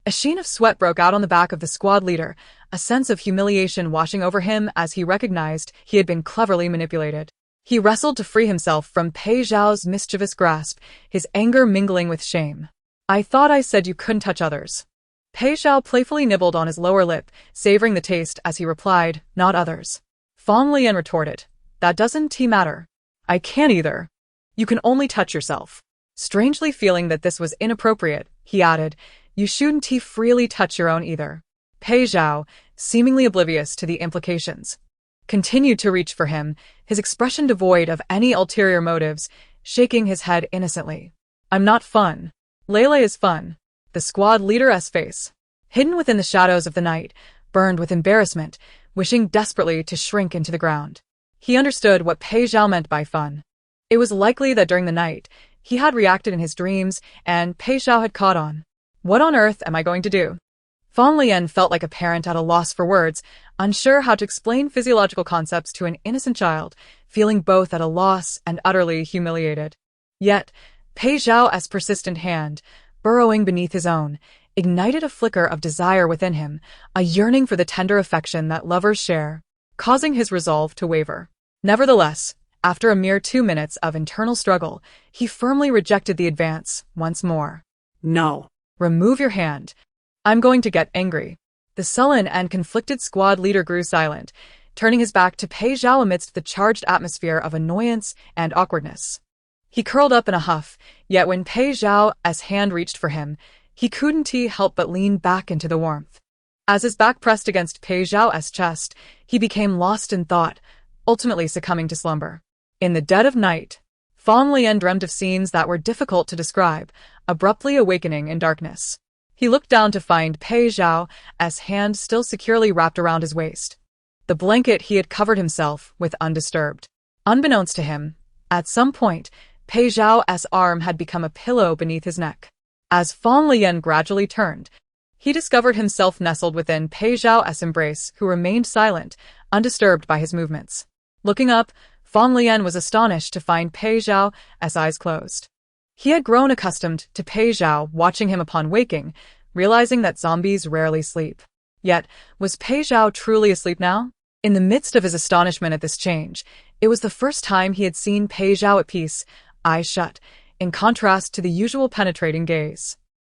A sheen of sweat broke out on the back of the squad leader, a sense of humiliation washing over him as he recognized he had been cleverly manipulated. He wrestled to free himself from Pei Zhao's mischievous grasp, his anger mingling with shame. I thought I said you couldn't touch others. Pei Zhao playfully nibbled on his lower lip, savoring the taste as he replied, not others. Fang Leyan retorted, that doesn't matter. I can't either. You can only touch yourself. Strangely feeling that this was inappropriate, he added, you shouldn't freely touch your own either. Pei Zhao, seemingly oblivious to the implications, continued to reach for him, his expression devoid of any ulterior motives, shaking his head innocently. I'm not fun. Lele is fun. The squad leader's face, hidden within the shadows of the night, burned with embarrassment, wishing desperately to shrink into the ground. He understood what Pei Zhao meant by fun. It was likely that during the night, he had reacted in his dreams, and Pei Zhao had caught on. What on earth am I going to do? Fang Leyan felt like a parent at a loss for words, unsure how to explain physiological concepts to an innocent child, feeling both at a loss and utterly humiliated. Yet, Pei Zhao's persistent hand, burrowing beneath his own, ignited a flicker of desire within him, a yearning for the tender affection that lovers share, causing his resolve to waver. Nevertheless, after a mere 2 minutes of internal struggle, he firmly rejected the advance once more. No. Remove your hand. I'm going to get angry. The sullen and conflicted squad leader grew silent, turning his back to Pei Zhao amidst the charged atmosphere of annoyance and awkwardness. He curled up in a huff, yet when Pei Zhao's hand reached for him, he couldn't help but lean back into the warmth. As his back pressed against Pei Zhao's chest, he became lost in thought, ultimately succumbing to slumber. In the dead of night, Fang Leyan dreamed of scenes that were difficult to describe, abruptly awakening in darkness. He looked down to find Pei Zhao's hand still securely wrapped around his waist. The blanket he had covered himself with undisturbed. Unbeknownst to him, at some point, Pei Zhao's arm had become a pillow beneath his neck. As Fang Leyan gradually turned, he discovered himself nestled within Pei Zhao's embrace, who remained silent, undisturbed by his movements. Looking up, Fang Leyan was astonished to find Pei Zhao's eyes closed. He had grown accustomed to Pei Zhao watching him upon waking, realizing that zombies rarely sleep. Yet, was Pei Zhao truly asleep now? In the midst of his astonishment at this change, it was the first time he had seen Pei Zhao at peace, eyes shut, in contrast to the usual penetrating gaze.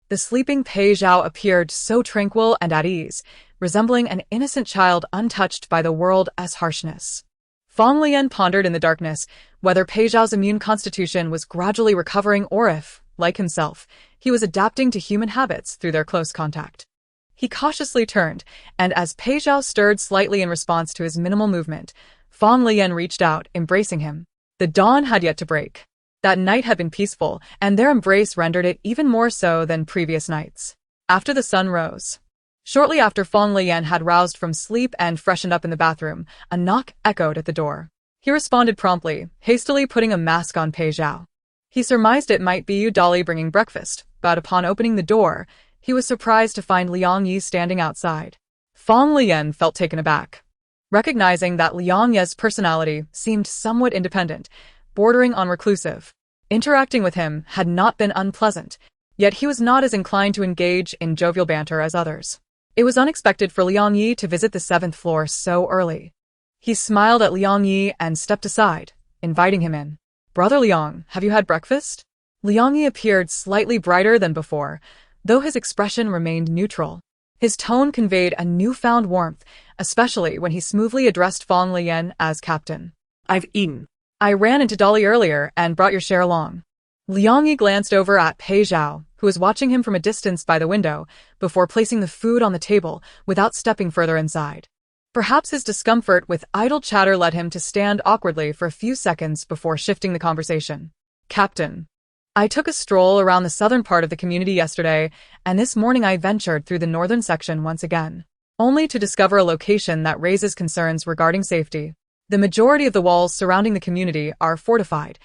The sleeping Pei Zhao appeared so tranquil and at ease, resembling an innocent child untouched by the world's harshness. Fang Leyan pondered in the darkness whether Pei Zhao's immune constitution was gradually recovering or if, like himself, he was adapting to human habits through their close contact. He cautiously turned, and as Pei Zhao stirred slightly in response to his minimal movement, Fang Leyan reached out, embracing him. The dawn had yet to break. That night had been peaceful, and their embrace rendered it even more so than previous nights. After the sun rose, shortly after Fang Leyan had roused from sleep and freshened up in the bathroom, a knock echoed at the door. He responded promptly, hastily putting a mask on Pei Zhao. He surmised it might be Yu Dali bringing breakfast, but upon opening the door, he was surprised to find Liang Yi standing outside. Fang Leyan felt taken aback, recognizing that Liang Yi's personality seemed somewhat independent, bordering on reclusive. Interacting with him had not been unpleasant, yet he was not as inclined to engage in jovial banter as others. It was unexpected for Liang Yi to visit the 7th floor so early. He smiled at Liang Yi and stepped aside, inviting him in. Brother Liang, have you had breakfast? Liang Yi appeared slightly brighter than before, though his expression remained neutral. His tone conveyed a newfound warmth, especially when he smoothly addressed Fang Leyan as captain. I've eaten. I ran into Dali earlier and brought your share along. Liang Yi glanced over at Pei Zhao, who was watching him from a distance by the window, before placing the food on the table without stepping further inside. Perhaps his discomfort with idle chatter led him to stand awkwardly for a few seconds before shifting the conversation. Captain, I took a stroll around the southern part of the community yesterday, and this morning I ventured through the northern section once again, only to discover a location that raises concerns regarding safety. The majority of the walls surrounding the community are fortified,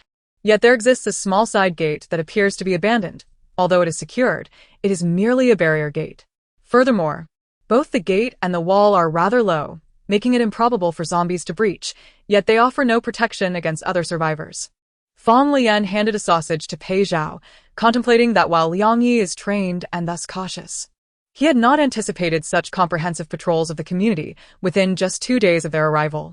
yet there exists a small side gate that appears to be abandoned. Although it is secured, it is merely a barrier gate. Furthermore, both the gate and the wall are rather low, making it improbable for zombies to breach, yet they offer no protection against other survivors. Fang Leyan handed a sausage to Pei Zhao, contemplating that while Liang Yi is trained and thus cautious. He had not anticipated such comprehensive patrols of the community within just 2 days of their arrival.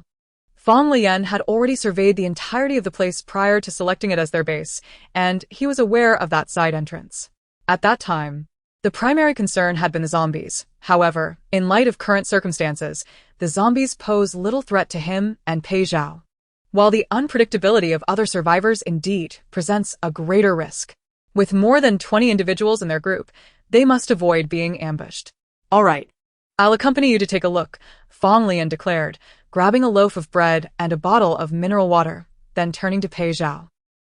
Fang Leyan had already surveyed the entirety of the place prior to selecting it as their base, and he was aware of that side entrance. At that time, the primary concern had been the zombies. However, in light of current circumstances, the zombies pose little threat to him and Pei Zhao, while the unpredictability of other survivors indeed presents a greater risk. With more than 20 individuals in their group, they must avoid being ambushed. All right. I'll accompany you to take a look, Fang Leyan declared, grabbing a loaf of bread and a bottle of mineral water, then turning to Pei Zhao.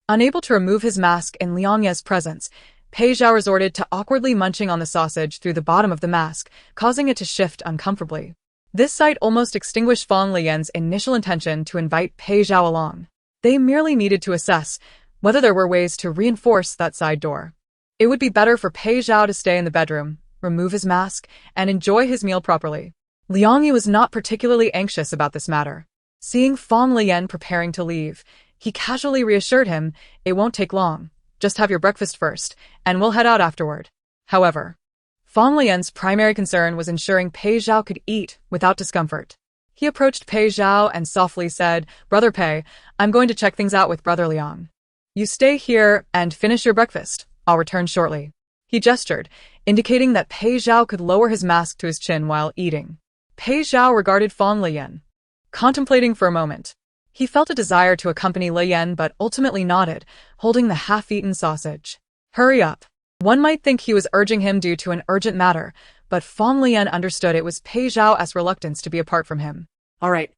Unable to remove his mask in Liang Yi's presence, Pei Zhao resorted to awkwardly munching on the sausage through the bottom of the mask, causing it to shift uncomfortably. This sight almost extinguished Fang Leyan's initial intention to invite Pei Zhao along. They merely needed to assess whether there were ways to reinforce that side door. It would be better for Pei Zhao to stay in the bedroom, remove his mask, and enjoy his meal properly. Liang Yi was not particularly anxious about this matter. Seeing Fang Leyan preparing to leave, he casually reassured him, "It won't take long. Just have your breakfast first, and we'll head out afterward." However, Fang Leyan's primary concern was ensuring Pei Zhao could eat without discomfort. He approached Pei Zhao and softly said, "Brother Pei, I'm going to check things out with Brother Liang. You stay here and finish your breakfast. I'll return shortly." He gestured, indicating that Pei Zhao could lower his mask to his chin while eating. Pei Zhao regarded Fang Leyan, contemplating for a moment. He felt a desire to accompany Leyan but ultimately nodded, holding the half-eaten sausage. "Hurry up." One might think he was urging him due to an urgent matter, but Fang Leyan understood it was Pei Zhao's reluctance to be apart from him. All right.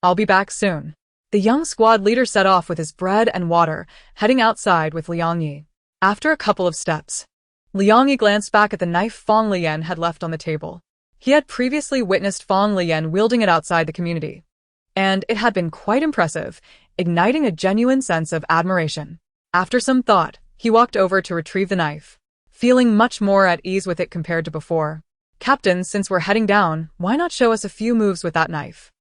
"I'll be back soon." The young squad leader set off with his bread and water, heading outside with Liang Yi. After a couple of steps, Liang Yi glanced back at the knife Fang Leyan had left on the table. He had previously witnessed Fang Leyan wielding it outside the community, and it had been quite impressive, igniting a genuine sense of admiration. After some thought, he walked over to retrieve the knife, feeling much more at ease with it compared to before. "Captain, since we're heading down, why not show us a few moves with that knife?"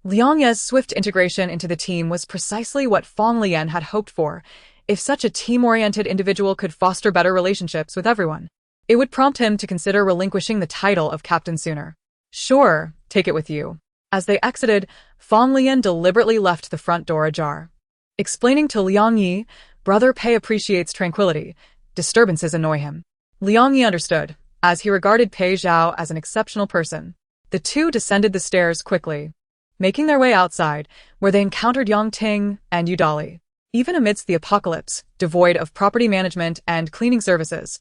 Liang Yi's swift integration into the team was precisely what Fang Leyan had hoped for. If such a team-oriented individual could foster better relationships with everyone, it would prompt him to consider relinquishing the title of captain sooner. "Sure, take it with you." As they exited, Fang Leyan deliberately left the front door ajar, explaining to Liang Yi, "Brother Pei appreciates tranquility. Disturbances annoy him." Liang Yi understood, as he regarded Pei Zhao as an exceptional person. The two descended the stairs quickly, making their way outside, where they encountered Yang Ting and Yudali. Even amidst the apocalypse, devoid of property management and cleaning services,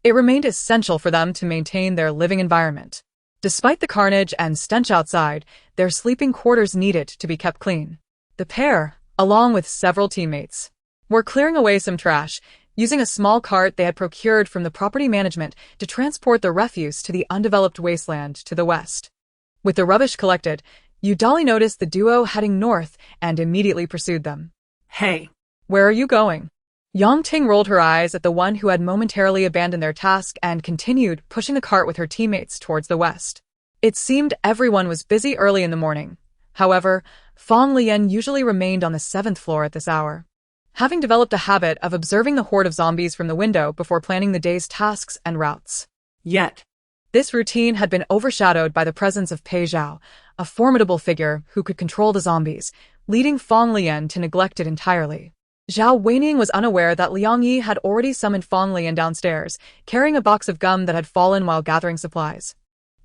it remained essential for them to maintain their living environment. Despite the carnage and stench outside, their sleeping quarters needed to be kept clean. The pair, along with several teammates, were clearing away some trash, using a small cart they had procured from the property management to transport the refuse to the undeveloped wasteland to the west. With the rubbish collected, Yudali noticed the duo heading north and immediately pursued them. Hey. "Where are you going?" Yang Ting rolled her eyes at the one who had momentarily abandoned their task and continued pushing the cart with her teammates towards the west. It seemed everyone was busy early in the morning. However, Fang Leyan usually remained on the 7th floor at this hour, having developed a habit of observing the horde of zombies from the window before planning the day's tasks and routes. Yet. This routine had been overshadowed by the presence of Pei Zhao, a formidable figure who could control the zombies, leading Fang Leyan to neglect it entirely. Zhao Weining was unaware that Liang Yi had already summoned Fang Leyan downstairs, carrying a box of gum that had fallen while gathering supplies,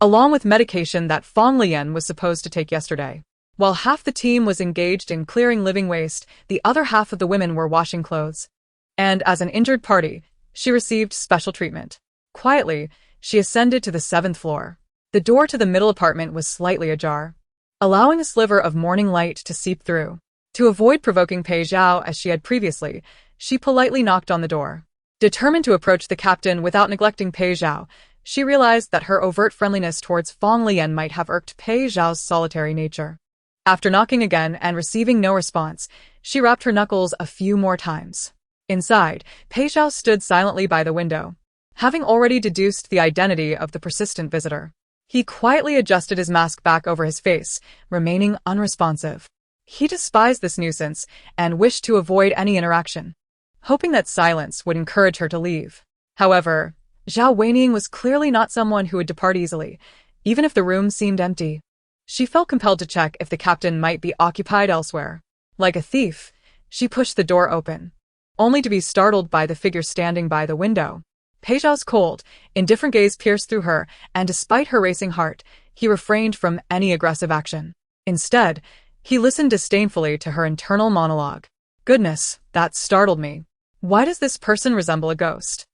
along with medication that Fang Leyan was supposed to take yesterday. While half the team was engaged in clearing living waste, the other half of the women were washing clothes. And as an injured party, she received special treatment. Quietly, she ascended to the 7th floor. The door to the middle apartment was slightly ajar, allowing a sliver of morning light to seep through. To avoid provoking Pei Zhao as she had previously, she politely knocked on the door. Determined to approach the captain without neglecting Pei Zhao, she realized that her overt friendliness towards Fang Leyan might have irked Pei Zhao's solitary nature. After knocking again and receiving no response, she rapped her knuckles a few more times. Inside, Pei Zhao stood silently by the window, having already deduced the identity of the persistent visitor. He quietly adjusted his mask back over his face, remaining unresponsive. He despised this nuisance and wished to avoid any interaction, hoping that silence would encourage her to leave. However, Zhao Weining was clearly not someone who would depart easily, even if the room seemed empty. She felt compelled to check if the captain might be occupied elsewhere. Like a thief, she pushed the door open, only to be startled by the figure standing by the window. Pei Zhao's cold, indifferent gaze pierced through her, and despite her racing heart, he refrained from any aggressive action. Instead, he listened disdainfully to her internal monologue. Goodness, that startled me. Why does this person resemble a ghost?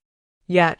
Yet,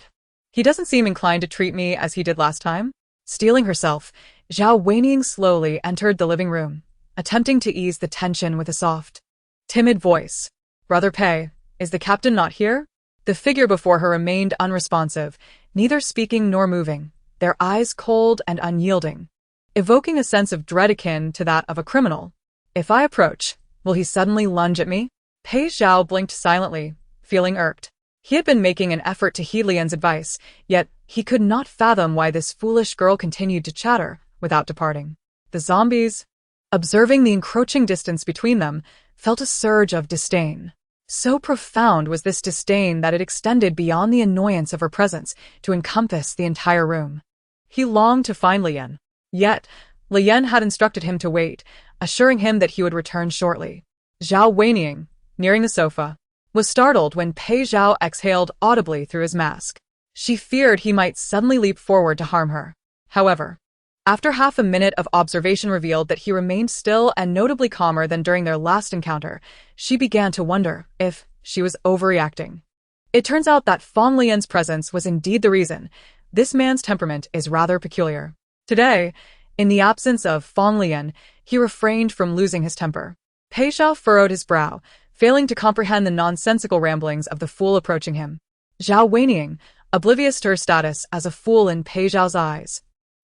he doesn't seem inclined to treat me as he did last time. Steeling herself, Zhao Weining slowly entered the living room, attempting to ease the tension with a soft, timid voice. Brother Pei, is the captain not here? The figure before her remained unresponsive, neither speaking nor moving, their eyes cold and unyielding, evoking a sense of dread akin to that of a criminal. If I approach, will he suddenly lunge at me? Pei Zhao blinked silently, feeling irked. He had been making an effort to heed Lian's advice, yet he could not fathom why this foolish girl continued to chatter without departing. The zombies, observing the encroaching distance between them, felt a surge of disdain. So profound was this disdain that it extended beyond the annoyance of her presence to encompass the entire room. He longed to find Lian. Yet, Lian had instructed him to wait, assuring him that he would return shortly. Zhao Weining, nearing the sofa, was startled when Pei Zhao exhaled audibly through his mask. She feared he might suddenly leap forward to harm her. However, after half a minute of observation revealed that he remained still and notably calmer than during their last encounter, she began to wonder if she was overreacting. It turns out that Fang Leyan's presence was indeed the reason. This man's temperament is rather peculiar. Today, in the absence of Fang Leyan, he refrained from losing his temper. Pei Zhao furrowed his brow, failing to comprehend the nonsensical ramblings of the fool approaching him. Zhao Weining, oblivious to her status as a fool in Pei Zhao's eyes,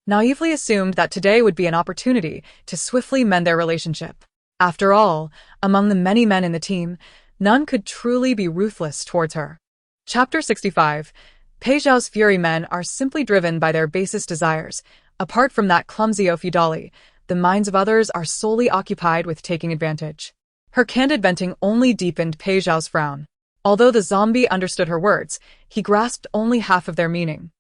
naively assumed that today would be an opportunity to swiftly mend their relationship. After all, among the many men in the team, none could truly be ruthless towards her. Chapter 65. Pei Zhao's fury men are simply driven by their basest desires. Apart from that clumsy Ofudali, the minds of others are solely occupied with taking advantage. Her candid venting only deepened Pei Zhao's frown. Although the zombie understood her words, he grasped only half of their meaning.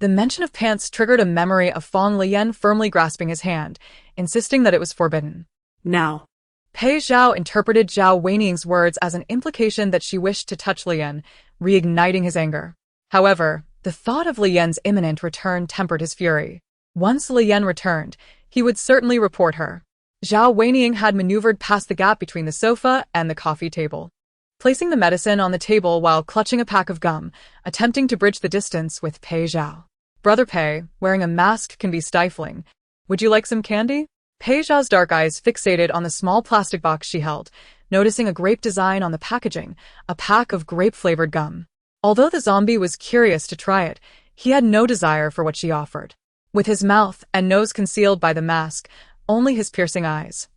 The mention of pants triggered a memory of Fang Leyan firmly grasping his hand, insisting that it was forbidden. Now. Pei Zhao interpreted Zhao Weining's words as an implication that she wished to touch Lian, reigniting his anger. However, the thought of Lian's imminent return tempered his fury. Once Lian returned, he would certainly report her. Zhao Weining had maneuvered past the gap between the sofa and the coffee table, placing the medicine on the table while clutching a pack of gum, attempting to bridge the distance with Pei Zhao. Brother Pei, wearing a mask can be stifling. Would you like some candy? Pei Zhao's dark eyes fixated on the small plastic box she held, noticing a grape design on the packaging, a pack of grape-flavored gum. Although the zombie was curious to try it, he had no desire for what she offered. With his mouth and nose concealed by the mask, only his piercing eyes,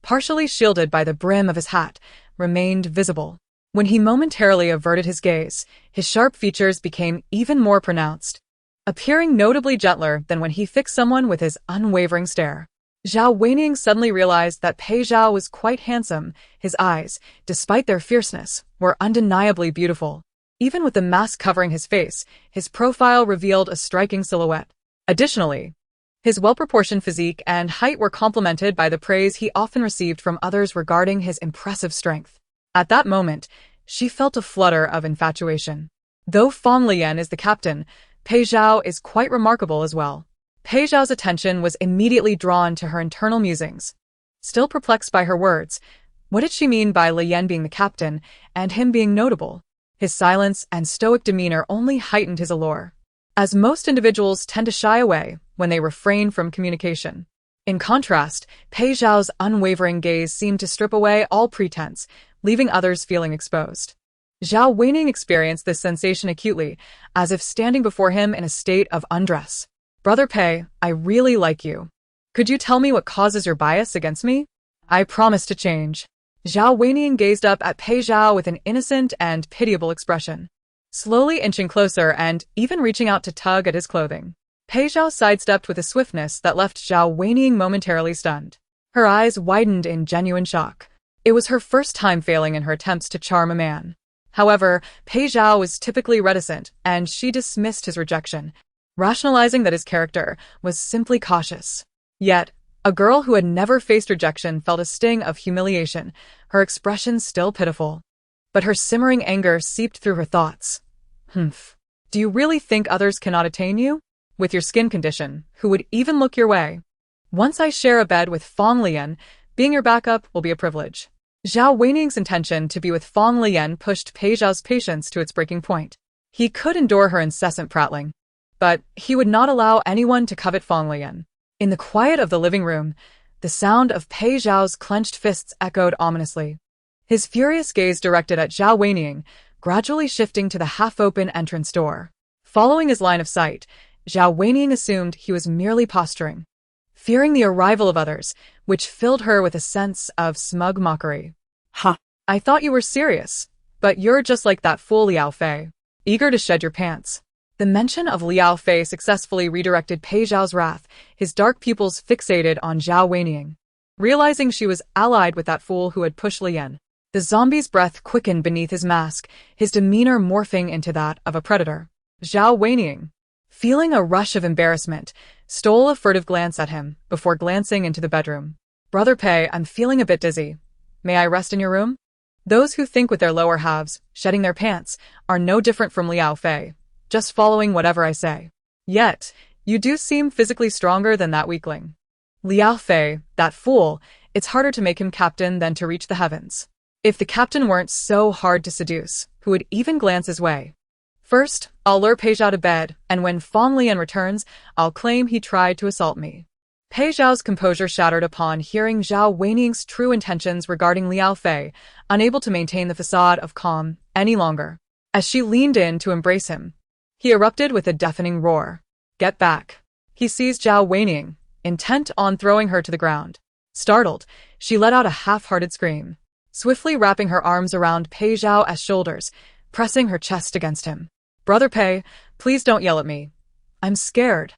partially shielded by the brim of his hat, remained visible. When he momentarily averted his gaze, his sharp features became even more pronounced, appearing notably gentler than when he fixed someone with his unwavering stare. Zhao Weining suddenly realized that Pei Zhao was quite handsome. His eyes, despite their fierceness, were undeniably beautiful. Even with the mask covering his face, his profile revealed a striking silhouette. Additionally, his well-proportioned physique and height were complemented by the praise he often received from others regarding his impressive strength. At that moment, she felt a flutter of infatuation. Though Fang Leyan is the captain, Pei Zhao is quite remarkable as well. Pei Zhao's attention was immediately drawn to her internal musings. Still perplexed by her words, what did she mean by Leyan being the captain and him being notable? His silence and stoic demeanor only heightened his allure, as most individuals tend to shy away when they refrain from communication. In contrast, Pei Zhao's unwavering gaze seemed to strip away all pretense, leaving others feeling exposed. Zhao Weining experienced this sensation acutely, as if standing before him in a state of undress. Brother Pei, I really like you. Could you tell me what causes your bias against me? I promise to change. Zhao Weining gazed up at Pei Zhao with an innocent and pitiable expression, slowly inching closer and even reaching out to tug at his clothing. Pei Zhao sidestepped with a swiftness that left Zhao Weining momentarily stunned. Her eyes widened in genuine shock. It was her first time failing in her attempts to charm a man. However, Pei Zhao was typically reticent, and she dismissed his rejection, rationalizing that his character was simply cautious. Yet, a girl who had never faced rejection felt a sting of humiliation, her expression still pitiful. But her simmering anger seeped through her thoughts. Humph. Do you really think others cannot attain you? With your skin condition, who would even look your way? Once I share a bed with Fang Leyan, being your backup will be a privilege. Zhao Weining's intention to be with Fang Leyan pushed Pei Zhao's patience to its breaking point. He could endure her incessant prattling, but he would not allow anyone to covet Fang Leyan. In the quiet of the living room, the sound of Pei Zhao's clenched fists echoed ominously. His furious gaze directed at Zhao Weining, gradually shifting to the half-open entrance door. Following his line of sight, Zhao Weining assumed he was merely posturing, fearing the arrival of others, which filled her with a sense of smug mockery. Huh. I thought you were serious, but you're just like that fool Liao Fei, eager to shed your pants. The mention of Liao Fei successfully redirected Pei Zhao's wrath, his dark pupils fixated on Zhao Weining. Realizing she was allied with that fool who had pushed Liyan, the zombie's breath quickened beneath his mask, his demeanor morphing into that of a predator. Zhao Weining, feeling a rush of embarrassment, stole a furtive glance at him before glancing into the bedroom. Brother Pei, I'm feeling a bit dizzy. May I rest in your room? Those who think with their lower halves, shedding their pants, are no different from Liao Fei, just following whatever I say. Yet, you do seem physically stronger than that weakling. Liao Fei, that fool, it's harder to make him captain than to reach the heavens. If the captain weren't so hard to seduce, who would even glance his way? First, I'll lure Pei Zhao to bed, and when Fang Leyan returns, I'll claim he tried to assault me. Pei Zhao's composure shattered upon hearing Zhao Weining's true intentions regarding Liao Fei, unable to maintain the facade of calm any longer. As she leaned in to embrace him, he erupted with a deafening roar. Get back. He seized Zhao Weining, intent on throwing her to the ground. Startled, she let out a half-hearted scream, swiftly wrapping her arms around Pei Zhao's shoulders, pressing her chest against him. Brother Pei, please don't yell at me. I'm scared.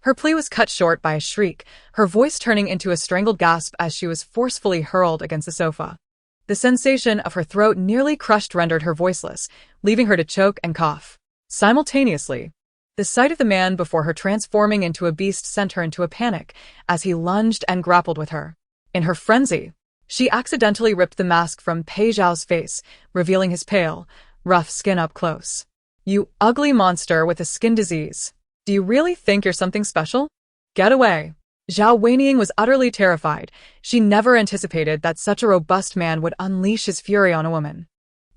Her plea was cut short by a shriek, her voice turning into a strangled gasp as she was forcefully hurled against the sofa. The sensation of her throat nearly crushed rendered her voiceless, leaving her to choke and cough. Simultaneously, the sight of the man before her transforming into a beast sent her into a panic as he lunged and grappled with her. In her frenzy, she accidentally ripped the mask from Pei Zhao's face, revealing his pale, rough skin up close. You ugly monster with a skin disease. Do you really think you're something special? Get away. Zhao Weining was utterly terrified. She never anticipated that such a robust man would unleash his fury on a woman.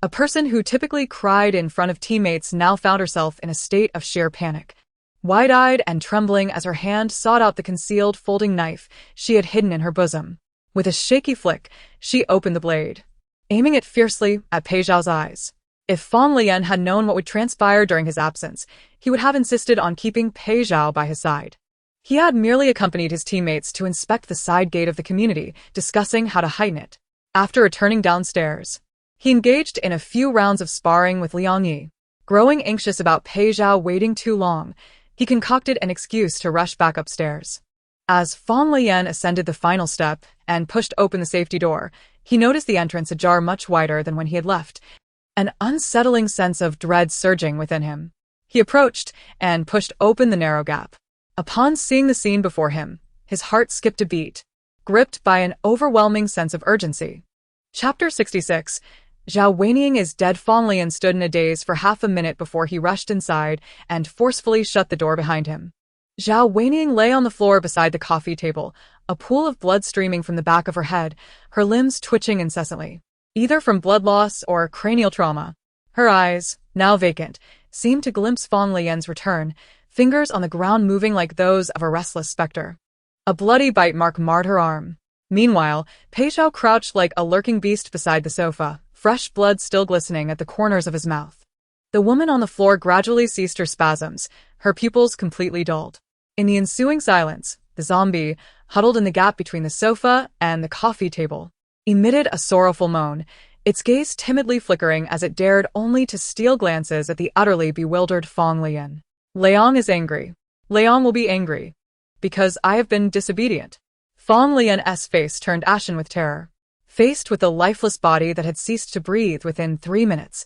A person who typically cried in front of teammates now found herself in a state of sheer panic. Wide-eyed and trembling as her hand sought out the concealed folding knife she had hidden in her bosom. With a shaky flick, she opened the blade, aiming it fiercely at Pei Zhao's eyes. If Fang Leyan had known what would transpire during his absence, he would have insisted on keeping Pei Zhao by his side. He had merely accompanied his teammates to inspect the side gate of the community, discussing how to heighten it. After returning downstairs, he engaged in a few rounds of sparring with Liang Yi. Growing anxious about Pei Zhao waiting too long, he concocted an excuse to rush back upstairs. As Fang Leyan ascended the final step and pushed open the safety door, he noticed the entrance ajar much wider than when he had left, an unsettling sense of dread surging within him. He approached and pushed open the narrow gap. Upon seeing the scene before him, his heart skipped a beat, gripped by an overwhelming sense of urgency. Chapter 66. Zhao Weining is dead. Fang Leyan stood in a daze for half a minute before he rushed inside and forcefully shut the door behind him. Zhao Weining lay on the floor beside the coffee table, a pool of blood streaming from the back of her head, her limbs twitching incessantly, either from blood loss or cranial trauma. Her eyes, now vacant, seemed to glimpse Fang Leyan's return, fingers on the ground moving like those of a restless specter. A bloody bite mark marred her arm. Meanwhile, Pei Zhao crouched like a lurking beast beside the sofa, fresh blood still glistening at the corners of his mouth. The woman on the floor gradually ceased her spasms, her pupils completely dulled. In the ensuing silence, the zombie, huddled in the gap between the sofa and the coffee table, emitted a sorrowful moan, its gaze timidly flickering as it dared only to steal glances at the utterly bewildered Fang Leyan. Leyan is angry. Leyan will be angry. Because I have been disobedient. Fang Leyan's face turned ashen with terror. Faced with the lifeless body that had ceased to breathe within 3 minutes,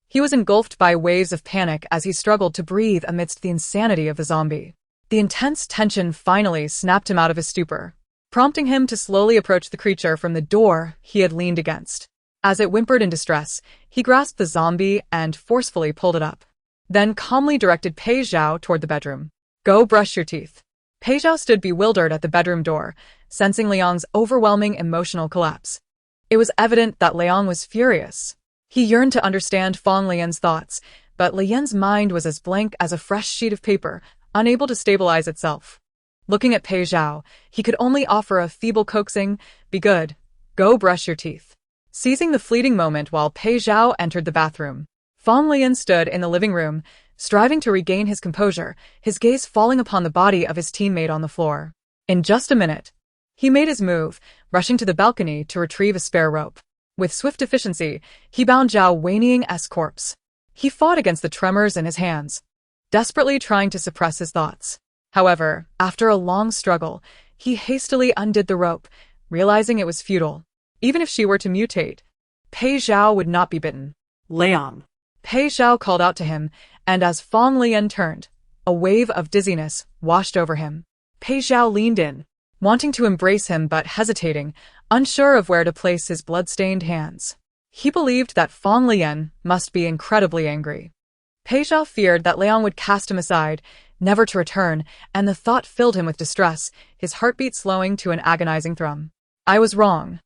he was engulfed by waves of panic as he struggled to breathe amidst the insanity of the zombie. The intense tension finally snapped him out of his stupor, prompting him to slowly approach the creature from the door he had leaned against. As it whimpered in distress, he grasped the zombie and forcefully pulled it up, then calmly directed Pei Zhao toward the bedroom. Go brush your teeth. Pei Zhao stood bewildered at the bedroom door, sensing Liang's overwhelming emotional collapse. It was evident that Liang was furious. He yearned to understand Fang Leyan's thoughts, but Lian's mind was as blank as a fresh sheet of paper, unable to stabilize itself. Looking at Pei Zhao, he could only offer a feeble coaxing, "Be good. Go brush your teeth." Seizing the fleeting moment while Pei Zhao entered the bathroom, Fang Leyan stood in the living room, striving to regain his composure, his gaze falling upon the body of his teammate on the floor. In just a minute, he made his move, rushing to the balcony to retrieve a spare rope. With swift efficiency, he bound Zhao Weiniang's corpse. He fought against the tremors in his hands, desperately trying to suppress his thoughts. However, after a long struggle, he hastily undid the rope, realizing it was futile. Even if she were to mutate, Pei Zhao would not be bitten. Leyan. Pei Zhao called out to him, and as Fang Leyan turned, a wave of dizziness washed over him. Pei Zhao leaned in, wanting to embrace him but hesitating, unsure of where to place his blood-stained hands. He believed that Fang Leyan must be incredibly angry. Pei Zhao feared that Liang would cast him aside, never to return, and the thought filled him with distress, his heartbeat slowing to an agonizing thrum. I was wrong.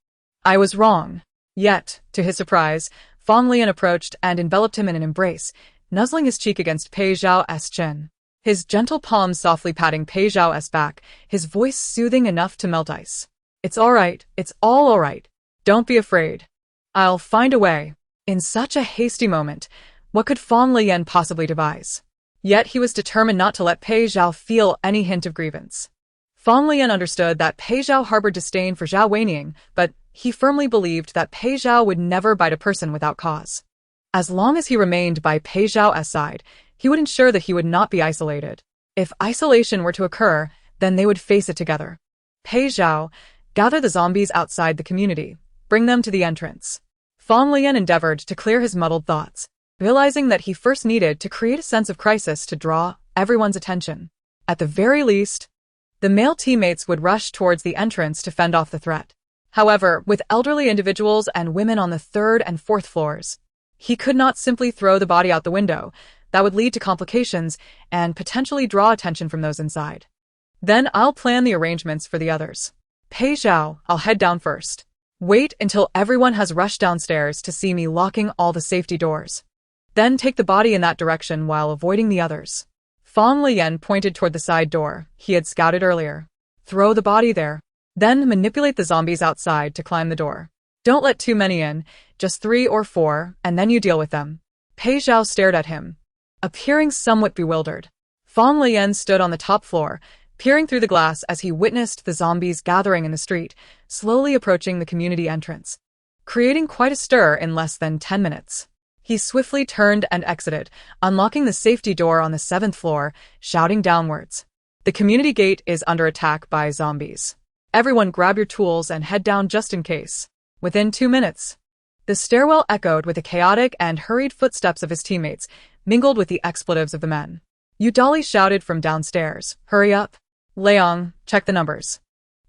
I was wrong. Yet, to his surprise, Fang Leyan approached and enveloped him in an embrace, nuzzling his cheek against Pei Zhao's chin. His gentle palms softly patting Pei Zhao's back, his voice soothing enough to melt ice. It's all right. It's all right. Don't be afraid. I'll find a way. In such a hasty moment, what could Fang Leyan possibly devise? Yet he was determined not to let Pei Zhao feel any hint of grievance. Fang Leyan understood that Pei Zhao harbored disdain for Zhao Weiniang, but he firmly believed that Pei Zhao would never bite a person without cause. As long as he remained by Pei Zhao's side, he would ensure that he would not be isolated. If isolation were to occur, then they would face it together. Pei Zhao, gather the zombies outside the community. Bring them to the entrance. Fang Leyan endeavored to clear his muddled thoughts, realizing that he first needed to create a sense of crisis to draw everyone's attention. At the very least, the male teammates would rush towards the entrance to fend off the threat. However, with elderly individuals and women on the 3rd and 4th floors, he could not simply throw the body out the window. That would lead to complications and potentially draw attention from those inside. Then I'll plan the arrangements for the others. Pei Zhao, I'll head down first. Wait until everyone has rushed downstairs to see me locking all the safety doors. Then take the body in that direction while avoiding the others. Fang Leyan pointed toward the side door he had scouted earlier. Throw the body there. Then manipulate the zombies outside to climb the door. Don't let too many in, just 3 or 4, and then you deal with them. Pei Zhao stared at him, appearing somewhat bewildered. Fang Leyan stood on the top floor, peering through the glass as he witnessed the zombies gathering in the street, slowly approaching the community entrance, creating quite a stir in less than 10 minutes. He swiftly turned and exited, unlocking the safety door on the 7th floor, shouting downwards. The community gate is under attack by zombies. Everyone grab your tools and head down just in case. Within 2 minutes, the stairwell echoed with the chaotic and hurried footsteps of his teammates, mingled with the expletives of the men. Yudali shouted from downstairs, hurry up. Liang, check the numbers.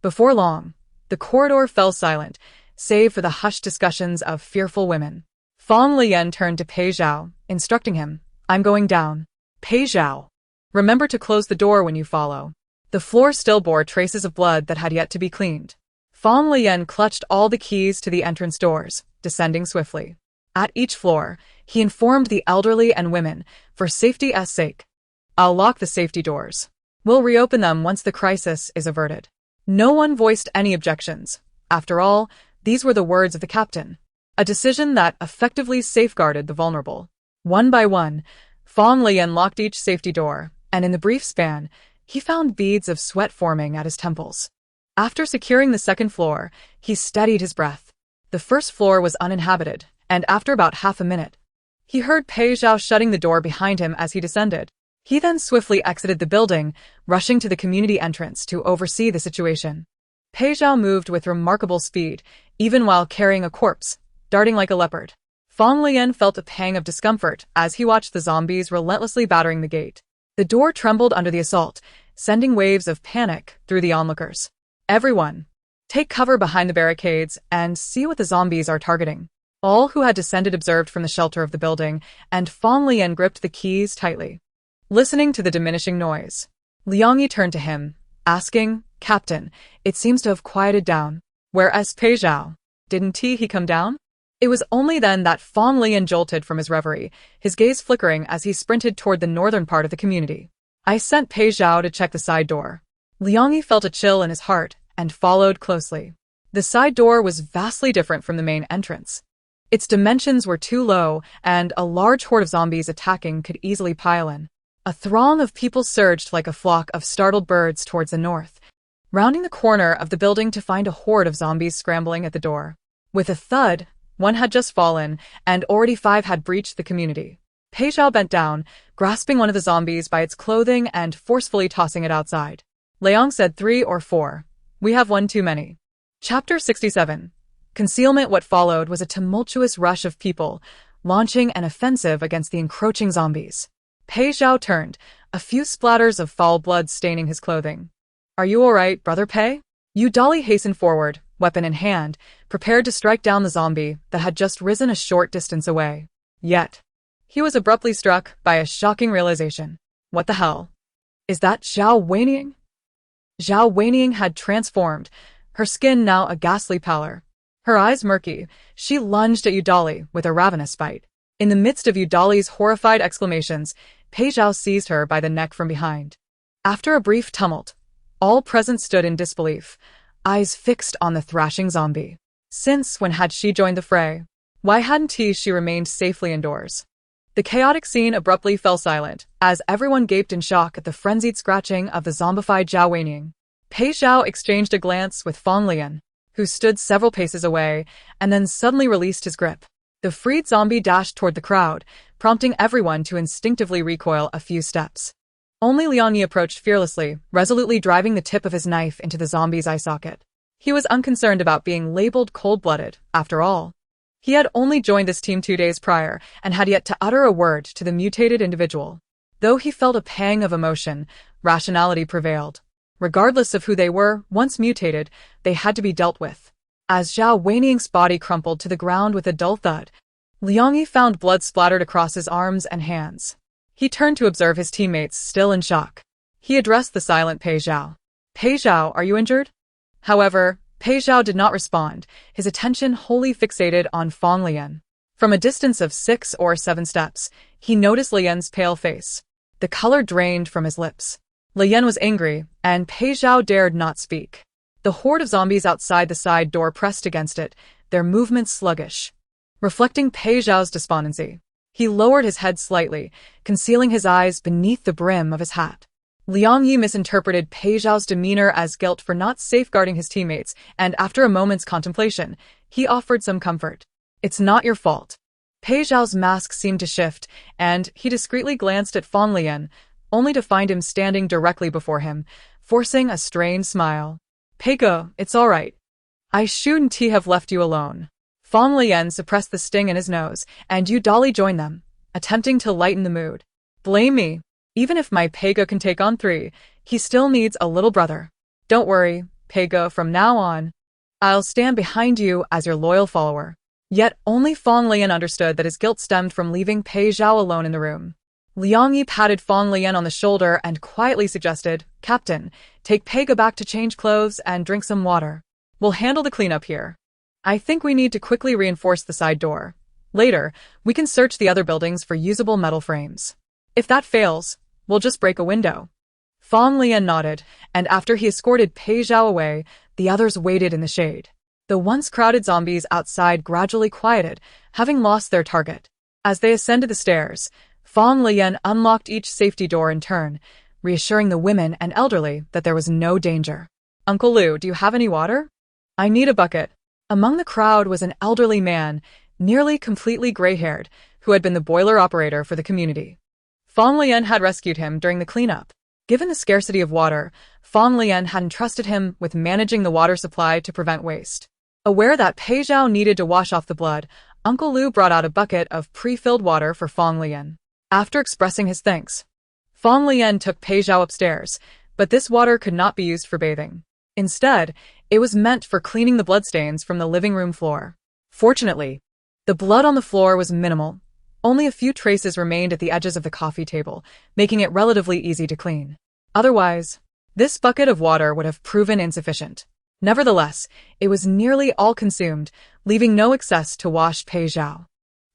Before long, the corridor fell silent, save for the hushed discussions of fearful women. Fang Leyan turned to Pei Zhao, instructing him, I'm going down. Pei Zhao, remember to close the door when you follow. The floor still bore traces of blood that had yet to be cleaned. Fang Leyan clutched all the keys to the entrance doors, descending swiftly. At each floor, he informed the elderly and women, for safety's sake. I'll lock the safety doors. We'll reopen them once the crisis is averted. No one voiced any objections. After all, these were the words of the captain. A decision that effectively safeguarded the vulnerable. One by one, Fang Leyan locked each safety door, and in the brief span, he found beads of sweat forming at his temples. After securing the 2nd floor, he steadied his breath. The 1st floor was uninhabited, and after about half a minute, he heard Pei Zhao shutting the door behind him as he descended. He then swiftly exited the building, rushing to the community entrance to oversee the situation. Pei Zhao moved with remarkable speed, even while carrying a corpse, darting like a leopard. Fang Leyan felt a pang of discomfort as he watched the zombies relentlessly battering the gate. The door trembled under the assault, sending waves of panic through the onlookers. Everyone, take cover behind the barricades and see what the zombies are targeting. All who had descended observed from the shelter of the building, and Fang Leyan gripped the keys tightly. Listening to the diminishing noise, Liang Yi turned to him, asking, "Captain, it seems to have quieted down. Whereas Pei Zhao, didn't he come down?" It was only then that Fang Leyan jolted from his reverie, his gaze flickering as he sprinted toward the northern part of the community. "I sent Pei Zhao to check the side door." Liang Yi felt a chill in his heart and followed closely. The side door was vastly different from the main entrance. Its dimensions were too low, and a large horde of zombies attacking could easily pile in. A throng of people surged like a flock of startled birds towards the north, rounding the corner of the building to find a horde of zombies scrambling at the door. With a thud, one had just fallen, and already 5 had breached the community. Pei Zhao bent down, grasping one of the zombies by its clothing and forcefully tossing it outside. Liang said 3 or 4. We have one too many. Chapter 67. Concealment. What followed was a tumultuous rush of people, launching an offensive against the encroaching zombies. Pei Zhao turned, a few splatters of foul blood staining his clothing. "Are you all right, Brother Pei?" Yu Dali hastened forward, weapon in hand, prepared to strike down the zombie that had just risen a short distance away. Yet, he was abruptly struck by a shocking realization. What the hell? Is that Zhao Weiniang? Zhao Weiniang had transformed, her skin now a ghastly pallor. Her eyes murky, she lunged at Yu Dali with a ravenous bite. In the midst of Yu Dali's horrified exclamations, Pei Zhao seized her by the neck from behind. After a brief tumult, all present stood in disbelief, eyes fixed on the thrashing zombie. Since when had she joined the fray? Why hadn't she remained safely indoors? The chaotic scene abruptly fell silent, as everyone gaped in shock at the frenzied scratching of the zombified Zhao Weiniang. Pei Zhao exchanged a glance with Fang Leyan, who stood several paces away, and then suddenly released his grip. The freed zombie dashed toward the crowd, prompting everyone to instinctively recoil a few steps. Only Liang Yi approached fearlessly, resolutely driving the tip of his knife into the zombie's eye socket. He was unconcerned about being labeled cold-blooded, after all. He had only joined this team 2 days prior, and had yet to utter a word to the mutated individual. Though he felt a pang of emotion, rationality prevailed. Regardless of who they were, once mutated, they had to be dealt with. As Zhao Weiniang's body crumpled to the ground with a dull thud, Liang Yi found blood splattered across his arms and hands. He turned to observe his teammates still in shock. He addressed the silent Pei Zhao. "Pei Zhao, are you injured?" However, Pei Zhao did not respond, his attention wholly fixated on Fang Leyan. From a distance of 6 or 7 steps, he noticed Lian's pale face. The color drained from his lips. Lian was angry, and Pei Zhao dared not speak. The horde of zombies outside the side door pressed against it, their movements sluggish. Reflecting Pei Zhao's despondency, he lowered his head slightly, concealing his eyes beneath the brim of his hat. Liang Yi misinterpreted Pei Zhao's demeanor as guilt for not safeguarding his teammates, and after a moment's contemplation, he offered some comfort. "It's not your fault." Pei Zhao's mask seemed to shift, and he discreetly glanced at Fang Leyan, only to find him standing directly before him, forcing a strained smile. "Peigo, it's all right. I shouldn't have left you alone." Fang Leyan suppressed the sting in his nose, and Yu Dali joined them, attempting to lighten the mood. "Blame me. Even if my Peigo can take on 3, he still needs a little brother. Don't worry, Peigo, from now on, I'll stand behind you as your loyal follower." Yet only Fang Leyan understood that his guilt stemmed from leaving Pei Zhao alone in the room. Liang Yi patted Fang Leyan on the shoulder and quietly suggested, "Captain, take Peigo back to change clothes and drink some water. We'll handle the cleanup here. I think we need to quickly reinforce the side door. Later, we can search the other buildings for usable metal frames. If that fails, we'll just break a window." Fang Leyan nodded, and after he escorted Pei Zhao away, the others waited in the shade. The once crowded zombies outside gradually quieted, having lost their target. As they ascended the stairs, Fang Leyan unlocked each safety door in turn, reassuring the women and elderly that there was no danger. "Uncle Lu, do you have any water? I need a bucket." Among the crowd was an elderly man, nearly completely gray-haired, who had been the boiler operator for the community. Fang Leyan had rescued him during the cleanup. Given the scarcity of water, Fang Leyan had entrusted him with managing the water supply to prevent waste. Aware that Pei Zhao needed to wash off the blood, Uncle Lu brought out a bucket of pre-filled water for Fang Leyan. After expressing his thanks, Fang Leyan took Pei Zhao upstairs, but this water could not be used for bathing. Instead, it was meant for cleaning the bloodstains from the living room floor. Fortunately, the blood on the floor was minimal. Only a few traces remained at the edges of the coffee table, making it relatively easy to clean. Otherwise, this bucket of water would have proven insufficient. Nevertheless, it was nearly all consumed, leaving no excess to wash Pei Zhao.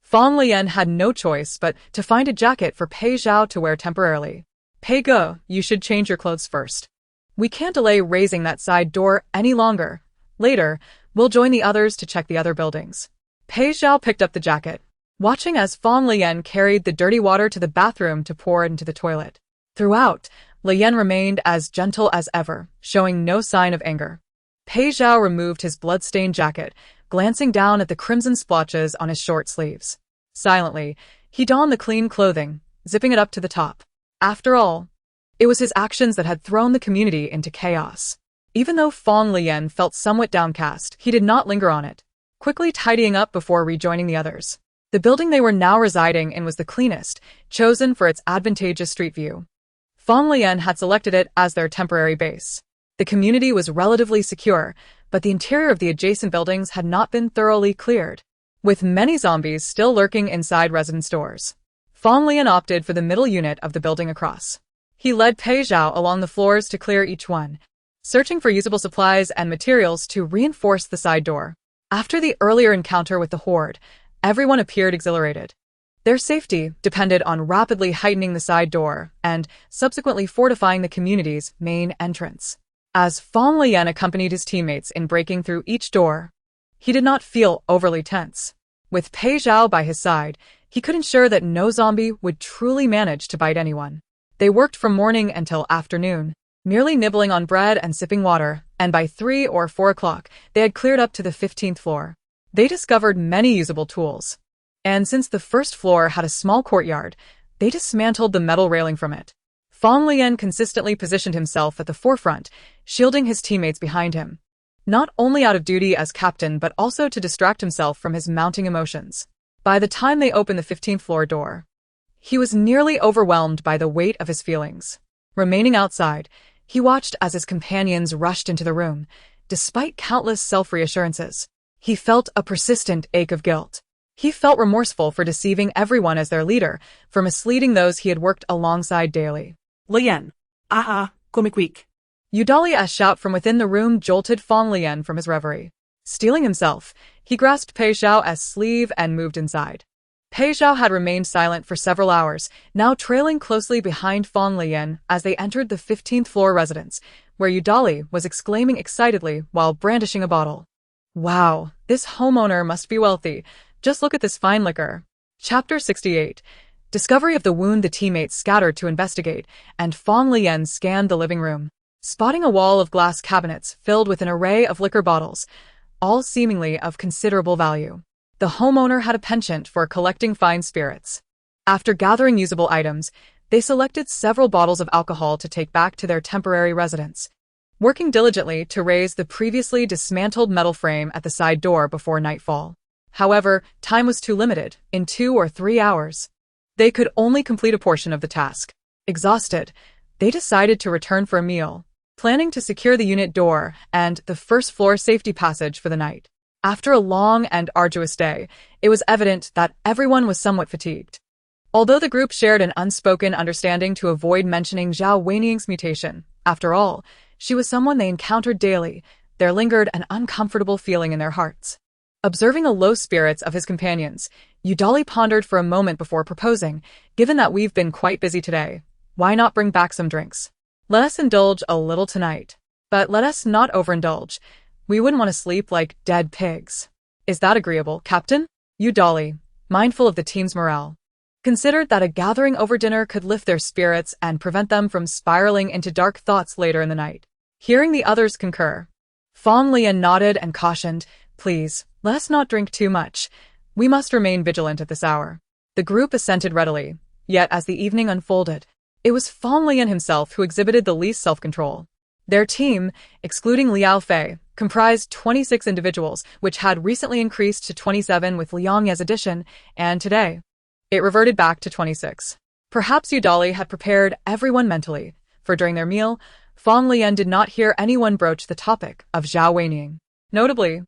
Fang Leyan had no choice but to find a jacket for Pei Zhao to wear temporarily. Pei Ge, you should change your clothes first. We can't delay raising that side door any longer. Later, we'll join the others to check the other buildings. Pei Zhao picked up the jacket, watching as Fang Leyan carried the dirty water to the bathroom to pour into the toilet. Throughout, Leyan remained as gentle as ever, showing no sign of anger. Pei Zhao removed his blood-stained jacket, glancing down at the crimson splotches on his short sleeves. Silently, he donned the clean clothing, zipping it up to the top. After all, it was his actions that had thrown the community into chaos. Even though Fang Leyan felt somewhat downcast, he did not linger on it, quickly tidying up before rejoining the others. The building they were now residing in was the cleanest, chosen for its advantageous street view. Fang Leyan had selected it as their temporary base. The community was relatively secure, but the interior of the adjacent buildings had not been thoroughly cleared, with many zombies still lurking inside residence doors. Fang Leyan opted for the middle unit of the building across. He led Pei Zhao along the floors to clear each one, searching for usable supplies and materials to reinforce the side door. After the earlier encounter with the horde, everyone appeared exhilarated. Their safety depended on rapidly heightening the side door and subsequently fortifying the community's main entrance. As Fang Leyan accompanied his teammates in breaking through each door, he did not feel overly tense. With Pei Zhao by his side, he could ensure that no zombie would truly manage to bite anyone. They worked from morning until afternoon, merely nibbling on bread and sipping water, and by 3 or 4 o'clock, they had cleared up to the 15th floor. They discovered many usable tools, and since the first floor had a small courtyard, they dismantled the metal railing from it. Fang Leyan consistently positioned himself at the forefront, shielding his teammates behind him, not only out of duty as captain but also to distract himself from his mounting emotions. By the time they opened the 15th floor door, he was nearly overwhelmed by the weight of his feelings. Remaining outside, he watched as his companions rushed into the room. Despite countless self-reassurances, he felt a persistent ache of guilt. He felt remorseful for deceiving everyone as their leader, for misleading those he had worked alongside daily. Leyan, come quick. Udali's shout from within the room jolted Fang Leyan from his reverie. Steeling himself, he grasped Pei Zhao's sleeve and moved inside. Pei Zhao had remained silent for several hours, now trailing closely behind Fang Leyan as they entered the 15th floor residence, where Udali was exclaiming excitedly while brandishing a bottle. Wow, this homeowner must be wealthy. Just look at this fine liquor. Chapter 68. Discovery of the wound. The teammates scattered to investigate, and Fang Leyan scanned the living room, spotting a wall of glass cabinets filled with an array of liquor bottles, all seemingly of considerable value. The homeowner had a penchant for collecting fine spirits. After gathering usable items, they selected several bottles of alcohol to take back to their temporary residence, working diligently to raise the previously dismantled metal frame at the side door before nightfall. However, time was too limited. In 2 or 3 hours, they could only complete a portion of the task. Exhausted, they decided to return for a meal, planning to secure the unit door and the first floor safety passage for the night. After a long and arduous day, it was evident that everyone was somewhat fatigued. Although the group shared an unspoken understanding to avoid mentioning Zhao Weiniang's mutation, after all, she was someone they encountered daily, there lingered an uncomfortable feeling in their hearts. Observing the low spirits of his companions, Udali pondered for a moment before proposing, given that we've been quite busy today, why not bring back some drinks? Let us indulge a little tonight, but let us not overindulge. We wouldn't want to sleep like dead pigs. Is that agreeable, Captain? Udali, mindful of the team's morale, considered that a gathering over dinner could lift their spirits and prevent them from spiraling into dark thoughts later in the night. Hearing the others concur, Fang Leyan nodded and cautioned, "Please, let us not drink too much. We must remain vigilant at this hour." The group assented readily, yet as the evening unfolded, It was Fang Leyan himself who exhibited the least self-control. Their team, excluding Liao Fei, comprised 26 individuals, which had recently increased to 27 with Liang Ye's addition, and today, it reverted back to 26. Perhaps Udali had prepared everyone mentally, for during their meal, Fang Leyan did not hear anyone broach the topic of Zhao Weining. Notably,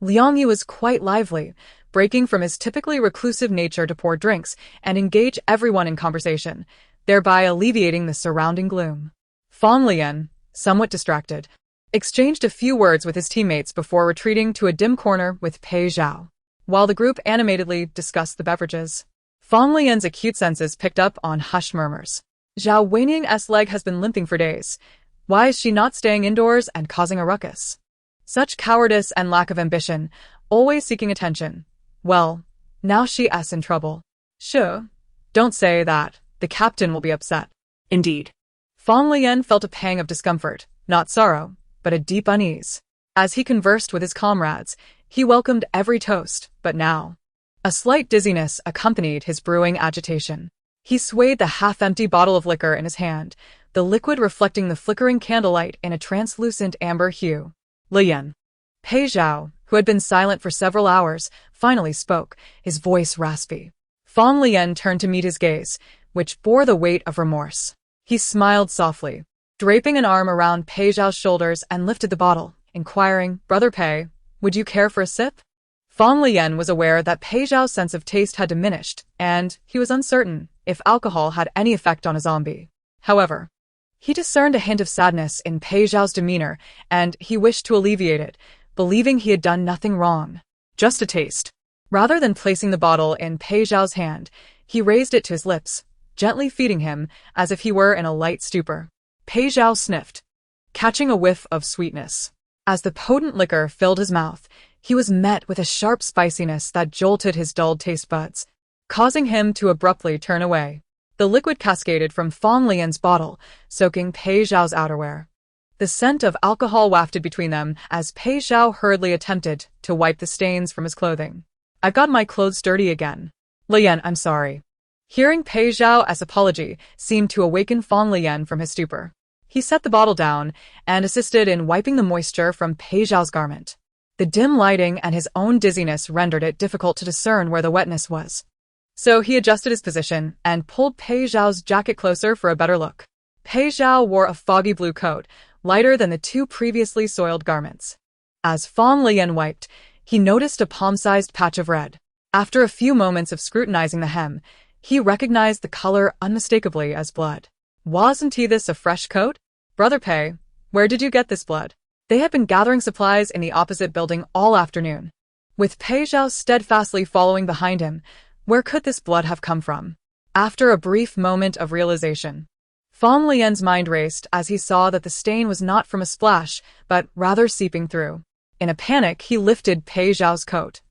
Liang Yi was quite lively, breaking from his typically reclusive nature to pour drinks and engage everyone in conversation, thereby alleviating the surrounding gloom. Fang Leyan, somewhat distracted, exchanged a few words with his teammates before retreating to a dim corner with Pei Zhao. While the group animatedly discussed the beverages, Fang Leyan's acute senses picked up on hushed murmurs. Zhao Weining's leg has been limping for days. Why is she not staying indoors and causing a ruckus? Such cowardice and lack of ambition, always seeking attention. Well, now she's in trouble. Sure. Don't say that. The captain will be upset. Indeed. Fang Leyan felt a pang of discomfort, not sorrow, but a deep unease. As he conversed with his comrades, he welcomed every toast, but now, a slight dizziness accompanied his brewing agitation. He swayed the half-empty bottle of liquor in his hand, the liquid reflecting the flickering candlelight in a translucent amber hue. Leyan. Pei Zhao, who had been silent for several hours, finally spoke, his voice raspy. Fang Leyan turned to meet his gaze, which bore the weight of remorse. He smiled softly, draping an arm around Pei Zhao's shoulders and lifted the bottle, inquiring, "Brother Pei, would you care for a sip?" Fang Leyan was aware that Pei Zhao's sense of taste had diminished, and he was uncertain if alcohol had any effect on a zombie. However, he discerned a hint of sadness in Pei Zhao's demeanor, and he wished to alleviate it, believing he had done nothing wrong. Just a taste. Rather than placing the bottle in Pei Zhao's hand, he raised it to his lips, gently feeding him as if he were in a light stupor. Pei Zhao sniffed, catching a whiff of sweetness. As the potent liquor filled his mouth, he was met with a sharp spiciness that jolted his dulled taste buds, causing him to abruptly turn away. The liquid cascaded from Fang Leyan's bottle, soaking Pei Zhao's outerwear. The scent of alcohol wafted between them as Pei Zhao hurriedly attempted to wipe the stains from his clothing. "I've got my clothes dirty again. Leyan, I'm sorry." Hearing Pei Zhao's apology seemed to awaken Fang Leyan from his stupor. He set the bottle down and assisted in wiping the moisture from Pei Zhao's garment. The dim lighting and his own dizziness rendered it difficult to discern where the wetness was. So he adjusted his position and pulled Pei Zhao's jacket closer for a better look. Pei Zhao wore a foggy blue coat, lighter than the two previously soiled garments. As Fang Leyan wiped, he noticed a palm-sized patch of red. After a few moments of scrutinizing the hem, he recognized the color unmistakably as blood. "Wasn't this a fresh coat? Brother Pei, where did you get this blood?" They had been gathering supplies in the opposite building all afternoon. With Pei Zhao steadfastly following behind him, where could this blood have come from? After a brief moment of realization, Fang Leyan's mind raced as he saw that the stain was not from a splash, but rather seeping through. In a panic, he lifted Pei Zhao's coat.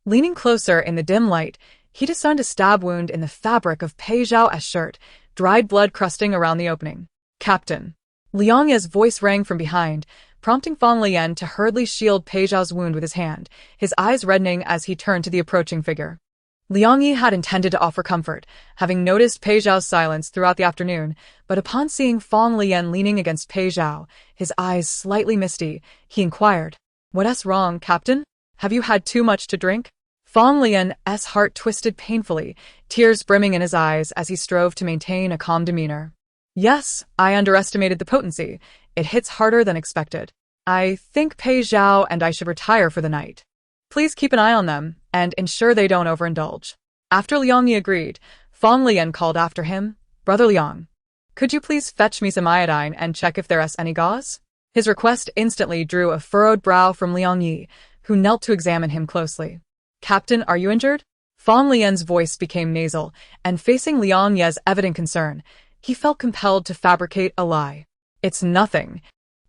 Leaning closer in the dim light, he discerned a stab wound in the fabric of Pei Zhao's shirt, dried blood crusting around the opening. "Captain." Liang Ye's voice rang from behind, prompting Fang Leyan to hurriedly shield Pei Zhao's wound with his hand, his eyes reddening as he turned to the approaching figure. Liang Yi had intended to offer comfort, having noticed Pei Zhao's silence throughout the afternoon, but upon seeing Fang Leyan leaning against Pei Zhao, his eyes slightly misty, he inquired, "What's wrong, Captain? Have you had too much to drink?" Fang Leyan's heart twisted painfully, tears brimming in his eyes as he strove to maintain a calm demeanor. "Yes, I underestimated the potency. It hits harder than expected. I think Pei Zhao and I should retire for the night. Please keep an eye on them and ensure they don't overindulge." After Liang Yi agreed, Fang Leyan called after him, "Brother Liang, could you please fetch me some iodine and check if there's any gauze?" His request instantly drew a furrowed brow from Liang Yi, who knelt to examine him closely. "Captain, are you injured?" Fang Leyan's voice became nasal, and facing Liang Yi's evident concern, he felt compelled to fabricate a lie. "It's nothing.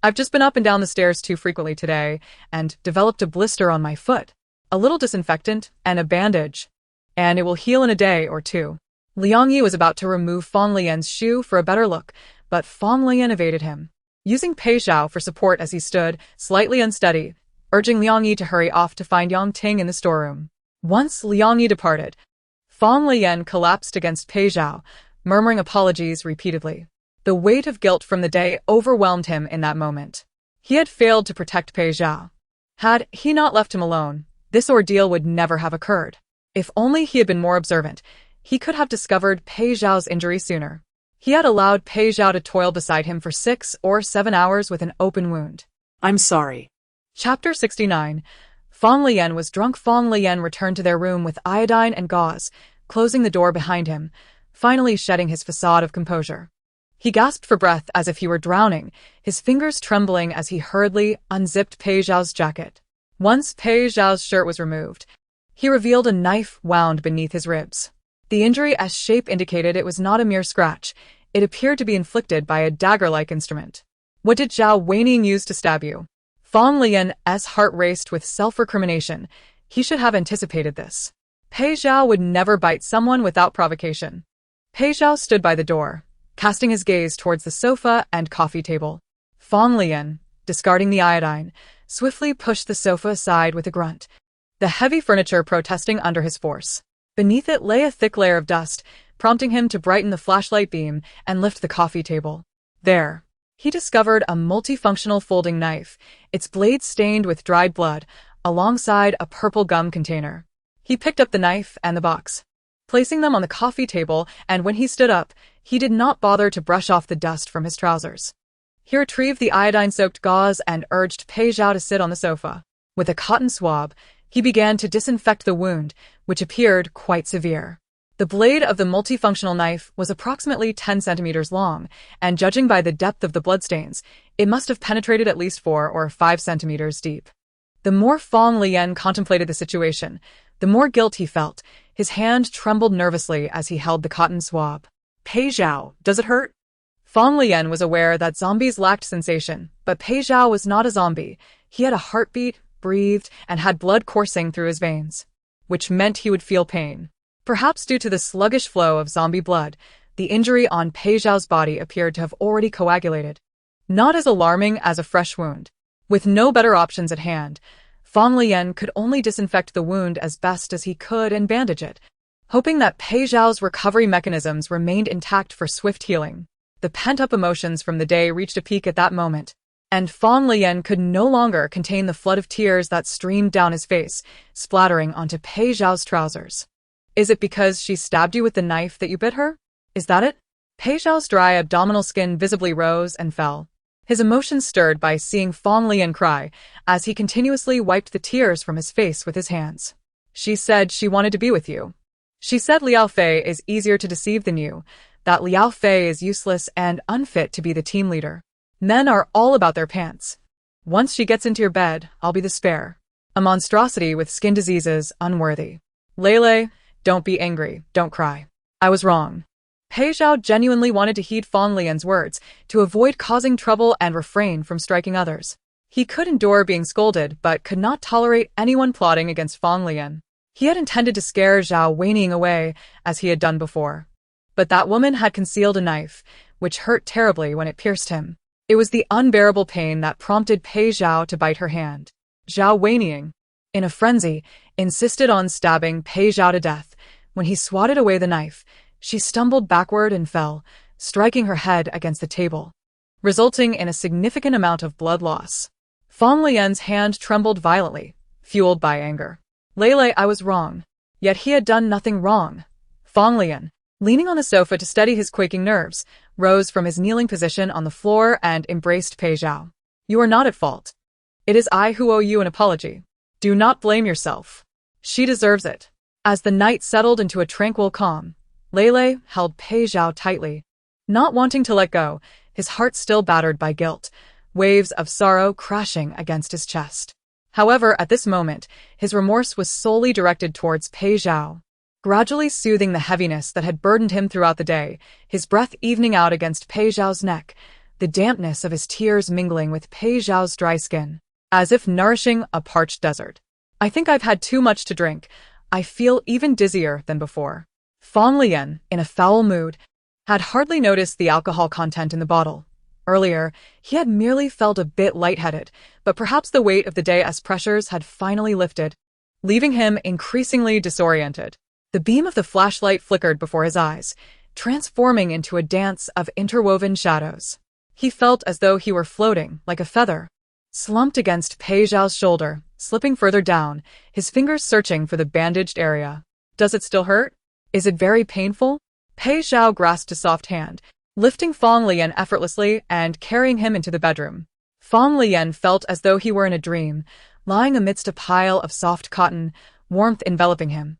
I've just been up and down the stairs too frequently today, and developed a blister on my foot. A little disinfectant, and a bandage. And it will heal in a day or two." Liang Yi was about to remove Fang Leyan's shoe for a better look, but Fang Leyan evaded him, using Pei Zhao for support as he stood, slightly unsteady, urging Liang Yi to hurry off to find Yang Ting in the storeroom. Once Liang Yi departed, Fang Leyan collapsed against Pei Zhao, murmuring apologies repeatedly. The weight of guilt from the day overwhelmed him in that moment. He had failed to protect Pei Zhao. Had he not left him alone, this ordeal would never have occurred. If only he had been more observant, he could have discovered Pei Zhao's injury sooner. He had allowed Pei Zhao to toil beside him for 6 or 7 hours with an open wound. I'm sorry. Chapter 69. Fang Leyan was drunk. Fang Leyan returned to their room with iodine and gauze, closing the door behind him, finally shedding his facade of composure. He gasped for breath as if he were drowning, his fingers trembling as he hurriedly unzipped Pei Zhao's jacket. Once Pei Zhao's shirt was removed, he revealed a knife wound beneath his ribs. The injury as shape indicated it was not a mere scratch. It appeared to be inflicted by a dagger-like instrument. What did Zhao Weiniang use to stab you? Fang Leyan's heart raced with self-recrimination. He should have anticipated this. Pei Zhao would never bite someone without provocation. Pei Zhao stood by the door, casting his gaze towards the sofa and coffee table. Fang Leyan, discarding the iodine, swiftly pushed the sofa aside with a grunt, the heavy furniture protesting under his force. Beneath it lay a thick layer of dust, prompting him to brighten the flashlight beam and lift the coffee table. There, he discovered a multifunctional folding knife, its blade stained with dried blood, alongside a purple gum container. He picked up the knife and the box, placing them on the coffee table, and when he stood up, he did not bother to brush off the dust from his trousers. He retrieved the iodine-soaked gauze and urged Pei Zhao to sit on the sofa. With a cotton swab, he began to disinfect the wound, which appeared quite severe. The blade of the multifunctional knife was approximately 10 centimeters long, and judging by the depth of the bloodstains, it must have penetrated at least 4 or 5 centimeters deep. The more Fang Leyan contemplated the situation, the more guilt he felt. His hand trembled nervously as he held the cotton swab. Pei Zhao, does it hurt? Fang Leyan was aware that zombies lacked sensation, but Pei Zhao was not a zombie. He had a heartbeat, breathed, and had blood coursing through his veins, which meant he would feel pain. Perhaps due to the sluggish flow of zombie blood, the injury on Pei Zhao's body appeared to have already coagulated. Not as alarming as a fresh wound. With no better options at hand, Fang Leyan could only disinfect the wound as best as he could and bandage it, hoping that Pei Zhao's recovery mechanisms remained intact for swift healing. The pent-up emotions from the day reached a peak at that moment, and Fang Leyan could no longer contain the flood of tears that streamed down his face, splattering onto Pei Zhao's trousers. Is it because she stabbed you with the knife that you bit her? Is that it? Pei Zhao's dry abdominal skin visibly rose and fell, his emotions stirred by seeing Fang Leyan cry, as he continuously wiped the tears from his face with his hands. She said she wanted to be with you. She said Liao Fei is easier to deceive than you, that Liao Fei is useless and unfit to be the team leader. Men are all about their pants. Once she gets into your bed, I'll be the spare. A monstrosity with skin diseases, unworthy. Lele, don't be angry, don't cry. I was wrong. Pei Zhao genuinely wanted to heed Fang Leyan's words, to avoid causing trouble and refrain from striking others. He could endure being scolded, but could not tolerate anyone plotting against Fang Leyan. He had intended to scare Zhao Weiniang away, as he had done before. But that woman had concealed a knife, which hurt terribly when it pierced him. It was the unbearable pain that prompted Pei Zhao to bite her hand. Zhao Weiniang, in a frenzy, insisted on stabbing Pei Zhao to death. When he swatted away the knife, she stumbled backward and fell, striking her head against the table, resulting in a significant amount of blood loss. Fang Leyan's hand trembled violently, fueled by anger. Lele, I was wrong. Yet he had done nothing wrong. Fang Leyan, leaning on the sofa to steady his quaking nerves, rose from his kneeling position on the floor and embraced Pei Zhao. You are not at fault. It is I who owe you an apology. Do not blame yourself. She deserves it. As the night settled into a tranquil calm, Lele held Pei Zhao tightly, not wanting to let go, his heart still battered by guilt, waves of sorrow crashing against his chest. However, at this moment, his remorse was solely directed towards Pei Zhao. Gradually soothing the heaviness that had burdened him throughout the day, his breath evening out against Pei Zhao's neck, the dampness of his tears mingling with Pei Zhao's dry skin, as if nourishing a parched desert. I think I've had too much to drink. I feel even dizzier than before. Fang Leyan, in a foul mood, had hardly noticed the alcohol content in the bottle. Earlier, he had merely felt a bit lightheaded, but perhaps the weight of the day's pressures had finally lifted, leaving him increasingly disoriented. The beam of the flashlight flickered before his eyes, transforming into a dance of interwoven shadows. He felt as though he were floating, like a feather, slumped against Pei Zhao's shoulder, slipping further down, his fingers searching for the bandaged area. Does it still hurt? Is it very painful? Pei Zhao grasped a soft hand, lifting Fang Leyan effortlessly and carrying him into the bedroom. Fang Leyan felt as though he were in a dream, lying amidst a pile of soft cotton, warmth enveloping him.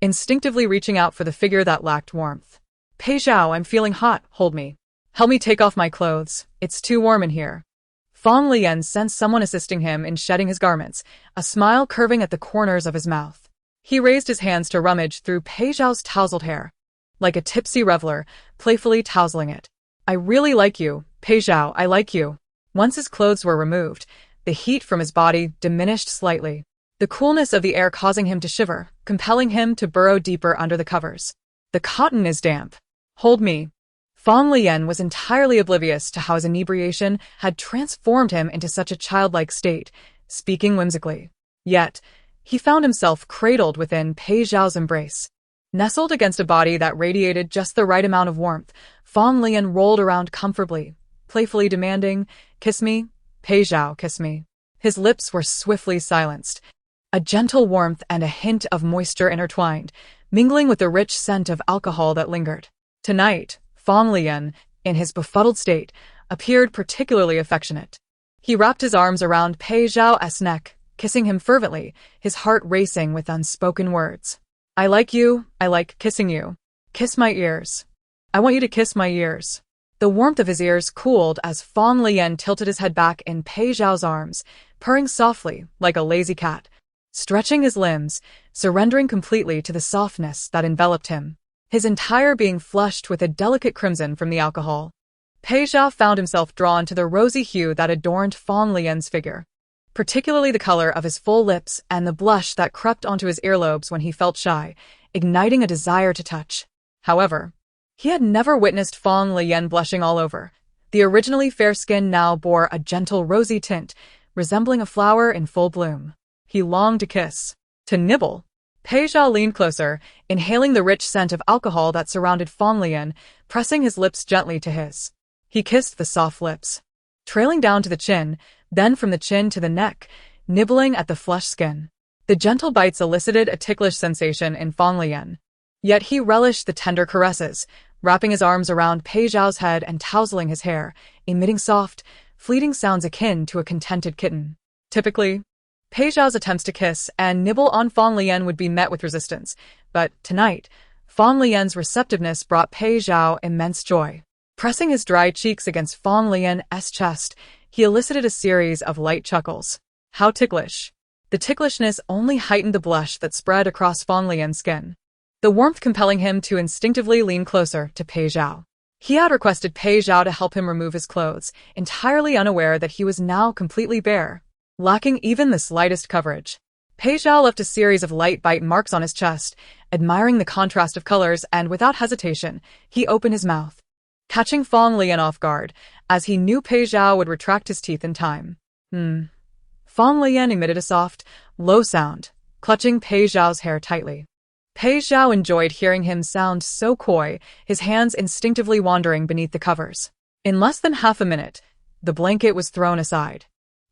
Instinctively reaching out for the figure that lacked warmth. Pei Zhao, I'm feeling hot, hold me. Help me take off my clothes, it's too warm in here. Fang Leyan sensed someone assisting him in shedding his garments, a smile curving at the corners of his mouth. He raised his hands to rummage through Pei Zhao's tousled hair, like a tipsy reveler, playfully tousling it. I really like you, Pei Zhao, I like you. Once his clothes were removed, the heat from his body diminished slightly, the coolness of the air causing him to shiver, compelling him to burrow deeper under the covers. The cotton is damp. Hold me. Fang Leyan was entirely oblivious to how his inebriation had transformed him into such a childlike state, speaking whimsically. Yet, he found himself cradled within Pei Zhao's embrace. Nestled against a body that radiated just the right amount of warmth, Fang Leyan rolled around comfortably, playfully demanding, "Kiss me, Pei Zhao, kiss me." His lips were swiftly silenced. A gentle warmth and a hint of moisture intertwined, mingling with the rich scent of alcohol that lingered. Tonight, Fang Leyan, in his befuddled state, appeared particularly affectionate. He wrapped his arms around Pei Zhao's neck, kissing him fervently, his heart racing with unspoken words. I like you, I like kissing you. Kiss my ears. I want you to kiss my ears. The warmth of his ears cooled as Fang Leyan tilted his head back in Pei Zhao's arms, purring softly like a lazy cat, stretching his limbs, surrendering completely to the softness that enveloped him, his entire being flushed with a delicate crimson from the alcohol. Pei Zhao found himself drawn to the rosy hue that adorned Fang Leyan's figure, particularly the color of his full lips and the blush that crept onto his earlobes when he felt shy, igniting a desire to touch. However, he had never witnessed Fang Leyan blushing all over. The originally fair skin now bore a gentle rosy tint, resembling a flower in full bloom. He longed to kiss, to nibble. Pei Zhao leaned closer, inhaling the rich scent of alcohol that surrounded Fang Leyan, pressing his lips gently to his. He kissed the soft lips, trailing down to the chin, then from the chin to the neck, nibbling at the flush skin. The gentle bites elicited a ticklish sensation in Fang Leyan. Yet he relished the tender caresses, wrapping his arms around Pei Zhao's head and tousling his hair, emitting soft, fleeting sounds akin to a contented kitten. Typically, Pei Zhao's attempts to kiss and nibble on Fang Leyan would be met with resistance, but tonight, Fang Leyan's receptiveness brought Pei Zhao immense joy. Pressing his dry cheeks against Fang Leyan's chest, he elicited a series of light chuckles. How ticklish. The ticklishness only heightened the blush that spread across Fang Leyan's skin, the warmth compelling him to instinctively lean closer to Pei Zhao. He had requested Pei Zhao to help him remove his clothes, entirely unaware that he was now completely bare, lacking even the slightest coverage. Pei Zhao left a series of light bite marks on his chest, admiring the contrast of colors, and without hesitation, he opened his mouth, catching Fang Leyan off guard, as he knew Pei Zhao would retract his teeth in time. Fang Leyan emitted a soft, low sound, clutching Pei Zhao's hair tightly. Pei Zhao enjoyed hearing him sound so coy, his hands instinctively wandering beneath the covers. In less than half a minute, the blanket was thrown aside.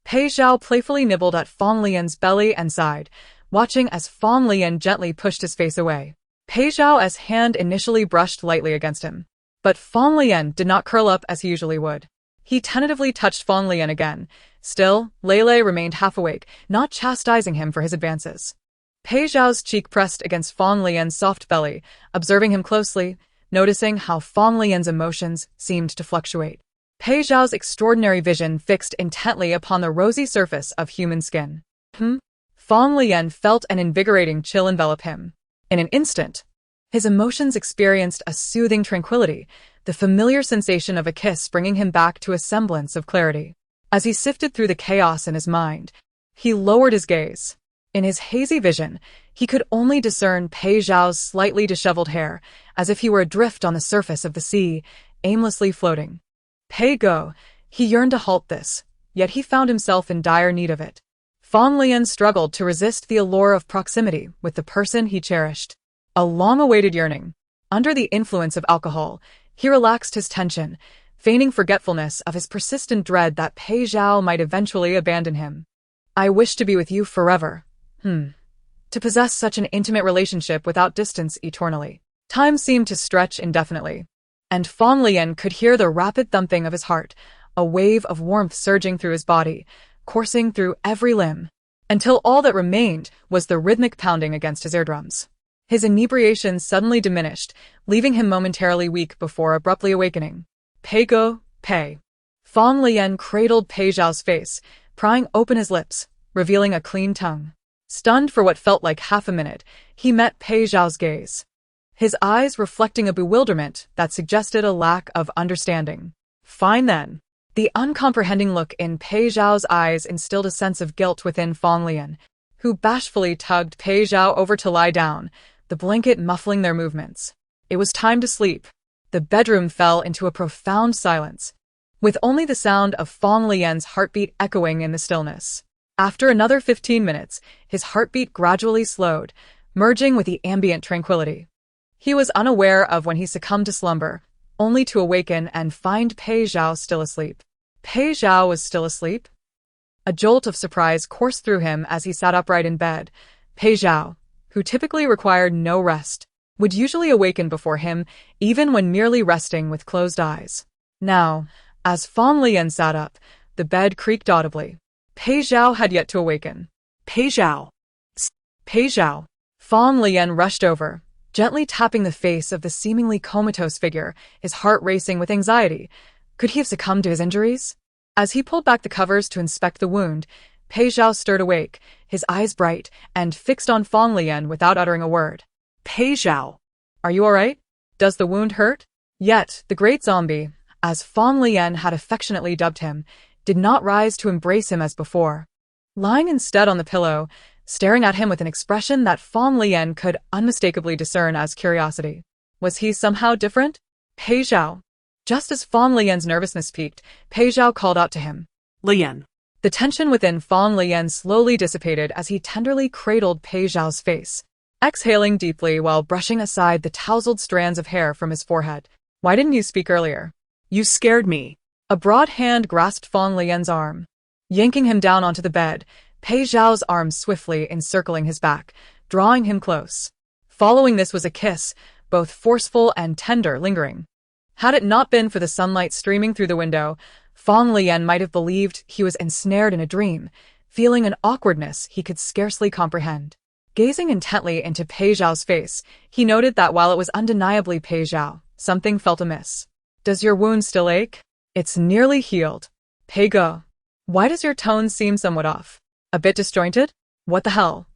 Pei Zhao playfully nibbled at Fang Leyan's belly and side, watching as Fang Leyan gently pushed his face away. Pei Zhao's hand initially brushed lightly against him, but Fang Leyan did not curl up as he usually would. He tentatively touched Fang Leyan again. Still, Lele remained half awake, not chastising him for his advances. Pei Zhao's cheek pressed against Fang Leyan's soft belly, observing him closely, noticing how Fang Leyan's emotions seemed to fluctuate. Pei Zhao's extraordinary vision fixed intently upon the rosy surface of human skin. Fang Leyan felt an invigorating chill envelop him. In an instant, his emotions experienced a soothing tranquility, the familiar sensation of a kiss bringing him back to a semblance of clarity. As he sifted through the chaos in his mind, he lowered his gaze. In his hazy vision, he could only discern Pei Zhao's slightly disheveled hair, as if he were adrift on the surface of the sea, aimlessly floating. Pei Go, he yearned to halt this, yet he found himself in dire need of it. Fang Leyan struggled to resist the allure of proximity with the person he cherished. A long-awaited yearning, Under the influence of alcohol, he relaxed his tension, feigning forgetfulness of his persistent dread that Pei Zhao might eventually abandon him. I wish to be with you forever. To possess such an intimate relationship without distance eternally. Time seemed to stretch indefinitely, and Fang Leyan could hear the rapid thumping of his heart, a wave of warmth surging through his body, coursing through every limb, until all that remained was the rhythmic pounding against his eardrums. His inebriation suddenly diminished, leaving him momentarily weak before abruptly awakening. Pei Go, Pei. Fang Leyan cradled Pei Zhao's face, prying open his lips, revealing a clean tongue. Stunned for what felt like half a minute, he met Pei Zhao's gaze, his eyes reflecting a bewilderment that suggested a lack of understanding. Fine then. The uncomprehending look in Pei Zhao's eyes instilled a sense of guilt within Fang Leyan, who bashfully tugged Pei Zhao over to lie down, the blanket muffling their movements. It was time to sleep. The bedroom fell into a profound silence, with only the sound of Fang Leyan's heartbeat echoing in the stillness. After another 15 minutes, his heartbeat gradually slowed, merging with the ambient tranquility. He was unaware of when he succumbed to slumber, only to awaken and find Pei Zhao still asleep. Pei Zhao was still asleep? A jolt of surprise coursed through him as he sat upright in bed. Pei Zhao, who typically required no rest, would usually awaken before him, even when merely resting with closed eyes. Now, as Fang Leyan sat up, the bed creaked audibly. Pei Zhao had yet to awaken. Pei Zhao. Pei Zhao. Fang Leyan rushed over, gently tapping the face of the seemingly comatose figure, his heart racing with anxiety. Could he have succumbed to his injuries? As he pulled back the covers to inspect the wound, Pei Zhao stirred awake, his eyes bright and fixed on Fang Leyan without uttering a word. Pei Zhao. Are you all right? Does the wound hurt? Yet, the great zombie, as Fang Leyan had affectionately dubbed him, did not rise to embrace him as before. Lying instead on the pillow, staring at him with an expression that Fang Leyan could unmistakably discern as curiosity. Was he somehow different? Pei Zhao. Just as Fang Leyan's nervousness peaked, Pei Zhao called out to him. Leyan. The tension within Fang Leyan slowly dissipated as he tenderly cradled Pei Zhao's face, exhaling deeply while brushing aside the tousled strands of hair from his forehead. Why didn't you speak earlier? You scared me. A broad hand grasped Fang Leyan's arm. Yanking him down onto the bed, Pei Zhao's arms swiftly encircling his back, drawing him close. Following this was a kiss, both forceful and tender, lingering. Had it not been for the sunlight streaming through the window, Fang Leyan might have believed he was ensnared in a dream, feeling an awkwardness he could scarcely comprehend. Gazing intently into Pei Zhao's face, he noted that while it was undeniably Pei Zhao, something felt amiss. Does your wound still ache? It's nearly healed. Pei Go. Why does your tone seem somewhat off? A bit disjointed? What the hell?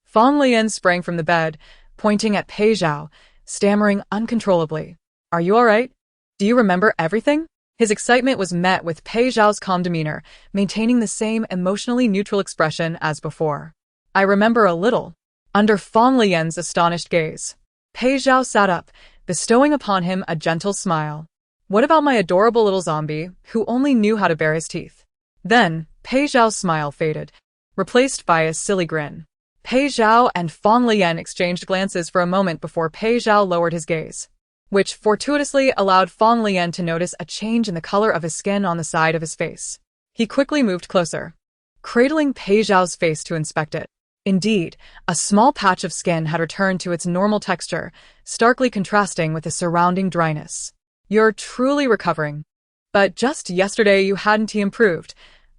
Fang Leyan sprang from the bed, pointing at Pei Zhao, stammering uncontrollably. Are you all right? Do you remember everything? His excitement was met with Pei Zhao's calm demeanor, maintaining the same emotionally neutral expression as before. I remember a little. Under Fang Leyan's astonished gaze, Pei Zhao sat up, bestowing upon him a gentle smile. What about my adorable little zombie, who only knew how to bare his teeth? Then, Pei Zhao's smile faded, replaced by a silly grin. Pei Zhao and Fang Leyan exchanged glances for a moment before Pei Zhao lowered his gaze, which fortuitously allowed Fang Leyan to notice a change in the color of his skin on the side of his face. He quickly moved closer, cradling Pei Zhao's face to inspect it. Indeed, a small patch of skin had returned to its normal texture, starkly contrasting with the surrounding dryness. You're truly recovering. But just yesterday you hadn't improved.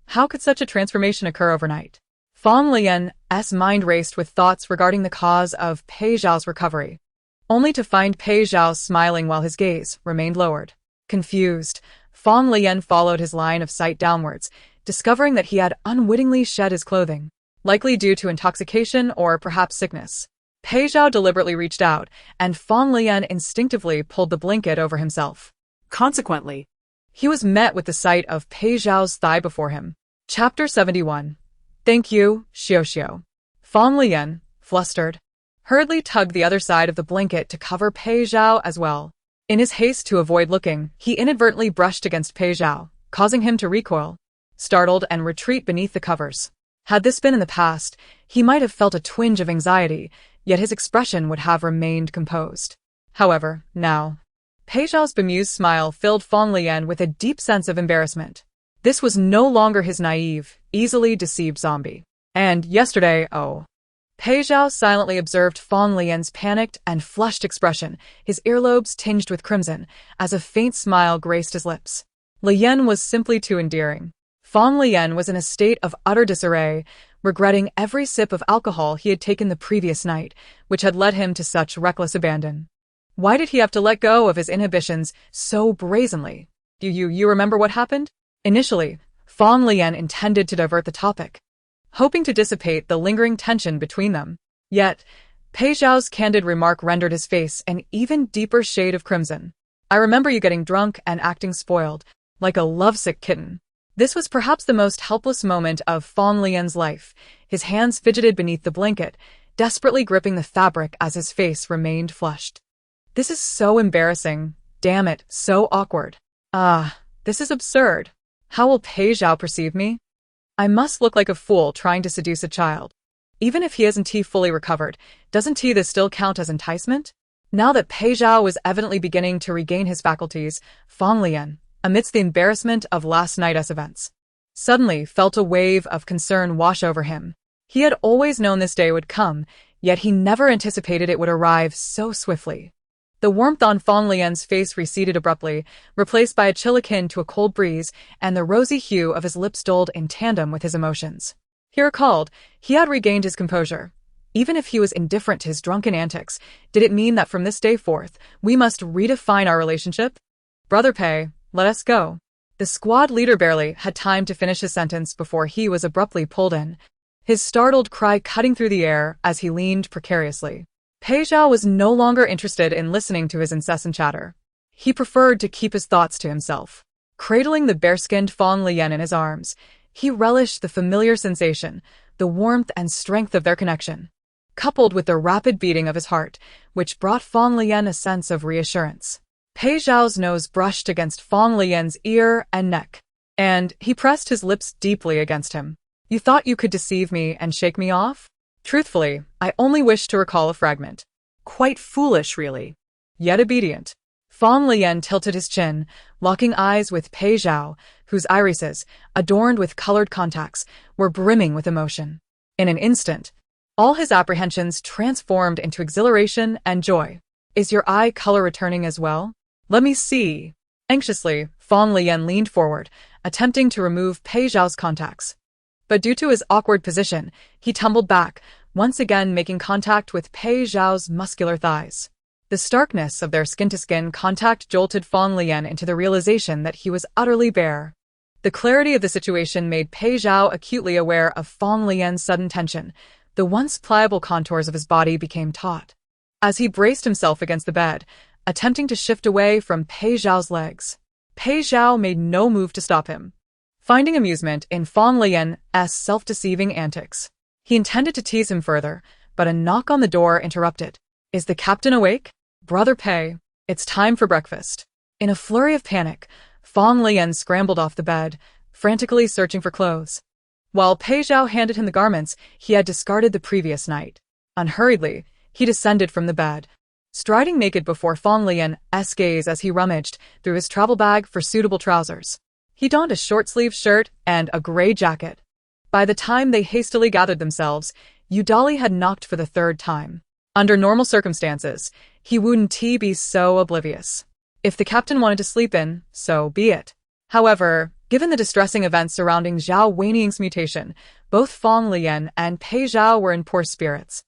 How could such a transformation occur overnight? Fang Leyan's mind raced with thoughts regarding the cause of Pei Zhao's recovery, only to find Pei Zhao smiling while his gaze remained lowered. Confused, Fang Leyan followed his line of sight downwards, discovering that he had unwittingly shed his clothing, likely due to intoxication or perhaps sickness. Pei Zhao deliberately reached out, and Fang Leyan instinctively pulled the blanket over himself. Consequently, he was met with the sight of Pei Zhao's thigh before him. Chapter 71. Thank you, Xiao. Fang Leyan, flustered, hurriedly tugged the other side of the blanket to cover Pei Zhao as well. In his haste to avoid looking, he inadvertently brushed against Pei Zhao, causing him to recoil, startled, and retreat beneath the covers. Had this been in the past, he might have felt a twinge of anxiety, yet his expression would have remained composed. However, now, Pei Zhao's bemused smile filled Fang Leyan with a deep sense of embarrassment. This was no longer his naive, easily deceived zombie. And yesterday, oh. Pei Zhao silently observed Fang Leyan's panicked and flushed expression, his earlobes tinged with crimson, as a faint smile graced his lips. Leyan was simply too endearing. Fang Leyan was in a state of utter disarray, regretting every sip of alcohol he had taken the previous night, which had led him to such reckless abandon. Why did he have to let go of his inhibitions so brazenly? You remember what happened? Initially, Fang Leyan intended to divert the topic, hoping to dissipate the lingering tension between them. Yet, Pei Zhao's candid remark rendered his face an even deeper shade of crimson. I remember you getting drunk and acting spoiled, like a lovesick kitten. This was perhaps the most helpless moment of Fang Leyan's life. His hands fidgeted beneath the blanket, desperately gripping the fabric as his face remained flushed. This is so embarrassing. Damn it, so awkward. This is absurd. How will Pei Zhao perceive me? I must look like a fool trying to seduce a child. Even if he isn't fully recovered, doesn't this still count as enticement? Now that Pei Zhao was evidently beginning to regain his faculties, Fang Leyan, amidst the embarrassment of last night's events, suddenly felt a wave of concern wash over him. He had always known this day would come, yet he never anticipated it would arrive so swiftly. The warmth on Fang Leyan's face receded abruptly, replaced by a chill akin to a cold breeze, and the rosy hue of his lips dulled in tandem with his emotions. He recalled, he had regained his composure. Even if he was indifferent to his drunken antics, did it mean that from this day forth, we must redefine our relationship? Brother Pei, let us go. The squad leader barely had time to finish his sentence before he was abruptly pulled in, his startled cry cutting through the air as he leaned precariously. Pei Zhao was no longer interested in listening to his incessant chatter. He preferred to keep his thoughts to himself. Cradling the bare-skinned Fang Leyan in his arms, he relished the familiar sensation, the warmth and strength of their connection, coupled with the rapid beating of his heart, which brought Fang Leyan a sense of reassurance. Pei Zhao's nose brushed against Fang Leyan's ear and neck, and he pressed his lips deeply against him. You thought you could deceive me and shake me off? Truthfully, I only wish to recall a fragment. Quite foolish, really. Yet obedient. Fang Leyan tilted his chin, locking eyes with Pei Zhao, whose irises, adorned with colored contacts, were brimming with emotion. In an instant, all his apprehensions transformed into exhilaration and joy. Is your eye color returning as well? Let me see. Anxiously, Fang Leyan leaned forward, attempting to remove Pei Zhao's contacts. But due to his awkward position, he tumbled back, once again making contact with Pei Zhao's muscular thighs. The starkness of their skin-to-skin contact jolted Fang Leyan into the realization that he was utterly bare. The clarity of the situation made Pei Zhao acutely aware of Fang Leyan's sudden tension. The once pliable contours of his body became taut. As he braced himself against the bed, attempting to shift away from Pei Zhao's legs, Pei Zhao made no move to stop him. Finding amusement in Fang Leyan's self-deceiving antics, he intended to tease him further, but a knock on the door interrupted. Is the captain awake? Brother Pei, it's time for breakfast. In a flurry of panic, Fang Leyan scrambled off the bed, frantically searching for clothes. While Pei Zhao handed him the garments he had discarded the previous night, unhurriedly, he descended from the bed, striding naked before Fang Leyan's gaze as he rummaged through his travel bag for suitable trousers. He donned a short-sleeved shirt and a gray jacket. By the time they hastily gathered themselves, Yudali had knocked for the third time. Under normal circumstances, he wouldn't be so oblivious. If the captain wanted to sleep in, so be it. However, given the distressing events surrounding Zhao Weiniang's mutation, both Fang Leyan and Pei Zhao were in poor spirits.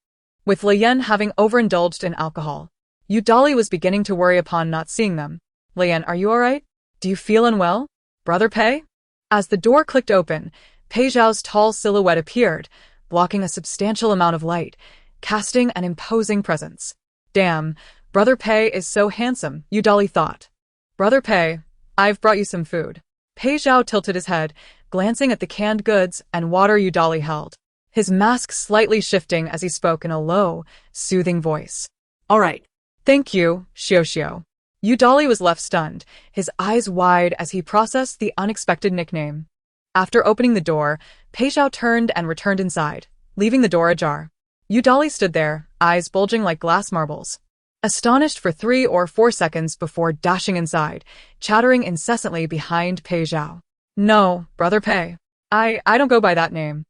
With Leyan having overindulged in alcohol, Yudali was beginning to worry upon not seeing them. Leyan, are you alright? Do you feel unwell? Brother Pei? As the door clicked open, Pei Zhao's tall silhouette appeared, blocking a substantial amount of light, casting an imposing presence. Damn, Brother Pei is so handsome, Yudali thought. Brother Pei, I've brought you some food. Pei Zhao tilted his head, glancing at the canned goods and water Yudali held, his mask slightly shifting as he spoke in a low, soothing voice. All right. Thank you, Xiao. Yudali was left stunned, his eyes wide as he processed the unexpected nickname. After opening the door, Pei Zhao turned and returned inside, leaving the door ajar. Yudali stood there, eyes bulging like glass marbles. astonished for 3 or 4 seconds before dashing inside, chattering incessantly behind Pei Zhao. No, Brother Pei. I don't go by that name.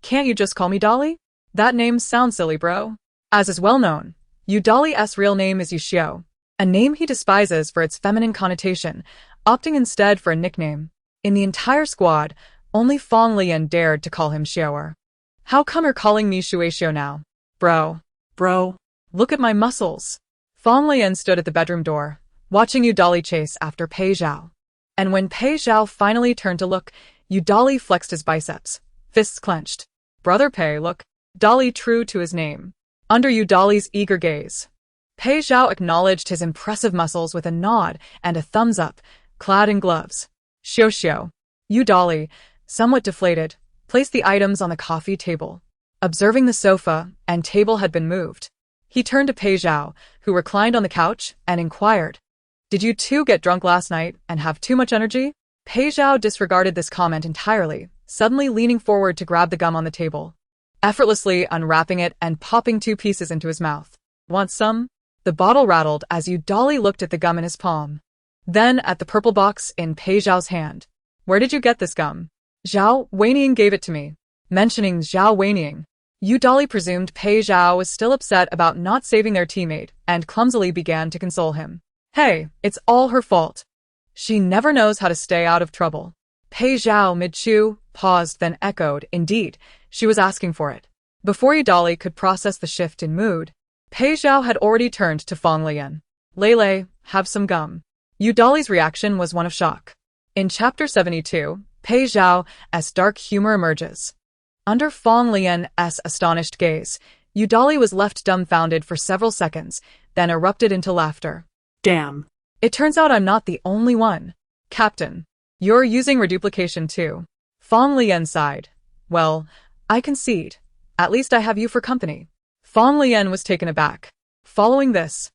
Can't you just call me Dolly? That name sounds silly, bro. As is well known, Dolly's real name is Xiao, a name he despises for its feminine connotation, opting instead for a nickname. In the entire squad, only Fang Leyan dared to call him Xiaoer. How come you're calling me Shuexiao now? Bro. Look at my muscles. Fang Leyan stood at the bedroom door, watching Dolly chase after Pei Zhao. And when Pei Zhao finally turned to look, Dolly flexed his biceps, fists clenched. Brother Pei, look. Dolly true to his name. Under Dolly's eager gaze, Pei Zhao acknowledged his impressive muscles with a nod and a thumbs up, clad in gloves. Xiao. Dolly, somewhat deflated, placed the items on the coffee table. Observing the sofa and table had been moved, he turned to Pei Zhao, who reclined on the couch, and inquired, "Did you two get drunk last night and have too much energy?" Pei Zhao disregarded this comment entirely, suddenly leaning forward to grab the gum on the table, effortlessly unwrapping it and popping 2 pieces into his mouth. "Want some?" The bottle rattled as Dolly looked at the gum in his palm, then at the purple box in Pei Zhao's hand. "Where did you get this gum?" "Zhao Weiniang gave it to me." Mentioning Zhao Weiniang, Dolly presumed Pei Zhao was still upset about not saving their teammate and clumsily began to console him. "Hey, it's all her fault. She never knows how to stay out of trouble." Pei Zhao mid-chew paused, then echoed, "Indeed, she was asking for it." Before Dolly could process the shift in mood, Pei Zhao had already turned to Fang Leyan. "Lele, have some gum." Dolly's reaction was one of shock. In Chapter 72, Pei Zhao's dark humor emerges. Under Fang Leyan's astonished gaze, Dolly was left dumbfounded for several seconds, then erupted into laughter. Damn. "It turns out I'm not the only one. Captain, you're using reduplication too." Fang Leyan sighed. "Well, I concede. At least I have you for company." Fang Leyan was taken aback. Following this,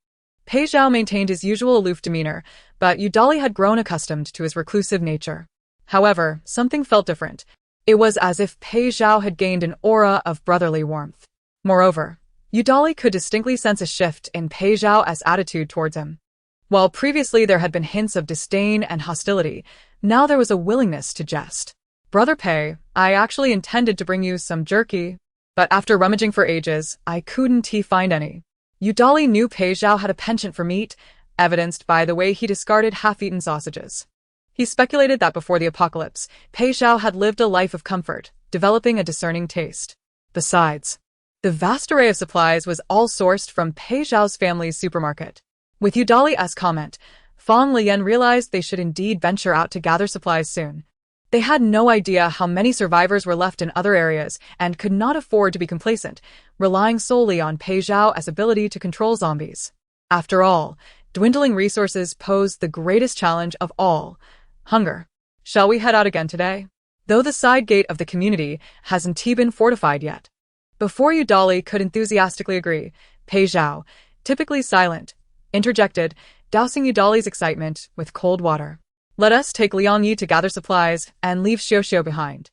Pei Zhao maintained his usual aloof demeanor, but Dolly had grown accustomed to his reclusive nature. However, something felt different. It was as if Pei Zhao had gained an aura of brotherly warmth. Moreover, Dolly could distinctly sense a shift in Pei Zhao's attitude towards him. While previously there had been hints of disdain and hostility, now there was a willingness to jest. "Brother Pei, I actually intended to bring you some jerky, but after rummaging for ages, I couldn't find any." Dolly knew Pei Zhao had a penchant for meat, evidenced by the way he discarded half-eaten sausages. He speculated that before the apocalypse, Pei Zhao had lived a life of comfort, developing a discerning taste. Besides, the vast array of supplies was all sourced from Pei Zhao's family's supermarket. With Dolly's comment, Fang Leyan realized they should indeed venture out to gather supplies soon. They had no idea how many survivors were left in other areas and could not afford to be complacent, relying solely on Pei Zhao's ability to control zombies. After all, dwindling resources posed the greatest challenge of all: hunger. "Shall we head out again today?" Though the side gate of the community hasn't been fortified yet. Before Dolly could enthusiastically agree, Pei Zhao, typically silent, interjected, dousing Dolly's excitement with cold water. "Let us take Liang Yi to gather supplies and leave Xiao behind."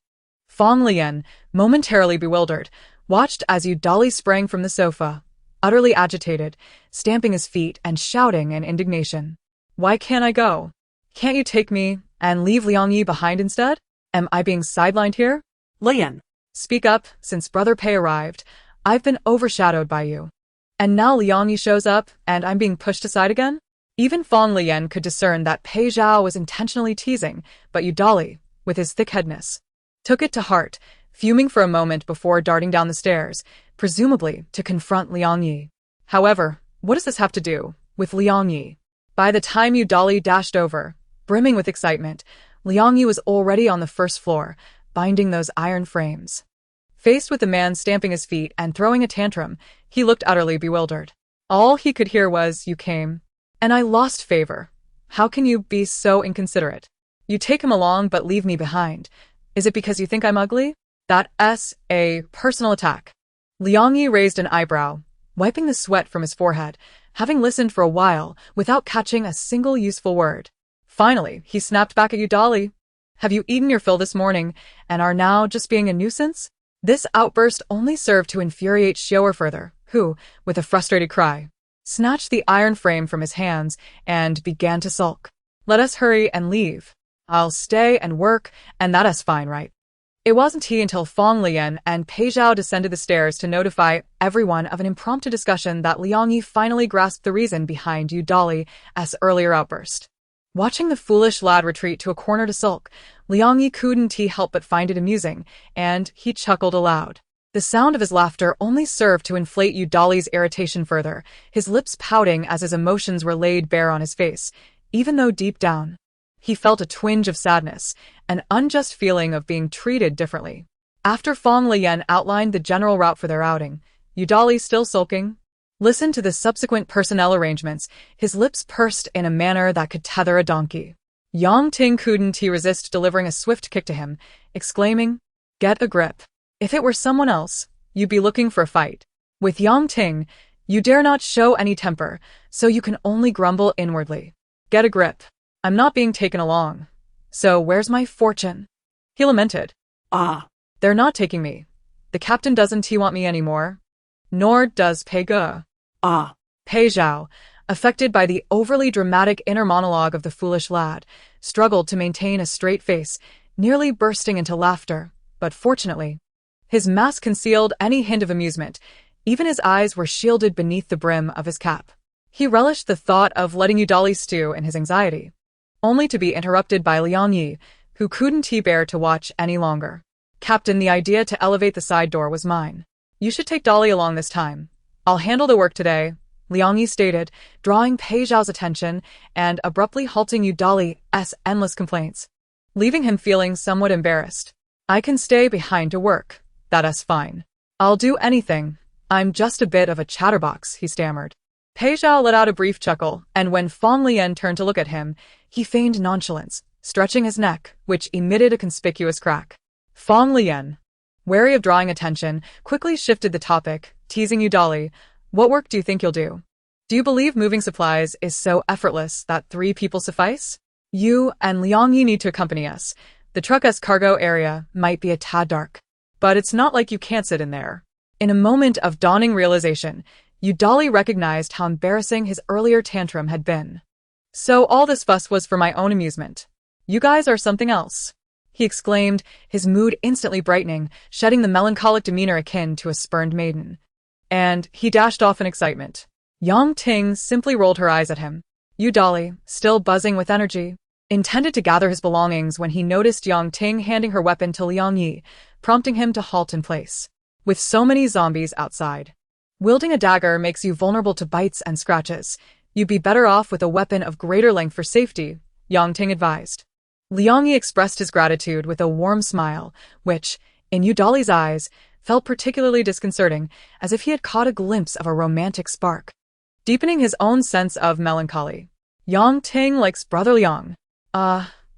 Fang Leyan, momentarily bewildered, watched as Dolly sprang from the sofa, utterly agitated, stamping his feet and shouting in indignation. "Why can't I go? Can't you take me and leave Liang Yi behind instead? Am I being sidelined here?" Leyan. "Speak up, since Brother Pei arrived. I've been overshadowed by you. And now Liang Yi shows up and I'm being pushed aside again?" Even Fang Leyan could discern that Pei Zhao was intentionally teasing, but Dolly, with his thick-headedness, took it to heart, fuming for a moment before darting down the stairs, presumably to confront Liang Yi. However, what does this have to do with Liang Yi? By the time Dolly dashed over, brimming with excitement, Liang Yi was already on the first floor, binding those iron frames. Faced with the man stamping his feet and throwing a tantrum, he looked utterly bewildered. All he could hear was, "You came, and I lost favor. How can you be so inconsiderate? You take him along but leave me behind. Is it because you think I'm ugly?" "That's a personal attack." Liang Yi raised an eyebrow, wiping the sweat from his forehead, having listened for a while without catching a single useful word. Finally, he snapped back at Dolly. "Have you eaten your fill this morning and are now just being a nuisance?" This outburst only served to infuriate Xiao further, who, with a frustrated cry, snatched the iron frame from his hands, and began to sulk. Let us hurry and leave. I'll stay and work, and that's fine, right? It wasn't until Fang Leyan and Pei Zhao descended the stairs to notify everyone of an impromptu discussion that Liang Yi finally grasped the reason behind Yu Dali's earlier outburst. Watching the foolish lad retreat to a corner to sulk, Liang Yi couldn't help but find it amusing, and he chuckled aloud. The sound of his laughter only served to inflate Yu Dali's irritation further, his lips pouting as his emotions were laid bare on his face, even though deep down, he felt a twinge of sadness, an unjust feeling of being treated differently. After Fang Leyan outlined the general route for their outing, Yu Dali still sulking, listened to the subsequent personnel arrangements, his lips pursed in a manner that could tether a donkey. Yang Ting couldn't resist delivering a swift kick to him, exclaiming, "Get a grip. If it were someone else, you'd be looking for a fight. With Yang Ting, you dare not show any temper, so you can only grumble inwardly. Get a grip. I'm not being taken along. So where's my fortune?" He lamented. Ah. "They're not taking me. The captain doesn't want me anymore. Nor does Pei Zhao." Ah. Pei Zhao, affected by the overly dramatic inner monologue of the foolish lad, struggled to maintain a straight face, nearly bursting into laughter, but fortunately, his mask concealed any hint of amusement. Even his eyes were shielded beneath the brim of his cap. He relished the thought of letting Yu Dali stew in his anxiety, only to be interrupted by Liang Yi, who couldn't bear to watch any longer. "Captain, the idea to elevate the side door was mine. You should take Dali along this time. I'll handle the work today," Liang Yi stated, drawing Pei Zhao's attention and abruptly halting Yu Dali's endless complaints, leaving him feeling somewhat embarrassed. "I can stay behind to work. That's fine. I'll do anything. I'm just a bit of a chatterbox," he stammered. Pei Zhao let out a brief chuckle, and when Fang Leyan turned to look at him, he feigned nonchalance, stretching his neck, which emitted a conspicuous crack. Fang Leyan, wary of drawing attention, quickly shifted the topic, teasing Yu Dali, "What work do you think you'll do? Do you believe moving supplies is so effortless that 3 people suffice? You and Liang Yi need to accompany us. The truck's cargo area might be a tad dark, but it's not like you can't sit in there." In a moment of dawning realization, Yu Dali recognized how embarrassing his earlier tantrum had been. "So all this fuss was for my own amusement. You guys are something else," he exclaimed, his mood instantly brightening, shedding the melancholic demeanor akin to a spurned maiden. And he dashed off in excitement. Yang Ting simply rolled her eyes at him. Yu Dali, still buzzing with energy, intended to gather his belongings when he noticed Yang Ting handing her weapon to Liang Yi, prompting him to halt in place. With so many zombies outside, wielding a dagger makes you vulnerable to bites and scratches. You'd be better off with a weapon of greater length for safety, Yang Ting advised. Liang Yi expressed his gratitude with a warm smile, which, in Yu Dali's eyes, felt particularly disconcerting, as if he had caught a glimpse of a romantic spark, deepening his own sense of melancholy. Yang Ting likes Brother Liang.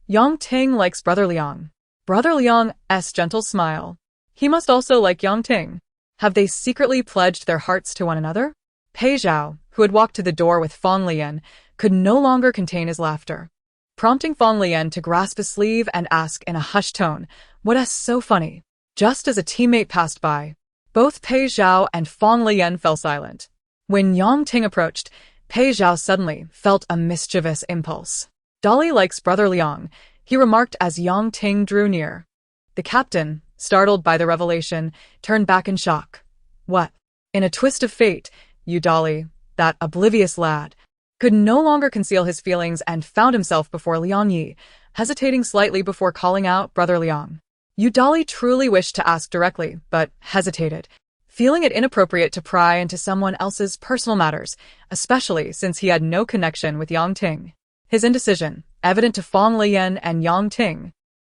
Yang Ting likes Brother Liang. Brother Liang's gentle smile. He must also like Yang Ting. Have they secretly pledged their hearts to one another? Pei Zhao, who had walked to the door with Fang Leyan, could no longer contain his laughter, prompting Fang Leyan to grasp his sleeve and ask in a hushed tone, "What's so funny?" Just as a teammate passed by, both Pei Zhao and Fang Leyan fell silent. When Yang Ting approached, Pei Zhao suddenly felt a mischievous impulse. "Dali likes Brother Liang," he remarked as Yang Ting drew near. The captain, startled by the revelation, turned back in shock. What? In a twist of fate, Yu Dali, that oblivious lad, could no longer conceal his feelings and found himself before Liang Yi, hesitating slightly before calling out Brother Liang. Yu Dali truly wished to ask directly, but hesitated, feeling it inappropriate to pry into someone else's personal matters, especially since he had no connection with Yang Ting. His indecision, evident to Fang Leyan and Yang Ting,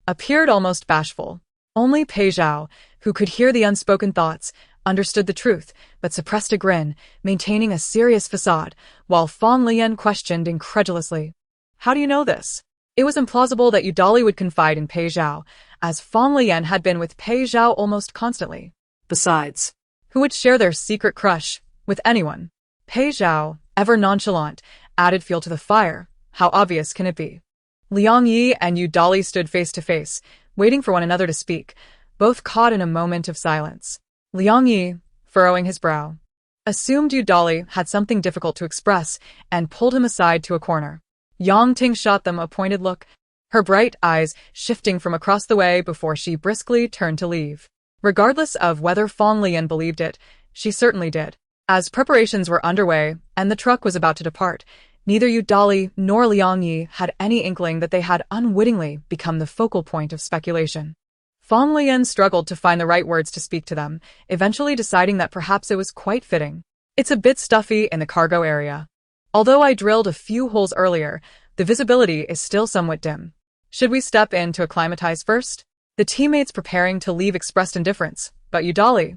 appeared almost bashful. Only Pei Zhao, who could hear the unspoken thoughts, understood the truth, but suppressed a grin, maintaining a serious facade, while Fang Leyan questioned incredulously. "How do you know this?" It was implausible that Yu Dali would confide in Pei Zhao, as Fang Leyan had been with Pei Zhao almost constantly. Besides, who would share their secret crush with anyone? Pei Zhao, ever nonchalant, added fuel to the fire. How obvious can it be? Liang Yi and Yu Dali stood face to face, waiting for one another to speak, both caught in a moment of silence. Liang Yi, furrowing his brow, assumed Yu Dali had something difficult to express, and pulled him aside to a corner. Yang Ting shot them a pointed look, her bright eyes shifting from across the way before she briskly turned to leave. Regardless of whether Fang Leyan believed it, she certainly did. As preparations were underway and the truck was about to depart, neither Yu Dali nor Liang Yi had any inkling that they had unwittingly become the focal point of speculation. Fang Leyan struggled to find the right words to speak to them, eventually deciding that perhaps it was quite fitting. It's a bit stuffy in the cargo area. Although I drilled a few holes earlier, the visibility is still somewhat dim. Should we step in to acclimatize first? The teammates preparing to leave expressed indifference, but Yu Dali,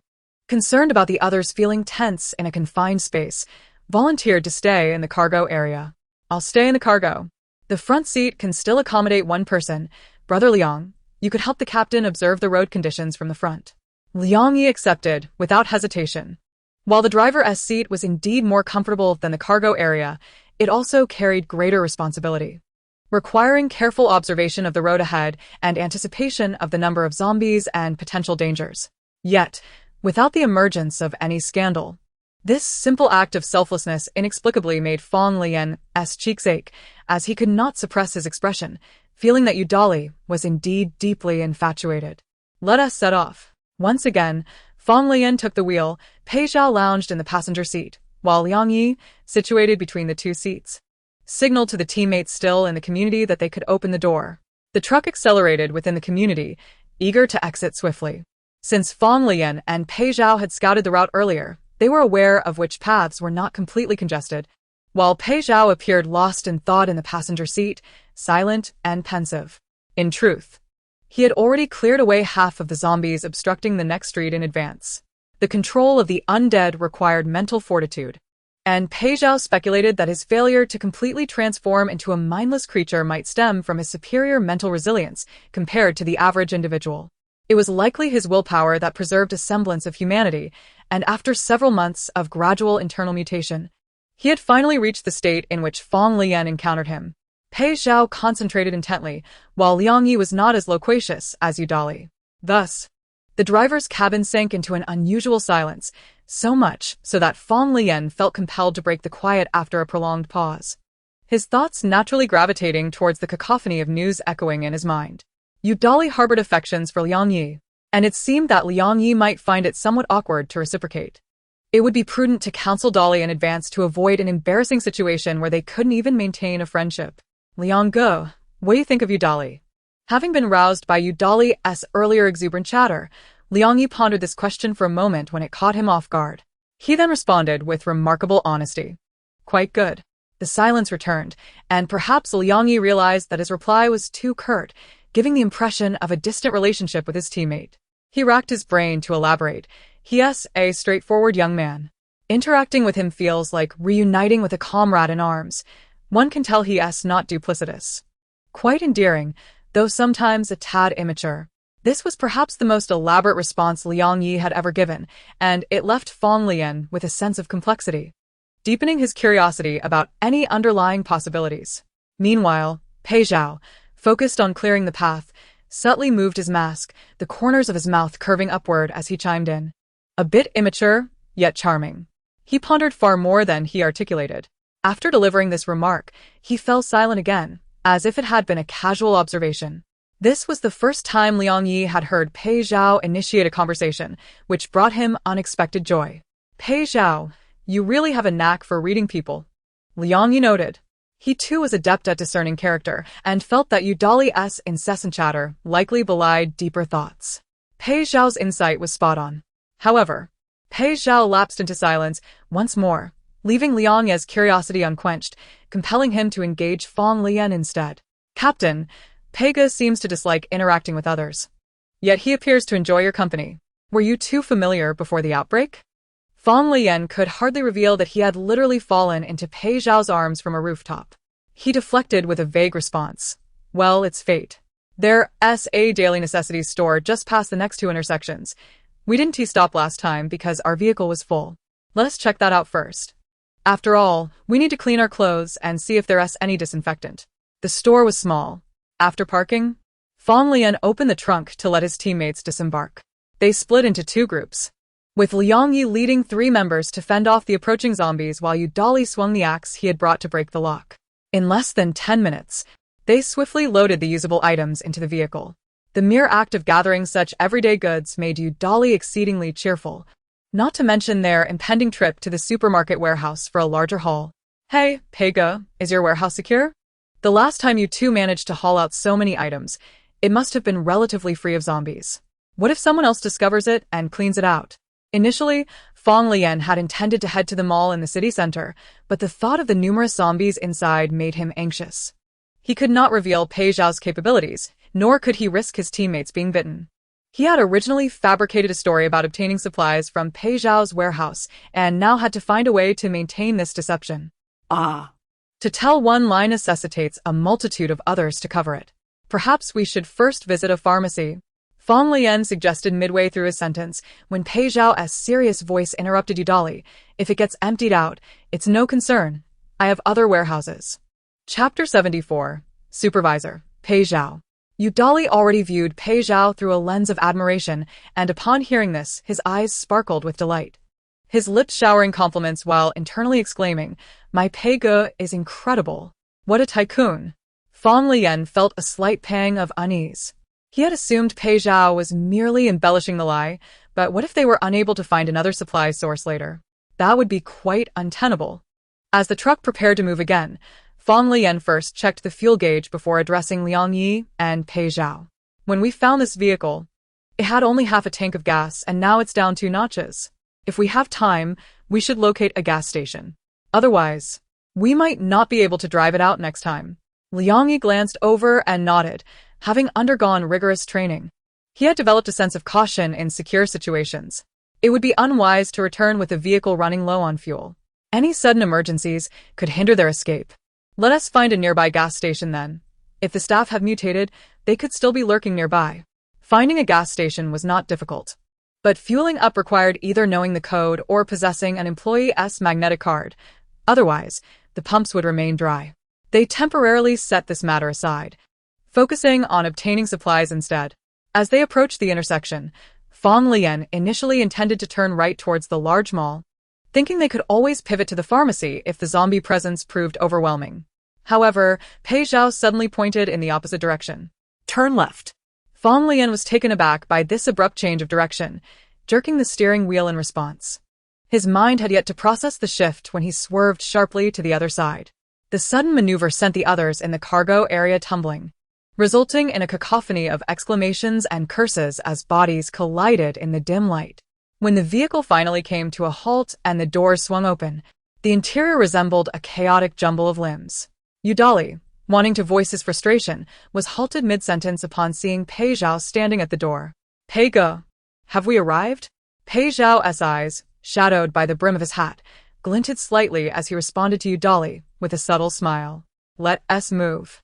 concerned about the others feeling tense in a confined space, volunteered to stay in the cargo area. I'll stay in the cargo. The front seat can still accommodate one person. Brother Liang, you could help the captain observe the road conditions from the front. Liang Yi accepted, without hesitation. While the driver's seat was indeed more comfortable than the cargo area, it also carried greater responsibility, requiring careful observation of the road ahead and anticipation of the number of zombies and potential dangers. Yet, without the emergence of any scandal, this simple act of selflessness inexplicably made Fang Leyan's cheeks ache, as he could not suppress his expression, feeling that Yu Dali was indeed deeply infatuated. Let us set off. Once again, Fang Leyan took the wheel. Pei Zhao lounged in the passenger seat, while Liang Yi, situated between the two seats, signaled to the teammates still in the community that they could open the door. The truck accelerated within the community, eager to exit swiftly. Since Fang Leyan and Pei Zhao had scouted the route earlier, they were aware of which paths were not completely congested, while Pei Zhao appeared lost in thought in the passenger seat, silent and pensive. In truth, he had already cleared away half of the zombies obstructing the next street in advance. The control of the undead required mental fortitude, and Pei Zhao speculated that his failure to completely transform into a mindless creature might stem from his superior mental resilience compared to the average individual. It was likely his willpower that preserved a semblance of humanity, and after several months of gradual internal mutation, he had finally reached the state in which Fang Leyan encountered him. Pei Zhao concentrated intently, while Liang Yi was not as loquacious as Yu Dali. Thus, the driver's cabin sank into an unusual silence, so much so that Fang Leyan felt compelled to break the quiet after a prolonged pause, his thoughts naturally gravitating towards the cacophony of news echoing in his mind. Yu Dali harbored affections for Liang Yi, and it seemed that Liang Yi might find it somewhat awkward to reciprocate. It would be prudent to counsel Dali in advance to avoid an embarrassing situation where they couldn't even maintain a friendship. Liang Go, what do you think of Yu Dali? Having been roused by Yu Dali's earlier exuberant chatter, Liang Yi pondered this question for a moment when it caught him off guard. He then responded with remarkable honesty. Quite good. The silence returned, and perhaps Liang Yi realized that his reply was too curt, giving the impression of a distant relationship with his teammate. He racked his brain to elaborate. He's a straightforward young man. Interacting with him feels like reuniting with a comrade in arms. One can tell he's not duplicitous. Quite endearing, though sometimes a tad immature. This was perhaps the most elaborate response Liang Yi had ever given, and it left Fang Leyan with a sense of complexity, deepening his curiosity about any underlying possibilities. Meanwhile, Pei Zhao, focused on clearing the path, subtly moved his mask, the corners of his mouth curving upward as he chimed in. A bit immature, yet charming. He pondered far more than he articulated. After delivering this remark, he fell silent again, as if it had been a casual observation. This was the first time Liang Yi had heard Pei Zhao initiate a conversation, which brought him unexpected joy. Pei Zhao, you really have a knack for reading people. Liang Yi noted. He too was adept at discerning character, and felt that Yu Dali's incessant chatter likely belied deeper thoughts. Pei Zhao's insight was spot on. However, Pei Zhao lapsed into silence once more, leaving Liang Yi's curiosity unquenched, compelling him to engage Fang Leyan instead. Captain, Pega seems to dislike interacting with others. Yet he appears to enjoy your company. Were you too familiar before the outbreak? Fang Leyan could hardly reveal that he had literally fallen into Pei Zhao's arms from a rooftop. He deflected with a vague response. Well, it's fate. There's a daily necessities store just past the next two intersections. We didn't T-stop last time because our vehicle was full. Let us check that out first. After all, we need to clean our clothes and see if there's any disinfectant. The store was small. After parking, Fang Leyan opened the trunk to let his teammates disembark. They split into two groups. with Liang Yi leading 3 members to fend off the approaching zombies while Yudali swung the axe he had brought to break the lock. In less than 10 minutes, they swiftly loaded the usable items into the vehicle. The mere act of gathering such everyday goods made Yudali exceedingly cheerful, not to mention their impending trip to the supermarket warehouse for a larger haul. Hey, Pei Zhao, is your warehouse secure? The last time you two managed to haul out so many items, it must have been relatively free of zombies. What if someone else discovers it and cleans it out? Initially, Fang Leyan had intended to head to the mall in the city center, but the thought of the numerous zombies inside made him anxious. He could not reveal Pei Zhao's capabilities, nor could he risk his teammates being bitten. He had originally fabricated a story about obtaining supplies from Pei Zhao's warehouse and now had to find a way to maintain this deception. To tell one lie necessitates a multitude of others to cover it. Perhaps we should first visit a pharmacy. Fang Leyan suggested midway through his sentence when Pei Zhao's serious voice interrupted Yudali. If it gets emptied out, it's no concern. I have other warehouses. Chapter 74. Supervisor, Pei Zhao. Yudali already viewed Pei Zhao through a lens of admiration, and upon hearing this, his eyes sparkled with delight. His lips showering compliments while internally exclaiming, "My Pei Zhao is incredible. What a tycoon." Fang Leyan felt a slight pang of unease. He had assumed Pei Zhao was merely embellishing the lie, but what if they were unable to find another supply source later? That would be quite untenable. As the truck prepared to move again, Fang Leyan first checked the fuel gauge before addressing Liang Yi and Pei Zhao. When we found this vehicle, it had only half a tank of gas and now it's down 2 notches. If we have time, we should locate a gas station. Otherwise, we might not be able to drive it out next time. Liang Yi glanced over and nodded, having undergone rigorous training. He had developed a sense of caution in secure situations. It would be unwise to return with the vehicle running low on fuel. Any sudden emergencies could hinder their escape. Let us find a nearby gas station then. If the staff have mutated, they could still be lurking nearby. Finding a gas station was not difficult. But fueling up required either knowing the code or possessing an employee's magnetic card. Otherwise, the pumps would remain dry. They temporarily set this matter aside, focusing on obtaining supplies instead. As they approached the intersection, Fang Leyan initially intended to turn right towards the large mall, thinking they could always pivot to the pharmacy if the zombie presence proved overwhelming. However, Pei Zhao suddenly pointed in the opposite direction. Turn left. Fang Leyan was taken aback by this abrupt change of direction, jerking the steering wheel in response. His mind had yet to process the shift when he swerved sharply to the other side. The sudden maneuver sent the others in the cargo area tumbling, resulting in a cacophony of exclamations and curses as bodies collided in the dim light. When the vehicle finally came to a halt and the doors swung open, the interior resembled a chaotic jumble of limbs. Yudali, wanting to voice his frustration, was halted mid-sentence upon seeing Pei Zhao standing at the door. Pei Zhao, have we arrived? Pei Zhao's eyes, shadowed by the brim of his hat, glinted slightly as he responded to Yudali with a subtle smile. Let us move.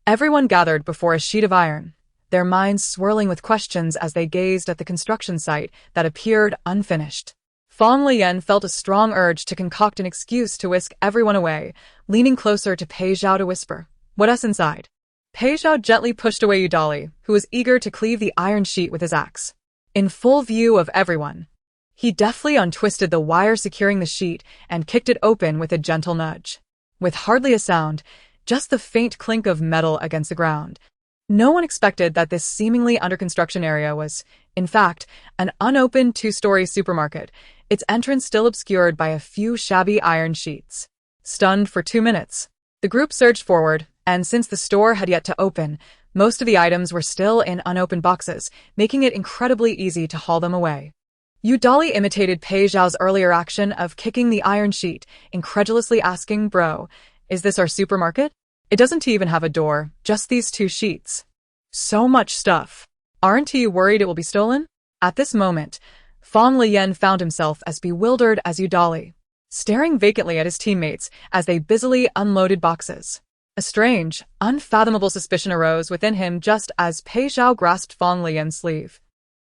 Everyone gathered before a sheet of iron, their minds swirling with questions as they gazed at the construction site that appeared unfinished. Fang Leyan felt a strong urge to concoct an excuse to whisk everyone away, leaning closer to Pei Zhao to whisper, "What us inside?" Pei Zhao gently pushed away Yudali, who was eager to cleave the iron sheet with his axe. In full view of everyone, he deftly untwisted the wire securing the sheet and kicked it open with a gentle nudge. With hardly a sound, just the faint clink of metal against the ground, no one expected that this seemingly under construction area was, in fact, an unopened 2-story supermarket, its entrance still obscured by a few shabby iron sheets. Stunned for 2 minutes, the group surged forward, and since the store had yet to open, most of the items were still in unopened boxes, making it incredibly easy to haul them away. Yudali imitated Pei Zhao's earlier action of kicking the iron sheet, incredulously asking, "Bro, is this our supermarket? It doesn't even have a door, just these 2 sheets. So much stuff. Aren't you worried it will be stolen?" At this moment, Fang Leyan found himself as bewildered as Yudali, staring vacantly at his teammates as they busily unloaded boxes. A strange, unfathomable suspicion arose within him just as Pei Zhao grasped Fang Leyan's sleeve,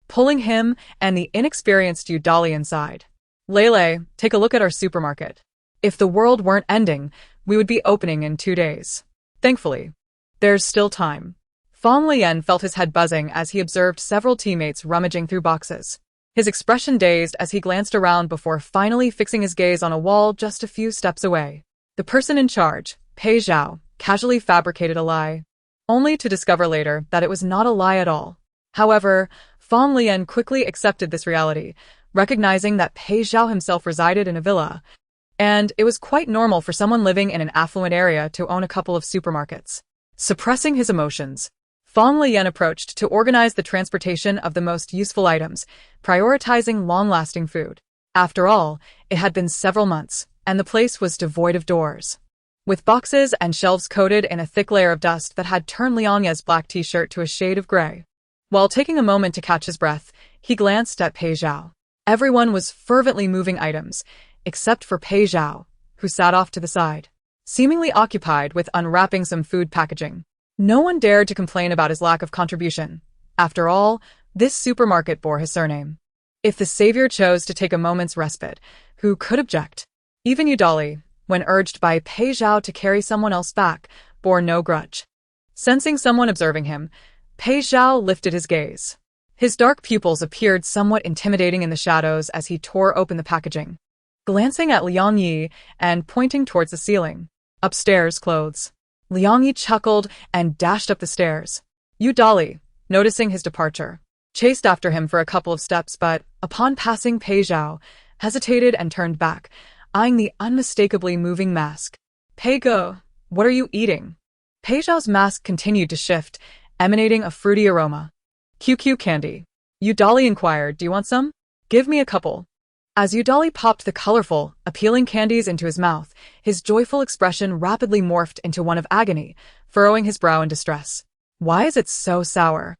pulling him and the inexperienced Yudali inside. "Lele, take a look at our supermarket. If the world weren't ending, we would be opening in 2 days. Thankfully, there's still time." Fang Leyan felt his head buzzing as he observed several teammates rummaging through boxes. his expression dazed as he glanced around before finally fixing his gaze on a wall just a few steps away. The person in charge, Pei Zhao, casually fabricated a lie, only to discover later that it was not a lie at all. However, Fang Leyan quickly accepted this reality, recognizing that Pei Zhao himself resided in a villa, and it was quite normal for someone living in an affluent area to own a couple of supermarkets. Suppressing his emotions, Fang Leyan approached to organize the transportation of the most useful items, prioritizing long-lasting food. After all, it had been several months, and the place was devoid of doors, with boxes and shelves coated in a thick layer of dust that had turned Liang's black t-shirt to a shade of gray. While taking a moment to catch his breath, he glanced at Pei Zhao. Everyone was fervently moving items, except for Pei Zhao, who sat off to the side, seemingly occupied with unwrapping some food packaging. No one dared to complain about his lack of contribution. After all, this supermarket bore his surname. If the savior chose to take a moment's respite, who could object? Even Udali, when urged by Pei Zhao to carry someone else back, bore no grudge. Sensing someone observing him, Pei Zhao lifted his gaze. His dark pupils appeared somewhat intimidating in the shadows as he tore open the packaging. Glancing at Liang Yi and pointing towards the ceiling. Upstairs, clothes. Liang Yi chuckled and dashed up the stairs. Udali, noticing his departure, chased after him for a couple of steps but, upon passing Pei Zhao, hesitated and turned back, eyeing the unmistakably moving mask. Pei Go, what are you eating? Pei Zhao's mask continued to shift, emanating a fruity aroma. QQ candy. Udali inquired, do you want some? Give me a couple. As Udali popped the colorful, appealing candies into his mouth, his joyful expression rapidly morphed into one of agony, furrowing his brow in distress. Why is it so sour?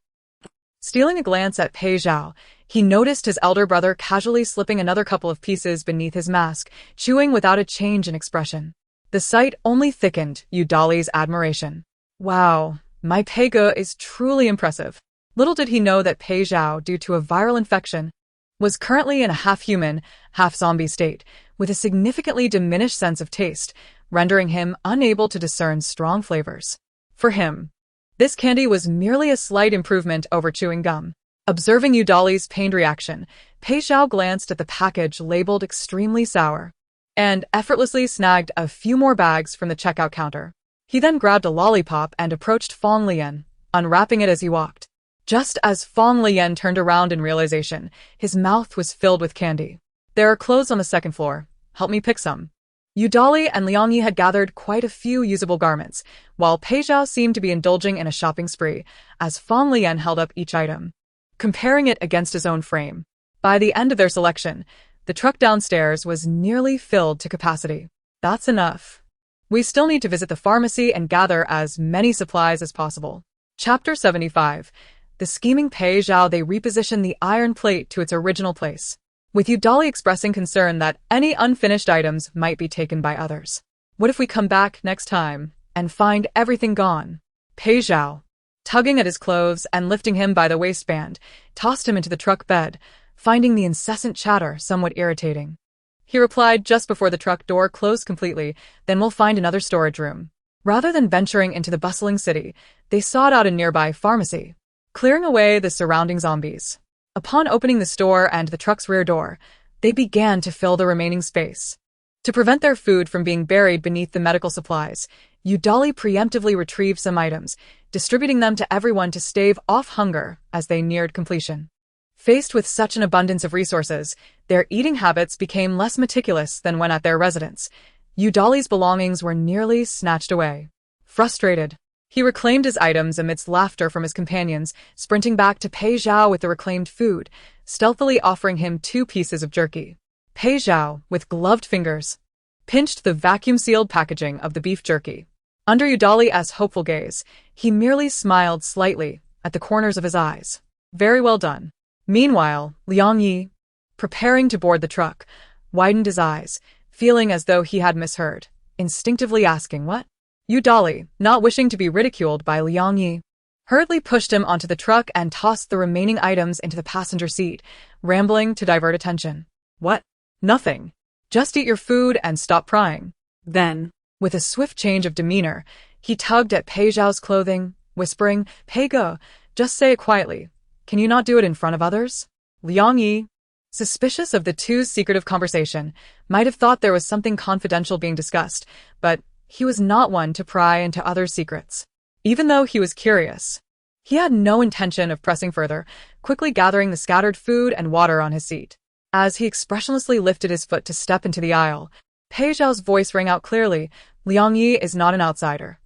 Stealing a glance at Pei Zhao, he noticed his elder brother casually slipping another couple of pieces beneath his mask, chewing without a change in expression. The sight only thickened Udali's admiration. Wow, my Pei Ge is truly impressive. Little did he know that Pei Zhao, due to a viral infection, was currently in a half-human, half-zombie state, with a significantly diminished sense of taste, rendering him unable to discern strong flavors. For him, this candy was merely a slight improvement over chewing gum. Observing Udali's pained reaction, Pei Zhao glanced at the package labeled extremely sour, and effortlessly snagged a few more bags from the checkout counter. He then grabbed a lollipop and approached Fang Leyan, unwrapping it as he walked. Just as Fang Leyan turned around in realization, his mouth was filled with candy. There are clothes on the second floor. Help me pick some. Udali and Liang Yi had gathered quite a few usable garments, while Pei Zhao seemed to be indulging in a shopping spree, as Fang Leyan held up each item, comparing it against his own frame. By the end of their selection, the truck downstairs was nearly filled to capacity. That's enough. We still need to visit the pharmacy and gather as many supplies as possible. Chapter 75. The scheming Pei Zhao. They repositioned the iron plate to its original place, with Udali expressing concern that any unfinished items might be taken by others. What if we come back next time and find everything gone? Pei Zhao, tugging at his clothes and lifting him by the waistband, tossed him into the truck bed, finding the incessant chatter somewhat irritating. He replied just before the truck door closed completely, then we'll find another storage room. Rather than venturing into the bustling city, they sought out a nearby pharmacy, clearing away the surrounding zombies. Upon opening the store and the truck's rear door, they began to fill the remaining space. To prevent their food from being buried beneath the medical supplies, Udali preemptively retrieved some items, distributing them to everyone to stave off hunger as they neared completion. Faced with such an abundance of resources, their eating habits became less meticulous than when at their residence. Udali's belongings were nearly snatched away. Frustrated, he reclaimed his items amidst laughter from his companions, sprinting back to Pei Zhao with the reclaimed food, stealthily offering him 2 pieces of jerky. Pei Zhao, with gloved fingers, pinched the vacuum-sealed packaging of the beef jerky. Under Udali's hopeful gaze, he merely smiled slightly at the corners of his eyes. Very well done. Meanwhile, Liang Yi, preparing to board the truck, widened his eyes, feeling as though he had misheard, instinctively asking what? Udali, not wishing to be ridiculed by Liang Yi, hurriedly pushed him onto the truck and tossed the remaining items into the passenger seat, rambling to divert attention. What? Nothing. Just eat your food and stop prying. Then, with a swift change of demeanor, he tugged at Pei Zhao's clothing, whispering, Pei Ge, just say it quietly. Can you not do it in front of others? Liang Yi, suspicious of the two's secretive conversation, might have thought there was something confidential being discussed, but he was not one to pry into others' secrets. Even though he was curious, he had no intention of pressing further, quickly gathering the scattered food and water on his seat. As he expressionlessly lifted his foot to step into the aisle, Pei Zhao's voice rang out clearly, "Liang Yi is not an outsider.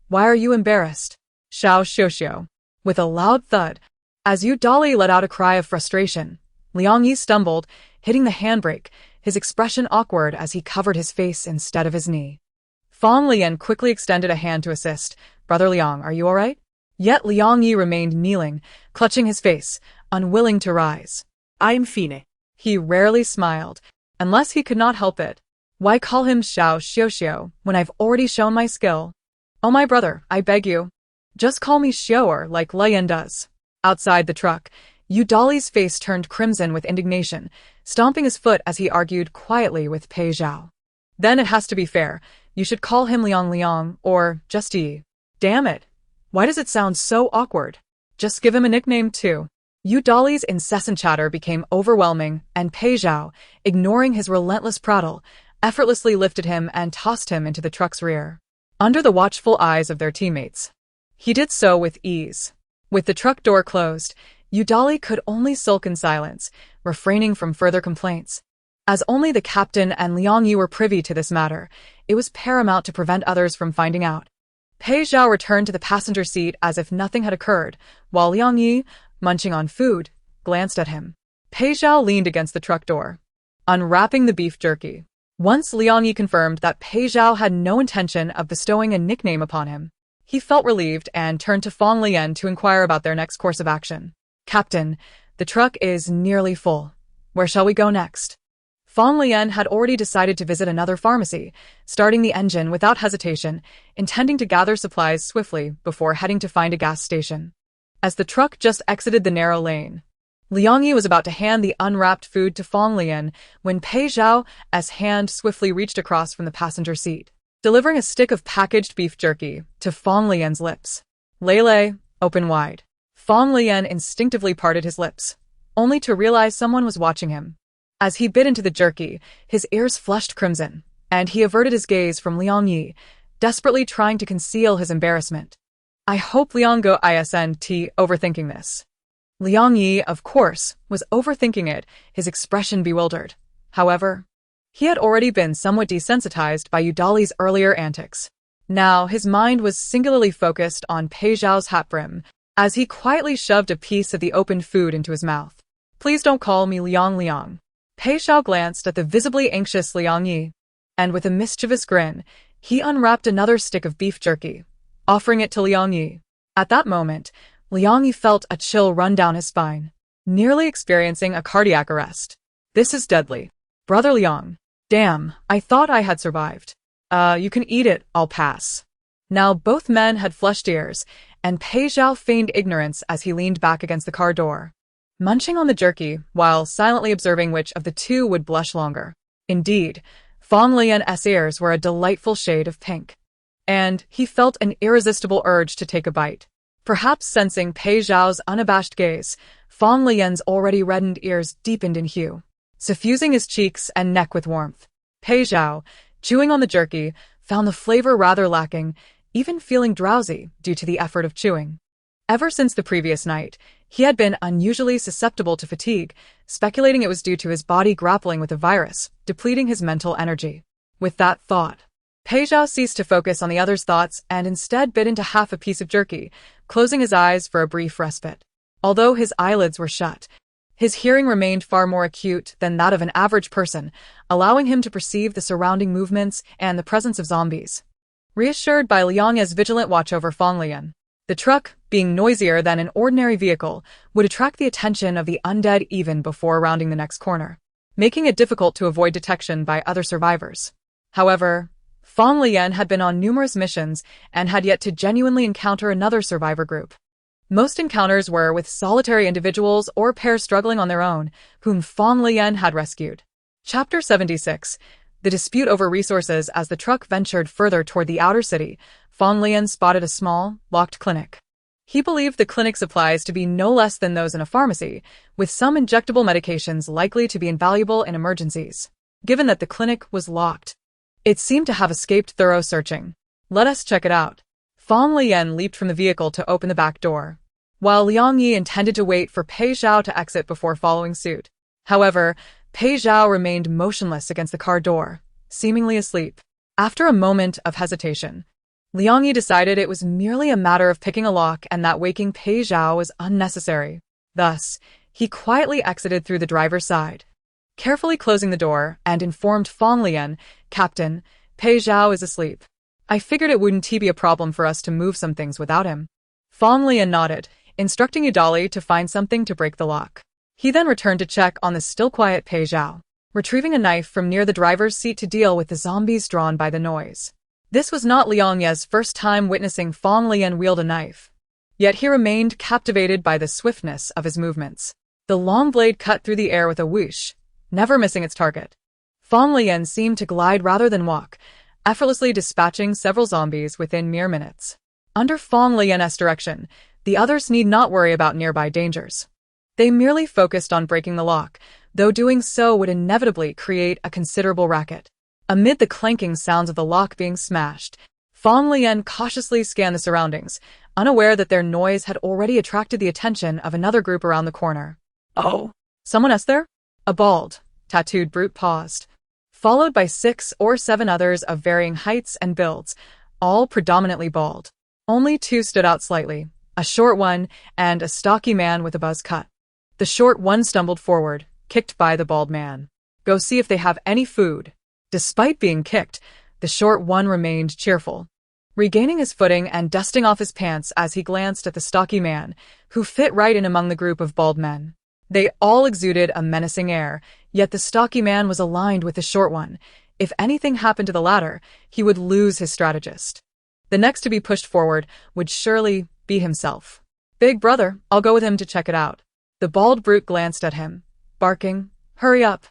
Why are you embarrassed?" Xiao Xiuxiu. With a loud thud, as Yu Dali let out a cry of frustration, Liang Yi stumbled, hitting the handbrake, his expression awkward as he covered his face instead of his knee. Fang Leyan quickly extended a hand to assist. "Brother Liang, are you all right?" Yet Liang Yi remained kneeling, clutching his face, unwilling to rise. I'm fine. He rarely smiled, unless he could not help it. Why call him Xiao Xiuxiu when I've already shown my skill? Oh my brother, I beg you. Just call me Xiaoer like Leyan does. Outside the truck, Yu Dali's face turned crimson with indignation, stomping his foot as he argued quietly with Pei Zhao. Then it has to be fair. You should call him Liang Liang, or just Yi. Damn it. Why does it sound so awkward? Just give him a nickname too. Yu Dali's incessant chatter became overwhelming, and Pei Zhao, ignoring his relentless prattle, effortlessly lifted him and tossed him into the truck's rear. Under the watchful eyes of their teammates, he did so with ease. With the truck door closed, Yu Dali could only sulk in silence, refraining from further complaints. As only the captain and Liang Yi were privy to this matter, it was paramount to prevent others from finding out. Pei Zhao returned to the passenger seat as if nothing had occurred, while Liang Yi, munching on food, glanced at him. Pei Zhao leaned against the truck door, unwrapping the beef jerky. Once Liang Yi confirmed that Pei Zhao had no intention of bestowing a nickname upon him, he felt relieved and turned to Fang Leyan to inquire about their next course of action. "Captain, the truck is nearly full. Where shall we go next?" Fang Leyan had already decided to visit another pharmacy, starting the engine without hesitation, intending to gather supplies swiftly before heading to find a gas station. As the truck just exited the narrow lane, Liang Yi was about to hand the unwrapped food to Fang Leyan when Pei Zhao's hand swiftly reached across from the passenger seat, delivering a stick of packaged beef jerky to Fang Leyan's lips. Lele, open wide. Fang Leyan instinctively parted his lips, only to realize someone was watching him. As he bit into the jerky, his ears flushed crimson, and he averted his gaze from Liang Yi, desperately trying to conceal his embarrassment. I hope Liang Go isn't overthinking this. Liang Yi, of course, was overthinking it, his expression bewildered. However, he had already been somewhat desensitized by Yu Dali's earlier antics. Now his mind was singularly focused on Pei Zhao's hat brim, as he quietly shoved a piece of the opened food into his mouth. "Please don't call me Liang Liang." Pei Zhao glanced at the visibly anxious Liang Yi, and with a mischievous grin, he unwrapped another stick of beef jerky, offering it to Liang Yi. At that moment, Liang Yi felt a chill run down his spine, nearly experiencing a cardiac arrest. "This is deadly. Brother Liang. Damn, I thought I had survived. You can eat it, I'll pass." Now both men had flushed ears, and Pei Zhao feigned ignorance as he leaned back against the car door, munching on the jerky while silently observing which of the two would blush longer. Indeed, Fang Leyan's ears were a delightful shade of pink, and he felt an irresistible urge to take a bite. Perhaps sensing Pei Zhao's unabashed gaze, Fang Leyan's already reddened ears deepened in hue, suffusing his cheeks and neck with warmth. Pei Zhao, chewing on the jerky, found the flavor rather lacking, even feeling drowsy due to the effort of chewing. Ever since the previous night, he had been unusually susceptible to fatigue, speculating it was due to his body grappling with a virus, depleting his mental energy. With that thought, Pei Zhao ceased to focus on the other's thoughts and instead bit into half a piece of jerky, closing his eyes for a brief respite. Although his eyelids were shut, his hearing remained far more acute than that of an average person, allowing him to perceive the surrounding movements and the presence of zombies. Reassured by Liang Yi's vigilant watch over Fang Leyan, the truck, being noisier than an ordinary vehicle, would attract the attention of the undead even before rounding the next corner, making it difficult to avoid detection by other survivors. However, Fang Leyan had been on numerous missions and had yet to genuinely encounter another survivor group. Most encounters were with solitary individuals or pairs struggling on their own, whom Fang Leyan had rescued. Chapter 76. The dispute over resources. As the truck ventured further toward the outer city, Fang Leyan spotted a small, locked clinic. He believed the clinic supplies to be no less than those in a pharmacy, with some injectable medications likely to be invaluable in emergencies. Given that the clinic was locked, it seemed to have escaped thorough searching. Let us check it out. Fang Leyan leaped from the vehicle to open the back door, while Liang Yi intended to wait for Pei Zhao to exit before following suit. However, Pei Zhao remained motionless against the car door, seemingly asleep. After a moment of hesitation, Liang Yi decided it was merely a matter of picking a lock and that waking Pei Zhao was unnecessary. Thus, he quietly exited through the driver's side, carefully closing the door, and informed Fang Leyan, "Captain, Pei Zhao is asleep. I figured it wouldn't be a problem for us to move some things without him." Fang Leyan nodded, instructing Yudali to find something to break the lock. He then returned to check on the still quiet Pei Zhao, retrieving a knife from near the driver's seat to deal with the zombies drawn by the noise. This was not Liang Ye's first time witnessing Fang Leyan wield a knife, yet he remained captivated by the swiftness of his movements. The long blade cut through the air with a whoosh, never missing its target. Fang Leyan seemed to glide rather than walk, effortlessly dispatching several zombies within mere minutes. Under Fang Leyan's direction, the others need not worry about nearby dangers. They merely focused on breaking the lock, though doing so would inevitably create a considerable racket. Amid the clanking sounds of the lock being smashed, Fang Leyan cautiously scanned the surroundings, unaware that their noise had already attracted the attention of another group around the corner. Oh, Someone else there? A bald, tattooed brute paused, followed by 6 or 7 others of varying heights and builds, all predominantly bald. Only 2 stood out slightly, a short one and a stocky man with a buzz cut. The short one stumbled forward, kicked by the bald man. "Go see if they have any food." Despite being kicked, the short one remained cheerful, regaining his footing and dusting off his pants as he glanced at the stocky man, who fit right in among the group of bald men. They all exuded a menacing air, yet the stocky man was aligned with the short one. If anything happened to the latter, he would lose his strategist. The next to be pushed forward would surely be himself. "Big brother, I'll go with him to check it out." The bald brute glanced at him, barking, "Hurry up."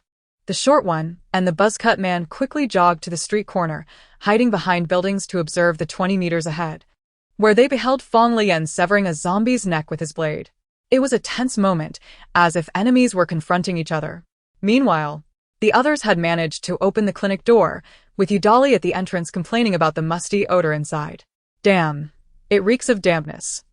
The short one and the buzz-cut man quickly jogged to the street corner, hiding behind buildings to observe the 20 meters ahead, where they beheld Fang Leyan severing a zombie's neck with his blade. It was a tense moment, as if enemies were confronting each other. Meanwhile, the others had managed to open the clinic door, with Yudali at the entrance complaining about the musty odor inside. "Damn, it reeks of dampness.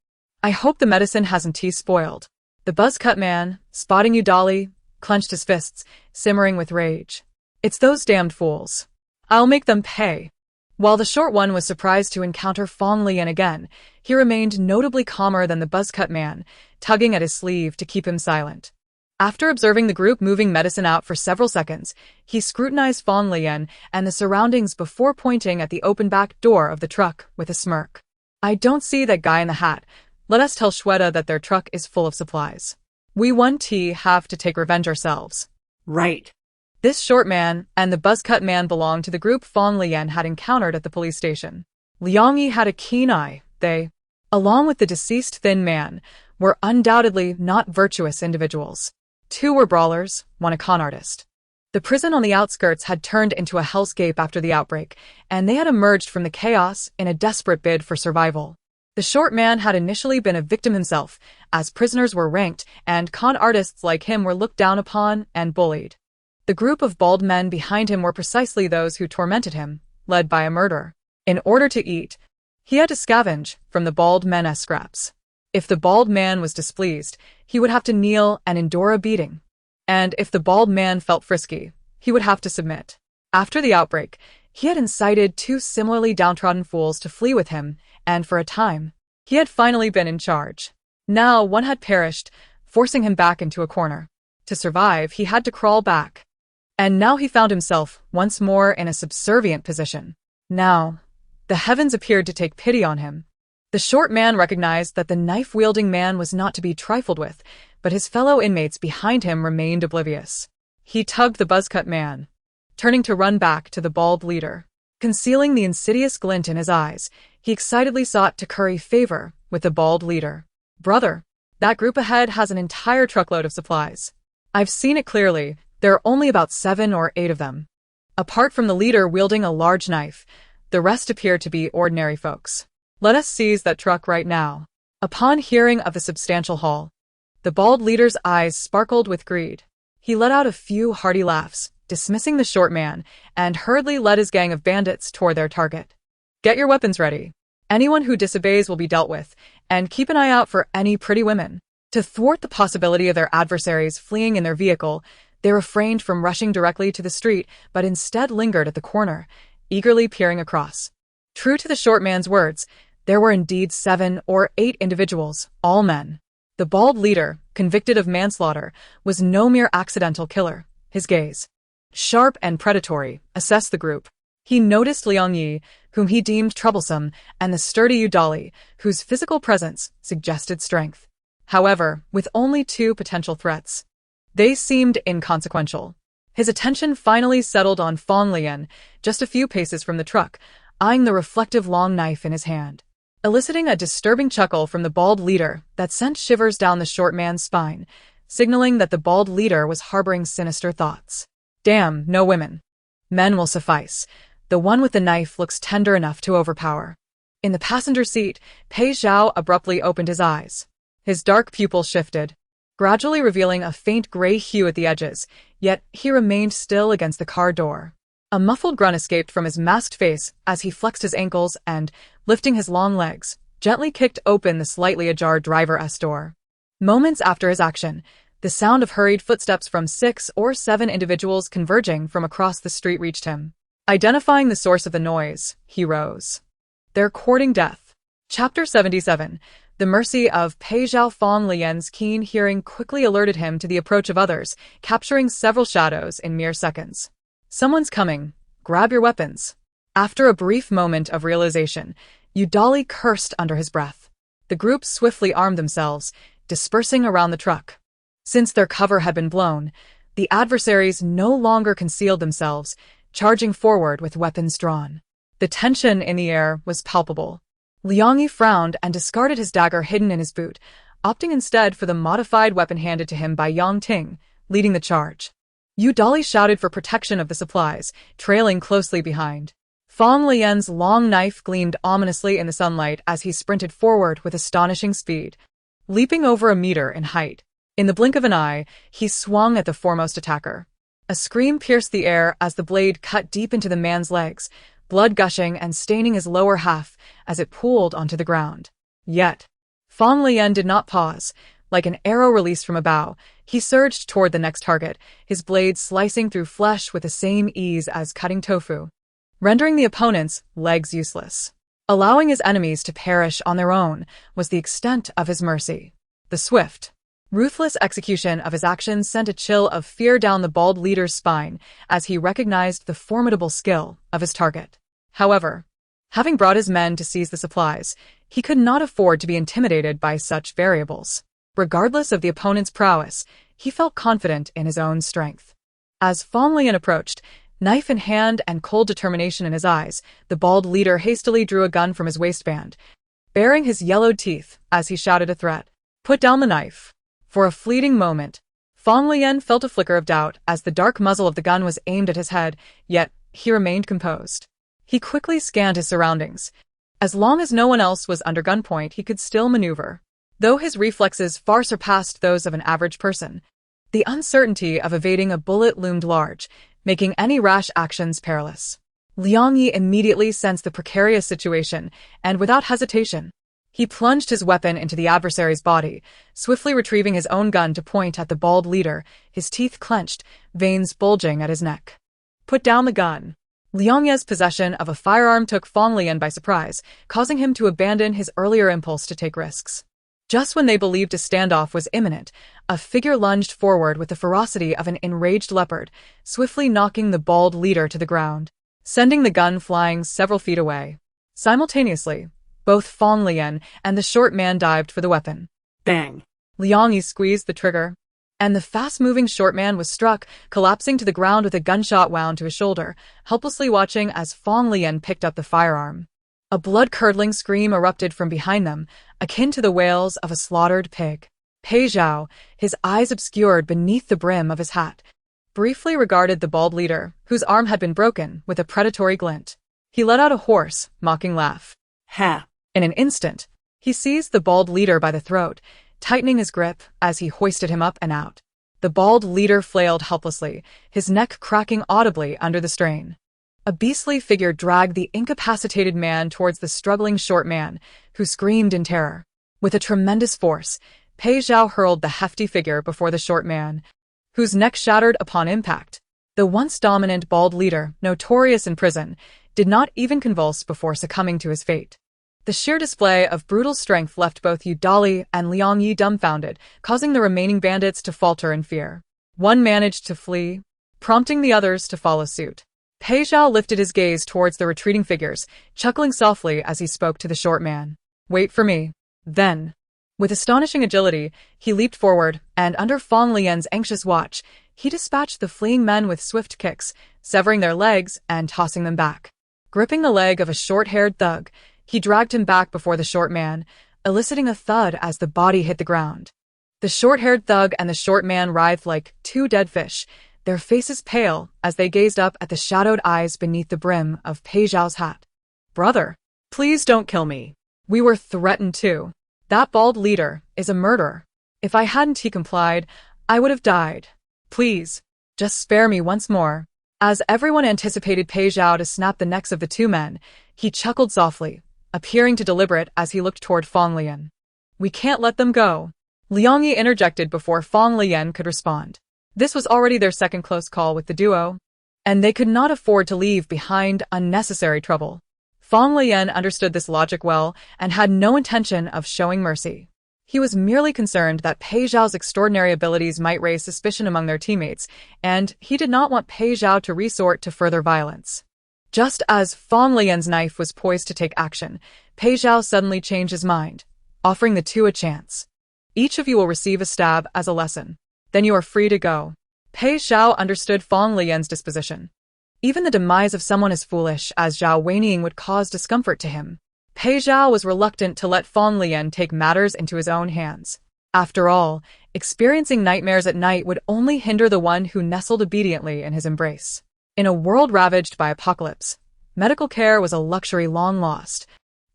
I hope the medicine hasn't spoiled." The buzz-cut man, spotting Yudali, clenched his fists, simmering with rage. "It's those damned fools. I'll make them pay." While the short one was surprised to encounter Fang Leyan again, he remained notably calmer than the buzz-cut man, tugging at his sleeve to keep him silent. After observing the group moving medicine out for several seconds, he scrutinized Fang Leyan and the surroundings before pointing at the open back door of the truck with a smirk. "I don't see that guy in the hat. Let us tell Shweta that their truck is full of supplies. We have to take revenge ourselves." right. This short man and the buzz-cut man belonged to the group Fang Leyan had encountered at the police station. Liang Yi had a keen eye. They, along with the deceased thin man, were undoubtedly not virtuous individuals. 2 were brawlers, 1 a con artist. The prison on the outskirts had turned into a hellscape after the outbreak, and they had emerged from the chaos in a desperate bid for survival. The short man had initially been a victim himself, as prisoners were ranked and con artists like him were looked down upon and bullied. The group of bald men behind him were precisely those who tormented him, led by a murderer. In order to eat, he had to scavenge from the bald men's scraps. If the bald man was displeased, he would have to kneel and endure a beating. And if the bald man felt frisky, he would have to submit. After the outbreak, he had incited 2 similarly downtrodden fools to flee with him, and for a time, he had finally been in charge. Now one had perished, forcing him back into a corner. To survive, he had to crawl back. And now he found himself once more in a subservient position. Now, the heavens appeared to take pity on him. The short man recognized that the knife-wielding man was not to be trifled with, but his fellow inmates behind him remained oblivious. He tugged the buzz-cut man, turning to run back to the bald leader. Concealing the insidious glint in his eyes, he excitedly sought to curry favor with the bald leader. "Brother, that group ahead has an entire truckload of supplies. I've seen it clearly. There are only about 7 or 8 of them. Apart from the leader wielding a large knife, the rest appear to be ordinary folks. Let us seize that truck right now." Upon hearing of the substantial haul, the bald leader's eyes sparkled with greed. He let out a few hearty laughs, dismissing the short man, and hurriedly led his gang of bandits toward their target. Get your weapons ready. Anyone who disobeys will be dealt with, and keep an eye out for any pretty women. To thwart the possibility of their adversaries fleeing in their vehicle, they refrained from rushing directly to the street, but instead lingered at the corner, eagerly peering across. True to the short man's words, there were indeed 7 or 8 individuals, all men. The bald leader, convicted of manslaughter, was no mere accidental killer. His gaze, sharp and predatory, assessed the group. He noticed Liang Yi, whom he deemed troublesome, and the sturdy Yu Dali, whose physical presence suggested strength. However, with only 2 potential threats, they seemed inconsequential. His attention finally settled on Fang Leyan, just a few paces from the truck, eyeing the reflective long knife in his hand, eliciting a disturbing chuckle from the bald leader that sent shivers down the short man's spine, signaling that the bald leader was harboring sinister thoughts. Damn, no women. Men will suffice. The one with the knife looks tender enough to overpower. In the passenger seat, Pei Zhao abruptly opened his eyes. His dark pupil shifted, gradually revealing a faint gray hue at the edges, yet he remained still against the car door. A muffled grunt escaped from his masked face as he flexed his ankles and, lifting his long legs, gently kicked open the slightly ajar driver's door. Moments after his action, the sound of hurried footsteps from 6 or 7 individuals converging from across the street reached him. Identifying the source of the noise, he rose. They're courting death. Chapter 77. The mercy of Pei Zhao. Fang Leyan's keen hearing quickly alerted him to the approach of others, capturing several shadows in mere seconds. Someone's coming. Grab your weapons. After a brief moment of realization, Yu Dali cursed under his breath. The group swiftly armed themselves, dispersing around the truck. Since their cover had been blown, the adversaries no longer concealed themselves, charging forward with weapons drawn. The tension in the air was palpable. Liang Yi frowned and discarded his dagger hidden in his boot, opting instead for the modified weapon handed to him by Yang Ting, leading the charge. Yu Dali shouted for protection of the supplies, trailing closely behind. Fang Leyan's long knife gleamed ominously in the sunlight as he sprinted forward with astonishing speed, leaping over a meter in height. In the blink of an eye, he swung at the foremost attacker. A scream pierced the air as the blade cut deep into the man's legs, blood gushing and staining his lower half as it pooled onto the ground. Yet, Fang Leyan did not pause. Like an arrow released from a bow, he surged toward the next target, his blade slicing through flesh with the same ease as cutting tofu, rendering the opponent's legs useless. Allowing his enemies to perish on their own was the extent of his mercy. The swift, ruthless execution of his actions sent a chill of fear down the bald leader's spine as he recognized the formidable skill of his target. However, having brought his men to seize the supplies, he could not afford to be intimidated by such variables. Regardless of the opponent's prowess, he felt confident in his own strength. As Fang Leyan approached, knife in hand and cold determination in his eyes, the bald leader hastily drew a gun from his waistband, baring his yellowed teeth as he shouted a threat. Put down the knife. For a fleeting moment, Fang Leyan felt a flicker of doubt as the dark muzzle of the gun was aimed at his head, yet he remained composed. He quickly scanned his surroundings. As long as no one else was under gunpoint, he could still maneuver. Though his reflexes far surpassed those of an average person, the uncertainty of evading a bullet loomed large, making any rash actions perilous. Liang Yi immediately sensed the precarious situation, and without hesitation, he plunged his weapon into the adversary's body, swiftly retrieving his own gun to point at the bald leader, his teeth clenched, veins bulging at his neck. Put down the gun. Liang Yi's possession of a firearm took Fang Leyan by surprise, causing him to abandon his earlier impulse to take risks. Just when they believed a standoff was imminent, a figure lunged forward with the ferocity of an enraged leopard, swiftly knocking the bald leader to the ground, sending the gun flying several feet away. Simultaneously, both Fang Leyan and the short man dived for the weapon. Bang! Liang Yi squeezed the trigger, and the fast-moving short man was struck, collapsing to the ground with a gunshot wound to his shoulder, helplessly watching as Fang Leyan picked up the firearm. A blood-curdling scream erupted from behind them, akin to the wails of a slaughtered pig. Pei Zhao, his eyes obscured beneath the brim of his hat, briefly regarded the bald leader, whose arm had been broken, with a predatory glint. He let out a hoarse, mocking laugh. Ha! In an instant, He seized the bald leader by the throat, tightening his grip as he hoisted him up and out. The bald leader flailed helplessly, his neck cracking audibly under the strain. A beastly figure dragged the incapacitated man towards the struggling short man, who screamed in terror. With a tremendous force, Pei Zhao hurled the hefty figure before the short man, whose neck shattered upon impact. The once dominant bald leader, notorious in prison, did not even convulse before succumbing to his fate. The sheer display of brutal strength left both Yu Dali and Liang Yi dumbfounded, causing the remaining bandits to falter in fear. One managed to flee, prompting the others to follow suit. Pei Zhao lifted his gaze towards the retreating figures, chuckling softly as he spoke to the short man. "Wait for me." Then, with astonishing agility, he leaped forward, and under Fang Leyan's anxious watch, he dispatched the fleeing men with swift kicks, severing their legs and tossing them back. Gripping the leg of a short-haired thug, he dragged him back before the short man, eliciting a thud as the body hit the ground. The short-haired thug and the short man writhed like two dead fish, their faces pale as they gazed up at the shadowed eyes beneath the brim of Pei Zhao's hat. "Brother, please don't kill me. We were threatened too. That bald leader is a murderer. If I hadn't he complied, I would have died. Please, just spare me once more." As everyone anticipated Pei Zhao to snap the necks of the two men, he chuckled softly, appearing to deliberate as he looked toward Fang Leyan. "We can't let them go." Liang Yi interjected before Fang Leyan could respond. This was already their second close call with the duo, and they could not afford to leave behind unnecessary trouble. Fang Leyan understood this logic well and had no intention of showing mercy. He was merely concerned that Pei Zhao's extraordinary abilities might raise suspicion among their teammates, and he did not want Pei Zhao to resort to further violence. Just as Fang Leyan's knife was poised to take action, Pei Zhao suddenly changed his mind, offering the two a chance. "Each of you will receive a stab as a lesson. Then you are free to go." Pei Zhao understood Fang Leyan's disposition. Even the demise of someone as foolish as Zhao Weiniing would cause discomfort to him. Pei Zhao was reluctant to let Fang Leyan take matters into his own hands. After all, experiencing nightmares at night would only hinder the one who nestled obediently in his embrace. In a world ravaged by apocalypse, medical care was a luxury long lost,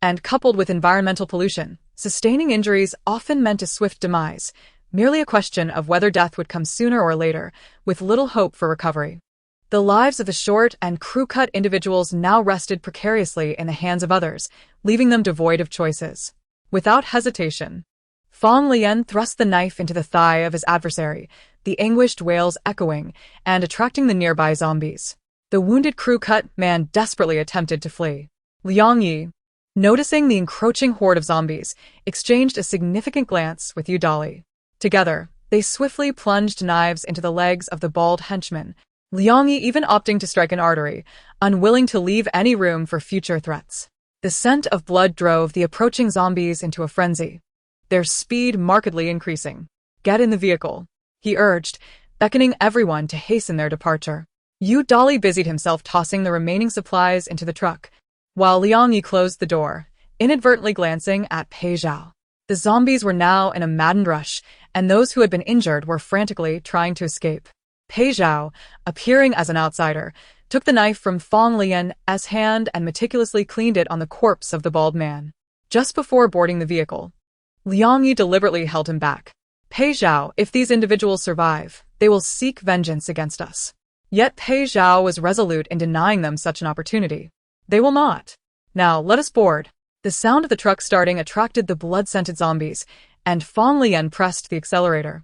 and coupled with environmental pollution, sustaining injuries often meant a swift demise, merely a question of whether death would come sooner or later, with little hope for recovery. The lives of the short and crew-cut individuals now rested precariously in the hands of others, leaving them devoid of choices. Without hesitation, Fang Leyan thrust the knife into the thigh of his adversary, the anguished wails echoing and attracting the nearby zombies. The wounded crew-cut man desperately attempted to flee. Liang Yi, noticing the encroaching horde of zombies, exchanged a significant glance with Yu Dali. Together, they swiftly plunged knives into the legs of the bald henchman, Liang Yi even opting to strike an artery, unwilling to leave any room for future threats. The scent of blood drove the approaching zombies into a frenzy, their speed markedly increasing. "Get in the vehicle," he urged, beckoning everyone to hasten their departure. Yu Dali busied himself tossing the remaining supplies into the truck, while Liang Yi closed the door, inadvertently glancing at Pei Zhao. The zombies were now in a maddened rush, and those who had been injured were frantically trying to escape. Pei Zhao, appearing as an outsider, took the knife from Fang Leyan's hand and meticulously cleaned it on the corpse of the bald man. Just before boarding the vehicle, Liang Yi deliberately held him back. "Pei Zhao, if these individuals survive, they will seek vengeance against us." Yet Pei Zhao was resolute in denying them such an opportunity. "They will not. Now, let us board." The sound of the truck starting attracted the blood-scented zombies, and Fang Leyan pressed the accelerator,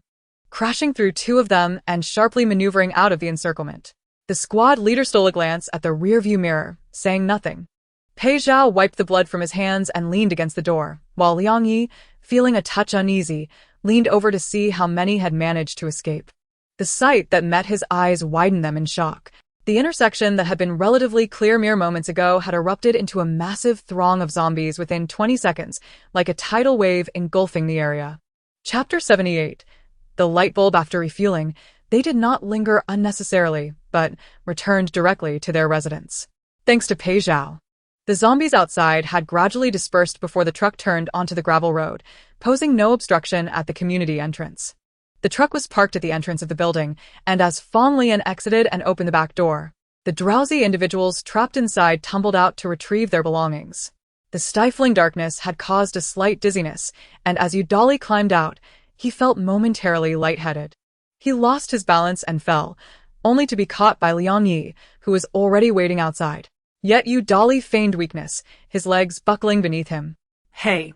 crashing through two of them and sharply maneuvering out of the encirclement. The squad leader stole a glance at the rearview mirror, saying nothing. Pei Zhao wiped the blood from his hands and leaned against the door, while Liang Yi, feeling a touch uneasy, leaned over to see how many had managed to escape. The sight that met his eyes widened them in shock. The intersection that had been relatively clear mere moments ago had erupted into a massive throng of zombies within 20 seconds, like a tidal wave engulfing the area. Chapter 78. The light bulb. After refueling, they did not linger unnecessarily, but returned directly to their residence. Thanks to Pei Zhao, the zombies outside had gradually dispersed before the truck turned onto the gravel road, posing no obstruction at the community entrance. The truck was parked at the entrance of the building, and as Fang Leyan exited and opened the back door, the drowsy individuals trapped inside tumbled out to retrieve their belongings. The stifling darkness had caused a slight dizziness, and as Udali climbed out, he felt momentarily lightheaded. He lost his balance and fell, only to be caught by Liang Yi, who was already waiting outside. Yet Udali feigned weakness, his legs buckling beneath him. Hey.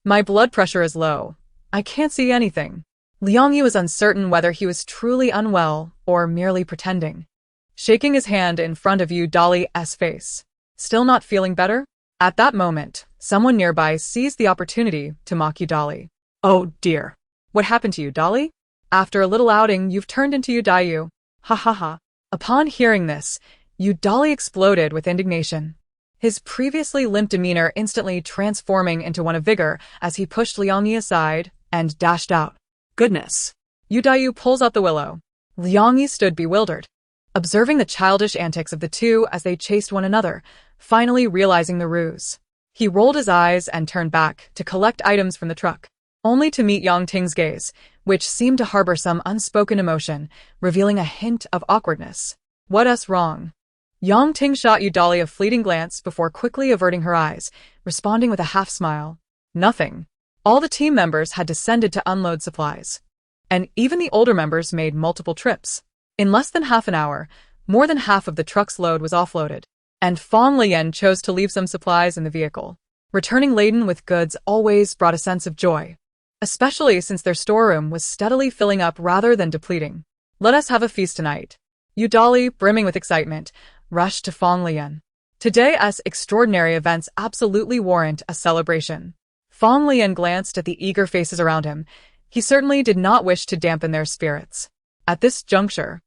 My blood pressure is low. I can't see anything. Liang Yi was uncertain whether he was truly unwell or merely pretending. Shaking his hand in front of Udali's face. Still not feeling better? At that moment, someone nearby seized the opportunity to mock Udali. Oh dear. What happened to you, Udali? After a little outing, you've turned into Udayu. Ha ha ha. Upon hearing this, Udali exploded with indignation. His previously limp demeanor instantly transforming into one of vigor as he pushed Liang Yi aside and dashed out. Goodness. Udayu pulls out the willow. Liang Yi stood bewildered, observing the childish antics of the two as they chased one another, finally realizing the ruse. He rolled his eyes and turned back to collect items from the truck, only to meet Yang Ting's gaze, which seemed to harbor some unspoken emotion, revealing a hint of awkwardness. What's wrong? Yang Ting shot Udali a fleeting glance before quickly averting her eyes, responding with a half-smile. Nothing. All the team members had descended to unload supplies. And even the older members made multiple trips. In less than half an hour, more than half of the truck's load was offloaded, and Fang Leyan chose to leave some supplies in the vehicle. Returning laden with goods always brought a sense of joy, especially since their storeroom was steadily filling up rather than depleting. Let us have a feast tonight. Udali, brimming with excitement, rushed to Fang Leyan. Today's extraordinary events absolutely warrant a celebration. Fang Leyan glanced at the eager faces around him. He certainly did not wish to dampen their spirits. At this juncture,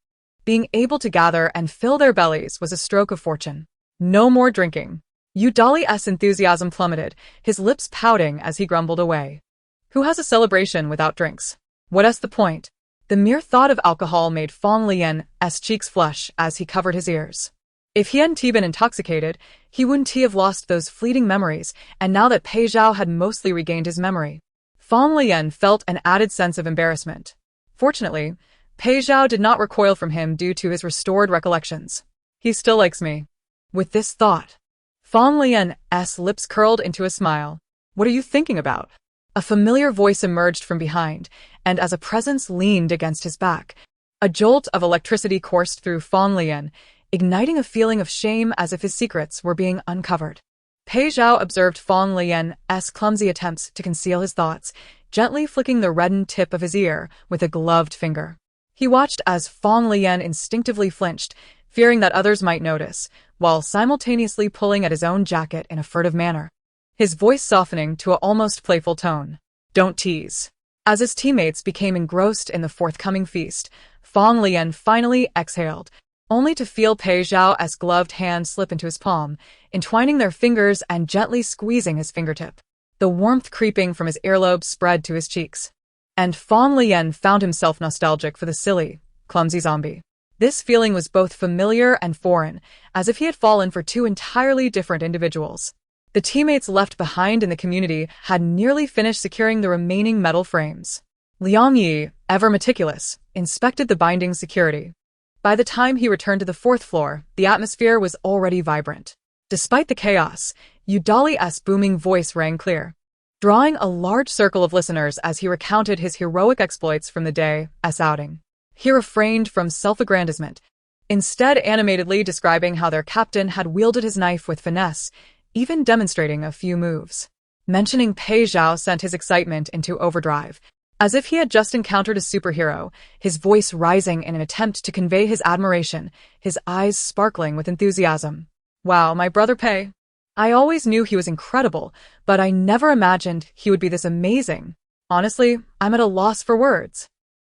being able to gather and fill their bellies was a stroke of fortune. No more drinking. Udali's enthusiasm plummeted, his lips pouting as he grumbled away. Who has a celebration without drinks? What's the point? The mere thought of alcohol made Fang Leyan's cheeks flush as he covered his ears. If he hadn't been intoxicated, he wouldn't have lost those fleeting memories, and now that Pei Zhao had mostly regained his memory, Fang Leyan felt an added sense of embarrassment. Fortunately, Pei Zhao did not recoil from him due to his restored recollections. He still likes me. With this thought, Fang Leyan's lips curled into a smile. What are you thinking about? A familiar voice emerged from behind, and as a presence leaned against his back, a jolt of electricity coursed through Fang Leyan, igniting a feeling of shame as if his secrets were being uncovered. Pei Zhao observed Fang Leyan's clumsy attempts to conceal his thoughts, gently flicking the reddened tip of his ear with a gloved finger. He watched as Fang Leyan instinctively flinched, fearing that others might notice, while simultaneously pulling at his own jacket in a furtive manner, his voice softening to an almost playful tone. Don't tease. As his teammates became engrossed in the forthcoming feast, Fang Leyan finally exhaled, only to feel Pei Zhao's gloved hand slip into his palm, entwining their fingers and gently squeezing his fingertip. The warmth creeping from his earlobe spread to his cheeks, and Fang Leyan found himself nostalgic for the silly, clumsy zombie. This feeling was both familiar and foreign, as if he had fallen for two entirely different individuals. The teammates left behind in the community had nearly finished securing the remaining metal frames. Liang Yi, ever meticulous, inspected the binding security. By the time he returned to the fourth floor, the atmosphere was already vibrant. Despite the chaos, Udali's booming voice rang clear, drawing a large circle of listeners as he recounted his heroic exploits from the day's outing. He refrained from self-aggrandizement, instead animatedly describing how their captain had wielded his knife with finesse, even demonstrating a few moves. Mentioning Pei Zhao sent his excitement into overdrive, as if he had just encountered a superhero, his voice rising in an attempt to convey his admiration, his eyes sparkling with enthusiasm. Wow, my brother Pei. I always knew he was incredible, but I never imagined he would be this amazing. Honestly, I'm at a loss for words.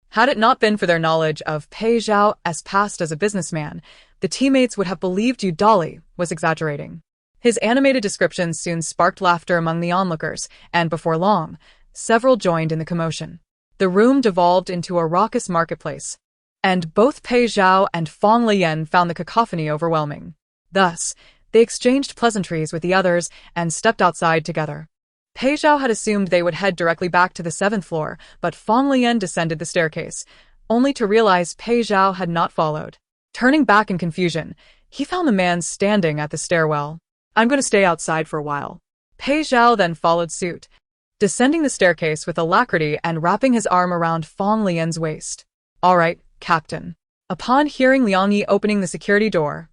Had it not been for their knowledge of Pei Zhao's past as a businessman, the teammates would have believed Udali was exaggerating. His animated descriptions soon sparked laughter among the onlookers, and before long, several joined in the commotion. The room devolved into a raucous marketplace, and both Pei Zhao and Fang Leyan found the cacophony overwhelming. Thus, they exchanged pleasantries with the others and stepped outside together. Pei Zhao had assumed they would head directly back to the 7th floor, but Fang Leyan descended the staircase, only to realize Pei Zhao had not followed. Turning back in confusion, he found the man standing at the stairwell. I'm going to stay outside for a while. Pei Zhao then followed suit, descending the staircase with alacrity and wrapping his arm around Fang Leyan's waist. "All right, Captain." Upon hearing Liang Yi opening the security door,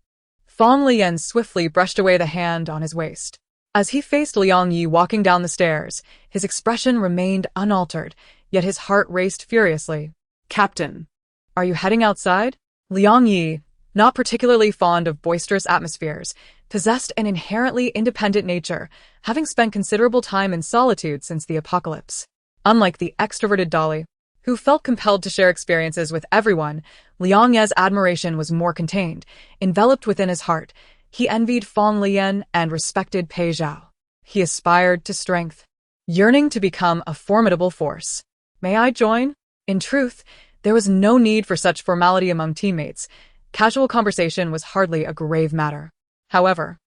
Fang Leyan swiftly brushed away the hand on his waist. As he faced Liang Yi walking down the stairs, his expression remained unaltered, yet his heart raced furiously. Captain. "Are you heading outside?" Liang Yi, not particularly fond of boisterous atmospheres, possessed an inherently independent nature, having spent considerable time in solitude since the apocalypse. Unlike the extroverted Dolly, who felt compelled to share experiences with everyone, Liang Yi's admiration was more contained, enveloped within his heart. He envied Fang Leyan and respected Pei Zhao. He aspired to strength, yearning to become a formidable force. "May I join?" In truth, there was no need for such formality among teammates. Casual conversation was hardly a grave matter. However,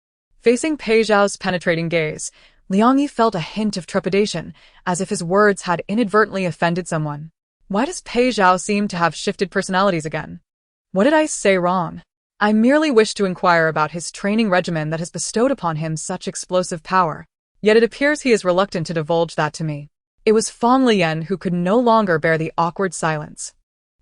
facing Pei Zhao's penetrating gaze, Liang Yi felt a hint of trepidation, as if his words had inadvertently offended someone. Why does Pei Zhao seem to have shifted personalities again? What did I say wrong? I merely wish to inquire about his training regimen that has bestowed upon him such explosive power. Yet it appears he is reluctant to divulge that to me. It was Fang Leyan who could no longer bear the awkward silence,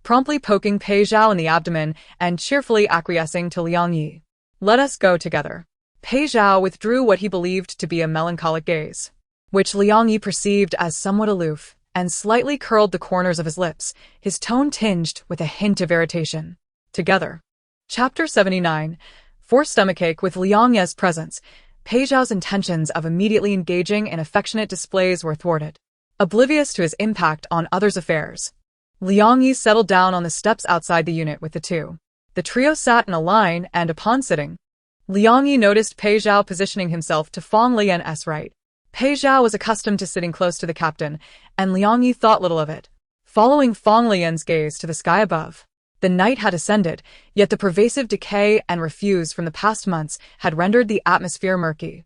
promptly poking Pei Zhao in the abdomen and cheerfully acquiescing to Liang Yi. "Let us go together." Pei Zhao withdrew what he believed to be a melancholic gaze, which Liang Yi perceived as somewhat aloof, and slightly curled the corners of his lips, his tone tinged with a hint of irritation. Together. Chapter 79. For stomachache with Liang Yi's presence, Pei Zhao's intentions of immediately engaging in affectionate displays were thwarted. Oblivious to his impact on others' affairs, Liang Yi settled down on the steps outside the unit with the two. The trio sat in a line, and upon sitting, Liang Yi noticed Pei Zhao positioning himself to Fang Leyan's right. Pei Zhao was accustomed to sitting close to the captain, and Liang Yi thought little of it. Following Fang Leyan's gaze to the sky above, the night had ascended, yet the pervasive decay and refuse from the past months had rendered the atmosphere murky.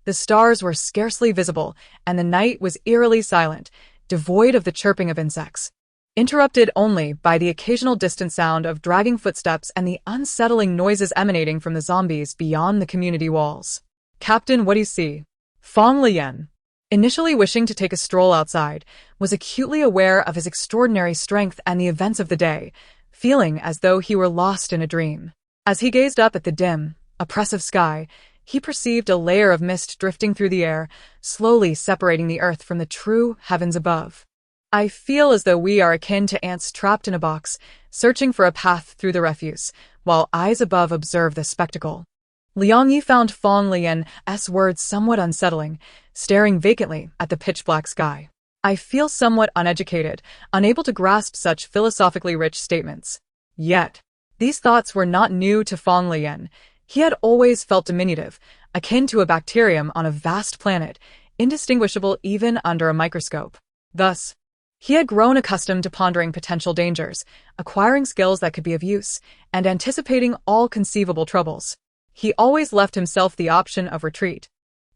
The stars were scarcely visible, and the night was eerily silent, devoid of the chirping of insects, interrupted only by the occasional distant sound of dragging footsteps and the unsettling noises emanating from the zombies beyond the community walls. "Captain, what do you see?" Fang Leyan, initially wishing to take a stroll outside, was acutely aware of his extraordinary strength and the events of the day, feeling as though he were lost in a dream. As he gazed up at the dim, oppressive sky, he perceived a layer of mist drifting through the air, slowly separating the earth from the true heavens above. "I feel as though we are akin to ants trapped in a box, searching for a path through the refuse, while eyes above observe the spectacle." Liang Yi found Fang Leyan's words somewhat unsettling, staring vacantly at the pitch-black sky. "I feel somewhat uneducated, unable to grasp such philosophically rich statements." Yet, these thoughts were not new to Fang Leyan. He had always felt diminutive, akin to a bacterium on a vast planet, indistinguishable even under a microscope. Thus, he had grown accustomed to pondering potential dangers, acquiring skills that could be of use, and anticipating all conceivable troubles. He always left himself the option of retreat,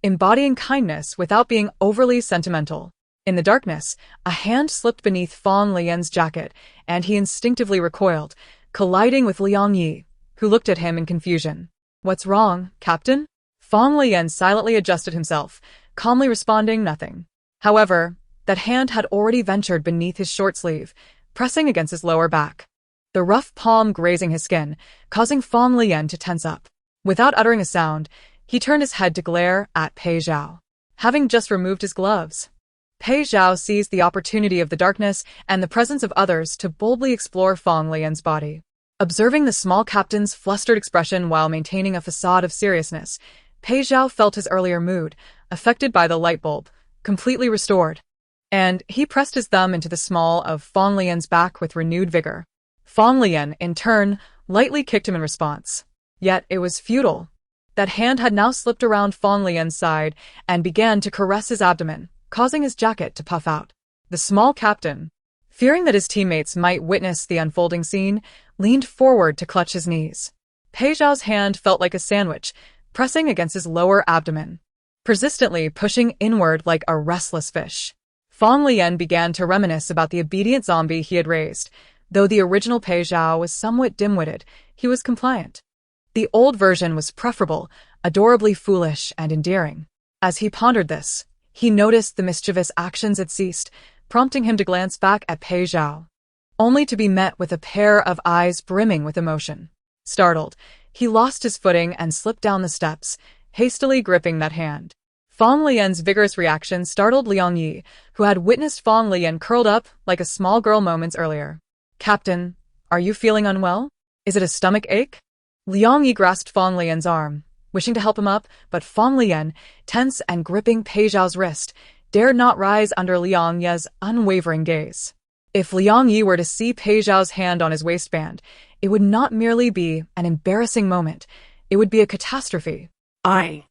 embodying kindness without being overly sentimental. In the darkness, a hand slipped beneath Fang Leyan's jacket, and he instinctively recoiled, colliding with Liang Yi, who looked at him in confusion. "What's wrong, Captain?" Fang Leyan silently adjusted himself, calmly responding nothing. However, that hand had already ventured beneath his short sleeve, pressing against his lower back, the rough palm grazing his skin, causing Fang Leyan to tense up. Without uttering a sound, he turned his head to glare at Pei Zhao, having just removed his gloves. Pei Zhao seized the opportunity of the darkness and the presence of others to boldly explore Fang Leyan's body. Observing the small captain's flustered expression while maintaining a facade of seriousness, Pei Zhao felt his earlier mood, affected by the light bulb, completely restored, and he pressed his thumb into the small of Fang Leyan's back with renewed vigor. Fang Leyan, in turn, lightly kicked him in response. Yet it was futile. That hand had now slipped around Fang Leyan's side and began to caress his abdomen, causing his jacket to puff out. The small captain, fearing that his teammates might witness the unfolding scene, leaned forward to clutch his knees. Pei Zhao's hand felt like a sandwich, pressing against his lower abdomen, persistently pushing inward like a restless fish. Fang Leyan began to reminisce about the obedient zombie he had raised. Though the original Pei Zhao was somewhat dim-witted, he was compliant. The old version was preferable, adorably foolish and endearing. As he pondered this, he noticed the mischievous actions had ceased, prompting him to glance back at Pei Zhao, only to be met with a pair of eyes brimming with emotion. Startled, he lost his footing and slipped down the steps, hastily gripping that hand. Fang Leyan's vigorous reaction startled Liang Yi, who had witnessed Fang Leyan curled up like a small girl moments earlier. "Captain, are you feeling unwell? Is it a stomach ache?" Liang Yi grasped Fang Leyan's arm, wishing to help him up, but Fang Leyan, tense and gripping Pei Zhao's wrist, dared not rise under Liang Yi's unwavering gaze. If Liang Yi were to see Pei Zhao's hand on his waistband, it would not merely be an embarrassing moment, it would be a catastrophe. I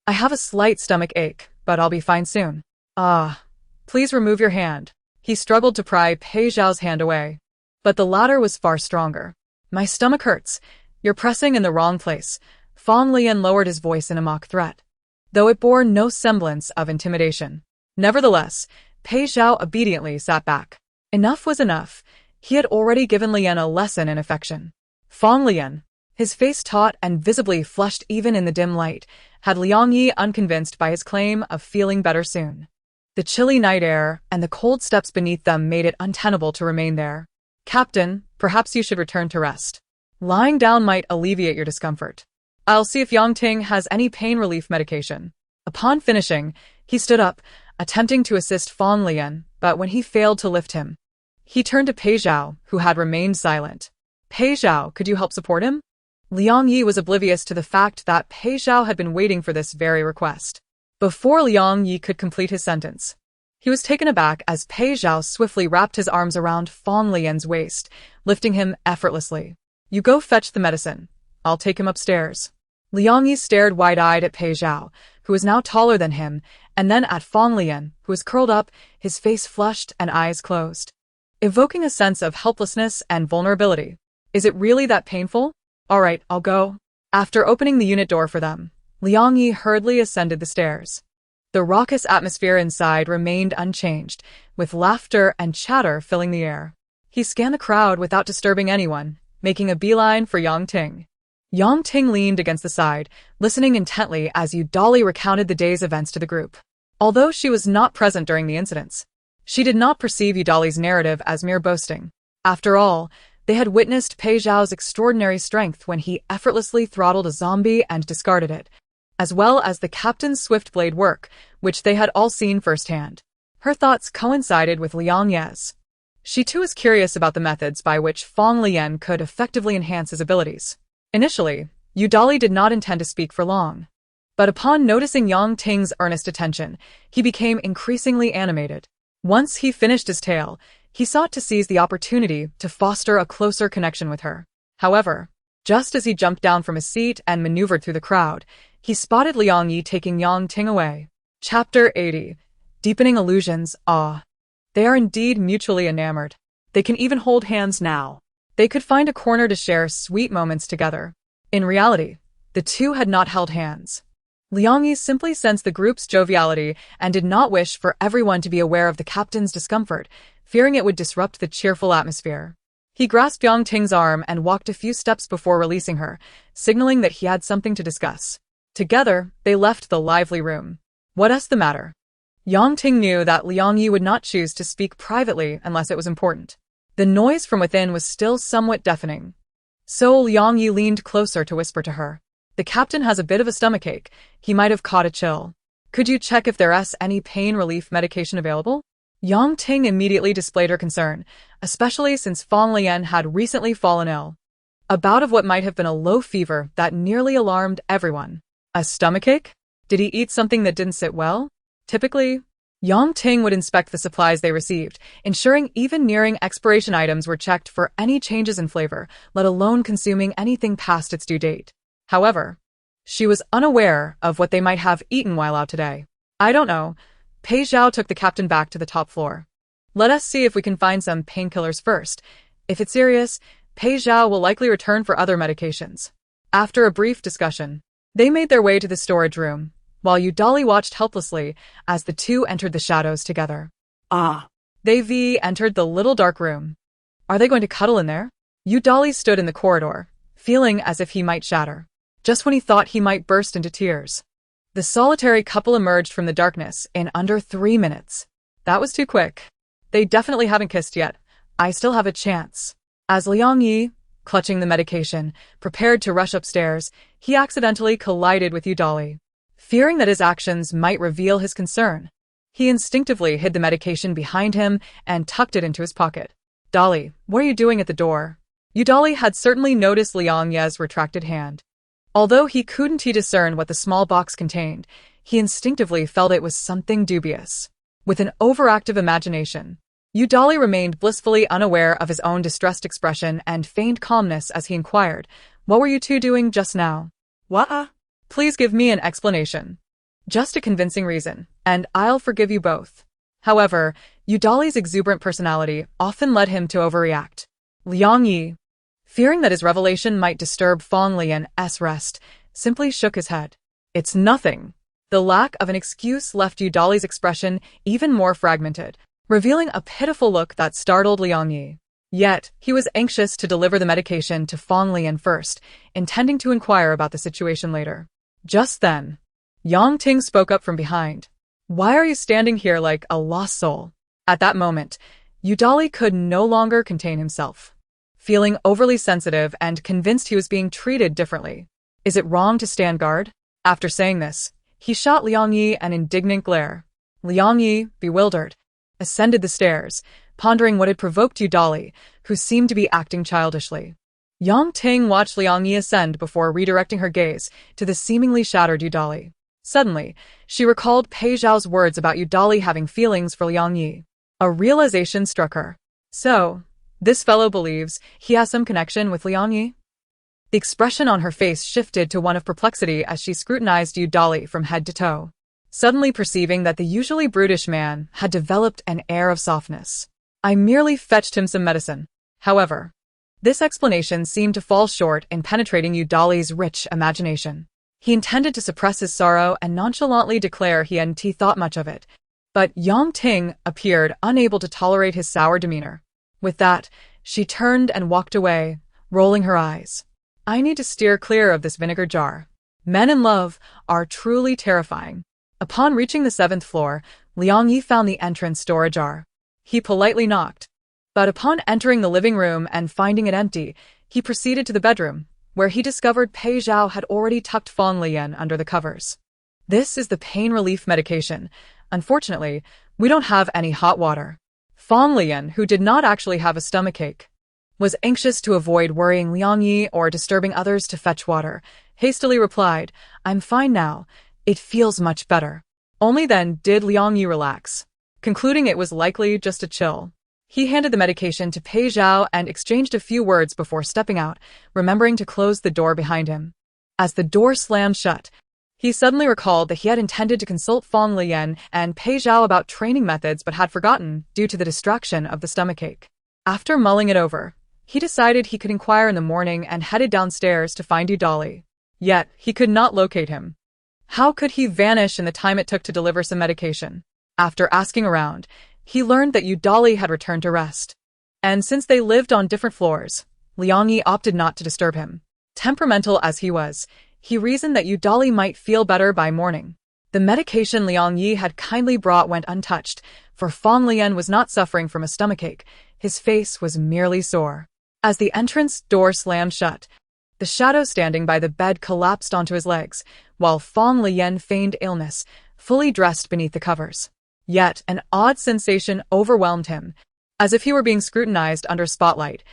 have a slight stomach ache, but I'll be fine soon. Please remove your hand." He struggled to pry Pei Zhao's hand away, but the latter was far stronger. "My stomach hurts. You're pressing in the wrong place." Fang Leyan lowered his voice in a mock threat, though it bore no semblance of intimidation. Nevertheless, Pei Zhao obediently sat back. Enough was enough. He had already given Leyan a lesson in affection. Fang Leyan, his face taut and visibly flushed even in the dim light, had Liang Yi unconvinced by his claim of feeling better soon. The chilly night air and the cold steps beneath them made it untenable to remain there. "Captain, perhaps you should return to rest. Lying down might alleviate your discomfort. I'll see if Yang Ting has any pain relief medication." Upon finishing, he stood up, attempting to assist Fang Leyan, but when he failed to lift him, he turned to Pei Zhao, who had remained silent. "Pei Zhao, could you help support him?" Liang Yi was oblivious to the fact that Pei Zhao had been waiting for this very request. Before Liang Yi could complete his sentence, he was taken aback as Pei Zhao swiftly wrapped his arms around Fang Leyan's waist, lifting him effortlessly. "You go fetch the medicine. I'll take him upstairs." Liang Yi stared wide-eyed at Pei Zhao, who was now taller than him, and then at Fang Leyan, who was curled up, his face flushed and eyes closed, evoking a sense of helplessness and vulnerability. "Is it really that painful? All right, I'll go." After opening the unit door for them, Liang Yi hurriedly ascended the stairs. The raucous atmosphere inside remained unchanged, with laughter and chatter filling the air. He scanned the crowd without disturbing anyone, making a beeline for Yang Ting. Yang Ting leaned against the side, listening intently as Yudali recounted the day's events to the group. Although she was not present during the incidents, she did not perceive Yudali's narrative as mere boasting. After all, they had witnessed Pei Zhao's extraordinary strength when he effortlessly throttled a zombie and discarded it, as well as the captain's swift blade work, which they had all seen firsthand. Her thoughts coincided with Liang Yi's. She too was curious about the methods by which Fang Leyan could effectively enhance his abilities. Initially, Yudali did not intend to speak for long, but upon noticing Yang Ting's earnest attention, he became increasingly animated. Once he finished his tale, he sought to seize the opportunity to foster a closer connection with her. However, just as he jumped down from his seat and maneuvered through the crowd, he spotted Liang Yi taking Yang Ting away. Chapter 80. Deepening Illusions. They are indeed mutually enamored. They can even hold hands now. They could find a corner to share sweet moments together. In reality, the two had not held hands. Liang Yi simply sensed the group's joviality and did not wish for everyone to be aware of the captain's discomfort, fearing it would disrupt the cheerful atmosphere. He grasped Yang Ting's arm and walked a few steps before releasing her, signaling that he had something to discuss. Together, they left the lively room. "What's the matter?" Yang Ting knew that Liang Yi would not choose to speak privately unless it was important. The noise from within was still somewhat deafening, so Liang Yi leaned closer to whisper to her. "The captain has a bit of a stomachache. He might have caught a chill. Could you check if there's any pain relief medication available?" Yang Ting immediately displayed her concern, especially since Fang Leyan had recently fallen ill. A bout of what might have been a low fever that nearly alarmed everyone. A stomachache? Did he eat something that didn't sit well? Typically, Yang Ting would inspect the supplies they received, ensuring even nearing expiration items were checked for any changes in flavor, let alone consuming anything past its due date. However, she was unaware of what they might have eaten while out today. "I don't know." Pei Zhao took the captain back to the top floor. "Let us see if we can find some painkillers first. If it's serious, Pei Zhao will likely return for other medications." After a brief discussion, they made their way to the storage room, while Yudali watched helplessly as the two entered the shadows together. They entered the little dark room. Are they going to cuddle in there? Yudali stood in the corridor, feeling as if he might shatter, just when he thought he might burst into tears. The solitary couple emerged from the darkness in under 3 minutes. That was too quick. They definitely haven't kissed yet. I still have a chance. As Liang Yi, clutching the medication, prepared to rush upstairs, he accidentally collided with Yudali. Fearing that his actions might reveal his concern, he instinctively hid the medication behind him and tucked it into his pocket. Dolly, what are you doing at the door? Yudali had certainly noticed Liang Ye's retracted hand. Although he couldn't discern what the small box contained, he instinctively felt it was something dubious. With an overactive imagination, Yudali remained blissfully unaware of his own distressed expression and feigned calmness as he inquired, "What were you two doing just now?" What? Please give me an explanation. Just a convincing reason, and I'll forgive you both. However, Yudali's exuberant personality often led him to overreact. Liang Yi, fearing that his revelation might disturb Fang Leyan's rest, simply shook his head. It's nothing. The lack of an excuse left Yudali's expression even more fragmented, revealing a pitiful look that startled Liang Yi. Yet, he was anxious to deliver the medication to Fang Leyan first, intending to inquire about the situation later. Just then, Yang Ting spoke up from behind. Why are you standing here like a lost soul? At that moment, Yudali could no longer contain himself. Feeling overly sensitive and convinced he was being treated differently. Is it wrong to stand guard? After saying this, he shot Liang Yi an indignant glare. Liang Yi, bewildered, ascended the stairs, pondering what had provoked Yudali, who seemed to be acting childishly. Yang Ting watched Liang Yi ascend before redirecting her gaze to the seemingly shattered Yudali. Suddenly, she recalled Pei Zhao's words about Yudali having feelings for Liang Yi. A realization struck her. So, this fellow believes he has some connection with Liang Yi? The expression on her face shifted to one of perplexity as she scrutinized Yudali from head to toe, suddenly perceiving that the usually brutish man had developed an air of softness. I merely fetched him some medicine. However, this explanation seemed to fall short in penetrating Yudali's rich imagination. He intended to suppress his sorrow and nonchalantly declare he hadn't thought much of it. But Yang Ting appeared unable to tolerate his sour demeanor. With that, she turned and walked away, rolling her eyes. I need to steer clear of this vinegar jar. Men in love are truly terrifying. Upon reaching the 7th floor, Liang Yi found the entrance door ajar. He politely knocked. But upon entering the living room and finding it empty, he proceeded to the bedroom, where he discovered Pei Zhao had already tucked Fang Leyan under the covers. This is the pain relief medication. Unfortunately, we don't have any hot water. Fang Leyan, who did not actually have a stomachache, was anxious to avoid worrying Liang Yi or disturbing others to fetch water, hastily replied, I'm fine now. It feels much better. Only then did Liang Yi relax, concluding it was likely just a chill. He handed the medication to Pei Zhao and exchanged a few words before stepping out, remembering to close the door behind him. As the door slammed shut, he suddenly recalled that he had intended to consult Fang Leyan and Pei Zhao about training methods but had forgotten due to the distraction of the stomachache. After mulling it over, he decided he could inquire in the morning and headed downstairs to find Yudali. Yet, he could not locate him. How could he vanish in the time it took to deliver some medication? After asking around, he learned that Yudali had returned to rest. And since they lived on different floors, Liang Yi opted not to disturb him. Temperamental as he was, he reasoned that Yudali might feel better by morning. The medication Liang Yi had kindly brought went untouched, for Fang Leyan was not suffering from a stomachache. His face was merely sore. As the entrance door slammed shut, the shadow standing by the bed collapsed onto his legs, while Fang Leyan feigned illness, fully dressed beneath the covers. Yet an odd sensation overwhelmed him, as if he were being scrutinized under spotlight.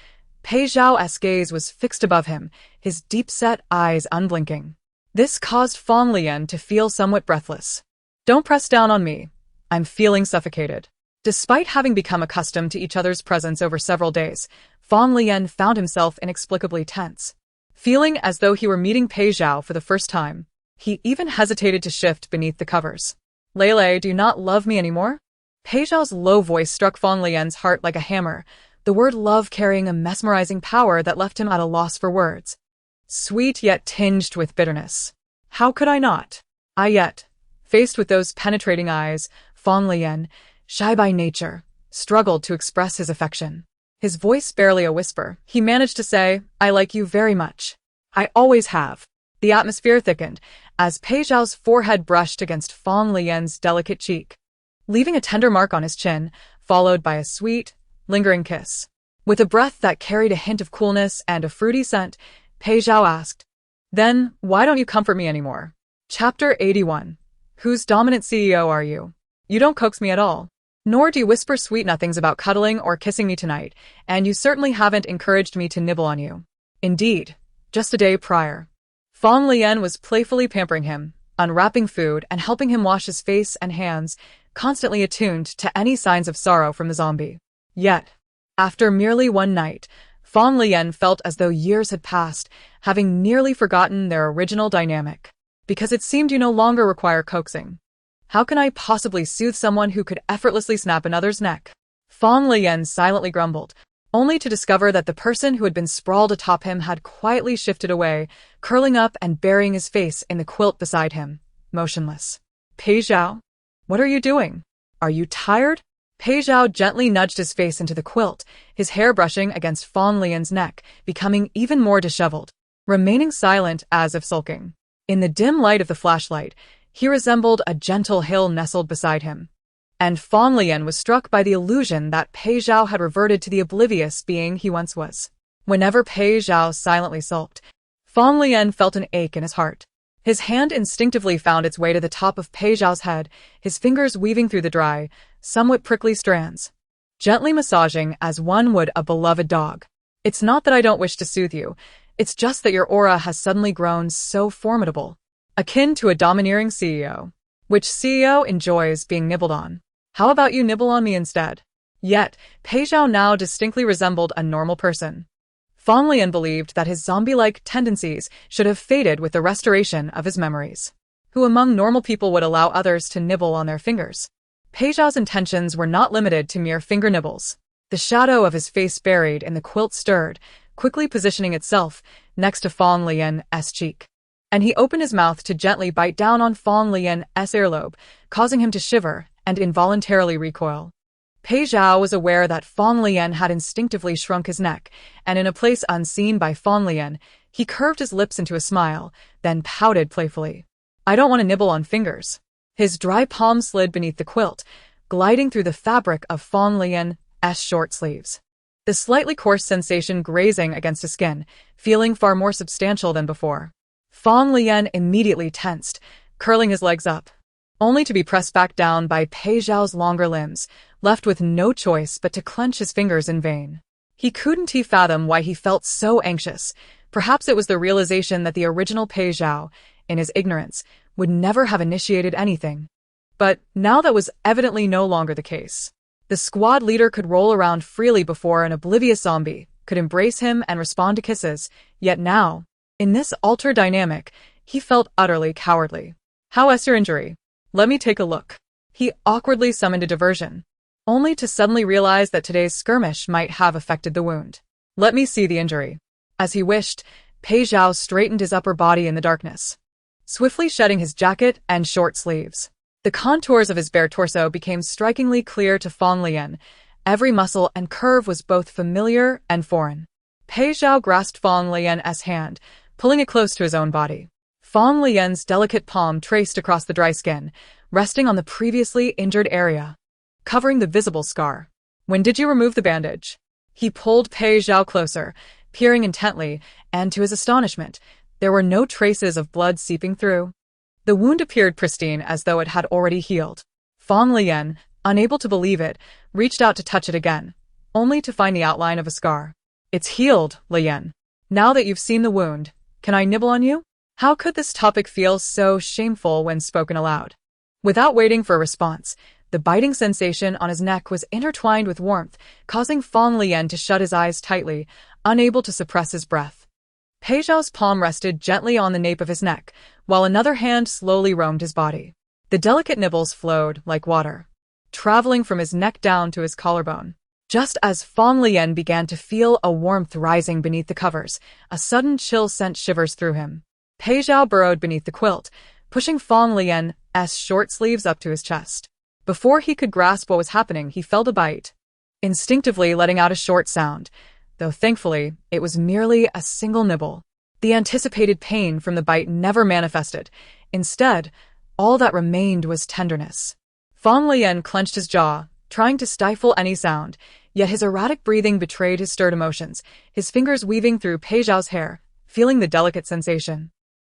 Pei Zhao's gaze was fixed above him, his deep-set eyes unblinking. This caused Fang Leyan to feel somewhat breathless. Don't press down on me. I'm feeling suffocated. Despite having become accustomed to each other's presence over several days, Fang Leyan found himself inexplicably tense. Feeling as though he were meeting Pei Zhao for the first time, he even hesitated to shift beneath the covers. Lele, do you not love me anymore? Pei Zhao's low voice struck Fang Leyan's heart like a hammer, the word love carrying a mesmerizing power that left him at a loss for words. Sweet yet tinged with bitterness. How could I not? Faced with those penetrating eyes, Fang Leyan, shy by nature, struggled to express his affection. His voice barely a whisper, he managed to say, I like you very much. I always have. The atmosphere thickened, as Pei Zhao's forehead brushed against Fang Leyan's delicate cheek, leaving a tender mark on his chin, followed by a sweet, lingering kiss. With a breath that carried a hint of coolness and a fruity scent, Pei Zhao asked, "Then, why don't you comfort me anymore?" Chapter 81. Whose dominant CEO are you? You don't coax me at all. Nor do you whisper sweet nothings about cuddling or kissing me tonight, and you certainly haven't encouraged me to nibble on you. Indeed, just a day prior, Fang Leyan was playfully pampering him, unwrapping food and helping him wash his face and hands, constantly attuned to any signs of sorrow from the zombie. Yet, after merely one night, Fang Leyan felt as though years had passed, having nearly forgotten their original dynamic. Because it seemed you no longer require coaxing. How can I possibly soothe someone who could effortlessly snap another's neck? Fang Leyan silently grumbled, only to discover that the person who had been sprawled atop him had quietly shifted away, curling up and burying his face in the quilt beside him, motionless. Pei Zhao? What are you doing? Are you tired? Pei Zhao gently nudged his face into the quilt, his hair brushing against Fang Leyan's neck, becoming even more disheveled, remaining silent as if sulking. In the dim light of the flashlight, he resembled a gentle hill nestled beside him. And Fang Leyan was struck by the illusion that Pei Zhao had reverted to the oblivious being he once was. Whenever Pei Zhao silently sulked, Fang Leyan felt an ache in his heart. His hand instinctively found its way to the top of Pei Zhao's head, his fingers weaving through the dry, somewhat prickly strands, gently massaging as one would a beloved dog. It's not that I don't wish to soothe you, it's just that your aura has suddenly grown so formidable, akin to a domineering CEO. Which CEO enjoys being nibbled on? How about you nibble on me instead? Yet, Pei Zhao now distinctly resembled a normal person. Fang Leyan believed that his zombie-like tendencies should have faded with the restoration of his memories. Who among normal people would allow others to nibble on their fingers? Pei Zhao's intentions were not limited to mere finger nibbles. The shadow of his face buried in the quilt stirred, quickly positioning itself next to Fang Leyan's cheek. And he opened his mouth to gently bite down on Fang Leyan's earlobe, causing him to shiver and involuntarily recoil. Pei Zhao was aware that Fang Leyan had instinctively shrunk his neck, and in a place unseen by Fang Leyan, he curved his lips into a smile, then pouted playfully. I don't want to nibble on fingers. His dry palm slid beneath the quilt, gliding through the fabric of Fang Leyan's short sleeves. The slightly coarse sensation grazing against his skin, feeling far more substantial than before. Fang Leyan immediately tensed, curling his legs up, only to be pressed back down by Pei Zhao's longer limbs, left with no choice but to clench his fingers in vain. He couldn't fathom why he felt so anxious. Perhaps it was the realization that the original Pei Zhao, in his ignorance, would never have initiated anything. But now that was evidently no longer the case. The squad leader could roll around freely before an oblivious zombie, could embrace him and respond to kisses, yet now, in this altered dynamic, he felt utterly cowardly. How's your injury? Let me take a look. He awkwardly summoned a diversion, only to suddenly realize that today's skirmish might have affected the wound. Let me see the injury. As he wished, Pei Zhao straightened his upper body in the darkness, swiftly shedding his jacket and short sleeves. The contours of his bare torso became strikingly clear to Fang Leyan. Every muscle and curve was both familiar and foreign. Pei Zhao grasped Fang Leyan's hand, pulling it close to his own body. Fang Leyan's delicate palm traced across the dry skin, resting on the previously injured area, covering the visible scar. When did you remove the bandage? He pulled Pei Zhao closer, peering intently, and to his astonishment, there were no traces of blood seeping through. The wound appeared pristine as though it had already healed. Fang Leyan, unable to believe it, reached out to touch it again, only to find the outline of a scar. It's healed, Leyan. Now that you've seen the wound, can I nibble on you? How could this topic feel so shameful when spoken aloud? Without waiting for a response, the biting sensation on his neck was intertwined with warmth, causing Fang Leyan to shut his eyes tightly, unable to suppress his breath. Pei Zhao's palm rested gently on the nape of his neck, while another hand slowly roamed his body. The delicate nibbles flowed like water, traveling from his neck down to his collarbone. Just as Fang Leyan began to feel a warmth rising beneath the covers, a sudden chill sent shivers through him. Pei Zhao burrowed beneath the quilt, pushing Fang Leyan's short sleeves up to his chest. Before he could grasp what was happening, he felt a bite, instinctively letting out a short sound, though thankfully it was merely a single nibble. The anticipated pain from the bite never manifested, Instead, all that remained was tenderness. Fang Leyan clenched his jaw, trying to stifle any sound, yet his erratic breathing betrayed his stirred emotions, his fingers weaving through Pei Zhao's hair, feeling the delicate sensation.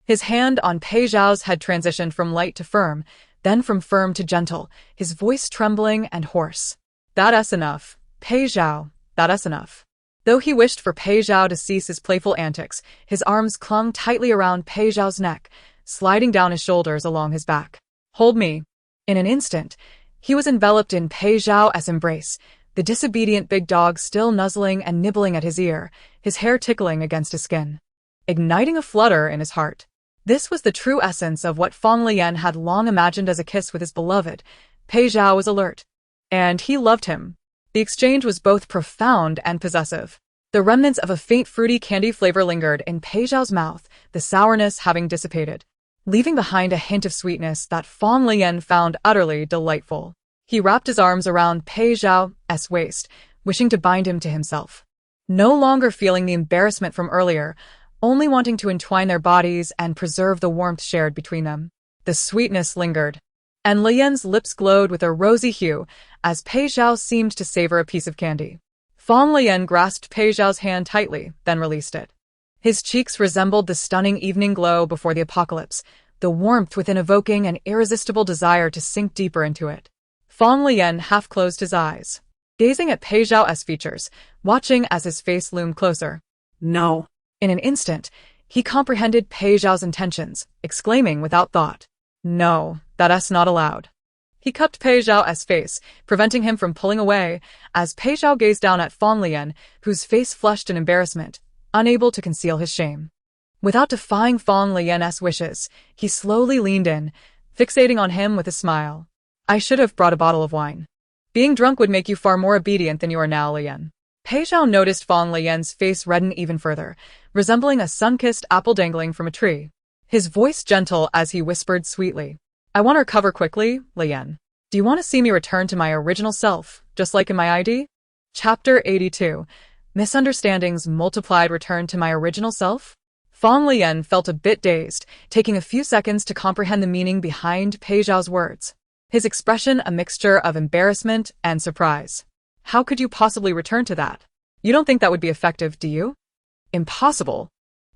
His hand on Pei Zhao's head transitioned from light to firm, then from firm to gentle, his voice trembling and hoarse. That's enough, Pei Zhao, that's enough. Though he wished for Pei Zhao to cease his playful antics, his arms clung tightly around Pei Zhao's neck, sliding down his shoulders along his back. Hold me. In an instant, he was enveloped in Pei Zhao's embrace, the disobedient big dog still nuzzling and nibbling at his ear, his hair tickling against his skin, igniting a flutter in his heart. This was the true essence of what Fang Leyan had long imagined as a kiss with his beloved. Pei Zhao was alert. And he loved him. The exchange was both profound and possessive. The remnants of a faint fruity candy flavor lingered in Pei Zhao's mouth, the sourness having dissipated, leaving behind a hint of sweetness that Fang Leyan found utterly delightful. He wrapped his arms around Pei Zhao's waist, wishing to bind him to himself. No longer feeling the embarrassment from earlier, only wanting to entwine their bodies and preserve the warmth shared between them. The sweetness lingered, and Leyan's lips glowed with a rosy hue as Pei Zhao seemed to savor a piece of candy. Fang Leyan grasped Pei Zhao's hand tightly, then released it. His cheeks resembled the stunning evening glow before the apocalypse, the warmth within evoking an irresistible desire to sink deeper into it. Fang Leyan half closed his eyes, gazing at Pei Zhao's features, watching as his face loomed closer. No. In an instant, he comprehended Pei Zhao's intentions, exclaiming without thought, "No, that's not allowed." He cupped Pei Zhao's face, preventing him from pulling away, as Pei Zhao gazed down at Fang Leyan, whose face flushed in embarrassment, unable to conceal his shame. Without defying Fang Leyan's wishes, he slowly leaned in, fixating on him with a smile. "I should have brought a bottle of wine. Being drunk would make you far more obedient than you are now, Leyan." Pei Zhao noticed Fang Leyan's face redden even further, resembling a sun-kissed apple dangling from a tree. His voice gentle as he whispered sweetly, "I want to recover quickly, Leyan. Do you want to see me return to my original self, just like in my ID?" Chapter 82. Misunderstandings multiplied. Return to my original self? Fang Leyan felt a bit dazed, taking a few seconds to comprehend the meaning behind Pei Zhao's words. His expression a mixture of embarrassment and surprise. How could you possibly return to that? You don't think that would be effective, do you? Impossible.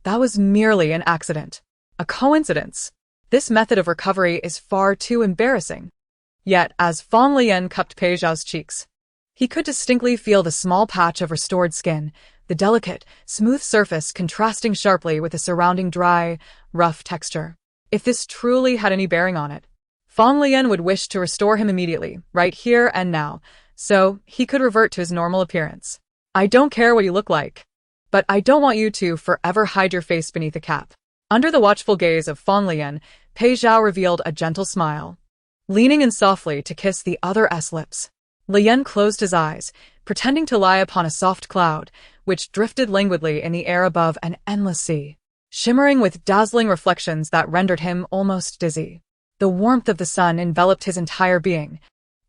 That was merely an accident. A coincidence. This method of recovery is far too embarrassing. Yet, as Fang Leyan cupped Pei Zhao's cheeks, he could distinctly feel the small patch of restored skin, the delicate, smooth surface contrasting sharply with the surrounding dry, rough texture. If this truly had any bearing on it, Fang Leyan would wish to restore him immediately, right here and now, so he could revert to his normal appearance. "I don't care what you look like, but I don't want you to forever hide your face beneath a cap." Under the watchful gaze of Fang Leyan, Pei Zhao revealed a gentle smile, leaning in softly to kiss the other's lips. Leyan closed his eyes, pretending to lie upon a soft cloud, which drifted languidly in the air above an endless sea, shimmering with dazzling reflections that rendered him almost dizzy. The warmth of the sun enveloped his entire being,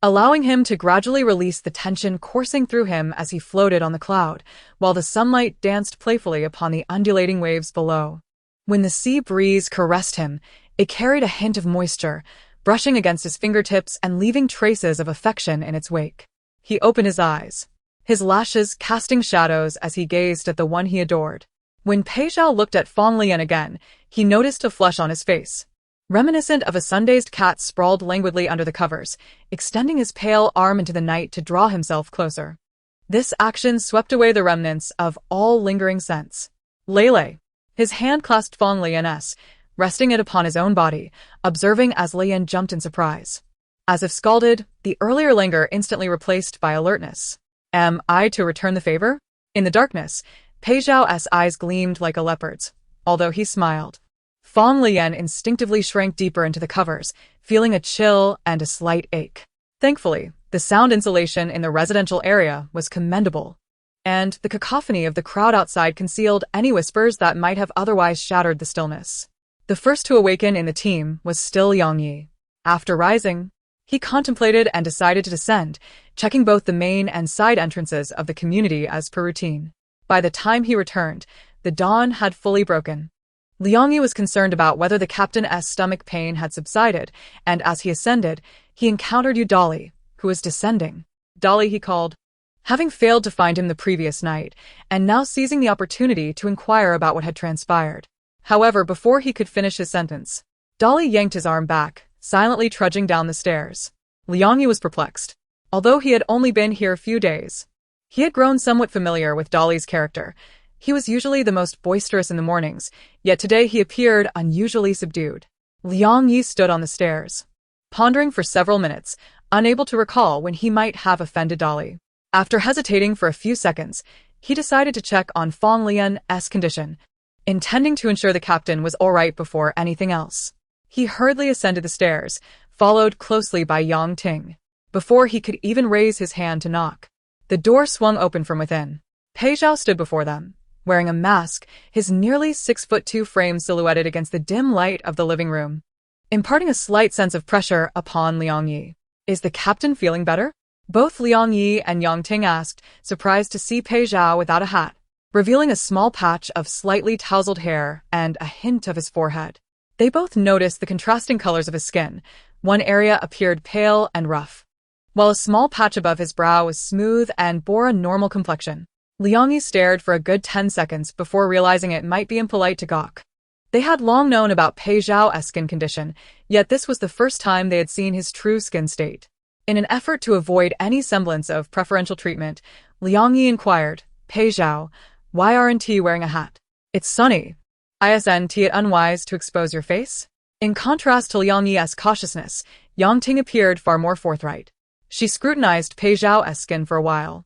allowing him to gradually release the tension coursing through him as he floated on the cloud, while the sunlight danced playfully upon the undulating waves below. When the sea breeze caressed him, it carried a hint of moisture, brushing against his fingertips and leaving traces of affection in its wake. He opened his eyes, his lashes casting shadows as he gazed at the one he adored. When Pei Zhao looked at Fang Leyan again, he noticed a flush on his face, reminiscent of a sun-dazed cat sprawled languidly under the covers, extending his pale arm into the night to draw himself closer. This action swept away the remnants of all lingering sense. Lele. His hand clasped Fang Leyan's, resting it upon his own body, observing as Leyan jumped in surprise. As if scalded, the earlier languor instantly replaced by alertness. "Am I to return the favor?" In the darkness, Pei Zhao's eyes gleamed like a leopard's, although he smiled. Fang Leyan instinctively shrank deeper into the covers, feeling a chill and a slight ache. Thankfully, the sound insulation in the residential area was commendable, and the cacophony of the crowd outside concealed any whispers that might have otherwise shattered the stillness. The first to awaken in the team was still Yang Yi. After rising, he contemplated and decided to descend, checking both the main and side entrances of the community as per routine. By the time he returned, the dawn had fully broken. Liang Yi was concerned about whether the captain's stomach pain had subsided, and as he ascended, he encountered Yu Dali, who was descending. Dali, he called, having failed to find him the previous night, and now seizing the opportunity to inquire about what had transpired. However, before he could finish his sentence, Dali yanked his arm back, silently trudging down the stairs. Liang Yi was perplexed. Although he had only been here a few days, he had grown somewhat familiar with Dali's character. He was usually the most boisterous in the mornings, yet today he appeared unusually subdued. Liang Yi stood on the stairs, pondering for several minutes, unable to recall when he might have offended Dali. After hesitating for a few seconds, he decided to check on Fang Leyan's condition, intending to ensure the captain was all right before anything else. He hurriedly ascended the stairs, followed closely by Yang Ting. Before he could even raise his hand to knock, the door swung open from within. Pei Zhao stood before them, wearing a mask, his nearly 6'2" frame silhouetted against the dim light of the living room, imparting a slight sense of pressure upon Liang Yi. Is the captain feeling better? Both Liang Yi and Yang Ting asked, surprised to see Pei Zhao without a hat, revealing a small patch of slightly tousled hair and a hint of his forehead. They both noticed the contrasting colors of his skin. One area appeared pale and rough, while a small patch above his brow was smooth and bore a normal complexion. Liang Yi stared for a good 10 seconds before realizing it might be impolite to gawk. They had long known about Pei Zhao's skin condition, yet this was the first time they had seen his true skin state. In an effort to avoid any semblance of preferential treatment, Liang Yi inquired, Pei Zhao, why aren't you wearing a hat? It's sunny. Isn't it unwise to expose your face? In contrast to Liang Yi's cautiousness, Yang Ting appeared far more forthright. She scrutinized Pei Zhao's skin for a while,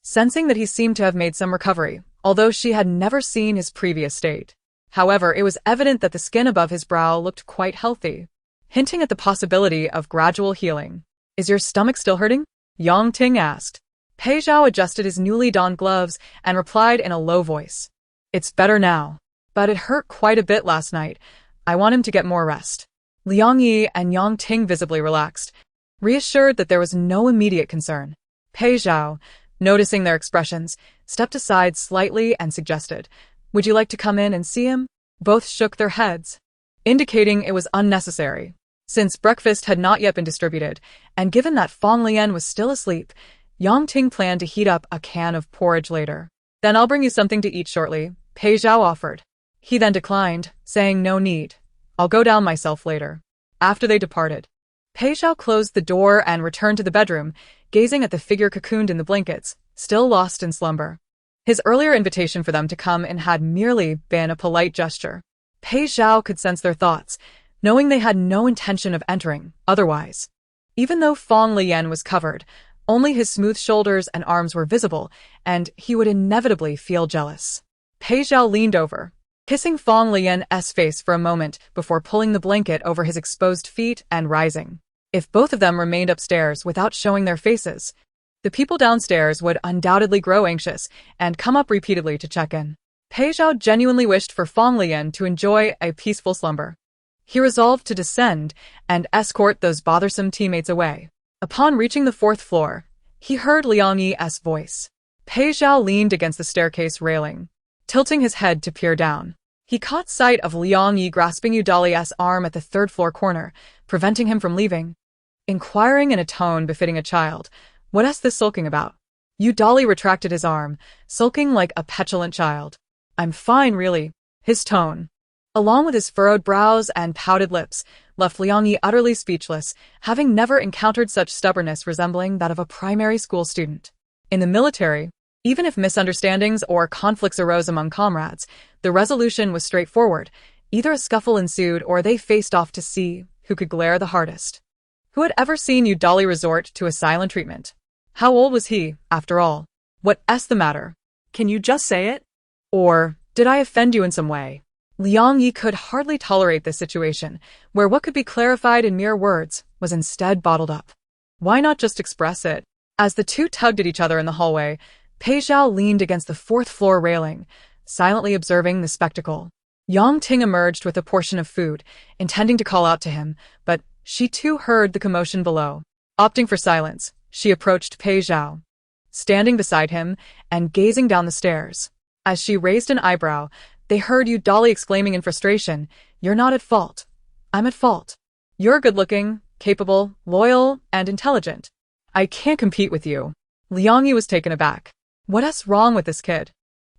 sensing that he seemed to have made some recovery, although she had never seen his previous state. However, it was evident that the skin above his brow looked quite healthy, hinting at the possibility of gradual healing. Is your stomach still hurting? Yang Ting asked. Pei Zhao adjusted his newly donned gloves and replied in a low voice. It's better now, but it hurt quite a bit last night. I want him to get more rest. Liang Yi and Yang Ting visibly relaxed, reassured that there was no immediate concern. Pei Zhao, noticing their expressions, stepped aside slightly and suggested, would you like to come in and see him? Both shook their heads, indicating it was unnecessary. Since breakfast had not yet been distributed, and given that Fang Leyan was still asleep, Yang Ting planned to heat up a can of porridge later. Then I'll bring you something to eat shortly, Pei Zhao offered. He then declined, saying no need. I'll go down myself later. After they departed, Pei Zhao closed the door and returned to the bedroom, gazing at the figure cocooned in the blankets, still lost in slumber. His earlier invitation for them to come in had merely been a polite gesture. Pei Zhao could sense their thoughts, knowing they had no intention of entering otherwise. Even though Fang Leyan was covered, only his smooth shoulders and arms were visible, and he would inevitably feel jealous. Pei Zhao leaned over, kissing Fang Leyan's face for a moment before pulling the blanket over his exposed feet and rising. If both of them remained upstairs without showing their faces, the people downstairs would undoubtedly grow anxious and come up repeatedly to check in. Pei Zhao genuinely wished for Fang Leyan to enjoy a peaceful slumber. He resolved to descend and escort those bothersome teammates away. Upon reaching the 4th floor, he heard Liang Yi's voice. Pei Zhao leaned against the staircase railing, tilting his head to peer down. He caught sight of Liang Yi grasping Yu Dali's arm at the 3rd floor corner, preventing him from leaving. Inquiring in a tone befitting a child, what's this sulking about? Yu Dali retracted his arm, sulking like a petulant child. I'm fine, really. His tone, along with his furrowed brows and pouted lips, left Liang Yi utterly speechless, having never encountered such stubbornness resembling that of a primary school student. In the military, even if misunderstandings or conflicts arose among comrades, the resolution was straightforward. Either a scuffle ensued or they faced off to see who could glare the hardest. Who had ever seen Yu Dali resort to a silent treatment? How old was he, after all? What's the matter? Can you just say it? Or, did I offend you in some way? Liang Yi could hardly tolerate this situation, where what could be clarified in mere words was instead bottled up. Why not just express it? As the two tugged at each other in the hallway, Pei Zhao leaned against the 4th floor railing, silently observing the spectacle. Yang Ting emerged with a portion of food, intending to call out to him, but she too heard the commotion below. Opting for silence, she approached Pei Zhao, standing beside him and gazing down the stairs. As she raised an eyebrow, They heard Udali exclaiming in frustration, "You're not at fault. I'm at fault. You're good-looking, capable, loyal, and intelligent. I can't compete with you." Liang Yi was taken aback. What's wrong with this kid?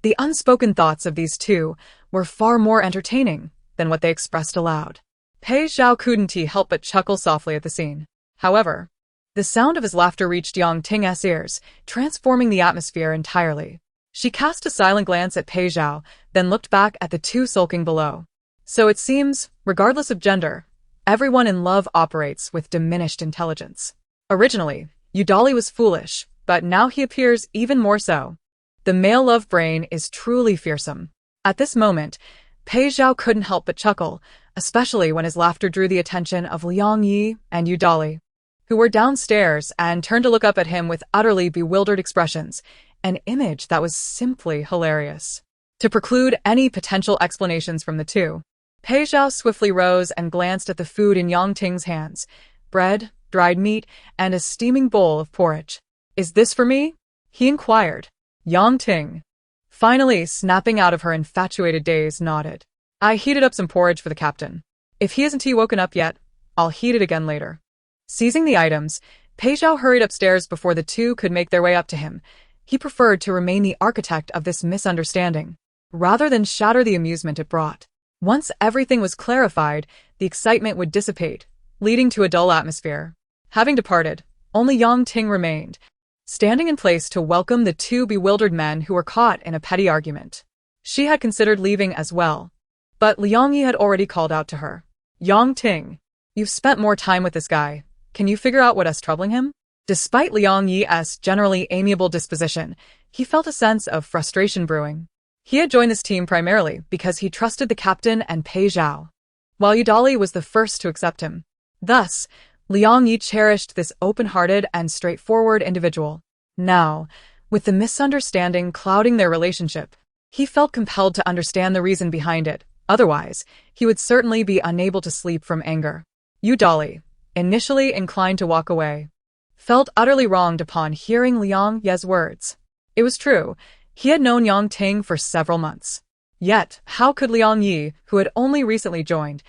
The unspoken thoughts of these two were far more entertaining than what they expressed aloud. Pei Zhao couldn't help but chuckle softly at the scene. However, the sound of his laughter reached Yang Ting's ears, transforming the atmosphere entirely. She cast a silent glance at Pei Zhao, then looked back at the two sulking below. So it seems, regardless of gender, everyone in love operates with diminished intelligence. Originally, Udali was foolish, but now he appears even more so. The male love brain is truly fearsome. At this moment, Pei Zhao couldn't help but chuckle, especially when his laughter drew the attention of Liang Yi and Udali, who were downstairs and turned to look up at him with utterly bewildered expressions, an image that was simply hilarious. To preclude any potential explanations from the two, Pei Zhao swiftly rose and glanced at the food in Yang Ting's hands: bread, dried meat, and a steaming bowl of porridge. "Is this for me?" he inquired. Yang Ting, finally snapping out of her infatuated daze, nodded. "I heated up some porridge for the captain. If he isn't woken up yet, I'll heat it again later." Seizing the items, Pei Zhao hurried upstairs before the two could make their way up to him. He preferred to remain the architect of this misunderstanding, rather than shatter the amusement it brought. Once everything was clarified, the excitement would dissipate, leading to a dull atmosphere. Having departed, only Yang Ting remained, standing in place to welcome the two bewildered men who were caught in a petty argument. She had considered leaving as well, but Liang Yi had already called out to her. "Yang Ting, you've spent more time with this guy. Can you figure out what's troubling him?" Despite Liang Yi's generally amiable disposition, he felt a sense of frustration brewing. He had joined this team primarily because he trusted the captain and Pei Zhao, while Udali was the first to accept him. Thus, Liang Yi cherished this open-hearted and straightforward individual. Now, with the misunderstanding clouding their relationship, he felt compelled to understand the reason behind it. Otherwise, he would certainly be unable to sleep from anger. Udali, initially inclined to walk away, felt utterly wronged upon hearing Liang Yi's words. It was true, he had known Yang Ting for several months. Yet, how could Liang Yi, who had only recently joined,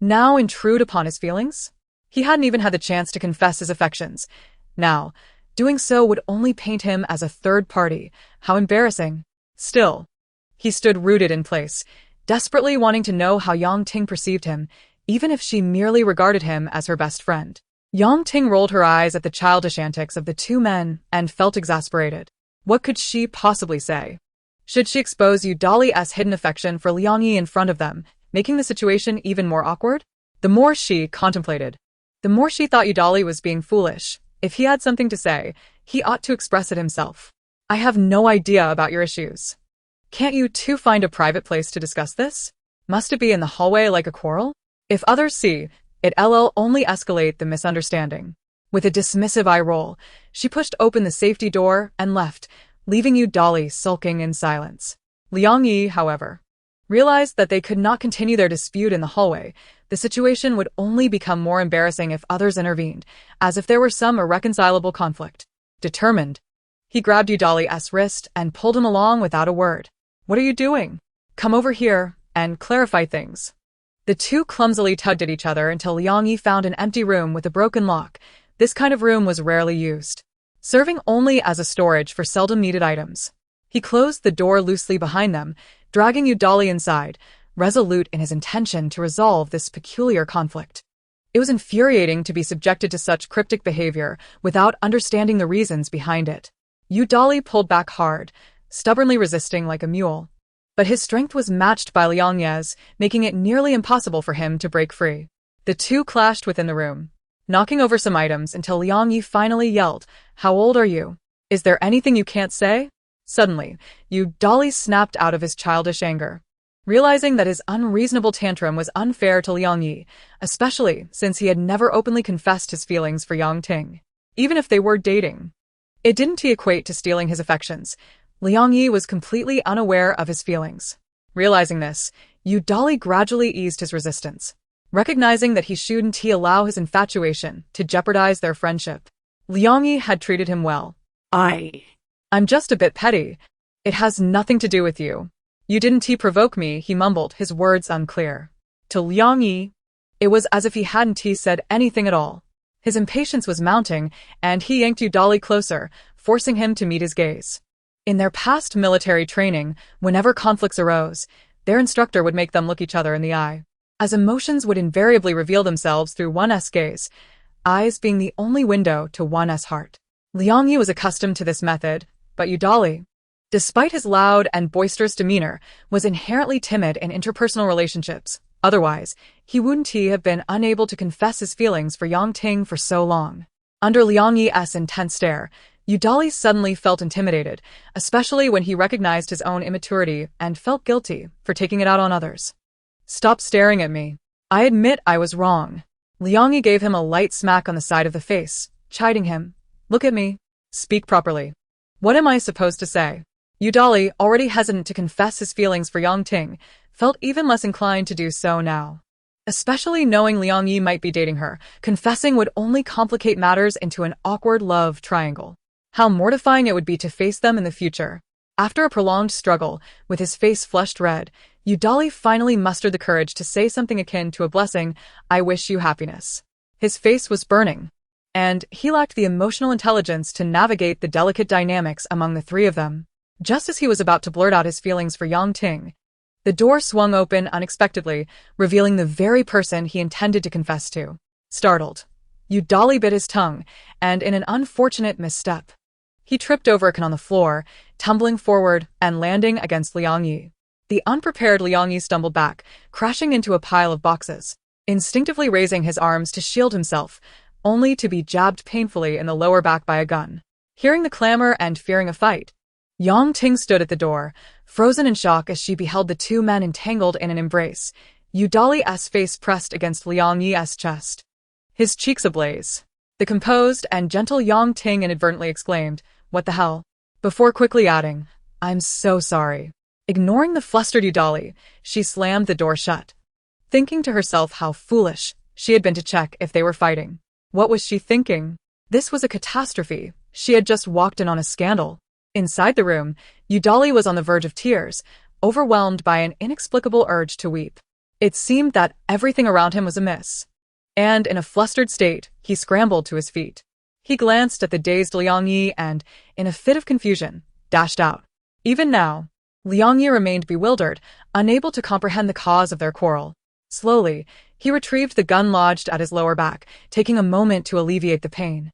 now intrude upon his feelings? He hadn't even had the chance to confess his affections. Now, doing so would only paint him as a third party. How embarrassing. Still, he stood rooted in place, desperately wanting to know how Yang Ting perceived him, even if she merely regarded him as her best friend. Yang Ting rolled her eyes at the childish antics of the two men and felt exasperated. What could she possibly say? Should she expose Udali's hidden affection for Liang Yi in front of them, making the situation even more awkward? The more she contemplated, the more she thought Udali was being foolish. If he had something to say, he ought to express it himself. "I have no idea about your issues. Can't you two find a private place to discuss this? Must it be in the hallway like a quarrel? If others see, it'll only escalate the misunderstanding." With a dismissive eye roll, she pushed open the safety door and left, leaving Udali sulking in silence. Liang Yi, however, realized that they could not continue their dispute in the hallway. The situation would only become more embarrassing if others intervened, as if there were some irreconcilable conflict. Determined, he grabbed Udali's wrist and pulled him along without a word. "What are you doing? Come over here and clarify things." The two clumsily tugged at each other until Liang Yi found an empty room with a broken lock. This kind of room was rarely used, serving only as a storage for seldom needed items. He closed the door loosely behind them, dragging Udali inside, resolute in his intention to resolve this peculiar conflict. It was infuriating to be subjected to such cryptic behavior without understanding the reasons behind it. Udali pulled back hard, stubbornly resisting like a mule. But his strength was matched by Liang Yi's, making it nearly impossible for him to break free. The two clashed within the room, knocking over some items until Liang Yi finally yelled, "How old are you? Is there anything you can't say?" Suddenly, Udali snapped out of his childish anger, realizing that his unreasonable tantrum was unfair to Liang Yi, especially since he had never openly confessed his feelings for Yang Ting, even if they were dating. It didn't equate to stealing his affections. Liang Yi was completely unaware of his feelings. Realizing this, Udali gradually eased his resistance, recognizing that he shouldn't allow his infatuation to jeopardize their friendship. Liang Yi had treated him well. I'm just a bit petty. It has nothing to do with you." You didn't provoke me, he mumbled, his words unclear. To Liang Yi, it was as if he hadn't said anything at all. His impatience was mounting, and he yanked Udali closer, forcing him to meet his gaze. In their past military training, whenever conflicts arose, their instructor would make them look each other in the eye, as emotions would invariably reveal themselves through one's gaze, eyes being the only window to one's heart. Liang Yi was accustomed to this method, but Udali, despite his loud and boisterous demeanor, was inherently timid in interpersonal relationships. Otherwise, he wouldn't have been unable to confess his feelings for Yang Ting for so long. Under Liang Yi's intense stare, Udali suddenly felt intimidated, especially when he recognized his own immaturity and felt guilty for taking it out on others. Stop staring at me. I admit I was wrong. Liang Yi gave him a light smack on the side of the face, chiding him. Look at me. Speak properly. What am I supposed to say? Udali, already hesitant to confess his feelings for Yang Ting, felt even less inclined to do so now. Especially knowing Liang Yi might be dating her, confessing would only complicate matters into an awkward love triangle. How mortifying it would be to face them in the future. After a prolonged struggle, with his face flushed red, Udali finally mustered the courage to say something akin to a blessing, I wish you happiness. His face was burning, and he lacked the emotional intelligence to navigate the delicate dynamics among the three of them. Just as he was about to blurt out his feelings for Yang Ting, the door swung open unexpectedly, revealing the very person he intended to confess to. Startled, Udali bit his tongue, and in an unfortunate misstep, he tripped over a can on the floor, tumbling forward and landing against Liang Yi. The unprepared Liang Yi stumbled back, crashing into a pile of boxes, instinctively raising his arms to shield himself, only to be jabbed painfully in the lower back by a gun. Hearing the clamor and fearing a fight, Yang Ting stood at the door, frozen in shock as she beheld the two men entangled in an embrace, Udali's face pressed against Liang Yi's chest, his cheeks ablaze. The composed and gentle Yang Ting inadvertently exclaimed, What the hell? Before quickly adding, I'm so sorry. Ignoring the flustered Udali, she slammed the door shut, thinking to herself how foolish she had been to check if they were fighting. What was she thinking? This was a catastrophe. She had just walked in on a scandal. Inside the room, Udali was on the verge of tears, overwhelmed by an inexplicable urge to weep. It seemed that everything around him was amiss, and in a flustered state, he scrambled to his feet. He glanced at the dazed Liang Yi and, in a fit of confusion, dashed out. Even now, Liang Yi remained bewildered, unable to comprehend the cause of their quarrel. Slowly, he retrieved the gun lodged at his lower back, taking a moment to alleviate the pain,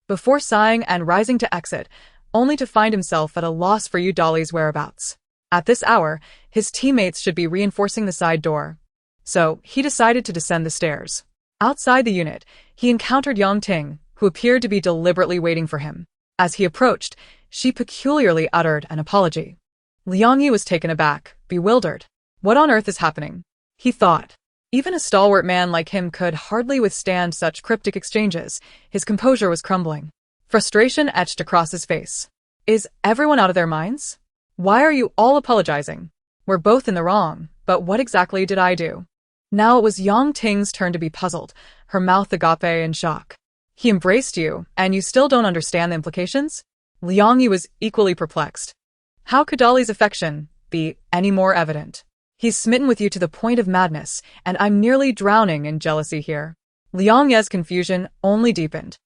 before sighing and rising to exit, only to find himself at a loss for Udali's whereabouts. At this hour, his teammates should be reinforcing the side door, so he decided to descend the stairs. Outside the unit, he encountered Yang Ting, who appeared to be deliberately waiting for him. As he approached, she peculiarly uttered an apology. Liang Yi was taken aback, bewildered. What on earth is happening? He thought. Even a stalwart man like him could hardly withstand such cryptic exchanges. His composure was crumbling. Frustration etched across his face. Is everyone out of their minds? Why are you all apologizing? We're both in the wrong, but what exactly did I do? Now it was Yang Ting's turn to be puzzled, her mouth agape in shock. He embraced you, and you still don't understand the implications? Liang Yi was equally perplexed. How could Dali's affection be any more evident? He's smitten with you to the point of madness, and I'm nearly drowning in jealousy here. Liang Yi's confusion only deepened.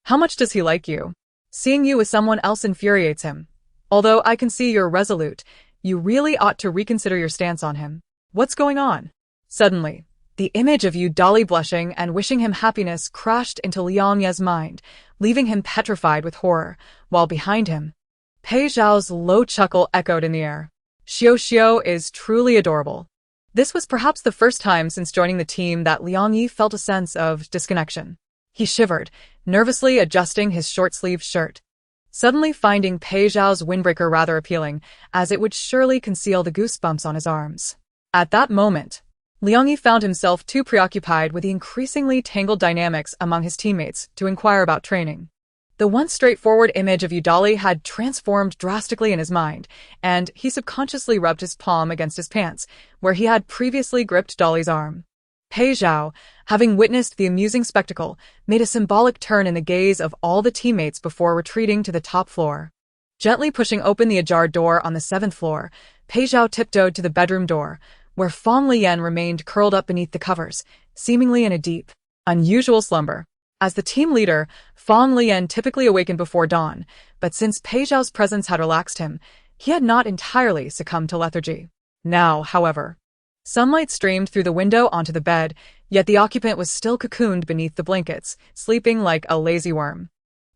How much does he like you? Seeing you with someone else infuriates him. Although I can see you're resolute, you really ought to reconsider your stance on him. What's going on? Suddenly, the image of Udali blushing and wishing him happiness crashed into Liang Yi's mind, leaving him petrified with horror, while behind him, Pei Zhao's low chuckle echoed in the air. Xiao is truly adorable. This was perhaps the first time since joining the team that Liang Yi felt a sense of disconnection. He shivered, nervously adjusting his short-sleeved shirt, suddenly finding Pei Zhao's windbreaker rather appealing, as it would surely conceal the goosebumps on his arms. At that moment, Liang Yi found himself too preoccupied with the increasingly tangled dynamics among his teammates to inquire about training. The once straightforward image of Udali had transformed drastically in his mind, and he subconsciously rubbed his palm against his pants, where he had previously gripped Dali's arm. Pei Zhao, having witnessed the amusing spectacle, made a symbolic turn in the gaze of all the teammates before retreating to the top floor. Gently pushing open the ajar door on the 7th floor, Pei Zhao tiptoed to the bedroom door, where Fang Leyan remained curled up beneath the covers, seemingly in a deep, unusual slumber. As the team leader, Fang Leyan typically awakened before dawn, but since Pei Zhao's presence had relaxed him, he had not entirely succumbed to lethargy. Now, however, sunlight streamed through the window onto the bed, yet the occupant was still cocooned beneath the blankets, sleeping like a lazy worm.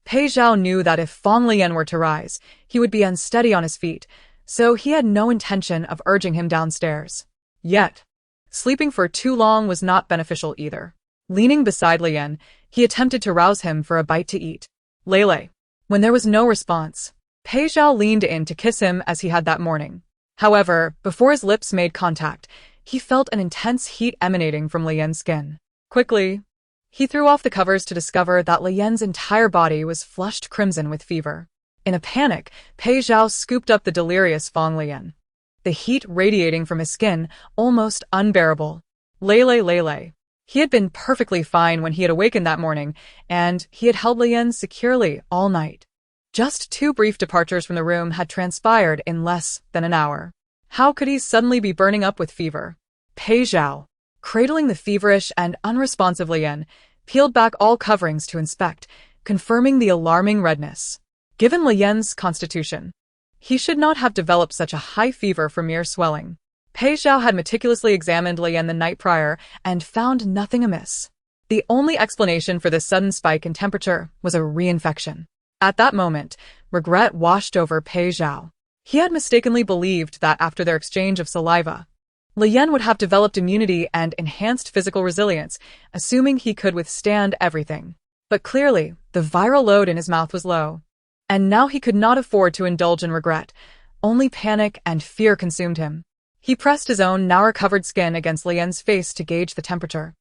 Pei Zhao knew that if Fang Leyan were to rise, he would be unsteady on his feet, so he had no intention of urging him downstairs. Yet, sleeping for too long was not beneficial either. Leaning beside Leyan, he attempted to rouse him for a bite to eat. Lele. When there was no response, Pei Zhao leaned in to kiss him as he had that morning. However, before his lips made contact, he felt an intense heat emanating from Leyan's skin. Quickly, he threw off the covers to discover that Leyan's entire body was flushed crimson with fever. In a panic, Pei Zhao scooped up the delirious Fang Leyan, the heat radiating from his skin almost unbearable. Lele. He had been perfectly fine when he had awakened that morning, and he had held Leyan securely all night. Just 2 brief departures from the room had transpired in less than an hour. How could he suddenly be burning up with fever? Pei Zhao, cradling the feverish and unresponsive Leyan, peeled back all coverings to inspect, confirming the alarming redness. Given Leyan's constitution, he should not have developed such a high fever from mere swelling. Pei Zhao had meticulously examined Leyan the night prior and found nothing amiss. The only explanation for this sudden spike in temperature was a reinfection. At that moment, regret washed over Pei Zhao. He had mistakenly believed that after their exchange of saliva, Leyan would have developed immunity and enhanced physical resilience, assuming he could withstand everything. But clearly, the viral load in his mouth was low. And now he could not afford to indulge in regret. Only panic and fear consumed him. He pressed his own now-recovered skin against Leyan's face to gauge the temperature.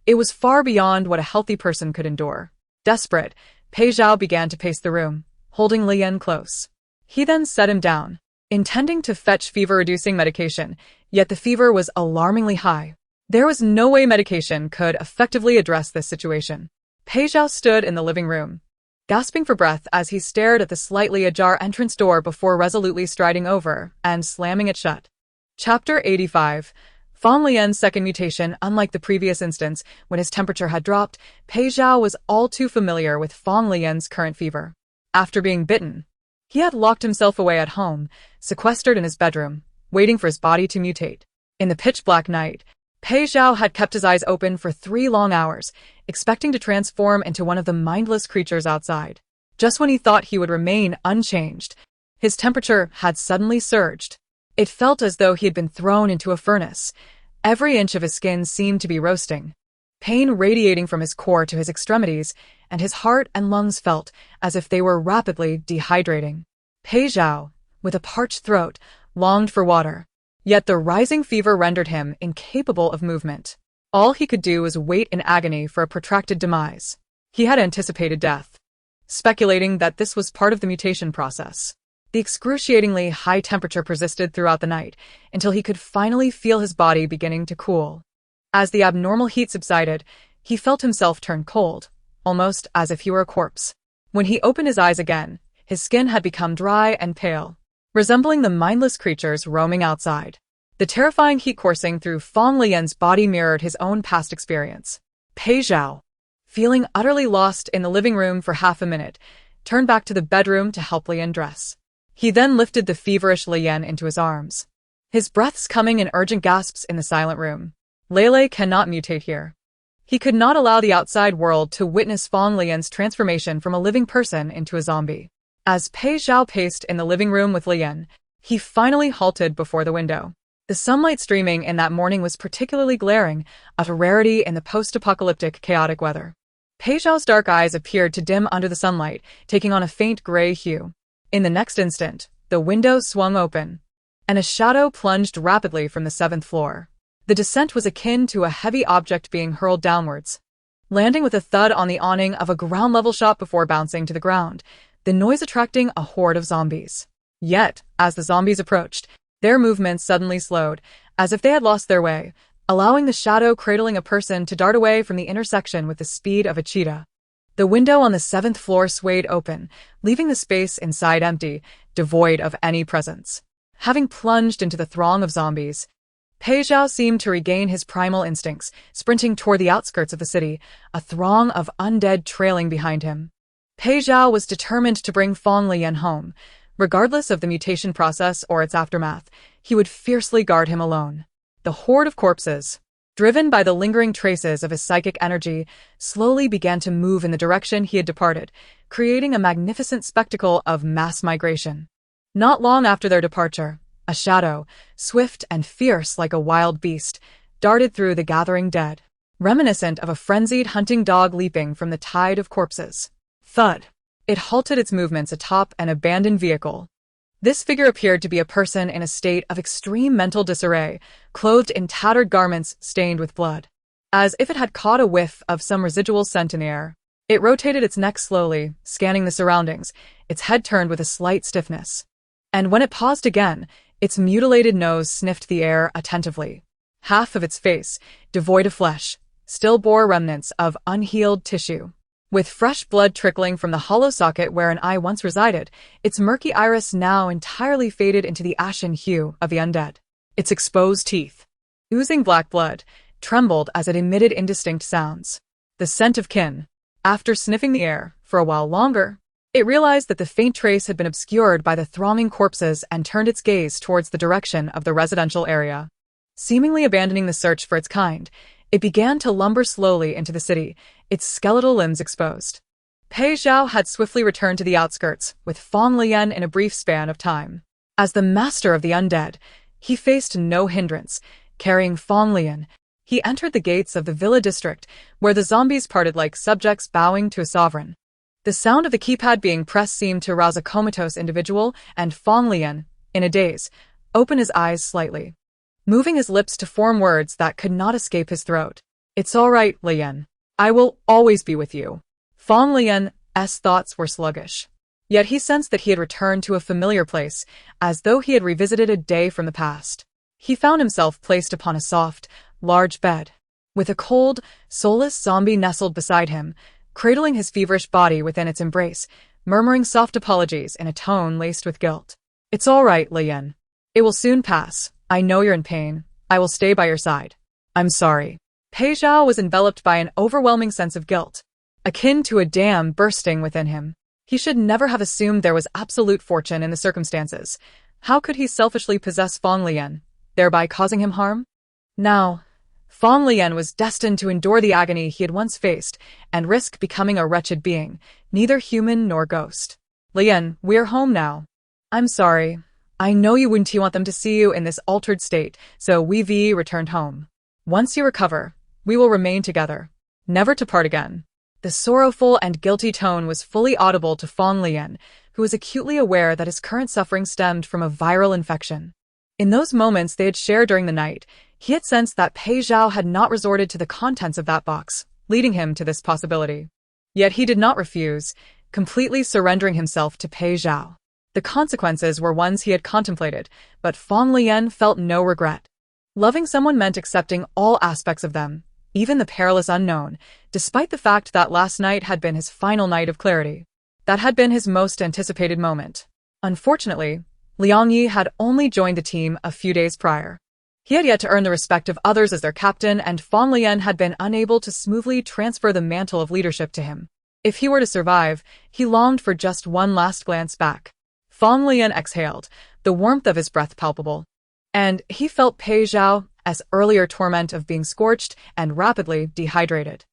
It was far beyond what a healthy person could endure. Desperate, Pei Zhao began to pace the room, holding Leyan close. He then set him down, intending to fetch fever-reducing medication, yet the fever was alarmingly high. There was no way medication could effectively address this situation. Pei Zhao stood in the living room, gasping for breath as he stared at the slightly ajar entrance door before resolutely striding over and slamming it shut. Chapter 85. Fang Leyan's second mutation. Unlike the previous instance, when his temperature had dropped, Pei Zhao was all too familiar with Fang Leyan's current fever. After being bitten, he had locked himself away at home, sequestered in his bedroom, waiting for his body to mutate. In the pitch-black night, Pei Zhao had kept his eyes open for 3 long hours, expecting to transform into one of the mindless creatures outside. Just when he thought he would remain unchanged, his temperature had suddenly surged. It felt as though he had been thrown into a furnace. Every inch of his skin seemed to be roasting, pain radiating from his core to his extremities, and his heart and lungs felt as if they were rapidly dehydrating. Pei Zhao, with a parched throat, longed for water. Yet the rising fever rendered him incapable of movement. All he could do was wait in agony for a protracted demise. He had anticipated death, speculating that this was part of the mutation process. The excruciatingly high temperature persisted throughout the night, until he could finally feel his body beginning to cool. As the abnormal heat subsided, he felt himself turn cold, almost as if he were a corpse. When he opened his eyes again, his skin had become dry and pale, resembling the mindless creatures roaming outside. The terrifying heat coursing through Fang Leyan's body mirrored his own past experience. Pei Zhao, feeling utterly lost in the living room for half a minute, turned back to the bedroom to help Leyan dress. He then lifted the feverish Leyan into his arms, his breaths coming in urgent gasps in the silent room. Lele cannot mutate here. He could not allow the outside world to witness Fang Leyan's transformation from a living person into a zombie. As Pei Zhao paced in the living room with Leyan, he finally halted before the window. The sunlight streaming in that morning was particularly glaring, a rarity in the post-apocalyptic chaotic weather. Pei Zhao's dark eyes appeared to dim under the sunlight, taking on a faint gray hue. In the next instant, the window swung open, and a shadow plunged rapidly from the 7th floor. The descent was akin to a heavy object being hurled downwards, landing with a thud on the awning of a ground-level shop before bouncing to the ground, the noise attracting a horde of zombies. Yet, as the zombies approached, their movements suddenly slowed, as if they had lost their way, allowing the shadow cradling a person to dart away from the intersection with the speed of a cheetah. The window on the 7th floor swayed open, leaving the space inside empty, devoid of any presence. Having plunged into the throng of zombies, Pei Zhao seemed to regain his primal instincts, sprinting toward the outskirts of the city, a throng of undead trailing behind him. Pei Zhao was determined to bring Fang Leyan home. Regardless of the mutation process or its aftermath, he would fiercely guard him alone. The horde of corpses, driven by the lingering traces of his psychic energy, slowly began to move in the direction he had departed, creating a magnificent spectacle of mass migration. Not long after their departure, a shadow, swift and fierce like a wild beast, darted through the gathering dead, reminiscent of a frenzied hunting dog leaping from the tide of corpses. Thud! It halted its movements atop an abandoned vehicle. This figure appeared to be a person in a state of extreme mental disarray, clothed in tattered garments stained with blood. As if it had caught a whiff of some residual scent in the air, it rotated its neck slowly, scanning the surroundings, its head turned with a slight stiffness. And when it paused again, its mutilated nose sniffed the air attentively. Half of its face, devoid of flesh, still bore remnants of unhealed tissue. With fresh blood trickling from the hollow socket where an eye once resided, its murky iris now entirely faded into the ashen hue of the undead. Its exposed teeth, oozing black blood, trembled as it emitted indistinct sounds. The scent of kin. After sniffing the air for a while longer, it realized that the faint trace had been obscured by the thronging corpses and turned its gaze towards the direction of the residential area. Seemingly abandoning the search for its kind, it began to lumber slowly into the city, its skeletal limbs exposed. Pei Zhao had swiftly returned to the outskirts, with Fang Leyan in a brief span of time. As the master of the undead, he faced no hindrance. Carrying Fang Leyan, he entered the gates of the villa district, where the zombies parted like subjects bowing to a sovereign. The sound of the keypad being pressed seemed to rouse a comatose individual, and Fang Leyan, in a daze, opened his eyes slightly, moving his lips to form words that could not escape his throat. "It's all right, Leyan. I will always be with you." Fang Leyan's thoughts were sluggish. Yet he sensed that he had returned to a familiar place, as though he had revisited a day from the past. He found himself placed upon a soft, large bed, with a cold, soulless zombie nestled beside him, cradling his feverish body within its embrace, murmuring soft apologies in a tone laced with guilt. "It's all right, Leyan. It will soon pass. I know you're in pain. I will stay by your side. I'm sorry." Pei Zhao was enveloped by an overwhelming sense of guilt, akin to a dam bursting within him. He should never have assumed there was absolute fortune in the circumstances. How could he selfishly possess Fang Leyan, thereby causing him harm? Now, Fang Leyan was destined to endure the agony he had once faced and risk becoming a wretched being, neither human nor ghost. "Leyan, we're home now." "I'm sorry. I know you wouldn't want them to see you in this altered state, so we've returned home. Once you recover, we will remain together, never to part again." The sorrowful and guilty tone was fully audible to Fang Leyan, who was acutely aware that his current suffering stemmed from a viral infection. In those moments they had shared during the night, he had sensed that Pei Zhao had not resorted to the contents of that box, leading him to this possibility. Yet he did not refuse, completely surrendering himself to Pei Zhao. The consequences were ones he had contemplated, but Fang Leyan felt no regret. Loving someone meant accepting all aspects of them, even the perilous unknown, despite the fact that last night had been his final night of clarity. That had been his most anticipated moment. Unfortunately, Liang Yi had only joined the team a few days prior. He had yet to earn the respect of others as their captain, and Fang Leyan had been unable to smoothly transfer the mantle of leadership to him. If he were to survive, he longed for just one last glance back. Fang Leyan exhaled, the warmth of his breath palpable. And he felt Pei Zhao's earlier torment of being scorched and rapidly dehydrated.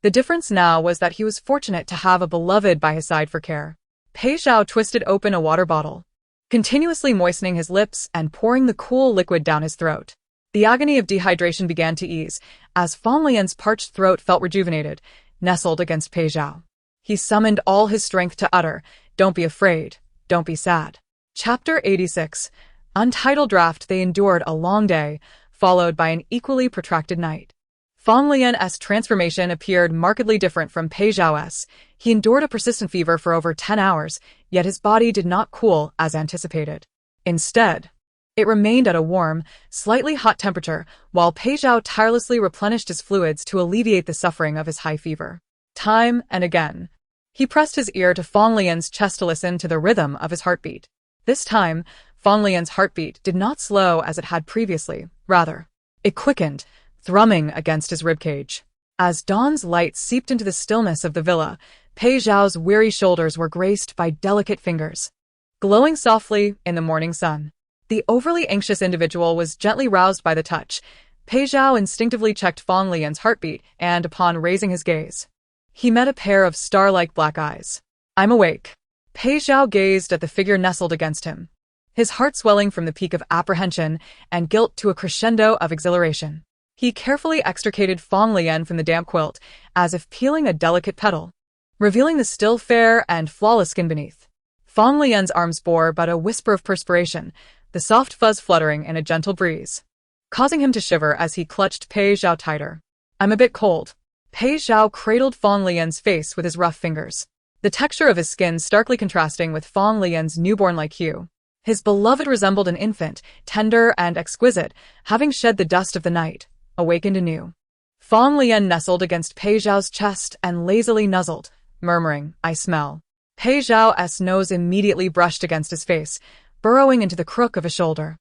The difference now was that he was fortunate to have a beloved by his side for care. Pei Zhao twisted open a water bottle, continuously moistening his lips and pouring the cool liquid down his throat. The agony of dehydration began to ease, as Fang Leyan's parched throat felt rejuvenated, nestled against Pei Zhao. He summoned all his strength to utter, "Don't be afraid, don't be sad." Chapter 86. Untitled draft. They endured a long day, followed by an equally protracted night. Fang Leyan's transformation appeared markedly different from Pei Zhao's. He endured a persistent fever for over 10 hours, yet his body did not cool as anticipated. Instead, it remained at a warm, slightly hot temperature, while Pei Zhao tirelessly replenished his fluids to alleviate the suffering of his high fever. Time and again, he pressed his ear to Fang Leyan's chest to listen to the rhythm of his heartbeat. This time, Fang Leyan's heartbeat did not slow as it had previously. Rather, it quickened, thrumming against his ribcage. As dawn's light seeped into the stillness of the villa, Pei Zhao's weary shoulders were graced by delicate fingers, glowing softly in the morning sun. The overly anxious individual was gently roused by the touch. Pei Zhao instinctively checked Fang Leyan's heartbeat, and upon raising his gaze, he met a pair of star-like black eyes. "I'm awake." Pei Zhao gazed at the figure nestled against him, his heart swelling from the peak of apprehension and guilt to a crescendo of exhilaration. He carefully extricated Fang Leyan from the damp quilt, as if peeling a delicate petal, revealing the still fair and flawless skin beneath. Fang Leyan's arms bore but a whisper of perspiration, the soft fuzz fluttering in a gentle breeze, causing him to shiver as he clutched Pei Zhao tighter. "I'm a bit cold." Pei Zhao cradled Fang Leyan's face with his rough fingers, the texture of his skin starkly contrasting with Fang Leyan's newborn-like hue. His beloved resembled an infant, tender and exquisite, having shed the dust of the night, awakened anew. Fang Leyan nestled against Pei Zhao's chest and lazily nuzzled, murmuring, "I smell." Pei Zhao's nose immediately brushed against his face, burrowing into the crook of a shoulder.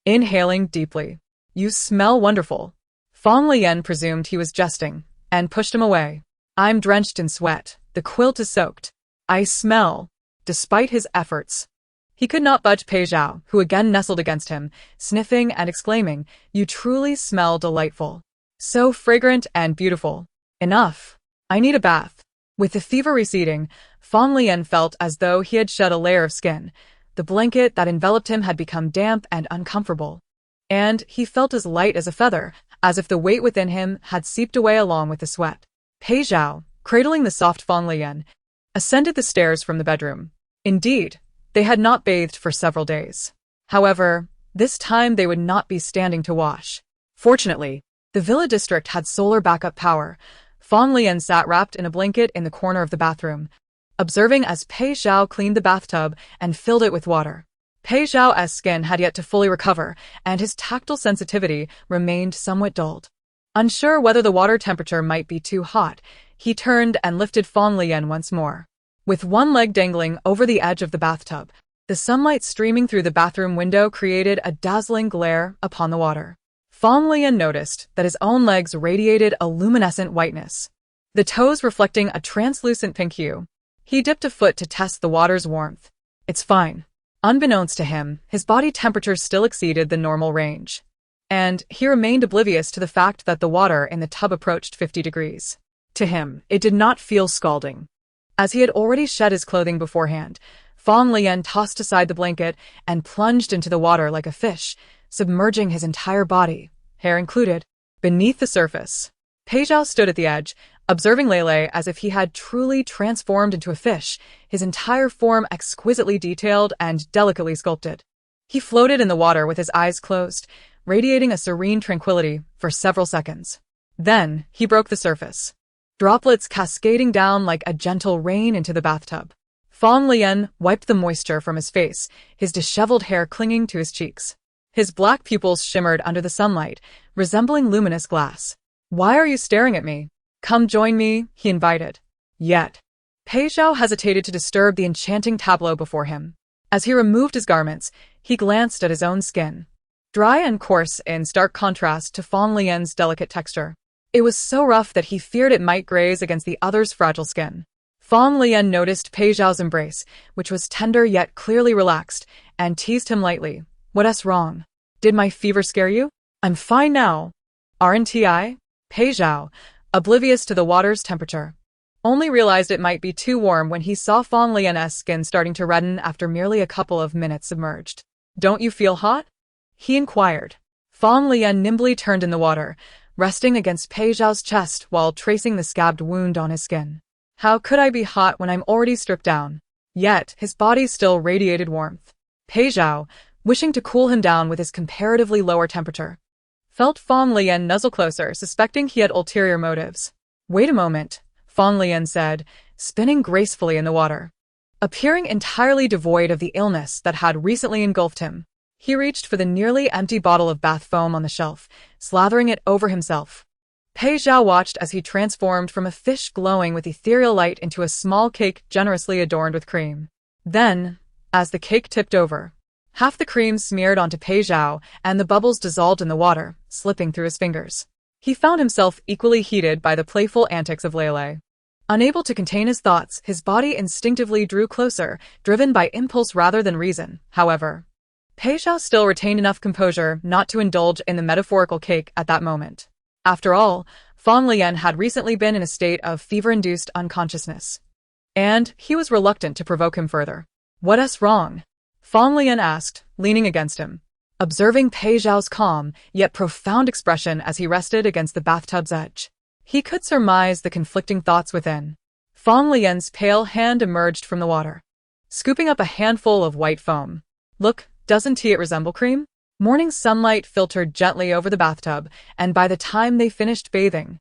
Inhaling deeply. "You smell wonderful." Fang Leyan presumed he was jesting, and pushed him away. "I'm drenched in sweat. The quilt is soaked." "I smell." Despite his efforts, he could not budge Pei Zhao, who again nestled against him, sniffing and exclaiming, "You truly smell delightful. So fragrant and beautiful." "Enough. I need a bath." With the fever receding, Fang Leyan felt as though he had shed a layer of skin. The blanket that enveloped him had become damp and uncomfortable, and he felt as light as a feather, as if the weight within him had seeped away along with the sweat. Pei Zhao, cradling the soft Fang Leyan, ascended the stairs from the bedroom. Indeed, they had not bathed for several days. However, this time they would not be standing to wash. Fortunately, the villa district had solar backup power. Fang Leyan sat wrapped in a blanket in the corner of the bathroom, observing as Pei Zhao cleaned the bathtub and filled it with water. Pei Zhao's skin had yet to fully recover, and his tactile sensitivity remained somewhat dulled. Unsure whether the water temperature might be too hot, he turned and lifted Fang Leyan once more. With one leg dangling over the edge of the bathtub, the sunlight streaming through the bathroom window created a dazzling glare upon the water. Fang Leyan noticed that his own legs radiated a luminescent whiteness, the toes reflecting a translucent pink hue. He dipped a foot to test the water's warmth. "It's fine." Unbeknownst to him, his body temperature still exceeded the normal range, and he remained oblivious to the fact that the water in the tub approached 50 degrees. To him, it did not feel scalding. As he had already shed his clothing beforehand, Fang Leyan tossed aside the blanket and plunged into the water like a fish, submerging his entire body, hair included, beneath the surface. Pei Zhao stood at the edge, observing Lele as if he had truly transformed into a fish, his entire form exquisitely detailed and delicately sculpted. He floated in the water with his eyes closed, radiating a serene tranquility for several seconds. Then, he broke the surface, droplets cascading down like a gentle rain into the bathtub. Fang Leyan wiped the moisture from his face, his disheveled hair clinging to his cheeks. His black pupils shimmered under the sunlight, resembling luminous glass. "Why are you staring at me? Come join me," he invited. Yet, Pei Zhao hesitated to disturb the enchanting tableau before him. As he removed his garments, he glanced at his own skin, dry and coarse in stark contrast to Fang Leyan's delicate texture. It was so rough that he feared it might graze against the other's fragile skin. Fang Leyan noticed Pei Zhao's embrace, which was tender yet clearly relaxed, and teased him lightly. "What's wrong? Did my fever scare you? I'm fine now. Aren't I?" Pei Zhao, oblivious to the water's temperature, only realized it might be too warm when he saw Fang Leyan's skin starting to redden after merely a couple of minutes submerged. "Don't you feel hot?" he inquired. Fang Leyan nimbly turned in the water, resting against Pei Zhao's chest while tracing the scabbed wound on his skin. "How could I be hot when I'm already stripped down?" Yet, his body still radiated warmth. Pei Zhao, wishing to cool him down with his comparatively lower temperature, felt Fang Leyan nuzzle closer, suspecting he had ulterior motives. "Wait a moment," Fang Leyan said, spinning gracefully in the water. Appearing entirely devoid of the illness that had recently engulfed him, he reached for the nearly empty bottle of bath foam on the shelf, slathering it over himself. Pei Zhao watched as he transformed from a fish glowing with ethereal light into a small cake generously adorned with cream. Then, as the cake tipped over, Half the cream smeared onto Pei Zhao, and the bubbles dissolved in the water, slipping through his fingers. He found himself equally heated by the playful antics of Lele. Unable to contain his thoughts, his body instinctively drew closer, driven by impulse rather than reason. However, Pei Zhao still retained enough composure not to indulge in the metaphorical cake at that moment. After all, Fang Leyan had recently been in a state of fever-induced unconsciousness, and he was reluctant to provoke him further. "What's wrong?" Fang Leyan asked, leaning against him, observing Pei Zhao's calm yet profound expression as he rested against the bathtub's edge. He could surmise the conflicting thoughts within. Fang Leyan's pale hand emerged from the water, scooping up a handful of white foam. "Look, doesn't it resemble cream?" Morning sunlight filtered gently over the bathtub, and by the time they finished bathing,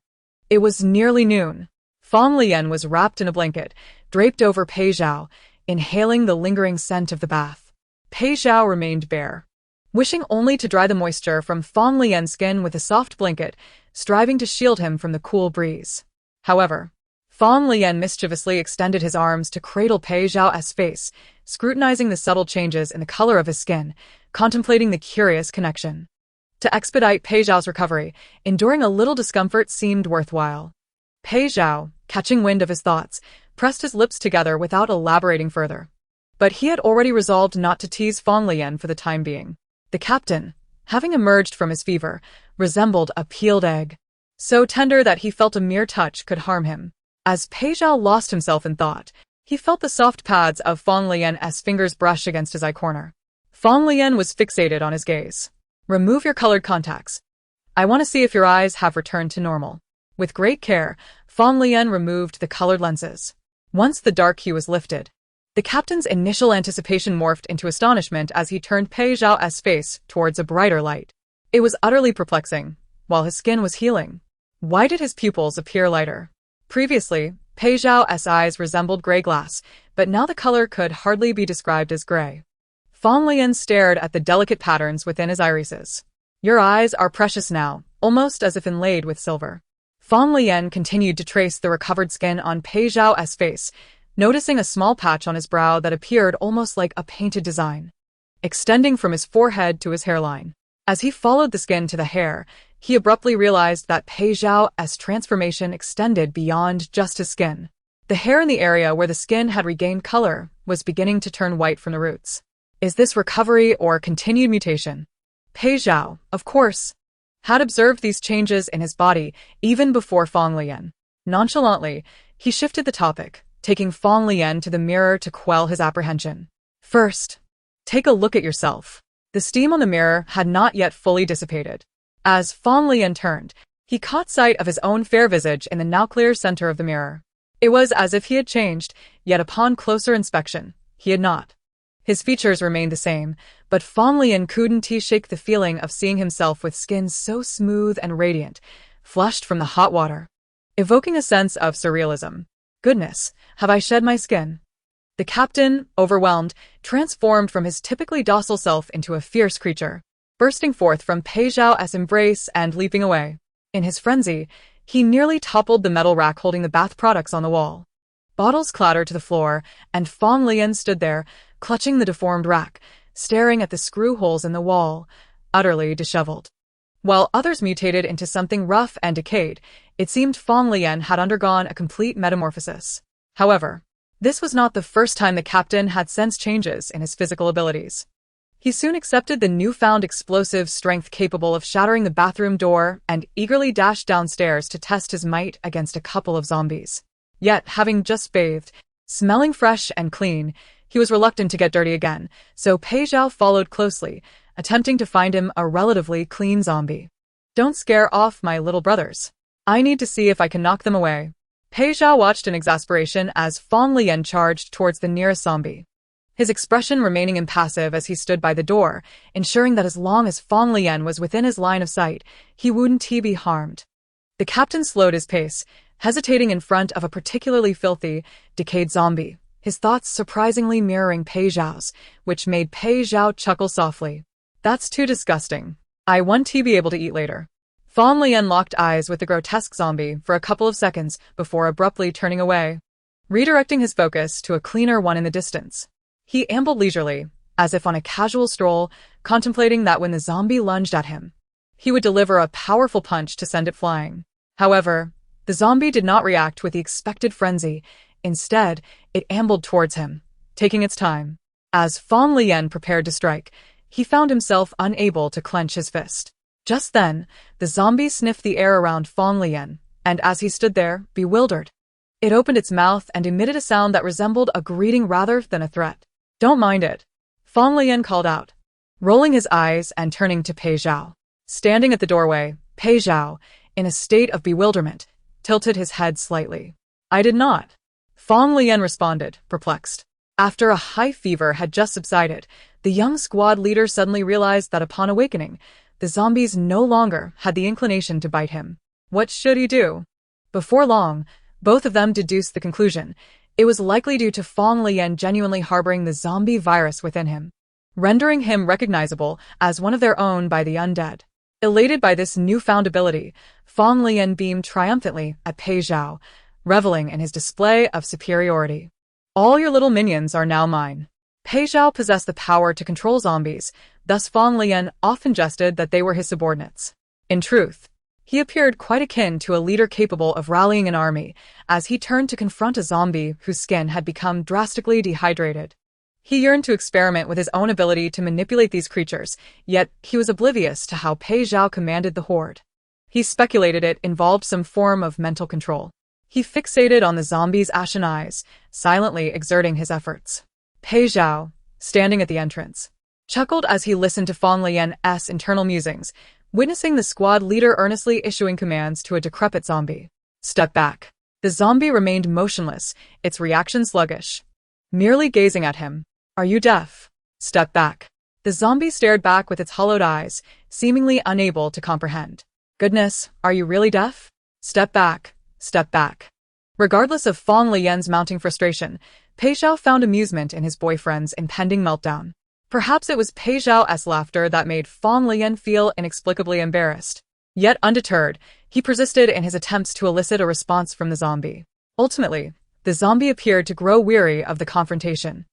it was nearly noon. Fang Leyan was wrapped in a blanket, draped over Pei Zhao, inhaling the lingering scent of the bath. Pei Zhao remained bare, wishing only to dry the moisture from Fang Leyan's skin with a soft blanket, striving to shield him from the cool breeze. However, Fang Leyan mischievously extended his arms to cradle Pei Zhao's face, scrutinizing the subtle changes in the color of his skin, contemplating the curious connection. To expedite Pei Zhao's recovery, enduring a little discomfort seemed worthwhile. Pei Zhao, catching wind of his thoughts, pressed his lips together without elaborating further. But he had already resolved not to tease Fang Leyan for the time being. The captain, having emerged from his fever, resembled a peeled egg, so tender that he felt a mere touch could harm him. As Pei Zhao lost himself in thought, he felt the soft pads of Fang Leyan's fingers brush against his eye corner. Fang Leyan was fixated on his gaze. "Remove your colored contacts. I want to see if your eyes have returned to normal." With great care, Fang Leyan removed the colored lenses. Once the dark hue was lifted, the captain's initial anticipation morphed into astonishment as he turned Pei Zhao's face towards a brighter light. It was utterly perplexing. While his skin was healing, why did his pupils appear lighter? Previously, Pei Zhao's eyes resembled gray glass, but now the color could hardly be described as gray. Fang Leyan stared at the delicate patterns within his irises. "Your eyes are precious now, almost as if inlaid with silver." Fang Leyan continued to trace the recovered skin on Pei Zhao's face, noticing a small patch on his brow that appeared almost like a painted design, extending from his forehead to his hairline. As he followed the skin to the hair, he abruptly realized that Pei Zhao's transformation extended beyond just his skin. The hair in the area where the skin had regained color was beginning to turn white from the roots. Is this recovery or continued mutation? Pei Zhao, of course, had observed these changes in his body even before Fang Leyan. Nonchalantly, he shifted the topic, taking Fang Leyan to the mirror to quell his apprehension. "First, take a look at yourself." The steam on the mirror had not yet fully dissipated. As Fang Leyan turned, he caught sight of his own fair visage in the now clear center of the mirror. It was as if he had changed, yet upon closer inspection, he had not. His features remained the same, but Fang Leyan couldn't shake the feeling of seeing himself with skin so smooth and radiant, flushed from the hot water, evoking a sense of surrealism. "Goodness, have I shed my skin?" The captain, overwhelmed, transformed from his typically docile self into a fierce creature, bursting forth from Pei Zhao's embrace and leaping away. In his frenzy, he nearly toppled the metal rack holding the bath products on the wall. Bottles clattered to the floor, and Fang Leyan stood there, clutching the deformed rack, staring at the screw holes in the wall, utterly disheveled. While others mutated into something rough and decayed, it seemed Fang Leyan had undergone a complete metamorphosis. However, this was not the first time the captain had sensed changes in his physical abilities. He soon accepted the newfound explosive strength capable of shattering the bathroom door and eagerly dashed downstairs to test his might against a couple of zombies. Yet, having just bathed, smelling fresh and clean, he was reluctant to get dirty again, so Pei Zhao followed closely, attempting to find him a relatively clean zombie. "Don't scare off my little brothers. I need to see if I can knock them away." Pei Zhao watched in exasperation as Fang Leyan charged towards the nearest zombie, his expression remaining impassive as he stood by the door, ensuring that as long as Fang Leyan was within his line of sight, he wouldn't be harmed. The captain slowed his pace, hesitating in front of a particularly filthy, decayed zombie, his thoughts surprisingly mirroring Pei Zhao's, which made Pei Zhao chuckle softly. "That's too disgusting. I want to be able to eat later." Fang Leyan locked eyes with the grotesque zombie for a couple of seconds before abruptly turning away, redirecting his focus to a cleaner one in the distance. He ambled leisurely, as if on a casual stroll, contemplating that when the zombie lunged at him, he would deliver a powerful punch to send it flying. However, the zombie did not react with the expected frenzy. Instead, it ambled towards him, taking its time. As Fang Leyan prepared to strike, he found himself unable to clench his fist. Just then, the zombie sniffed the air around Fang Leyan, and as he stood there, bewildered, it opened its mouth and emitted a sound that resembled a greeting rather than a threat. "Don't mind it," Fang Leyan called out, rolling his eyes and turning to Pei Zhao. Standing at the doorway, Pei Zhao, in a state of bewilderment, tilted his head slightly. "I did not," Fang Leyan responded, perplexed. After a high fever had just subsided, the young squad leader suddenly realized that upon awakening, the zombies no longer had the inclination to bite him. What should he do? Before long, both of them deduced the conclusion. It was likely due to Fang Leyan genuinely harboring the zombie virus within him, rendering him recognizable as one of their own by the undead. Elated by this newfound ability, Fang Leyan beamed triumphantly at Pei Zhao, reveling in his display of superiority. "All your little minions are now mine." Pei Zhao possessed the power to control zombies, thus Fang Leyan often jested that they were his subordinates. In truth, he appeared quite akin to a leader capable of rallying an army, as he turned to confront a zombie whose skin had become drastically dehydrated. He yearned to experiment with his own ability to manipulate these creatures, yet he was oblivious to how Pei Zhao commanded the horde. He speculated it involved some form of mental control. He fixated on the zombie's ashen eyes, silently exerting his efforts. Pei Zhao, standing at the entrance, chuckled as he listened to Fang Leyan's internal musings, witnessing the squad leader earnestly issuing commands to a decrepit zombie. "Step back." The zombie remained motionless, its reaction sluggish, merely gazing at him. "Are you deaf?" "Step back." The zombie stared back with its hollowed eyes, seemingly unable to comprehend. "Goodness, are you really deaf?" "Step back. Step back." Regardless of Fang Leyan's mounting frustration, Pei Zhao found amusement in his boyfriend's impending meltdown. Perhaps it was Pei Zhao's laughter that made Fang Leyan feel inexplicably embarrassed. Yet undeterred, he persisted in his attempts to elicit a response from the zombie. Ultimately, the zombie appeared to grow weary of the confrontation,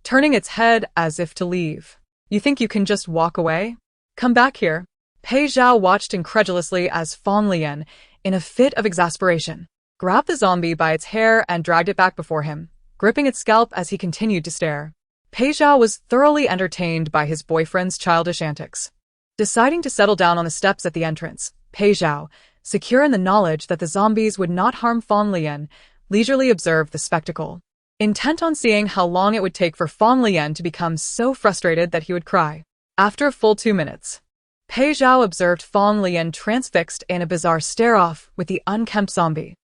turning its head as if to leave. "You think you can just walk away? Come back here." Pei Zhao watched incredulously as Fang Leyan, in a fit of exasperation, grabbed the zombie by its hair and dragged it back before him, gripping its scalp as he continued to stare. Pei Zhao was thoroughly entertained by his boyfriend's childish antics. Deciding to settle down on the steps at the entrance, Pei Zhao, secure in the knowledge that the zombies would not harm Fang Leyan, leisurely observed the spectacle, intent on seeing how long it would take for Fang Leyan to become so frustrated that he would cry. After a full 2 minutes, Pei Zhao observed Fang Leyan transfixed in a bizarre stare-off with the unkempt zombie.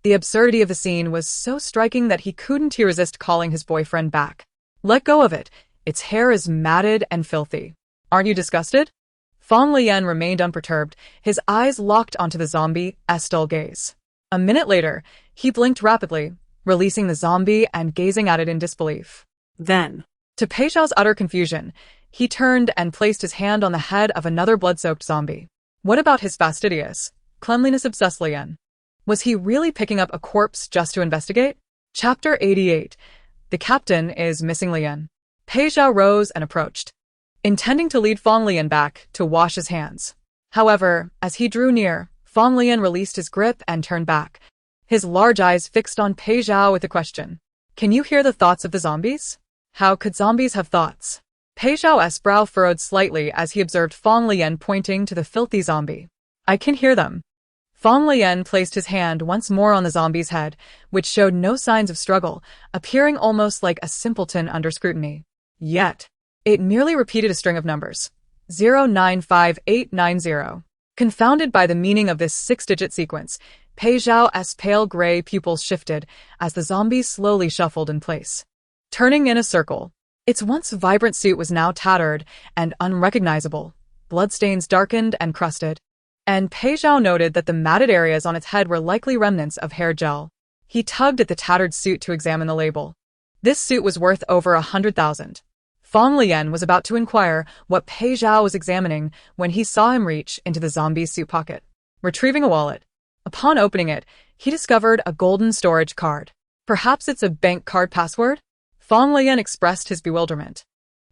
The absurdity of the scene was so striking that he couldn't resist calling his boyfriend back. "Let go of it. Its hair is matted and filthy. Aren't you disgusted?" Fang Leyan remained unperturbed, his eyes locked onto the zombie's dull gaze. A minute later, he blinked rapidly, releasing the zombie and gazing at it in disbelief. Then, to Pei Zhao's utter confusion, he turned and placed his hand on the head of another blood-soaked zombie. What about his fastidious, cleanliness-obsessed Leyan? Was he really picking up a corpse just to investigate? Chapter 88. The captain is missing Leyan. Pei Zhao rose and approached, intending to lead Fang Leyan back to wash his hands. However, as he drew near, Fang Leyan released his grip and turned back, his large eyes fixed on Pei Zhao with a question. "Can you hear the thoughts of the zombies?" How could zombies have thoughts? Pei Zhao's brow furrowed slightly as he observed Fang Leyan pointing to the filthy zombie. "I can hear them." Fang Leyan placed his hand once more on the zombie's head, which showed no signs of struggle, appearing almost like a simpleton under scrutiny. Yet, it merely repeated a string of numbers. 095890. Confounded by the meaning of this 6-digit sequence, Pei Zhao's pale gray pupils shifted as the zombie slowly shuffled in place, turning in a circle. Its once vibrant suit was now tattered and unrecognizable, bloodstains darkened and crusted, and Pei Zhao noted that the matted areas on its head were likely remnants of hair gel. He tugged at the tattered suit to examine the label. This suit was worth over 100,000. Fang Leyan was about to inquire what Pei Zhao was examining when he saw him reach into the zombie's suit pocket, retrieving a wallet. Upon opening it, he discovered a golden storage card. Perhaps it's a bank card password? Fang Leyan expressed his bewilderment.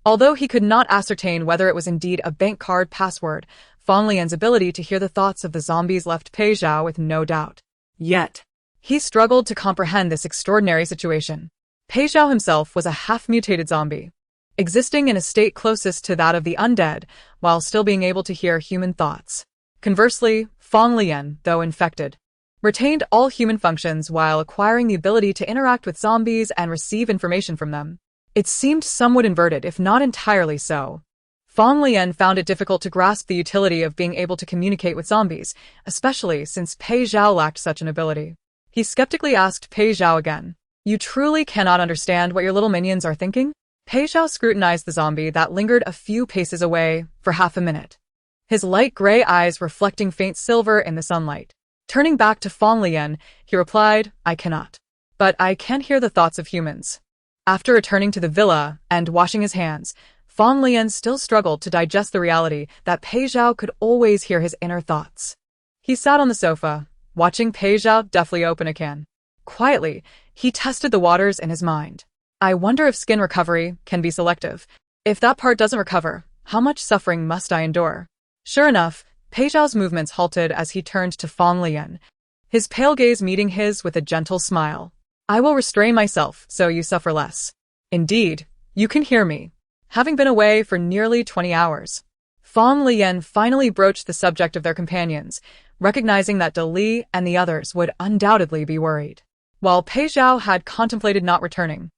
Although he could not ascertain whether it was indeed a bank card password, Fang Leyan's ability to hear the thoughts of the zombies left Pei Zhao with no doubt. Yet. He struggled to comprehend this extraordinary situation. Pei Zhao himself was a half-mutated zombie, existing in a state closest to that of the undead, while still being able to hear human thoughts. Conversely, Fang Leyan, though infected, retained all human functions while acquiring the ability to interact with zombies and receive information from them. It seemed somewhat inverted, if not entirely so. Fang Leyan found it difficult to grasp the utility of being able to communicate with zombies, especially since Pei Zhao lacked such an ability. He skeptically asked Pei Zhao again, "You truly cannot understand what your little minions are thinking?" Pei Zhao scrutinized the zombie that lingered a few paces away for half a minute, his light gray eyes reflecting faint silver in the sunlight. Turning back to Fang Leyan, he replied, "I cannot. But I can hear the thoughts of humans." After returning to the villa and washing his hands, Fang Leyan still struggled to digest the reality that Pei Zhao could always hear his inner thoughts. He sat on the sofa, watching Pei Zhao deftly open a can. Quietly, he tested the waters in his mind. I wonder if skin recovery can be selective. If that part doesn't recover, how much suffering must I endure? Sure enough, Pei Zhao's movements halted as he turned to Fang Leyan, his pale gaze meeting his with a gentle smile. "I will restrain myself so you suffer less. Indeed, you can hear me." Having been away for nearly 20 hours, Fang Leyan finally broached the subject of their companions, recognizing that De Li and the others would undoubtedly be worried. While Pei Zhao had contemplated not returning,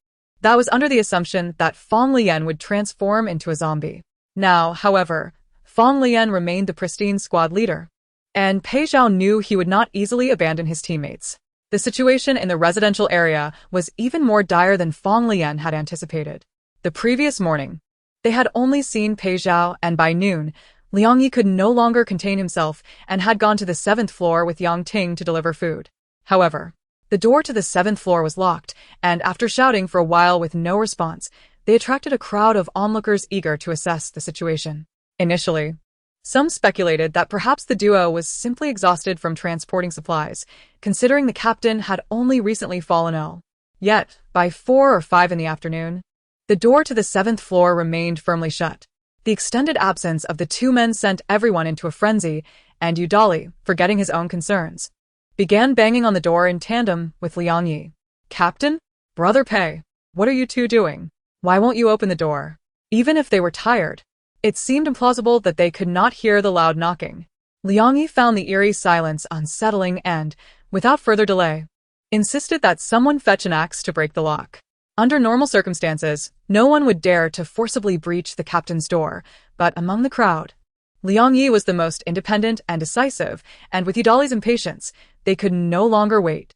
that was under the assumption that Fang Leyan would transform into a zombie. Now, however, Fang Leyan remained the pristine squad leader, and Pei Zhao knew he would not easily abandon his teammates. The situation in the residential area was even more dire than Fang Leyan had anticipated. The previous morning, they had only seen Pei Zhao, and by noon, Liang Yi could no longer contain himself and had gone to the 7th floor with Yang Ting to deliver food. However, the door to the 7th floor was locked, and after shouting for a while with no response, they attracted a crowd of onlookers eager to assess the situation. Initially, some speculated that perhaps the duo was simply exhausted from transporting supplies, considering the captain had only recently fallen ill. Yet, by 4 or 5 in the afternoon, the door to the 7th floor remained firmly shut. The extended absence of the two men sent everyone into a frenzy, and Udali, forgetting his own concerns, began banging on the door in tandem with Liang Yi. "Captain? Brother Pei, what are you two doing? Why won't you open the door?" Even if they were tired, it seemed implausible that they could not hear the loud knocking. Liang Yi found the eerie silence unsettling and, without further delay, insisted that someone fetch an axe to break the lock. Under normal circumstances, no one would dare to forcibly breach the captain's door, but among the crowd, Liang Yi was the most independent and decisive, and with Udali's impatience, they could no longer wait.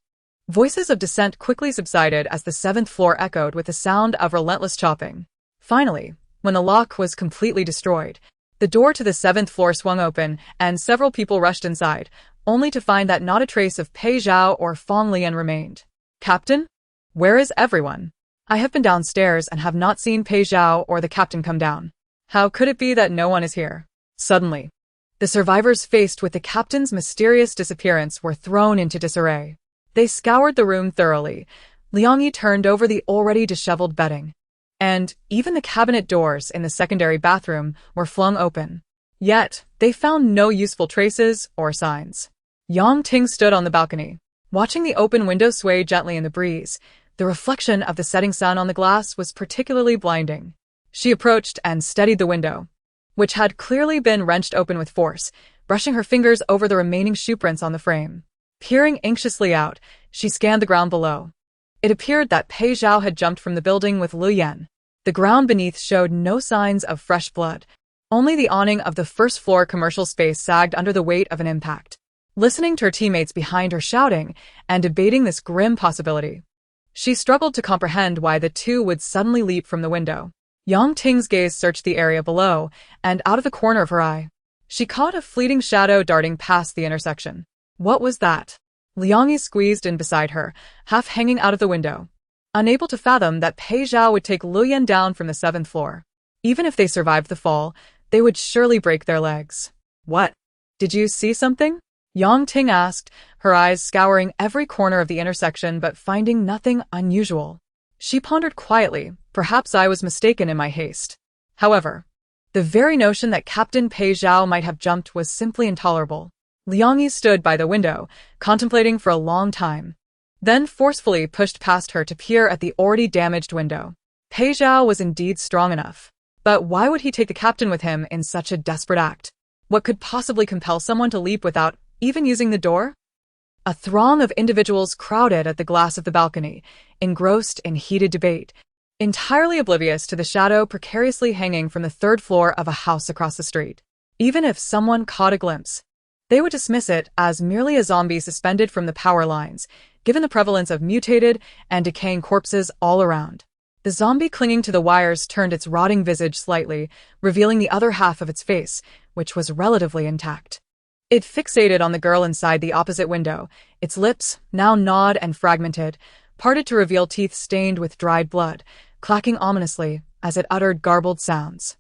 Voices of dissent quickly subsided as the 7th floor echoed with the sound of relentless chopping. Finally, when the lock was completely destroyed, the door to the 7th floor swung open and several people rushed inside, only to find that not a trace of Pei Zhao or Fang Leyan remained. "Captain? Where is everyone? I have been downstairs and have not seen Pei Zhao or the captain come down. How could it be that no one is here?" Suddenly, the survivors faced with the captain's mysterious disappearance were thrown into disarray. They scoured the room thoroughly. Liang Yi turned over the already disheveled bedding, and even the cabinet doors in the secondary bathroom were flung open. Yet, they found no useful traces or signs. Yang Ting stood on the balcony, watching the open window sway gently in the breeze. The reflection of the setting sun on the glass was particularly blinding. She approached and steadied the window, which had clearly been wrenched open with force, brushing her fingers over the remaining shoe prints on the frame. Peering anxiously out, she scanned the ground below. It appeared that Pei Zhao had jumped from the building with Lu Yan. The ground beneath showed no signs of fresh blood. Only the awning of the first-floor commercial space sagged under the weight of an impact. Listening to her teammates behind her shouting and debating this grim possibility, she struggled to comprehend why the two would suddenly leap from the window. Yang Ting's gaze searched the area below, and out of the corner of her eye, she caught a fleeting shadow darting past the intersection. What was that? Liang Yi squeezed in beside her, half hanging out of the window, unable to fathom that Pei Zhao would take Lu Yan down from the 7th floor. Even if they survived the fall, they would surely break their legs. "What? Did you see something?" Yang Ting asked, her eyes scouring every corner of the intersection but finding nothing unusual. She pondered quietly, "Perhaps I was mistaken in my haste. However, the very notion that Captain Pei Zhao might have jumped was simply intolerable. Liang Yi stood by the window, contemplating for a long time, then forcefully pushed past her to peer at the already damaged window. Pei Zhao was indeed strong enough. But why would he take the captain with him in such a desperate act? What could possibly compel someone to leap without even using the door? A throng of individuals crowded at the glass of the balcony, engrossed in heated debate, entirely oblivious to the shadow precariously hanging from the third floor of a house across the street. Even if someone caught a glimpse, they would dismiss it as merely a zombie suspended from the power lines, given the prevalence of mutated and decaying corpses all around. The zombie clinging to the wires turned its rotting visage slightly, revealing the other half of its face, which was relatively intact. It fixated on the girl inside the opposite window, its lips, now gnawed and fragmented, parted to reveal teeth stained with dried blood, clacking ominously as it uttered garbled sounds.